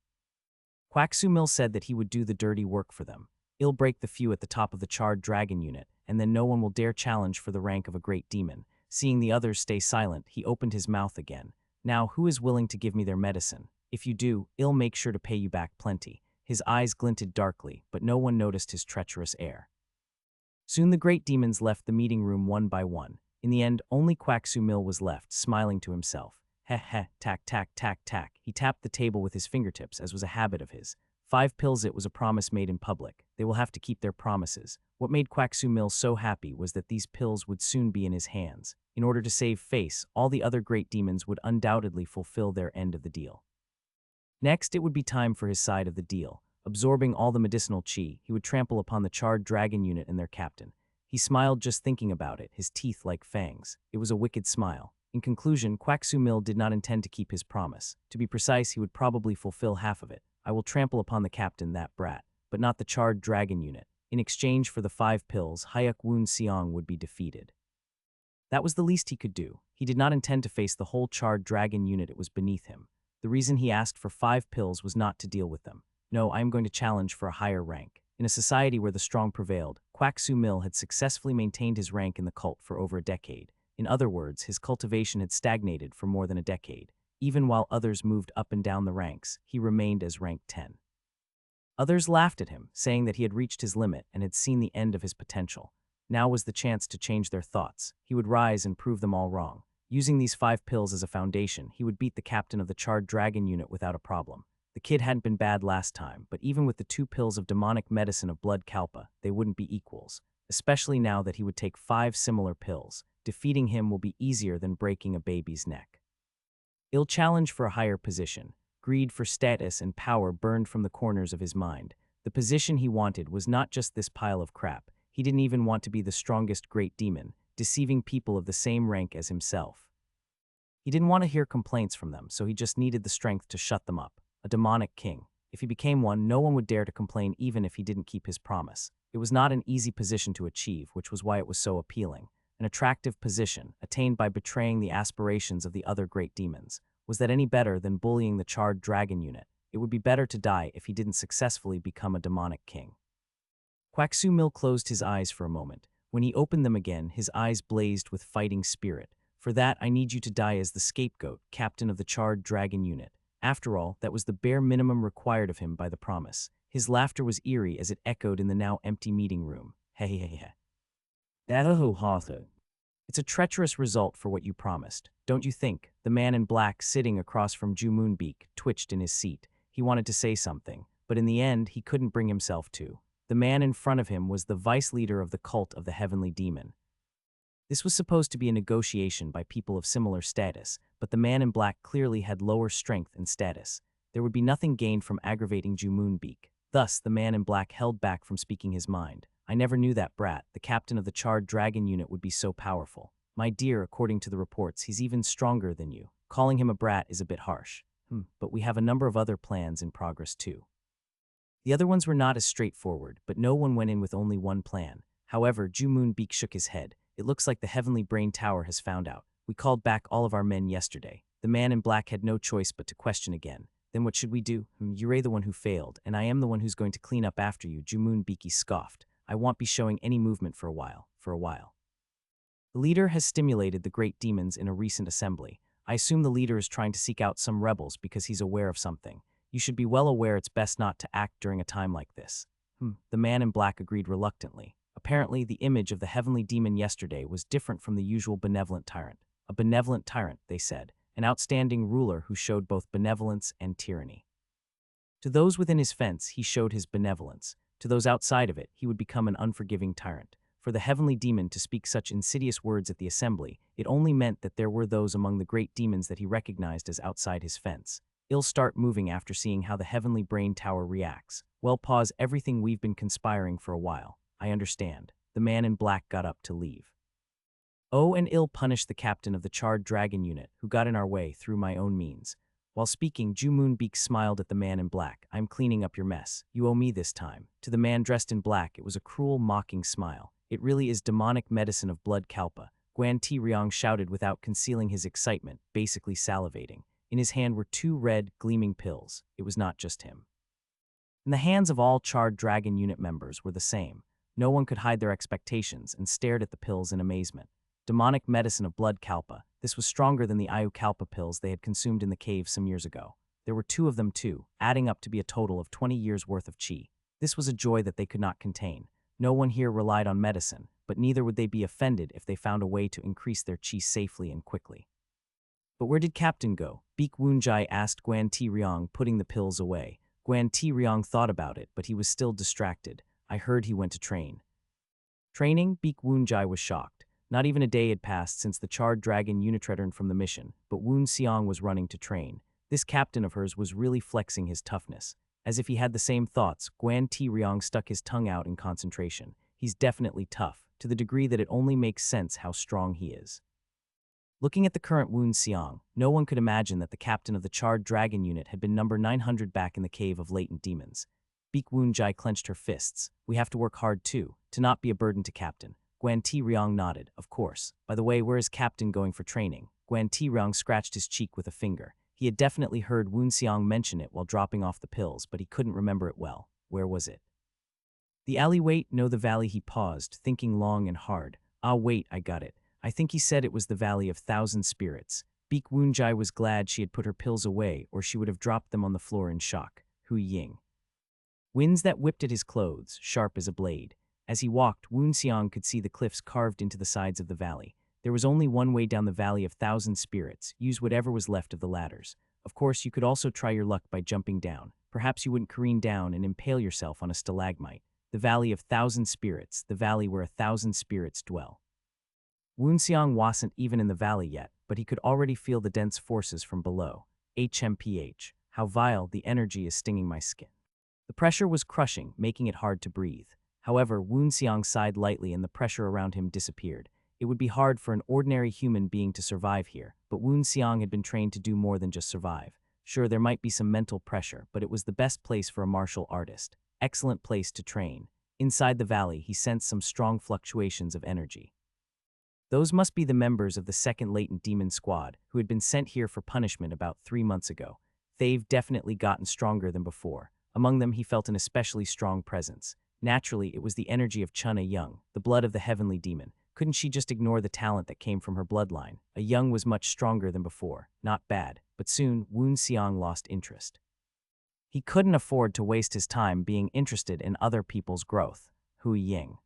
Quaxumil said that he would do the dirty work for them. He'll break the few at the top of the charred dragon unit, and then no one will dare challenge for the rank of a great demon. Seeing the others stay silent, he opened his mouth again. Now, who is willing to give me their medicine? If you do, I'll make sure to pay you back plenty. His eyes glinted darkly, but no one noticed his treacherous air. Soon the great demons left the meeting room one by one. In the end, only Quaxumil was left, smiling to himself. Heh heh, tack, tack, tack, tack. He tapped the table with his fingertips, as was a habit of his. 5 pills. It was a promise made in public. They will have to keep their promises. What made Quaxumil so happy was that these pills would soon be in his hands. In order to save face, all the other great demons would undoubtedly fulfill their end of the deal. Next, it would be time for his side of the deal. Absorbing all the medicinal chi, he would trample upon the charred dragon unit and their captain. He smiled just thinking about it, his teeth like fangs. It was a wicked smile. In conclusion, Quaxumil did not intend to keep his promise. To be precise, he would probably fulfill half of it. I will trample upon the captain, that brat, but not the charred dragon unit. In exchange for the 5 pills, Hayuk Woon Seong would be defeated. That was the least he could do. He did not intend to face the whole charred dragon unit. It was beneath him. The reason he asked for 5 pills was not to deal with them. No, I am going to challenge for a higher rank. In a society where the strong prevailed, Quaxumil had successfully maintained his rank in the cult for over a decade. In other words, his cultivation had stagnated for more than a decade. Even while others moved up and down the ranks, he remained as rank 10. Others laughed at him, saying that he had reached his limit and had seen the end of his potential. Now was the chance to change their thoughts. He would rise and prove them all wrong. Using these 5 pills as a foundation, he would beat the captain of the charred dragon unit without a problem. The kid hadn't been bad last time, but even with the 2 pills of demonic medicine of blood kalpa, they wouldn't be equals, especially now that he would take 5 similar pills. Defeating him will be easier than breaking a baby's neck. He'll challenge for a higher position. Greed for status and power burned from the corners of his mind. The position he wanted was not just this pile of crap. He didn't even want to be the strongest great demon, deceiving people of the same rank as himself. He didn't want to hear complaints from them, so he just needed the strength to shut them up. A demonic king. If he became one, no one would dare to complain even if he didn't keep his promise. It was not an easy position to achieve, which was why it was so appealing. An attractive position, attained by betraying the aspirations of the other great demons. Was that any better than bullying the charred dragon unit? It would be better to die if he didn't successfully become a demonic king. Quaxumil closed his eyes for a moment. When he opened them again, his eyes blazed with fighting spirit. For that, I need you to die as the scapegoat, captain of the charred dragon unit. After all, that was the bare minimum required of him by the promise. His laughter was eerie as it echoed in the now empty meeting room. Hey, hey, hey. It's a treacherous result for what you promised, don't you think? The man in black sitting across from Ju Moonbeak twitched in his seat. He wanted to say something, but in the end he couldn't bring himself to. The man in front of him was the vice leader of the cult of the Heavenly Demon. This was supposed to be a negotiation by people of similar status, but the man in black clearly had lower strength and status. There would be nothing gained from aggravating Ju Moonbeak. Thus, the man in black held back from speaking his mind. I never knew that brat, the captain of the Charred Dragon unit, would be so powerful. My dear, according to the reports, he's even stronger than you. Calling him a brat is a bit harsh. But we have a number of other plans in progress too. The other ones were not as straightforward, but no one went in with only one plan. However, Ju Moonbeak shook his head. It looks like the Heavenly Brain Tower has found out. We called back all of our men yesterday. The man in black had no choice but to question again. Then what should we do? You're the one who failed, and I am the one who's going to clean up after you, Ju Moonbeaky scoffed. I won't be showing any movement for a while. The leader has stimulated the great demons in a recent assembly. I assume the leader is trying to seek out some rebels because he's aware of something. You should be well aware it's best not to act during a time like this. The man in black agreed reluctantly. Apparently, the image of the heavenly demon yesterday was different from the usual benevolent tyrant. A benevolent tyrant, they said, an outstanding ruler who showed both benevolence and tyranny. To those within his fence, he showed his benevolence. To those outside of it, he would become an unforgiving tyrant. For the heavenly demon to speak such insidious words at the assembly, it only meant that there were those among the great demons that he recognized as outside his fence. He'll start moving after seeing how the heavenly brain tower reacts. Well, pause everything we've been conspiring for a while. I understand. The man in black got up to leave. Oh, and ill punish the captain of the Charred Dragon unit, who got in our way through my own means. While speaking, Ju Moonbeak smiled at the man in black. I'm cleaning up your mess. You owe me this time. To the man dressed in black, it was a cruel, mocking smile. It really is demonic medicine of blood kalpa. Guan Ti Ryong shouted without concealing his excitement, basically salivating. In his hand were two red, gleaming pills. It was not just him. In the hands of all Charred Dragon unit members were the same. No one could hide their expectations and stared at the pills in amazement. Demonic medicine of blood kalpa. This was stronger than the Ayu kalpa pills they had consumed in the cave some years ago. There were two of them too, adding up to be a total of 20 years' worth of chi. This was a joy that they could not contain. No one here relied on medicine, but neither would they be offended if they found a way to increase their chi safely and quickly. But where did Captain go? Beek Woonjai asked Guan Ti Ryong, putting the pills away. Guan Ti Ryong thought about it, but he was still distracted. I heard he went to train. Training? Beek Woonjai was shocked. Not even a day had passed since the Charred Dragon unit returned from the mission, but Woon Xiang was running to train. This captain of hers was really flexing his toughness. As if he had the same thoughts, Guan Ti Ryong stuck his tongue out in concentration. He's definitely tough, to the degree that it only makes sense how strong he is. Looking at the current Woon Xiang, no one could imagine that the captain of the Charred Dragon unit had been number 900 back in the cave of latent demons. Beek Woonjai clenched her fists. We have to work hard too, to not be a burden to Captain. Guan Ti Ryong nodded. Of course. By the way, where is Captain going for training? Guan Ti Ryong scratched his cheek with a finger. He had definitely heard Woon Xiang mention it while dropping off the pills, but he couldn't remember it well. Where was it? The alleyway? No, the valley. He paused, thinking long and hard. Ah, wait, I got it. I think he said it was the Valley of Thousand Spirits. Beek Woonjai was glad she had put her pills away, or she would have dropped them on the floor in shock. Hu Ying. Winds that whipped at his clothes, sharp as a blade. As he walked, Woon Xiang could see the cliffs carved into the sides of the valley. There was only one way down the Valley of Thousand Spirits. Use whatever was left of the ladders. Of course, you could also try your luck by jumping down. Perhaps you wouldn't careen down and impale yourself on a stalagmite. The Valley of Thousand Spirits, the valley where 1,000 spirits dwell. Woon Xiang wasn't even in the valley yet, but he could already feel the dense forces from below. HMPH. How vile, the energy is stinging my skin. The pressure was crushing, making it hard to breathe. However, Woon Xiang sighed lightly and the pressure around him disappeared. It would be hard for an ordinary human being to survive here, but Woon Xiang had been trained to do more than just survive. Sure, there might be some mental pressure, but it was the best place for a martial artist. Excellent place to train. Inside the valley, he sensed some strong fluctuations of energy. Those must be the members of the second latent demon squad, who had been sent here for punishment about 3 months ago. They've definitely gotten stronger than before. Among them, he felt an especially strong presence. Naturally, it was the energy of Chun Young, the blood of the heavenly demon. Couldn't she just ignore the talent that came from her bloodline? A Young was much stronger than before. Not bad, but soon Woon Xiang lost interest. He couldn't afford to waste his time being interested in other people's growth. Hu Ying.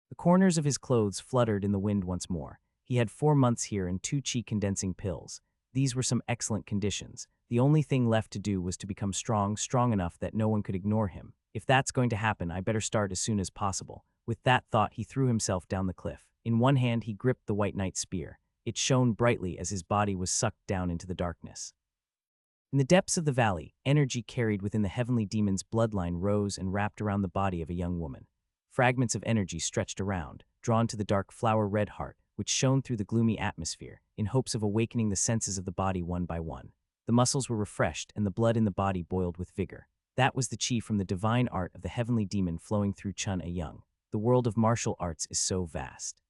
The corners of his clothes fluttered in the wind once more. He had 4 months here and 2 chi-condensing pills. These were some excellent conditions. The only thing left to do was to become strong enough that no one could ignore him. If that's going to happen, I better start as soon as possible. With that thought, he threw himself down the cliff. In one hand, he gripped the White Knight's spear. It shone brightly as his body was sucked down into the darkness. In the depths of the valley, energy carried within the heavenly demon's bloodline rose and wrapped around the body of a young woman. Fragments of energy stretched around, drawn to the dark flower-red heart, which shone through the gloomy atmosphere, in hopes of awakening the senses of the body one by one. The muscles were refreshed, and the blood in the body boiled with vigor. That was the chi from the divine art of the heavenly demon flowing through Chun-A-Young. The world of martial arts is so vast.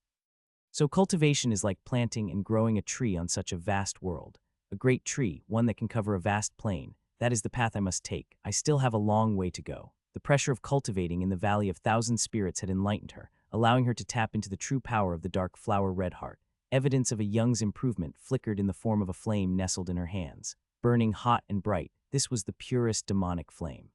So cultivation is like planting and growing a tree on such a vast world. A great tree, one that can cover a vast plain. That is the path I must take. I still have a long way to go. The pressure of cultivating in the Valley of Thousand Spirits had enlightened her, allowing her to tap into the true power of the dark flower-red heart. Evidence of a young's improvement flickered in the form of a flame nestled in her hands. Burning hot and bright, this was the purest demonic flame.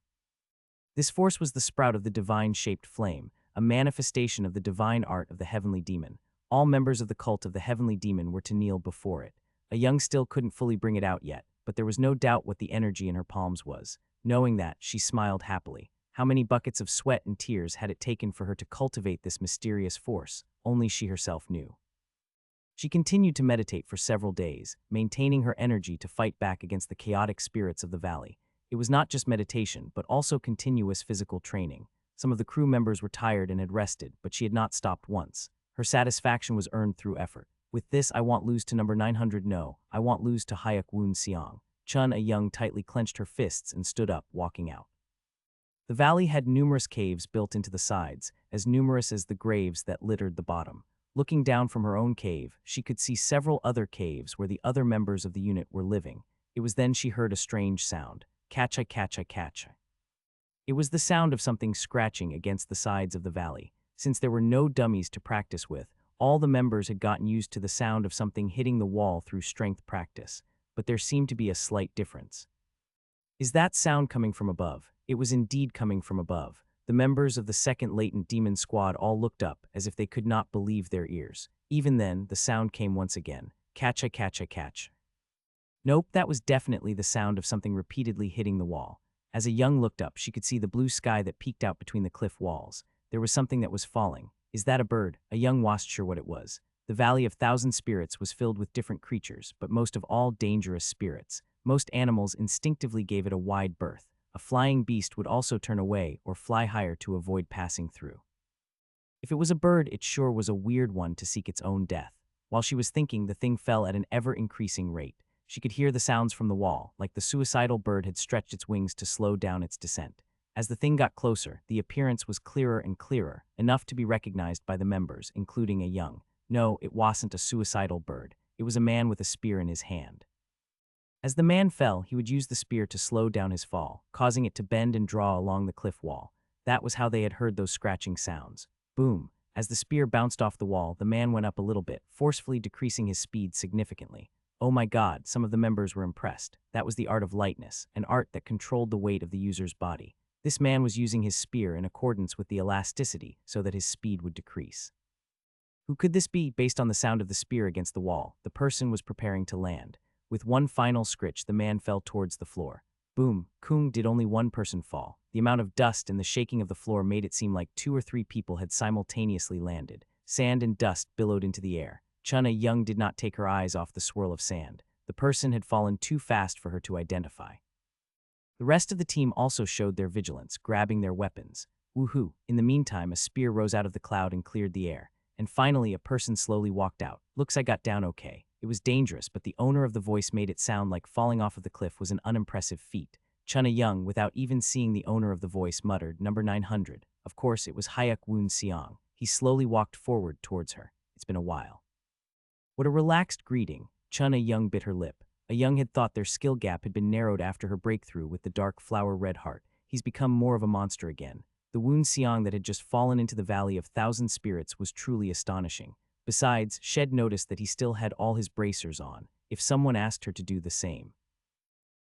This force was the sprout of the divine-shaped flame, a manifestation of the divine art of the heavenly demon. All members of the cult of the heavenly demon were to kneel before it. A young still couldn't fully bring it out yet, but there was no doubt what the energy in her palms was. Knowing that, she smiled happily. How many buckets of sweat and tears had it taken for her to cultivate this mysterious force? Only she herself knew. She continued to meditate for several days, maintaining her energy to fight back against the chaotic spirits of the valley. It was not just meditation, but also continuous physical training. Some of the crew members were tired and had rested, but she had not stopped once. Her satisfaction was earned through effort. With this, I want lose to number 900 no, I want lose to Hayek Woon Seong. Chun-A-Young tightly clenched her fists and stood up, walking out. The valley had numerous caves built into the sides, as numerous as the graves that littered the bottom. Looking down from her own cave, she could see several other caves where the other members of the unit were living. It was then she heard a strange sound. Catcha, catcha, catcha. It was the sound of something scratching against the sides of the valley. Since there were no dummies to practice with, all the members had gotten used to the sound of something hitting the wall through strength practice, but there seemed to be a slight difference. Is that sound coming from above? It was indeed coming from above. The members of the second latent demon squad all looked up as if they could not believe their ears. Even then, the sound came once again. Catcha, catcha, catch. Nope, that was definitely the sound of something repeatedly hitting the wall. As a young looked up, she could see the blue sky that peeked out between the cliff walls. There was something that was falling. Is that a bird? A young wasn't sure what it was. The Valley of Thousand Spirits was filled with different creatures, but most of all dangerous spirits. Most animals instinctively gave it a wide berth. A flying beast would also turn away or fly higher to avoid passing through. If it was a bird, it sure was a weird one to seek its own death. While she was thinking, the thing fell at an ever-increasing rate. She could hear the sounds from the wall, like the suicidal bird had stretched its wings to slow down its descent. As the thing got closer, the appearance was clearer and clearer, enough to be recognized by the members, including a young. No, it wasn't a suicidal bird. It was a man with a spear in his hand. As the man fell, he would use the spear to slow down his fall, causing it to bend and draw along the cliff wall. That was how they had heard those scratching sounds. Boom! As the spear bounced off the wall, the man went up a little bit, forcefully decreasing his speed significantly. Oh my God, some of the members were impressed. That was the art of lightness, an art that controlled the weight of the user's body. This man was using his spear in accordance with the elasticity so that his speed would decrease. Who could this be? Based on the sound of the spear against the wall, the person was preparing to land. With one final scritch, the man fell towards the floor. Boom! Kung did only one person fall. The amount of dust and the shaking of the floor made it seem like 2 or 3 people had simultaneously landed. Sand and dust billowed into the air. Chun-A-Young did not take her eyes off the swirl of sand. The person had fallen too fast for her to identify. The rest of the team also showed their vigilance, grabbing their weapons. Woohoo! In the meantime, a spear rose out of the cloud and cleared the air. And finally, a person slowly walked out. Looks I got down okay. It was dangerous, but the owner of the voice made it sound like falling off of the cliff was an unimpressive feat. Chun-A-Young, without even seeing the owner of the voice, muttered, "Number 900. Of course, it was Hayek Woon Seong. He slowly walked forward towards her. It's been a while. What a relaxed greeting. Chun-A-Young bit her lip. A young had thought their skill gap had been narrowed after her breakthrough with the dark flower-red heart. He's become more of a monster again. The Woon Seong that had just fallen into the Valley of Thousand Spirits was truly astonishing. Besides, Shed noticed that he still had all his bracers on, if someone asked her to do the same.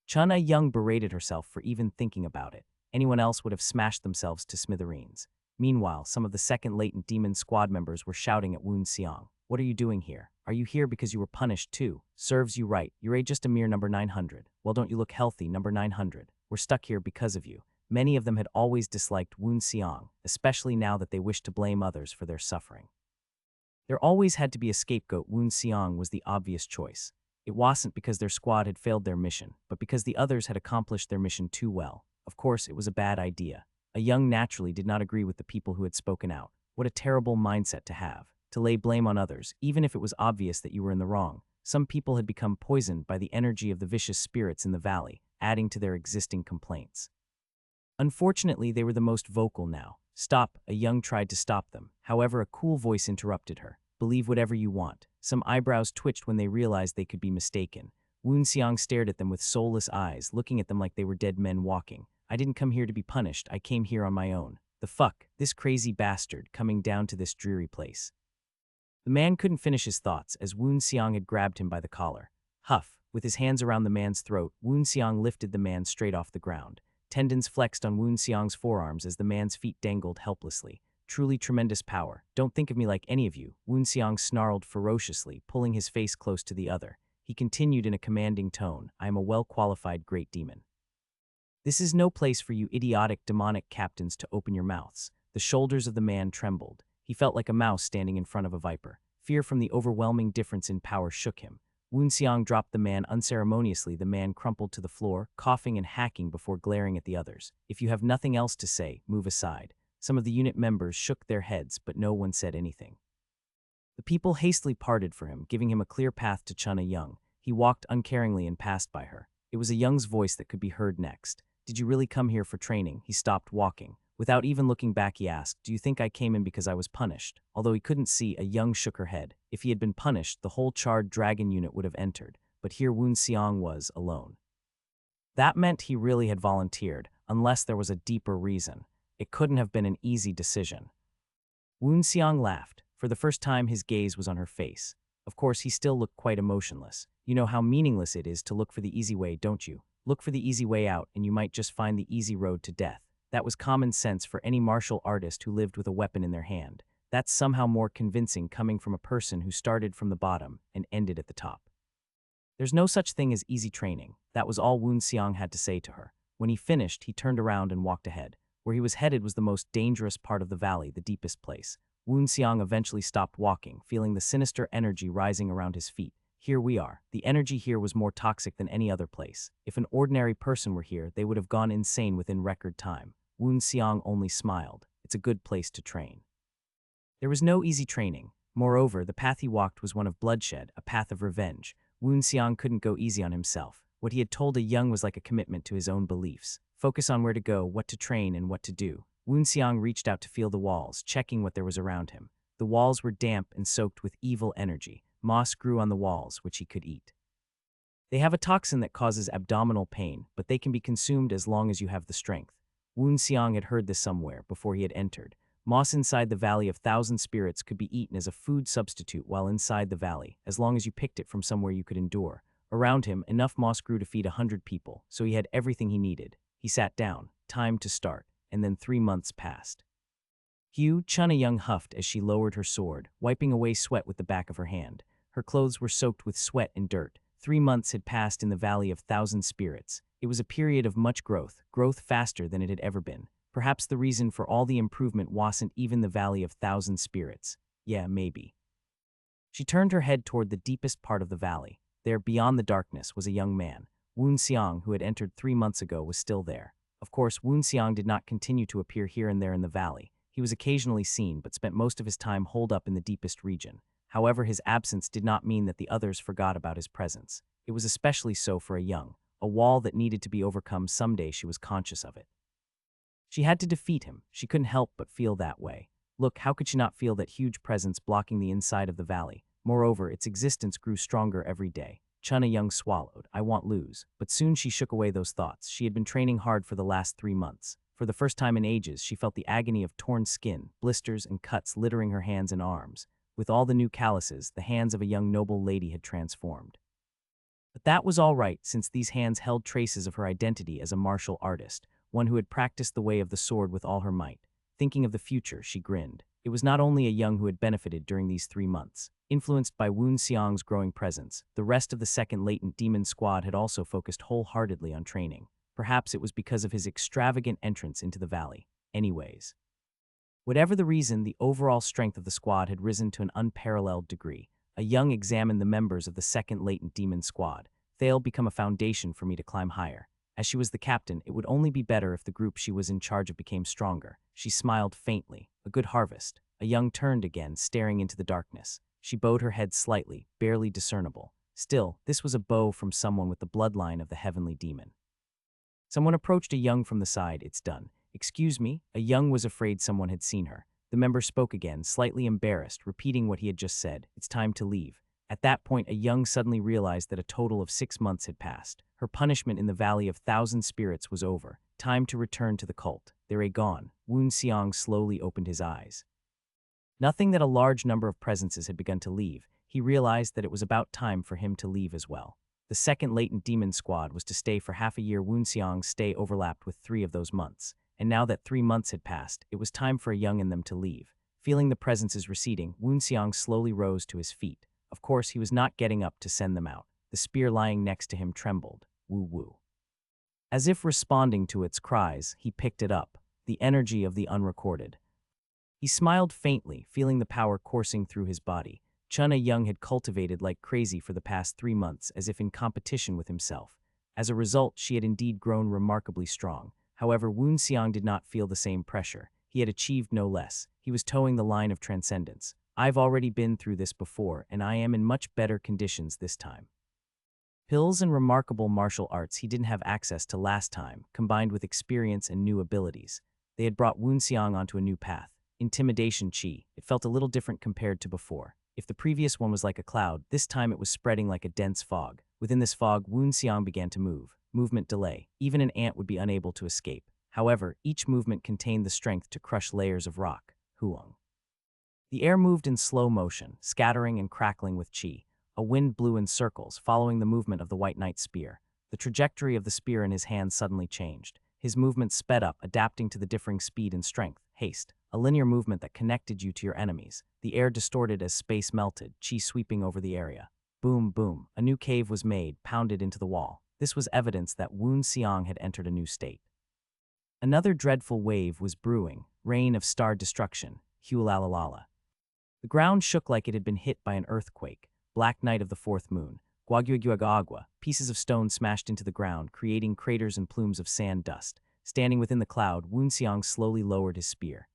Chun-A-Young berated herself for even thinking about it. Anyone else would have smashed themselves to smithereens. Meanwhile, some of the second latent demon squad members were shouting at Woon Seong. What are you doing here? Are you here because you were punished too? Serves you right. You're just a mere number 900. Well, don't you look healthy, number 900? We're stuck here because of you. Many of them had always disliked Woon Seong, especially now that they wished to blame others for their suffering. There always had to be a scapegoat. Woon Seong was the obvious choice. It wasn't because their squad had failed their mission, but because the others had accomplished their mission too well. Of course, it was a bad idea. A young naturally did not agree with the people who had spoken out. What a terrible mindset to have, to lay blame on others, even if it was obvious that you were in the wrong. Some people had become poisoned by the energy of the vicious spirits in the valley, adding to their existing complaints. Unfortunately, they were the most vocal now. Stop, a young tried to stop them. However, a cool voice interrupted her. Believe whatever you want. Some eyebrows twitched when they realized they could be mistaken. Woon Seong stared at them with soulless eyes, looking at them like they were dead men walking. I didn't come here to be punished, I came here on my own. The fuck, this crazy bastard, coming down to this dreary place. The man couldn't finish his thoughts as Woon Seong had grabbed him by the collar. Huff, with his hands around the man's throat, Woon Seong lifted the man straight off the ground. Tendons flexed on Woon Seong's forearms as the man's feet dangled helplessly. Truly tremendous power. Don't think of me like any of you, Woon Seong snarled ferociously, pulling his face close to the other. He continued in a commanding tone, I am a well-qualified great demon. This is no place for you idiotic demonic captains to open your mouths. The shoulders of the man trembled. He felt like a mouse standing in front of a viper. Fear from the overwhelming difference in power shook him. Woon Seong dropped the man unceremoniously. The man crumpled to the floor, coughing and hacking before glaring at the others. If you have nothing else to say, move aside. Some of the unit members shook their heads, but no one said anything. The people hastily parted for him, giving him a clear path to Chuna Young. He walked uncaringly and passed by her. It was a Young's voice that could be heard next. Did you really come here for training? He stopped walking. Without even looking back, he asked, do you think I came in because I was punished? Although he couldn't see, a Young shook her head. If he had been punished, the whole charred dragon unit would have entered. But here Woon Seong was, alone. That meant he really had volunteered, unless there was a deeper reason. It couldn't have been an easy decision. Woon Seong laughed. For the first time, his gaze was on her face. Of course, he still looked quite emotionless. You know how meaningless it is to look for the easy way, don't you? Look for the easy way out, and you might just find the easy road to death. That was common sense for any martial artist who lived with a weapon in their hand. That's somehow more convincing coming from a person who started from the bottom and ended at the top. There's no such thing as easy training. That was all Woon Seong had to say to her. When he finished, he turned around and walked ahead. Where he was headed was the most dangerous part of the valley, the deepest place. Woon Seong eventually stopped walking, feeling the sinister energy rising around his feet. Here we are. The energy here was more toxic than any other place. If an ordinary person were here, they would have gone insane within record time. Woon Seong only smiled. It's a good place to train. There was no easy training. Moreover, the path he walked was one of bloodshed, a path of revenge. Woon Seong couldn't go easy on himself. What he had told a Young was like a commitment to his own beliefs. Focus on where to go, what to train, and what to do. Woon Seong reached out to feel the walls, checking what there was around him. The walls were damp and soaked with evil energy. Moss grew on the walls, which he could eat. They have a toxin that causes abdominal pain, but they can be consumed as long as you have the strength. Woon Seong had heard this somewhere before he had entered. Moss inside the Valley of Thousand Spirits could be eaten as a food substitute while inside the valley, as long as you picked it from somewhere you could endure. Around him, enough moss grew to feed 100 people, so he had everything he needed. He sat down. Time to start. And then 3 months passed. Chuna Young huffed as she lowered her sword, wiping away sweat with the back of her hand. Her clothes were soaked with sweat and dirt. 3 months had passed in the Valley of Thousand Spirits. It was a period of much growth faster than it had ever been. Perhaps the reason for all the improvement wasn't even the Valley of Thousand Spirits. Yeah, maybe. She turned her head toward the deepest part of the valley. There, beyond the darkness, was a young man. Woon Seong, who had entered 3 months ago, was still there. Of course, Woon Seong did not continue to appear here and there in the valley. He was occasionally seen, but spent most of his time holed up in the deepest region. However, his absence did not mean that the others forgot about his presence. It was especially so for a Young. A wall that needed to be overcome someday. She was conscious of it. She had to defeat him. She couldn't help but feel that way. Look, how could she not feel that huge presence blocking the inside of the valley? Moreover, its existence grew stronger every day. Chuna Young swallowed. I won't lose. But soon she shook away those thoughts. She had been training hard for the last 3 months. For the first time in ages, she felt the agony of torn skin, blisters, and cuts littering her hands and arms. With all the new calluses, the hands of a young noble lady had transformed. But that was all right, since these hands held traces of her identity as a martial artist, one who had practiced the way of the sword with all her might. Thinking of the future, she grinned. It was not only a Young who had benefited during these 3 months. Influenced by Woon Xiang's growing presence, the rest of the second latent demon squad had also focused wholeheartedly on training. Perhaps it was because of his extravagant entrance into the valley. Anyways, whatever the reason, the overall strength of the squad had risen to an unparalleled degree. A Young examined the members of the second latent demon squad. They'll become a foundation for me to climb higher. As she was the captain, it would only be better if the group she was in charge of became stronger. She smiled faintly. A good harvest. A Young turned again, staring into the darkness. She bowed her head slightly, barely discernible. Still, this was a bow from someone with the bloodline of the heavenly demon. Someone approached a Young from the side. It's done. Excuse me? A Young was afraid someone had seen her. The member spoke again, slightly embarrassed, repeating what he had just said. It's time to leave. At that point, a Young suddenly realized that a total of 6 months had passed. Her punishment in the Valley of Thousand Spirits was over. Time to return to the cult. They're gone. Woon Xiang slowly opened his eyes. Nothing that a large number of presences had begun to leave. He realized that it was about time for him to leave as well. The second latent demon squad was to stay for half a year. Woon Xiang's stay overlapped with 3 of those months. And now that 3 months had passed, it was time for a Young in them to leave. Feeling the presences receding, Woon Xiang slowly rose to his feet. Of course, he was not getting up to send them out. The spear lying next to him trembled. Woo-woo. As if responding to its cries, he picked it up. The energy of the unrecorded. He smiled faintly, feeling the power coursing through his body. Chun, a Young, had cultivated like crazy for the past 3 months, as if in competition with himself. As a result, she had indeed grown remarkably strong. However, Woon Xiang did not feel the same pressure. He had achieved no less. He was towing the line of transcendence. I've already been through this before, and I am in much better conditions this time. Pills and remarkable martial arts he didn't have access to last time, combined with experience and new abilities. They had brought Woon Xiang onto a new path. Intimidation chi. It felt a little different compared to before. If the previous one was like a cloud, this time it was spreading like a dense fog. Within this fog, Woon Xiang began to move. Movement delay. Even an ant would be unable to escape. However, each movement contained the strength to crush layers of rock. Huang. The air moved in slow motion, scattering and crackling with chi. A wind blew in circles, following the movement of the White Knight's spear. The trajectory of the spear in his hand suddenly changed. His movement sped up, adapting to the differing speed and strength. Haste. A linear movement that connected you to your enemies. The air distorted as space melted, chi sweeping over the area. Boom, boom. A new cave was made, pounded into the wall. This was evidence that Woon Xiang had entered a new state. Another dreadful wave was brewing, rain of star destruction. Hulalalala. The ground shook like it had been hit by an earthquake. Black night of the fourth moon. Guaguaguagua. Pieces of stone smashed into the ground, creating craters and plumes of sand dust. Standing within the cloud, Woon Xiang slowly lowered his spear.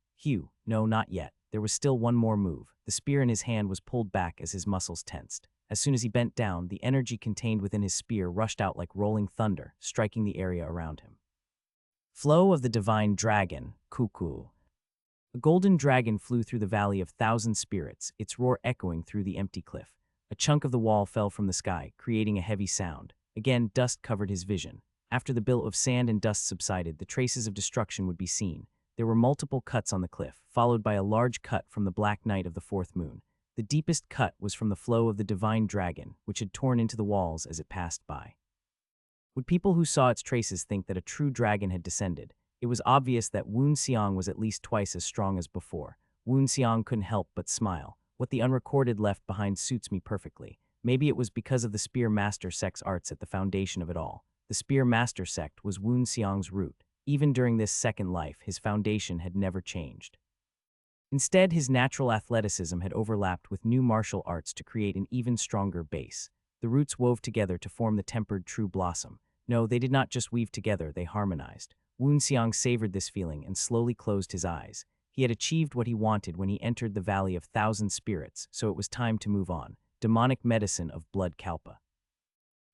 No, not yet. There was still one more move. The spear in his hand was pulled back as his muscles tensed. As soon as he bent down, the energy contained within his spear rushed out like rolling thunder, striking the area around him. Flow of the divine dragon, Cuckoo. A golden dragon flew through the Valley of Thousand Spirits, its roar echoing through the empty cliff. A chunk of the wall fell from the sky, creating a heavy sound. Again, dust covered his vision. After the billow of sand and dust subsided, the traces of destruction would be seen. There were multiple cuts on the cliff, followed by a large cut from the black night of the fourth moon. The deepest cut was from the flow of the divine dragon, which had torn into the walls as it passed by. Would people who saw its traces think that a true dragon had descended? It was obvious that Woon Xiang was at least twice as strong as before. Woon Xiang couldn't help but smile. What the unrecorded left behind suits me perfectly. Maybe it was because of the Spear Master Sect's arts at the foundation of it all. The Spear Master Sect was Woon Xiang's root. Even during this second life, his foundation had never changed. Instead, his natural athleticism had overlapped with new martial arts to create an even stronger base. The roots wove together to form the tempered true blossom. No, they did not just weave together, they harmonized. Woon Xiang savored this feeling and slowly closed his eyes. He had achieved what he wanted when he entered the Valley of Thousand Spirits, so it was time to move on. Demonic medicine of blood kalpa.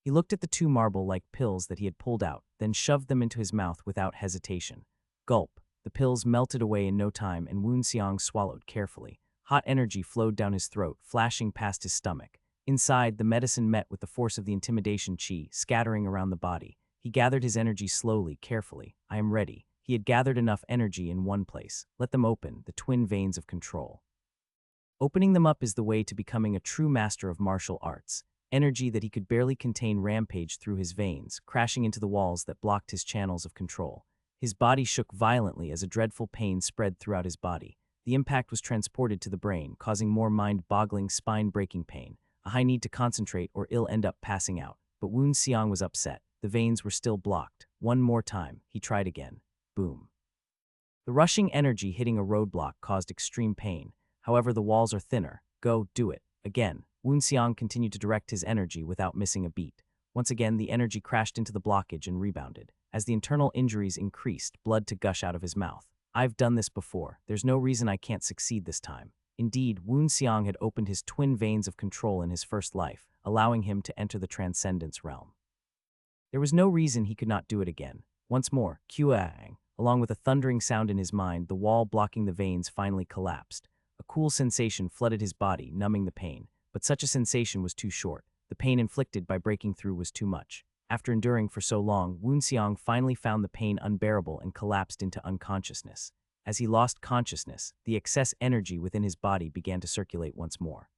He looked at the 2 marble-like pills that he had pulled out, then shoved them into his mouth without hesitation. Gulp. The pills melted away in no time, and Woon Xiang swallowed carefully. Hot energy flowed down his throat, flashing past his stomach. Inside, the medicine met with the force of the intimidation chi, scattering around the body. He gathered his energy slowly, carefully. I am ready. He had gathered enough energy in one place. Let them open, the twin veins of control. Opening them up is the way to becoming a true master of martial arts. Energy that he could barely contain rampaged through his veins, crashing into the walls that blocked his channels of control. His body shook violently as a dreadful pain spread throughout his body. The impact was transported to the brain, causing more mind-boggling, spine-breaking pain, a high need to concentrate or ill end up passing out. But Woon Seong was upset. The veins were still blocked. One more time, he tried again. Boom. The rushing energy hitting a roadblock caused extreme pain. However, the walls are thinner. Go, do it. Again, Woon Seong continued to direct his energy without missing a beat. Once again, the energy crashed into the blockage and rebounded. As the internal injuries increased, blood to gush out of his mouth. I've done this before. There's no reason I can't succeed this time. Indeed, Woon Seong had opened his twin veins of control in his first life, allowing him to enter the transcendence realm. There was no reason he could not do it again. Once more, Kuang. Along with a thundering sound in his mind, the wall blocking the veins finally collapsed. A cool sensation flooded his body, numbing the pain. But such a sensation was too short. The pain inflicted by breaking through was too much. After enduring for so long, Woon Seong finally found the pain unbearable and collapsed into unconsciousness. As he lost consciousness, the excess energy within his body began to circulate once more.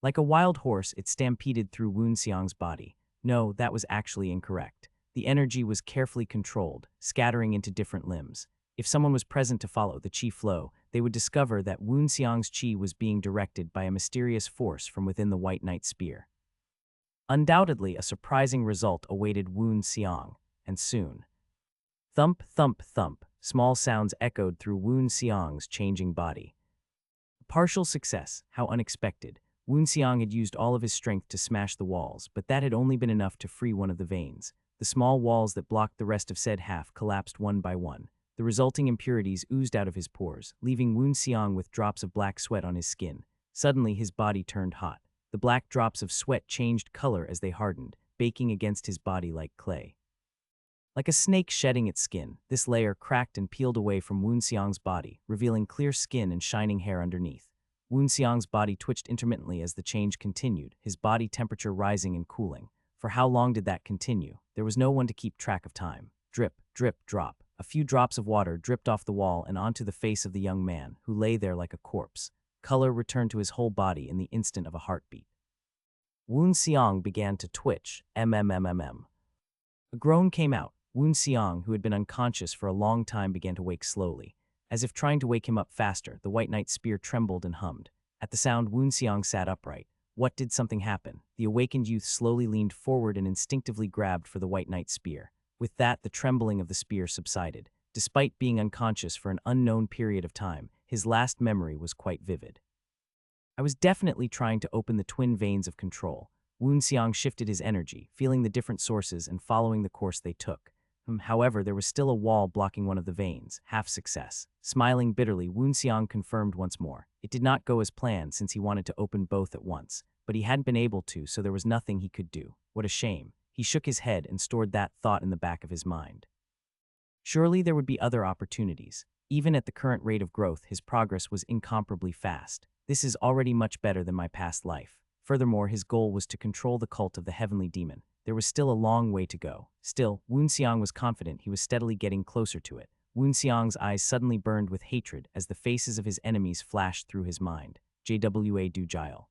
Like a wild horse, it stampeded through Woon Seong's body. No, that was actually incorrect. The energy was carefully controlled, scattering into different limbs. If someone was present to follow the chi flow, they would discover that Woon Seong's chi was being directed by a mysterious force from within the White Knight spear. Undoubtedly, a surprising result awaited Woon Seong, and soon. Thump, thump, thump, small sounds echoed through Woon Seong's changing body. Partial success, how unexpected. Woon Seong had used all of his strength to smash the walls, but that had only been enough to free one of the veins. The small walls that blocked the rest of said half collapsed one by one. The resulting impurities oozed out of his pores, leaving Woon Seong with drops of black sweat on his skin. Suddenly, his body turned hot. The black drops of sweat changed color as they hardened, baking against his body like clay. Like a snake shedding its skin, this layer cracked and peeled away from Woon Seong's body, revealing clear skin and shining hair underneath. Woon Seong's body twitched intermittently as the change continued, his body temperature rising and cooling. For how long did that continue? There was no one to keep track of time. Drip, drip, drop. A few drops of water dripped off the wall and onto the face of the young man, who lay there like a corpse. Color returned to his whole body in the instant of a heartbeat. Woon Seong began to twitch. A groan came out. Woon Seong, who had been unconscious for a long time, began to wake slowly. As if trying to wake him up faster, the White Knight spear trembled and hummed. At the sound, Woon Seong sat upright. What did something happen? The awakened youth slowly leaned forward and instinctively grabbed for the White Knight spear. With that, the trembling of the spear subsided. Despite being unconscious for an unknown period of time, his last memory was quite vivid. I was definitely trying to open the twin veins of control. Woon Seong shifted his energy, feeling the different sources and following the course they took. However, there was still a wall blocking one of the veins. Half success. Smiling bitterly, Woon Seong confirmed once more. It did not go as planned since he wanted to open both at once, but he hadn't been able to, so there was nothing he could do. What a shame. He shook his head and stored that thought in the back of his mind. Surely there would be other opportunities. Even at the current rate of growth, his progress was incomparably fast. This is already much better than my past life. Furthermore, his goal was to control the cult of the heavenly demon. There was still a long way to go. Still, Woon Seong was confident he was steadily getting closer to it. Woon Seong's eyes suddenly burned with hatred as the faces of his enemies flashed through his mind. JWA Dujile.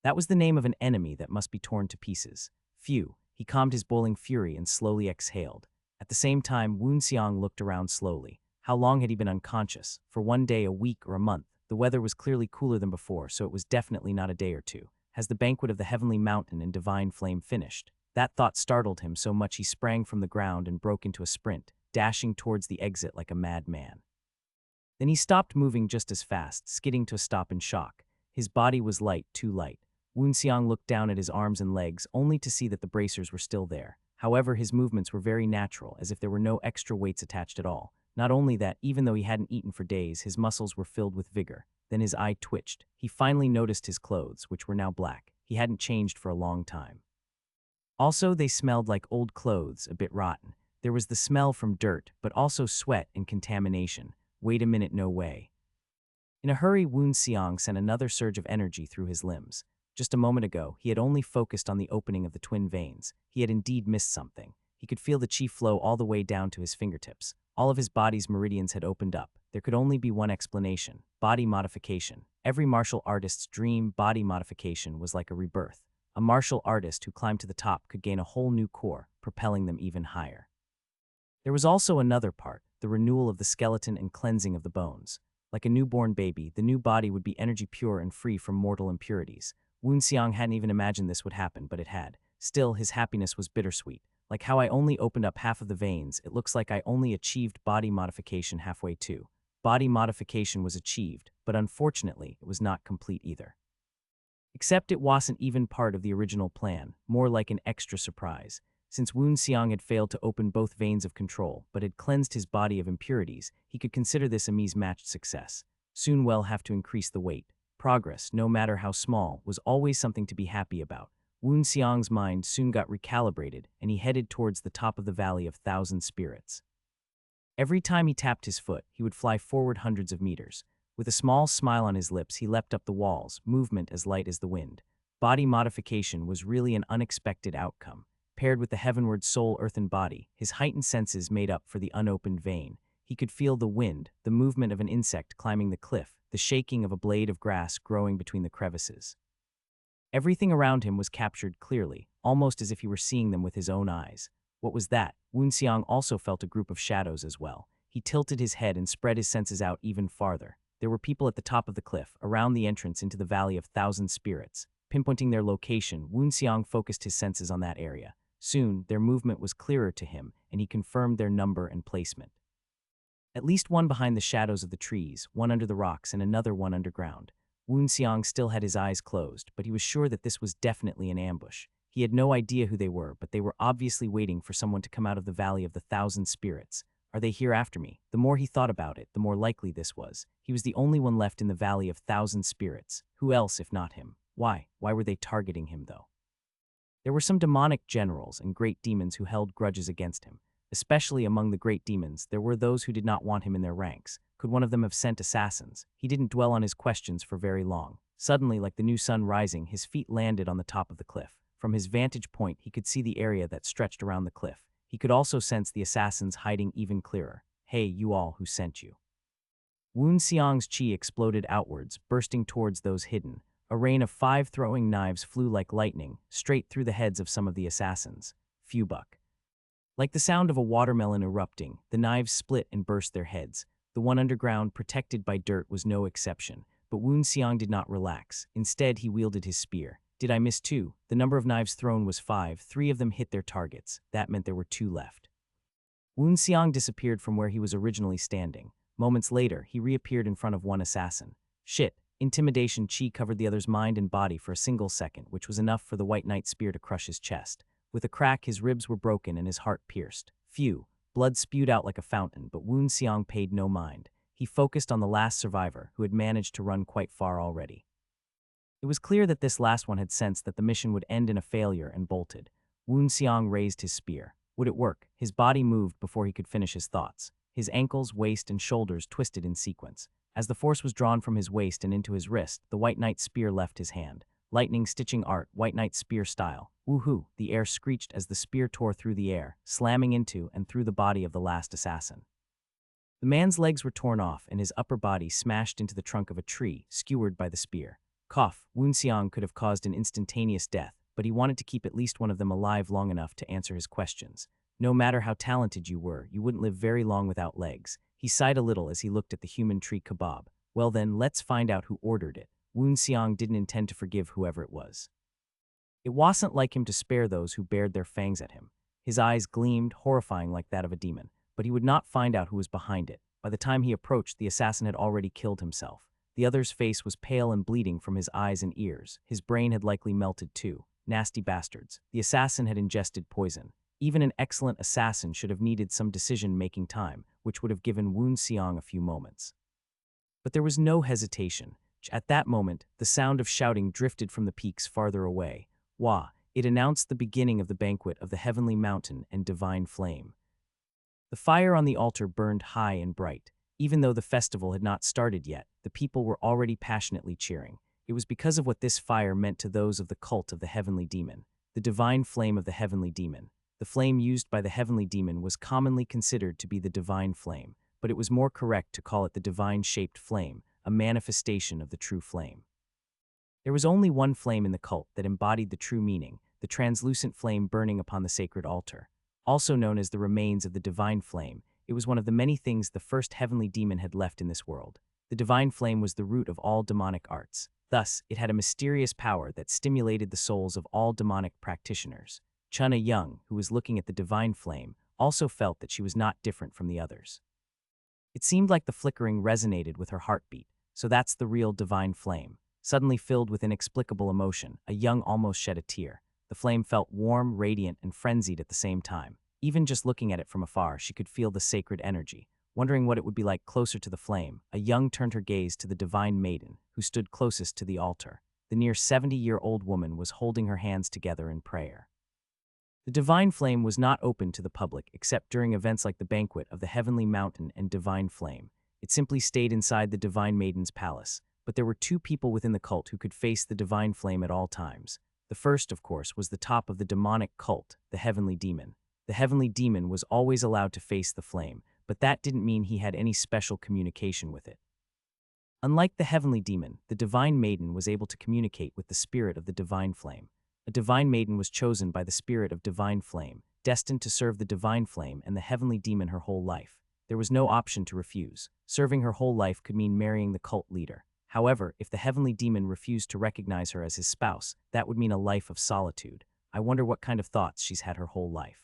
That was the name of an enemy that must be torn to pieces. Phew, he calmed his boiling fury and slowly exhaled. At the same time, Woon Seong looked around slowly. How long had he been unconscious? For one day, a week, or a month? The weather was clearly cooler than before, so it was definitely not a day or two. Has the banquet of the heavenly mountain and divine flame finished? That thought startled him so much he sprang from the ground and broke into a sprint, dashing towards the exit like a madman. Then he stopped moving just as fast, skidding to a stop in shock. His body was light, too light. Woon Seong looked down at his arms and legs, only to see that the bracers were still there. However, his movements were very natural, as if there were no extra weights attached at all. Not only that, even though he hadn't eaten for days, his muscles were filled with vigor. Then his eye twitched. He finally noticed his clothes, which were now black. He hadn't changed for a long time. Also, they smelled like old clothes, a bit rotten. There was the smell from dirt, but also sweat and contamination. Wait a minute, no way. In a hurry, Woon Seong sent another surge of energy through his limbs. Just a moment ago, he had only focused on the opening of the twin veins. He had indeed missed something. He could feel the chi flow all the way down to his fingertips. All of his body's meridians had opened up. There could only be one explanation: body modification. Every martial artist's dream body modification was like a rebirth. A martial artist who climbed to the top could gain a whole new core, propelling them even higher. There was also another part, the renewal of the skeleton and cleansing of the bones. Like a newborn baby, the new body would be energy pure and free from mortal impurities. Woon Xiang hadn't even imagined this would happen, but it had. Still, his happiness was bittersweet. Like how I only opened up half of the veins, it looks like I only achieved body modification halfway too. Body modification was achieved, but unfortunately, it was not complete either. Except it wasn't even part of the original plan, more like an extra surprise. Since Woon Xiang had failed to open both veins of control, but had cleansed his body of impurities, he could consider this a matched success. Soon we'll have to increase the weight. Progress, no matter how small, was always something to be happy about. Woon Xiang's mind soon got recalibrated, and he headed towards the top of the Valley of Thousand Spirits. Every time he tapped his foot, he would fly forward hundreds of meters. With a small smile on his lips, he leapt up the walls, movement as light as the wind. Body modification was really an unexpected outcome. Paired with the heavenward soul-earthen body, his heightened senses made up for the unopened vein. He could feel the wind, the movement of an insect climbing the cliff, the shaking of a blade of grass growing between the crevices. Everything around him was captured clearly, almost as if he were seeing them with his own eyes. What was that? Woon Xiang also felt a group of shadows as well. He tilted his head and spread his senses out even farther. There were people at the top of the cliff, around the entrance into the Valley of Thousand Spirits. Pinpointing their location, Woon Xiang focused his senses on that area. Soon, their movement was clearer to him, and he confirmed their number and placement. At least one behind the shadows of the trees, one under the rocks, and another one underground. Woon Xiang still had his eyes closed, but he was sure that this was definitely an ambush. He had no idea who they were, but they were obviously waiting for someone to come out of the Valley of the Thousand Spirits. Are they here after me? The more he thought about it, the more likely this was. He was the only one left in the Valley of Thousand Spirits. Who else if not him? Why? Why were they targeting him, though? There were some demonic generals and great demons who held grudges against him. Especially among the great demons, there were those who did not want him in their ranks. Could one of them have sent assassins? He didn't dwell on his questions for very long. Suddenly, like the new sun rising, his feet landed on the top of the cliff. From his vantage point, he could see the area that stretched around the cliff. He could also sense the assassins hiding even clearer. Hey, you all, who sent you? Woon Xiang's chi exploded outwards, bursting towards those hidden. A rain of 5 throwing knives flew like lightning, straight through the heads of some of the assassins. Phew buck. Like the sound of a watermelon erupting, the knives split and burst their heads. The one underground, protected by dirt, was no exception. But Woon Xiang did not relax. Instead, he wielded his spear. Did I miss 2? The number of knives thrown was 5. 3 of them hit their targets. That meant there were 2 left. Woon Xiang disappeared from where he was originally standing. Moments later, he reappeared in front of one assassin. Shit. Intimidation chi covered the other's mind and body for a single second, which was enough for the White Knight's spear to crush his chest. With a crack, his ribs were broken and his heart pierced. Phew. Blood spewed out like a fountain, but Woon Xiang paid no mind. He focused on the last survivor, who had managed to run quite far already. It was clear that this last one had sensed that the mission would end in a failure and bolted. Woon Xiang raised his spear. Would it work? His body moved before he could finish his thoughts. His ankles, waist, and shoulders twisted in sequence. As the force was drawn from his waist and into his wrist, the White Knight's spear left his hand. Lightning stitching art, White Knight spear style. Woohoo! The air screeched as the spear tore through the air, slamming into and through the body of the last assassin. The man's legs were torn off and his upper body smashed into the trunk of a tree, skewered by the spear. Cough. Woon Xiang could have caused an instantaneous death, but he wanted to keep at least one of them alive long enough to answer his questions. No matter how talented you were, you wouldn't live very long without legs. He sighed a little as he looked at the human tree kebab. Well then, let's find out who ordered it. Woon Xiang didn't intend to forgive whoever it was. It wasn't like him to spare those who bared their fangs at him. His eyes gleamed, horrifying like that of a demon, but he would not find out who was behind it. By the time he approached, the assassin had already killed himself. The other's face was pale and bleeding from his eyes and ears. His brain had likely melted too. Nasty bastards. The assassin had ingested poison. Even an excellent assassin should have needed some decision-making time, which would have given Woon Xiang a few moments. But there was no hesitation. At that moment, the sound of shouting drifted from the peaks farther away. Wah! It announced the beginning of the banquet of the heavenly mountain and divine flame. The fire on the altar burned high and bright. Even though the festival had not started yet, the people were already passionately cheering. It was because of what this fire meant to those of the cult of the heavenly demon, the divine flame of the heavenly demon. The flame used by the heavenly demon was commonly considered to be the divine flame, but it was more correct to call it the divine-shaped flame, a manifestation of the true flame. There was only one flame in the cult that embodied the true meaning, the translucent flame burning upon the sacred altar. Also known as the remains of the divine flame, it was one of the many things the first heavenly demon had left in this world. The divine flame was the root of all demonic arts. Thus, it had a mysterious power that stimulated the souls of all demonic practitioners. Chuna Young, who was looking at the divine flame, also felt that she was not different from the others. It seemed like the flickering resonated with her heartbeat, so that's the real divine flame. Suddenly filled with inexplicable emotion, a Young almost shed a tear. The flame felt warm, radiant, and frenzied at the same time. Even just looking at it from afar, she could feel the sacred energy. Wondering what it would be like closer to the flame, a Young turned her gaze to the divine maiden, who stood closest to the altar. The near 70-year-old woman was holding her hands together in prayer. The divine flame was not open to the public except during events like the banquet of the heavenly mountain and divine flame. It simply stayed inside the divine maiden's palace. But there were two people within the cult who could face the divine flame at all times. The first, of course, was the top of the demonic cult, the heavenly demon. The heavenly demon was always allowed to face the flame, but that didn't mean he had any special communication with it. Unlike the heavenly demon, the divine maiden was able to communicate with the spirit of the divine flame. A divine maiden was chosen by the spirit of divine flame, destined to serve the divine flame and the heavenly demon her whole life. There was no option to refuse. Serving her whole life could mean marrying the cult leader. However, if the heavenly demon refused to recognize her as his spouse, that would mean a life of solitude. I wonder what kind of thoughts she's had her whole life.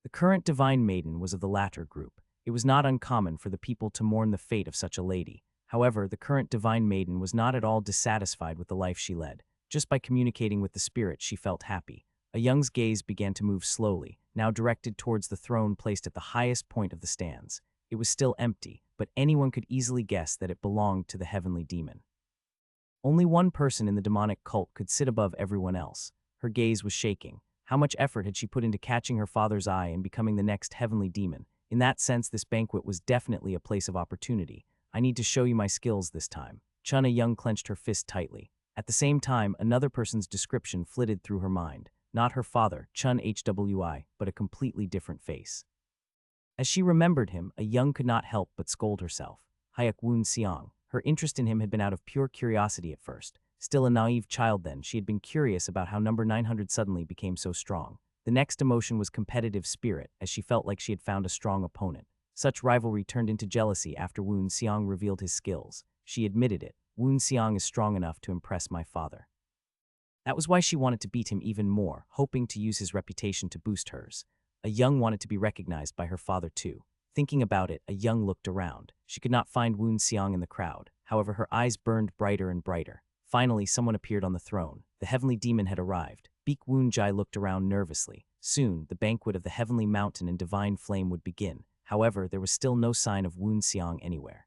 The current divine maiden was of the latter group. It was not uncommon for the people to mourn the fate of such a lady. However, the current divine maiden was not at all dissatisfied with the life she led. Just by communicating with the spirit, she felt happy. A Young's gaze began to move slowly, now directed towards the throne placed at the highest point of the stands. It was still empty, but anyone could easily guess that it belonged to the heavenly demon. Only one person in the demonic cult could sit above everyone else. Her gaze was shaking. How much effort had she put into catching her father's eye and becoming the next heavenly demon? In that sense, this banquet was definitely a place of opportunity. I need to show you my skills this time. Chuna Young clenched her fist tightly. At the same time, another person's description flitted through her mind. Not her father, Chun Hwi, but a completely different face. As she remembered him, a Young could not help but scold herself. Hyuk Woon Seong. Her interest in him had been out of pure curiosity at first. Still a naive child then, she had been curious about how number 900 suddenly became so strong. The next emotion was competitive spirit, as she felt like she had found a strong opponent. Such rivalry turned into jealousy after Woon Seong revealed his skills. She admitted it. Woon Seong is strong enough to impress my father. That was why she wanted to beat him even more, hoping to use his reputation to boost hers. A Young wanted to be recognized by her father too. Thinking about it, a Young looked around. She could not find Woon Seong in the crowd. However, her eyes burned brighter and brighter. Finally, someone appeared on the throne. The heavenly demon had arrived. Baek Woon Jai looked around nervously. Soon, the banquet of the heavenly mountain and divine flame would begin. However, there was still no sign of Woon Seong anywhere.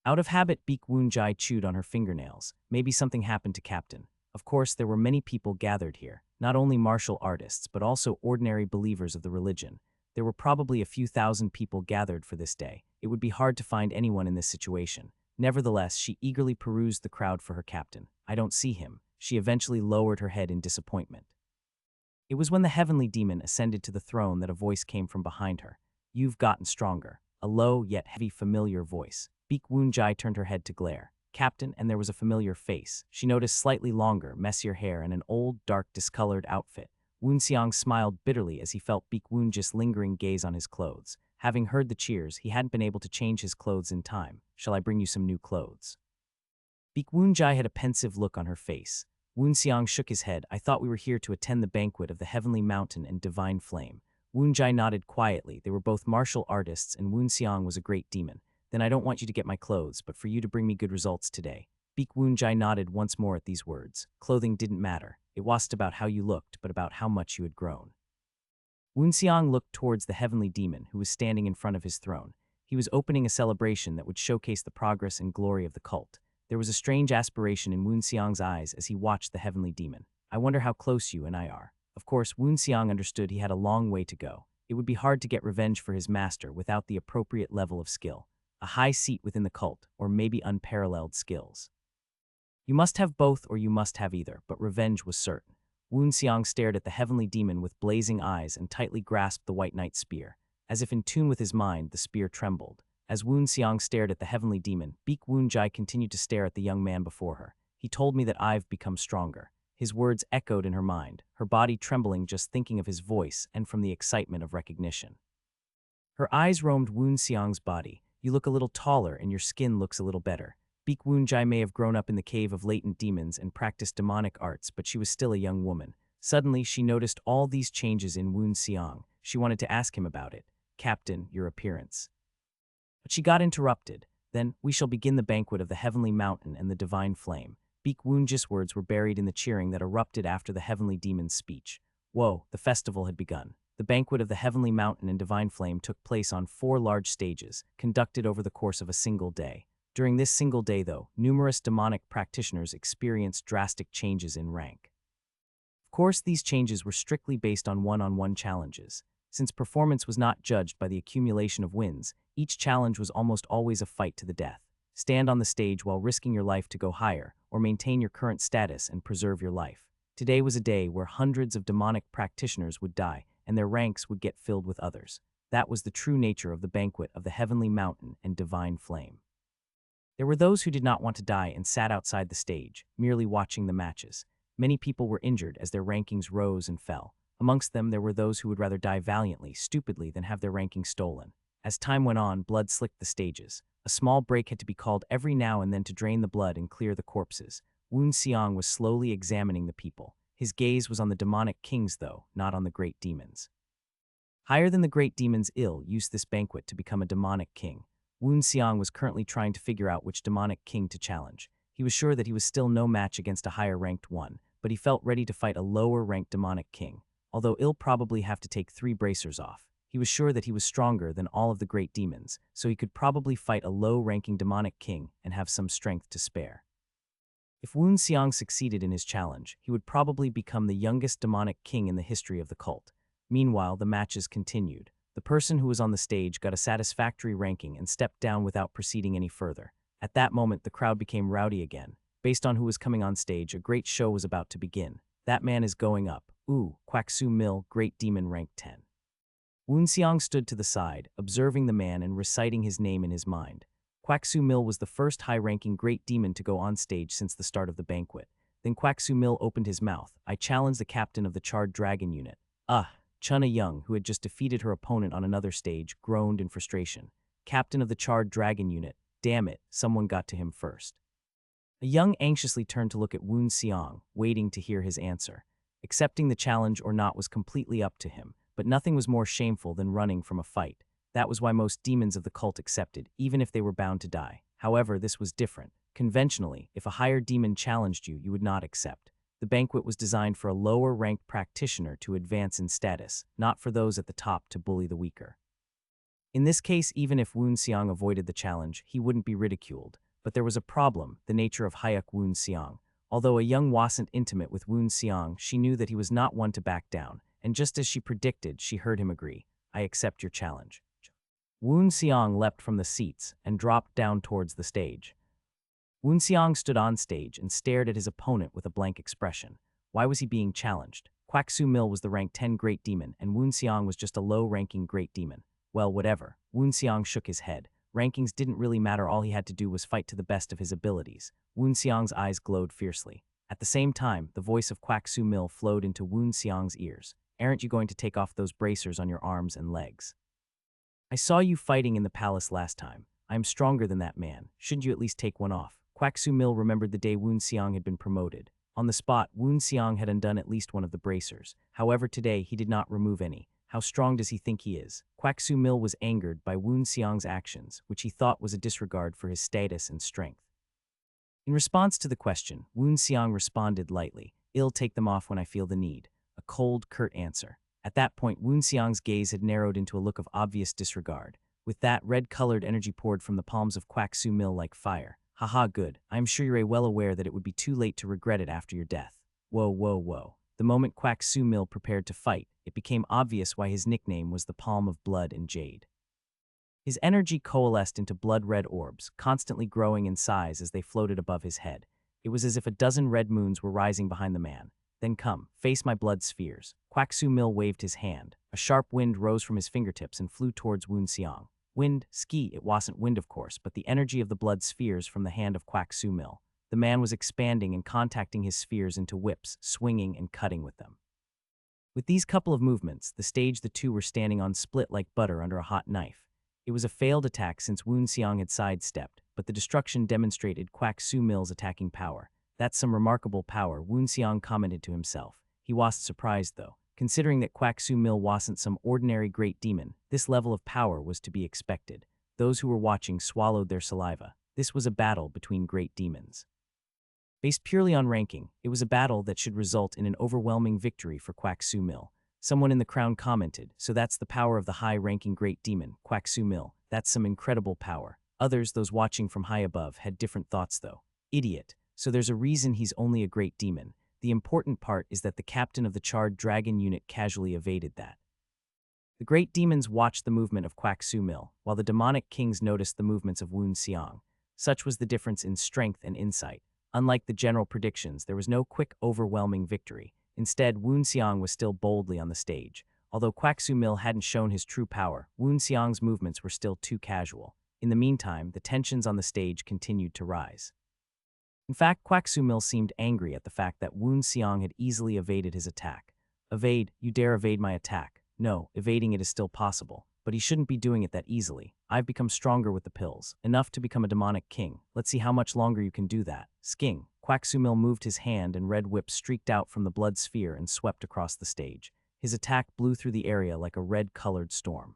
Out of habit, Baek Woon Jai chewed on her fingernails. Maybe something happened to Captain. Of course, there were many people gathered here, not only martial artists, but also ordinary believers of the religion. There were probably a few thousand people gathered for this day. It would be hard to find anyone in this situation. Nevertheless, she eagerly perused the crowd for her captain. I don't see him. She eventually lowered her head in disappointment. It was when the heavenly demon ascended to the throne that a voice came from behind her. You've gotten stronger. A low yet heavy familiar voice. Baek Woon Jai turned her head to glare. Captain, and there was a familiar face. She noticed slightly longer, messier hair and an old, dark, discolored outfit. Woon Seong smiled bitterly as he felt Baek Woon Jai's lingering gaze on his clothes. Having heard the cheers, he hadn't been able to change his clothes in time. Shall I bring you some new clothes? Baek Woon Jai had a pensive look on her face. Woon Seong shook his head. I thought we were here to attend the banquet of the heavenly mountain and divine flame. Woon Jai nodded quietly. They were both martial artists and Woon Seong was a great demon. Then I don't want you to get my clothes, but for you to bring me good results today. Baek Woon Jai nodded once more at these words. Clothing didn't matter. It wasn't about how you looked, but about how much you had grown. Woon Seong looked towards the heavenly demon who was standing in front of his throne. He was opening a celebration that would showcase the progress and glory of the cult. There was a strange aspiration in Woon Seong's eyes as he watched the heavenly demon. I wonder how close you and I are. Of course, Woon Seong understood he had a long way to go. It would be hard to get revenge for his master without the appropriate level of skill. A high seat within the cult, or maybe unparalleled skills. You must have both or you must have either, but revenge was certain. Woon Seong stared at the heavenly demon with blazing eyes and tightly grasped the white knight's spear. As if in tune with his mind, the spear trembled. As Woon Seong stared at the heavenly demon, Baek Woon Jai continued to stare at the young man before her. He told me that I've become stronger. His words echoed in her mind, her body trembling just thinking of his voice and from the excitement of recognition. Her eyes roamed Woon Xiang's body. You look a little taller and your skin looks a little better. Beek Woonjai may have grown up in the cave of latent demons and practiced demonic arts, but she was still a young woman. Suddenly, she noticed all these changes in Woon Xiang. She wanted to ask him about it. Captain, your appearance. But she got interrupted. Then, we shall begin the banquet of the heavenly mountain and the divine flame. Beek Woonja's words were buried in the cheering that erupted after the heavenly demon's speech. Whoa, the festival had begun. The banquet of the heavenly mountain and divine flame took place on 4 large stages, conducted over the course of a single day. During this single day, though, numerous demonic practitioners experienced drastic changes in rank. Of course, these changes were strictly based on one-on-one challenges. Since performance was not judged by the accumulation of wins, each challenge was almost always a fight to the death. Stand on the stage while risking your life to go higher, or maintain your current status and preserve your life. Today was a day where hundreds of demonic practitioners would die, and their ranks would get filled with others. That was the true nature of the banquet of the heavenly mountain and divine flame. There were those who did not want to die and sat outside the stage, merely watching the matches. Many people were injured as their rankings rose and fell. Amongst them, there were those who would rather die valiantly, stupidly, than have their rankings stolen. As time went on, blood slicked the stages. A small break had to be called every now and then to drain the blood and clear the corpses. Woon Xiang was slowly examining the people. His gaze was on the demonic kings, though, not on the great demons. Higher than the great demons, Il used this banquet to become a demonic king. Woon Xiang was currently trying to figure out which demonic king to challenge. He was sure that he was still no match against a higher-ranked one, but he felt ready to fight a lower-ranked demonic king. Although Il probably have to take 3 bracers off, he was sure that he was stronger than all of the great demons, so he could probably fight a low-ranking demonic king and have some strength to spare. If Woon Xiang succeeded in his challenge, he would probably become the youngest demonic king in the history of the cult. Meanwhile, the matches continued. The person who was on the stage got a satisfactory ranking and stepped down without proceeding any further. At that moment, the crowd became rowdy again. Based on who was coming on stage, a great show was about to begin. That man is going up. Ooh, Quacksu Mill, Great Demon rank 10. Woon Xiang stood to the side, observing the man and reciting his name in his mind. Quacksu Mill was the first high-ranking Great Demon to go on stage since the start of the banquet. Then Quacksu Mill opened his mouth. I challenge the captain of the Charred Dragon unit. Chunna Young, who had just defeated her opponent on another stage, groaned in frustration. Captain of the Charred Dragon unit. Damn it, someone got to him first. A Young anxiously turned to look at Woon Xiang, waiting to hear his answer. Accepting the challenge or not was completely up to him, but nothing was more shameful than running from a fight. That was why most demons of the cult accepted, even if they were bound to die. However, this was different. Conventionally, if a higher demon challenged you, you would not accept. The banquet was designed for a lower-ranked practitioner to advance in status, not for those at the top to bully the weaker. In this case, even if Woon Xiang avoided the challenge, he wouldn't be ridiculed. But there was a problem, the nature of Hayuk Woon Xiang. Although a Young wasn't intimate with Woon Xiang, she knew that he was not one to back down, and just as she predicted, she heard him agree. I accept your challenge. Woon Xiang leapt from the seats and dropped down towards the stage. Woon Xiang stood on stage and stared at his opponent with a blank expression. Why was he being challenged? Quacksu Mill was the rank 10 Great Demon, and Woon Xiang was just a low-ranking Great Demon. Well, whatever. Woon Xiang shook his head. Rankings didn't really matter, all he had to do was fight to the best of his abilities. Woon Xiang's eyes glowed fiercely. At the same time, the voice of Quacksu Mill flowed into Woon Xiang's ears. Aren't you going to take off those bracers on your arms and legs? I saw you fighting in the palace last time. I am stronger than that man. Shouldn't you at least take one off? Quacksu Mill remembered the day Woon Xiang had been promoted. On the spot, Woon Xiang had undone at least one of the bracers. However, today he did not remove any. How strong does he think he is? Quacksu Mill was angered by Woon Xiang's actions, which he thought was a disregard for his status and strength. In response to the question, Woon Xiang responded lightly, I'll take them off when I feel the need. A cold, curt answer. At that point, Woon Xiang's gaze had narrowed into a look of obvious disregard. With that, red-colored energy poured from the palms of Quacksu Mill like fire. Haha, good. I am sure you're well aware that it would be too late to regret it after your death. Whoa, whoa, whoa. The moment Quacksu Mill prepared to fight, it became obvious why his nickname was the Palm of Blood and Jade. His energy coalesced into blood-red orbs, constantly growing in size as they floated above his head. It was as if a dozen red moons were rising behind the man. Then come, face my blood spheres. Quacksu Mill waved his hand. A sharp wind rose from his fingertips and flew towards Woon Xiang. Wind, ski, it wasn't wind of course, but the energy of the blood spheres from the hand of Quacksu Mill. The The man was expanding and contacting his spheres into whips, swinging and cutting with them. With these couple of movements, the stage the two were standing on split like butter under a hot knife. It was a failed attack since Woon Seong had sidestepped, but the destruction demonstrated Kwak Soo Mil's attacking power. That's some remarkable power, Woon Seong commented to himself. He was surprised, though. Considering that Kwak Soo Mil wasn't some ordinary great demon, this level of power was to be expected. Those who were watching swallowed their saliva. This was a battle between great demons. Based purely on ranking, it was a battle that should result in an overwhelming victory for Kwak Soo Mil. Someone in the crowd commented, "So that's the power of the high-ranking great demon, Kwak Soo Mil. That's some incredible power." Others, those watching from high above, had different thoughts though. "Idiot. So there's a reason he's only a great demon. The important part is that the captain of the charred dragon unit casually evaded that." The great demons watched the movement of Kwak Soo Mil, while the demonic kings noticed the movements of Woon Seong. Such was the difference in strength and insight. Unlike the general predictions, there was no quick, overwhelming victory. Instead, Woon Seong was still boldly on the stage. Although Kwak Soo Mil hadn't shown his true power, Woon Seong's movements were still too casual. In the meantime, the tensions on the stage continued to rise. In fact, Kwak Soo Mil seemed angry at the fact that Woon Seong had easily evaded his attack. "Evade? You dare evade my attack? No, evading it is still possible. But he shouldn't be doing it that easily. I've become stronger with the pills, enough to become a demonic king. Let's see how much longer you can do that." Sking. Kwak Soo Mil moved his hand and red whip streaked out from the blood sphere and swept across the stage. His attack blew through the area like a red-colored storm.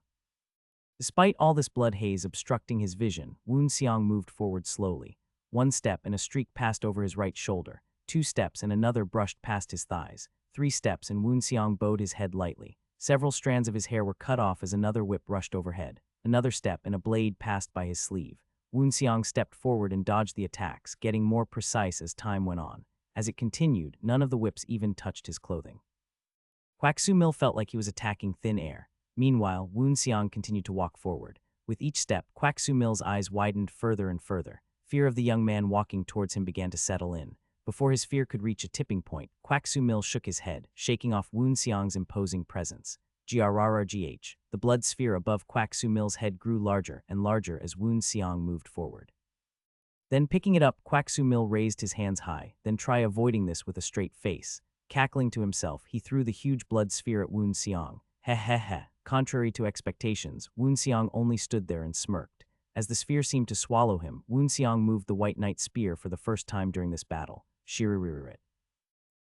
Despite all this blood haze obstructing his vision, Woon Seong moved forward slowly. One step and a streak passed over his right shoulder. 2 steps and another brushed past his thighs. 3 steps and Woon Seong bowed his head lightly. Several strands of his hair were cut off as another whip rushed overhead. Another step and a blade passed by his sleeve. Woon Seong stepped forward and dodged the attacks, getting more precise as time went on. As it continued, none of the whips even touched his clothing. Kwak Soo Mil felt like he was attacking thin air. Meanwhile, Woon Seong continued to walk forward. With each step, Kwak Soo Mil's eyes widened further and further. Fear of the young man walking towards him began to settle in. Before his fear could reach a tipping point, Kwak Soo Mil shook his head, shaking off Woon Seong's imposing presence. Grrrgh. The blood sphere above Kwak Soo Mil's head grew larger and larger as Woon Seong moved forward. Then picking it up, Kwak Soo Mil raised his hands high, then try avoiding this with a straight face. Cackling to himself, he threw the huge blood sphere at Woon Seong. Heh. Contrary to expectations, Woon Seong only stood there and smirked. As the sphere seemed to swallow him, Woon Seong moved the White Knight spear for the first time during this battle. Shiriririt.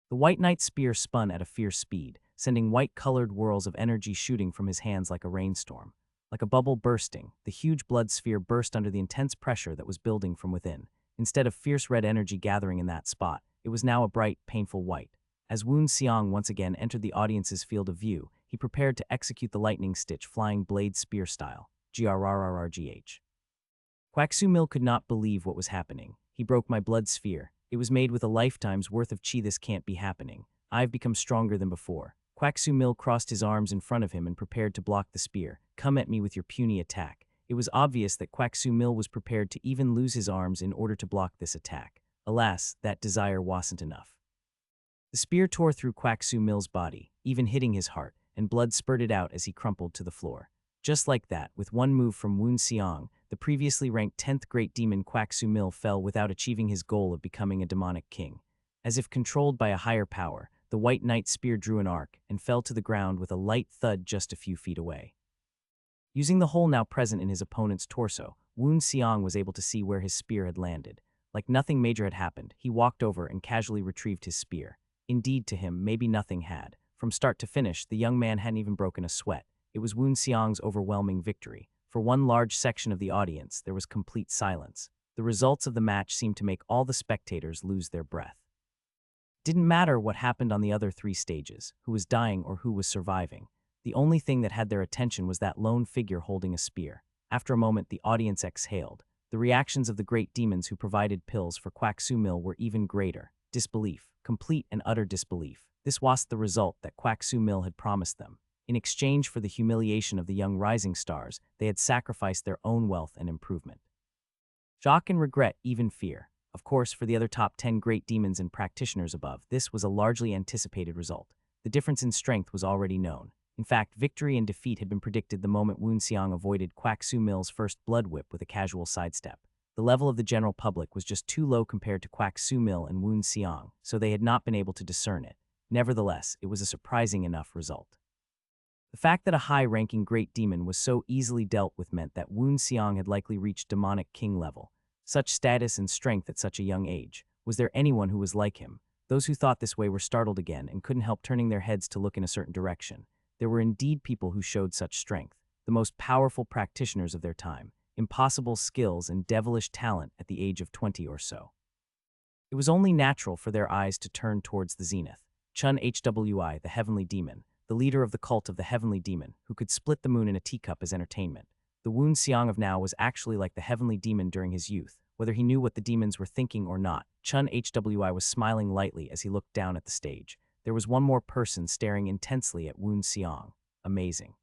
The White Knight spear spun at a fierce speed, sending white-colored whirls of energy shooting from his hands like a rainstorm. Like a bubble bursting, the huge blood sphere burst under the intense pressure that was building from within. Instead of fierce red energy gathering in that spot, it was now a bright, painful white. As Woon Seong once again entered the audience's field of view, he prepared to execute the lightning stitch flying blade spear style. Grrrgh. Kwak Soo Mil could not believe what was happening. "He broke my blood sphere. It was made with a lifetime's worth of chi. This can't be happening. I've become stronger than before." Kwak Soo Mil crossed his arms in front of him and prepared to block the spear. "Come at me with your puny attack." It was obvious that Kwak Soo Mil was prepared to even lose his arms in order to block this attack. Alas, that desire wasn't enough. The spear tore through Kwak Soo Mil's body, even hitting his heart, and blood spurted out as he crumpled to the floor. Just like that, with one move from Woon Seong, the previously ranked 10th great demon Kwak Soo Mil fell without achieving his goal of becoming a demonic king. As if controlled by a higher power, the White Knight spear drew an arc and fell to the ground with a light thud just a few feet away. Using the hole now present in his opponent's torso, Woon Seong was able to see where his spear had landed. Like nothing major had happened, he walked over and casually retrieved his spear. Indeed, to him, maybe nothing had. From start to finish, the young man hadn't even broken a sweat. It was Woon Seong's overwhelming victory. For one large section of the audience, there was complete silence. The results of the match seemed to make all the spectators lose their breath. Didn't matter what happened on the other 3 stages, who was dying or who was surviving. The only thing that had their attention was that lone figure holding a spear. After a moment, the audience exhaled. The reactions of the great demons who provided pills for Kwak Soo Mil were even greater. Disbelief, complete and utter disbelief. This was the result that Kwak Soo Mil had promised them. In exchange for the humiliation of the young rising stars, they had sacrificed their own wealth and improvement. Shock and regret, even fear. Of course, for the other top 10 great demons and practitioners above, this was a largely anticipated result. The difference in strength was already known. In fact, victory and defeat had been predicted the moment Woon Seong avoided Kwak Soo Mil's first blood whip with a casual sidestep. The level of the general public was just too low compared to Quack Su Mil and Woon Seong, so they had not been able to discern it. Nevertheless, it was a surprising enough result. The fact that a high-ranking great demon was so easily dealt with meant that Woon Seong had likely reached demonic king level. Such status and strength at such a young age. Was there anyone who was like him? Those who thought this way were startled again and couldn't help turning their heads to look in a certain direction. There were indeed people who showed such strength, the most powerful practitioners of their time, impossible skills and devilish talent at the age of 20 or so. It was only natural for their eyes to turn towards the zenith. Chun Hwi, the heavenly demon, the leader of the cult of the heavenly demon, who could split the moon in a teacup as entertainment. The Woon Seong of now was actually like the heavenly demon during his youth. Whether he knew what the demons were thinking or not, Chun Hwi was smiling lightly as he looked down at the stage. There was one more person staring intensely at Woon Seong. Amazing.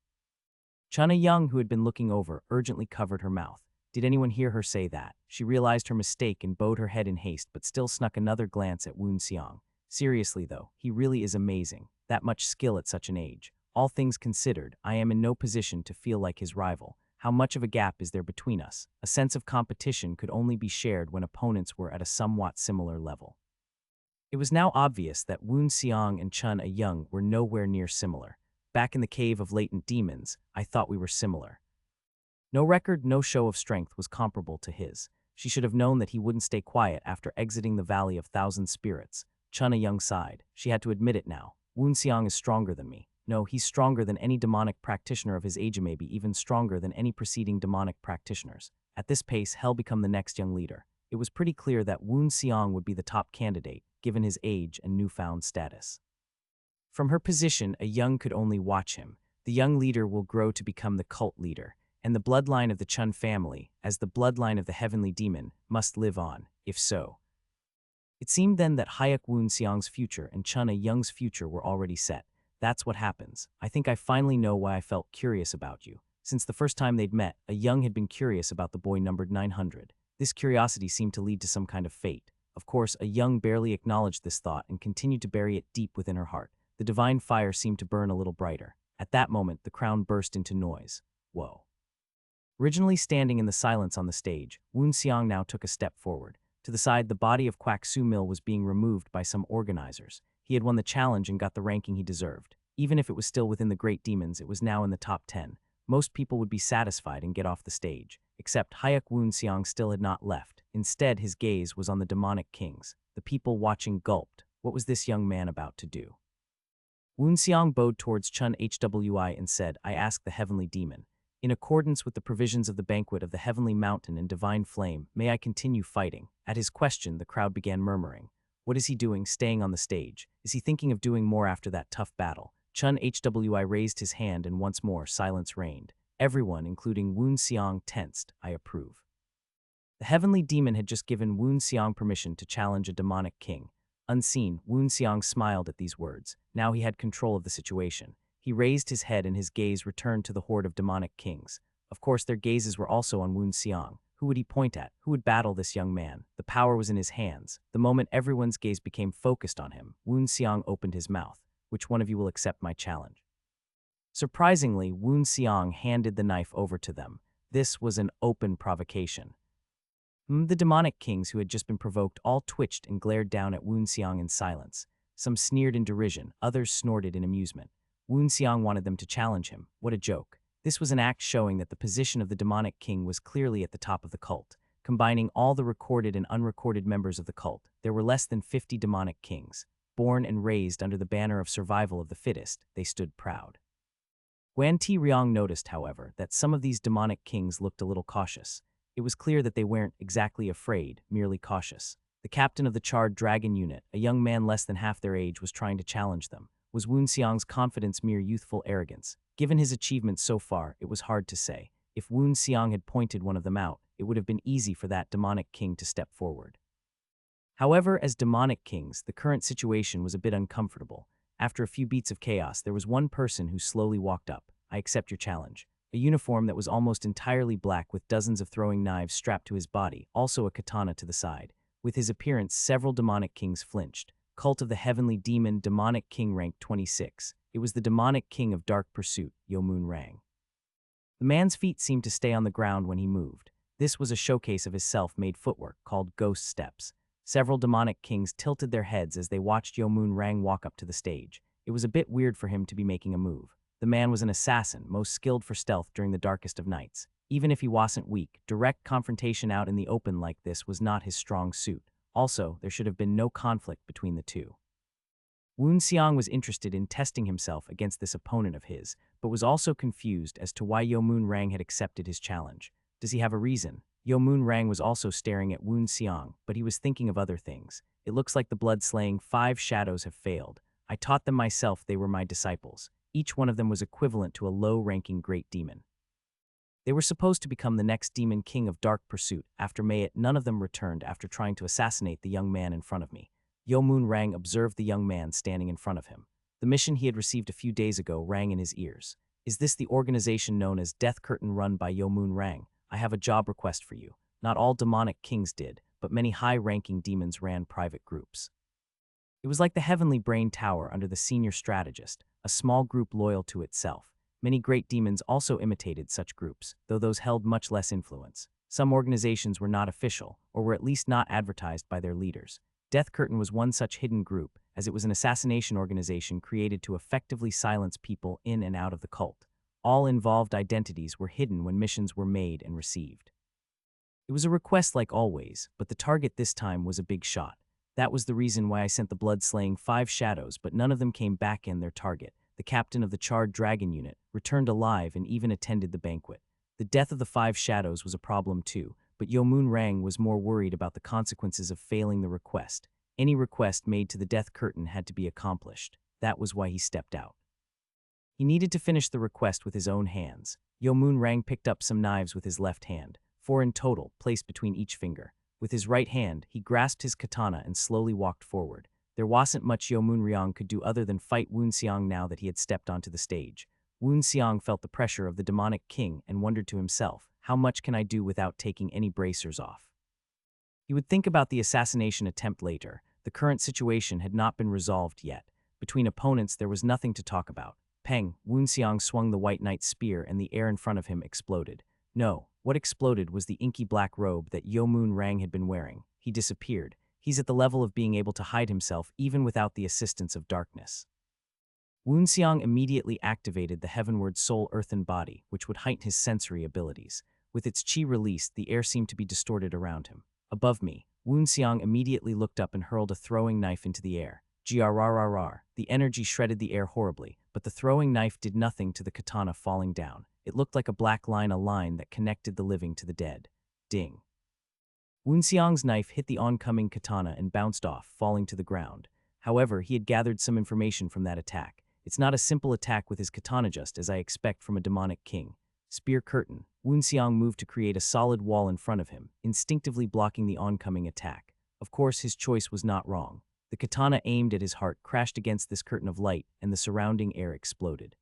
Chun Young, who had been looking over, urgently covered her mouth. Did anyone hear her say that? She realized her mistake and bowed her head in haste, but still snuck another glance at Woon Seong. Seriously though, he really is amazing. That much skill at such an age. All things considered, I am in no position to feel like his rival. How much of a gap is there between us? A sense of competition could only be shared when opponents were at a somewhat similar level. It was now obvious that Woon Seong and Chun Young were nowhere near similar. Back in the cave of latent demons, I thought we were similar. No record, no show of strength was comparable to his. She should have known that he wouldn't stay quiet after exiting the Valley of Thousand Spirits. Chun Young sighed. She had to admit it now. Woon Seong is stronger than me. No, he's stronger than any demonic practitioner of his age, maybe even stronger than any preceding demonic practitioners. At this pace, he'll become the next young leader. It was pretty clear that Woon Seong would be the top candidate, given his age and newfound status. From her position, a young could only watch him. The young leader will grow to become the cult leader, and the bloodline of the Chun family, as the bloodline of the heavenly demon, must live on, if so. It seemed then that Hyuk Woon Seong's future and Chun Young's future were already set. That's what happens. I think I finally know why I felt curious about you. Since the first time they'd met, a young had been curious about the boy numbered 900. This curiosity seemed to lead to some kind of fate. Of course, a young barely acknowledged this thought and continued to bury it deep within her heart. The divine fire seemed to burn a little brighter. At that moment, the crowd burst into noise. Whoa. Originally standing in the silence on the stage, Woon Seong now took a step forward. To the side, the body of Quack Su Mil was being removed by some organizers. He had won the challenge and got the ranking he deserved. Even if it was still within the great demons, it was now in the top 10. Most people would be satisfied and get off the stage. Except Hyuk Woon Seong still had not left. Instead, his gaze was on the demonic kings. The people watching gulped. What was this young man about to do? Woon Seong bowed towards Chun Hwi and said, I ask the heavenly demon. In accordance with the provisions of the banquet of the heavenly mountain and divine flame, may I continue fighting? At his question, the crowd began murmuring. What is he doing, staying on the stage? Is he thinking of doing more after that tough battle? Chun Hwi raised his hand and once more silence reigned. Everyone, including Woon Seong, tensed. I approve. The heavenly demon had just given Woon Seong permission to challenge a demonic king. Unseen, Woon Seong smiled at these words. Now he had control of the situation. He raised his head and his gaze returned to the horde of demonic kings. Of course, their gazes were also on Woon Seong. Who would he point at? Who would battle this young man? The power was in his hands. The moment everyone's gaze became focused on him, Woon Seong opened his mouth. Which one of you will accept my challenge? Surprisingly, Woon Seong handed the knife over to them. This was an open provocation. The demonic kings who had just been provoked all twitched and glared down at Woon Seong in silence. Some sneered in derision, others snorted in amusement. Woon Seong wanted them to challenge him. What a joke. This was an act showing that the position of the demonic king was clearly at the top of the cult. Combining all the recorded and unrecorded members of the cult, there were less than 50 demonic kings. Born and raised under the banner of survival of the fittest, they stood proud. Guan Ti Ryong noticed, however, that some of these demonic kings looked a little cautious. It was clear that they weren't exactly afraid, merely cautious. The captain of the Charred Dragon unit, a young man less than half their age, was trying to challenge them. Was Woon Seong's confidence mere youthful arrogance? Given his achievements so far, it was hard to say. If Woon Seong had pointed one of them out, it would have been easy for that demonic king to step forward. However, as demonic kings, the current situation was a bit uncomfortable. After a few beats of chaos, there was one person who slowly walked up. I accept your challenge. A uniform that was almost entirely black with dozens of throwing knives strapped to his body, also a katana to the side. With his appearance, several demonic kings flinched. Cult of the Heavenly Demon, Demonic King rank 26. It was the demonic king of dark pursuit, Yo Moon Rang. The man's feet seemed to stay on the ground when he moved. This was a showcase of his self-made footwork called Ghost Steps. Several demonic kings tilted their heads as they watched Yomun Rang walk up to the stage. It was a bit weird for him to be making a move. The man was an assassin, most skilled for stealth during the darkest of nights. Even if he wasn't weak, direct confrontation out in the open like this was not his strong suit. Also, there should have been no conflict between the two. Woon Xiang was interested in testing himself against this opponent of his, but was also confused as to why Yomun Rang had accepted his challenge. Does he have a reason? Yomun Rang was also staring at Woon Xiang, but he was thinking of other things. It looks like the blood-slaying 5 shadows have failed. I taught them myself, they were my disciples. Each one of them was equivalent to a low-ranking great demon. They were supposed to become the next demon king of Dark Pursuit. After Mayet, none of them returned after trying to assassinate the young man in front of me. Yomun Rang observed the young man standing in front of him. The mission he had received a few days ago rang in his ears. Is this the organization known as Death Curtain run by Yomun Rang? I have a job request for you. Not all demonic kings did, but many high-ranking demons ran private groups. It was like the Heavenly Brain Tower under the senior strategist, a small group loyal to itself. Many great demons also imitated such groups, though those held much less influence. Some organizations were not official, or were at least not advertised by their leaders. Death Curtain was one such hidden group, as it was an assassination organization created to effectively silence people in and out of the cult. All involved identities were hidden when missions were made and received. It was a request like always, but the target this time was a big shot. That was the reason why I sent the blood-slaying 5 shadows, but none of them came back in their target. The captain of the Charred Dragon unit returned alive and even attended the banquet. The death of the 5 shadows was a problem too, but Yomun Rang was more worried about the consequences of failing the request. Any request made to the Death Curtain had to be accomplished. That was why he stepped out. He needed to finish the request with his own hands. Yomun Rang picked up some knives with his left hand, 4 in total, placed between each finger. With his right hand, he grasped his katana and slowly walked forward. There wasn't much Yomun Rang could do other than fight Woon Xiang now that he had stepped onto the stage. Woon Xiang felt the pressure of the demonic king and wondered to himself, how much can I do without taking any bracers off? He would think about the assassination attempt later. The current situation had not been resolved yet. Between opponents, there was nothing to talk about. Peng, Woon Xiang swung the White Knight's spear and the air in front of him exploded. No, what exploded was the inky black robe that Yomun Rang had been wearing. He disappeared. He's at the level of being able to hide himself even without the assistance of darkness. Woon Xiang immediately activated the heavenward soul earthen body, which would heighten his sensory abilities. With its chi released, the air seemed to be distorted around him. Above me, Woon Xiang immediately looked up and hurled a throwing knife into the air. Grrrr. The energy shredded the air horribly, but the throwing knife did nothing to the katana falling down. It looked like a black line, a line that connected the living to the dead. Ding. Woon Xiang's knife hit the oncoming katana and bounced off, falling to the ground. However, he had gathered some information from that attack. It's not a simple attack with his katana, just as I expect from a demonic king. Spear curtain. Woon Xiang moved to create a solid wall in front of him, instinctively blocking the oncoming attack. Of course, his choice was not wrong. The katana aimed at his heart crashed against this curtain of light, and the surrounding air exploded.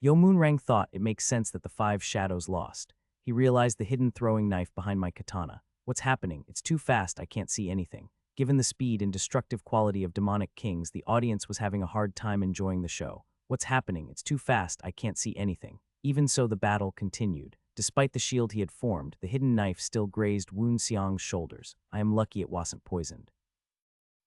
Yomun Rang thought it makes sense that the 5 shadows lost. He realized the hidden throwing knife behind my katana. What's happening? It's too fast, I can't see anything. Given the speed and destructive quality of demonic kings, the audience was having a hard time enjoying the show. What's happening? It's too fast, I can't see anything. Even so, the battle continued. Despite the shield he had formed, the hidden knife still grazed Woon Xiang's shoulders. I am lucky it wasn't poisoned.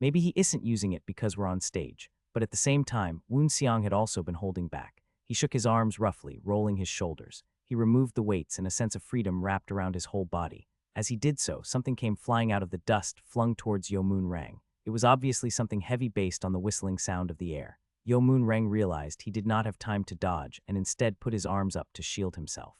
Maybe he isn't using it because we're on stage. But at the same time, Woon Xiang had also been holding back. He shook his arms roughly, rolling his shoulders. He removed the weights and a sense of freedom wrapped around his whole body. As he did so, something came flying out of the dust flung towards Yomun Rang. It was obviously something heavy based on the whistling sound of the air. Yomun Rang realized he did not have time to dodge and instead put his arms up to shield himself.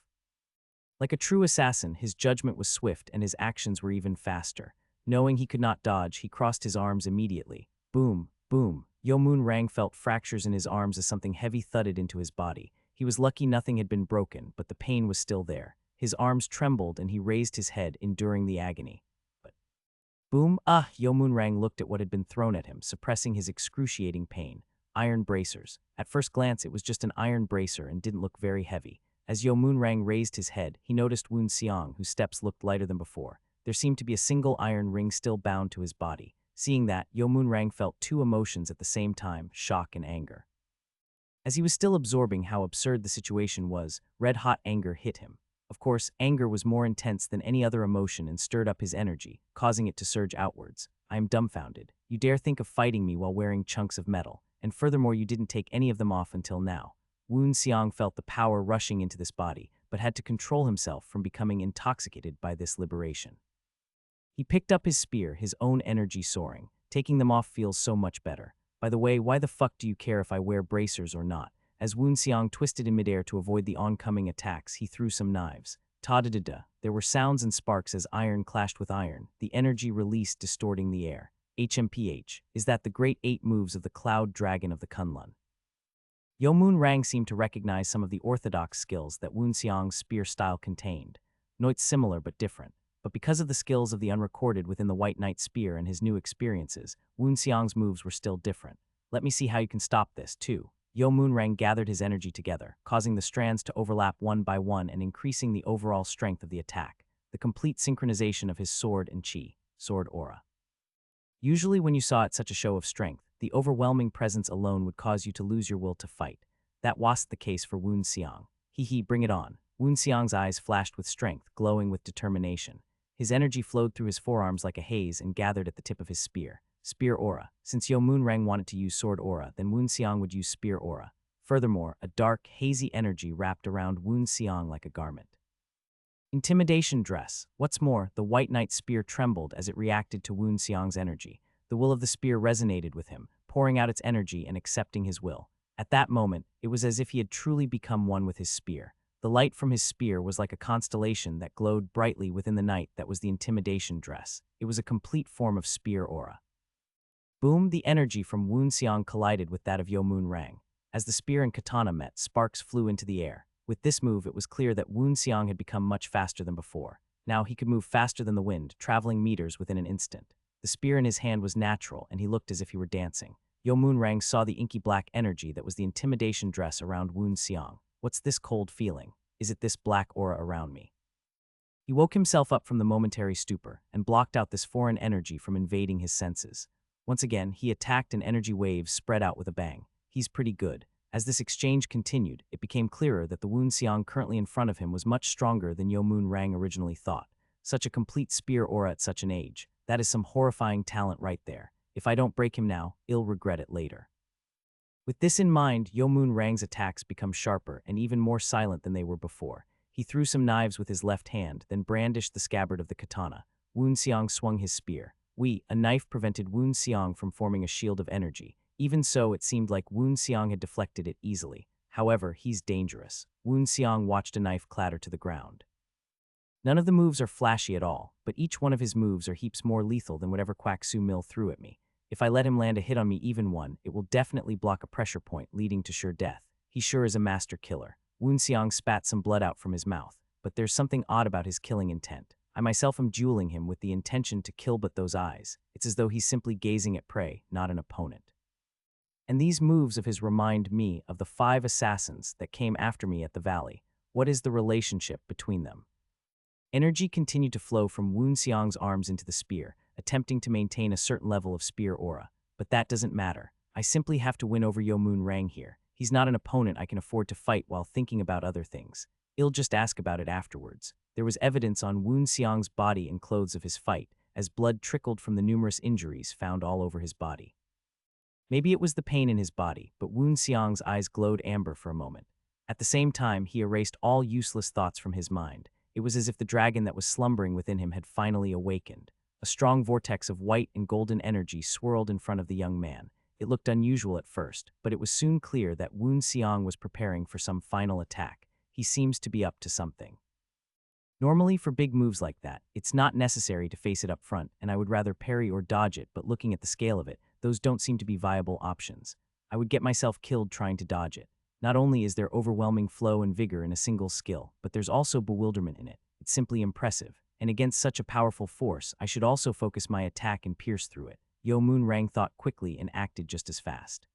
Like a true assassin, his judgment was swift and his actions were even faster. Knowing he could not dodge, he crossed his arms immediately. Boom, boom. Yomun Rang felt fractures in his arms as something heavy thudded into his body. He was lucky nothing had been broken, but the pain was still there. His arms trembled and he raised his head, enduring the agony. But boom, Yomun Rang looked at what had been thrown at him, suppressing his excruciating pain. Iron bracers. At first glance, it was just an iron bracer and didn't look very heavy. As Yomun Rang raised his head, he noticed Woon Xiang, whose steps looked lighter than before. There seemed to be a single iron ring still bound to his body. Seeing that, Yomun Rang felt 2 emotions at the same time, shock and anger. As he was still absorbing how absurd the situation was, red-hot anger hit him. Of course, anger was more intense than any other emotion and stirred up his energy, causing it to surge outwards. I am dumbfounded. You dare think of fighting me while wearing chunks of metal, and furthermore you didn't take any of them off until now. Woon Xiang felt the power rushing into this body, but had to control himself from becoming intoxicated by this liberation. He picked up his spear, his own energy soaring. Taking them off feels so much better. By the way, why the fuck do you care if I wear bracers or not? As Woon Xiang twisted in midair to avoid the oncoming attacks, he threw some knives. Ta-da-da-da. There were sounds and sparks as iron clashed with iron, the energy released distorting the air. HMPH. Is that the great 8 moves of the Cloud Dragon of the Kunlun? Yeomoon Rang seemed to recognize some of the orthodox skills that Woon Xiang's spear style contained. Noits similar but different. But because of the skills of the unrecorded within the White Knight spear and his new experiences, Woon Xiang's moves were still different. Let me see how you can stop this, too. Yeomoon Rang gathered his energy together, causing the strands to overlap one by one and increasing the overall strength of the attack. The complete synchronization of his sword and chi, sword aura. Usually when you saw it such a show of strength, the overwhelming presence alone would cause you to lose your will to fight. That wasn't the case for Woon Xiang. Hee, bring it on. Woon Xiang's eyes flashed with strength, glowing with determination. His energy flowed through his forearms like a haze and gathered at the tip of his spear. Spear aura. Since Yeomoon Rang wanted to use sword aura, then Woon Xiang would use spear aura. Furthermore, a dark, hazy energy wrapped around Woon Xiang like a garment. Intimidation dress. What's more, the White Knight spear trembled as it reacted to Woon Xiang's energy. The will of the spear resonated with him, pouring out its energy and accepting his will. At that moment, it was as if he had truly become one with his spear. The light from his spear was like a constellation that glowed brightly within the night that was the intimidation dress. It was a complete form of spear aura. Boom, the energy from Woon Xiang collided with that of Yeomoon Rang. As the spear and katana met, sparks flew into the air. With this move, it was clear that Woon Xiang had become much faster than before. Now he could move faster than the wind, traveling meters within an instant. The spear in his hand was natural, and he looked as if he were dancing. Yeomoon Rang saw the inky black energy that was the intimidation dress around Woon Xiang. What's this cold feeling? Is it this black aura around me? He woke himself up from the momentary stupor and blocked out this foreign energy from invading his senses. Once again, he attacked an energy wave spread out with a bang. He's pretty good. As this exchange continued, it became clearer that the Woon Xiang currently in front of him was much stronger than Yeomoon Rang originally thought. Such a complete spear aura at such an age. That is some horrifying talent right there. If I don't break him now, I'll regret it later. With this in mind, Yeomoon Rang's attacks become sharper and even more silent than they were before. He threw some knives with his left hand, then brandished the scabbard of the katana. Woon Xiang swung his spear. A knife prevented Woon Xiang from forming a shield of energy. Even so, it seemed like Woon Xiang had deflected it easily. However, he's dangerous. Woon Xiang watched a knife clatter to the ground. None of the moves are flashy at all, but each one of his moves are heaps more lethal than whatever Quack Su Mill threw at me. If I let him land a hit on me, even one, it will definitely block a pressure point, leading to sure death. He sure is a master killer. Woon Xiang spat some blood out from his mouth, but there's something odd about his killing intent. I myself am dueling him with the intention to kill but those eyes. It's as though he's simply gazing at prey, not an opponent. And these moves of his remind me of the 5 assassins that came after me at the valley. What is the relationship between them? Energy continued to flow from Woon Xiang's arms into the spear, attempting to maintain a certain level of spear aura. But that doesn't matter. I simply have to win over Yeomoon Rang here. He's not an opponent I can afford to fight while thinking about other things. I'll just ask about it afterwards. There was evidence on Woon Xiang's body and clothes of his fight, as blood trickled from the numerous injuries found all over his body. Maybe it was the pain in his body, but Woon Xiang's eyes glowed amber for a moment. At the same time, he erased all useless thoughts from his mind. It was as if the dragon that was slumbering within him had finally awakened. A strong vortex of white and golden energy swirled in front of the young man. It looked unusual at first, but it was soon clear that Woon Xiang was preparing for some final attack. He seems to be up to something. Normally, for big moves like that, it's not necessary to face it up front, and I would rather parry or dodge it, but looking at the scale of it, those don't seem to be viable options. I would get myself killed trying to dodge it. Not only is there overwhelming flow and vigor in a single skill, but there's also bewilderment in it. It's simply impressive. And against such a powerful force, I should also focus my attack and pierce through it. Yeomoon Rang thought quickly and acted just as fast.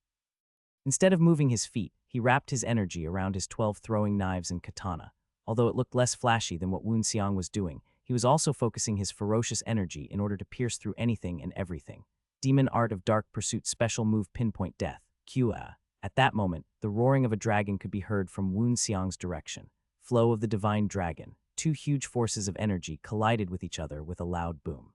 Instead of moving his feet, he wrapped his energy around his 12 throwing knives and katana. Although it looked less flashy than what Woon Xiang was doing, he was also focusing his ferocious energy in order to pierce through anything and everything. Demon Art of Dark Pursuit Special Move Pinpoint Death, QA. At that moment, the roaring of a dragon could be heard from Woon Xiang's direction. Flow of the Divine Dragon. two huge forces of energy collided with each other with a loud boom.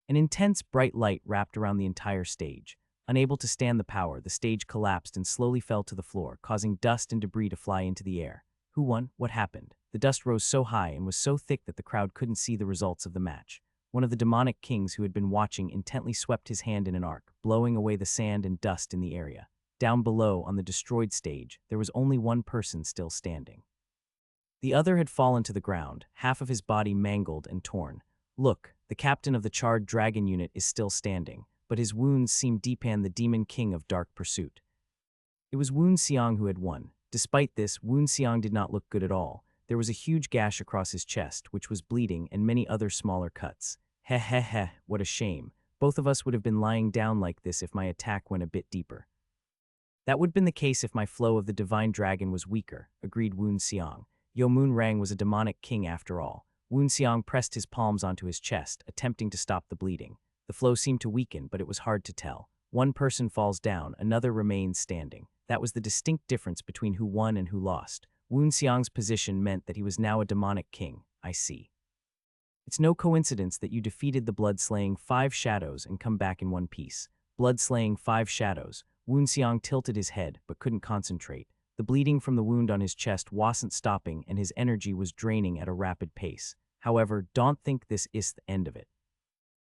An intense, bright light wrapped around the entire stage. Unable to stand the power, the stage collapsed and slowly fell to the floor, causing dust and debris to fly into the air. Who won? What happened? The dust rose so high and was so thick that the crowd couldn't see the results of the match. One of the demonic kings who had been watching intently swept his hand in an arc, blowing away the sand and dust in the area. Down below, on the destroyed stage, there was only one person still standing. The other had fallen to the ground, half of his body mangled and torn. Look, the captain of the charred dragon unit is still standing, but his wounds seemed deepan the demon king of dark pursuit. It was Woon Seong who had won. Despite this, Woon Seong did not look good at all. There was a huge gash across his chest, which was bleeding, and many other smaller cuts. Heh heh heh, what a shame. Both of us would have been lying down like this if my attack went a bit deeper. That would have been the case if my flow of the divine dragon was weaker, agreed Woon Seong. Yo Moon Rang was a demonic king after all. Woon Seong pressed his palms onto his chest, attempting to stop the bleeding. The flow seemed to weaken, but it was hard to tell. One person falls down, another remains standing. That was the distinct difference between who won and who lost. Woon Seong's position meant that he was now a demonic king. I see. It's no coincidence that you defeated the blood-slaying 5 shadows and come back in one piece. Blood-slaying 5 shadows. Woon Seong tilted his head, but couldn't concentrate. The bleeding from the wound on his chest wasn't stopping, and his energy was draining at a rapid pace. However, don't think this is the end of it.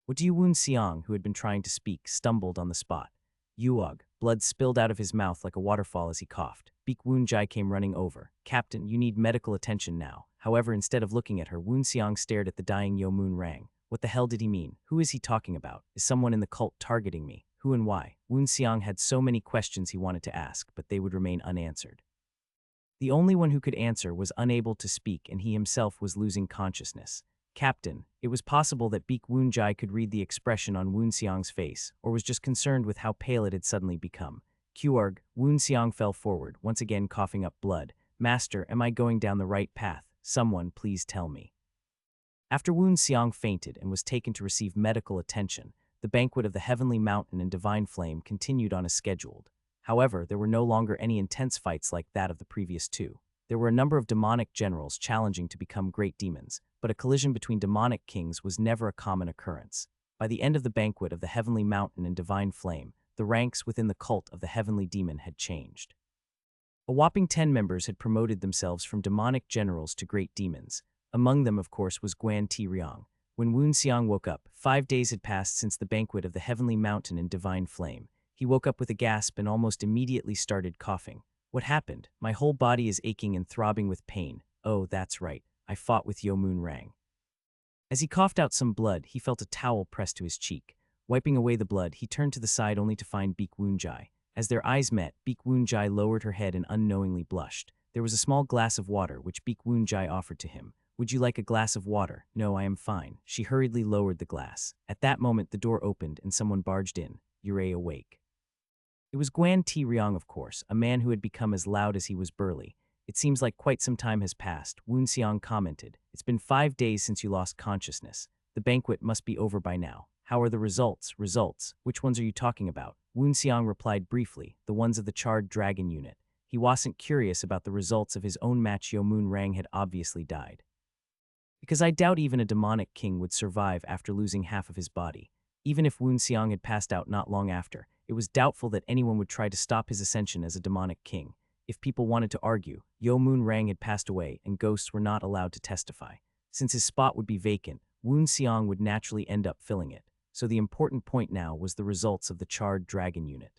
What do you? Woon Seong, who had been trying to speak, stumbled on the spot. Yuog, blood spilled out of his mouth like a waterfall as he coughed. Beak Woon Jai came running over. Captain, you need medical attention now. However, instead of looking at her, Woon Seong stared at the dying Yo Moon Rang. What the hell did he mean? Who is he talking about? Is someone in the cult targeting me? Who and why? Woon Seong had so many questions he wanted to ask, but they would remain unanswered. The only one who could answer was unable to speak, and he himself was losing consciousness. Captain, it was possible that Beak Woon Jai could read the expression on Woon Seong's face, or was just concerned with how pale it had suddenly become. Qurg, Woon Seong fell forward, once again coughing up blood. Master, am I going down the right path? Someone, please tell me. After Woon Seong fainted and was taken to receive medical attention, the banquet of the Heavenly Mountain and Divine Flame continued on as scheduled. However, there were no longer any intense fights like that of the previous two. There were a number of demonic generals challenging to become great demons, but a collision between demonic kings was never a common occurrence. By the end of the banquet of the Heavenly Mountain and Divine Flame, the ranks within the cult of the Heavenly Demon had changed. A whopping 10 members had promoted themselves from demonic generals to great demons. Among them, of course, was Guan Ti Ryong. When Woon Seong woke up, 5 days had passed since the banquet of the Heavenly Mountain and Divine Flame. He woke up with a gasp and almost immediately started coughing. What happened? My whole body is aching and throbbing with pain. Oh, that's right. I fought with Yo Moon Rang. As he coughed out some blood, he felt a towel pressed to his cheek. Wiping away the blood, he turned to the side only to find Beak Woon Jai. As their eyes met, Beak Woon Jai lowered her head and unknowingly blushed. There was a small glass of water which Beak Woon Jai offered to him. Would you like a glass of water? No, I am fine. She hurriedly lowered the glass. At that moment, the door opened and someone barged in. Yurei awake. It was Guan Ti Ryong, of course, a man who had become as loud as he was burly. It seems like quite some time has passed, Woon Seong commented. It's been 5 days since you lost consciousness. The banquet must be over by now. How are the results? Results? Which ones are you talking about? Woon Seong replied briefly, the ones of the charred dragon unit. He wasn't curious about the results of his own match. Yo Moon Rang had obviously died. Because I doubt even a demonic king would survive after losing half of his body. Even if Woon Seong had passed out not long after, it was doubtful that anyone would try to stop his ascension as a demonic king. If people wanted to argue, Yo Moon Rang had passed away and ghosts were not allowed to testify. Since his spot would be vacant, Woon Seong would naturally end up filling it. So the important point now was the results of the charred dragon unit.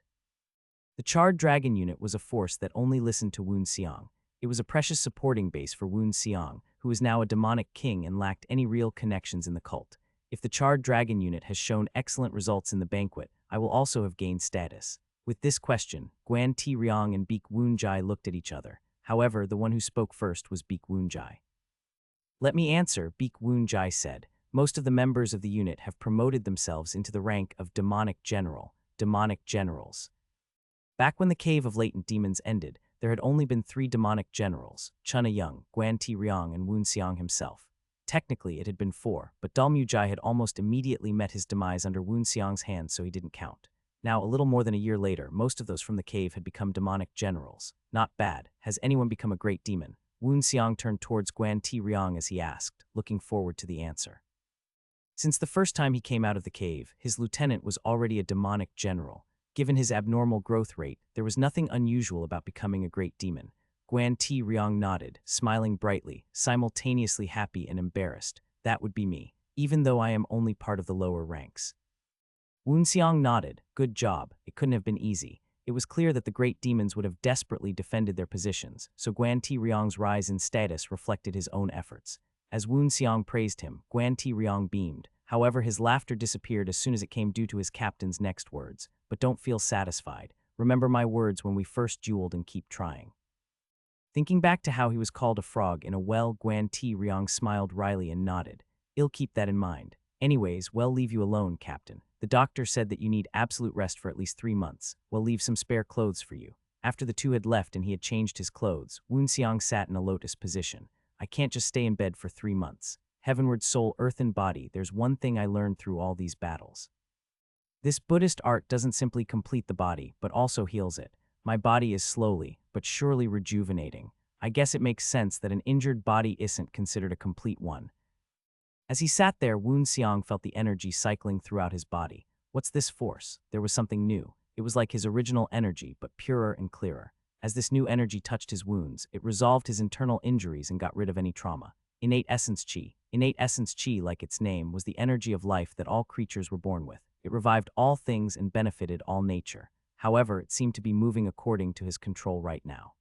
The charred dragon unit was a force that only listened to Woon Seong. It was a precious supporting base for Woon Seong, who was now a demonic king and lacked any real connections in the cult. If the charred dragon unit has shown excellent results in the banquet, I will also have gained status. With this question, Guan Ti Ryong and Beak Woon Jai looked at each other. However, the one who spoke first was Beak Woon Jai. Let me answer, Beak Woon Jai said. Most of the members of the unit have promoted themselves into the rank of demonic general, demonic generals. Back when the Cave of Latent Demons ended, there had only been 3 demonic generals, Chuna Young, Guan Ti Ryong, and Woon Seong himself. Technically, it had been 4, but Dalmu Jai had almost immediately met his demise under Woon Seong's hands, so he didn't count. Now, a little more than a year later, most of those from the cave had become demonic generals. Not bad. Has anyone become a great demon? Woon Xiang turned towards Guan Ti Riang as he asked, looking forward to the answer. Since the first time he came out of the cave, his lieutenant was already a demonic general. Given his abnormal growth rate, there was nothing unusual about becoming a great demon. Guan Ti Riang nodded, smiling brightly, simultaneously happy and embarrassed. That would be me, even though I am only part of the lower ranks. Woon Xiang nodded. Good job. It couldn't have been easy. It was clear that the great demons would have desperately defended their positions, so Guan Ti Riang's rise in status reflected his own efforts. As Woon Xiang praised him, Guan Ti Riang beamed. However, his laughter disappeared as soon as it came due to his captain's next words. But don't feel satisfied. Remember my words when we first dueled and keep trying. Thinking back to how he was called a frog in a well, Guan Ti Riang smiled wryly and nodded. I'll keep that in mind. Anyways, we'll leave you alone, Captain. The doctor said that you need absolute rest for at least 3 months. We'll leave some spare clothes for you. After the two had left and he had changed his clothes, Woon Xiang sat in a lotus position. I can't just stay in bed for 3 months. Heavenward soul, earth and body, there's one thing I learned through all these battles. This Buddhist art doesn't simply complete the body, but also heals it. My body is slowly, but surely rejuvenating. I guess it makes sense that an injured body isn't considered a complete one. As he sat there, Woon Xiang felt the energy cycling throughout his body. What's this force? There was something new. It was like his original energy, but purer and clearer. As this new energy touched his wounds, it resolved his internal injuries and got rid of any trauma. Innate essence chi. Innate essence chi, like its name, was the energy of life that all creatures were born with. It revived all things and benefited all nature. However, it seemed to be moving according to his control right now.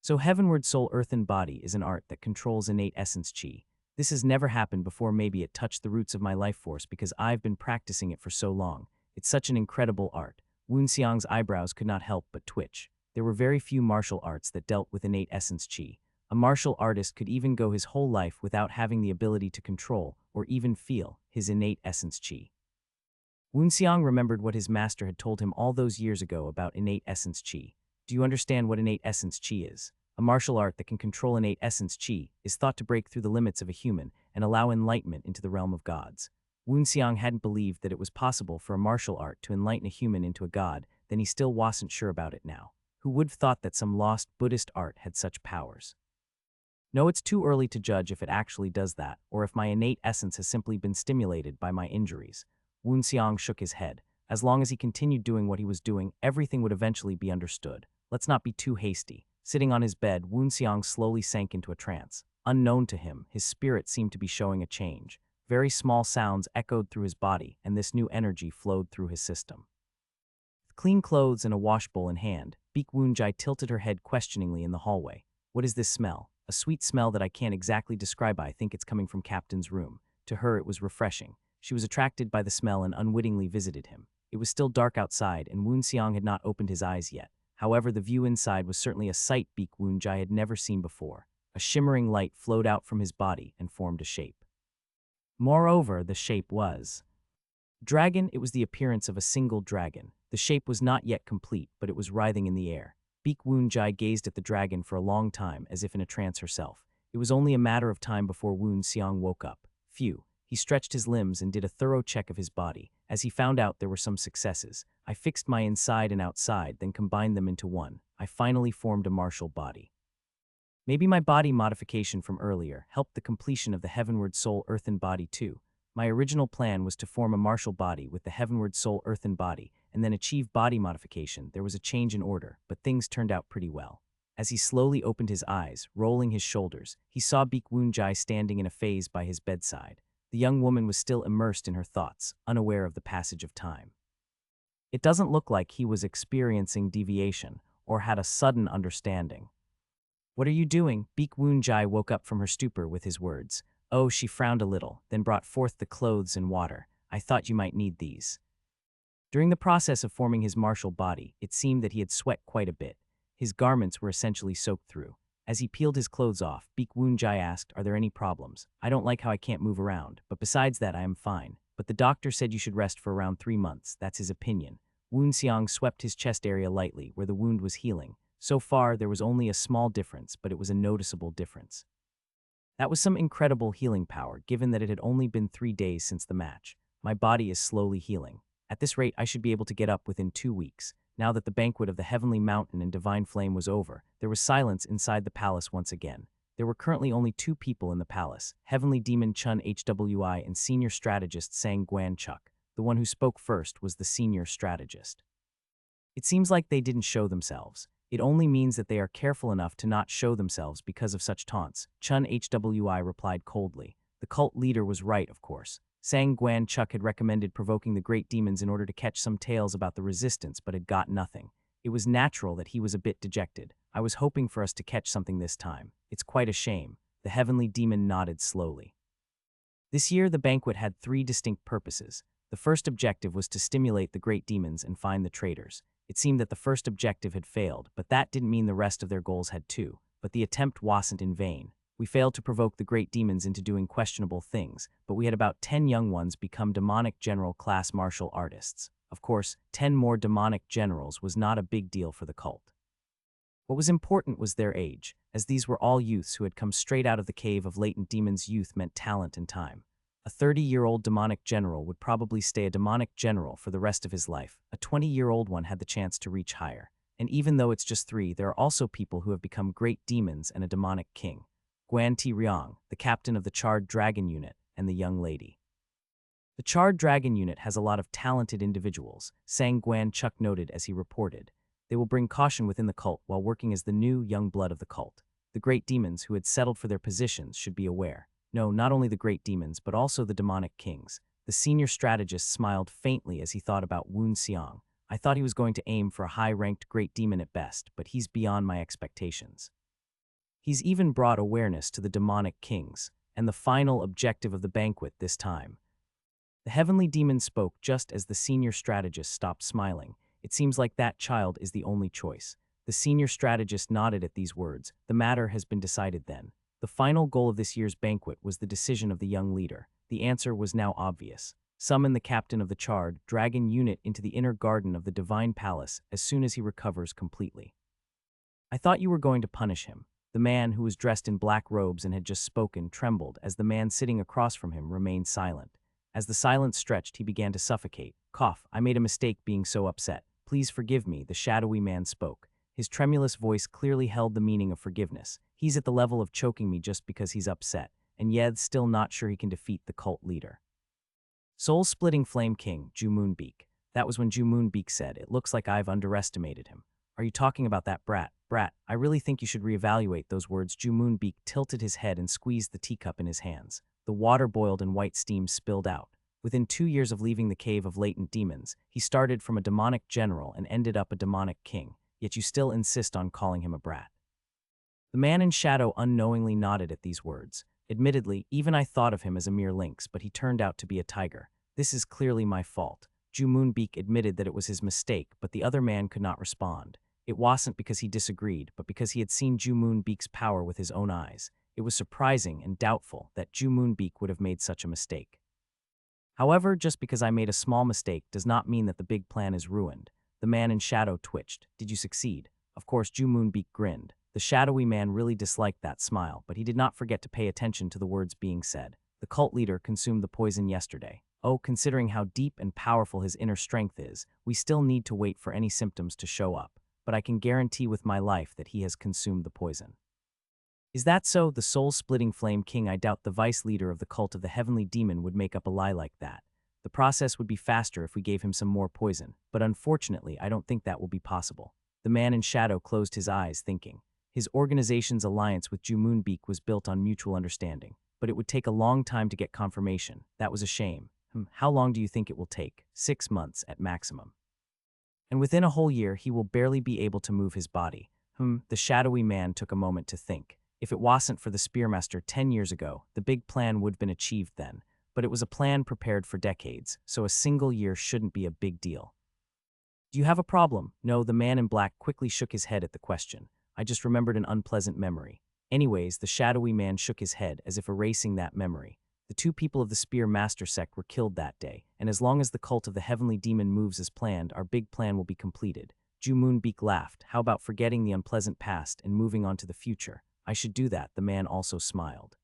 So Heavenward Soul Earth and Body is an art that controls innate essence chi. This has never happened before. Maybe it touched the roots of my life force because I've been practicing it for so long. It's such an incredible art. Woon Xiang's eyebrows could not help but twitch. There were very few martial arts that dealt with innate essence chi. A martial artist could even go his whole life without having the ability to control, or even feel, his innate essence chi. Woon Xiang remembered what his master had told him all those years ago about innate essence chi. Do you understand what innate essence chi is? A martial art that can control innate essence chi is thought to break through the limits of a human and allow enlightenment into the realm of gods. Woon Xiang hadn't believed that it was possible for a martial art to enlighten a human into a god, then he still wasn't sure about it now. Who would have thought that some lost Buddhist art had such powers? No, it's too early to judge if it actually does that, or if my innate essence has simply been stimulated by my injuries. Woon Xiang shook his head. As long as he continued doing what he was doing, everything would eventually be understood. Let's not be too hasty. Sitting on his bed, Woon Xiang slowly sank into a trance. Unknown to him, his spirit seemed to be showing a change. Very small sounds echoed through his body, and this new energy flowed through his system. With clean clothes and a washbowl in hand, Beek Woon-jai tilted her head questioningly in the hallway. What is this smell? A sweet smell that I can't exactly describe. I think it's coming from Captain's room. To her, it was refreshing. She was attracted by the smell and unwittingly visited him. It was still dark outside, and Woon Xiang had not opened his eyes yet. However, the view inside was certainly a sight Beek Woon-jai had never seen before. A shimmering light flowed out from his body and formed a shape. Moreover, the shape was dragon. It was the appearance of a single dragon. The shape was not yet complete, but it was writhing in the air. Beek Woon-jai gazed at the dragon for a long time, as if in a trance herself. It was only a matter of time before Woon Xiang woke up. Phew. He stretched his limbs and did a thorough check of his body. As he found out, there were some successes. I fixed my inside and outside, then combined them into one. I finally formed a martial body. Maybe my body modification from earlier helped the completion of the Heavenward Soul Earthen Body too. My original plan was to form a martial body with the Heavenward Soul Earthen Body, and then achieve body modification. There was a change in order, but things turned out pretty well. As he slowly opened his eyes, rolling his shoulders, he saw Beek Woon-jai standing in a phase by his bedside. The young woman was still immersed in her thoughts, unaware of the passage of time. It doesn't look like he was experiencing deviation or had a sudden understanding. What are you doing? Beek Woon-jai woke up from her stupor with his words. Oh, she frowned a little, then brought forth the clothes and water. I thought you might need these. During the process of forming his martial body, it seemed that he had sweat quite a bit. His garments were essentially soaked through. As he peeled his clothes off, Beek Woon-jai asked, are there any problems? I don't like how I can't move around, but besides that I am fine. But the doctor said you should rest for around 3 months. That's his opinion. Woon Xiang swept his chest area lightly, where the wound was healing. So far, there was only a small difference, but it was a noticeable difference. That was some incredible healing power, given that it had only been 3 days since the match. My body is slowly healing. At this rate, I should be able to get up within 2 weeks. Now that the banquet of the Heavenly Mountain and Divine Flame was over, there was silence inside the palace once again. There were currently only two people in the palace, Heavenly Demon Chun Hwi and Senior Strategist Sang Guan Chuk. The one who spoke first was the Senior Strategist. It seems like they didn't show themselves. It only means that they are careful enough to not show themselves because of such taunts, Chun Hwi replied coldly. The cult leader was right, of course. Sang Guan Chuk had recommended provoking the great demons in order to catch some tales about the resistance, but had got nothing. It was natural that he was a bit dejected. I was hoping for us to catch something this time. It's quite a shame. The heavenly demon nodded slowly. This year, the banquet had three distinct purposes. The first objective was to stimulate the great demons and find the traitors. It seemed that the first objective had failed, but that didn't mean the rest of their goals had too. But the attempt wasn't in vain. We failed to provoke the great demons into doing questionable things, but we had about 10 young ones become demonic general class martial artists. Of course, 10 more demonic generals was not a big deal for the cult. What was important was their age, as these were all youths who had come straight out of the cave of latent demons. Youth meant talent and time. A 30-year-old demonic general would probably stay a demonic general for the rest of his life. A 20-year-old one had the chance to reach higher. And even though it's just 3, there are also people who have become great demons and a demonic king. Guan Ti Riang, the captain of the Charred Dragon Unit, and the young lady. The Charred Dragon Unit has a lot of talented individuals, Sang Guan Chuk noted as he reported. They will bring caution within the cult while working as the new young blood of the cult. The great demons who had settled for their positions should be aware. No, not only the great demons, but also the demonic kings. The senior strategist smiled faintly as he thought about Woon Xiang. I thought he was going to aim for a high-ranked great demon at best, but he's beyond my expectations. He's even brought awareness to the demonic kings, and the final objective of the banquet this time. The heavenly demon spoke just as the senior strategist stopped smiling. It seems like that child is the only choice. The senior strategist nodded at these words. The matter has been decided then. The final goal of this year's banquet was the decision of the young leader. The answer was now obvious. Summon the captain of the Charred Dragon Unit into the inner garden of the Divine Palace as soon as he recovers completely. I thought you were going to punish him. The man, who was dressed in black robes and had just spoken, trembled as the man sitting across from him remained silent. As the silence stretched, he began to suffocate. Cough, I made a mistake being so upset. Please forgive me, the shadowy man spoke. His tremulous voice clearly held the meaning of forgiveness. He's at the level of choking me just because he's upset, and Yed's still not sure he can defeat the cult leader. Soul-splitting Flame King, Ju Moonbeak. That was when Ju Moonbeak said, "It looks like I've underestimated him." Are you talking about that brat? Brat, I really think you should reevaluate those words. Ju Moonbeak tilted his head and squeezed the teacup in his hands. The water boiled and white steam spilled out. Within 2 years of leaving the cave of latent demons, he started from a demonic general and ended up a demonic king, yet you still insist on calling him a brat. The man in shadow unknowingly nodded at these words. Admittedly, even I thought of him as a mere lynx, but he turned out to be a tiger. This is clearly my fault. Ju Moonbeak admitted that it was his mistake, but the other man could not respond. It wasn't because he disagreed, but because he had seen Ju Moonbeak's power with his own eyes. It was surprising and doubtful that Ju Moonbeak would have made such a mistake. However, just because I made a small mistake does not mean that the big plan is ruined. The man in shadow twitched. Did you succeed? Of course, Ju Moonbeak grinned. The shadowy man really disliked that smile, but he did not forget to pay attention to the words being said. The cult leader consumed the poison yesterday. Oh, considering how deep and powerful his inner strength is, we still need to wait for any symptoms to show up. But I can guarantee with my life that he has consumed the poison. Is that so? The soul-splitting Flame King. I doubt the vice leader of the cult of the heavenly demon would make up a lie like that. The process would be faster if we gave him some more poison, but unfortunately, I don't think that will be possible. The man in shadow closed his eyes, thinking. His organization's alliance with Ju Moonbeak was built on mutual understanding, but it would take a long time to get confirmation. That was a shame. How long do you think it will take? 6 months at maximum. And within a whole year, he will barely be able to move his body. The shadowy man took a moment to think. If it wasn't for the Spearmaster 10 years ago, the big plan would have been achieved then. But it was a plan prepared for decades, so a single year shouldn't be a big deal. Do you have a problem? No, the man in black quickly shook his head at the question. I just remembered an unpleasant memory. Anyways, the shadowy man shook his head as if erasing that memory. The 2 people of the Spear Master sect were killed that day, and as long as the cult of the heavenly demon moves as planned, our big plan will be completed. Ju Moonbeak laughed. How about forgetting the unpleasant past and moving on to the future? I should do that, the man also smiled.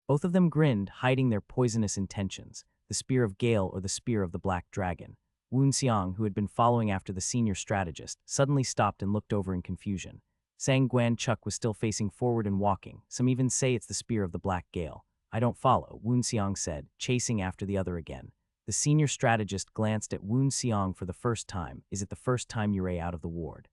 Both of them grinned, hiding their poisonous intentions, the Spear of Gale or the Spear of the Black Dragon. Woon Xiang, who had been following after the senior strategist, suddenly stopped and looked over in confusion. Sang Guan Chuk was still facing forward and walking. Some even say it's the spear of the Black Gale. I don't follow, Woon Xiang said, chasing after the other again. The senior strategist glanced at Woon Xiang for the first time. Is it the first time you're out of the ward?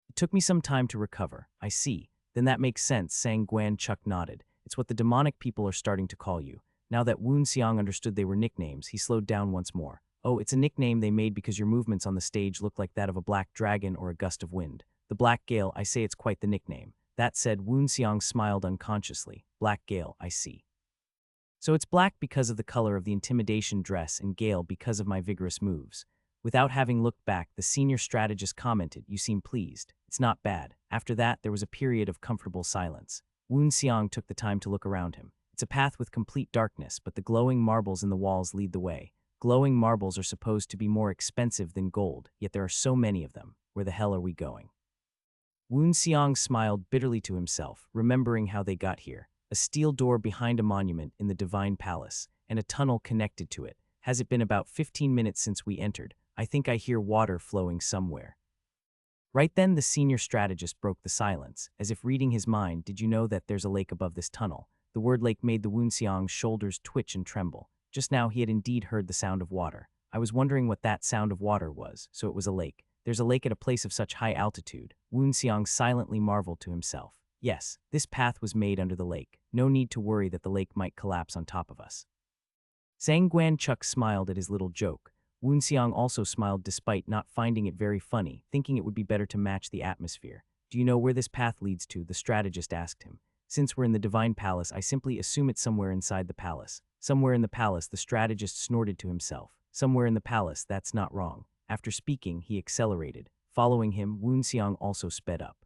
It took me some time to recover. I see. Then that makes sense, Sang Guan Chuk nodded. It's what the demonic people are starting to call you. Now that Woon Xiang understood they were nicknames, he slowed down once more. Oh, it's a nickname they made because your movements on the stage look like that of a black dragon or a gust of wind. The Black Gale, I say it's quite the nickname. That said, Woon Xiang smiled unconsciously. Black Gale, I see. So it's black because of the color of the intimidation dress and Gale because of my vigorous moves. Without having looked back, the senior strategist commented, you seem pleased. It's not bad. After that, there was a period of comfortable silence. Woon Xiang took the time to look around him. It's a path with complete darkness, but the glowing marbles in the walls lead the way. Glowing marbles are supposed to be more expensive than gold, yet there are so many of them. Where the hell are we going? Woon Xiang smiled bitterly to himself, remembering how they got here. A steel door behind a monument in the Divine Palace, and a tunnel connected to it. Has it been about 15 minutes since we entered? I think I hear water flowing somewhere. Right then, the senior strategist broke the silence, as if reading his mind. Did you know that there's a lake above this tunnel? The word lake made the Woon Xiang's shoulders twitch and tremble. Just now he had indeed heard the sound of water. I was wondering what that sound of water was, so it was a lake. There's a lake at a place of such high altitude. Woon Xiang silently marveled to himself. Yes, this path was made under the lake. No need to worry that the lake might collapse on top of us. Sang Guan Chuk smiled at his little joke. Woon Xiang also smiled despite not finding it very funny, thinking it would be better to match the atmosphere. Do you know where this path leads to? The strategist asked him. Since we're in the Divine Palace, I simply assume it's somewhere inside the palace. Somewhere in the palace, the strategist snorted to himself. Somewhere in the palace, that's not wrong. After speaking, he accelerated. Following him, Woon Xiang also sped up.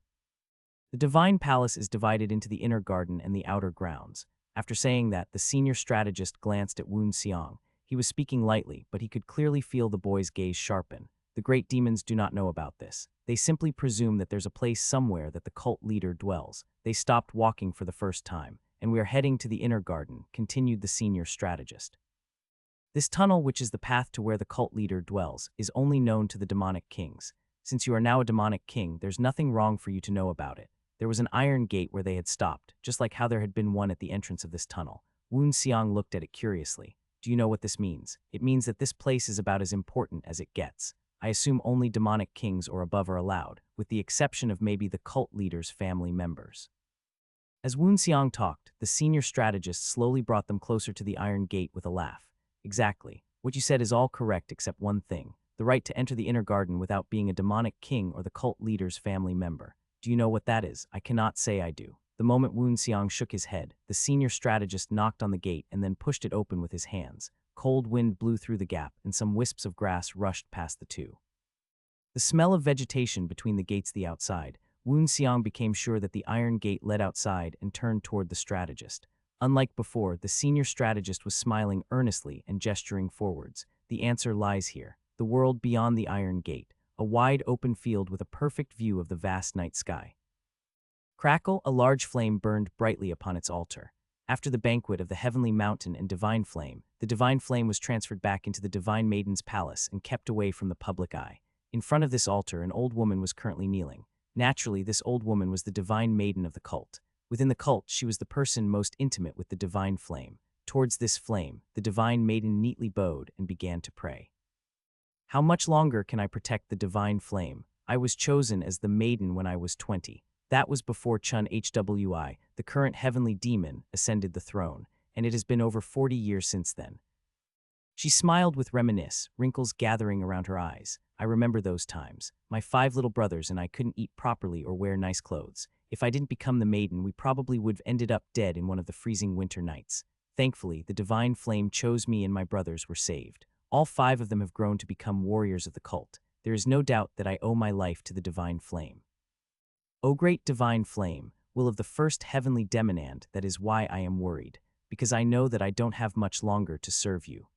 The Divine Palace is divided into the inner garden and the outer grounds. After saying that, the senior strategist glanced at Woon Xiang. He was speaking lightly, but he could clearly feel the boy's gaze sharpen. The great demons do not know about this. They simply presume that there's a place somewhere that the cult leader dwells. They stopped walking for the first time, and we are heading to the inner garden, continued the senior strategist. This tunnel, which is the path to where the cult leader dwells, is only known to the demonic kings. Since you are now a demonic king, there's nothing wrong for you to know about it. There was an iron gate where they had stopped, just like how there had been one at the entrance of this tunnel. Woon Xiang looked at it curiously. Do you know what this means? It means that this place is about as important as it gets. I assume only demonic kings or above are allowed, with the exception of maybe the cult leader's family members. As Woon Xiang talked, the senior strategist slowly brought them closer to the iron gate with a laugh. Exactly. What you said is all correct except one thing. The right to enter the inner garden without being a demonic king or the cult leader's family member. Do you know what that is? I cannot say I do. The moment Woon Xiang shook his head, the senior strategist knocked on the gate and then pushed it open with his hands. Cold wind blew through the gap, and some wisps of grass rushed past the two. The smell of vegetation between the gates the outside, Woon Xiang became sure that the iron gate led outside and turned toward the strategist. Unlike before, the senior strategist was smiling earnestly and gesturing forwards. The answer lies here. The world beyond the iron gate. A wide open field with a perfect view of the vast night sky. Crackle, a large flame burned brightly upon its altar. After the banquet of the heavenly mountain and divine flame, the divine flame was transferred back into the divine maiden's palace and kept away from the public eye. In front of this altar, an old woman was currently kneeling. Naturally, this old woman was the divine maiden of the cult. Within the cult, she was the person most intimate with the divine flame. Towards this flame, the divine maiden neatly bowed and began to pray. How much longer can I protect the divine flame? I was chosen as the maiden when I was 20. That was before Chun Hwi, the current heavenly demon, ascended the throne, and it has been over 40 years since then. She smiled with reminiscence, wrinkles gathering around her eyes. I remember those times. My 5 little brothers and I couldn't eat properly or wear nice clothes. If I didn't become the maiden, we probably would have ended up dead in one of the freezing winter nights. Thankfully, the divine flame chose me and my brothers were saved. All 5 of them have grown to become warriors of the cult. There is no doubt that I owe my life to the divine flame. O great divine flame, will of the first heavenly demonand, that is why I am worried, because I know that I don't have much longer to serve you.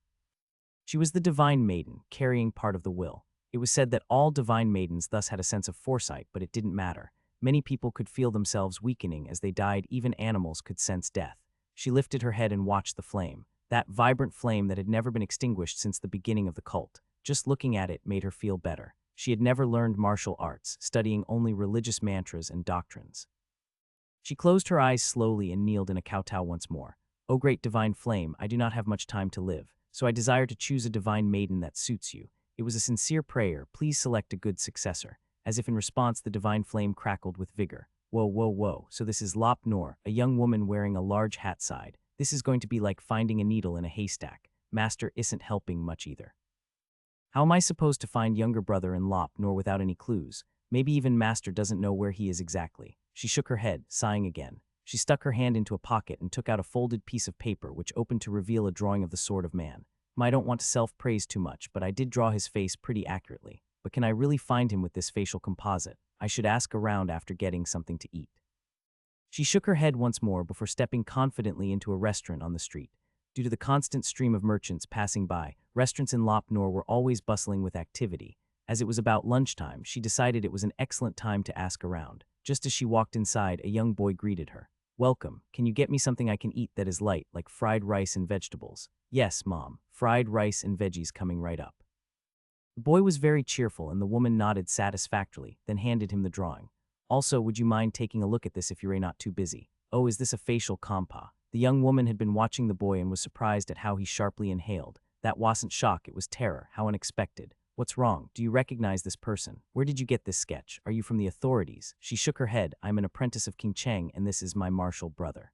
She was the divine maiden, carrying part of the will. It was said that all divine maidens thus had a sense of foresight, but it didn't matter. Many people could feel themselves weakening as they died. Even animals could sense death. She lifted her head and watched the flame. That vibrant flame that had never been extinguished since the beginning of the cult. Just looking at it made her feel better. She had never learned martial arts, studying only religious mantras and doctrines. She closed her eyes slowly and kneeled in a kowtow once more. "O great divine flame, I do not have much time to live, so I desire to choose a divine maiden that suits you." It was a sincere prayer. "Please select a good successor." As if in response, the divine flame crackled with vigor. "Whoa, whoa, whoa. So this is Lop Nor, a young woman wearing a large hat side. This is going to be like finding a needle in a haystack. Master isn't helping much either. How am I supposed to find younger brother in Lop Nor without any clues? Maybe even Master doesn't know where he is exactly." She shook her head, sighing again. She stuck her hand into a pocket and took out a folded piece of paper which opened to reveal a drawing of the Sword of Man. "I don't want to self-praise too much, but I did draw his face pretty accurately. But can I really find him with this facial composite? I should ask around after getting something to eat." She shook her head once more before stepping confidently into a restaurant on the street. Due to the constant stream of merchants passing by, restaurants in Lop Nor were always bustling with activity. As it was about lunchtime, she decided it was an excellent time to ask around. Just as she walked inside, a young boy greeted her. "Welcome. Can you get me something I can eat that is light, like fried rice and vegetables?" "Yes, Mom. Fried rice and veggies coming right up." The boy was very cheerful and the woman nodded satisfactorily, then handed him the drawing. "Also, would you mind taking a look at this if you're not too busy?" "Oh, is this a facial compa?" The young woman had been watching the boy and was surprised at how he sharply inhaled. That wasn't shock, it was terror. How unexpected. "What's wrong? Do you recognize this person? Where did you get this sketch? Are you from the authorities?" She shook her head. "I'm an apprentice of King Cheng and this is my martial brother."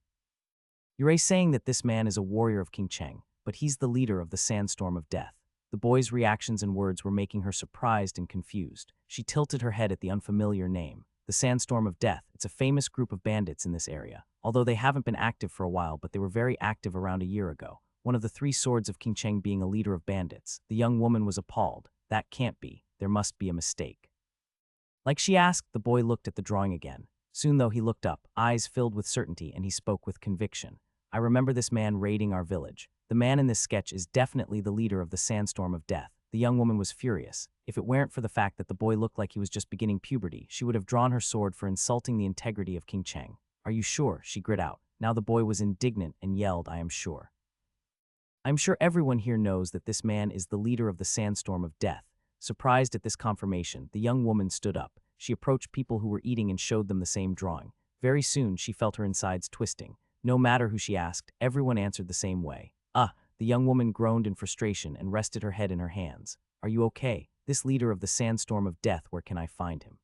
"You're saying that this man is a warrior of King Cheng, but he's the leader of the Sandstorm of Death." The boy's reactions and words were making her surprised and confused. She tilted her head at the unfamiliar name. "The Sandstorm of Death. It's a famous group of bandits in this area. Although they haven't been active for a while, but they were very active around a year ago. One of the three swords of King Cheng being a leader of bandits." The young woman was appalled. "That can't be. There must be a mistake." Like she asked, the boy looked at the drawing again. Soon, though, he looked up, eyes filled with certainty, and he spoke with conviction. "I remember this man raiding our village. The man in this sketch is definitely the leader of the Sandstorm of Death." The young woman was furious. If it weren't for the fact that the boy looked like he was just beginning puberty, she would have drawn her sword for insulting the integrity of King Cheng. "Are you sure?" she grit out. Now the boy was indignant and yelled, "I am sure. I'm sure everyone here knows that this man is the leader of the Sandstorm of Death." Surprised at this confirmation, the young woman stood up. She approached people who were eating and showed them the same drawing. Very soon, she felt her insides twisting. No matter who she asked, everyone answered the same way. "Ah!" The young woman groaned in frustration and rested her head in her hands. "Are you okay? This leader of the Sandstorm of Death, where can I find him?"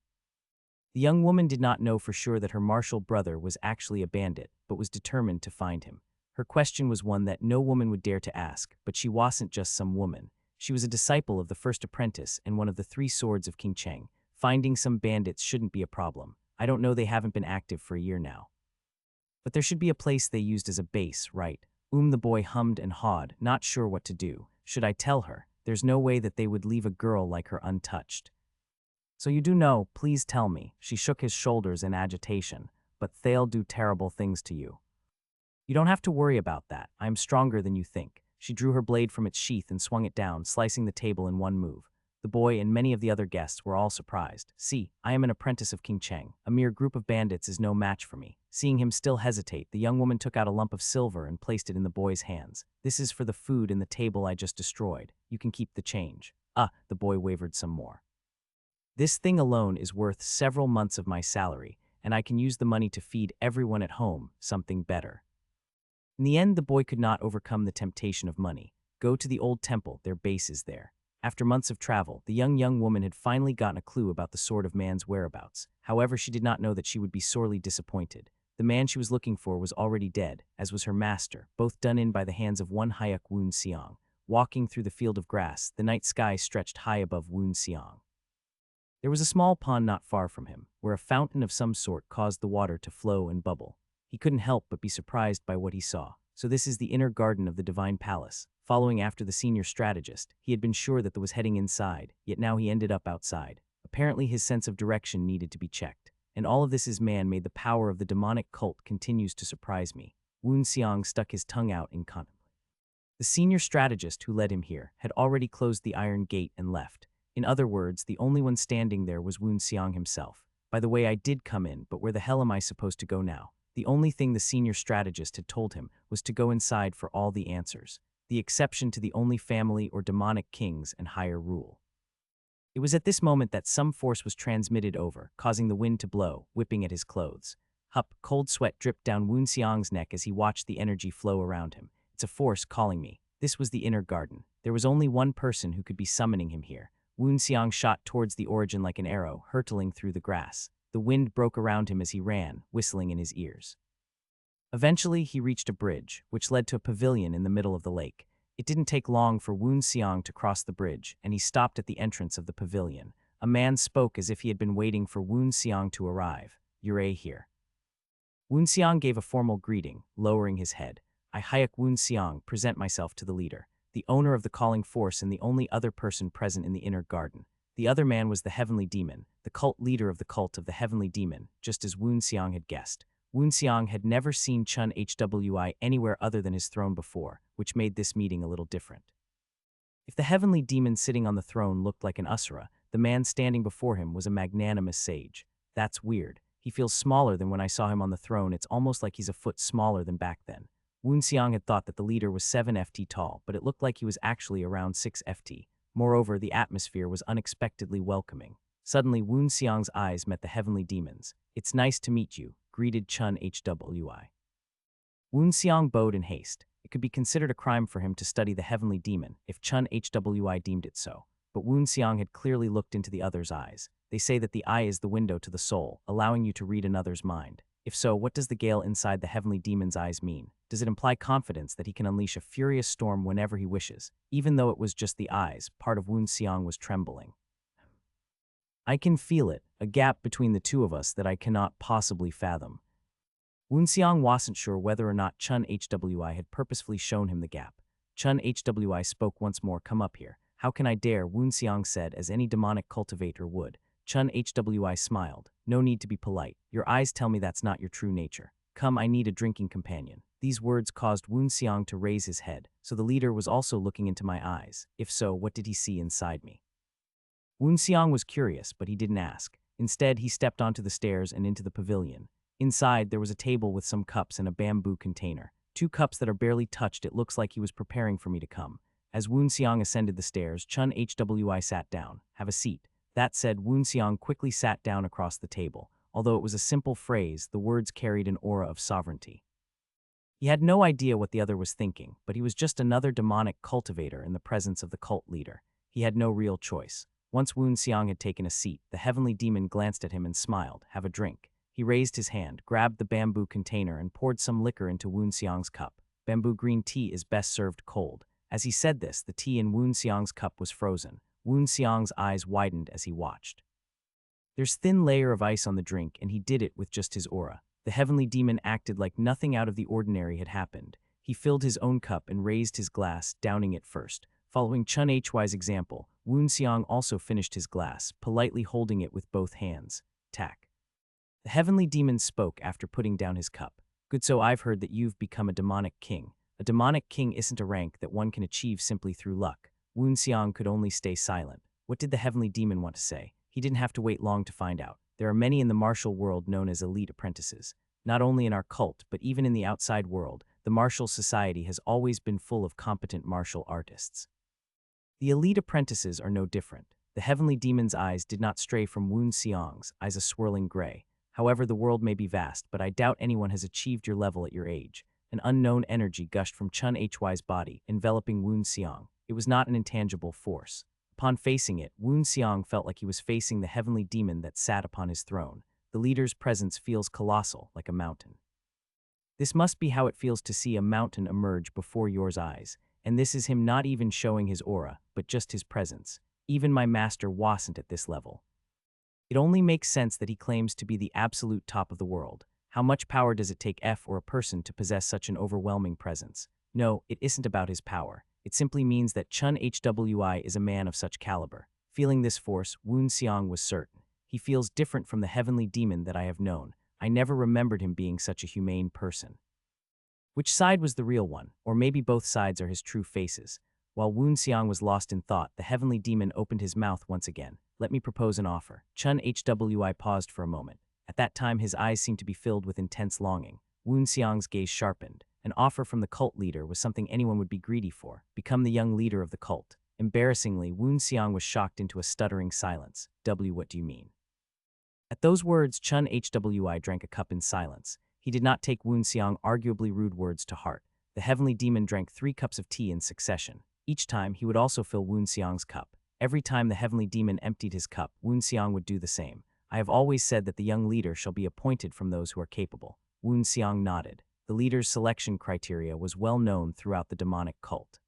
The young woman did not know for sure that her martial brother was actually a bandit, but was determined to find him. Her question was one that no woman would dare to ask, but she wasn't just some woman. She was a disciple of the first apprentice and one of the three swords of King Cheng. Finding some bandits shouldn't be a problem. "I don't know, they haven't been active for a year now. But there should be a place they used as a base, right?" The boy hummed and hawed, not sure what to do. Should I tell her? There's no way that they would leave a girl like her untouched. "So you do know, please tell me." She shook his shoulders in agitation. "But they'll do terrible things to you." "You don't have to worry about that. I am stronger than you think." She drew her blade from its sheath and swung it down, slicing the table in one move. The boy and many of the other guests were all surprised. "See, I am an apprentice of King Cheng. A mere group of bandits is no match for me." Seeing him still hesitate, the young woman took out a lump of silver and placed it in the boy's hands. "This is for the food and the table I just destroyed. You can keep the change." The boy wavered some more. "This thing alone is worth several months of my salary, and I can use the money to feed everyone at home something better." In the end, the boy could not overcome the temptation of money. "Go to the old temple, their base is there." After months of travel, the young woman had finally gotten a clue about the Sword of Man's whereabouts. However, she did not know that she would be sorely disappointed. The man she was looking for was already dead, as was her master, both done in by the hands of one Hayek Woon Siang. Walking through the field of grass, the night sky stretched high above Woon Siang. There was a small pond not far from him, where a fountain of some sort caused the water to flow and bubble. He couldn't help but be surprised by what he saw. So this is the inner garden of the Divine Palace. Following after the senior strategist, he had been sure that was heading inside, yet now he ended up outside. Apparently his sense of direction needed to be checked. And all of this is man-made. The power of the demonic cult continues to surprise me. Woon Siang stuck his tongue out in contemplation. The senior strategist who led him here had already closed the iron gate and left. In other words, the only one standing there was Woon Siang himself. "By the way, I did come in, but where the hell am I supposed to go now?" The only thing the senior strategist had told him was to go inside for all the answers. the exception to the only family or demonic kings and higher rule. It was at this moment that some force was transmitted over, causing the wind to blow, whipping at his clothes. Hup, cold sweat dripped down Woon Xiang's neck as he watched the energy flow around him. It's a force calling me. This was the inner garden. There was only one person who could be summoning him here. Woon Xiang shot towards the origin like an arrow, hurtling through the grass. The wind broke around him as he ran, whistling in his ears. Eventually, he reached a bridge, which led to a pavilion in the middle of the lake. It didn't take long for Woon Xiang to cross the bridge, and he stopped at the entrance of the pavilion. A man spoke as if he had been waiting for Woon Xiang to arrive. "You're here." Woon Xiang gave a formal greeting, lowering his head. "I, Hayek Woon Xiang, present myself to the leader, the owner of the calling force and the only other person present in the inner garden." The other man was the Heavenly Demon, the cult leader of the cult of the Heavenly Demon, just as Woon Xiang had guessed. Woon Xiang had never seen Chun Hwi anywhere other than his throne before, which made this meeting a little different. If the Heavenly Demon sitting on the throne looked like an Asura, the man standing before him was a magnanimous sage. That's weird. He feels smaller than when I saw him on the throne. It's almost like he's a foot smaller than back then. Woon Xiang had thought that the leader was 7 ft tall, but it looked like he was actually around 6 ft. Moreover, the atmosphere was unexpectedly welcoming. Suddenly, Woon Xiang's eyes met the Heavenly Demon's. "It's nice to meet you," greeted Chun Hwi. Woon Xiang bowed in haste. It could be considered a crime for him to study the Heavenly Demon if Chun Hwi deemed it so. But Woon Xiang had clearly looked into the other's eyes. They say that the eye is the window to the soul, allowing you to read another's mind. If so, what does the gale inside the Heavenly Demon's eyes mean? Does it imply confidence that he can unleash a furious storm whenever he wishes? Even though it was just the eyes, part of Woon Xiang was trembling. "I can feel it, a gap between the two of us that I cannot possibly fathom." Woon Xiang wasn't sure whether or not Chun Hwi had purposefully shown him the gap. Chun Hwi spoke once more. "Come up here." "How can I dare?" Woon Xiang said, as any demonic cultivator would. Chun Hwi smiled. "No need to be polite. Your eyes tell me that's not your true nature. Come, I need a drinking companion." These words caused Woon Xiang to raise his head, so the leader was also looking into my eyes. If so, what did he see inside me? Woon Xiang was curious, but he didn't ask. Instead, he stepped onto the stairs and into the pavilion. Inside, there was a table with some cups and a bamboo container. 2 cups that are barely touched. It looks like he was preparing for me to come. As Woon Xiang ascended the stairs, Chun Hwi sat down. "Have a seat." That said, Woon Xiang quickly sat down across the table. Although it was a simple phrase, the words carried an aura of sovereignty. He had no idea what the other was thinking, but he was just another demonic cultivator in the presence of the cult leader. He had no real choice. Once Woon Xiang had taken a seat, the Heavenly Demon glanced at him and smiled. "Have a drink." He raised his hand, grabbed the bamboo container, and poured some liquor into Woon Xiang's cup. Bamboo green tea is best served cold. As he said this, the tea in Woon Xiang's cup was frozen. Woon Xiang's eyes widened as he watched. There's thin layer of ice on the drink, and he did it with just his aura. The Heavenly Demon acted like nothing out of the ordinary had happened. He filled his own cup and raised his glass, downing it first. Following Chun Hwi's example, Woon Xiang also finished his glass, politely holding it with both hands. Tack. The Heavenly Demon spoke after putting down his cup. "Good, so I've heard that you've become a demonic king. A demonic king isn't a rank that one can achieve simply through luck." Woon Xiang could only stay silent. What did the Heavenly Demon want to say? He didn't have to wait long to find out. There are many in the martial world known as elite apprentices. Not only in our cult, but even in the outside world, the martial society has always been full of competent martial artists. The elite apprentices are no different. The Heavenly Demon's eyes did not stray from Woon Xiang's, eyes a swirling gray. "However, the world may be vast, but I doubt anyone has achieved your level at your age." An unknown energy gushed from Chun Hwi's body, enveloping Woon Xiang. It was not an intangible force. Upon facing it, Woon Xiang felt like he was facing the Heavenly Demon that sat upon his throne. The leader's presence feels colossal, like a mountain. This must be how it feels to see a mountain emerge before your eyes, and this is him not even showing his aura, but just his presence. Even my master wasn't at this level. It only makes sense that he claims to be the absolute top of the world. How much power does it take or a person to possess such an overwhelming presence? No, it isn't about his power. It simply means that Chun Hwi is a man of such caliber. Feeling this force, Woon Xiang was certain. He feels different from the Heavenly Demon that I have known. I never remembered him being such a humane person. Which side was the real one? Or maybe both sides are his true faces. While Woon Xiang was lost in thought, the Heavenly Demon opened his mouth once again. "Let me propose an offer." Chun Hwi paused for a moment. At that time, his eyes seemed to be filled with intense longing. Woon Xiang's gaze sharpened. An offer from the cult leader was something anyone would be greedy for. Become the young leader of the cult. Embarrassingly, Woon Seong was shocked into a stuttering silence. What do you mean? At those words, Chun Hwi drank a cup in silence. He did not take Woon Seong's arguably rude words to heart. The heavenly demon drank 3 cups of tea in succession. Each time, he would also fill Woon Seong's cup. Every time the heavenly demon emptied his cup, Woon Seong would do the same. I have always said that the young leader shall be appointed from those who are capable. Woon Seong nodded. The leader's selection criteria was well known throughout the demonic cult.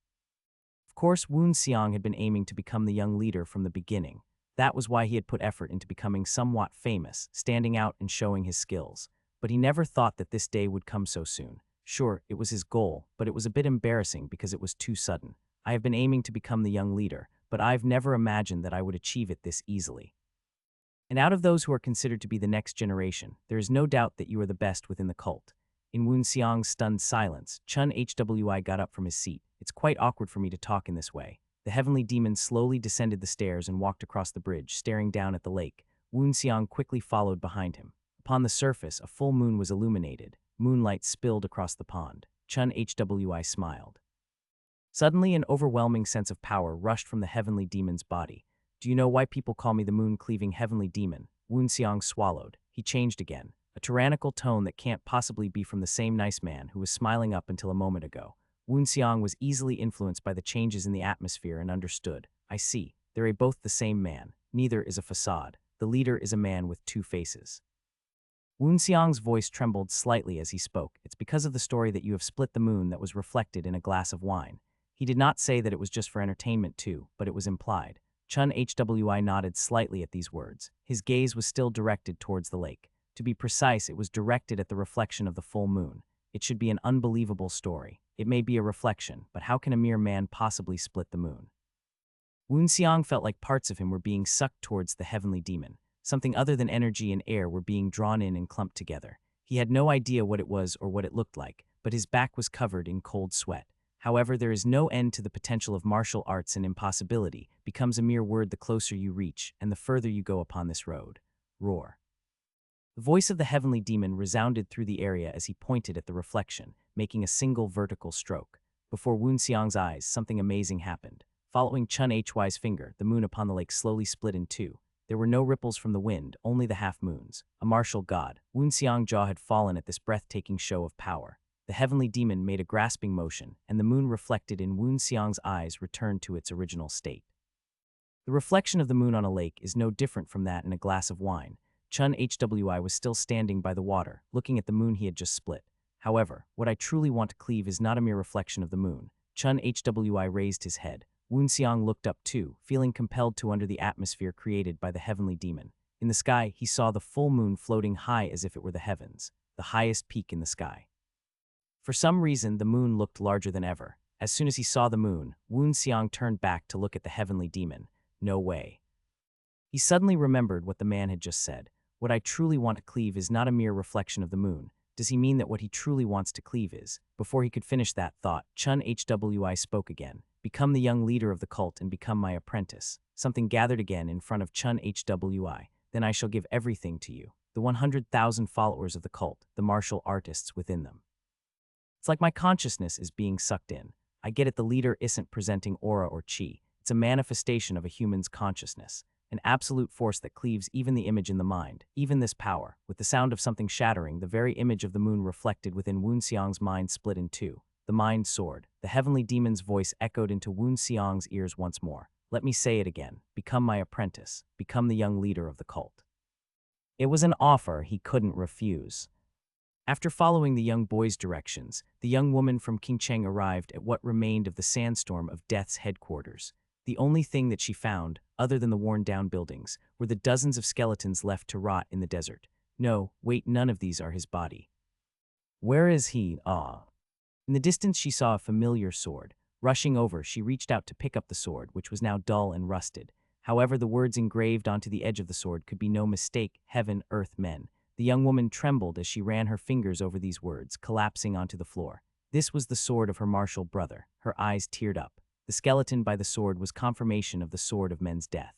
Of course, Woon Seong had been aiming to become the young leader from the beginning. That was why he had put effort into becoming somewhat famous, standing out and showing his skills. But he never thought that this day would come so soon. Sure, it was his goal, but it was a bit embarrassing because it was too sudden. I have been aiming to become the young leader, but I've never imagined that I would achieve it this easily. And out of those who are considered to be the next generation, there is no doubt that you are the best within the cult. In Woon Seong's stunned silence, Chun Hwi got up from his seat. It's quite awkward for me to talk in this way. The heavenly demon slowly descended the stairs and walked across the bridge, staring down at the lake. Woon Seong quickly followed behind him. Upon the surface, a full moon was illuminated. Moonlight spilled across the pond. Chun Hwi smiled. Suddenly, an overwhelming sense of power rushed from the heavenly demon's body. Do you know why people call me the moon-cleaving heavenly demon? Woon Seong swallowed. He changed again. A tyrannical tone that can't possibly be from the same nice man who was smiling up until a moment ago. Woon Seong was easily influenced by the changes in the atmosphere and understood. I see. They're both the same man. Neither is a facade. The leader is a man with 2 faces. Woon Seong's voice trembled slightly as he spoke. It's because of the story that you have split the moon that was reflected in a glass of wine. He did not say that it was just for entertainment too, but it was implied. Chun Hwi nodded slightly at these words. His gaze was still directed towards the lake. To be precise, it was directed at the reflection of the full moon. It should be an unbelievable story. It may be a reflection, but how can a mere man possibly split the moon? Woon Seong felt like parts of him were being sucked towards the heavenly demon. Something other than energy and air were being drawn in and clumped together. He had no idea what it was or what it looked like, but his back was covered in cold sweat. However, there is no end to the potential of martial arts, and impossibility becomes a mere word the closer you reach and the further you go upon this road. Roar. The voice of the heavenly demon resounded through the area as he pointed at the reflection, making a single vertical stroke. Before Woon Seong's eyes, something amazing happened. Following Chun Hwi's finger, the moon upon the lake slowly split in 2. There were no ripples from the wind, only the half-moons. A martial god. Woon Seong's jaw had fallen at this breathtaking show of power. The heavenly demon made a grasping motion, and the moon reflected in Woon Seong's eyes returned to its original state. The reflection of the moon on a lake is no different from that in a glass of wine. Chun Hwi was still standing by the water, looking at the moon he had just split. However, what I truly want to cleave is not a mere reflection of the moon. Chun Hwi raised his head. Woon Seong looked up too, feeling compelled to under the atmosphere created by the heavenly demon. In the sky, he saw the full moon floating high as if it were the heavens, the highest peak in the sky. For some reason, the moon looked larger than ever. As soon as he saw the moon, Woon Seong turned back to look at the heavenly demon. No way. He suddenly remembered what the man had just said. What I truly want to cleave is not a mere reflection of the moon. Does he mean that what he truly wants to cleave is? Before he could finish that thought, Chun Hwi spoke again. Become the young leader of the cult and become my apprentice. Something gathered again in front of Chun Hwi. Then I shall give everything to you. The 100,000 followers of the cult, the martial artists within them. It's like my consciousness is being sucked in. I get it, the leader isn't presenting aura or chi. It's a manifestation of a human's consciousness. An absolute force that cleaves even the image in the mind, even this power. With the sound of something shattering, the very image of the moon reflected within Woon Seong's mind split in 2. The mind soared. The heavenly demon's voice echoed into Woon Seong's ears once more. Let me say it again. Become my apprentice. Become the young leader of the cult. It was an offer he couldn't refuse. After following the young boy's directions, the young woman from Qingcheng arrived at what remained of the sandstorm of Death's headquarters. The only thing that she found, other than the worn-down buildings, were the dozens of skeletons left to rot in the desert. No, wait, none of these are his body. Where is he? Ah. In the distance she saw a familiar sword. Rushing over, she reached out to pick up the sword, which was now dull and rusted. However, the words engraved onto the edge of the sword could be no mistake: heaven, earth, men. The young woman trembled as she ran her fingers over these words, collapsing onto the floor. This was the sword of her martial brother. Her eyes teared up. The skeleton by the sword was confirmation of the sword of men's death.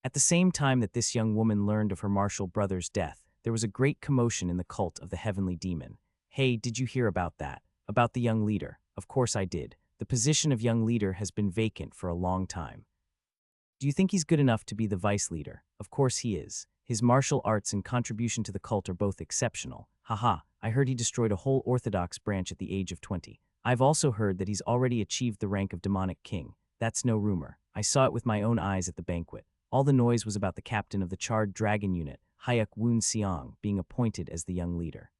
At the same time that this young woman learned of her martial brother's death, there was a great commotion in the cult of the heavenly demon. Hey, did you hear about that? About the young leader. Of course I did. The position of young leader has been vacant for a long time. Do you think he's good enough to be the vice leader? Of course he is. His martial arts and contribution to the cult are both exceptional. Haha, I heard he destroyed a whole Orthodox branch at the age of 20. I've also heard that he's already achieved the rank of demonic king. That's no rumor. I saw it with my own eyes at the banquet. All the noise was about the captain of the charred dragon unit, Hayek Woon Seong, being appointed as the young leader.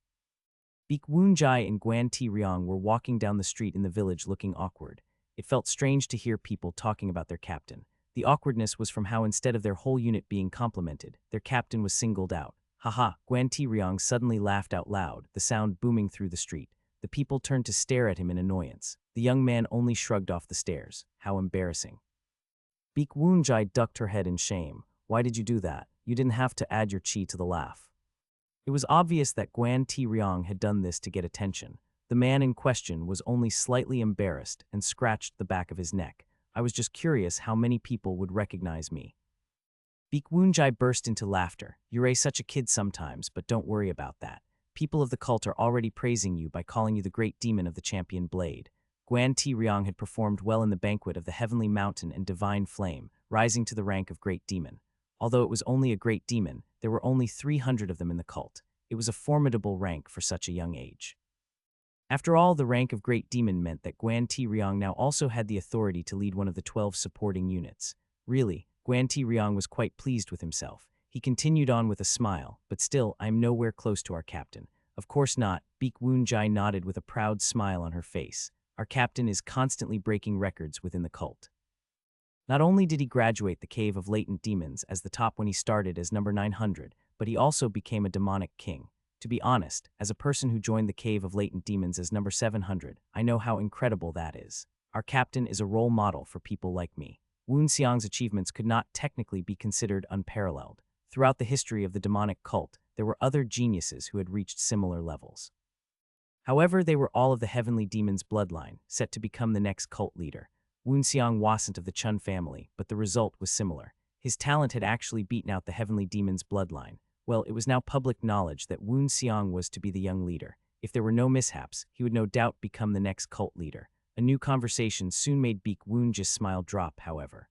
Baek Woon Jai and Guan Ti Ryong were walking down the street in the village looking awkward. It felt strange to hear people talking about their captain. The awkwardness was from how instead of their whole unit being complimented, their captain was singled out. Haha, Guan Ti Ryong suddenly laughed out loud, the sound booming through the street. The people turned to stare at him in annoyance. The young man only shrugged off the stares. How embarrassing. Baek Woon Jai ducked her head in shame. Why did you do that? You didn't have to add your chi to the laugh. It was obvious that Guan Ti Ryong had done this to get attention. The man in question was only slightly embarrassed and scratched the back of his neck. I was just curious how many people would recognize me. Baek Woon Jai burst into laughter. You're such a kid sometimes, but don't worry about that. People of the cult are already praising you by calling you the great demon of the champion blade. Guan Ti Ryong had performed well in the banquet of the heavenly mountain and divine flame, rising to the rank of great demon. Although it was only a great demon, there were only 300 of them in the cult. It was a formidable rank for such a young age. After all, the rank of great demon meant that Guan Ti Ryong now also had the authority to lead one of the 12 supporting units. Really, Guan Ti Ryong was quite pleased with himself. He continued on with a smile, but still, I am nowhere close to our captain. Of course not. Baek Woon Jai nodded with a proud smile on her face. Our captain is constantly breaking records within the cult. Not only did he graduate the Cave of Latent Demons as the top when he started as number 900, but he also became a demonic king. To be honest, as a person who joined the Cave of Latent Demons as number 700, I know how incredible that is. Our captain is a role model for people like me. Woon Seong's achievements could not technically be considered unparalleled. Throughout the history of the demonic cult, there were other geniuses who had reached similar levels. However, they were all of the heavenly demon's bloodline, set to become the next cult leader. Woon Seong wasn't of the Chun family, but the result was similar. His talent had actually beaten out the heavenly demon's bloodline. Well, it was now public knowledge that Woon Seong was to be the young leader. If there were no mishaps, he would no doubt become the next cult leader. A new conversation soon made Baek Woon Jai's smile drop, however.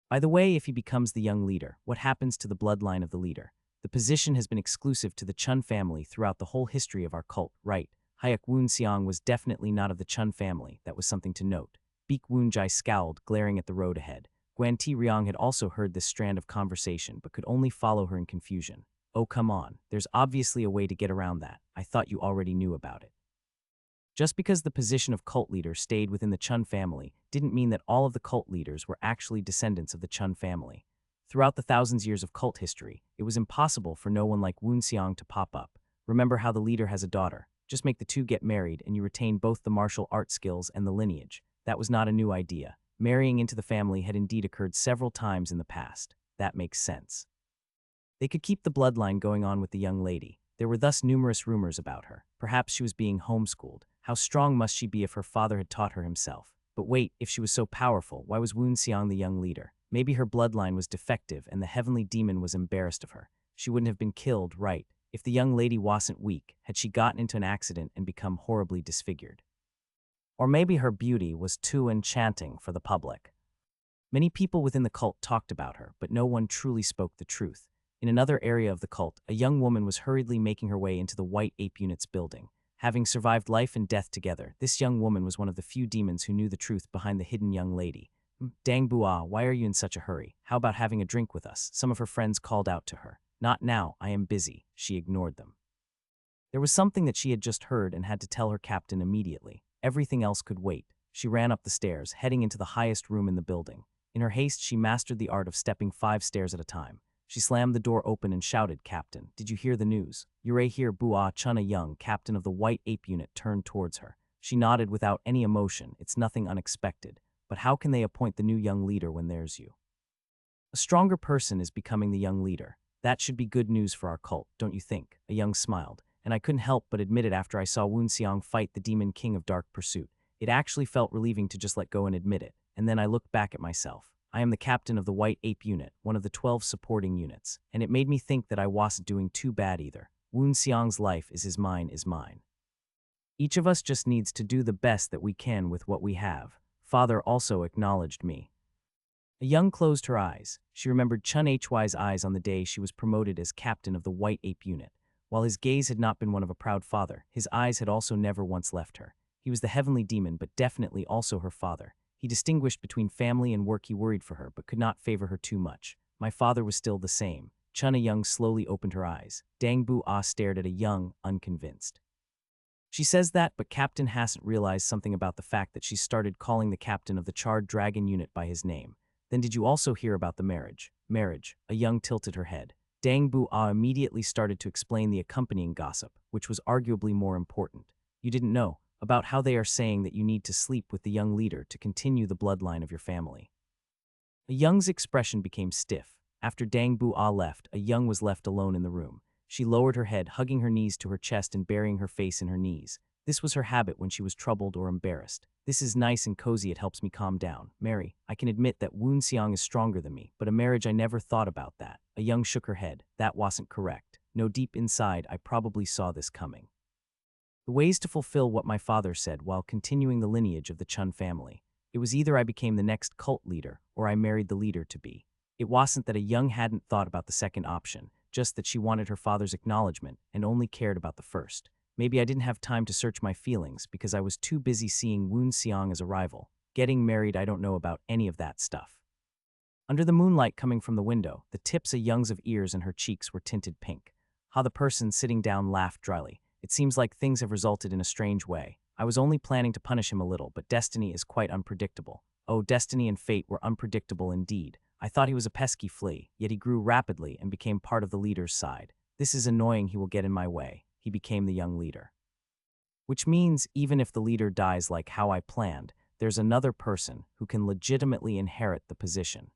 By the way, if he becomes the young leader, what happens to the bloodline of the leader? The position has been exclusive to the Chun family throughout the whole history of our cult, right? Hayek Woon Seong was definitely not of the Chun family. That was something to note. Baek Woon Jai scowled, glaring at the road ahead. Guan Ti Ryong had also heard this strand of conversation, but could only follow her in confusion. Oh, come on. There's obviously a way to get around that. I thought you already knew about it. Just because the position of cult leader stayed within the Chun family didn't mean that all of the cult leaders were actually descendants of the Chun family. Throughout the thousands years of cult history, it was impossible for no one like Woon Seong to pop up. Remember how the leader has a daughter. Just make the two get married and you retain both the martial art skills and the lineage. That was not a new idea. Marrying into the family had indeed occurred several times in the past. That makes sense. They could keep the bloodline going on with the young lady. There were thus numerous rumors about her. Perhaps she was being homeschooled. How strong must she be if her father had taught her himself? But wait, if she was so powerful, why was Woon Seong the young leader? Maybe her bloodline was defective and the heavenly demon was embarrassed of her. She wouldn't have been killed, right? If the young lady wasn't weak, had she gotten into an accident and become horribly disfigured? Or maybe her beauty was too enchanting for the public. Many people within the cult talked about her, but no one truly spoke the truth. In another area of the cult, a young woman was hurriedly making her way into the White Ape Unit's building. Having survived life and death together, this young woman was one of the few demons who knew the truth behind the hidden young lady. Dang Bua, why are you in such a hurry? How about having a drink with us? Some of her friends called out to her. Not now, I am busy. She ignored them. There was something that she had just heard and had to tell her captain immediately. Everything else could wait. She ran up the stairs, heading into the highest room in the building. In her haste, she mastered the art of stepping 5 stairs at a time. She slammed the door open and shouted, Captain, did you hear the news? Yurei here Bua Chuna Young, captain of the White Ape Unit, turned towards her. She nodded without any emotion. It's nothing unexpected. But how can they appoint the new young leader when there's you? A stronger person is becoming the young leader. That should be good news for our cult, don't you think? A young smiled, and I couldn't help but admit it after I saw Woon Seong fight the demon king of dark pursuit. It actually felt relieving to just let go and admit it, and then I looked back at myself. I am the captain of the White Ape Unit, one of the 12 supporting units, and it made me think that I wasn't doing too bad either. Woon Seong's life is his, mine is mine. Each of us just needs to do the best that we can with what we have. Father also acknowledged me. A young closed her eyes. She remembered Chun Hy's eyes on the day she was promoted as captain of the White Ape Unit. While his gaze had not been one of a proud father, his eyes had also never once left her. He was the heavenly demon, but definitely also her father. He distinguished between family and work. He worried for her, but could not favor her too much. My father was still the same. Chun Young slowly opened her eyes. Dang Bu Ah stared at a Young, unconvinced. She says that, but Captain hasn't realized something about the fact that she started calling the captain of the Charred Dragon unit by his name. Then did you also hear about the marriage? Marriage. A Young tilted her head. Dang Bu Ah immediately started to explain the accompanying gossip, which was arguably more important. You didn't know about how they are saying that you need to sleep with the young leader to continue the bloodline of your family. A Young's expression became stiff. After Dang Bu Ah left, a Young was left alone in the room. She lowered her head, hugging her knees to her chest and burying her face in her knees. This was her habit when she was troubled or embarrassed. This is nice and cozy, it helps me calm down. Mary, I can admit that Woon Seong is stronger than me, but a marriage I never thought about that. A Young shook her head. That wasn't correct. No, deep inside, I probably saw this coming. The ways to fulfill what my father said while continuing the lineage of the Chun family. It was either I became the next cult leader, or I married the leader-to-be. It wasn't that a Young hadn't thought about the second option, just that she wanted her father's acknowledgement and only cared about the first. Maybe I didn't have time to search my feelings because I was too busy seeing Woon Seong as a rival. Getting married, I don't know about any of that stuff. Under the moonlight coming from the window, the tips of Young's of ears and her cheeks were tinted pink. Ha, the person sitting down laughed dryly. It seems like things have resulted in a strange way. I was only planning to punish him a little, but destiny is quite unpredictable. Oh, destiny and fate were unpredictable indeed. I thought he was a pesky flea, yet he grew rapidly and became part of the leader's side. This is annoying, he will get in my way. He became the young leader. Which means, even if the leader dies like how I planned, there's another person who can legitimately inherit the position.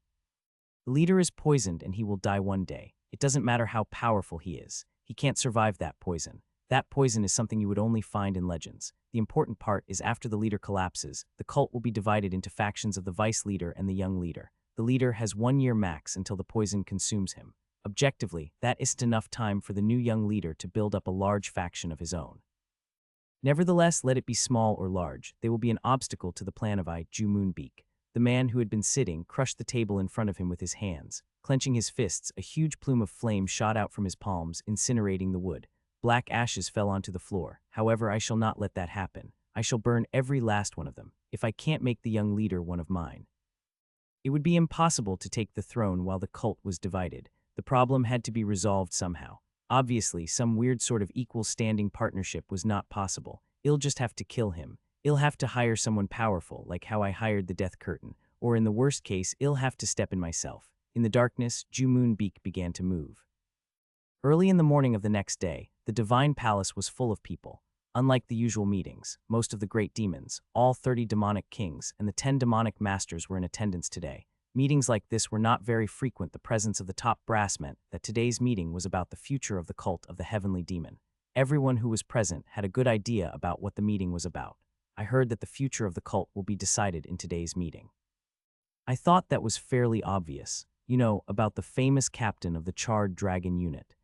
The leader is poisoned and he will die one day. It doesn't matter how powerful he is. He can't survive that poison. That poison is something you would only find in legends. The important part is after the leader collapses, the cult will be divided into factions of the vice leader and the young leader. The leader has 1 year max until the poison consumes him. Objectively, that isn't enough time for the new young leader to build up a large faction of his own. Nevertheless, let it be small or large, they will be an obstacle to the plan of Ju Moonbeak. The man who had been sitting crushed the table in front of him with his hands. Clenching his fists, a huge plume of flame shot out from his palms, incinerating the wood. Black ashes fell onto the floor. However, I shall not let that happen. I shall burn every last one of them, if I can't make the young leader one of mine. It would be impossible to take the throne while the cult was divided. The problem had to be resolved somehow. Obviously, some weird sort of equal standing partnership was not possible. I'll just have to kill him. I'll have to hire someone powerful, like how I hired the Death Curtain. Or in the worst case, I'll have to step in myself. In the darkness, Ju Moonbeak began to move. Early in the morning of the next day, the Divine Palace was full of people. Unlike the usual meetings, most of the great demons, all 30 demonic kings, and the 10 demonic masters were in attendance today. Meetings like this were not very frequent. The presence of the top brass meant that today's meeting was about the future of the cult of the heavenly demon. Everyone who was present had a good idea about what the meeting was about. I heard that the future of the cult will be decided in today's meeting. I thought that was fairly obvious. You know, about the famous captain of the Charred Dragon unit.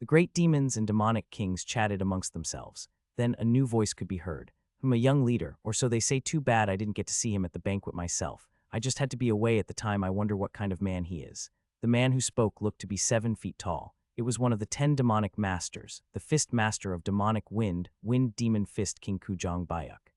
The great demons and demonic kings chatted amongst themselves. Then a new voice could be heard. A young leader, or so they say. Too bad I didn't get to see him at the banquet myself. I just had to be away at the time. I wonder what kind of man he is. The man who spoke looked to be 7 feet tall. It was one of the 10 demonic masters, the fist master of demonic wind demon fist King Kujong Bayuk.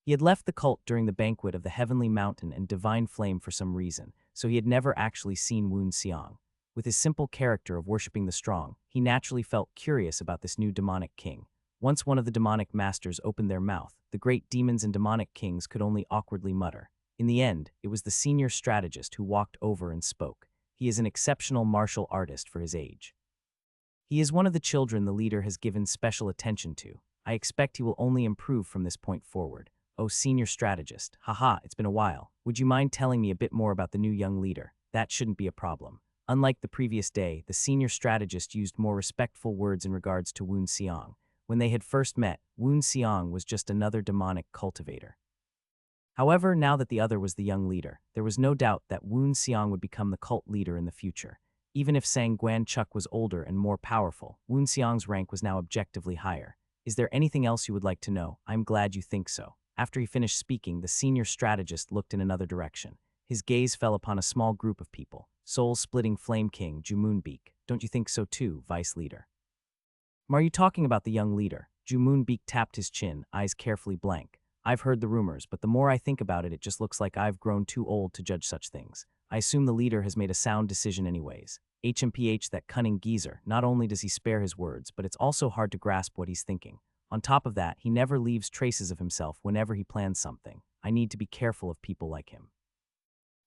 He had left the cult during the banquet of the Heavenly Mountain and Divine Flame for some reason, so he had never actually seen Woon Seong. With his simple character of worshipping the strong, he naturally felt curious about this new demonic king. Once one of the demonic masters opened their mouth, the great demons and demonic kings could only awkwardly mutter. In the end, it was the senior strategist who walked over and spoke. He is an exceptional martial artist for his age. He is one of the children the leader has given special attention to. I expect he will only improve from this point forward. Oh, senior strategist, haha, it's been a while. Would you mind telling me a bit more about the new young leader? That shouldn't be a problem. Unlike the previous day, the senior strategist used more respectful words in regards to Woon Seong. When they had first met, Woon Seong was just another demonic cultivator. However, now that the other was the young leader, there was no doubt that Woon Seong would become the cult leader in the future. Even if Sang Guan Chuk was older and more powerful, Woon Seong's rank was now objectively higher. Is there anything else you would like to know? I'm glad you think so. After he finished speaking, the senior strategist looked in another direction. His gaze fell upon a small group of people. Soul-splitting Flame King, Jumoonbeak. Don't you think so too, Vice Leader? Are you talking about the young leader? Jumoonbeak tapped his chin, eyes carefully blank. I've heard the rumors, but the more I think about it, it just looks like I've grown too old to judge such things. I assume the leader has made a sound decision anyways. HMPH, that cunning geezer, not only does he spare his words, but it's also hard to grasp what he's thinking. On top of that, he never leaves traces of himself whenever he plans something. I need to be careful of people like him.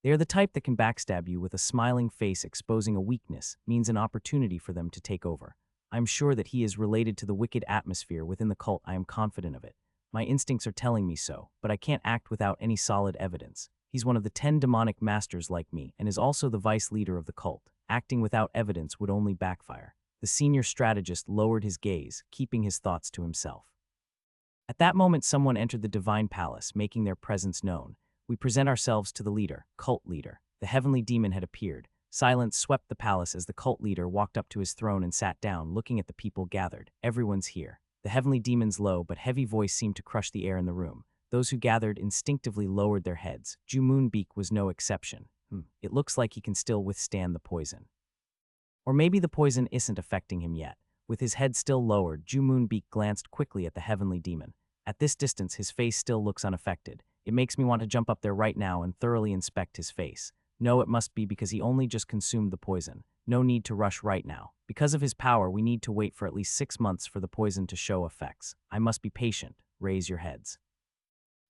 They are the type that can backstab you with a smiling face. Exposing a weakness means an opportunity for them to take over. I'm sure that he is related to the wicked atmosphere within the cult. I am confident of it. My instincts are telling me so, but I can't act without any solid evidence. He's one of the 10 demonic masters like me and is also the vice leader of the cult. Acting without evidence would only backfire. The senior strategist lowered his gaze, keeping his thoughts to himself. At that moment, someone entered the divine palace, making their presence known. We present ourselves to the leader, cult leader. The heavenly demon had appeared. Silence swept the palace as the cult leader walked up to his throne and sat down, looking at the people gathered. Everyone's here. The heavenly demon's low but heavy voice seemed to crush the air in the room. Those who gathered instinctively lowered their heads. Jumoonbeak was no exception. It looks like he can still withstand the poison. Or maybe the poison isn't affecting him yet. With his head still lowered, Jumoonbeak glanced quickly at the heavenly demon. At this distance, his face still looks unaffected. It makes me want to jump up there right now and thoroughly inspect his face. No, it must be because he only just consumed the poison. No need to rush right now. Because of his power, we need to wait for at least 6 months for the poison to show effects. I must be patient. Raise your heads.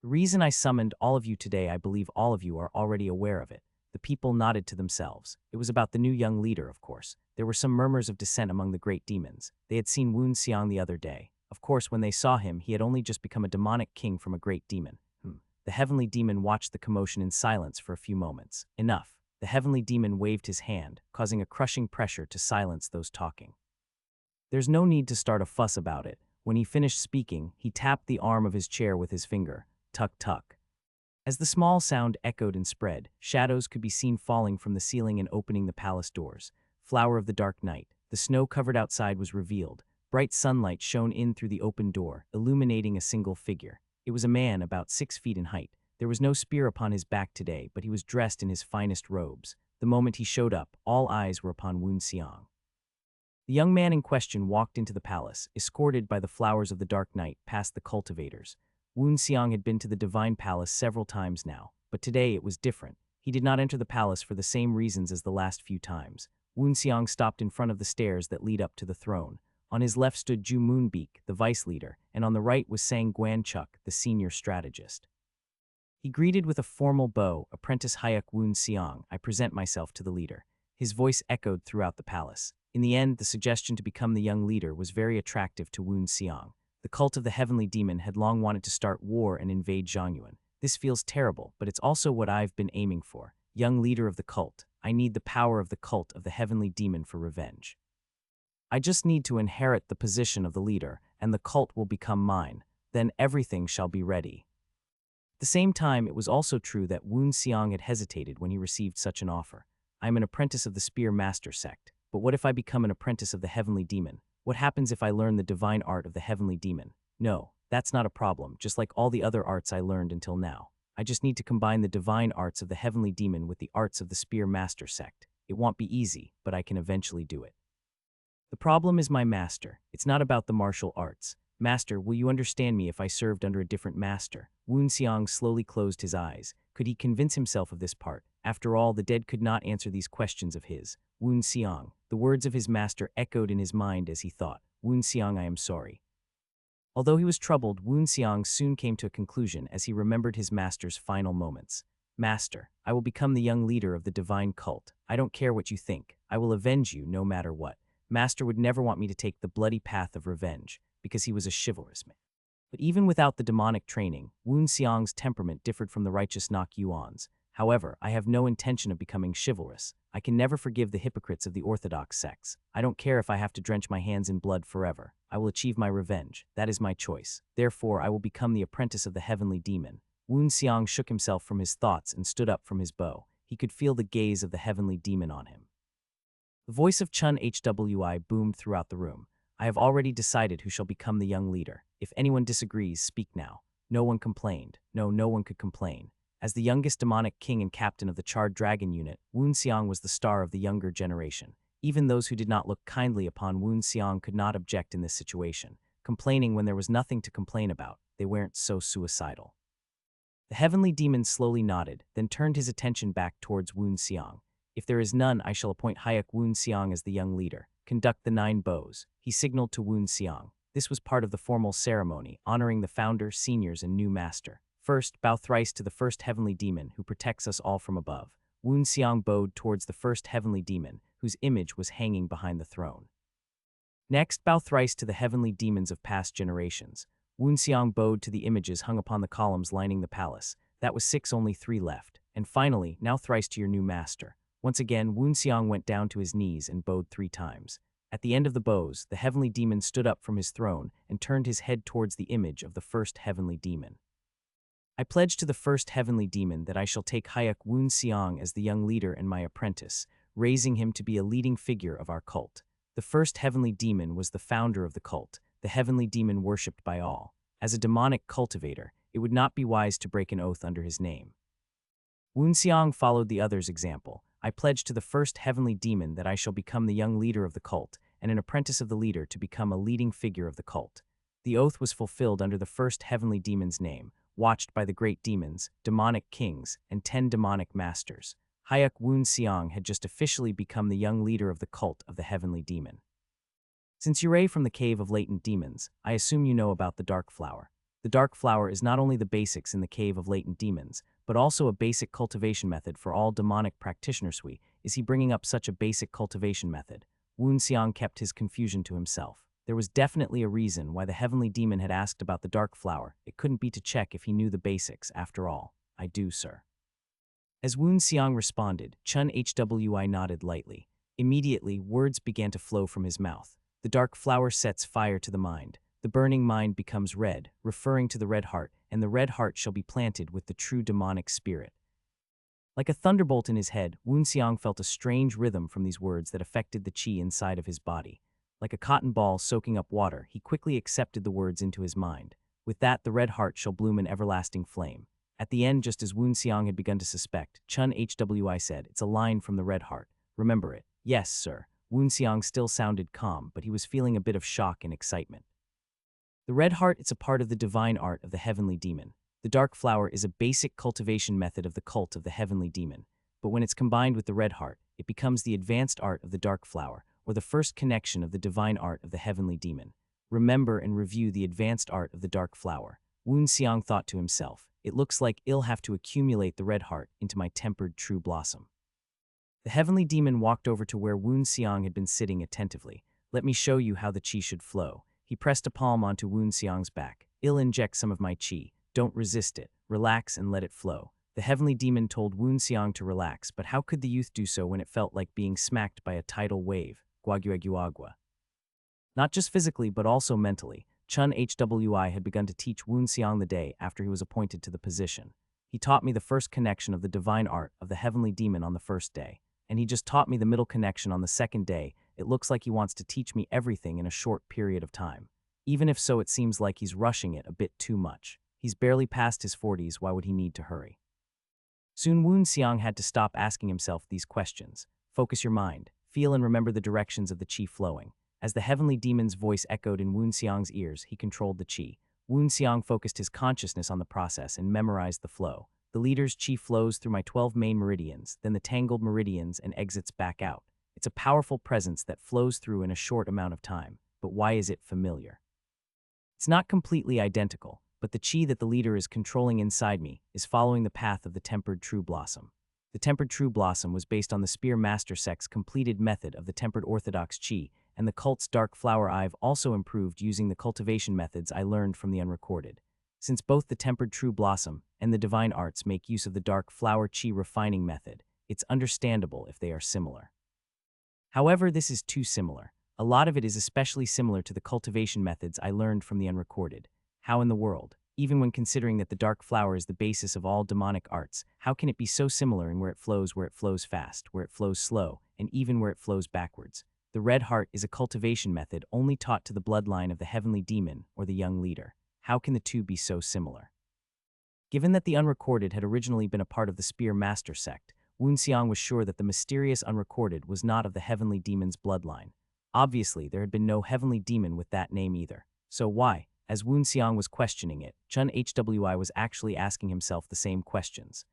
The reason I summoned all of you today, I believe all of you are already aware of it. The people nodded to themselves. It was about the new young leader, of course. There were some murmurs of dissent among the great demons. They had seen Woon Xiang the other day. Of course, when they saw him, he had only just become a demonic king from a great demon. The heavenly demon watched the commotion in silence for a few moments. Enough. The heavenly demon waved his hand, causing a crushing pressure to silence those talking. There's no need to start a fuss about it. When he finished speaking, he tapped the arm of his chair with his finger. Tuck, tuck. As the small sound echoed and spread, shadows could be seen falling from the ceiling and opening the palace doors. Flower of the dark night. The snow covered outside was revealed. Bright sunlight shone in through the open door, illuminating a single figure. It was a man about 6 feet in height. There was no spear upon his back today, but he was dressed in his finest robes. The moment he showed up, all eyes were upon Woon Xiang. The young man in question walked into the palace, escorted by the flowers of the dark night past the cultivators. Woon Xiang had been to the divine palace several times now, but today it was different. He did not enter the palace for the same reasons as the last few times. Woon Xiang stopped in front of the stairs that lead up to the throne. On his left stood Jumoonbeak, the vice leader, and on the right was Sang Guanchuk, the senior strategist. He greeted with a formal bow. Apprentice Hyuk Woon Xiang, I present myself to the leader. His voice echoed throughout the palace. In the end, the suggestion to become the young leader was very attractive to Woon Xiang. The cult of the heavenly demon had long wanted to start war and invade Zhongyuan. This feels terrible, but it's also what I've been aiming for. Young leader of the cult, I need the power of the cult of the heavenly demon for revenge. I just need to inherit the position of the leader, and the cult will become mine. Then everything shall be ready. At the same time, it was also true that Woon Xiang had hesitated when he received such an offer. I am an apprentice of the Spear Master sect, but what if I become an apprentice of the heavenly demon? What happens if I learn the divine art of the heavenly demon? No, that's not a problem, just like all the other arts I learned until now. I just need to combine the divine arts of the heavenly demon with the arts of the Spear Master sect. It won't be easy, but I can eventually do it. The problem is my master. It's not about the martial arts. Master, will you understand me if I served under a different master? Woon Xiang slowly closed his eyes. Could he convince himself of this part? After all, the dead could not answer these questions of his. Woon Xiang. The words of his master echoed in his mind as he thought. Woon Xiang, I am sorry. Although he was troubled, Woon Xiang soon came to a conclusion as he remembered his master's final moments. Master, I will become the young leader of the divine cult. I don't care what you think. I will avenge you no matter what. Master would never want me to take the bloody path of revenge, because he was a chivalrous man. But even without the demonic training, Woon Xiang's temperament differed from the righteous Nok Yuan's. However, I have no intention of becoming chivalrous. I can never forgive the hypocrites of the orthodox sects. I don't care if I have to drench my hands in blood forever. I will achieve my revenge. That is my choice. Therefore, I will become the apprentice of the heavenly demon. Woon Xiang shook himself from his thoughts and stood up from his bow. He could feel the gaze of the heavenly demon on him. The voice of Chun Hwi boomed throughout the room. I have already decided who shall become the young leader. If anyone disagrees, speak now." No one complained. No, no one could complain. As the youngest demonic king and captain of the Charred Dragon unit, Woon Seong was the star of the younger generation. Even those who did not look kindly upon Woon Seong could not object in this situation, complaining when there was nothing to complain about. They weren't so suicidal. The heavenly demon slowly nodded, then turned his attention back towards Woon Seong. "If there is none, I shall appoint Hayek Woon Seong as the young leader. Conduct the 9 bows," he signaled to Woon Seong. This was part of the formal ceremony, honoring the founder, seniors, and new master. "First, bow thrice to the first heavenly demon, who protects us all from above." Woon Seong bowed towards the first heavenly demon, whose image was hanging behind the throne. "Next, bow thrice to the heavenly demons of past generations." Woon Seong bowed to the images hung upon the columns lining the palace. That was 6, only 3 left. "And finally, now thrice to your new master." Once again, Woon Seong went down to his knees and bowed 3 times. At the end of the bows, the heavenly demon stood up from his throne and turned his head towards the image of the first heavenly demon. "I pledge to the first heavenly demon that I shall take Hayek Woon Seong as the young leader and my apprentice, raising him to be a leading figure of our cult." The first heavenly demon was the founder of the cult, the heavenly demon worshipped by all. As a demonic cultivator, it would not be wise to break an oath under his name. Woon Seong followed the other's example. "I pledge to the first heavenly demon that I shall become the young leader of the cult, and an apprentice of the leader to become a leading figure of the cult." The oath was fulfilled under the first heavenly demon's name, watched by the great demons, demonic kings, and 10 demonic masters. Hayek Woon Seong had just officially become the young leader of the cult of the heavenly demon. Since you ray from the cave of latent demons, I assume you know about the dark flower. The dark flower is not only the basics in the cave of latent demons, but also a basic cultivation method for all demonic practitioners. Is he bringing up such a basic cultivation method? Woon Seong kept his confusion to himself. There was definitely a reason why the heavenly demon had asked about the dark flower. It couldn't be to check if he knew the basics. After all, "I do, sir." As Woon Seong responded, Chun Hwi nodded lightly. Immediately, words began to flow from his mouth. "The dark flower sets fire to the mind. The burning mind becomes red," referring to the red heart, "and the red heart shall be planted with the true demonic spirit." Like a thunderbolt in his head, Woon Seong felt a strange rhythm from these words that affected the chi inside of his body. Like a cotton ball soaking up water, he quickly accepted the words into his mind. "With that, the red heart shall bloom an everlasting flame." At the end, just as Woon Seong had begun to suspect, Chun Hwi said, "It's a line from the red heart. Remember it." "Yes, sir." Woon Seong still sounded calm, but he was feeling a bit of shock and excitement. "The red heart, it's a part of the divine art of the heavenly demon. The dark flower is a basic cultivation method of the cult of the heavenly demon, but when it's combined with the red heart, it becomes the advanced art of the dark flower, or the first connection of the divine art of the heavenly demon. Remember and review the advanced art of the dark flower." Woon Seong thought to himself, "It looks like I'll have to accumulate the red heart into my tempered true blossom." The heavenly demon walked over to where Woon Seong had been sitting attentively. "Let me show you how the chi should flow." He pressed a palm onto Woon Seong's back. "I'll inject some of my chi. Don't resist it. Relax and let it flow." The heavenly demon told Woon Seong to relax, but how could the youth do so when it felt like being smacked by a tidal wave? Guaguaguagua. Not just physically, but also mentally, Chun Hwi had begun to teach Woon Seong the day after he was appointed to the position. "He taught me the first connection of the divine art of the heavenly demon on the first day, and he just taught me the middle connection on the second day. It looks like he wants to teach me everything in a short period of time. Even if so, it seems like he's rushing it a bit too much. He's barely past his 40s, why would he need to hurry?" Soon Woon Seong had to stop asking himself these questions. Focus your mind, feel and remember the directions of the chi flowing. As the heavenly demon's voice echoed in Woon Seong's ears, he controlled the chi. Woon Seong focused his consciousness on the process and memorized the flow. "The leader's chi flows through my 12 main meridians, then the tangled meridians and exits back out. It's a powerful presence that flows through in a short amount of time. But why is it familiar? It's not completely identical, but the chi that the leader is controlling inside me is following the path of the tempered true blossom." The tempered true blossom was based on the Spear Master Sect's completed method of the tempered orthodox chi, and the cult's dark flower I've also improved using the cultivation methods I learned from the unrecorded. Since both the tempered true blossom and the divine arts make use of the dark flower chi refining method, it's understandable if they are similar. However, this is too similar. A lot of it is especially similar to the cultivation methods I learned from the unrecorded. How in the world, even when considering that the dark flower is the basis of all demonic arts, how can it be so similar in where it flows fast, where it flows slow, and even where it flows backwards? The red heart is a cultivation method only taught to the bloodline of the heavenly demon or the young leader. How can the two be so similar? Given that the unrecorded had originally been a part of the Spear Master sect, Xiang was sure that the mysterious unrecorded was not of the heavenly demon's bloodline. Obviously, there had been no heavenly demon with that name either. So why? As Xiang was questioning it, Chun Hwi was actually asking himself the same questions.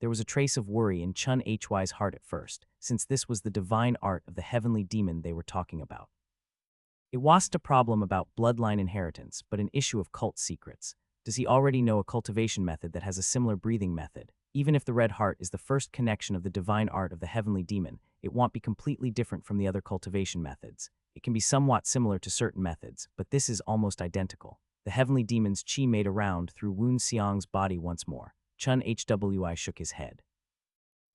There was a trace of worry in Chun Hwi's heart at first, since this was the divine art of the heavenly demon they were talking about. It wasn't a problem about bloodline inheritance, but an issue of cult secrets. Does he already know a cultivation method that has a similar breathing method? Even if the red heart is the first connection of the divine art of the heavenly demon, it won't be completely different from the other cultivation methods. It can be somewhat similar to certain methods, but this is almost identical. The heavenly demon's chi made a round through Xiang's body once more. Chun Hwi shook his head.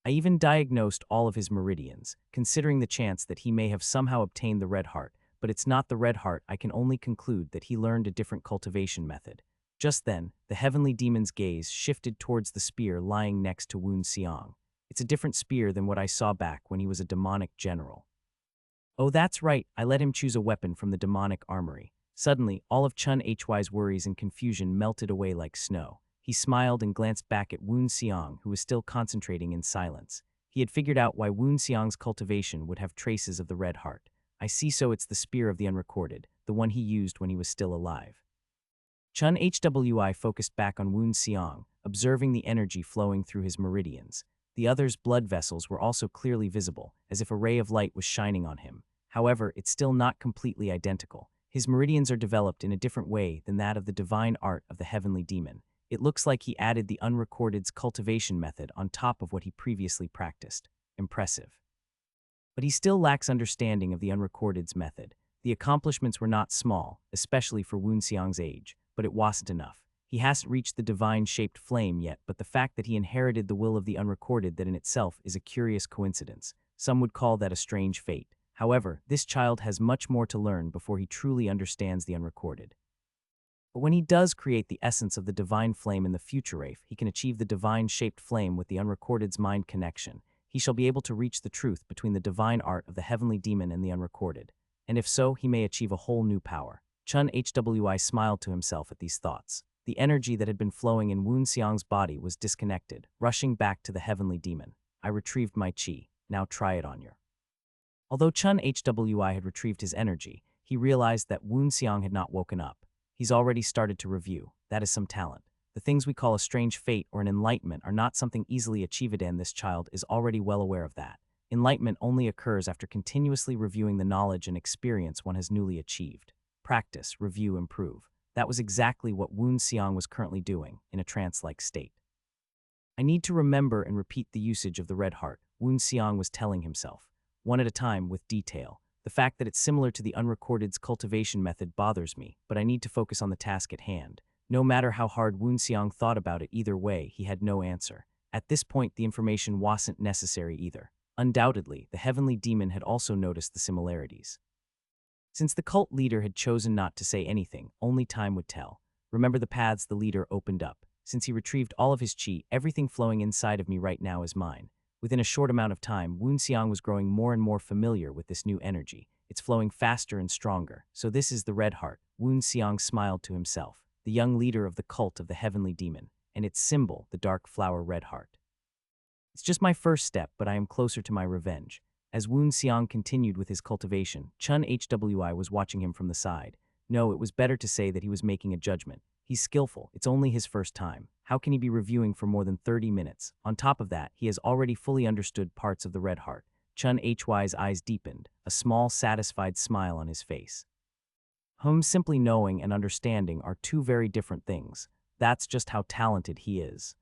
I even diagnosed all of his meridians, considering the chance that he may have somehow obtained the red heart, but it's not the red heart. I can only conclude that he learned a different cultivation method. Just then, the heavenly demon's gaze shifted towards the spear lying next to Xiang. It's a different spear than what I saw back when he was a demonic general. Oh, that's right, I let him choose a weapon from the demonic armory. Suddenly, all of Chun Hwi's worries and confusion melted away like snow. He smiled and glanced back at Xiang, who was still concentrating in silence. He had figured out why Xiang's cultivation would have traces of the red heart. I see, so it's the spear of the unrecorded, the one he used when he was still alive. Chun Hwi focused back on Xiang, observing the energy flowing through his meridians. The other's blood vessels were also clearly visible, as if a ray of light was shining on him. However, it's still not completely identical. His meridians are developed in a different way than that of the divine art of the heavenly demon. It looks like he added the unrecorded's cultivation method on top of what he previously practiced. Impressive. But he still lacks understanding of the unrecorded's method. The accomplishments were not small, especially for Xiang's age, but it wasn't enough. He hasn't reached the divine-shaped flame yet, but the fact that he inherited the will of the unrecorded, that in itself is a curious coincidence. Some would call that a strange fate. However, this child has much more to learn before he truly understands the unrecorded. But when he does create the essence of the divine flame in the future, he can achieve the divine-shaped flame with the unrecorded's mind connection. He shall be able to reach the truth between the divine art of the heavenly demon and the unrecorded. And if so, he may achieve a whole new power. Chun Hwi smiled to himself at these thoughts. The energy that had been flowing in Xiang's body was disconnected, rushing back to the heavenly demon. I retrieved my chi. Now try it on your. Although Chun Hwi had retrieved his energy, he realized that Xiang had not woken up. He's already started to review. That is some talent. The things we call a strange fate or an enlightenment are not something easily achieved, and this child is already well aware of that. Enlightenment only occurs after continuously reviewing the knowledge and experience one has newly achieved. Practice, review, improve. That was exactly what Xiang was currently doing, in a trance-like state. I need to remember and repeat the usage of the red heart, Xiang was telling himself, one at a time with detail. The fact that it's similar to the unrecorded's cultivation method bothers me, but I need to focus on the task at hand. No matter how hard Xiang thought about it, either way, he had no answer. At this point, the information wasn't necessary either. Undoubtedly, the heavenly demon had also noticed the similarities. Since the cult leader had chosen not to say anything, only time would tell. Remember the paths the leader opened up. Since he retrieved all of his chi, everything flowing inside of me right now is mine. Within a short amount of time, Xiang was growing more and more familiar with this new energy. It's flowing faster and stronger. So this is the red heart. Xiang smiled to himself, the young leader of the cult of the heavenly demon, and its symbol, the dark flower red heart. It's just my first step, but I am closer to my revenge. As Xiang continued with his cultivation, Chun Hwi was watching him from the side. No, it was better to say that he was making a judgment. He's skillful. It's only his first time. How can he be reviewing for more than 30 minutes? On top of that, he has already fully understood parts of the red heart. Chun Hwi's eyes deepened, a small, satisfied smile on his face. Simply knowing and understanding are two very different things. That's just how talented he is.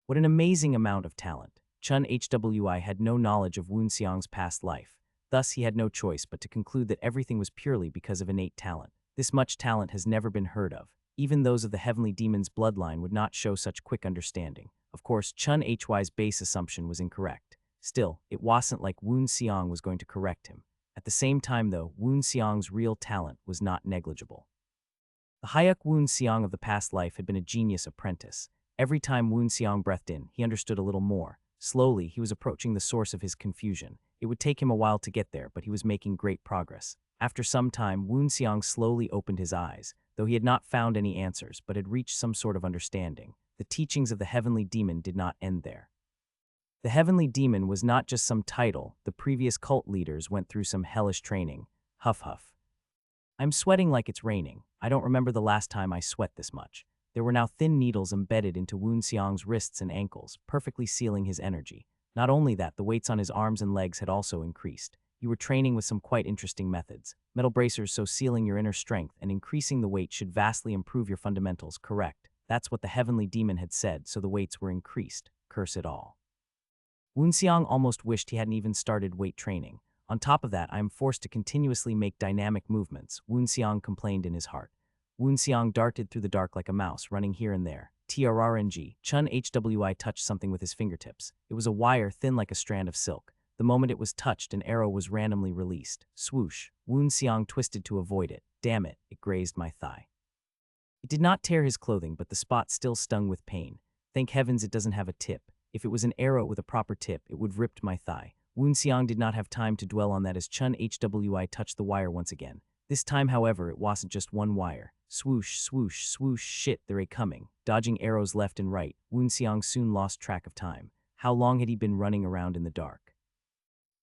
What an amazing amount of talent. Chun Hwi had no knowledge of Xiang's past life. Thus, he had no choice but to conclude that everything was purely because of innate talent. This much talent has never been heard of. Even those of the heavenly demon's bloodline would not show such quick understanding. Of course, Chun Hwi's base assumption was incorrect. Still, it wasn't like Xiang was going to correct him. At the same time, though, Xiang's real talent was not negligible. The Hayuk Xiang of the past life had been a genius apprentice. Every time Xiang breathed in, he understood a little more. Slowly, he was approaching the source of his confusion. It would take him a while to get there, but he was making great progress. After some time, Woon Xiang slowly opened his eyes, though he had not found any answers, but had reached some sort of understanding. The teachings of the heavenly demon did not end there. The heavenly demon was not just some title. The previous cult leaders went through some hellish training. Huff huff. I'm sweating like it's raining. I don't remember the last time I sweat this much. There were now thin needles embedded into Woon Xiang's wrists and ankles, perfectly sealing his energy. Not only that, the weights on his arms and legs had also increased. You were training with some quite interesting methods. Metal bracers, so sealing your inner strength and increasing the weight should vastly improve your fundamentals. Correct. That's what the heavenly demon had said, so the weights were increased. Curse it all. Woon Xiang almost wished he hadn't even started weight training. On top of that, I am forced to continuously make dynamic movements, Woon Xiang complained in his heart. Woon Xiang darted through the dark like a mouse, running here and there. TRRNG, Chun HWI touched something with his fingertips. It was a wire thin like a strand of silk. The moment it was touched, an arrow was randomly released. Swoosh. Woon Xiang twisted to avoid it. Damn it, it grazed my thigh. It did not tear his clothing, but the spot still stung with pain. Thank heavens it doesn't have a tip. If it was an arrow with a proper tip, it would have ripped my thigh. Woon Xiang did not have time to dwell on that as Chun HWI touched the wire once again. This time, however, it wasn't just one wire. Swoosh, swoosh, swoosh, shit, they're coming. Dodging arrows left and right, Woon Xiang soon lost track of time. How long had he been running around in the dark?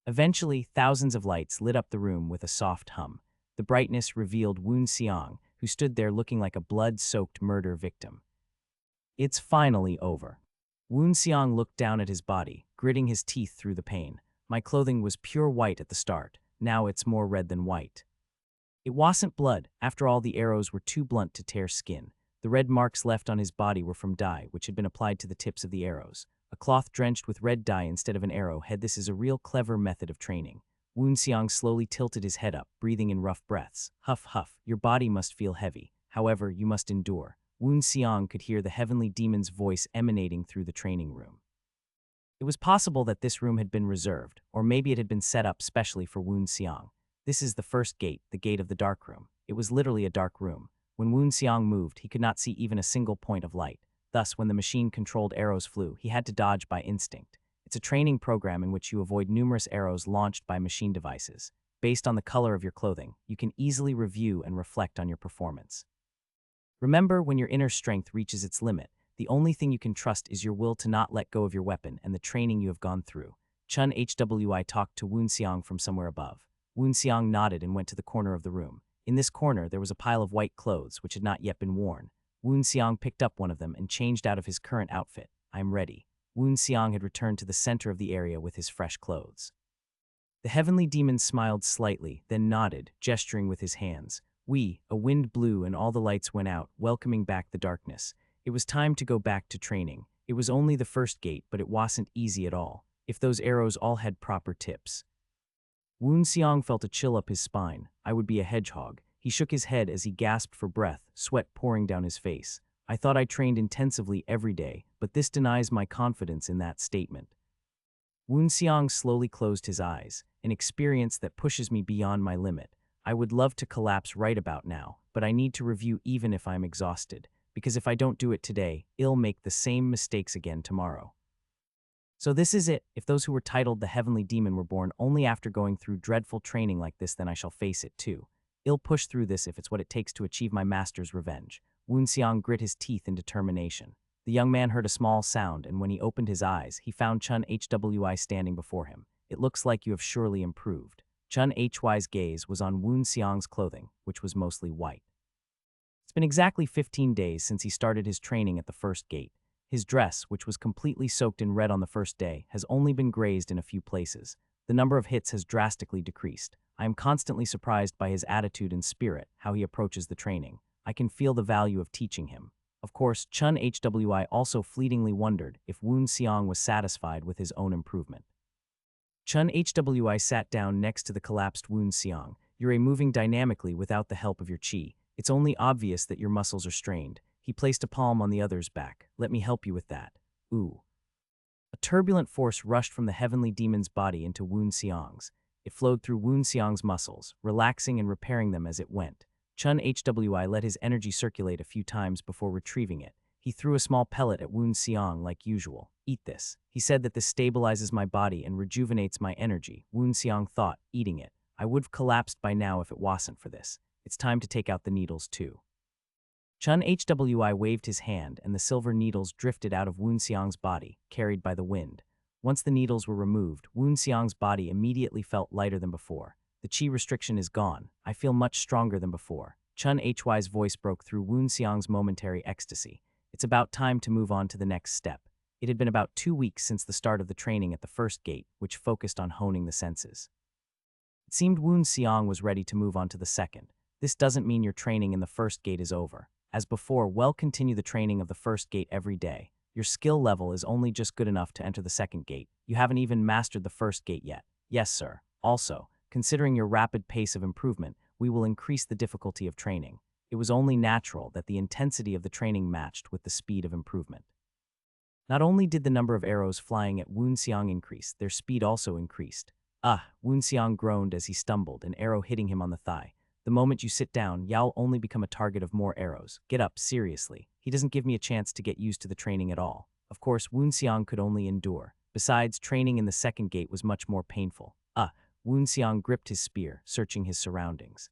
Eventually, thousands of lights lit up the room with a soft hum. The brightness revealed Woon Xiang, who stood there looking like a blood-soaked murder victim. It's finally over. Woon Xiang looked down at his body, gritting his teeth through the pain. My clothing was pure white at the start. Now it's more red than white. It wasn't blood. After all, the arrows were too blunt to tear skin. The red marks left on his body were from dye, which had been applied to the tips of the arrows. A cloth drenched with red dye instead of an arrowhead. This is a real clever method of training. Woon Xiang slowly tilted his head up, breathing in rough breaths. Huff, huff. Your body must feel heavy. However, you must endure. Woon Xiang could hear the heavenly demon's voice emanating through the training room. It was possible that this room had been reserved, or maybe it had been set up specially for Woon Xiang. This is the first gate, the gate of the dark room. It was literally a dark room. When Woon Xiang moved, he could not see even a single point of light. Thus, when the machine-controlled arrows flew, he had to dodge by instinct. It's a training program in which you avoid numerous arrows launched by machine devices. Based on the color of your clothing, you can easily review and reflect on your performance. Remember, when your inner strength reaches its limit, the only thing you can trust is your will to not let go of your weapon and the training you have gone through. Chun HWI talked to Woon Xiang from somewhere above. Woon Xiang nodded and went to the corner of the room. In this corner, there was a pile of white clothes which had not yet been worn. Woon Xiang picked up one of them and changed out of his current outfit. I am ready. Woon Xiang had returned to the center of the area with his fresh clothes. The heavenly demon smiled slightly, then nodded, gesturing with his hands. A wind blew and all the lights went out, welcoming back the darkness. It was time to go back to training. It was only the first gate, but it wasn't easy at all. If those arrows all had proper tips. Woon Xiang felt a chill up his spine. I would be a hedgehog. He shook his head as he gasped for breath, sweat pouring down his face. I thought I trained intensively every day, but this denies my confidence in that statement. Woon Xiang slowly closed his eyes, an experience that pushes me beyond my limit. I would love to collapse right about now, but I need to review even if I'm exhausted, because if I don't do it today, I'll make the same mistakes again tomorrow. So this is it. If those who were titled the Heavenly Demon were born only after going through dreadful training like this, then I shall face it too. I'll push through this if it's what it takes to achieve my master's revenge. Woon Xiang grit his teeth in determination. The young man heard a small sound, and when he opened his eyes, he found Chun HWI standing before him. It looks like you have surely improved. Chun HY's gaze was on Woon Xiang's clothing, which was mostly white. It's been exactly 15 days since he started his training at the first gate. His dress, which was completely soaked in red on the first day, has only been grazed in a few places. The number of hits has drastically decreased. I am constantly surprised by his attitude and spirit, how he approaches the training. I can feel the value of teaching him. Of course, Chun HWI also fleetingly wondered if Woon Xiang was satisfied with his own improvement. Chun HWI sat down next to the collapsed Woon Xiang. You're moving dynamically without the help of your chi. It's only obvious that your muscles are strained. He placed a palm on the other's back. Let me help you with that. A turbulent force rushed from the heavenly demon's body into Woon Xiang's. It flowed through Woon Xiang's muscles, relaxing and repairing them as it went. Chun HWI let his energy circulate a few times before retrieving it. He threw a small pellet at Woon Xiang like usual. Eat this. He said that this stabilizes my body and rejuvenates my energy. Woon Xiang thought, eating it. I would have collapsed by now if it wasn't for this. It's time to take out the needles too. Chun Hwi waved his hand and the silver needles drifted out of Woon Xiang's body, carried by the wind. Once the needles were removed, Woon Xiang's body immediately felt lighter than before. The chi restriction is gone. I feel much stronger than before. Chun Hwi's voice broke through Woon Xiang's momentary ecstasy. It's about time to move on to the next step. It had been about 2 weeks since the start of the training at the first gate, which focused on honing the senses. It seemed Woon Xiang was ready to move on to the second. This doesn't mean your training in the first gate is over. As before, continue the training of the first gate every day. Your skill level is only just good enough to enter the second gate. You haven't even mastered the first gate yet. Yes, sir. Also, considering your rapid pace of improvement, we will increase the difficulty of training. It was only natural that the intensity of the training matched with the speed of improvement. Not only did the number of arrows flying at Woon Xiang increase, their speed also increased. Woon Xiang groaned as he stumbled, an arrow hitting him on the thigh. The moment you sit down, you'll only become a target of more arrows. Get up, seriously. He doesn't give me a chance to get used to the training at all. Of course, Woon Xiang could only endure. Besides, training in the second gate was much more painful. Woon Xiang gripped his spear, searching his surroundings.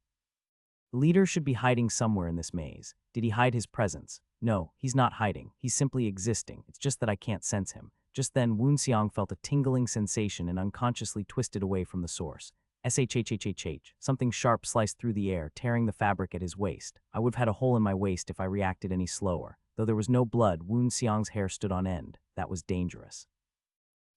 The leader should be hiding somewhere in this maze. Did he hide his presence? No, he's not hiding. He's simply existing. It's just that I can't sense him. Just then, Woon Xiang felt a tingling sensation and unconsciously twisted away from the source. Shhhhh. Something sharp sliced through the air, tearing the fabric at his waist. I would have had a hole in my waist if I reacted any slower. Though there was no blood, Woon Xiang's hair stood on end. That was dangerous.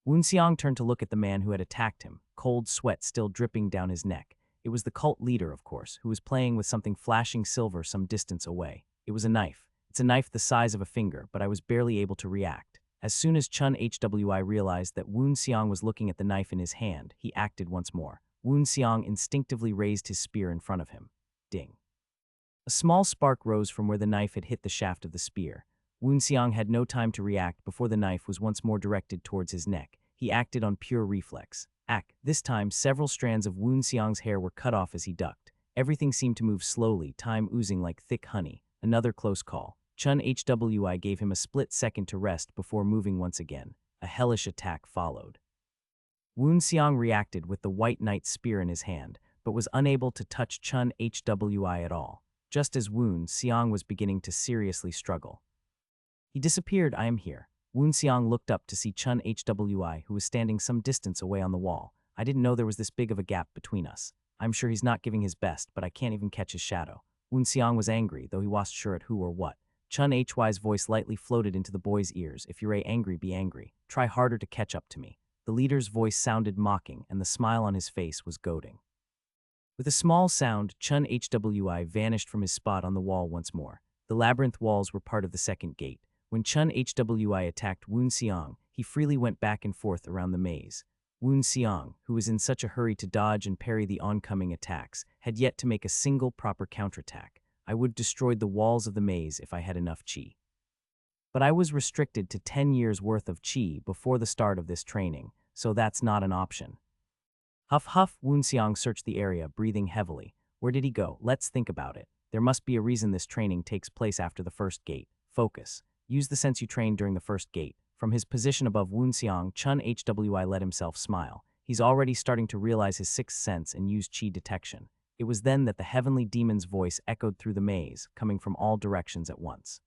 Woon Xiang turned to look at the man who had attacked him, cold sweat still dripping down his neck. It was the cult leader, of course, who was playing with something flashing silver some distance away. It was a knife. It's a knife the size of a finger, but I was barely able to react. As soon as Chun Hwi realized that Woon Xiang was looking at the knife in his hand, he acted once more. Woon Xiang instinctively raised his spear in front of him. Ding. A small spark rose from where the knife had hit the shaft of the spear. Woon Xiang had no time to react before the knife was once more directed towards his neck. He acted on pure reflex. This time, several strands of Woon Xiang's hair were cut off as he ducked. Everything seemed to move slowly, time oozing like thick honey. Another close call. Chun Hwi gave him a split second to rest before moving once again. A hellish attack followed. Woon Xiang reacted with the white knight's spear in his hand, but was unable to touch Chun Hwi at all, just as Woon Xiang was beginning to seriously struggle. He disappeared. I am here. Woon Xiang looked up to see Chun Hwi, who was standing some distance away on the wall. I didn't know there was this big of a gap between us. I'm sure he's not giving his best, but I can't even catch his shadow. Woon Xiang was angry, though he wasn't sure at who or what. Chun Hwi's voice lightly floated into the boy's ears. If you're angry, be angry. Try harder to catch up to me. The leader's voice sounded mocking, and the smile on his face was goading. With a small sound, Chun Hwi vanished from his spot on the wall once more. The labyrinth walls were part of the second gate. When Chun Hwi attacked Woon Xiang, he freely went back and forth around the maze. Woon Xiang, who was in such a hurry to dodge and parry the oncoming attacks, had yet to make a single proper counterattack. I would have destroyed the walls of the maze if I had enough chi. But I was restricted to 10 years' worth of chi before the start of this training, so that's not an option. Huff huff, Woon Xiang searched the area, breathing heavily. Where did he go? Let's think about it. There must be a reason this training takes place after the first gate. Focus. Use the sense you trained during the first gate. From his position above Woon Xiang, Chun Hwi let himself smile. He's already starting to realize his sixth sense and use chi detection. It was then that the heavenly demon's voice echoed through the maze, coming from all directions at once.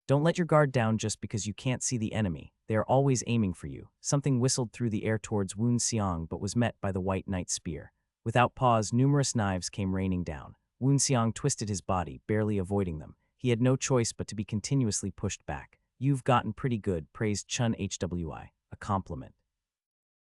Don't let your guard down just because you can't see the enemy. They are always aiming for you. Something whistled through the air towards Woon Xiang but was met by the white knight's spear. Without pause, numerous knives came raining down. Woon Xiang twisted his body, barely avoiding them. He had no choice but to be continuously pushed back. You've gotten pretty good, praised Chun Hwi. A compliment.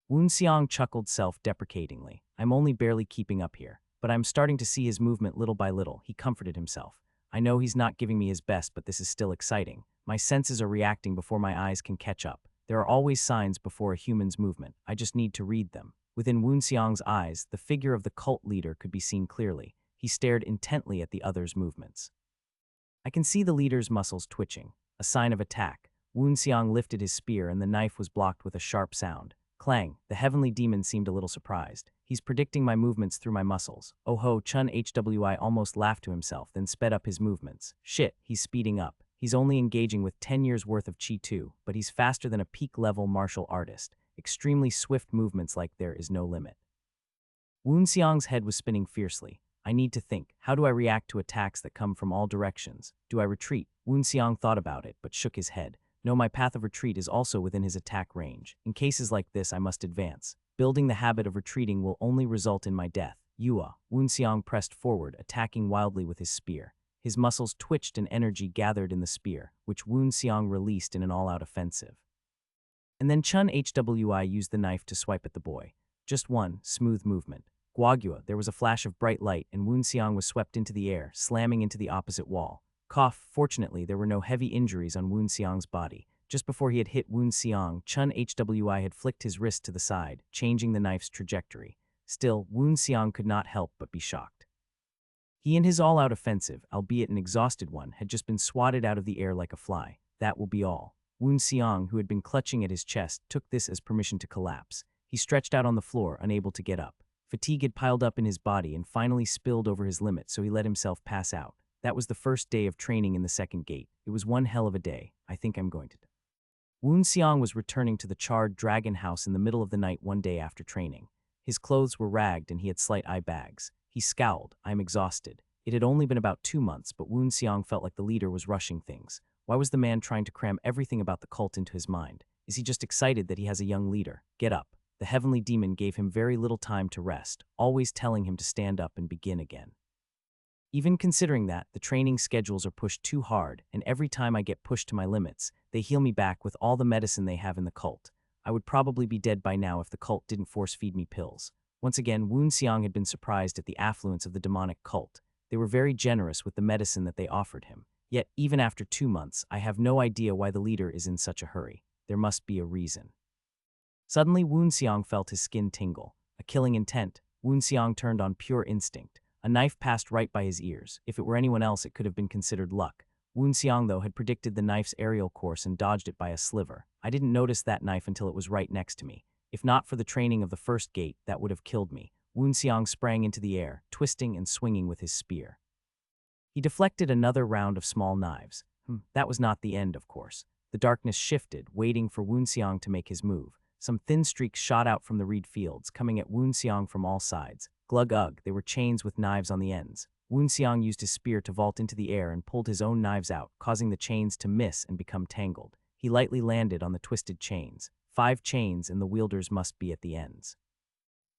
Woon Xiang chuckled self-deprecatingly. I'm only barely keeping up here, but I'm starting to see his movement little by little. He comforted himself. I know he's not giving me his best, but this is still exciting. My senses are reacting before my eyes can catch up. There are always signs before a human's movement. I just need to read them. Within Woon Xiang's eyes, the figure of the cult leader could be seen clearly. He stared intently at the other's movements. I can see the leader's muscles twitching, a sign of attack. Woon Xiang lifted his spear and the knife was blocked with a sharp sound. Clang, the heavenly demon seemed a little surprised. He's predicting my movements through my muscles. Oh ho, Chun Hwi almost laughed to himself, then sped up his movements. Shit, he's speeding up. He's only engaging with 10 years worth of chi too, but he's faster than a peak-level martial artist. Extremely swift movements like there is no limit. Woon Seong's head was spinning fiercely. I need to think. How do I react to attacks that come from all directions? Do I retreat? Woon Seong thought about it, but shook his head. No, my path of retreat is also within his attack range. In cases like this, I must advance. Building the habit of retreating will only result in my death. Yua. Woon Seong pressed forward, attacking wildly with his spear. His muscles twitched and energy gathered in the spear, which Woon Seong released in an all-out offensive. And then Chun Hwi used the knife to swipe at the boy. Just one, smooth movement. Guagua, there was a flash of bright light and Woon Seong was swept into the air, slamming into the opposite wall. Cough. Fortunately, there were no heavy injuries on Woon Seong's body. Just before he had hit Woon Seong, Chun Hwi had flicked his wrist to the side, changing the knife's trajectory. Still, Woon Seong could not help but be shocked. He and his all-out offensive, albeit an exhausted one, had just been swatted out of the air like a fly. That will be all. Woon Seong, who had been clutching at his chest, took this as permission to collapse. He stretched out on the floor, unable to get up. Fatigue had piled up in his body and finally spilled over his limit, so he let himself pass out. That was the first day of training in the second gate. It was one hell of a day. I think I'm going to die. Woon Seong was returning to the charred dragon house in the middle of the night one day after training. His clothes were ragged and he had slight eye bags. He scowled. I'm exhausted. It had only been about 2 months, but Woon Seong felt like the leader was rushing things. Why was the man trying to cram everything about the cult into his mind? Is he just excited that he has a young leader? Get up. The heavenly demon gave him very little time to rest, always telling him to stand up and begin again. Even considering that, the training schedules are pushed too hard, and every time I get pushed to my limits, they heal me back with all the medicine they have in the cult. I would probably be dead by now if the cult didn't force-feed me pills. Once again, Woon Seong had been surprised at the affluence of the demonic cult. They were very generous with the medicine that they offered him. Yet, even after 2 months, I have no idea why the leader is in such a hurry. There must be a reason. Suddenly, Woon Seong felt his skin tingle. A killing intent. Woon Seong turned on pure instinct. A knife passed right by his ears. If it were anyone else, it could have been considered luck. Woon Seong, though, had predicted the knife's aerial course and dodged it by a sliver. I didn't notice that knife until it was right next to me. If not for the training of the first gate, that would have killed me. Woon Seong sprang into the air, twisting and swinging with his spear. He deflected another round of small knives. That was not the end, of course. The darkness shifted, waiting for Woon Seong to make his move. Some thin streaks shot out from the reed fields, coming at Woon Seong from all sides. Glug-ugh, they were chains with knives on the ends. Woon Seong used his spear to vault into the air and pulled his own knives out, causing the chains to miss and become tangled. He lightly landed on the twisted chains. 5 chains, and the wielders must be at the ends.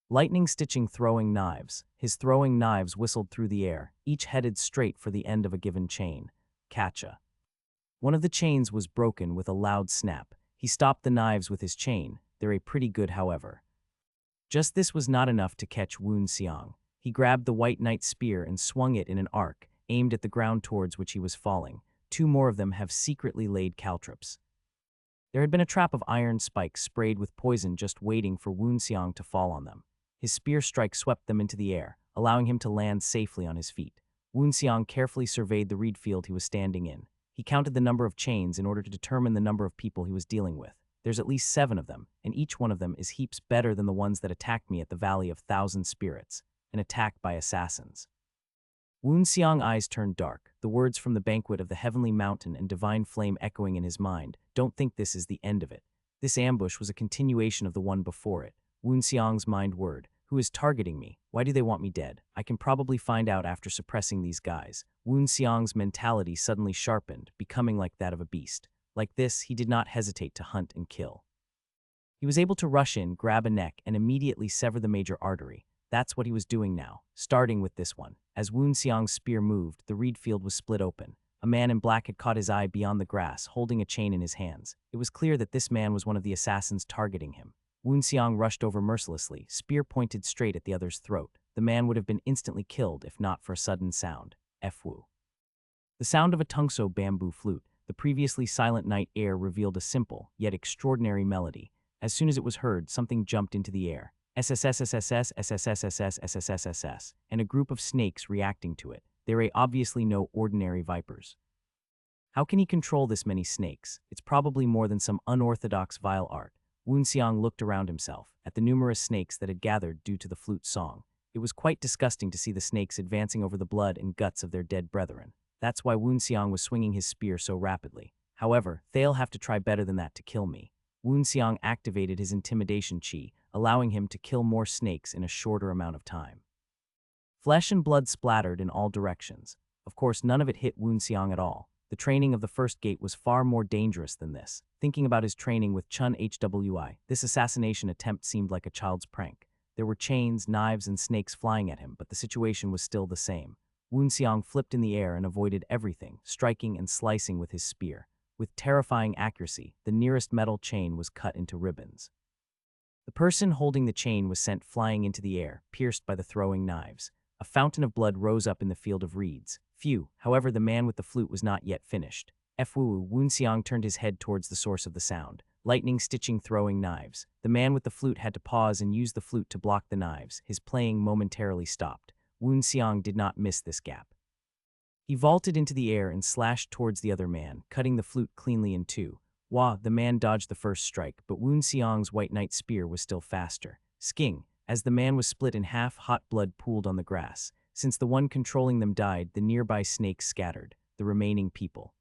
Lightning stitching throwing knives. His throwing knives whistled through the air, each headed straight for the end of a given chain. Catcha. One of the chains was broken with a loud snap. He stopped the knives with his chain. They're a pretty good, however. Just this was not enough to catch Woon Seong. He grabbed the White Knight's spear and swung it in an arc, aimed at the ground towards which he was falling. 2 more of them have secretly laid caltrops. There had been a trap of iron spikes sprayed with poison just waiting for Woon Seong to fall on them. His spear strike swept them into the air, allowing him to land safely on his feet. Woon Seong carefully surveyed the reed field he was standing in. He counted the number of chains in order to determine the number of people he was dealing with. There's at least 7 of them, and each one of them is heaps better than the ones that attacked me at the Valley of Thousand Spirits, an attack by assassins. Woon Seong's eyes turned dark, the words from the banquet of the heavenly mountain and divine flame echoing in his mind. Don't think this is the end of it. This ambush was a continuation of the one before it. Woon Seong's mind word. Who is targeting me? Why do they want me dead? I can probably find out after suppressing these guys. Woon Seong's mentality suddenly sharpened, becoming like that of a beast. Like this, he did not hesitate to hunt and kill. He was able to rush in, grab a neck, and immediately sever the major artery. That's what he was doing now, starting with this one. As Woon Seong's spear moved, the reed field was split open. A man in black had caught his eye beyond the grass, holding a chain in his hands. It was clear that this man was one of the assassins targeting him. Woon Seong rushed over mercilessly, spear pointed straight at the other's throat. The man would have been instantly killed if not for a sudden sound. Fwu. The sound of a tungso bamboo flute. The previously silent night air revealed a simple, yet extraordinary melody. As soon as it was heard, something jumped into the air. SSSSSS, SSSSS, SSSSS, and a group of snakes reacting to it. There are obviously no ordinary vipers. How can he control this many snakes? It's probably more than some unorthodox vile art. Woon Seong looked around himself, at the numerous snakes that had gathered due to the flute song. It was quite disgusting to see the snakes advancing over the blood and guts of their dead brethren. That's why Woon Seong was swinging his spear so rapidly. However, they'll have to try better than that to kill me. Woon Seong activated his intimidation chi, allowing him to kill more snakes in a shorter amount of time. Flesh and blood splattered in all directions. Of course, none of it hit Woon Seong at all. The training of the first gate was far more dangerous than this. Thinking about his training with Chun Hwi, this assassination attempt seemed like a child's prank. There were chains, knives, and snakes flying at him, but the situation was still the same. Woon Seong flipped in the air and avoided everything, striking and slicing with his spear. With terrifying accuracy, the nearest metal chain was cut into ribbons. The person holding the chain was sent flying into the air, pierced by the throwing knives. A fountain of blood rose up in the field of reeds. Phew, however, the man with the flute was not yet finished. Woon Seong turned his head towards the source of the sound. Lightning stitching throwing knives. The man with the flute had to pause and use the flute to block the knives. His playing momentarily stopped. Woon Seong did not miss this gap. He vaulted into the air and slashed towards the other man, cutting the flute cleanly in two. The man dodged the first strike, but Woon Seong's White Knight spear was still faster. Sking. As the man was split in half, hot blood pooled on the grass. Since the one controlling them died, the nearby snakes scattered, the remaining people.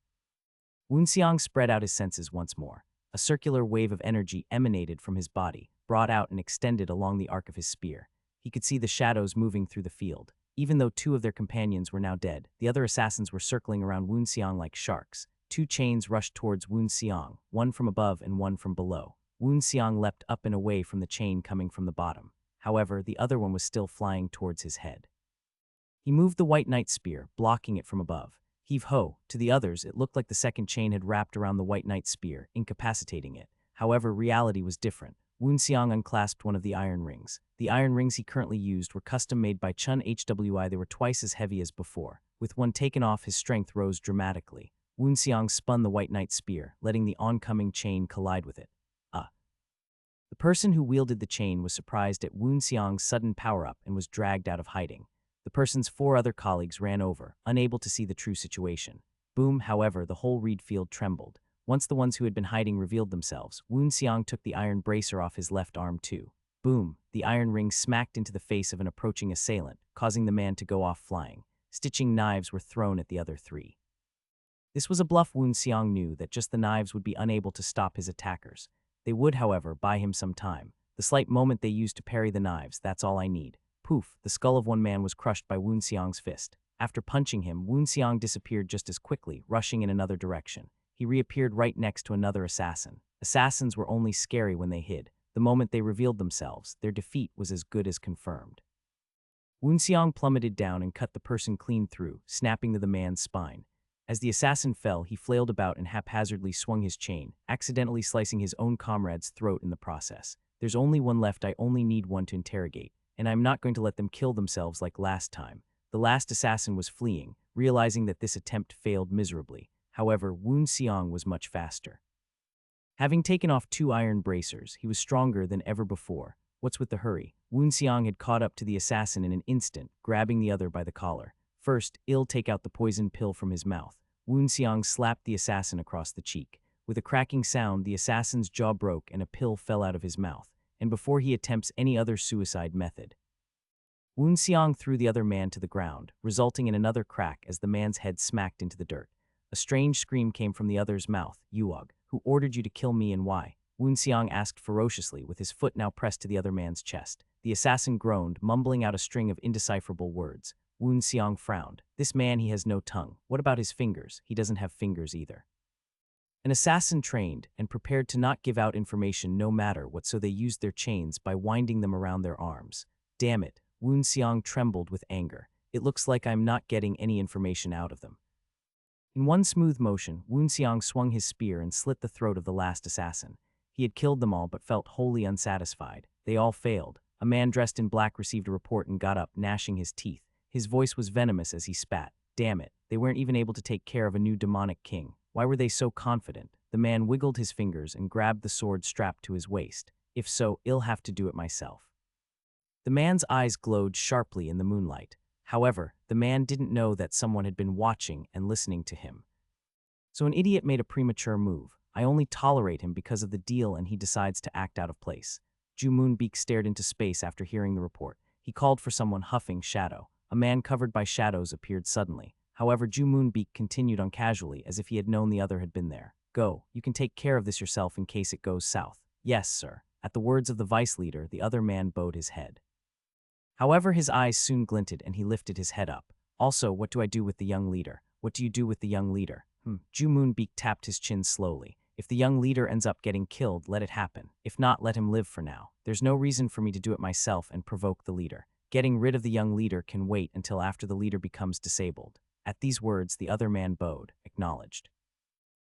Woon Seong spread out his senses once more. A circular wave of energy emanated from his body, brought out and extended along the arc of his spear. He could see the shadows moving through the field. Even though two of their companions were now dead, the other assassins were circling around Woon Seong like sharks. Two chains rushed towards Woon Seong, one from above and one from below. Woon Seong leapt up and away from the chain coming from the bottom. However, the other one was still flying towards his head. He moved the White Knight spear, blocking it from above. Heave-ho! To the others, it looked like the second chain had wrapped around the White Knight spear, incapacitating it. However, reality was different. Woon Seong unclasped one of the iron rings. The iron rings he currently used were custom-made by Chun Hwi. They were twice as heavy as before. With one taken off, his strength rose dramatically. Woon Seong spun the White Knight spear, letting the oncoming chain collide with it. The person who wielded the chain was surprised at Woon Seong's sudden power-up and was dragged out of hiding. The person's four other colleagues ran over, unable to see the true situation. Boom, however, the whole reed field trembled. Once the ones who had been hiding revealed themselves, Woon Seong took the iron bracer off his left arm too. Boom, the iron ring smacked into the face of an approaching assailant, causing the man to go off flying. Stitching knives were thrown at the other three. This was a bluff. Woon Seong knew that just the knives would be unable to stop his attackers. They would, however, buy him some time. The slight moment they used to parry the knives, that's all I need. Poof, the skull of one man was crushed by Woon Seong's fist. After punching him, Woon Seong disappeared just as quickly, rushing in another direction. He reappeared right next to another assassin. Assassins were only scary when they hid. The moment they revealed themselves, their defeat was as good as confirmed. Woon Seong plummeted down and cut the person clean through, snapping to the man's spine. As the assassin fell, he flailed about and haphazardly swung his chain, accidentally slicing his own comrade's throat in the process. There's only one left. I only need one to interrogate, and I'm not going to let them kill themselves like last time. The last assassin was fleeing, realizing that this attempt failed miserably. However, Woon Seong was much faster. Having taken off 2 iron bracers, he was stronger than ever before. What's with the hurry? Woon Seong had caught up to the assassin in an instant, grabbing the other by the collar. First, take out the poison pill from his mouth. Woon Seong slapped the assassin across the cheek. With a cracking sound, the assassin's jaw broke and a pill fell out of his mouth, and before he attempts any other suicide method, Woon Seong threw the other man to the ground, resulting in another crack as the man's head smacked into the dirt. A strange scream came from the other's mouth. Yuog, who ordered you to kill me and why? Woon Seong asked ferociously, with his foot now pressed to the other man's chest. The assassin groaned, mumbling out a string of indecipherable words. Woon Seong frowned. This man, he has no tongue. What about his fingers? He doesn't have fingers either. An assassin trained and prepared to not give out information no matter what, so they used their chains by winding them around their arms. Damn it, Woon Seong trembled with anger. It looks like I'm not getting any information out of them. In one smooth motion, Woon Seong swung his spear and slit the throat of the last assassin. He had killed them all but felt wholly unsatisfied. They all failed. A man dressed in black received a report and got up, gnashing his teeth. His voice was venomous as he spat. Damn it, they weren't even able to take care of a new demonic king. Why were they so confident? The man wiggled his fingers and grabbed the sword strapped to his waist. If so, I'll have to do it myself. The man's eyes glowed sharply in the moonlight. However, the man didn't know that someone had been watching and listening to him. So an idiot made a premature move. I only tolerate him because of the deal, and he decides to act out of place. Ju Moonbeak stared into space after hearing the report. He called for someone, huffing shadow. A man covered by shadows appeared suddenly. However, Ju Moonbeak continued on casually, as if he had known the other had been there. Go, you can take care of this yourself in case it goes south. Yes, sir. At the words of the vice leader, the other man bowed his head. However, his eyes soon glinted and he lifted his head up. Also, what do I do with the young leader? What do you do with the young leader? Ju Moonbeak tapped his chin slowly. If the young leader ends up getting killed, let it happen. If not, let him live for now. There's no reason for me to do it myself and provoke the leader. Getting rid of the young leader can wait until after the leader becomes disabled. At these words, the other man bowed, acknowledged.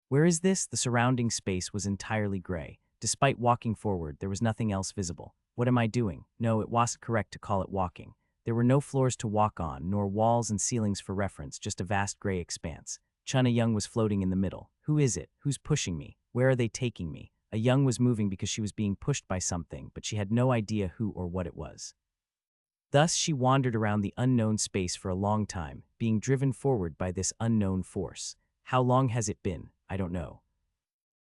Where is this? The surrounding space was entirely gray. Despite walking forward, there was nothing else visible. What am I doing? No, it wasn't correct to call it walking. There were no floors to walk on, nor walls and ceilings for reference, just a vast gray expanse. Chun Young was floating in the middle. Who is it? Who's pushing me? Where are they taking me? A Young was moving because she was being pushed by something, but she had no idea who or what it was. Thus, she wandered around the unknown space for a long time, being driven forward by this unknown force. How long has it been? I don't know.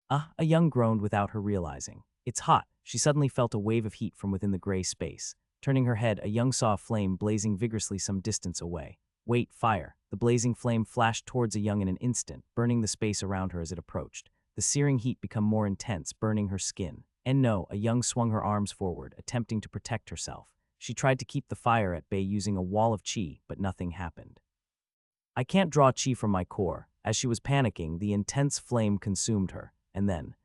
A Young groaned without her realizing. It's hot. She suddenly felt a wave of heat from within the gray space. Turning her head, A Young saw a flame blazing vigorously some distance away. Wait, fire. The blazing flame flashed towards A Young in an instant, burning the space around her as it approached. The searing heat became more intense, burning her skin. And no, A Young swung her arms forward, attempting to protect herself. She tried to keep the fire at bay using a wall of chi, but nothing happened. I can't draw chi from my core. As she was panicking, the intense flame consumed her, and then...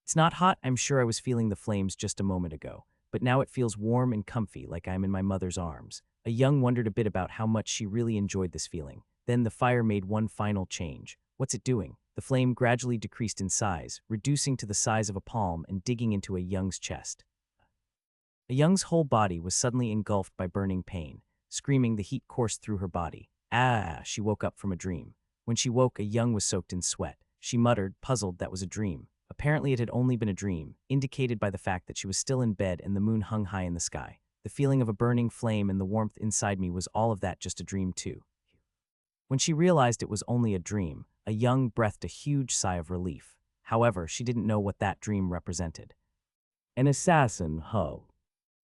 It's not hot, I'm sure I was feeling the flames just a moment ago, but now it feels warm and comfy like I'm in my mother's arms. A Young wondered a bit about how much she really enjoyed this feeling. Then the fire made one final change. What's it doing? The flame gradually decreased in size, reducing to the size of a palm and digging into A Young's chest. A Young's whole body was suddenly engulfed by burning pain. Screaming, the heat coursed through her body. She woke up from a dream. When she woke, A Young was soaked in sweat. She muttered, puzzled, that was a dream. Apparently it had only been a dream, indicated by the fact that she was still in bed and the moon hung high in the sky. The feeling of a burning flame and the warmth inside me was all of that just a dream too. When she realized it was only a dream, A Young breathed a huge sigh of relief. However, she didn't know what that dream represented. An assassin, ho.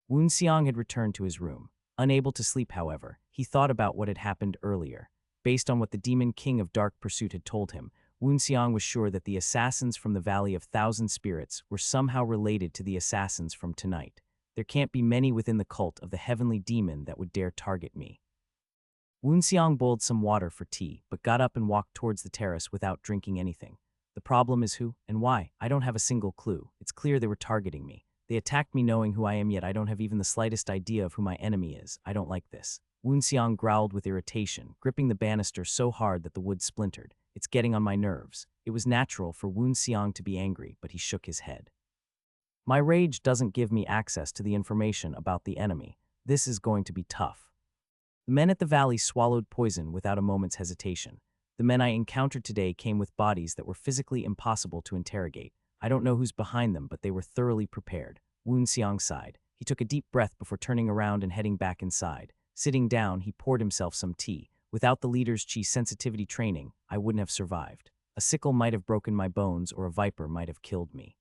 Woon Seong had returned to his room. Unable to sleep, however, he thought about what had happened earlier. Based on what the Demon King of Dark Pursuit had told him, Woon Seong was sure that the assassins from the Valley of Thousand Spirits were somehow related to the assassins from tonight. There can't be many within the cult of the heavenly demon that would dare target me. Woon Seong boiled some water for tea, but got up and walked towards the terrace without drinking anything. The problem is who and why. I don't have a single clue. It's clear they were targeting me. They attacked me knowing who I am, yet I don't have even the slightest idea of who my enemy is. I don't like this. Woon Seong growled with irritation, gripping the banister so hard that the wood splintered. It's getting on my nerves. It was natural for Woon Seong to be angry, but he shook his head. My rage doesn't give me access to the information about the enemy. This is going to be tough. The men at the valley swallowed poison without a moment's hesitation. The men I encountered today came with bodies that were physically impossible to interrogate. I don't know who's behind them, but they were thoroughly prepared. Woon Seong sighed. He took a deep breath before turning around and heading back inside. Sitting down, he poured himself some tea. Without the leader's chi sensitivity training, I wouldn't have survived. A sickle might have broken my bones or a viper might have killed me.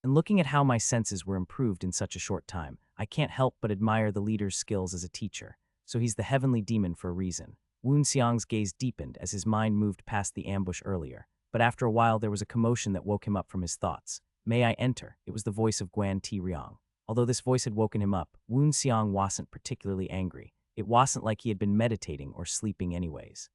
And looking at how my senses were improved in such a short time, I can't help but admire the leader's skills as a teacher. So he's the heavenly demon for a reason. Woon Seong's gaze deepened as his mind moved past the ambush earlier. But after a while there was a commotion that woke him up from his thoughts. May I enter? It was the voice of Guan Ti Ryong. Although this voice had woken him up, Woon Seong wasn't particularly angry. It wasn't like he had been meditating or sleeping anyways.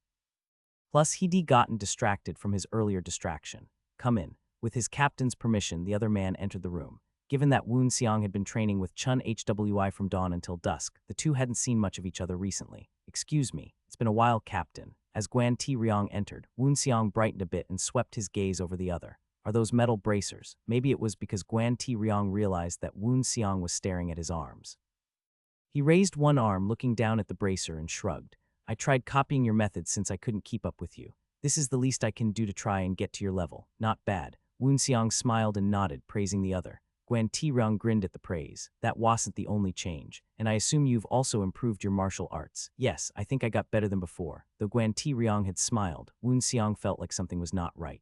Plus, he'd gotten distracted from his earlier distraction. Come in. With his captain's permission, the other man entered the room. Given that Woon Seong had been training with Chun Hwi from dawn until dusk, the two hadn't seen much of each other recently. Excuse me, it's been a while, Captain. As Guan Ti Ryong entered, Woon Seong brightened a bit and swept his gaze over the other. Are those metal bracers? Maybe it was because Guan Ti Ryong realized that Woon Seong was staring at his arms. He raised one arm, looking down at the bracer, and shrugged. I tried copying your methods since I couldn't keep up with you. This is the least I can do to try and get to your level. Not bad. Woon Seong smiled and nodded, praising the other. Guan Ti Ryong grinned at the praise. That wasn't the only change. And I assume you've also improved your martial arts. Yes, I think I got better than before. Though Guan Ti Ryong had smiled, Woon Seong felt like something was not right.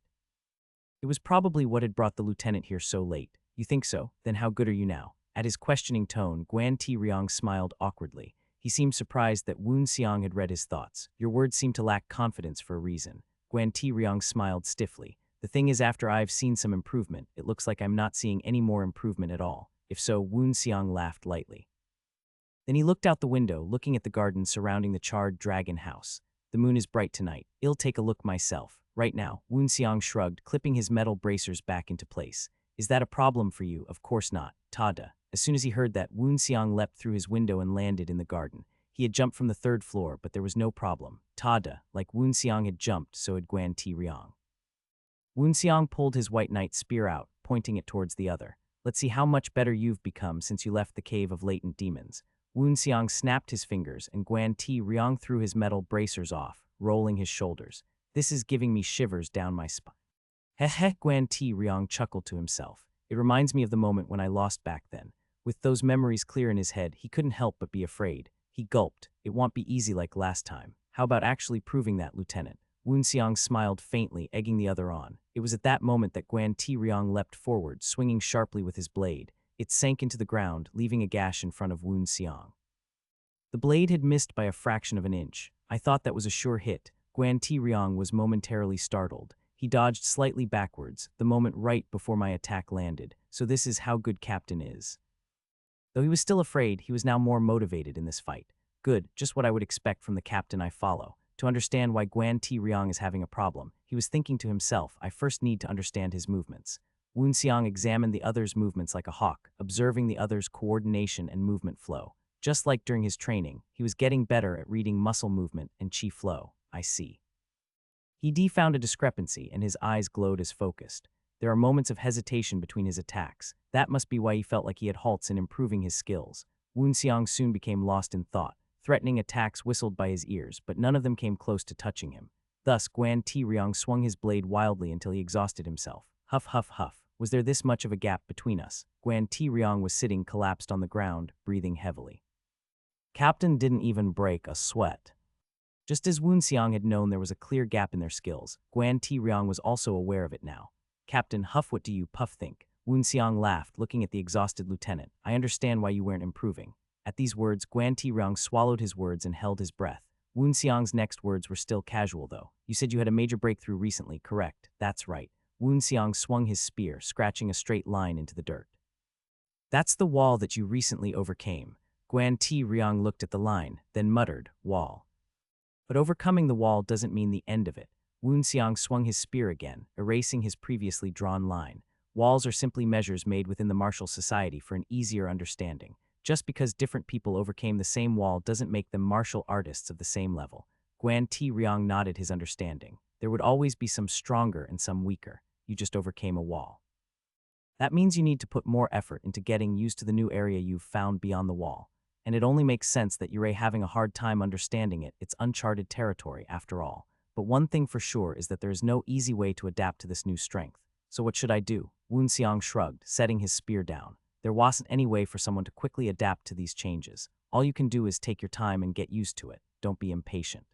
It was probably what had brought the lieutenant here so late. You think so? Then how good are you now? At his questioning tone, Guan Ti Ryong smiled awkwardly. He seemed surprised that Woon Seong had read his thoughts. Your words seem to lack confidence for a reason. Guan Ti Ryong smiled stiffly. The thing is, after I've seen some improvement, it looks like I'm not seeing any more improvement at all. If so, Woon Seong laughed lightly. Then he looked out the window, looking at the garden surrounding the charred dragon house. The moon is bright tonight. I'll take a look myself. Right now, Woon Seong shrugged, clipping his metal bracers back into place. Is that a problem for you? Of course not. Tada. As soon as he heard that, Woon Seong leapt through his window and landed in the garden. He had jumped from the third floor, but there was no problem. Tada. Like Woon Seong had jumped, so had Guan Ti Ryong. Woon Seong pulled his white knight spear out, pointing it towards the other. Let's see how much better you've become since you left the cave of latent demons. Woon Seong snapped his fingers, and Guan Ti Ryong threw his metal bracers off, rolling his shoulders. This is giving me shivers down my spine. Heh, Guan Ti Ryong chuckled to himself. It reminds me of the moment when I lost back then. With those memories clear in his head, he couldn't help but be afraid. He gulped. It won't be easy like last time. How about actually proving that, Lieutenant? Woon Seong smiled faintly, egging the other on. It was at that moment that Guan Ti Ryong leapt forward, swinging sharply with his blade. It sank into the ground, leaving a gash in front of Woon Seong. The blade had missed by a fraction of an inch. I thought that was a sure hit. Guan Ti Ryong was momentarily startled. He dodged slightly backwards, the moment right before my attack landed. So this is how good Captain is. Though he was still afraid, he was now more motivated in this fight. Good, just what I would expect from the captain I follow. To understand why Guan Ti Ryong is having a problem, he was thinking to himself, I first need to understand his movements. Woon Seong examined the other's movements like a hawk, observing the other's coordination and movement flow. Just like during his training, he was getting better at reading muscle movement and chi flow. I see. He found a discrepancy, and his eyes glowed as focused. There are moments of hesitation between his attacks. That must be why he felt like he had halts in improving his skills. Woon Seong soon became lost in thought. Threatening attacks whistled by his ears, but none of them came close to touching him. Thus, Guan Ti Ryong swung his blade wildly until he exhausted himself. Huff, huff, huff. Was there this much of a gap between us? Guan Ti Ryong was sitting collapsed on the ground, breathing heavily. Captain didn't even break a sweat. Just as Woon Seong had known there was a clear gap in their skills, Guan Ti Ryong was also aware of it now. Captain Huff, what do you puff think? Woon Seong laughed, looking at the exhausted lieutenant. I understand why you weren't improving. At these words, Guan Ti Ryong swallowed his words and held his breath. Woon Seong's next words were still casual, though. You said you had a major breakthrough recently, correct? That's right. Woon Seong swung his spear, scratching a straight line into the dirt. That's the wall that you recently overcame. Guan Ti Ryong looked at the line, then muttered, wall. But overcoming the wall doesn't mean the end of it. Woon Seong swung his spear again, erasing his previously drawn line. Walls are simply measures made within the martial society for an easier understanding. Just because different people overcame the same wall doesn't make them martial artists of the same level. Guan Ti Ryong nodded his understanding. There would always be some stronger and some weaker. You just overcame a wall. That means you need to put more effort into getting used to the new area you've found beyond the wall. And it only makes sense that you're having a hard time understanding it. It's uncharted territory, after all. But one thing for sure is that there is no easy way to adapt to this new strength. So what should I do? Woon Seong shrugged, setting his spear down. There wasn't any way for someone to quickly adapt to these changes. All you can do is take your time and get used to it. Don't be impatient.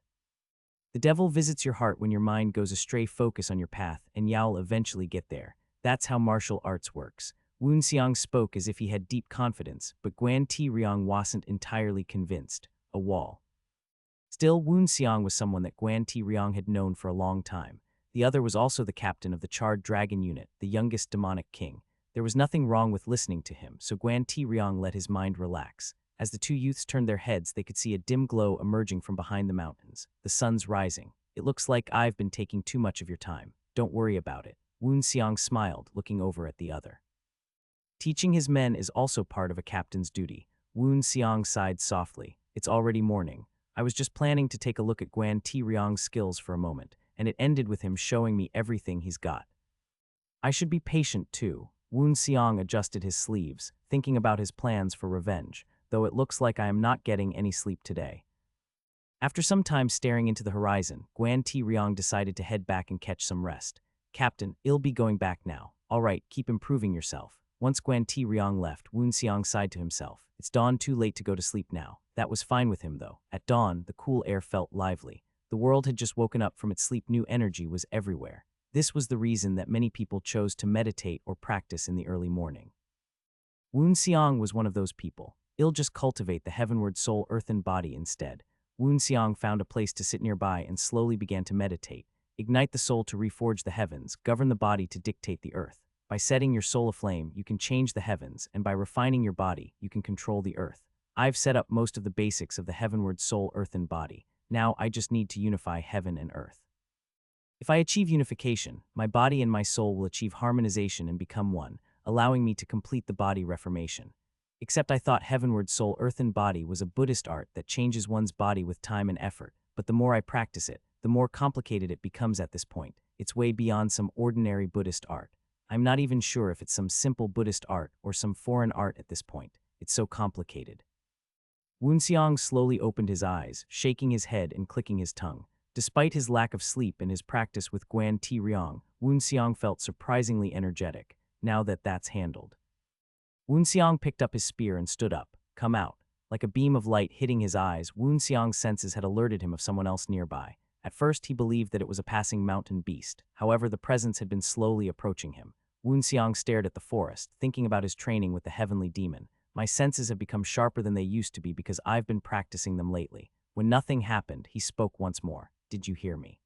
The devil visits your heart when your mind goes astray. Focus on your path, and you'll eventually get there. That's how martial arts works. Woon Seong spoke as if he had deep confidence, but Guan Ti Ryong wasn't entirely convinced. A wall. Still, Woon Seong was someone that Guan Ti Ryong had known for a long time. The other was also the captain of the charred dragon unit, the youngest demonic king. There was nothing wrong with listening to him, so Guan Ti Ryong let his mind relax. As the two youths turned their heads, they could see a dim glow emerging from behind the mountains. The sun's rising. It looks like I've been taking too much of your time. Don't worry about it. Woon Seong smiled, looking over at the other. Teaching his men is also part of a captain's duty. Woon Seong sighed softly. It's already morning. I was just planning to take a look at Guan Ti Ryong's skills for a moment, and it ended with him showing me everything he's got. I should be patient too. Woon Seong adjusted his sleeves, thinking about his plans for revenge, though it looks like I am not getting any sleep today. After some time staring into the horizon, Guan Ti Ryong decided to head back and catch some rest. Captain, I'll be going back now. All right, keep improving yourself. Once Guan Ti Ryong left, Woon Seong sighed to himself. It's dawn, too late to go to sleep now. That was fine with him, though. At dawn, the cool air felt lively. The world had just woken up from its sleep. New energy was everywhere. This was the reason that many people chose to meditate or practice in the early morning. Woon Seong was one of those people. I'll just cultivate the heavenward soul earthen body instead. Woon Seong found a place to sit nearby and slowly began to meditate. Ignite the soul to reforge the heavens, govern the body to dictate the earth. By setting your soul aflame, you can change the heavens, and by refining your body, you can control the earth. I've set up most of the basics of the heavenward soul earthen body. Now I just need to unify heaven and earth. If I achieve unification, my body and my soul will achieve harmonization and become one, allowing me to complete the body reformation. Except I thought heavenward soul earthen body was a Buddhist art that changes one's body with time and effort, but the more I practice it, the more complicated it becomes at this point. It's way beyond some ordinary Buddhist art. I'm not even sure if it's some simple Buddhist art or some foreign art at this point. It's so complicated. Woon Seong slowly opened his eyes, shaking his head and clicking his tongue. Despite his lack of sleep and his practice with Guan Ti Ryong, Woon Seong felt surprisingly energetic, now that that's handled. Woon Seong picked up his spear and stood up. Come out. Like a beam of light hitting his eyes, Woon Seong's senses had alerted him of someone else nearby. At first he believed that it was a passing mountain beast. However, the presence had been slowly approaching him. Woon Seong stared at the forest, thinking about his training with the heavenly demon. My senses have become sharper than they used to be because I've been practicing them lately. When nothing happened, he spoke once more. Did you hear me?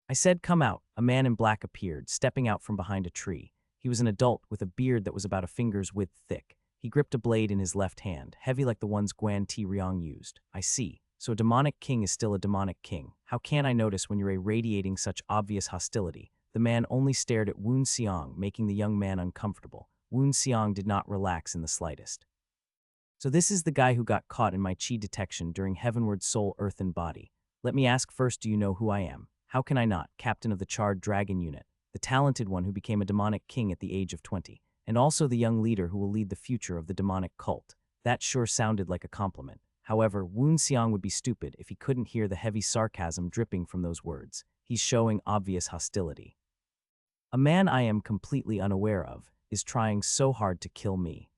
I said, come out. A man in black appeared, stepping out from behind a tree. He was an adult with a beard that was about a finger's width thick. He gripped a blade in his left hand, heavy like the ones Guan Ti Ryong used. I see. So a demonic king is still a demonic king. How can't I notice when you're radiating such obvious hostility? The man only stared at Woon Seong, making the young man uncomfortable. Woon Seong did not relax in the slightest. So this is the guy who got caught in my chi detection during Heavenward Soul Earthen Body. Let me ask first, do you know who I am? How can I not? Captain of the Charred Dragon Unit, the talented one who became a demonic king at the age of 20, and also the young leader who will lead the future of the demonic cult. That sure sounded like a compliment. However, Woon Seong would be stupid if he couldn't hear the heavy sarcasm dripping from those words. He's showing obvious hostility. A man I am completely unaware of is trying so hard to kill me.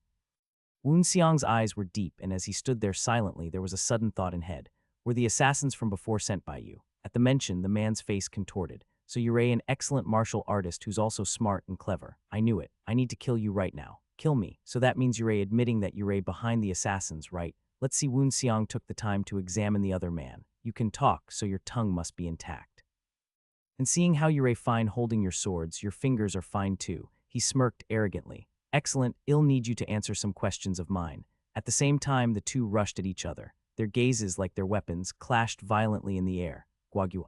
Woon Seong's eyes were deep, and as he stood there silently, there was a sudden thought in head. Were the assassins from before sent by you? At the mention, the man's face contorted. So you're an excellent martial artist who's also smart and clever. I knew it. I need to kill you right now. Kill me. So that means you're admitting that you're behind the assassins, right? Let's see. Woon Seong took the time to examine the other man. You can talk, so your tongue must be intact. And seeing how you're fine holding your swords, your fingers are fine too. He smirked arrogantly. Excellent. I'll need you to answer some questions of mine. At the same time, the two rushed at each other. Their gazes, like their weapons, clashed violently in the air. Guagyua.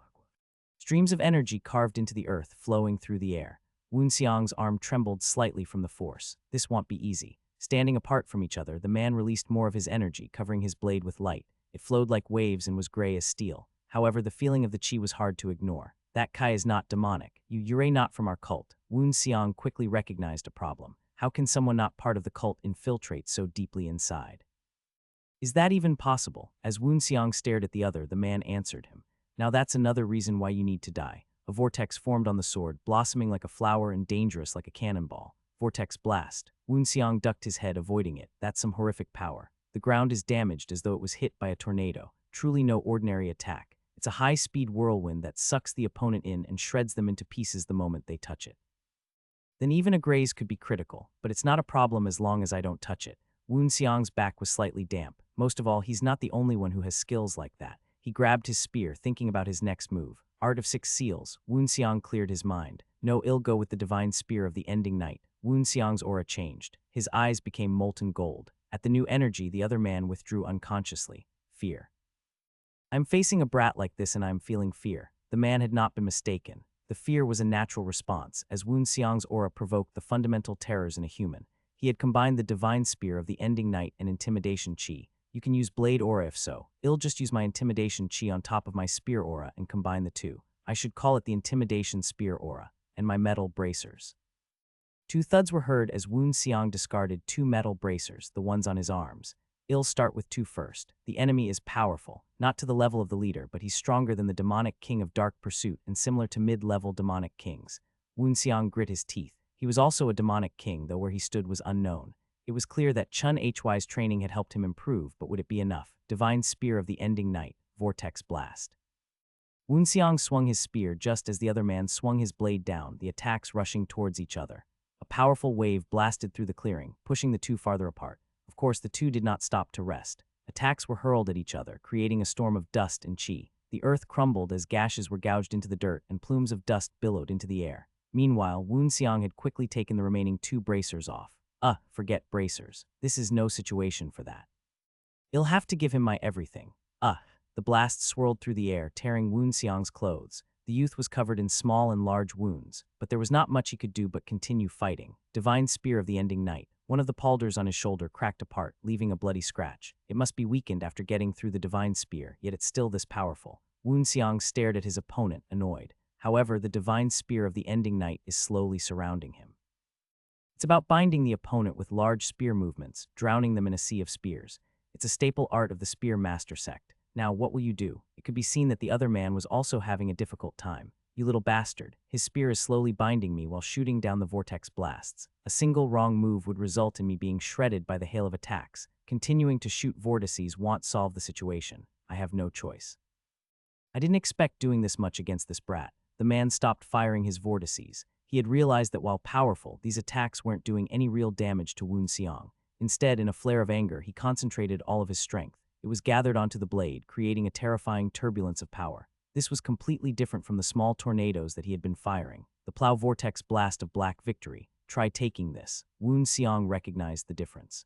Streams of energy carved into the earth, flowing through the air. Woon Seong's arm trembled slightly from the force. This won't be easy. Standing apart from each other, the man released more of his energy, covering his blade with light. It flowed like waves and was gray as steel. However, the feeling of the chi was hard to ignore. That Kai is not demonic. You're not from our cult. Woon Seong quickly recognized a problem. How can someone not part of the cult infiltrate so deeply inside? Is that even possible? As Woon Seong stared at the other, the man answered him. Now that's another reason why you need to die. A vortex formed on the sword, blossoming like a flower and dangerous like a cannonball. Vortex blast. Woon Seong ducked his head, avoiding it. That's some horrific power. The ground is damaged as though it was hit by a tornado. Truly no ordinary attack. It's a high-speed whirlwind that sucks the opponent in and shreds them into pieces the moment they touch it. Then even a graze could be critical, but it's not a problem as long as I don't touch it. Woon Seong's back was slightly damp. Most of all, he's not the only one who has skills like that. He grabbed his spear, thinking about his next move. Art of 6 Seals. Woon Seong cleared his mind. No, I'll go with the divine spear of the ending night. Woon Seong's aura changed. His eyes became molten gold. At the new energy, the other man withdrew unconsciously. Fear. I'm facing a brat like this and I'm feeling fear. The man had not been mistaken. The fear was a natural response, as Woon Seong's aura provoked the fundamental terrors in a human. He had combined the divine spear of the ending night and intimidation chi. You can use blade aura if so. I'll just use my intimidation chi on top of my spear aura and combine the two. I should call it the intimidation spear aura, and my metal bracers. 2 thuds were heard as Woon Seong discarded 2 metal bracers, the ones on his arms. I'll start with 2 first. The enemy is powerful, not to the level of the leader, but he's stronger than the demonic king of Dark Pursuit and similar to mid-level demonic kings. Woon Seong grit his teeth. He was also a demonic king, though where he stood was unknown. It was clear that Chun Hy's training had helped him improve, but would it be enough? Divine Spear of the Ending Night, Vortex Blast. Woon Seong swung his spear just as the other man swung his blade down, the attacks rushing towards each other. A powerful wave blasted through the clearing, pushing the two farther apart. Of course, the two did not stop to rest. Attacks were hurled at each other, creating a storm of dust and chi. The earth crumbled as gashes were gouged into the dirt and plumes of dust billowed into the air. Meanwhile, Woon Seong had quickly taken the remaining 2 bracers off. Forget bracers. This is no situation for that. I'll have to give him my everything. The blast swirled through the air, tearing Woon Seong's clothes. The youth was covered in small and large wounds, but there was not much he could do but continue fighting. Divine Spear of the Ending Night. One of the paulders on his shoulder cracked apart, leaving a bloody scratch. It must be weakened after getting through the Divine Spear, yet it's still this powerful. Woon Seong stared at his opponent, annoyed. However, the Divine Spear of the Ending Night is slowly surrounding him. It's about binding the opponent with large spear movements, drowning them in a sea of spears. It's a staple art of the Spear Master sect. Now, what will you do? It could be seen that the other man was also having a difficult time. You little bastard. His spear is slowly binding me while shooting down the vortex blasts. A single wrong move would result in me being shredded by the hail of attacks. Continuing to shoot vortices won't solve the situation. I have no choice. I didn't expect doing this much against this brat. The man stopped firing his vortices. He had realized that while powerful, these attacks weren't doing any real damage to Woon Seong. Instead, in a flare of anger, he concentrated all of his strength. It was gathered onto the blade, creating a terrifying turbulence of power. This was completely different from the small tornadoes that he had been firing. The plow vortex blast of black victory. Try taking this. Woon Seong recognized the difference.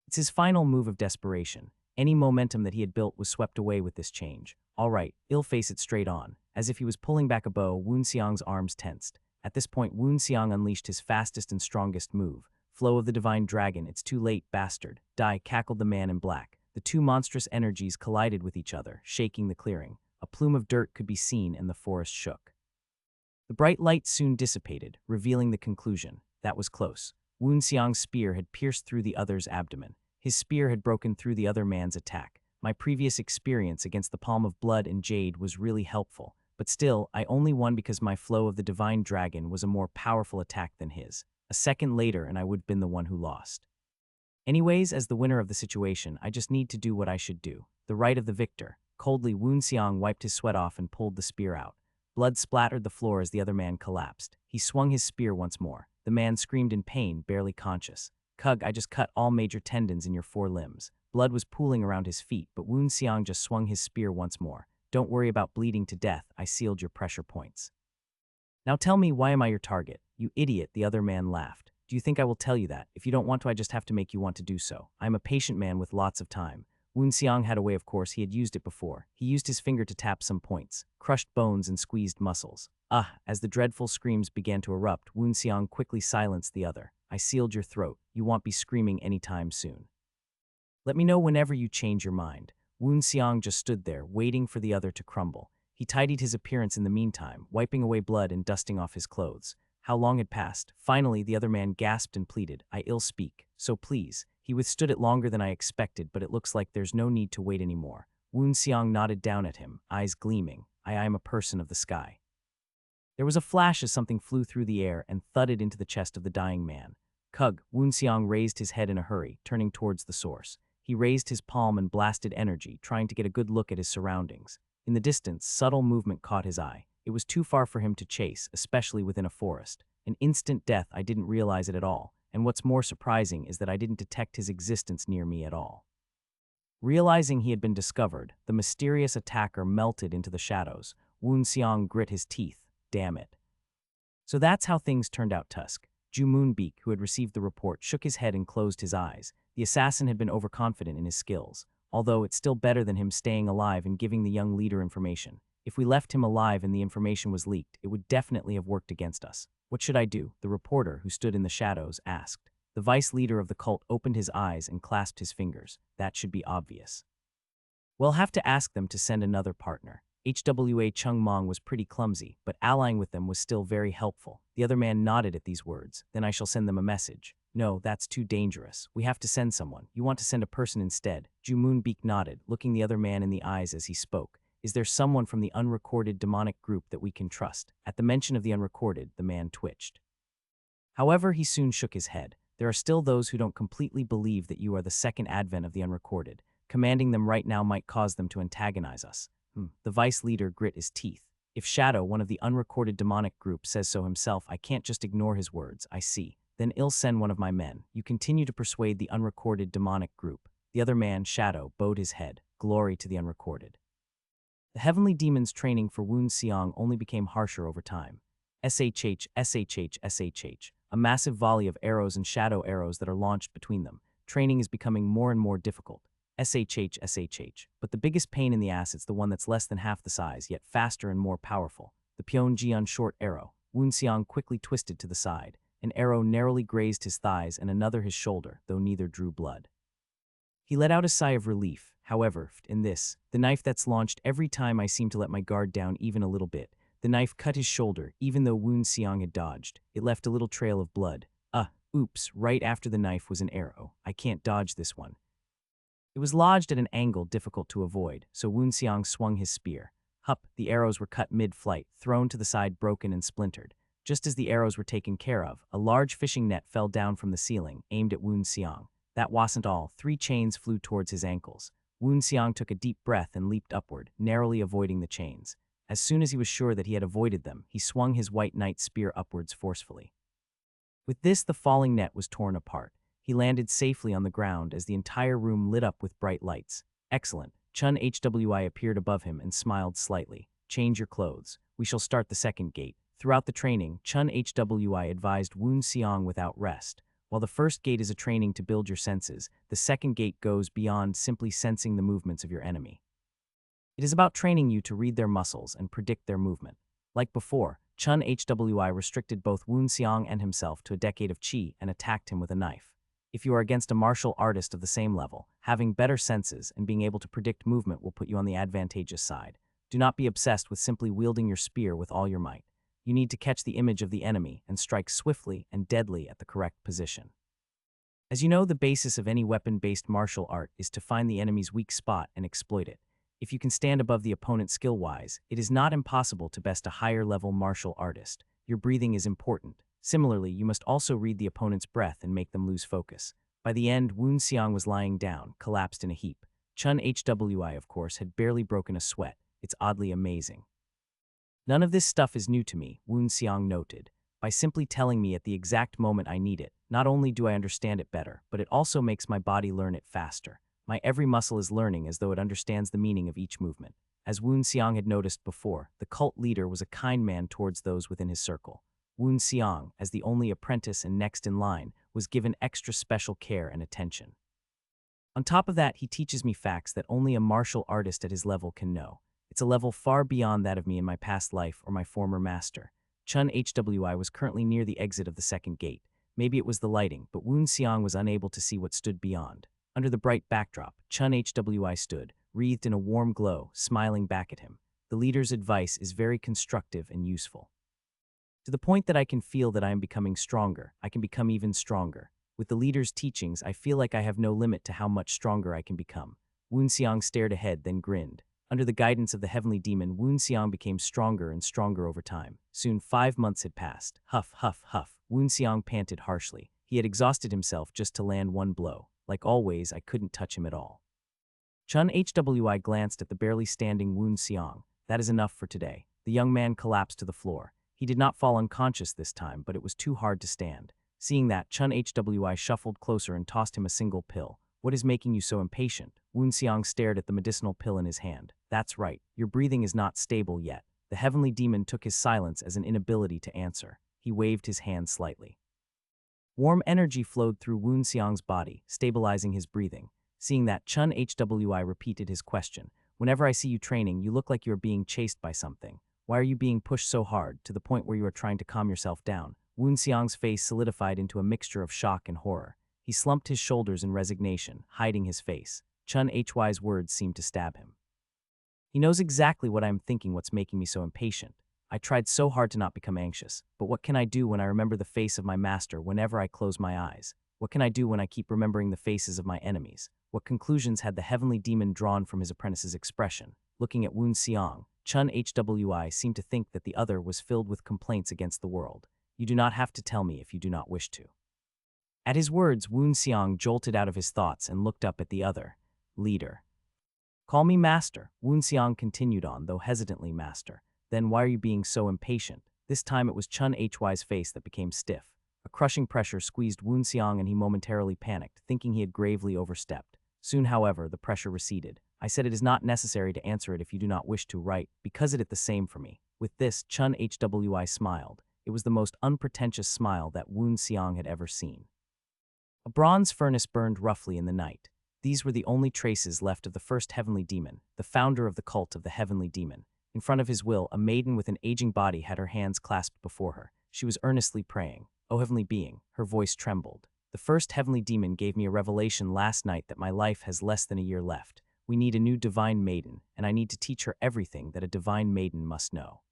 It's his final move of desperation. Any momentum that he had built was swept away with this change. All right, I'll face it straight on. As if he was pulling back a bow, Woon Seong's arms tensed. At this point, Woon Seong unleashed his fastest and strongest move. Flow of the Divine Dragon, it's too late, bastard. Die, cackled the man in black. The two monstrous energies collided with each other, shaking the clearing. A plume of dirt could be seen and the forest shook. The bright light soon dissipated, revealing the conclusion. That was close. Woon Seong's spear had pierced through the other's abdomen. His spear had broken through the other man's attack. My previous experience against the Palm of Blood and Jade was really helpful, but still, I only won because my flow of the Divine Dragon was a more powerful attack than his. A second later and I would have been the one who lost. Anyways, as the winner of the situation, I just need to do what I should do. The right of the victor. Coldly, Woon Seong wiped his sweat off and pulled the spear out. Blood splattered the floor as the other man collapsed. He swung his spear once more. The man screamed in pain, barely conscious. Cug, I just cut all major tendons in your 4 limbs. Blood was pooling around his feet, but Woon Seong just swung his spear once more. Don't worry about bleeding to death. I sealed your pressure points. Now tell me, why am I your target? You idiot, the other man laughed. Do you think I will tell you that? If you don't want to, I just have to make you want to do so. I am a patient man with lots of time. Woon Seong had a way, of course, he had used it before. He used his finger to tap some points, crushed bones and squeezed muscles. As the dreadful screams began to erupt, Woon Seong quickly silenced the other. I sealed your throat. You won't be screaming anytime soon. Let me know whenever you change your mind. Woon Seong just stood there, waiting for the other to crumble. He tidied his appearance in the meantime, wiping away blood and dusting off his clothes. How long had passed? Finally, the other man gasped and pleaded, I ill speak, so please. He withstood it longer than I expected, but it looks like there's no need to wait anymore. Woon Seong nodded down at him, eyes gleaming. I am a person of the sky. There was a flash as something flew through the air and thudded into the chest of the dying man. Cug, Woon Seong raised his head in a hurry, turning towards the source. He raised his palm and blasted energy, trying to get a good look at his surroundings. In the distance, subtle movement caught his eye. It was too far for him to chase, especially within a forest. An instant death, I didn't realize it at all, and what's more surprising is that I didn't detect his existence near me at all. Realizing he had been discovered, the mysterious attacker melted into the shadows. Woon Seong grit his teeth. Damn it. So that's how things turned out, Tusk. Ju Moonbeak, who had received the report, shook his head and closed his eyes. The assassin had been overconfident in his skills, although it's still better than him staying alive and giving the young leader information. If we left him alive and the information was leaked, it would definitely have worked against us. What should I do? The reporter, who stood in the shadows, asked. The vice leader of the cult opened his eyes and clasped his fingers. That should be obvious. We'll have to ask them to send another partner. HWA Chung Mong was pretty clumsy, but allying with them was still very helpful. The other man nodded at these words. Then I shall send them a message. No, that's too dangerous. We have to send someone. You want to send a person instead. Ju Moonbeak nodded, looking the other man in the eyes as he spoke. Is there someone from the unrecorded demonic group that we can trust? At the mention of the unrecorded, the man twitched. However, he soon shook his head. There are still those who don't completely believe that you are the second advent of the unrecorded. Commanding them right now might cause them to antagonize us. The vice leader grit his teeth. If Shadow, one of the unrecorded demonic group, says so himself, I can't just ignore his words. I see. Then I'll send one of my men. You continue to persuade the unrecorded demonic group. The other man, Shadow, bowed his head. Glory to the unrecorded. The heavenly demon's training for Woon Seong only became harsher over time. SHH, SHH, SHH. A massive volley of arrows and shadow arrows that are launched between them. Training is becoming more and more difficult. SHH, SHH. But the biggest pain in the ass is the one that's less than half the size, yet faster and more powerful. The Pyeonjian short arrow. Woon Seong quickly twisted to the side. An arrow narrowly grazed his thighs and another his shoulder, though neither drew blood. He let out a sigh of relief. However, in this, the knife that's launched every time I seem to let my guard down even a little bit. The knife cut his shoulder, even though Woon Seong had dodged. It left a little trail of blood. Oops, right after the knife was an arrow. I can't dodge this one. It was lodged at an angle difficult to avoid, so Woon Seong swung his spear. Hup, the arrows were cut mid-flight, thrown to the side, broken and splintered. Just as the arrows were taken care of, a large fishing net fell down from the ceiling, aimed at Woon Seong. That wasn't all. 3 chains flew towards his ankles. Woon Seong took a deep breath and leaped upward, narrowly avoiding the chains. As soon as he was sure that he had avoided them, he swung his white knight spear upwards forcefully. With this, the falling net was torn apart. He landed safely on the ground as the entire room lit up with bright lights. Excellent. Chun Hwi appeared above him and smiled slightly. Change your clothes. We shall start the second gate. Throughout the training, Chun Hwi advised Woon Seong without rest. While the first gate is a training to build your senses, the second gate goes beyond simply sensing the movements of your enemy. It is about training you to read their muscles and predict their movement. Like before, Chun Hwi restricted both Woon Seong and himself to a decade of chi and attacked him with a knife. If you are against a martial artist of the same level, having better senses and being able to predict movement will put you on the advantageous side. Do not be obsessed with simply wielding your spear with all your might. You need to catch the image of the enemy and strike swiftly and deadly at the correct position. As you know, the basis of any weapon-based martial art is to find the enemy's weak spot and exploit it. If you can stand above the opponent skill-wise, it is not impossible to best a higher-level martial artist. Your breathing is important. Similarly, you must also read the opponent's breath and make them lose focus. By the end, Woon Seong was lying down, collapsed in a heap. Chun Hwi, of course, had barely broken a sweat. It's oddly amazing. None of this stuff is new to me, Woon Seong noted. By simply telling me at the exact moment I need it, not only do I understand it better, but it also makes my body learn it faster. My every muscle is learning as though it understands the meaning of each movement. As Woon Seong had noticed before, the cult leader was a kind man towards those within his circle. Woon Seong, as the only apprentice and next in line, was given extra special care and attention. On top of that, he teaches me facts that only a martial artist at his level can know. It's a level far beyond that of me in my past life or my former master. Chun Hwi was currently near the exit of the second gate. Maybe it was the lighting, but Woon Seong was unable to see what stood beyond. Under the bright backdrop, Chun Hwi stood, wreathed in a warm glow, smiling back at him. The leader's advice is very constructive and useful. To the point that I can feel that I am becoming stronger, I can become even stronger. With the leader's teachings, I feel like I have no limit to how much stronger I can become. Woon Seong stared ahead, then grinned. Under the guidance of the heavenly demon, Woon Seong became stronger and stronger over time. Soon 5 months had passed. Huff, huff, huff. Woon Seong panted harshly. He had exhausted himself just to land one blow. Like always, I couldn't touch him at all. Chun Hwi glanced at the barely standing Woon Seong. That is enough for today. The young man collapsed to the floor. He did not fall unconscious this time, but it was too hard to stand. Seeing that, Chun Hwi shuffled closer and tossed him a single pill. What is making you so impatient? Woon Seong stared at the medicinal pill in his hand. That's right, your breathing is not stable yet. The heavenly demon took his silence as an inability to answer. He waved his hand slightly. Warm energy flowed through Woon Seong's body, stabilizing his breathing. Seeing that, Chun Hwi repeated his question. Whenever I see you training, you look like you are being chased by something. Why are you being pushed so hard, to the point where you are trying to calm yourself down? Woon Seong's face solidified into a mixture of shock and horror. He slumped his shoulders in resignation, hiding his face. Chun Hwi's words seemed to stab him. He knows exactly what I am thinking, what's making me so impatient. I tried so hard to not become anxious, but what can I do when I remember the face of my master whenever I close my eyes? What can I do when I keep remembering the faces of my enemies? What conclusions had the heavenly demon drawn from his apprentice's expression? Looking at Woon Seong, Chun Hwi seemed to think that the other was filled with complaints against the world. You do not have to tell me if you do not wish to. At his words, Woon Seong jolted out of his thoughts and looked up at the other leader. Call me master, Woon Seong continued on, though hesitantly. Master. Then why are you being so impatient? This time it was Chun Hwi's face that became stiff. A crushing pressure squeezed Woon Xiang and he momentarily panicked, thinking he had gravely overstepped. Soon, however, the pressure receded. I said it is not necessary to answer it if you do not wish to, right? Because it is the same for me. With this, Chun Hwi smiled. It was the most unpretentious smile that Woon Xiang had ever seen. A bronze furnace burned roughly in the night. These were the only traces left of the first heavenly demon, the founder of the cult of the heavenly demon. In front of his will, a maiden with an aging body had her hands clasped before her. She was earnestly praying. "O heavenly being," her voice trembled. "The first heavenly demon gave me a revelation last night that my life has less than a year left. We need a new divine maiden, and I need to teach her everything that a divine maiden must know.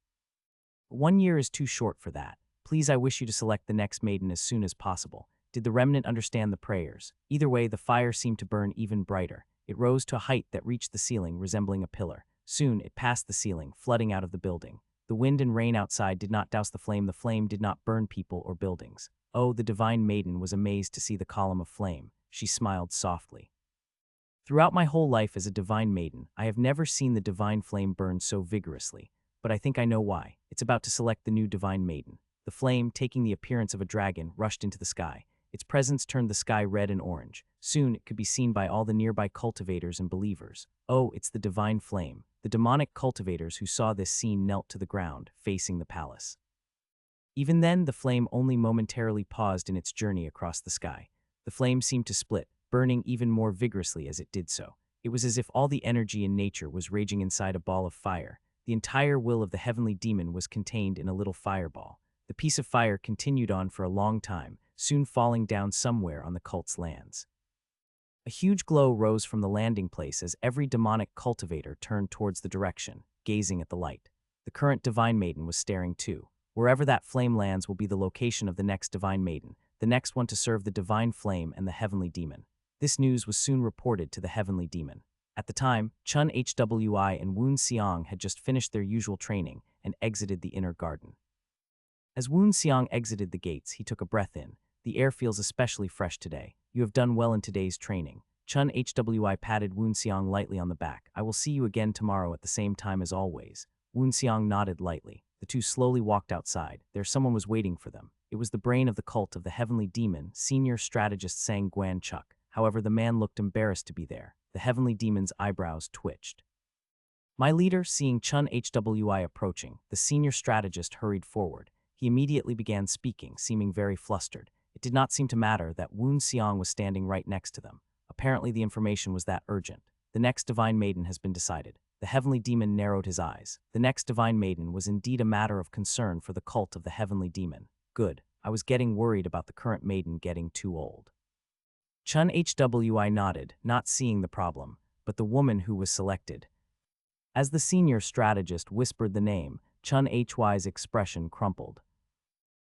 1 year is too short for that. Please, I wish you to select the next maiden as soon as possible." Did the remnant understand the prayers? Either way, the fire seemed to burn even brighter. It rose to a height that reached the ceiling, resembling a pillar. Soon, it passed the ceiling, flooding out of the building. The wind and rain outside did not douse the flame did not burn people or buildings. Oh, the divine maiden was amazed to see the column of flame. She smiled softly. "Throughout my whole life as a divine maiden, I have never seen the divine flame burn so vigorously. But I think I know why. It's about to select the new divine maiden." The flame, taking the appearance of a dragon, rushed into the sky. Its presence turned the sky red and orange. Soon, it could be seen by all the nearby cultivators and believers. Oh, it's the divine flame. The demonic cultivators who saw this scene knelt to the ground, facing the palace. Even then, the flame only momentarily paused in its journey across the sky. The flame seemed to split, burning even more vigorously as it did so. It was as if all the energy in nature was raging inside a ball of fire. The entire will of the heavenly demon was contained in a little fireball. The piece of fire continued on for a long time, soon falling down somewhere on the cult's lands. A huge glow rose from the landing place as every demonic cultivator turned towards the direction, gazing at the light. The current divine maiden was staring too. Wherever that flame lands will be the location of the next divine maiden, the next one to serve the divine flame and the heavenly demon. This news was soon reported to the heavenly demon. At the time, Chun Hwi and Woon Xiang had just finished their usual training and exited the inner garden. As Woon Xiang exited the gates, he took a breath in. "The air feels especially fresh today. You have done well in today's training." Chun Hwi patted Woon Xiang lightly on the back. "I will see you again tomorrow at the same time as always." Woon Xiang nodded lightly. The two slowly walked outside. There someone was waiting for them. It was the brain of the cult of the heavenly demon, senior strategist Sang Guan Chuk. However, the man looked embarrassed to be there. The heavenly demon's eyebrows twitched. "My leader," seeing Chun Hwi approaching, the senior strategist hurried forward. He immediately began speaking, seeming very flustered. It did not seem to matter that Woon Xiang was standing right next to them. Apparently the information was that urgent. "The next divine maiden has been decided." The heavenly demon narrowed his eyes. The next divine maiden was indeed a matter of concern for the cult of the heavenly demon. Good. I was getting worried about the current maiden getting too old. Chun Hwi nodded, not seeing the problem, but the woman who was selected. As the senior strategist whispered the name, Chun Hwi's expression crumpled.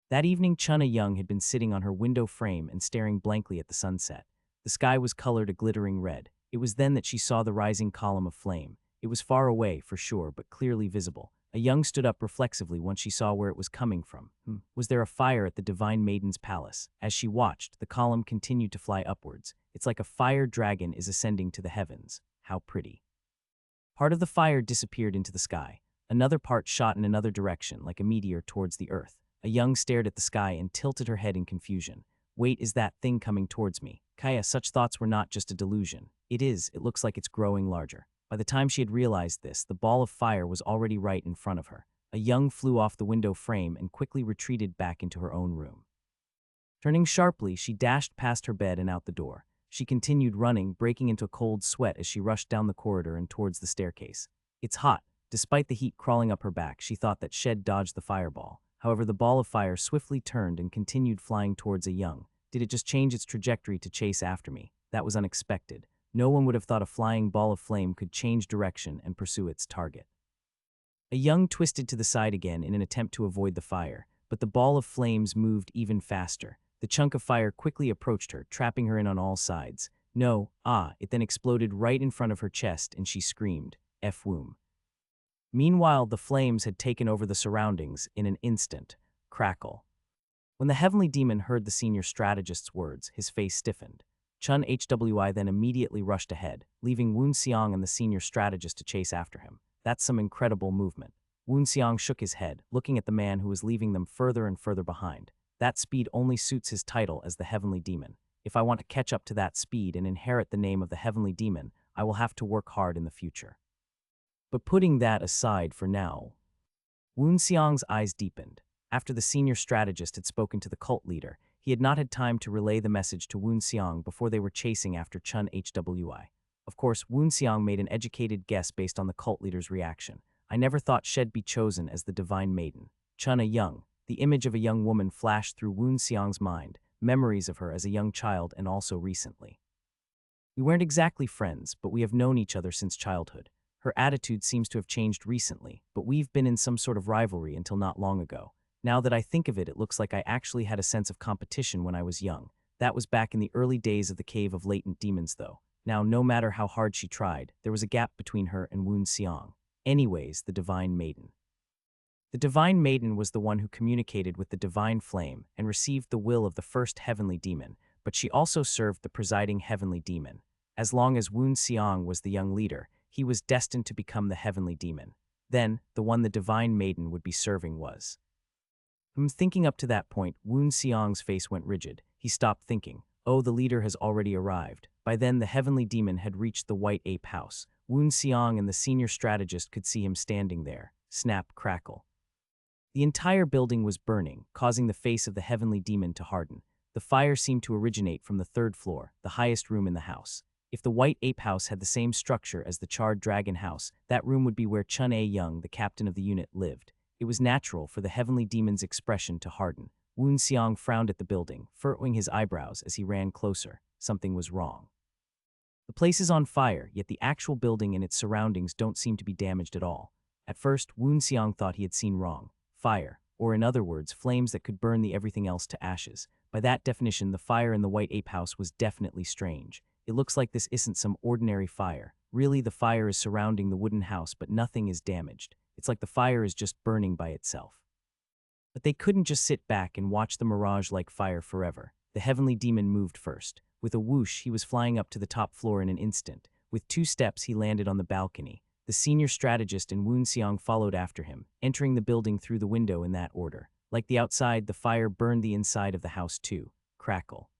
That evening, Chunna Young had been sitting on her window frame and staring blankly at the sunset. The sky was colored a glittering red. It was then that she saw the rising column of flame. It was far away, for sure, but clearly visible. A Young stood up reflexively once she saw where it was coming from. Was there a fire at the divine maiden's palace? As she watched, the column continued to fly upwards. It's like a fire dragon is ascending to the heavens. How pretty. Part of the fire disappeared into the sky. Another part shot in another direction, like a meteor towards the earth. A Young stared at the sky and tilted her head in confusion. "Wait, is that thing coming towards me?" Kaya, such thoughts were not just a delusion. It looks like it's growing larger. By the time she had realized this, the ball of fire was already right in front of her. A Young flew off the window frame and quickly retreated back into her own room. Turning sharply, she dashed past her bed and out the door. She continued running, breaking into a cold sweat as she rushed down the corridor and towards the staircase. It's hot. Despite the heat crawling up her back, she thought that she'd dodged the fireball. However, the ball of fire swiftly turned and continued flying towards a Young. Did it just change its trajectory to chase after me? That was unexpected. No one would have thought a flying ball of flame could change direction and pursue its target. A Young twisted to the side again in an attempt to avoid the fire, but the ball of flames moved even faster. The chunk of fire quickly approached her, trapping her in on all sides. No, it then exploded right in front of her chest and she screamed, F-woom. Meanwhile, the flames had taken over the surroundings in an instant. Crackle. When the heavenly demon heard the senior strategist's words, his face stiffened. Chun Hwi then immediately rushed ahead, leaving Woon Xiang and the senior strategist to chase after him. That's some incredible movement. Woon Xiang shook his head, looking at the man who was leaving them further and further behind. That speed only suits his title as the heavenly demon. If I want to catch up to that speed and inherit the name of the heavenly demon, I will have to work hard in the future. But putting that aside for now, Woon Seong's eyes deepened. After the senior strategist had spoken to the cult leader, he had not had time to relay the message to Woon Seong before they were chasing after Chun Hwi. Of course, Woon Seong made an educated guess based on the cult leader's reaction. I never thought she'd be chosen as the divine maiden. Chun Young, the image of a young woman flashed through Woon Seong's mind, memories of her as a young child and also recently. We weren't exactly friends, but we have known each other since childhood. Her attitude seems to have changed recently, but we've been in some sort of rivalry until not long ago. Now that I think of it, it looks like I actually had a sense of competition when I was young. That was back in the early days of the Cave of Latent Demons, though. Now, no matter how hard she tried, there was a gap between her and Woon Seong. Anyways, the Divine Maiden. The Divine Maiden was the one who communicated with the Divine Flame and received the will of the first heavenly demon, but she also served the presiding heavenly demon. As long as Woon Seong was the young leader, he was destined to become the heavenly demon. Then, the one the Divine Maiden would be serving was. Thinking up to that point, Woon Seong's face went rigid. He stopped thinking. Oh, the leader has already arrived. By then, the heavenly demon had reached the White Ape House. Woon Seong and the senior strategist could see him standing there. Snap, crackle. The entire building was burning, causing the face of the heavenly demon to harden. The fire seemed to originate from the third floor, the highest room in the house. If the White Ape House had the same structure as the Charred Dragon House, that room would be where Chun Young, the captain of the unit, lived. It was natural for the heavenly demon's expression to harden. Woon Seong frowned at the building, furrowing his eyebrows as he ran closer. Something was wrong. The place is on fire, yet the actual building and its surroundings don't seem to be damaged at all. At first, Woon Seong thought he had seen wrong. Fire, or in other words, flames that could burn the everything else to ashes. By that definition, the fire in the White Ape House was definitely strange. It looks like this isn't some ordinary fire. Really, the fire is surrounding the wooden house, but nothing is damaged. It's like the fire is just burning by itself. But they couldn't just sit back and watch the mirage like fire forever. The heavenly demon moved first. With a whoosh, he was flying up to the top floor in an instant. With 2 steps, he landed on the balcony. The senior strategist and Woon Seong followed after him, entering the building through the window in that order. Like the outside, the fire burned the inside of the house too. Crackle.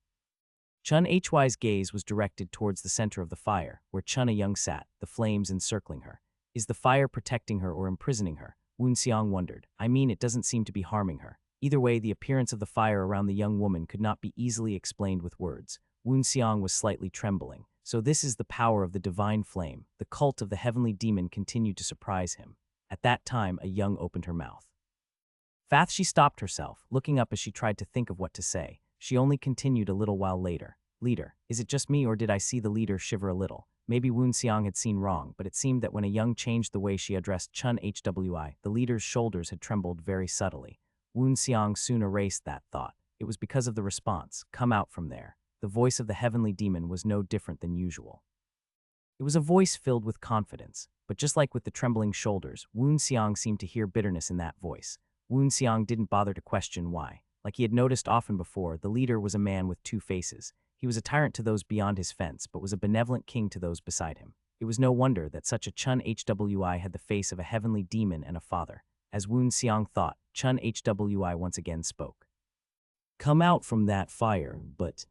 Chun Hwi's gaze was directed towards the center of the fire, where Chun Young sat, the flames encircling her. Is the fire protecting her or imprisoning her? Woon Seong wondered. I mean, it doesn't seem to be harming her. Either way, the appearance of the fire around the young woman could not be easily explained with words. Woon Seong was slightly trembling. So this is the power of the divine flame. The cult of the heavenly demon continued to surprise him. At that time, a young opened her mouth. Fast she stopped herself, looking up as she tried to think of what to say. She only continued a little while later. Leader, is it just me or did I see the leader shiver a little? Maybe Woon Seong had seen wrong, but it seemed that when a young changed the way she addressed Chun Hwi, the leader's shoulders had trembled very subtly. Woon Seong soon erased that thought. It was because of the response. Come out from there. The voice of the heavenly demon was no different than usual. It was a voice filled with confidence, but just like with the trembling shoulders, Woon Seong seemed to hear bitterness in that voice. Woon Seong didn't bother to question why. Like he had noticed often before, the leader was a man with 2 faces. He was a tyrant to those beyond his fence, but was a benevolent king to those beside him. It was no wonder that such a Chun Hwi had the face of a heavenly demon and a father. As Woon Seong thought, Chun Hwi once again spoke. Come out from that fire, but...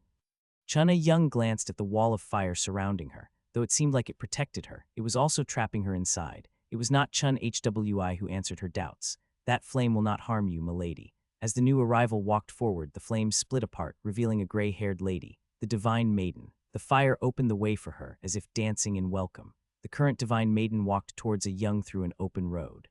Chun Young glanced at the wall of fire surrounding her. Though it seemed like it protected her, it was also trapping her inside. It was not Chun Hwi who answered her doubts. That flame will not harm you, milady. As the new arrival walked forward, the flames split apart, revealing a gray-haired lady, the divine maiden. The fire opened the way for her, as if dancing in welcome. The current divine maiden walked towards a young through an open road.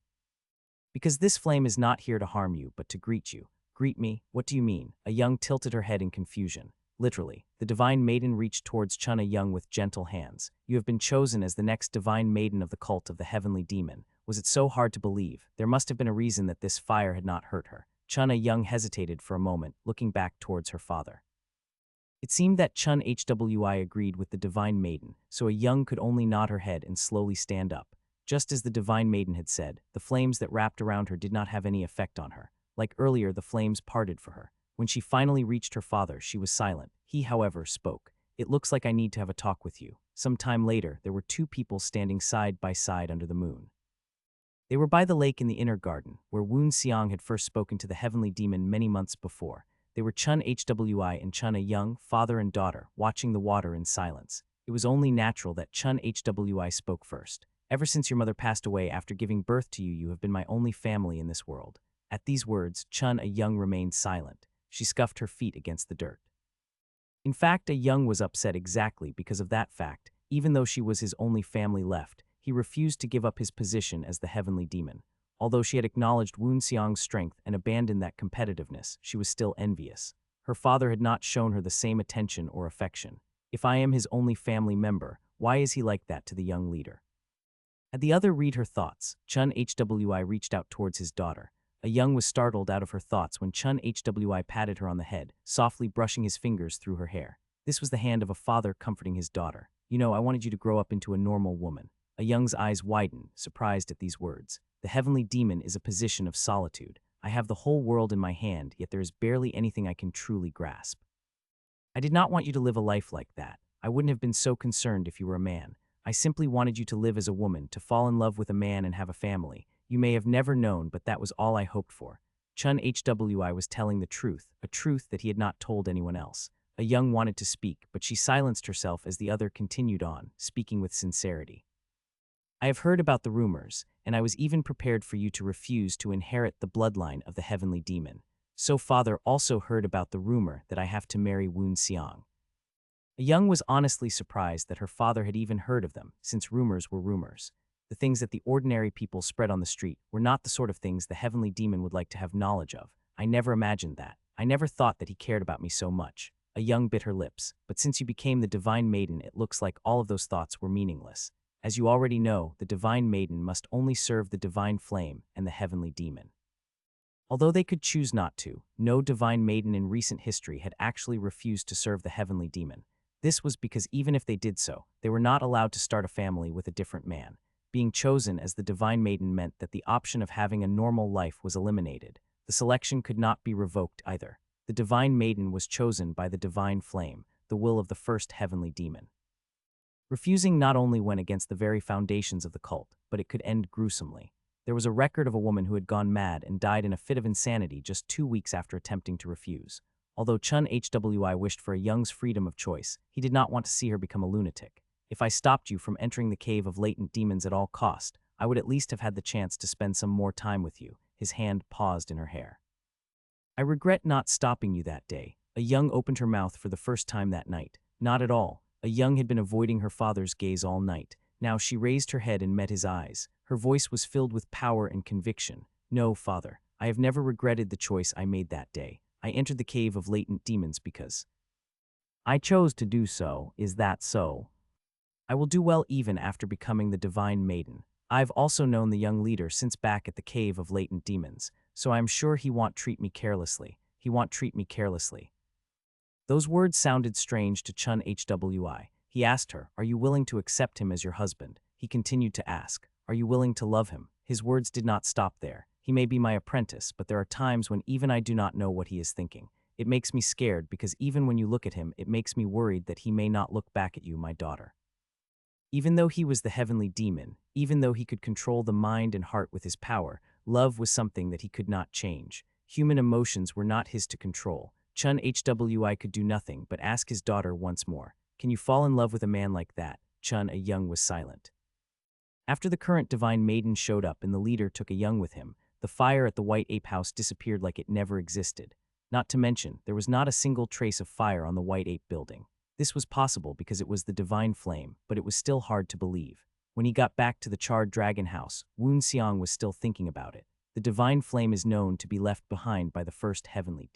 Because this flame is not here to harm you, but to greet you. Greet me? What do you mean? A young tilted her head in confusion. Literally, the divine maiden reached towards Chun Young with gentle hands. You have been chosen as the next divine maiden of the cult of the heavenly demon. Was it so hard to believe? There must have been a reason that this fire had not hurt her. Chun Young hesitated for a moment, looking back towards her father. It seemed that Chun Hwi agreed with the divine maiden, so a young could only nod her head and slowly stand up. Just as the divine maiden had said, the flames that wrapped around her did not have any effect on her. Like earlier, the flames parted for her. When she finally reached her father, she was silent. He, however, spoke. It looks like I need to have a talk with you. Some time later, there were 2 people standing side by side under the moon. They were by the lake in the inner garden, where Woon Seong had first spoken to the heavenly demon many months before. They were Chun Hwi and Chun, a young father and daughter, watching the water in silence. It was only natural that Chun Hwi spoke first. Ever since your mother passed away after giving birth to you, you have been my only family in this world. At these words, Chun, a young, remained silent. She scuffed her feet against the dirt. In fact, a young was upset exactly because of that fact. Even though she was his only family left, he refused to give up his position as the heavenly demon. Although she had acknowledged Woon Seong's strength and abandoned that competitiveness, she was still envious. Her father had not shown her the same attention or affection. If I am his only family member, why is he like that to the young leader? Had the other read her thoughts, Chun Hwi reached out towards his daughter. A young was startled out of her thoughts when Chun Hwi patted her on the head, softly brushing his fingers through her hair. This was the hand of a father comforting his daughter. You know, I wanted you to grow up into a normal woman. A young's eyes widened, surprised at these words. The heavenly demon is a position of solitude. I have the whole world in my hand, yet there is barely anything I can truly grasp. I did not want you to live a life like that. I wouldn't have been so concerned if you were a man. I simply wanted you to live as a woman, to fall in love with a man and have a family. You may have never known, but that was all I hoped for. Chun Hwi was telling the truth, a truth that he had not told anyone else. A young wanted to speak, but she silenced herself as the other continued on, speaking with sincerity. I have heard about the rumors, and I was even prepared for you to refuse to inherit the bloodline of the heavenly demon. So father also heard about the rumor that I have to marry Woon Seong. A young was honestly surprised that her father had even heard of them, since rumors were rumors. The things that the ordinary people spread on the street were not the sort of things the heavenly demon would like to have knowledge of. I never imagined that. I never thought that he cared about me so much. A young bit her lips, but since you became the divine maiden, it looks like all of those thoughts were meaningless. As you already know, the divine maiden must only serve the divine flame and the heavenly demon. Although they could choose not to, no divine maiden in recent history had actually refused to serve the heavenly demon. This was because even if they did so, they were not allowed to start a family with a different man. Being chosen as the divine maiden meant that the option of having a normal life was eliminated. The selection could not be revoked either. The divine maiden was chosen by the divine flame, the will of the first heavenly demon. Refusing not only went against the very foundations of the cult, but it could end gruesomely. There was a record of a woman who had gone mad and died in a fit of insanity just 2 weeks after attempting to refuse. Although Chun Hwi wished for a young's freedom of choice, he did not want to see her become a lunatic. If I stopped you from entering the cave of latent demons at all cost, I would at least have had the chance to spend some more time with you. His hand paused in her hair. I regret not stopping you that day. A young opened her mouth for the first time that night. Not at all. A young had been avoiding her father's gaze all night. Now she raised her head and met his eyes. Her voice was filled with power and conviction. No, father, I have never regretted the choice I made that day. I entered the cave of latent demons because I chose to do so. Is that so? I will do well even after becoming the divine maiden. I've also known the young leader since back at the cave of latent demons, so I am sure he won't treat me carelessly. He won't treat me carelessly. Those words sounded strange to Chun Hwi. He asked her, are you willing to accept him as your husband? He continued to ask, are you willing to love him? His words did not stop there. He may be my apprentice, but there are times when even I do not know what he is thinking. It makes me scared because even when you look at him, it makes me worried that he may not look back at you, my daughter. Even though he was the heavenly demon, even though he could control the mind and heart with his power, love was something that he could not change. Human emotions were not his to control. Chun Hwi could do nothing but ask his daughter once more, can you fall in love with a man like that? Chun, a young, was silent. After the current divine maiden showed up and the leader took a young with him, the fire at the White Ape House disappeared like it never existed. Not to mention, there was not a single trace of fire on the White Ape building. This was possible because it was the divine flame, but it was still hard to believe. When he got back to the charred dragon house, Woon Seong was still thinking about it. The divine flame is known to be left behind by the first heavenly.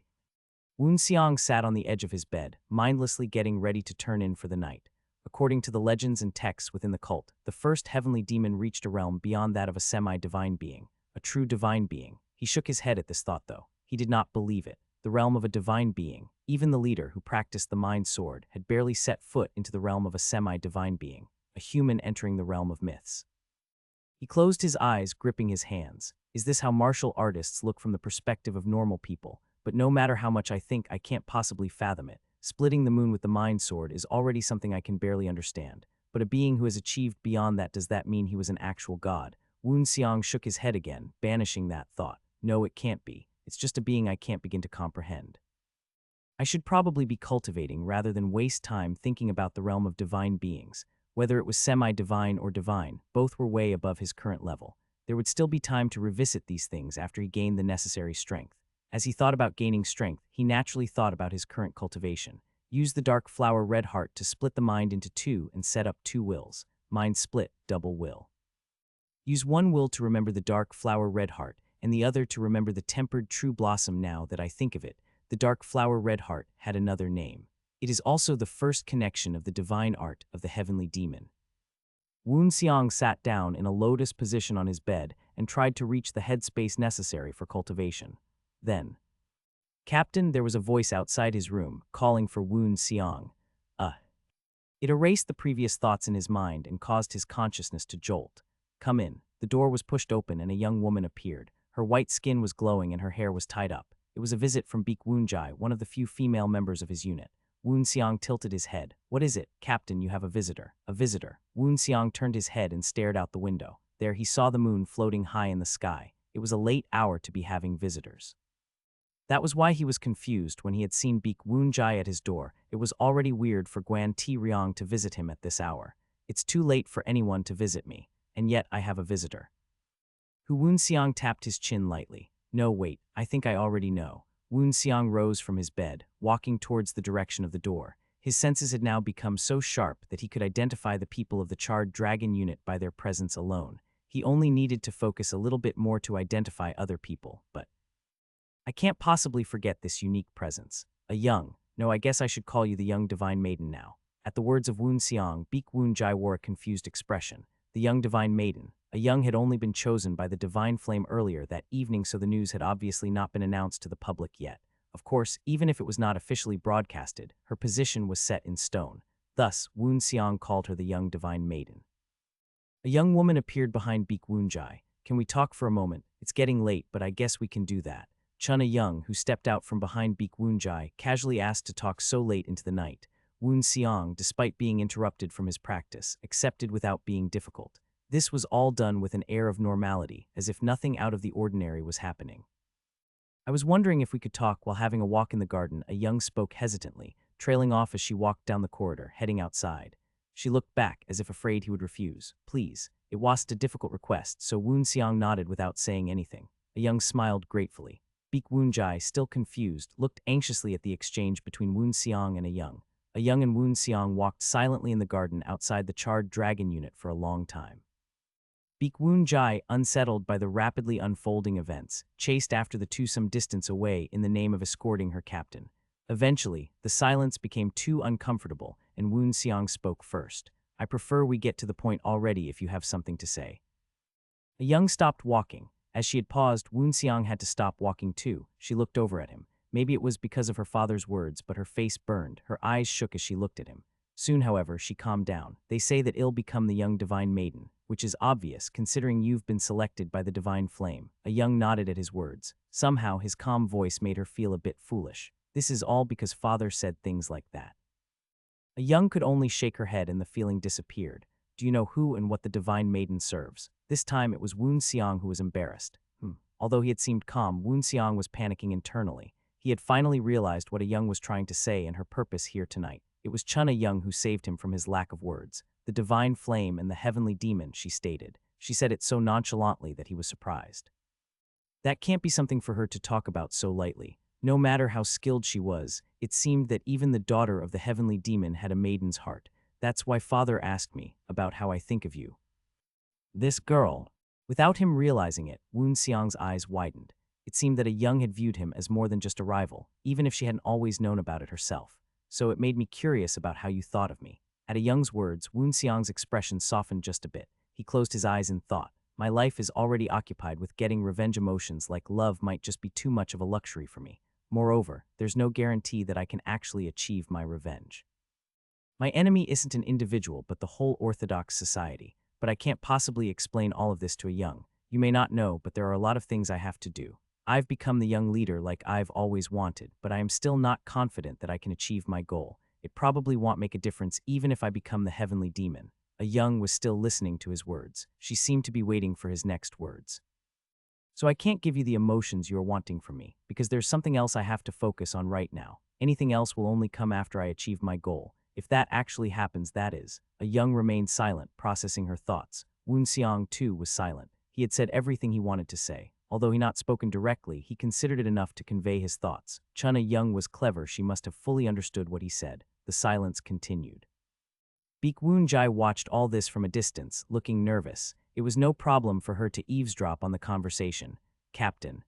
Woon Seong sat on the edge of his bed, mindlessly getting ready to turn in for the night. According to the legends and texts within the cult, the first heavenly demon reached a realm beyond that of a semi-divine being, a true divine being. He shook his head at this thought, though. He did not believe it. The realm of a divine being, even the leader who practiced the mind sword, had barely set foot into the realm of a semi-divine being, a human entering the realm of myths. He closed his eyes, gripping his hands. Is this how martial artists look from the perspective of normal people? But no matter how much I think, I can't possibly fathom it. Splitting the moon with the mind sword is already something I can barely understand. But a being who has achieved beyond that, does that mean he was an actual god? Woon Seong shook his head again, banishing that thought. No, it can't be. It's just a being I can't begin to comprehend. I should probably be cultivating rather than waste time thinking about the realm of divine beings. Whether it was semi-divine or divine, both were way above his current level. There would still be time to revisit these things after he gained the necessary strength. As he thought about gaining strength, he naturally thought about his current cultivation. Use the dark flower red heart to split the mind into two and set up two wills. Mind split, double will. Use one will to remember the dark flower red heart, and the other to remember the tempered true blossom. Now that I think of it, the dark flower red heart had another name. It is also the first connection of the divine art of the heavenly demon. Woon Seong sat down in a lotus position on his bed and tried to reach the headspace necessary for cultivation. Then, Captain, there was a voice outside his room, calling for Woon Seong. It erased the previous thoughts in his mind and caused his consciousness to jolt. Come in. The door was pushed open and a young woman appeared. Her white skin was glowing and her hair was tied up. It was a visit from Baek Woonjae, one of the few female members of his unit. Woon Seong tilted his head. What is it, Captain? You have a visitor. A visitor. Woon Seong turned his head and stared out the window. There he saw the moon floating high in the sky. It was a late hour to be having visitors. That was why he was confused when he had seen Baek Woonjae at his door. It was already weird for Guan Ti Ryong to visit him at this hour. It's too late for anyone to visit me, and yet I have a visitor. Woon Seong tapped his chin lightly. No, wait, I think I already know. Woon Seong rose from his bed, walking towards the direction of the door. His senses had now become so sharp that he could identify the people of the Charred Dragon unit by their presence alone. He only needed to focus a little bit more to identify other people, but I can't possibly forget this unique presence. No, I guess I should call you the young divine maiden now. At the words of Woon Seong, Baek Woonjae wore a confused expression. The young divine maiden. A young had only been chosen by the divine flame earlier that evening, so the news had obviously not been announced to the public yet. Of course, even if it was not officially broadcasted, her position was set in stone. Thus, Woon Seong called her the young divine maiden. A young woman appeared behind Baek Woonjae. Can we talk for a moment? It's getting late, but I guess we can do that. Chun A-young, who stepped out from behind Baek Woonjae, casually asked to talk so late into the night. Woon Seong, despite being interrupted from his practice, accepted without being difficult. This was all done with an air of normality, as if nothing out of the ordinary was happening. I was wondering if we could talk while having a walk in the garden. A-young spoke hesitantly, trailing off as she walked down the corridor, heading outside. She looked back as if afraid he would refuse. Please. It wasn't a difficult request, so Woon Seong nodded without saying anything. A-young smiled gratefully. Baek Woonjae, still confused, looked anxiously at the exchange between Woon Seong and A-young. A-young and Woon Seong walked silently in the garden outside the Charred Dragon unit for a long time. Baek Woonjae, unsettled by the rapidly unfolding events, chased after the two some distance away in the name of escorting her captain. Eventually, the silence became too uncomfortable, and Woon Seong spoke first. I prefer we get to the point already if you have something to say. A-young stopped walking. As she had paused, Woon Seong had to stop walking too. She looked over at him. Maybe it was because of her father's words, but her face burned, her eyes shook as she looked at him. Soon, however, she calmed down. They say that I'll become the young divine maiden, which is obvious considering you've been selected by the divine flame. A-young nodded at his words. Somehow, his calm voice made her feel a bit foolish. This is all because father said things like that. A-young could only shake her head and the feeling disappeared. Do you know who and what the divine maiden serves? This time it was Woon Seong who was embarrassed. Although he had seemed calm, Woon Seong was panicking internally. He had finally realized what A-young was trying to say and her purpose here tonight. It was Chun A-young who saved him from his lack of words. The divine flame and the heavenly demon, she stated. She said it so nonchalantly that he was surprised. That can't be something for her to talk about so lightly. No matter how skilled she was, it seemed that even the daughter of the heavenly demon had a maiden's heart. That's why father asked me about how I think of you. This girl. Without him realizing it, Woon Seong's eyes widened. It seemed that A-young had viewed him as more than just a rival, even if she hadn't always known about it herself. So it made me curious about how you thought of me. At A-young's words, Woon Seong's expression softened just a bit. He closed his eyes in thought. My life is already occupied with getting revenge. Emotions like love might just be too much of a luxury for me. Moreover, there's no guarantee that I can actually achieve my revenge. My enemy isn't an individual but the whole Orthodox society. But I can't possibly explain all of this to A-young. You may not know, but there are a lot of things I have to do. I've become the young leader like I've always wanted, but I am still not confident that I can achieve my goal. It probably won't make a difference even if I become the heavenly demon. A-young was still listening to his words. She seemed to be waiting for his next words. So I can't give you the emotions you're wanting from me, because there's something else I have to focus on right now. Anything else will only come after I achieve my goal. If that actually happens, that is. A Young remained silent, processing her thoughts. Woon Seong, too, was silent. He had said everything he wanted to say. Although he not spoken directly, he considered it enough to convey his thoughts. Chuna Young was clever. She must have fully understood what he said. The silence continued. Baek Woon Jae watched all this from a distance, looking nervous. It was no problem for her to eavesdrop on the conversation. Captain.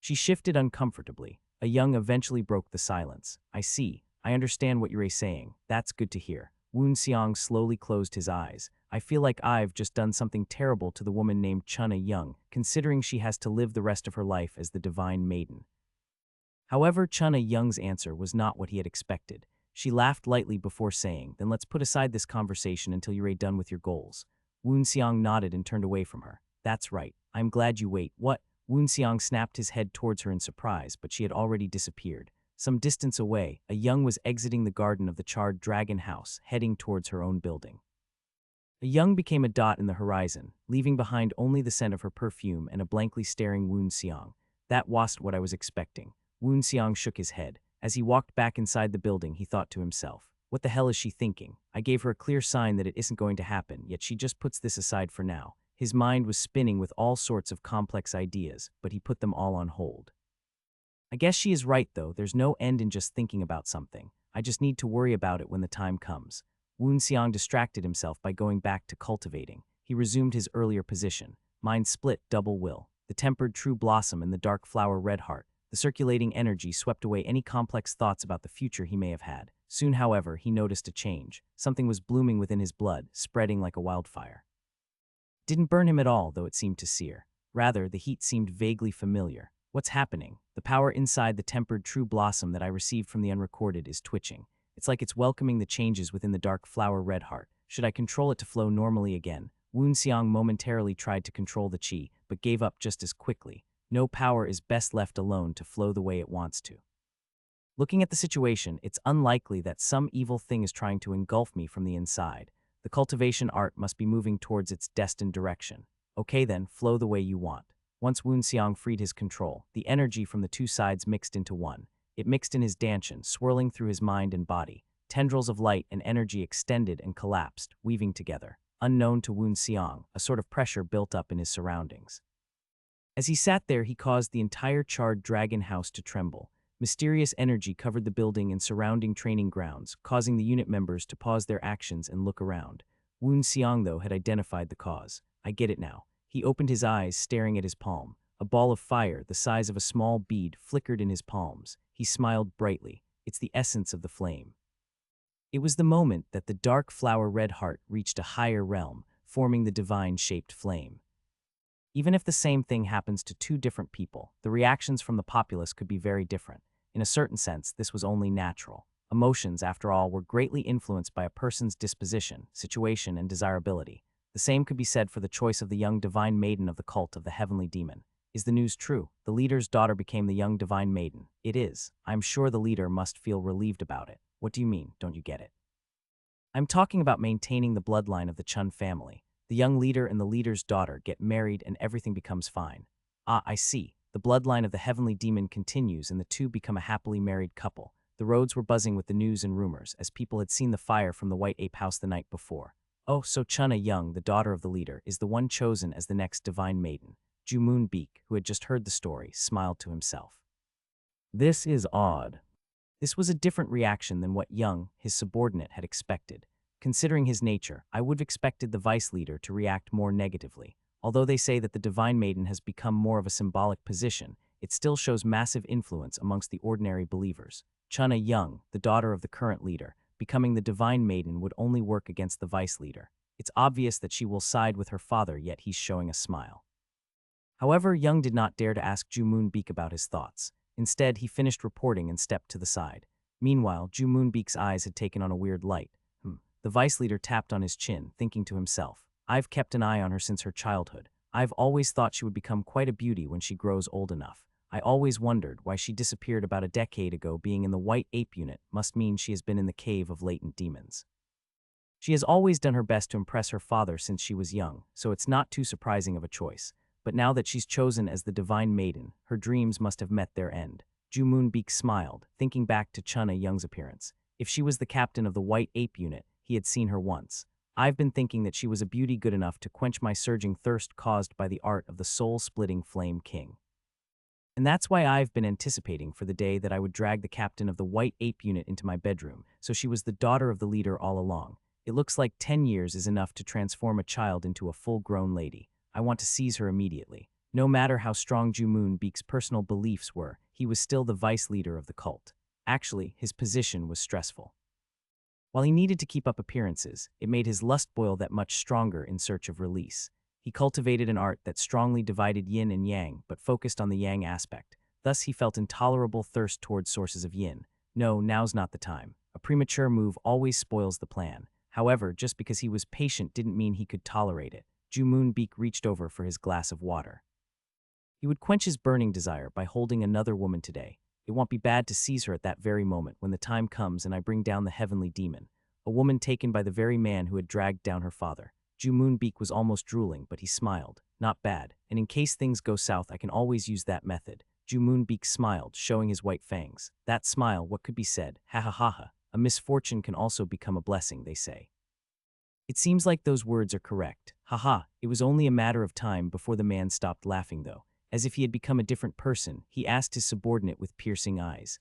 She shifted uncomfortably. A Young eventually broke the silence. I see. I understand what you're saying. That's good to hear. Woon Seong slowly closed his eyes. I feel like I've just done something terrible to the woman named Chuna Young, considering she has to live the rest of her life as the Divine Maiden. However, Chuna Young's answer was not what he had expected. She laughed lightly before saying, then let's put aside this conversation until you're done with your goals. Woon Seong nodded and turned away from her. That's right. I'm glad you wait. What? Woon Seong snapped his head towards her in surprise, but she had already disappeared. Some distance away, a Young was exiting the garden of the charred dragon house, heading towards her own building. A Young became a dot in the horizon, leaving behind only the scent of her perfume and a blankly staring Woon Seong. That wasn't what I was expecting. Woon Seong shook his head. As he walked back inside the building, he thought to himself, what the hell is she thinking? I gave her a clear sign that it isn't going to happen, yet she just puts this aside for now. His mind was spinning with all sorts of complex ideas, but he put them all on hold. I guess she is right, though. There's no end in just thinking about something. I just need to worry about it when the time comes. Woon Seong distracted himself by going back to cultivating. He resumed his earlier position. Mind split, double will. The tempered true blossom and the dark flower red heart. The circulating energy swept away any complex thoughts about the future he may have had. Soon, however, he noticed a change. Something was blooming within his blood, spreading like a wildfire. It didn't burn him at all, though it seemed to sear. Rather, the heat seemed vaguely familiar. What's happening? The power inside the tempered true blossom that I received from the unrecorded is twitching. It's like it's welcoming the changes within the dark flower red heart. Should I control it to flow normally again? Woon Seong momentarily tried to control the chi, but gave up just as quickly. No power is best left alone to flow the way it wants to. Looking at the situation, it's unlikely that some evil thing is trying to engulf me from the inside. The cultivation art must be moving towards its destined direction. Okay then, flow the way you want. Once Woon Seong freed his control, the energy from the two sides mixed into one. It mixed in his danshan, swirling through his mind and body. Tendrils of light and energy extended and collapsed, weaving together. Unknown to Woon Seong, a sort of pressure built up in his surroundings. As he sat there, he caused the entire charred dragon house to tremble. Mysterious energy covered the building and surrounding training grounds, causing the unit members to pause their actions and look around. Woon Seong, though, had identified the cause. I get it now. He opened his eyes, staring at his palm. A ball of fire, the size of a small bead, flickered in his palms. He smiled brightly. It's the essence of the flame. It was the moment that the dark flower red heart reached a higher realm, forming the divine-shaped flame. Even if the same thing happens to two different people, the reactions from the populace could be very different. In a certain sense, this was only natural. Emotions, after all, were greatly influenced by a person's disposition, situation, and desirability. The same could be said for the choice of the young divine maiden of the cult of the heavenly demon. Is the news true? The leader's daughter became the young divine maiden. It is. I'm sure the leader must feel relieved about it. What do you mean? Don't you get it? I'm talking about maintaining the bloodline of the Chun family. The young leader and the leader's daughter get married and everything becomes fine. Ah, I see. The bloodline of the heavenly demon continues and the two become a happily married couple. The roads were buzzing with the news and rumors, as people had seen the fire from the White Ape House the night before. Oh, so Chuna Young, the daughter of the leader, is the one chosen as the next divine maiden. Ju-moon Baek, who had just heard the story, smiled to himself. This is odd. This was a different reaction than what Young, his subordinate, had expected. Considering his nature, I would have expected the vice leader to react more negatively. Although they say that the divine maiden has become more of a symbolic position, it still shows massive influence amongst the ordinary believers. Chuna Young, the daughter of the current leader, becoming the divine maiden would only work against the vice leader. It's obvious that she will side with her father, yet he's showing a smile. However, Young did not dare to ask Ju-moon Baek about his thoughts. Instead, he finished reporting and stepped to the side. Meanwhile, Ju-moon Baek's eyes had taken on a weird light. The vice leader tapped on his chin, thinking to himself, I've kept an eye on her since her childhood. I've always thought she would become quite a beauty when she grows old enough. I always wondered why she disappeared about a decade ago. Being in the White Ape unit must mean she has been in the cave of latent demons. She has always done her best to impress her father since she was young, so it's not too surprising of a choice. But now that she's chosen as the divine maiden, her dreams must have met their end. Ju Moonbeek smiled, thinking back to Chunna Young's appearance. If she was the captain of the White Ape unit, he had seen her once. I've been thinking that she was a beauty good enough to quench my surging thirst caused by the art of the soul-splitting Flame King. And that's why I've been anticipating for the day that I would drag the captain of the White Ape unit into my bedroom, so she was the daughter of the leader all along. It looks like 10 years is enough to transform a child into a full-grown lady. I want to seize her immediately. No matter how strong Ju Moonbeek's personal beliefs were, he was still the vice leader of the cult. Actually, his position was stressful. While he needed to keep up appearances, it made his lust boil that much stronger in search of release. He cultivated an art that strongly divided yin and yang, but focused on the yang aspect. Thus he felt intolerable thirst towards sources of yin. No, now's not the time. A premature move always spoils the plan. However, just because he was patient didn't mean he could tolerate it. Ju Moonbeek reached over for his glass of water. He would quench his burning desire by holding another woman today. It won't be bad to seize her at that very moment when the time comes and I bring down the heavenly demon, a woman taken by the very man who had dragged down her father. Ju Moonbeek was almost drooling, but he smiled. Not bad, and in case things go south, I can always use that method. Ju Moonbeek smiled, showing his white fangs. That smile, what could be said? Ha ha ha ha. A misfortune can also become a blessing, they say. It seems like those words are correct. Haha, it was only a matter of time before the man stopped laughing though. As if he had become a different person, he asked his subordinate with piercing eyes.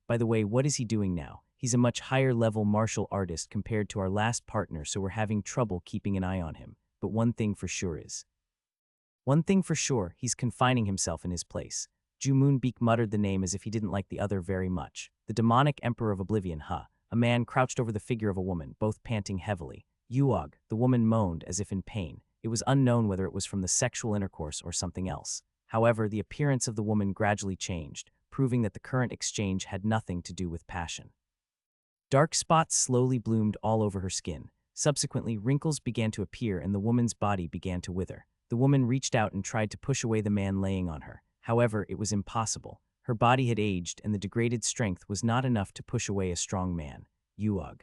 By the way, what is he doing now? He's a much higher level martial artist compared to our last partner, so we're having trouble keeping an eye on him. But one thing for sure, he's confining himself in his place. Ju Moonbeek muttered the name as if he didn't like the other very much. The demonic Emperor of Oblivion, huh? A man crouched over the figure of a woman, both panting heavily. Yuog, the woman moaned as if in pain. It was unknown whether it was from the sexual intercourse or something else. However, the appearance of the woman gradually changed, proving that the current exchange had nothing to do with passion. Dark spots slowly bloomed all over her skin. Subsequently, wrinkles began to appear and the woman's body began to wither. The woman reached out and tried to push away the man laying on her. However, it was impossible. Her body had aged and the degraded strength was not enough to push away a strong man. Yuog.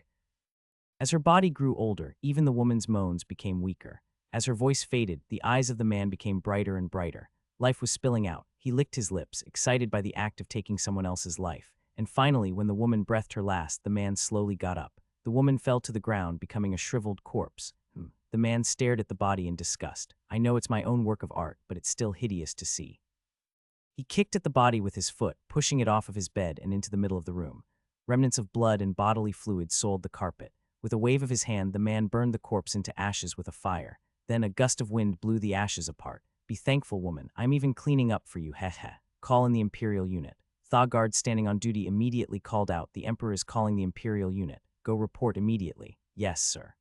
As her body grew older, even the woman's moans became weaker. As her voice faded, the eyes of the man became brighter and brighter. Life was spilling out. He licked his lips, excited by the act of taking someone else's life. And finally, when the woman breathed her last, the man slowly got up. The woman fell to the ground, becoming a shriveled corpse. The man stared at the body in disgust. I know it's my own work of art, but it's still hideous to see. He kicked at the body with his foot, pushing it off of his bed and into the middle of the room. Remnants of blood and bodily fluid soiled the carpet. With a wave of his hand, the man burned the corpse into ashes with a fire. Then a gust of wind blew the ashes apart. Be thankful, woman. I'm even cleaning up for you, heh heh. Call in the Imperial unit. Thagard, standing on duty, immediately called out, the Emperor is calling the Imperial unit. Go report immediately. Yes, sir.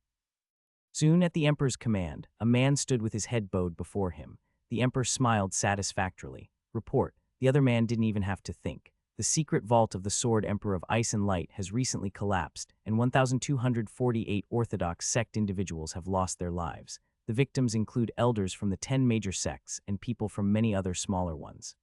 Soon at the Emperor's command, a man stood with his head bowed before him. The Emperor smiled satisfactorily. Report. The other man didn't even have to think. The secret vault of the Sword Emperor of Ice and Light has recently collapsed, and 1,248 Orthodox sect individuals have lost their lives. The victims include elders from the 10 major sects and people from many other smaller ones.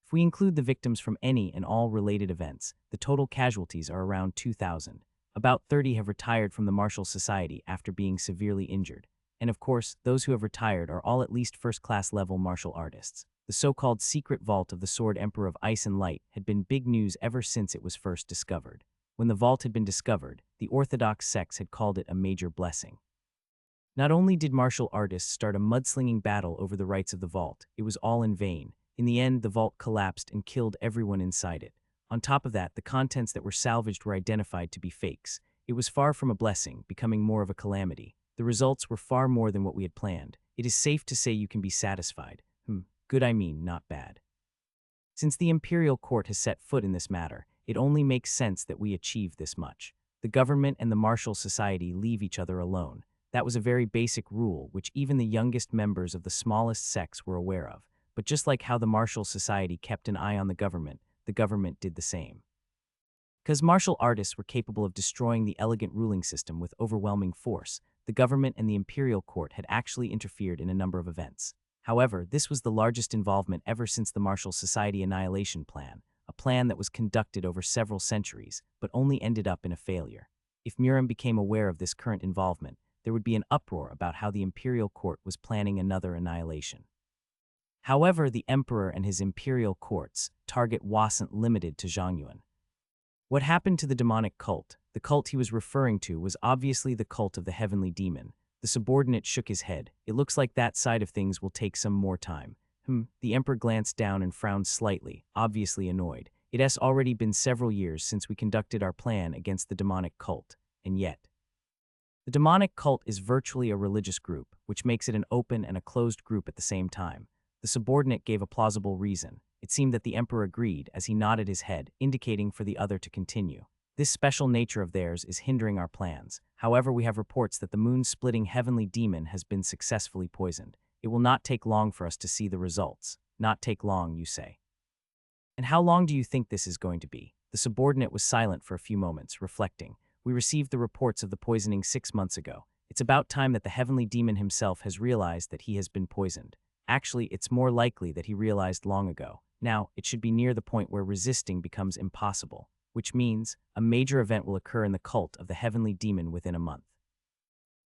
If we include the victims from any and all related events, the total casualties are around 2,000. About 30 have retired from the martial society after being severely injured. And of course, those who have retired are all at least first-class level martial artists. The so-called secret vault of the Sword Emperor of Ice and Light had been big news ever since it was first discovered. When the vault had been discovered, the Orthodox sects had called it a major blessing. Not only did martial artists start a mudslinging battle over the rights of the vault, it was all in vain. In the end, the vault collapsed and killed everyone inside it. On top of that, the contents that were salvaged were identified to be fakes. It was far from a blessing, becoming more of a calamity. The results were far more than what we had planned. It is safe to say you can be satisfied. Good, I mean, not bad. Since the Imperial Court has set foot in this matter, it only makes sense that we achieve this much. The government and the martial society leave each other alone. That was a very basic rule, which even the youngest members of the smallest sects were aware of. But just like how the martial society kept an eye on the government did the same. Because martial artists were capable of destroying the elegant ruling system with overwhelming force, the government and the Imperial Court had actually interfered in a number of events. However, this was the largest involvement ever since the Martial Society Annihilation Plan, a plan that was conducted over several centuries, but only ended up in a failure. If Miriam became aware of this current involvement, there would be an uproar about how the Imperial Court was planning another annihilation. However, the emperor and his imperial court's target wasn't limited to Zhangyuan. What happened to the demonic cult? The cult he was referring to was obviously the cult of the heavenly demon. The subordinate shook his head. It looks like that side of things will take some more time. The emperor glanced down and frowned slightly, obviously annoyed. It has already been several years since we conducted our plan against the demonic cult, and yet. The demonic cult is virtually a religious group, which makes it an open and a closed group at the same time. The subordinate gave a plausible reason. It seemed that the emperor agreed as he nodded his head, indicating for the other to continue. This special nature of theirs is hindering our plans. However, we have reports that the moon-splitting heavenly demon has been successfully poisoned. It will not take long for us to see the results. Not take long, you say. And how long do you think this is going to be? The subordinate was silent for a few moments, reflecting. We received the reports of the poisoning 6 months ago. It's about time that the heavenly demon himself has realized that he has been poisoned. Actually, it's more likely that he realized long ago. Now, it should be near the point where resisting becomes impossible, which means a major event will occur in the cult of the heavenly demon within a month.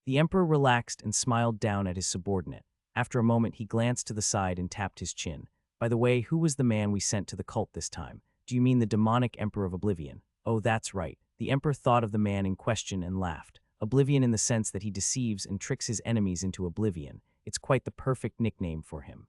The emperor relaxed and smiled down at his subordinate. After a moment, he glanced to the side and tapped his chin. By the way, who was the man we sent to the cult this time? Do you mean the demonic emperor of Oblivion? Oh, that's right. The emperor thought of the man in question and laughed. Oblivion in the sense that he deceives and tricks his enemies into oblivion. It's quite the perfect nickname for him.